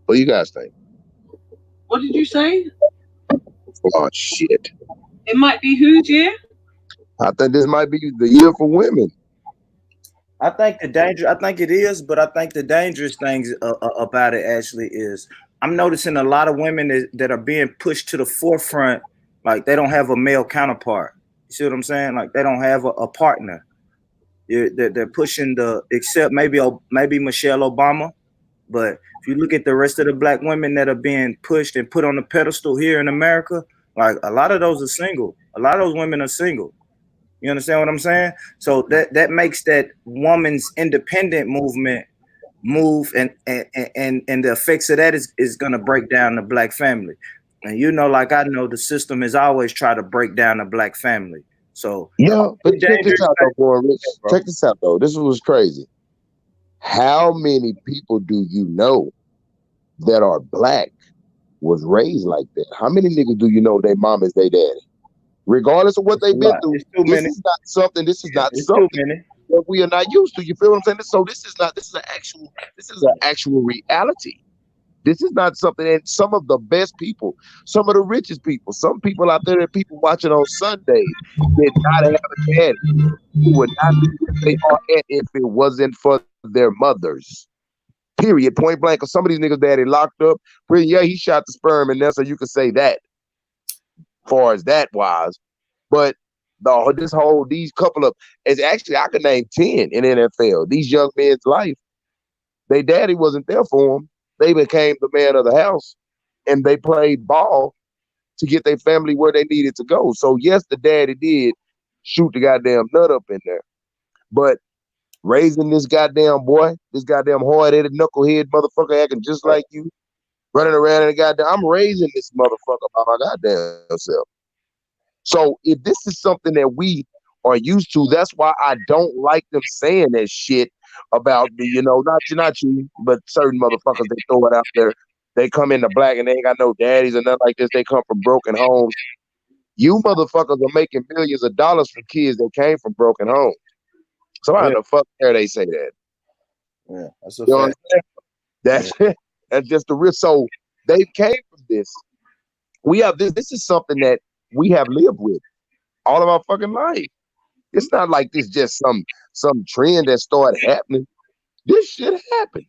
What do you guys think? What did you say? Oh shit. It might be whose year? I think this might be the year for women. I think it is, but I think the dangerous things about it actually is I'm noticing a lot of women that are being pushed to the forefront, like they don't have a male counterpart. You see what I'm saying? Like they don't have a partner. They're pushing except maybe Michelle Obama, but if you look at the rest of the black women that are being pushed and put on the pedestal here in America, like a lot of those are single. A lot of those women are single. You understand what I'm saying? So that makes that woman's independent movement move, and the effects of that is going to break down the black family. And like I know the system has always tried to break down the black family. So yeah, but check this out though, boy, Rich. Check this out though. This was crazy. How many people do you know that are black was raised like that? How many niggas do you know their mom is their daddy? Regardless of what they've been through, this is not something that we are not used to. You feel what I'm saying? So this is an actual reality. This is not something, and some of the best people, some of the richest people, some people out there that people watching on Sundays did not have a daddy. Who would not be where they are at if it wasn't for their mothers. Period. Point blank. Cause some of these niggas daddy locked up. Yeah, he shot the sperm in there, so you could say that. Far as that wise, but these couple of, it's actually I could name 10 in NFL. These young men's life, their daddy wasn't there for them. They became the man of the house, and they played ball to get their family where they needed to go. So yes, the daddy did shoot the goddamn nut up in there, but raising this goddamn boy, this goddamn hard-headed knucklehead motherfucker acting just like you, running around in the goddamn, I'm raising this motherfucker by my goddamn self. So if this is something that we are used to, that's why I don't like them saying that shit about the, not you, but certain motherfuckers, they throw it out there. They come into black and they ain't got no daddies or nothing like this. They come from broken homes. You motherfuckers are making millions of dollars from kids that came from broken homes. So how the fuck dare they say that? Yeah, that's a fact. That's just the risk. So they came from this. We have this. This is something that we have lived with all of our fucking life. It's not like this just some trend that started happening. This shit happened.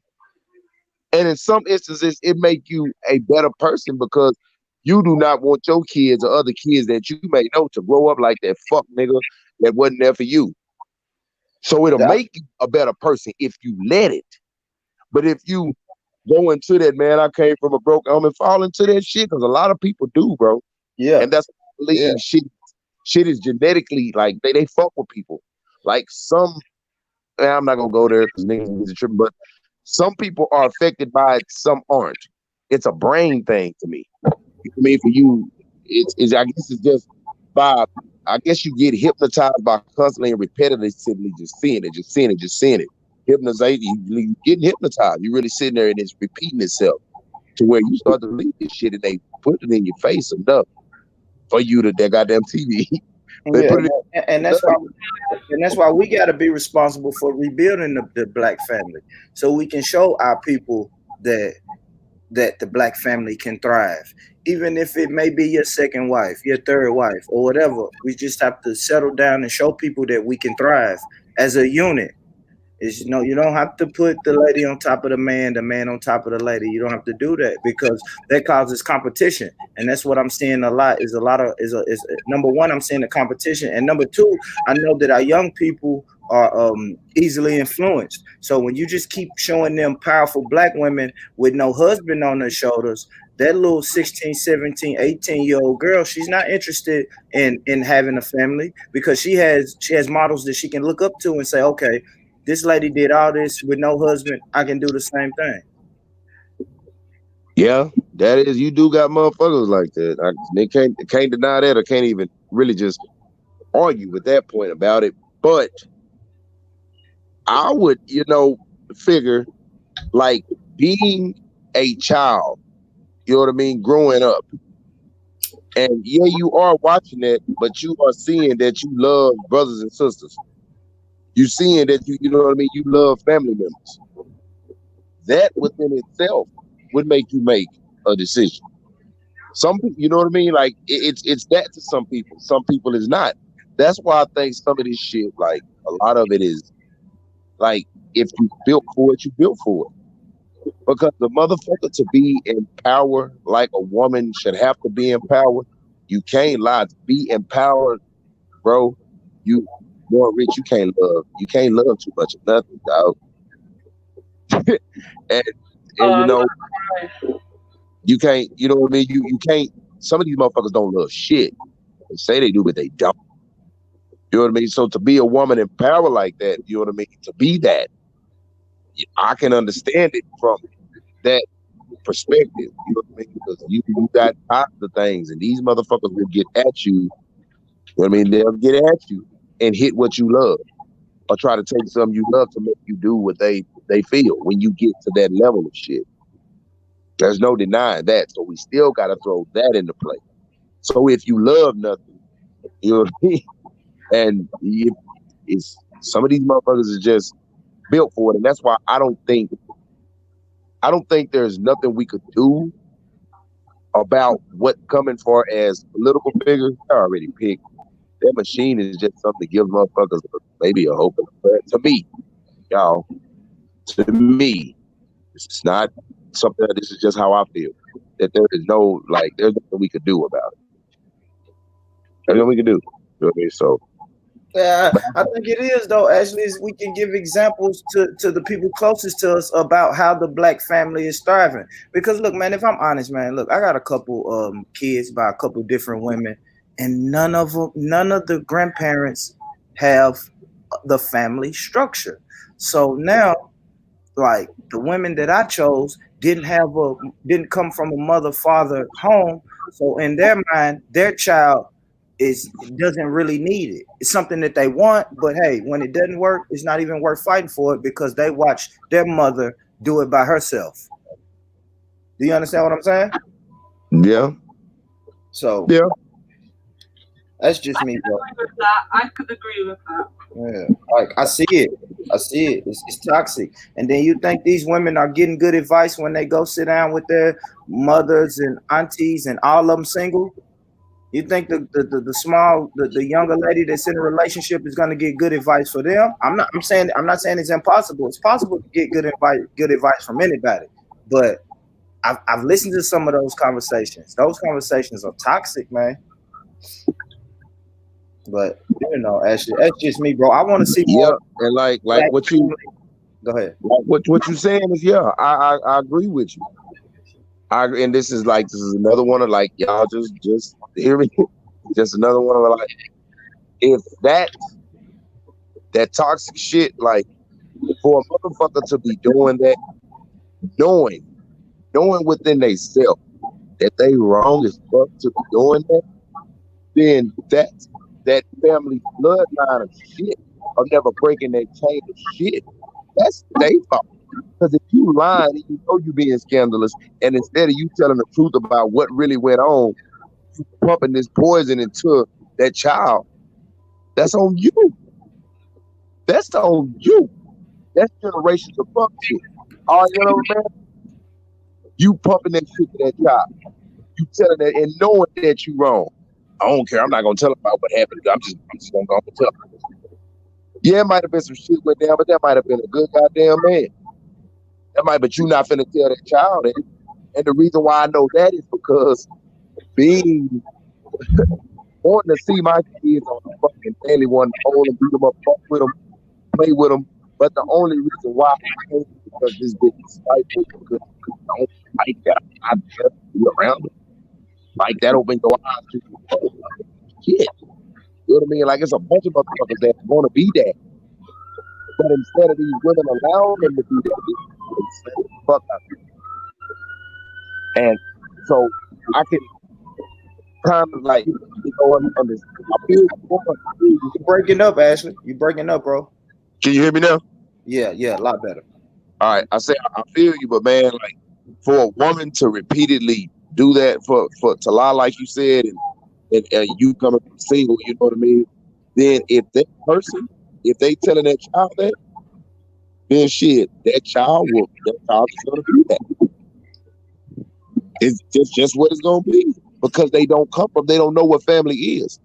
And in some instances, it make you a better person because you do not want your kids or other kids that you may know to grow up like that fuck nigga that wasn't there for you. So it'll make you a better person if you let it. But if you go into that, man, I came from a broken home and fall into that shit, because a lot of people do, bro. Yeah. And that's what I believe shit is genetically, like, they fuck with people. Like I'm not gonna go there because niggas is tripping, but some people are affected by it, some aren't. It's a brain thing to me. I mean, for you, it's I guess it's just I guess you get hypnotized by constantly and repetitively just seeing it. Hypnotization, you getting hypnotized. You're really sitting there and it's repeating itself to where you start to believe this shit and they put it in your face enough for you to that goddamn TV. And that's why we got to be responsible for rebuilding the black family, so we can show our people that the black family can thrive, even if it may be your second wife, your third wife, or whatever. We just have to settle down and show people that we can thrive as a unit. Is you don't have to put the lady on top of the man on top of the lady. You don't have to do that because that causes competition, and that's what I'm seeing a lot. Is number one, I'm seeing the competition, and number two, I know that our young people are easily influenced. So when you just keep showing them powerful black women with no husband on their shoulders, that little 16, 17, 18-year-old girl, she's not interested in having a family because she has models that she can look up to and say, okay, this lady did all this with no husband. I can do the same thing. Yeah, that is. You do got motherfuckers like that. They can't deny that or can't even really just argue with that point about it. But I would, figure like being a child, you know what I mean, growing up. And yeah, you are watching that, but you are seeing that you love brothers and sisters. You seeing that you know what I mean, you love family members. That within itself would make you make a decision. Some people, you know what I mean? Like it's that to some people. Some people is not. That's why I think some of this shit, like a lot of it is like if you built for it, you built for it. Because the motherfucker to be in power like a woman should have to be in power. You can't lie. To be empowered, bro, you more rich, you can't love too much of nothing, dog. and you can't, you know what I mean? You can't, some of these motherfuckers don't love shit. They say they do, but they don't. You know what I mean? So to be a woman in power like that, you know what I mean? To be that, I can understand it from that perspective. You know what I mean? Because you got lots of things, and these motherfuckers will get at you. You know what I mean? They'll get at you and hit what you love, or try to take something you love to make you do what they feel when you get to that level of shit. There's no denying that. So we still got to throw that into play. So if you love nothing, you know what I mean? And it's some of these motherfuckers is just built for it. And that's why I don't think there's nothing we could do about what coming for as political figures. I already picked. That machine is just something to give motherfuckers maybe a hope. But to me, y'all, this is not something. This is just how I feel. That there is no, like, there's nothing we could do about it. There's nothing we can do. You know what I mean? So. Yeah, I think it is though. Actually, we can give examples to the people closest to us about how the black family is thriving. Because look, man, if I'm honest, man, look, I got a couple kids by a couple different women, and none of the grandparents have the family structure. So now, like the women that I chose didn't come from a mother-father home. So in their mind, their child doesn't really need it. It's something that they want, but hey, when it doesn't work, it's not even worth fighting for it because they watch their mother do it by herself. Do you understand what I'm saying? Yeah. So yeah, that's just me, bro. I could agree with that. Yeah, like I see it. It's toxic. And then you think these women are getting good advice when they go sit down with their mothers and aunties and all of them single? You think the younger lady that's in a relationship is going to get good advice for them? I'm not saying it's impossible. It's possible to get good advice from anybody. But I've listened to some of those conversations. Those conversations are toxic, man. But actually, that's just me, bro. I want to see more. Yeah, and like what you go ahead. Like what you're saying is, yeah, I agree with you. And this is another one of like, y'all just hear me. Just another one of like, if that toxic shit, like for a motherfucker to be doing that, knowing within themselves that they wrong as fuck to be doing that, then that family bloodline of shit of never breaking that chain of shit, that's their fault. Because if you lying and you know you being scandalous, and instead of you telling the truth about what really went on, you pumping this poison into that child, that's on you. That's on you. That's generations of fuck shit. All you know, man, you pumping that shit to that child. You telling that and knowing that you wrong. I don't care. I'm not gonna tell him about what happened. I'm just gonna go and tell him. Yeah, it might have been some shit went down, but that might have been a good goddamn man. But you not finna tell that child that. And the reason why I know that is because being wanting to see my kids on the fucking daily, wanting to hold them, beat them up, fuck with them, play with them. But the only reason why I can't is because this bitch is spiteful, because I don't like that. I just be around them. Like that open your eyes to shit. You know what I mean? Like it's a bunch of motherfuckers that want to be that. But instead of these women allowing them to be that, they say fuck out of it. And so I can kind of like on this. You breaking up, Ashley. You breaking up, bro. Can you hear me now? Yeah, a lot better. All right, I say I feel you, but man, like for a woman to repeatedly do that for to lie like you said, and you coming from single, you know what I mean? Then if that person, if they telling that child that, then shit, that child is gonna be that. It's just what it's gonna be because they don't know what family is.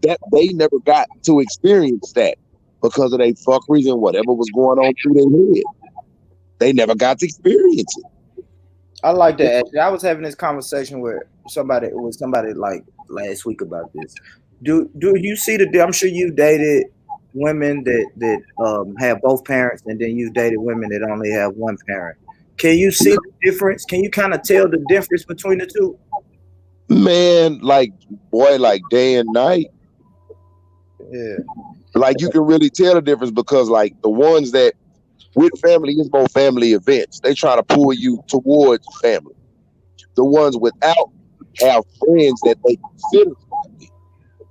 That they never got to experience that because of their fuck reason, whatever was going on through their head. They never got to experience it. I like that. Actually. I was having this conversation with somebody like last week about this. Do you see I'm sure you dated women that have both parents, and then you dated women that only have one parent. Can you see the difference? Can you kind of tell the difference between the two? Man, like day and night. Yeah. Like you can really tell the difference because like the ones that with family is more family events. They try to pull you towards family. The ones without have friends that they consider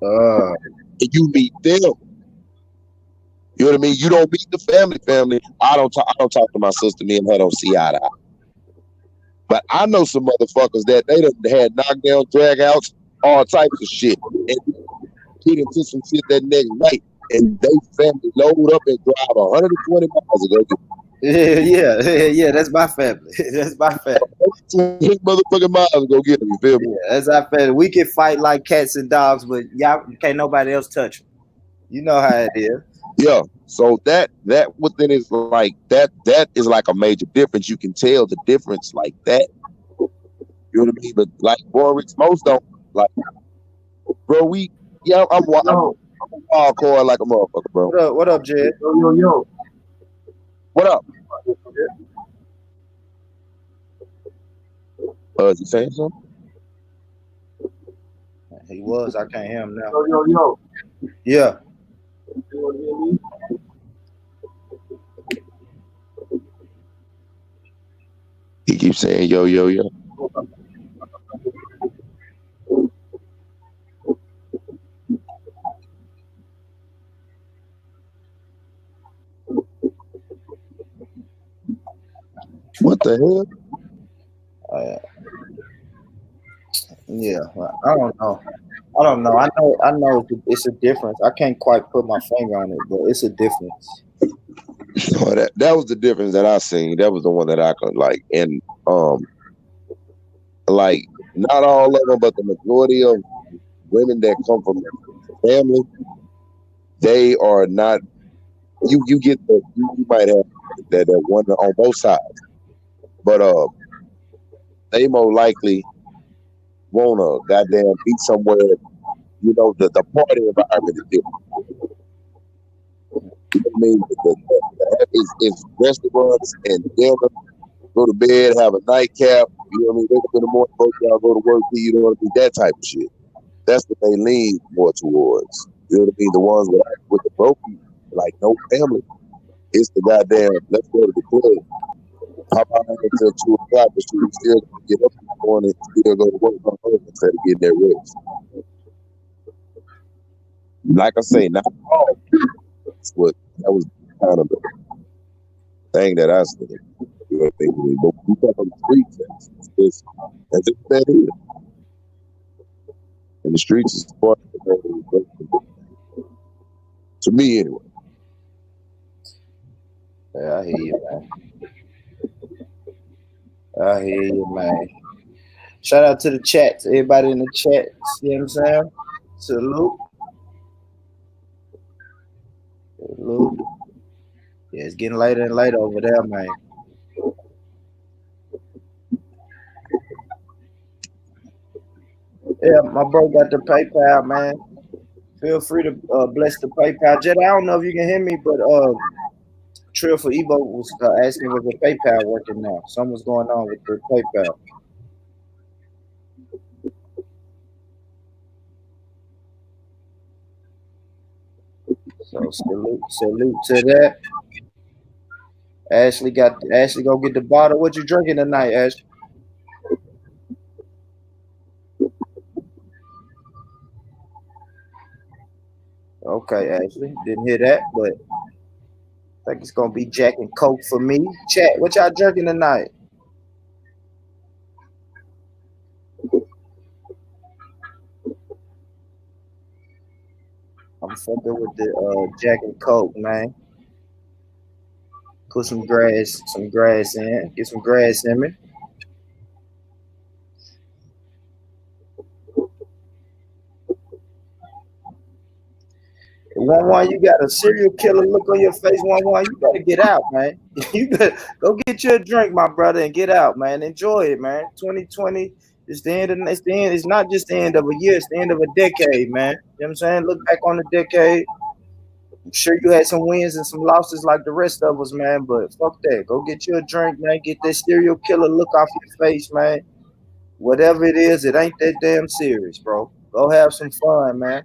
family. And you meet them. You know what I mean? You don't meet the family. I don't talk to my sister. Me and her don't see eye to eye. But I know some motherfuckers that they done had knockdown, drag outs, all types of shit, and get into some shit that next night, and they family load up and drive 120 miles to go get. Yeah. That's my family. That's my family. Motherfucking miles to go get them. You feel me? Yeah, that's our family. We can fight like cats and dogs, but y'all can't nobody else touch them. You know how it is. Yeah. So that within is like that is like a major difference. You can tell the difference like that. You know what I mean? But like Boris, most don't like. Bro, I'm wild card like a motherfucker, bro. What up, Jed? Yo. What up? Is he saying something? He was. I can't hear him now. Yo. Yeah. He keeps saying yo. What the hell? Yeah, I don't know. I know it's a difference. I can't quite put my finger on it, but it's a difference. Oh, that was the difference that I seen. That was the one that I could like, and like not all of them, but the majority of women that come from family, they are not. You get you might have that one on both sides, but they more likely wanna goddamn be somewhere. You know, the party environment is different. You know what I mean? It's restaurants and dinner, go to bed, have a nightcap, you know what I mean? Wake up in the morning, both y'all go to work, you know what I mean? That type of shit. That's what they lean more towards. You know what I mean? The ones with the broken, like no family. It's the goddamn, let's go to the club. How about until 2 o'clock, but you still get up in the morning and still go to work on Earth instead of getting that rest. Like I say, not all. That was kind of the thing that I said. You know, but we come from the streets, that's just that is. And the streets is part of the to me anyway. Yeah, I hear you, man. Shout out to the chat, to everybody in the chat. See what I'm saying? Salute. Salute. Yeah, it's getting later and later over there, man. Yeah, my bro got the PayPal, man. Feel free to bless the PayPal. Jed, I don't know if you can hear me, but Trill for Evo was asking was the PayPal working now. Something's going on with the PayPal. So salute to that. Ashley go get the bottle. What you drinking tonight, Ash? Okay, Ashley. Didn't hear that, but I think it's gonna be Jack and Coke for me. Chat, what y'all drinking tonight? I'm fucking with the Jack and Coke, man. Put some grass in. Get some grass in me. One, you got a serial killer look on your face. One, you better get out, man. You better go get you a drink, my brother, and get out, man. Enjoy it, man. 2020 is the end. It's not just the end of a year. It's the end of a decade, man. You know what I'm saying? Look back on the decade. I'm sure you had some wins and some losses like the rest of us, man. But fuck that. Go get you a drink, man. Get that serial killer look off your face, man. Whatever it is, it ain't that damn serious, bro. Go have some fun, man.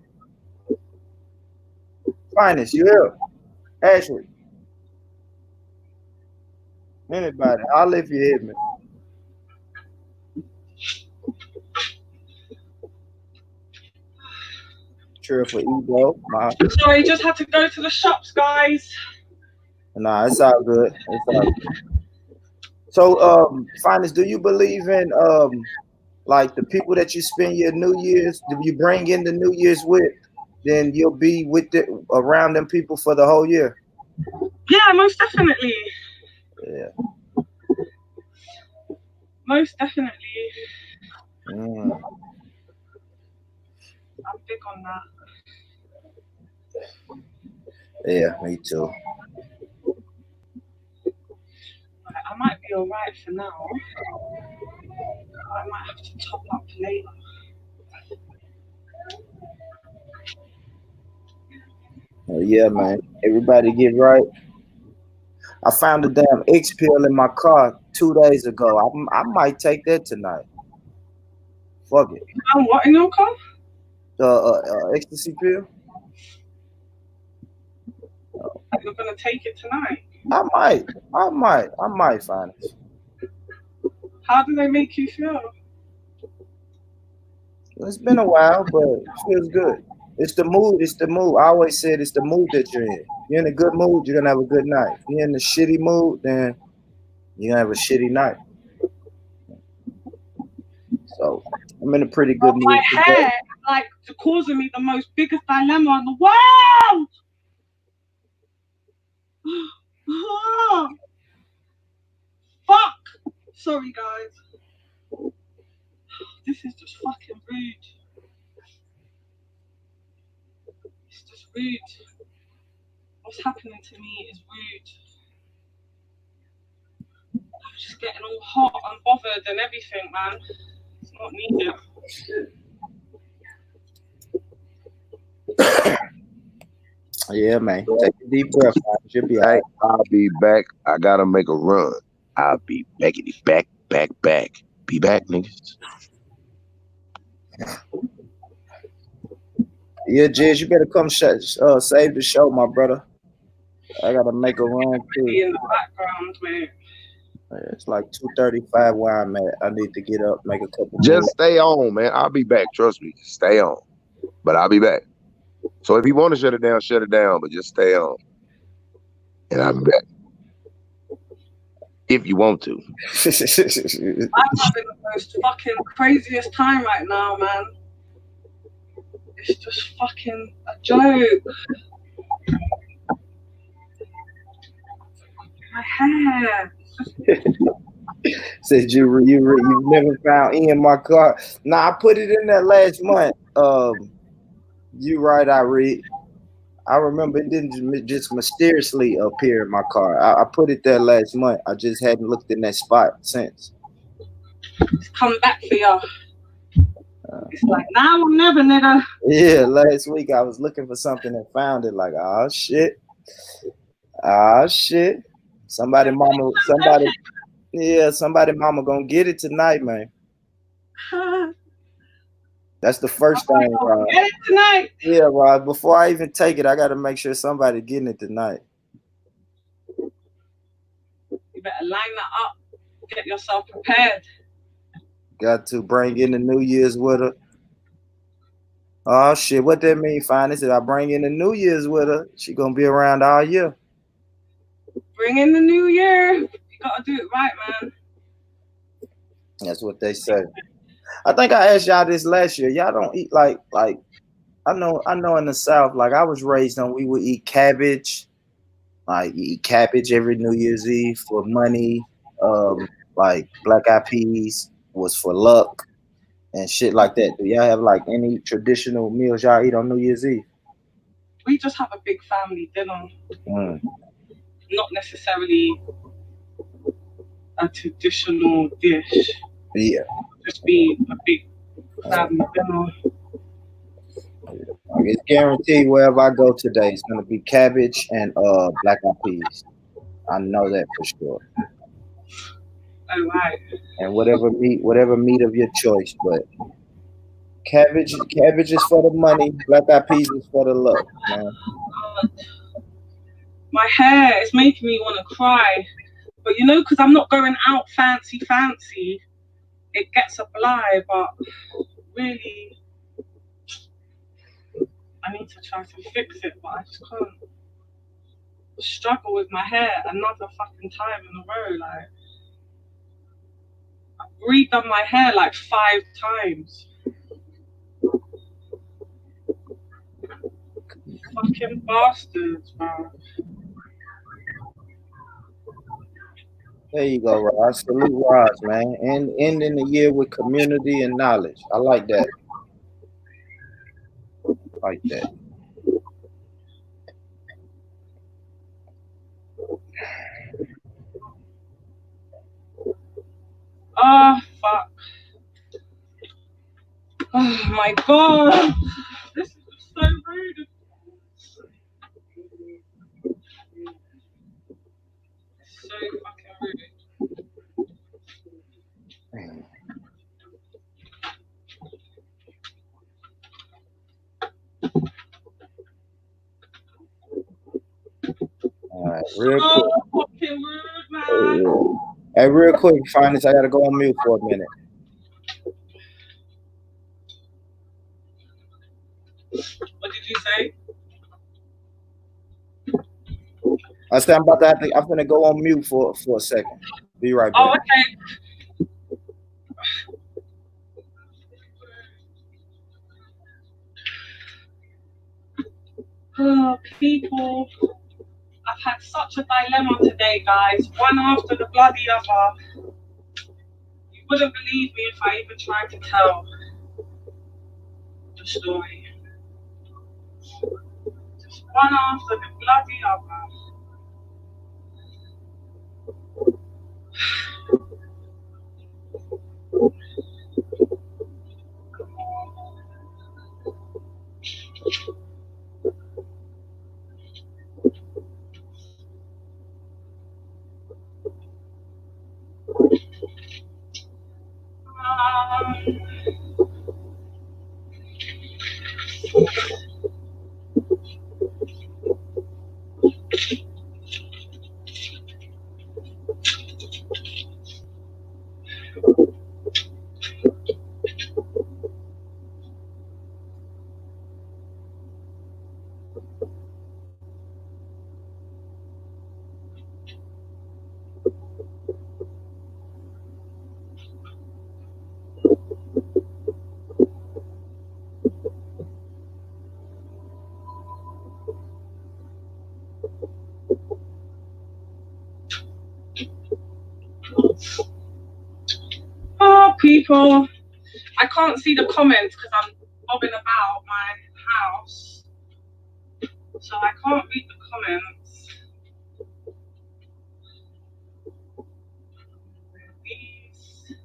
Finest, you here? Ashley. Anybody. I'll if you hit me. True for Ego. Sorry, just had to go to the shops, guys. Nah, it's all good. It's all good. So, Finest, do you believe in like the people that you spend your New Year's, do you bring in the New Year's with? Then you'll be with around them people for the whole year. Yeah, most definitely. Yeah. Most definitely. Mm. I'm big on that. Yeah, me too. I might be alright for now. I might have to top up later. Oh, yeah, man. Everybody get right. I found a damn X pill in my car 2 days ago. I might take that tonight. Fuck it. What in your car? The ecstasy pill. You're gonna take it tonight? I might find it. How do they make you feel? It's been a while, but it feels good. It's the mood. It's the mood. I always said it's the mood that you're in. You're in a good mood, you're gonna have a good night. If you're in a shitty mood, then you're gonna have a shitty night. So I'm in a pretty good mood. My hair, like, causing me the most biggest dilemma in the world. Fuck. Sorry, guys. This is just fucking rude. It's just rude. What's happening to me is rude. I'm just getting all hot and bothered and everything, man. It's not needed. Yeah, man. Take a deep breath, man. Should be all right. I'll be back. I gotta make a run. I'll be back. Be back, niggas. Yeah, Jez, you better come save the show, my brother. I gotta make a run too. In the background, man. It's like 2:35 where I'm at. I need to get up, make a couple. Just stay on, man. I'll be back. Trust me. Stay on. But I'll be back. So if you want to shut it down, but just stay on. And I'll be back. If you want to. I'm having the most fucking craziest time right now, man. It's just fucking a joke. My hair. Said you never found E in my car. Nah, I put it in there last month. You right, I read. I remember it didn't just mysteriously appear in my car. I put it there last month. I just hadn't looked in that spot since. It's come back for y'all. It's like now or never, nigga. Yeah, last week I was looking for something and found it. Like, oh shit, somebody mama gonna get it tonight, man. That's the first thing, Rod. Get it tonight. Yeah, Rod. Before I even take it, I gotta make sure somebody getting it tonight. You better line that up. Get yourself prepared. Got to bring in the New Year's with her. Oh shit, what that mean, Finance? If I bring in the New Year's with her, she gonna be around all year. Bring in the new year. You gotta do it right, man. That's what they say. I think I asked y'all this last year. Y'all don't eat like I know in the South, like I was raised on, we would eat cabbage. Like you eat cabbage every New Year's Eve for money. Like black eyed peas was for luck and shit like that. Do y'all have like any traditional meals y'all eat on New Year's Eve? We just have a big family dinner. Not necessarily a traditional dish. Yeah. Just be a big family dinner. It's guaranteed wherever I go today, it's gonna be cabbage and black eyed peas. I know that for sure. Oh, right. And whatever meat of your choice, but cabbage is for the money, black eyed peas is for the luck, man. My hair is making me want to cry, but you know, because I'm not going out fancy, it gets a fly. But really, I need to try to fix it, but I just can't. Struggle with my hair another fucking time in a row. Like, I've redone my hair like 5 times. Fucking bastards, bro. There you go, Roz. Salute Roz, man. And ending the year with community and knowledge. I like that. Like that. Oh, fuck. Oh, my God. This is so rude. So fucking rude. All right, real quick. Fucking rude, man. Hey, real quick, Finance, I gotta go on mute for a minute. What did you say? I said I'm gonna go on mute for a second. Be right back. Oh, okay. Oh, people. I've had such a dilemma today, guys. One after the bloody other. You wouldn't believe me if I even tried to tell the story. Just one after the bloody other. Oh, people. I can't see the comments because I'm bobbing about my house. So I can't read the comments. These.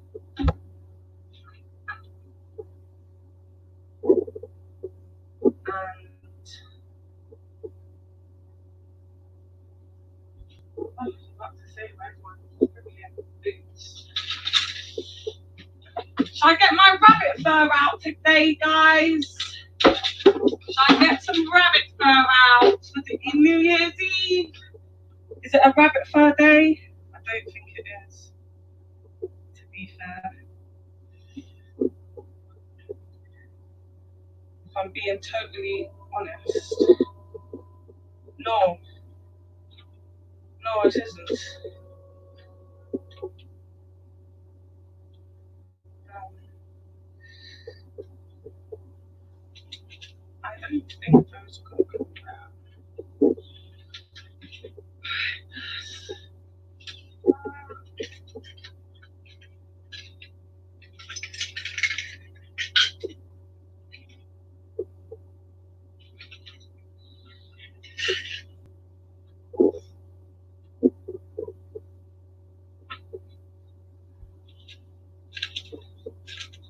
Shall I get my rabbit fur out today, guys? Shall I get some rabbit fur out for the New Year's Eve? Is it a rabbit fur day? I don't think it is, to be fair. If I'm being totally honest. No. No, it isn't. I don't think those are going to come out.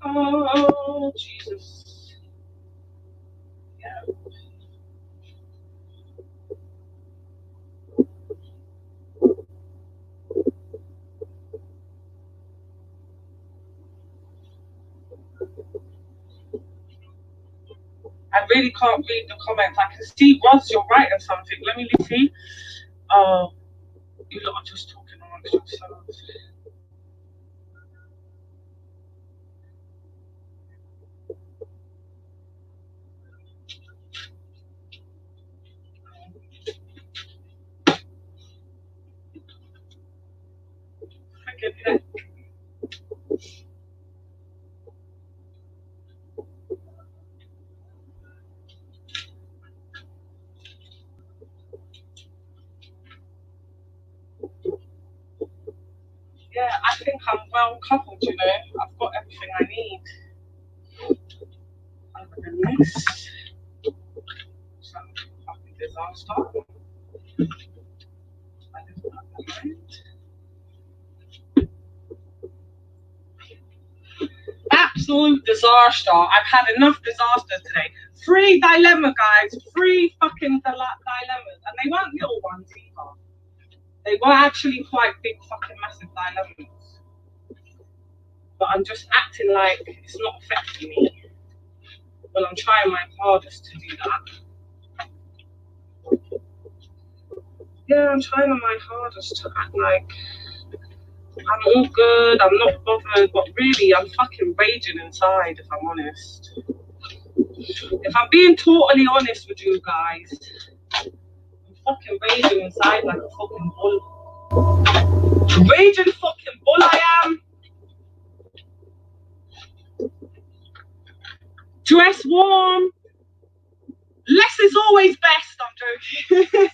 Oh, Jesus. Yeah. I really can't read the comments. I can see, Roz, you're writing something. Let me see. Oh, you lot are just talking amongst yourselves. Yeah, I think I'm well coupled, you know. I've got everything I need. Other than this, some fucking disaster. I just got that right. Absolute disaster. I've had enough disasters today. 3 dilemma, guys. 3 fucking dilemmas. And they weren't little ones either. They were actually quite big, fucking massive dilemmas. But I'm just acting like it's not affecting me. Well, I'm trying my hardest to do that. Yeah, I'm trying my hardest to act like I'm all good, I'm not bothered, but really, I'm fucking raging inside, if I'm honest. If I'm being totally honest with you guys, I'm fucking raging inside like a fucking bull. Raging fucking bull I am. Dress warm. Less is always best, I'm joking.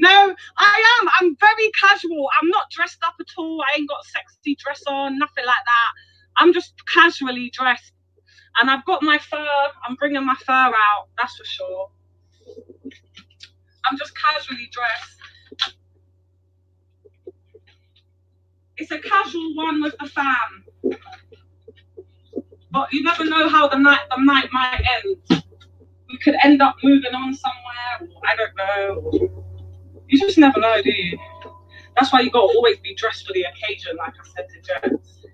No, I am. I'm very casual. I'm not dressed up at all. I ain't got a sexy dress on, nothing like that. I'm just casually dressed. And I've got my fur. I'm bringing my fur out, that's for sure. I'm just casually dressed. It's a casual one with the fam. But you never know how the night might end. We could end up moving on somewhere, or I don't know. You just never know, do you? That's why you gotta always be dressed for the occasion, like I said to Jess.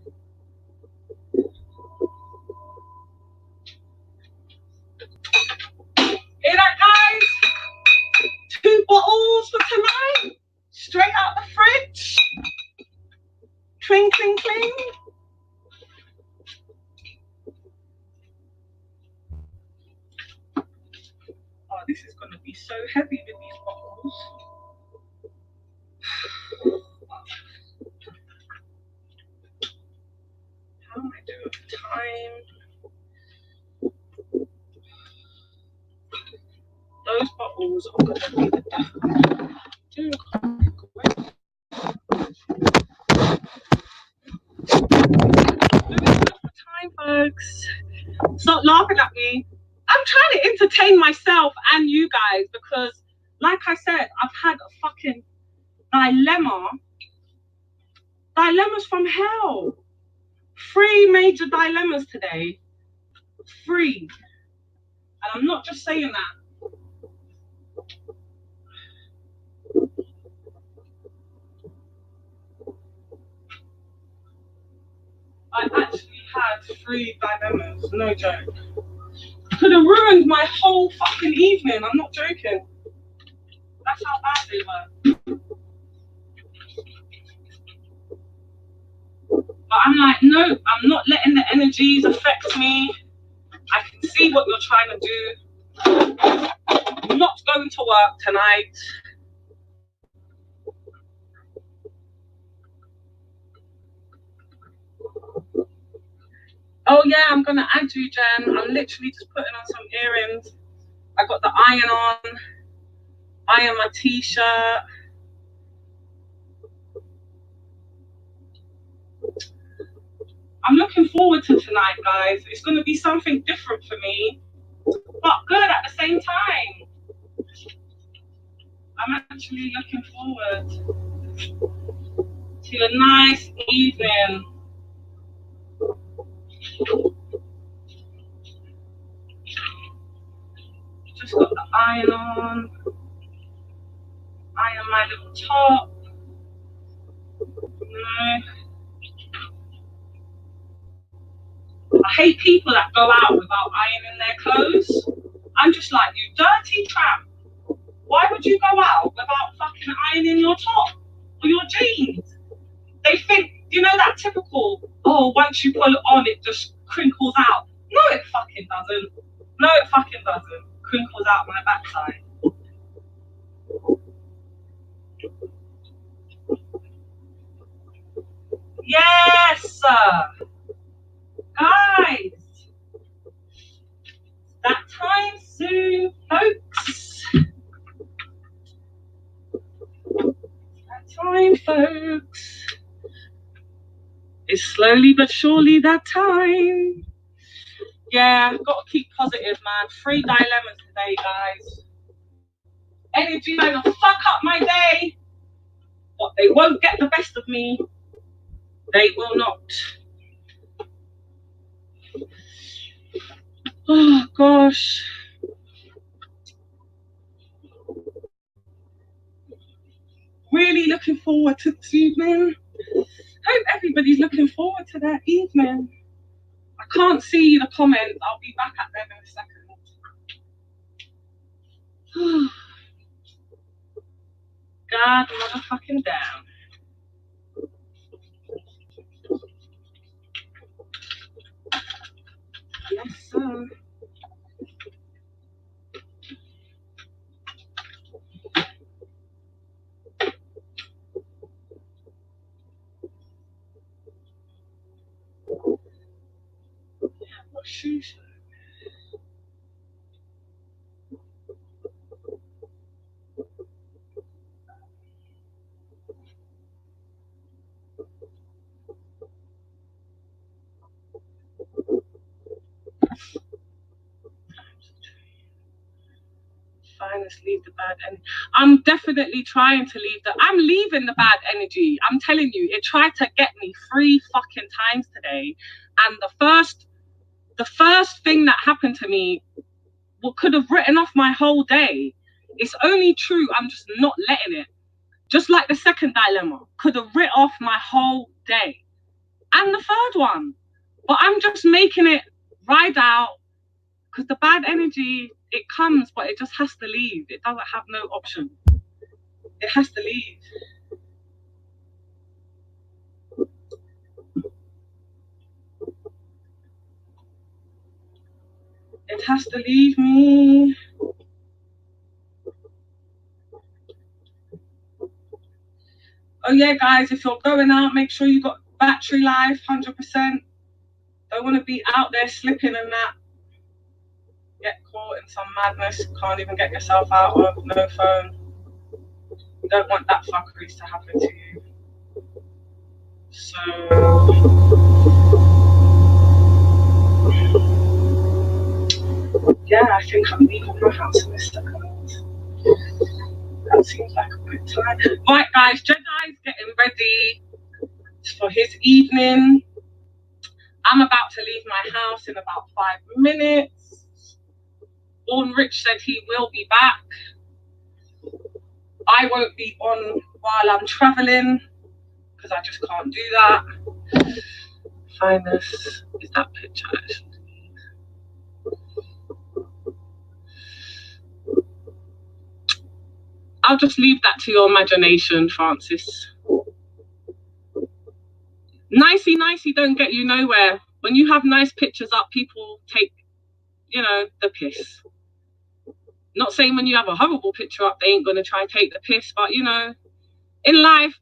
Hear that, guys? 2 bottles for tonight, straight out the fridge. Cling, cling, cling. Oh, this is going to be so heavy with these bottles. How am I doing for time? Those bottles are going to be the death. Dude, time, folks. Stop laughing at me. I'm trying to entertain myself and you guys because like I said, I've had a fucking dilemmas from hell. 3 major dilemmas today. 3. And I'm not just saying that. I actually had 3 dilemmas, no joke. Could have ruined my whole fucking evening, I'm not joking. That's how bad they were. But I'm like, no, I'm not letting the energies affect me. I can see what you're trying to do. I'm not going to work tonight. Oh yeah, I'm gonna add you, Jen. I'm literally just putting on some earrings. I got the iron on. Iron my t-shirt. I'm looking forward to tonight, guys. It's gonna be something different for me, but good at the same time. I'm actually looking forward to a nice evening. Just got the iron on. Iron my little top. I hate people that go out without ironing their clothes. I'm just like, you dirty tramp. Why would you go out without fucking ironing your top or your jeans? They think, you know, that typical, oh, once you pull it on, it just crinkles out. No, it fucking doesn't. No, it fucking doesn't. Crinkles out my backside. Yes, sir. Guys, that time soon, folks. That time, folks. It's slowly but surely that time. Yeah, got to keep positive, man. 3 dilemmas today, guys. Energy gonna fuck up my day, but they won't get the best of me. They will not. Oh gosh. Really looking forward to this evening. Hope everybody's looking forward to that evening. I can't see the comments. I'll be back at them in a second. God motherfucking damn. Yes, sir. What shoes? Finest leave the bad energy. I'm definitely trying to leave I'm leaving the bad energy. I'm telling you, it tried to get me 3 fucking times today. And the first thing that happened to me could have written off my whole day. It's only true I'm just not letting it. Just like the second dilemma could have written off my whole day. And the third one. But I'm just making it ride out because the bad energy, it comes, but it just has to leave. It doesn't have no option. It has to leave. It has to leave me. Oh yeah, guys, if you're going out, make sure you got battery life, 100%. Don't want to be out there slipping and that. Get caught in some madness, can't even get yourself out of, no phone. You don't want that fuckeries to happen to you. So yeah, I think I'm leaving my house in a second. That seems like a good time. Right, guys, Jedi's getting ready for his evening. I'm about to leave my house in about 5 minutes. Born Rich said he will be back. I won't be on while I'm traveling because I just can't do that. Finest is that picture actually. I'll just leave that to your imagination, Francis. Nicey don't get you nowhere. When you have nice pictures up, people take, you know, the piss. Not saying when you have a horrible picture up, they ain't gonna try and take the piss, but you know, in life,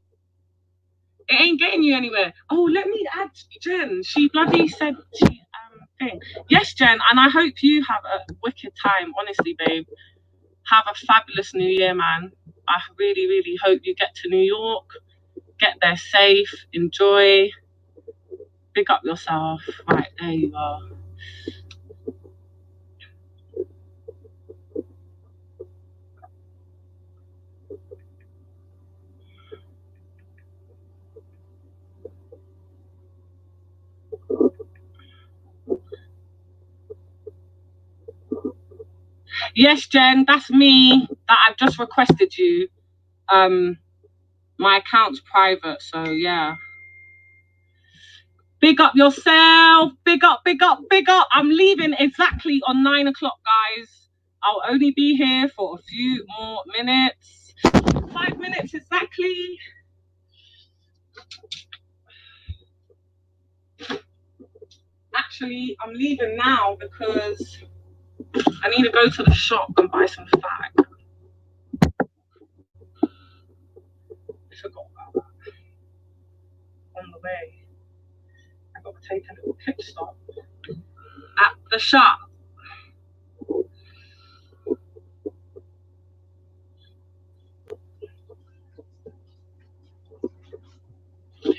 it ain't getting you anywhere. Oh, let me add Jen. She bloody said thing. Yes, Jen, and I hope you have a wicked time, honestly, babe. Have a fabulous New Year, man. I really, really hope you get to New York, get there safe, enjoy, big up yourself. Right, there you are. Yes, Jen, that's me. That I've just requested you. My account's private, so yeah. Big up yourself. Big up, big up, big up. I'm leaving exactly on 9 o'clock, guys. I'll only be here for a few more minutes. 5 minutes exactly. Actually, I'm leaving now because I need to go to the shop and buy some fag. I forgot about that. On the way, I got to take a little pit stop at the shop.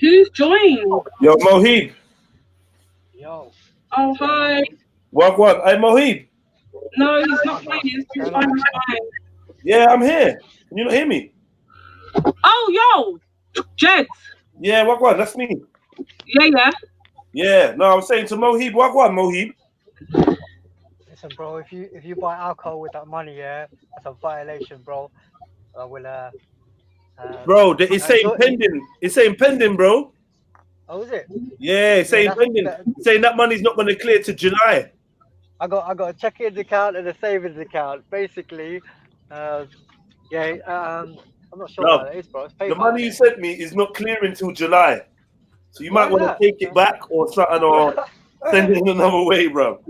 Who's joined? Yo, Mohib. Yo. Oh, hi. What? Hey, Mohib. No, he's not playing. He's fine. Yeah, I'm here. Can you not hear me? Oh, yo, Jed. Yeah, what? That's me. Yeah. Yeah, no, I was saying to Mohib, what, Mohib? Listen, bro, if you buy alcohol with that money, yeah, that's a violation, bro. I will. Bro, it's saying pending. It's saying pending, bro. Oh, is it? Yeah, it's saying pending. It's saying that money's not going to clear to July. I got a checking account and a savings account. Basically, I'm not sure what that is, bro. It's the money you sent me is not clearing till July, so you might want to take it back or something, or send it in another way, bro.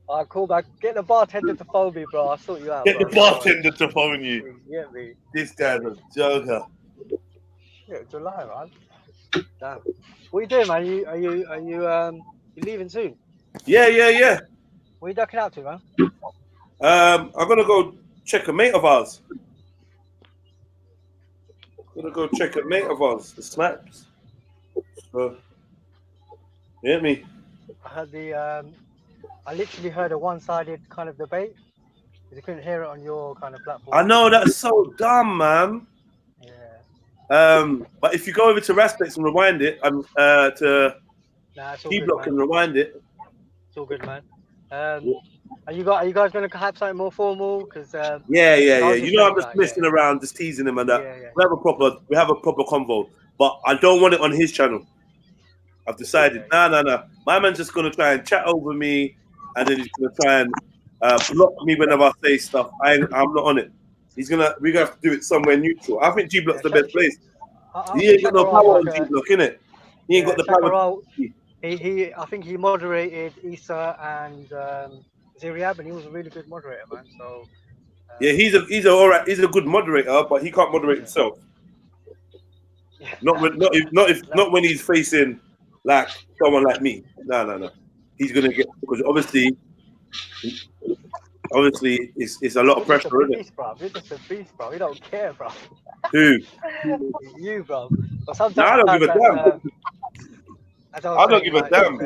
Alright, cool, man. Get the bartender to phone me, bro. I'll sort you out. Get the bartender to phone you. Yeah, me. This guy's a joker. Yeah, July, man. Damn. What are you doing, man? Are you leaving soon? Yeah. What are you ducking out to, man? I'm gonna go check a mate of ours. The Snaps. So, you hear me? I heard I literally heard a one-sided kind of debate. You couldn't hear it on your kind of platform. I know, that's so dumb, man. Yeah. But if you go over to Raspex and rewind it, to T-Block and rewind it. It's all good, man. Are you guys going to have something more formal? Because yeah. You know, I'm just messing around, just teasing him and that. Yeah. We have a proper convo, but I don't want it on his channel. I've decided, no. My man's just gonna try and chat over me, and then he's gonna try and block me whenever I say stuff. I'm not on it. We're gonna have to do it somewhere neutral. I think G-Block's the best place. He ain't got no power on G-Block, innit? He ain't got the power. I think he moderated Issa and Ziriab, and he was a really good moderator, man. So yeah, he's a good moderator, but he can't moderate himself. Not when he's facing like someone like me. No. He's gonna get, because obviously it's a lot of pressure, isn't it? You're just a beast, bro. You don't care, bro. Who? You, bro. But I don't give a damn. I don't give a damn.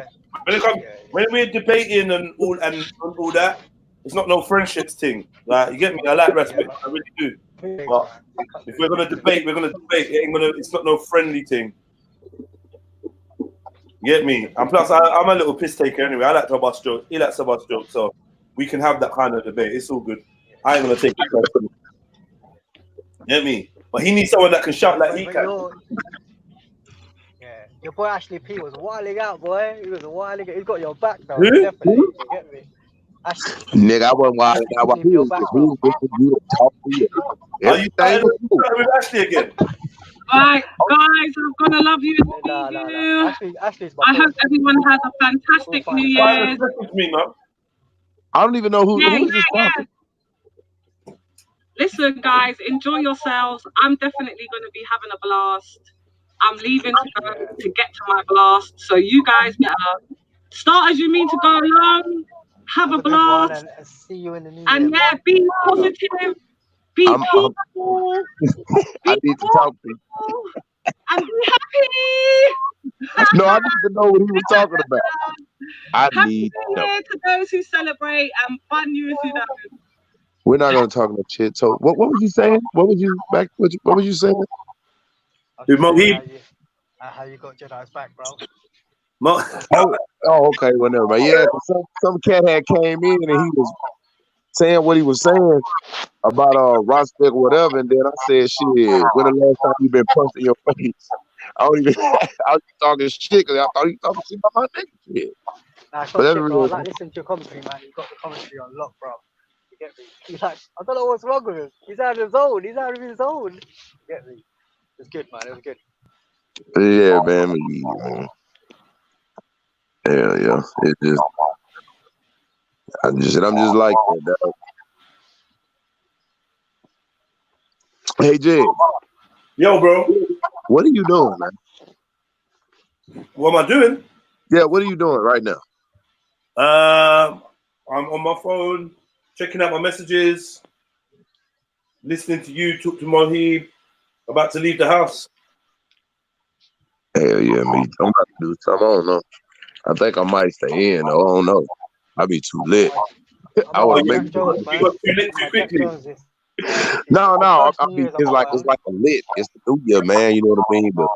When we're debating and all that, it's not no friendships thing. Like, you get me? I like respect. I really do. But if we're gonna debate, we're gonna debate. It's not no friendly thing. You get me? And plus, I'm a little piss taker anyway. I like to bust jokes. He likes to bust jokes, so we can have that kind of debate. It's all good. I ain't gonna take it personally. You get me? But he needs someone that can shout like he can. Yeah, your boy Ashley P was wilding out, boy. He was wilding out. He's got your back, though. Who? Definitely. You get me? Ashley, Nigga, I wasn't wild. I was your back, who you to talk to you. Are you starting with Ashley again? Right, guys, I'm gonna love you. Ashley's I hope everyone has a fantastic New Year's. I don't even know who is this talking. Listen, guys, enjoy yourselves. I'm definitely going to be having a blast. I'm leaving to go to get to my blast. So you guys better start as you mean to go along. Have a blast. and see you in the new and year, yeah, man. be positive. Be peaceful. I need to talk to you. And be happy. No, I need to know what he was talking about. I Happy need New to know. Year to those who celebrate and fun you if you don't. We're not gonna talk about shit. So what was you saying? What was you back? What was you saying? How you got Jedi's back, bro? Oh, okay, well, never mind. Yeah, 'cause some cat had came in and he was saying what he was saying about Rosbeck or whatever, and then I said, "Shit, when the last time you been punched in your face?" I don't even. I was talking shit because I thought he was talking shit about my nigga shit. Nah, it's But not that's shit, bro. I real. like listening to your commentary, man. You got the commentary on lock, bro. You get me? He's like, I don't know what's wrong with him. He's out of his zone. He's out of his zone. You get me? It was good, man. It was good. Yeah, man. Yeah. It's just, I'm just like that. Dog. Hey, Jay. Yo, bro. What are you doing, man? What am I doing? Yeah, what are you doing right now? I'm on my phone, checking out my messages, listening to you talk to Mohib, about to leave the house. Hell yeah, me. I'm about to do something. I don't know. I think I might stay in. Though. I don't know. I be too lit. I want to make. You got too lit too quickly. No. I mean, it's like a lit. It's the New Year, man. You know what I mean? But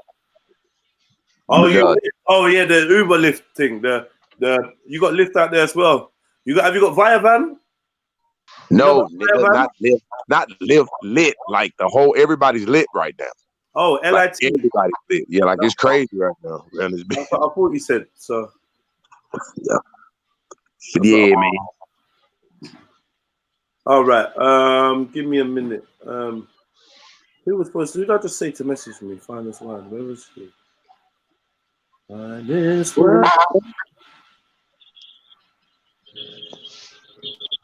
Yeah, the Uber Lyft thing. The you got Lyft out there as well. Have you got Via Van? No, nigga, not lit. Like the whole everybody's lit right now. Oh, LIT. Like everybody's lit. Yeah, like it's crazy right now. Man, it's That's what I thought you said. So yeah, yeah, man. All right. Give me a minute. Who did I just say to message me? Finest one. Where was he? Finest one.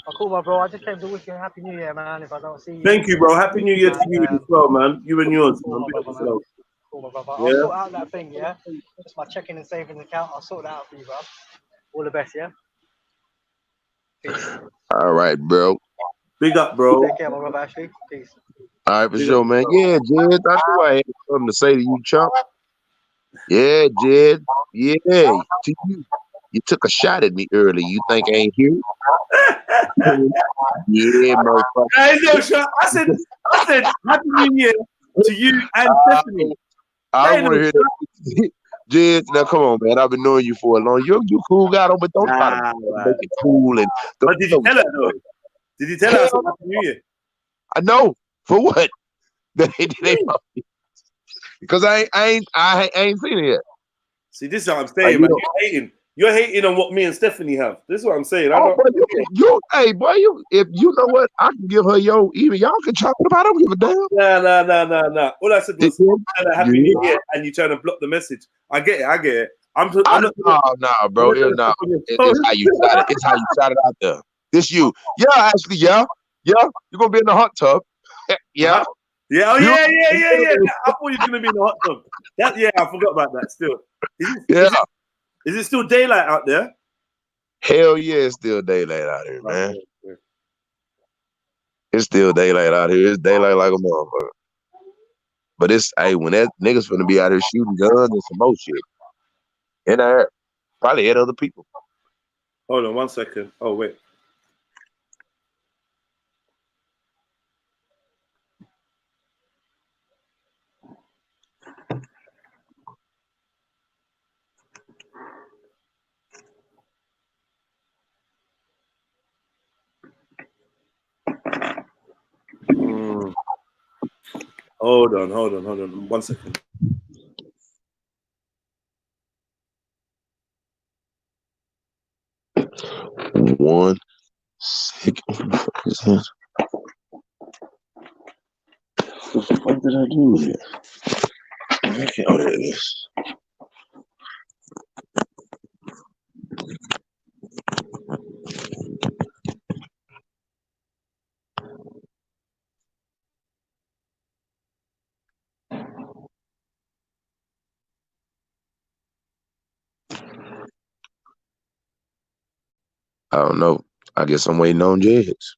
Oh, cool, my bro. I just came to wish you a happy new year, man. If I don't see you. Thank you, bro. Happy New Year to you as well, man. You and yours. Cool, my brother, man. Cool, my brother. I'll sort out that thing, yeah? Just my checking and savings account. I'll sort that out for you, bro. All the best, yeah? All right, bro. Big up, bro. Take care, my brother Ashley. Peace. All right, for sure, man. Yeah, Jed. I knew I had something to say to you, chump. Yeah, Jed. Yeah, to you. You took a shot at me early. You think I ain't here? Yeah, motherfucker. I said, Happy New Year to you and Stephanie. I don't want to hear that. Jed, now come on, man. I've been knowing you for a long. You cool guy, but don't try to make it cool. But did you tell her though? Did you tell her Happy New Year? I know. For what? Because I ain't seen it yet. See, this is what I'm saying, man. You're hating on what me and Stephanie have. This is what I'm saying. Hey, boy, if you know what, I can give her y'all can chop it up. I don't give a damn. Nah. All I said was Happy New Year, and you trying to block the message. I get it. Nah, bro. It's how you shot it. It's how you shot it out there. This you. Yeah, actually, yeah. You're gonna be in the hot tub. Yeah. Yeah. Oh, yeah. I thought you were gonna be in the hot tub. I forgot about that. Still. Is it still daylight out there? Hell yeah, it's still daylight out here, man. It's still daylight out here. It's daylight like a motherfucker. But when that niggas finna be out here shooting guns and some more shit. In there, probably hit other people. Hold on 1 second. Oh, wait. Hold on. 1 second. One second. What the fuck did I do here? Okay, oh, there it is. I don't know. I guess I'm waiting on Jeds.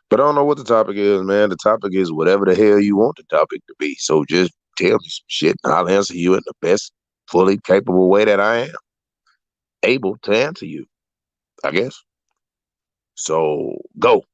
But I don't know what the topic is, man. The topic is whatever the hell you want the topic to be. So just tell me some shit and I'll answer you in the best, fully capable way that I am able to answer you, I guess. So go.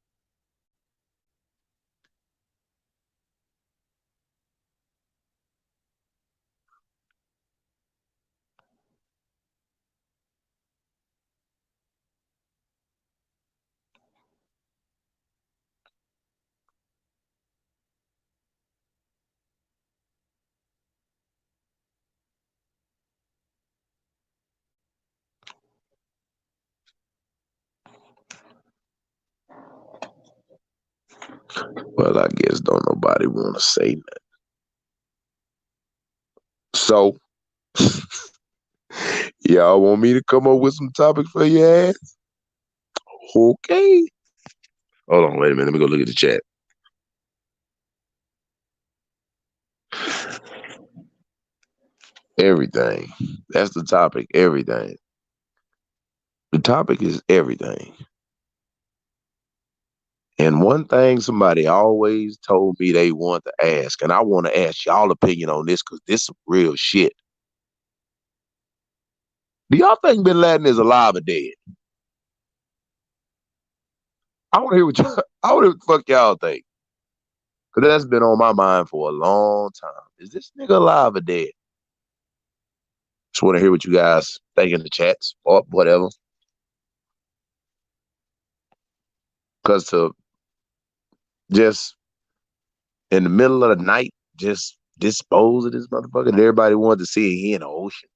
Well, I guess don't nobody want to say that. So, y'all want me to come up with some topics for your ass? Okay. Hold on, wait a minute. Let me go look at the chat. Everything. That's the topic. Everything. The topic is everything. And one thing somebody always told me they want to ask, and I want to ask y'all opinion on this because this is real shit. Do y'all think Bin Laden is alive or dead? I want to hear what the fuck y'all think. Because that's been on my mind for a long time. Is this nigga alive or dead? Just want to hear what you guys think in the chats or whatever. Because to just in the middle of the night, just dispose of this motherfucker. And everybody wanted to see he in the ocean.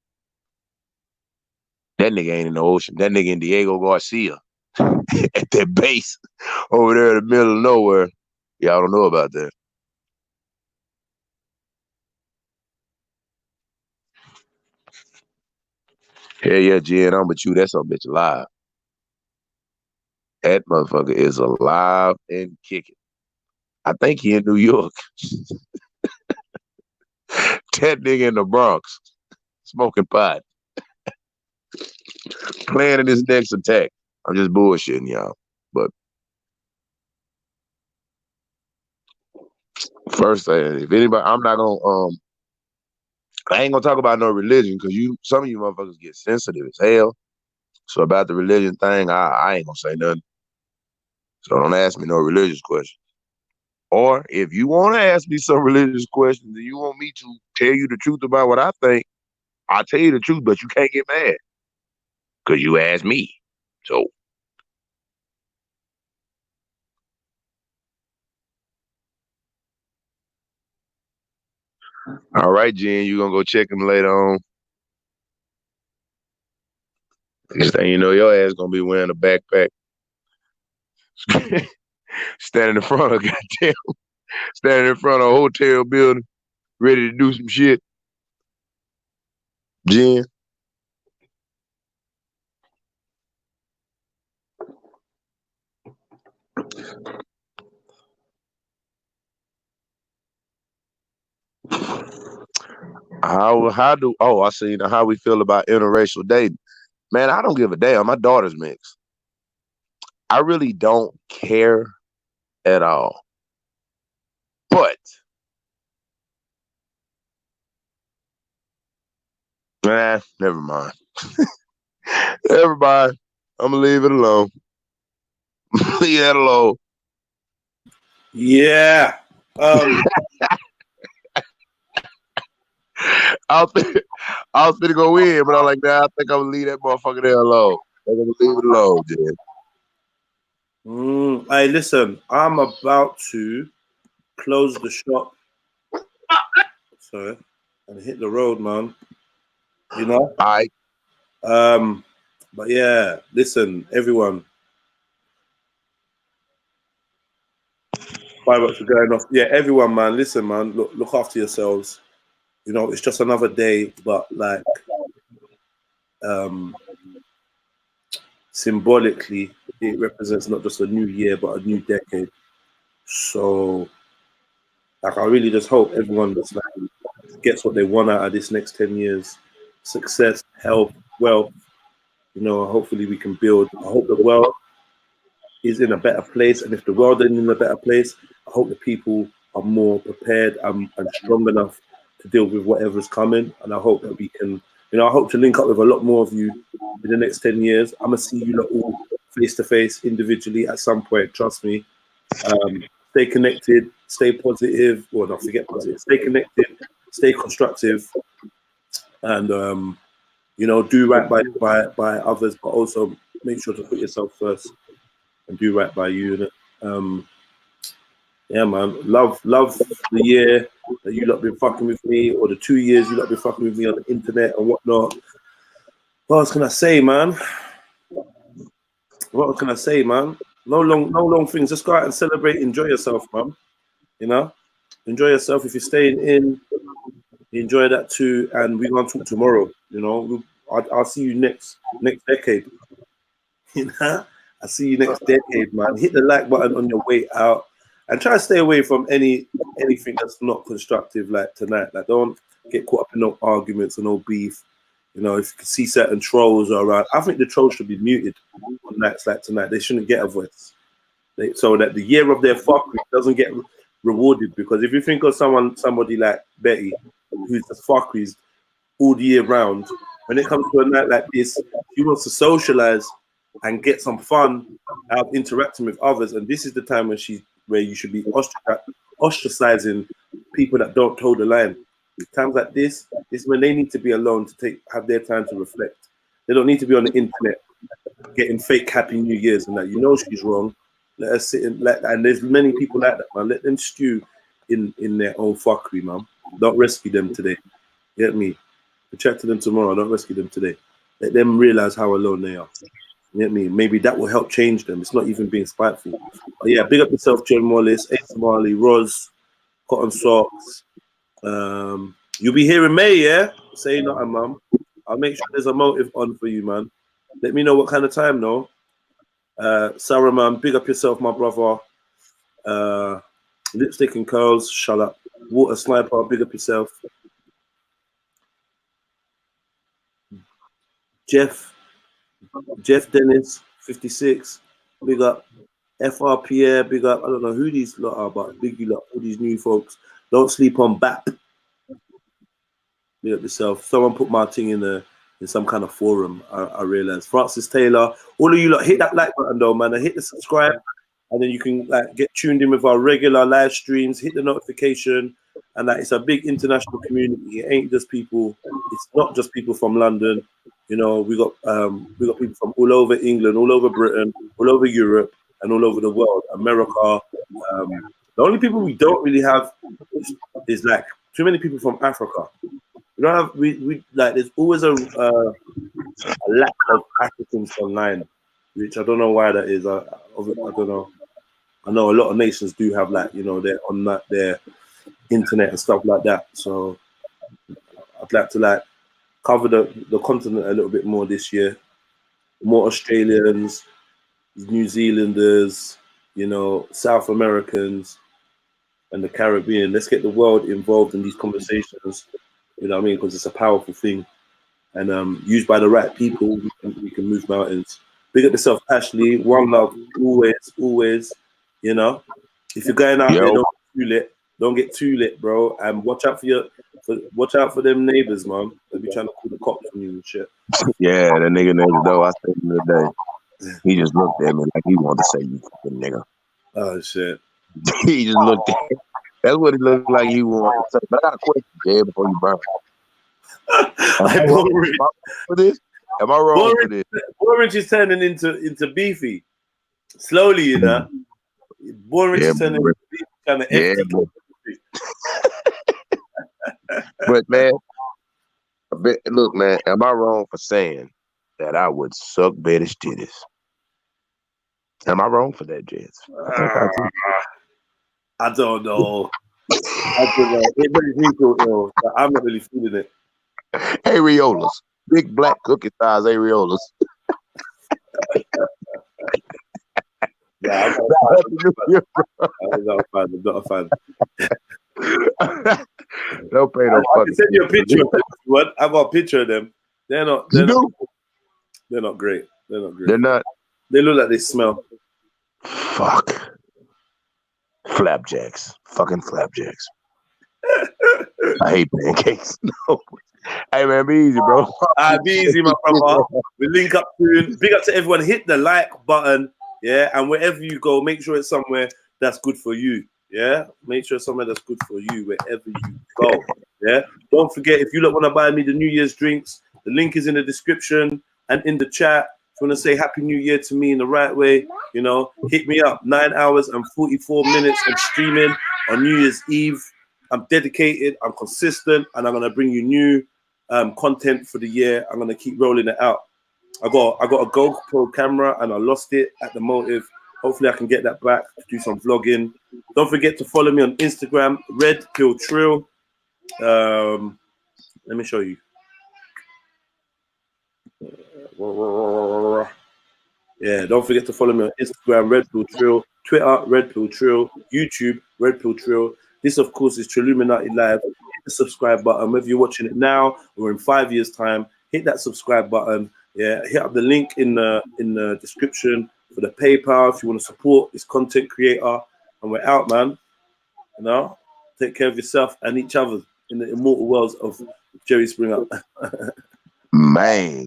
That nigga ain't in the ocean. That nigga in Diego Garcia at that base over there in the middle of nowhere. Y'all don't know about that. Hell yeah, Jen, I'm with you. That's some bitch alive. That motherfucker is alive and kicking. I think he in New York. That nigga in the Bronx, smoking pot, planning his next attack. I'm just bullshitting y'all. But first thing, if anybody, I'm not gonna I ain't gonna talk about no religion because some of you motherfuckers get sensitive as hell. So about the religion thing, I ain't gonna say nothing. So don't ask me no religious questions. Or if you want to ask me some religious questions and you want me to tell you the truth about what I think, I'll tell you the truth, but you can't get mad because you asked me. So all right, Jen, you gonna go check him later on. Next thing you know, your ass gonna be wearing a backpack. Standing in front of a hotel building, ready to do some shit. Jen. I see how we feel about interracial dating. Man, I don't give a damn. My daughter's mixed. I really don't care at all. But never mind. Never mind. I'm gonna leave it alone. Leave that alone. Yeah. I was finna go in, but I'm like, nah, I think I'm gonna leave that motherfucker there alone. I'm gonna leave it alone, Jen. Hey, listen, I'm about to close the shop Sorry, and hit the road, man. You know. All right. But yeah, listen, everyone. Fireworks are going off. Yeah, everyone, man. Listen, man. Look after yourselves. You know, it's just another day, but like, symbolically, it represents not just a new year, but a new decade. So, like, I really just hope everyone just like gets what they want out of this next 10 years: success, health, wealth. You know, hopefully we can build. I hope the world is in a better place, and if the world isn't in a better place, I hope the people are more prepared and strong enough to deal with whatever's coming. And I hope that we can, you know, I hope to link up with a lot more of you in the next 10 years. I'm gonna see you lot all face to face, individually at some point. Trust me. Stay connected, stay positive. Well, not forget positive. Stay connected, stay constructive, and you know, do right by others, but also make sure to put yourself first and do right by you. Yeah, man. Love the year that you lot been fucking with me, or the 2 years you lot been fucking with me on the internet and whatnot. What else can I say, man? What else can I say, man? No long things. Just go out and celebrate. Enjoy yourself, man. You know, enjoy yourself. If you're staying in, enjoy that too. And we're gonna talk tomorrow. You know, I'll see you next decade. You know, I'll see you next decade, man. Hit the like button on your way out, and try to stay away from anything that's not constructive, like tonight. Like, don't get caught up in no arguments or no beef. You know, if you can see certain trolls around, I think the trolls should be muted on nights like tonight. They shouldn't get a voice, so that the year of their fuckery doesn't get rewarded. Because if you think of somebody like Betty, who's just fuckeries all the year round, when it comes to a night like this, she wants to socialize and get some fun out of interacting with others. And this is the time where you should be ostracizing people that don't toe the line. Times like this is when they need to be alone to have their time to reflect. They don't need to be on the internet getting fake Happy New Years and that. You know she's wrong. Let her sit and there's many people like that, man. Let them stew in their own fuckery, man. Don't rescue them today. Get me? Chat to them tomorrow. Don't rescue them today. Let them realize how alone they are. You get me? Maybe that will help change them. It's not even being spiteful. But yeah, big up yourself, Jen Mollis, Ace Marley, Roz, Cotton Socks. You'll be here in May, yeah? Say nothing, mum. I'll make sure there's a motive on for you, man. Let me know what kind of time, though. Sarah, man, big up yourself, my brother. Lipstick and Curls, shut up. Water Sniper, big up yourself. Jeff Dennis, 56, big up. FR Pierre, big up. I don't know who these lot are, but big you lot, all these new folks. Don't sleep on BAP. Big up yourself. Someone put my thing in some kind of forum, I realized. Francis Taylor, all of you lot, hit that like button though, man, and hit the subscribe, and then you can like get tuned in with our regular live streams, hit the notification, and that it's a big international community. It ain't just people, it's not just people from London. You know, we got people from all over England, all over Britain, all over Europe, and all over the world, America. The only people we don't really have is like too many people from Africa. We don't have we like there's always a lack of Africans online, which I don't know why that is. I don't know. I know a lot of nations do have like, you know, they're on that their internet and stuff like that. So I'd like to like cover the continent a little bit more this year. More Australians, New Zealanders, you know, South Americans, and the Caribbean. Let's get the world involved in these conversations. You know what I mean? Because it's a powerful thing, and used by the right people, we can move mountains. Big up yourself, Ashley. One love, always. You know, if you're going out there, don't get too lit, bro. And watch out for them neighbors, man. They'll be trying to call the cops on you and shit. Yeah, the nigga named though. I said the other day. He just looked at me like he wanted to say you fucking nigga. Oh shit. He just looked at me. That's what it looked like he wanted to say. But I got a question, Jay, before you burn. Am I wrong for this? Borage is turning into beefy. Slowly, you know. Borage is turning into beefy, kind of empty. But man, look, man, am I wrong for saying that I would suck Betty's titties? Am I wrong for that, Jess? I don't know. I don't know. It makes me feel ill. I'm not really feeling it. Areolas, big black cookie size areolas. Yeah, I'm not a fan. Don't pay no I can send you a picture of them. What? I got a picture of them. They're not great. They're not great. They're not. They look like they smell. Fuck. Flapjacks. Fucking flapjacks. I hate pancakes. No. Hey man, be easy, bro. Be easy, my brother. We link up soon. Big up to everyone. Hit the like button. Yeah. And wherever you go, make sure it's somewhere that's good for you. Yeah. Make sure it's somewhere that's good for you wherever you go. Yeah. Don't forget, if you don't want to buy me the New Year's drinks, the link is in the description and in the chat. If you want to say Happy New Year to me in the right way, you know, hit me up. 9 hours and 44 minutes of streaming on New Year's Eve. I'm dedicated, I'm consistent, and I'm gonna bring you new content for the year. I'm gonna keep rolling it out. I got a GoPro camera and I lost it at the Motive. Hopefully I can get that back to do some vlogging. Don't forget to follow me on Instagram, Red Pill Trill. Let me show you. Yeah, don't forget to follow me on Instagram, Red Pill Trill, Twitter, Red Pill Trill, YouTube, Red Pill Trill. This, of course, is Trilluminati Live. Hit the subscribe button. Whether you're watching it now or in 5 years' time, hit that subscribe button. Yeah, hit up the link in the description for the PayPal if you want to support this content creator. And we're out, man. You know, take care of yourself and each other in the immortal worlds of Jerry Springer. Man.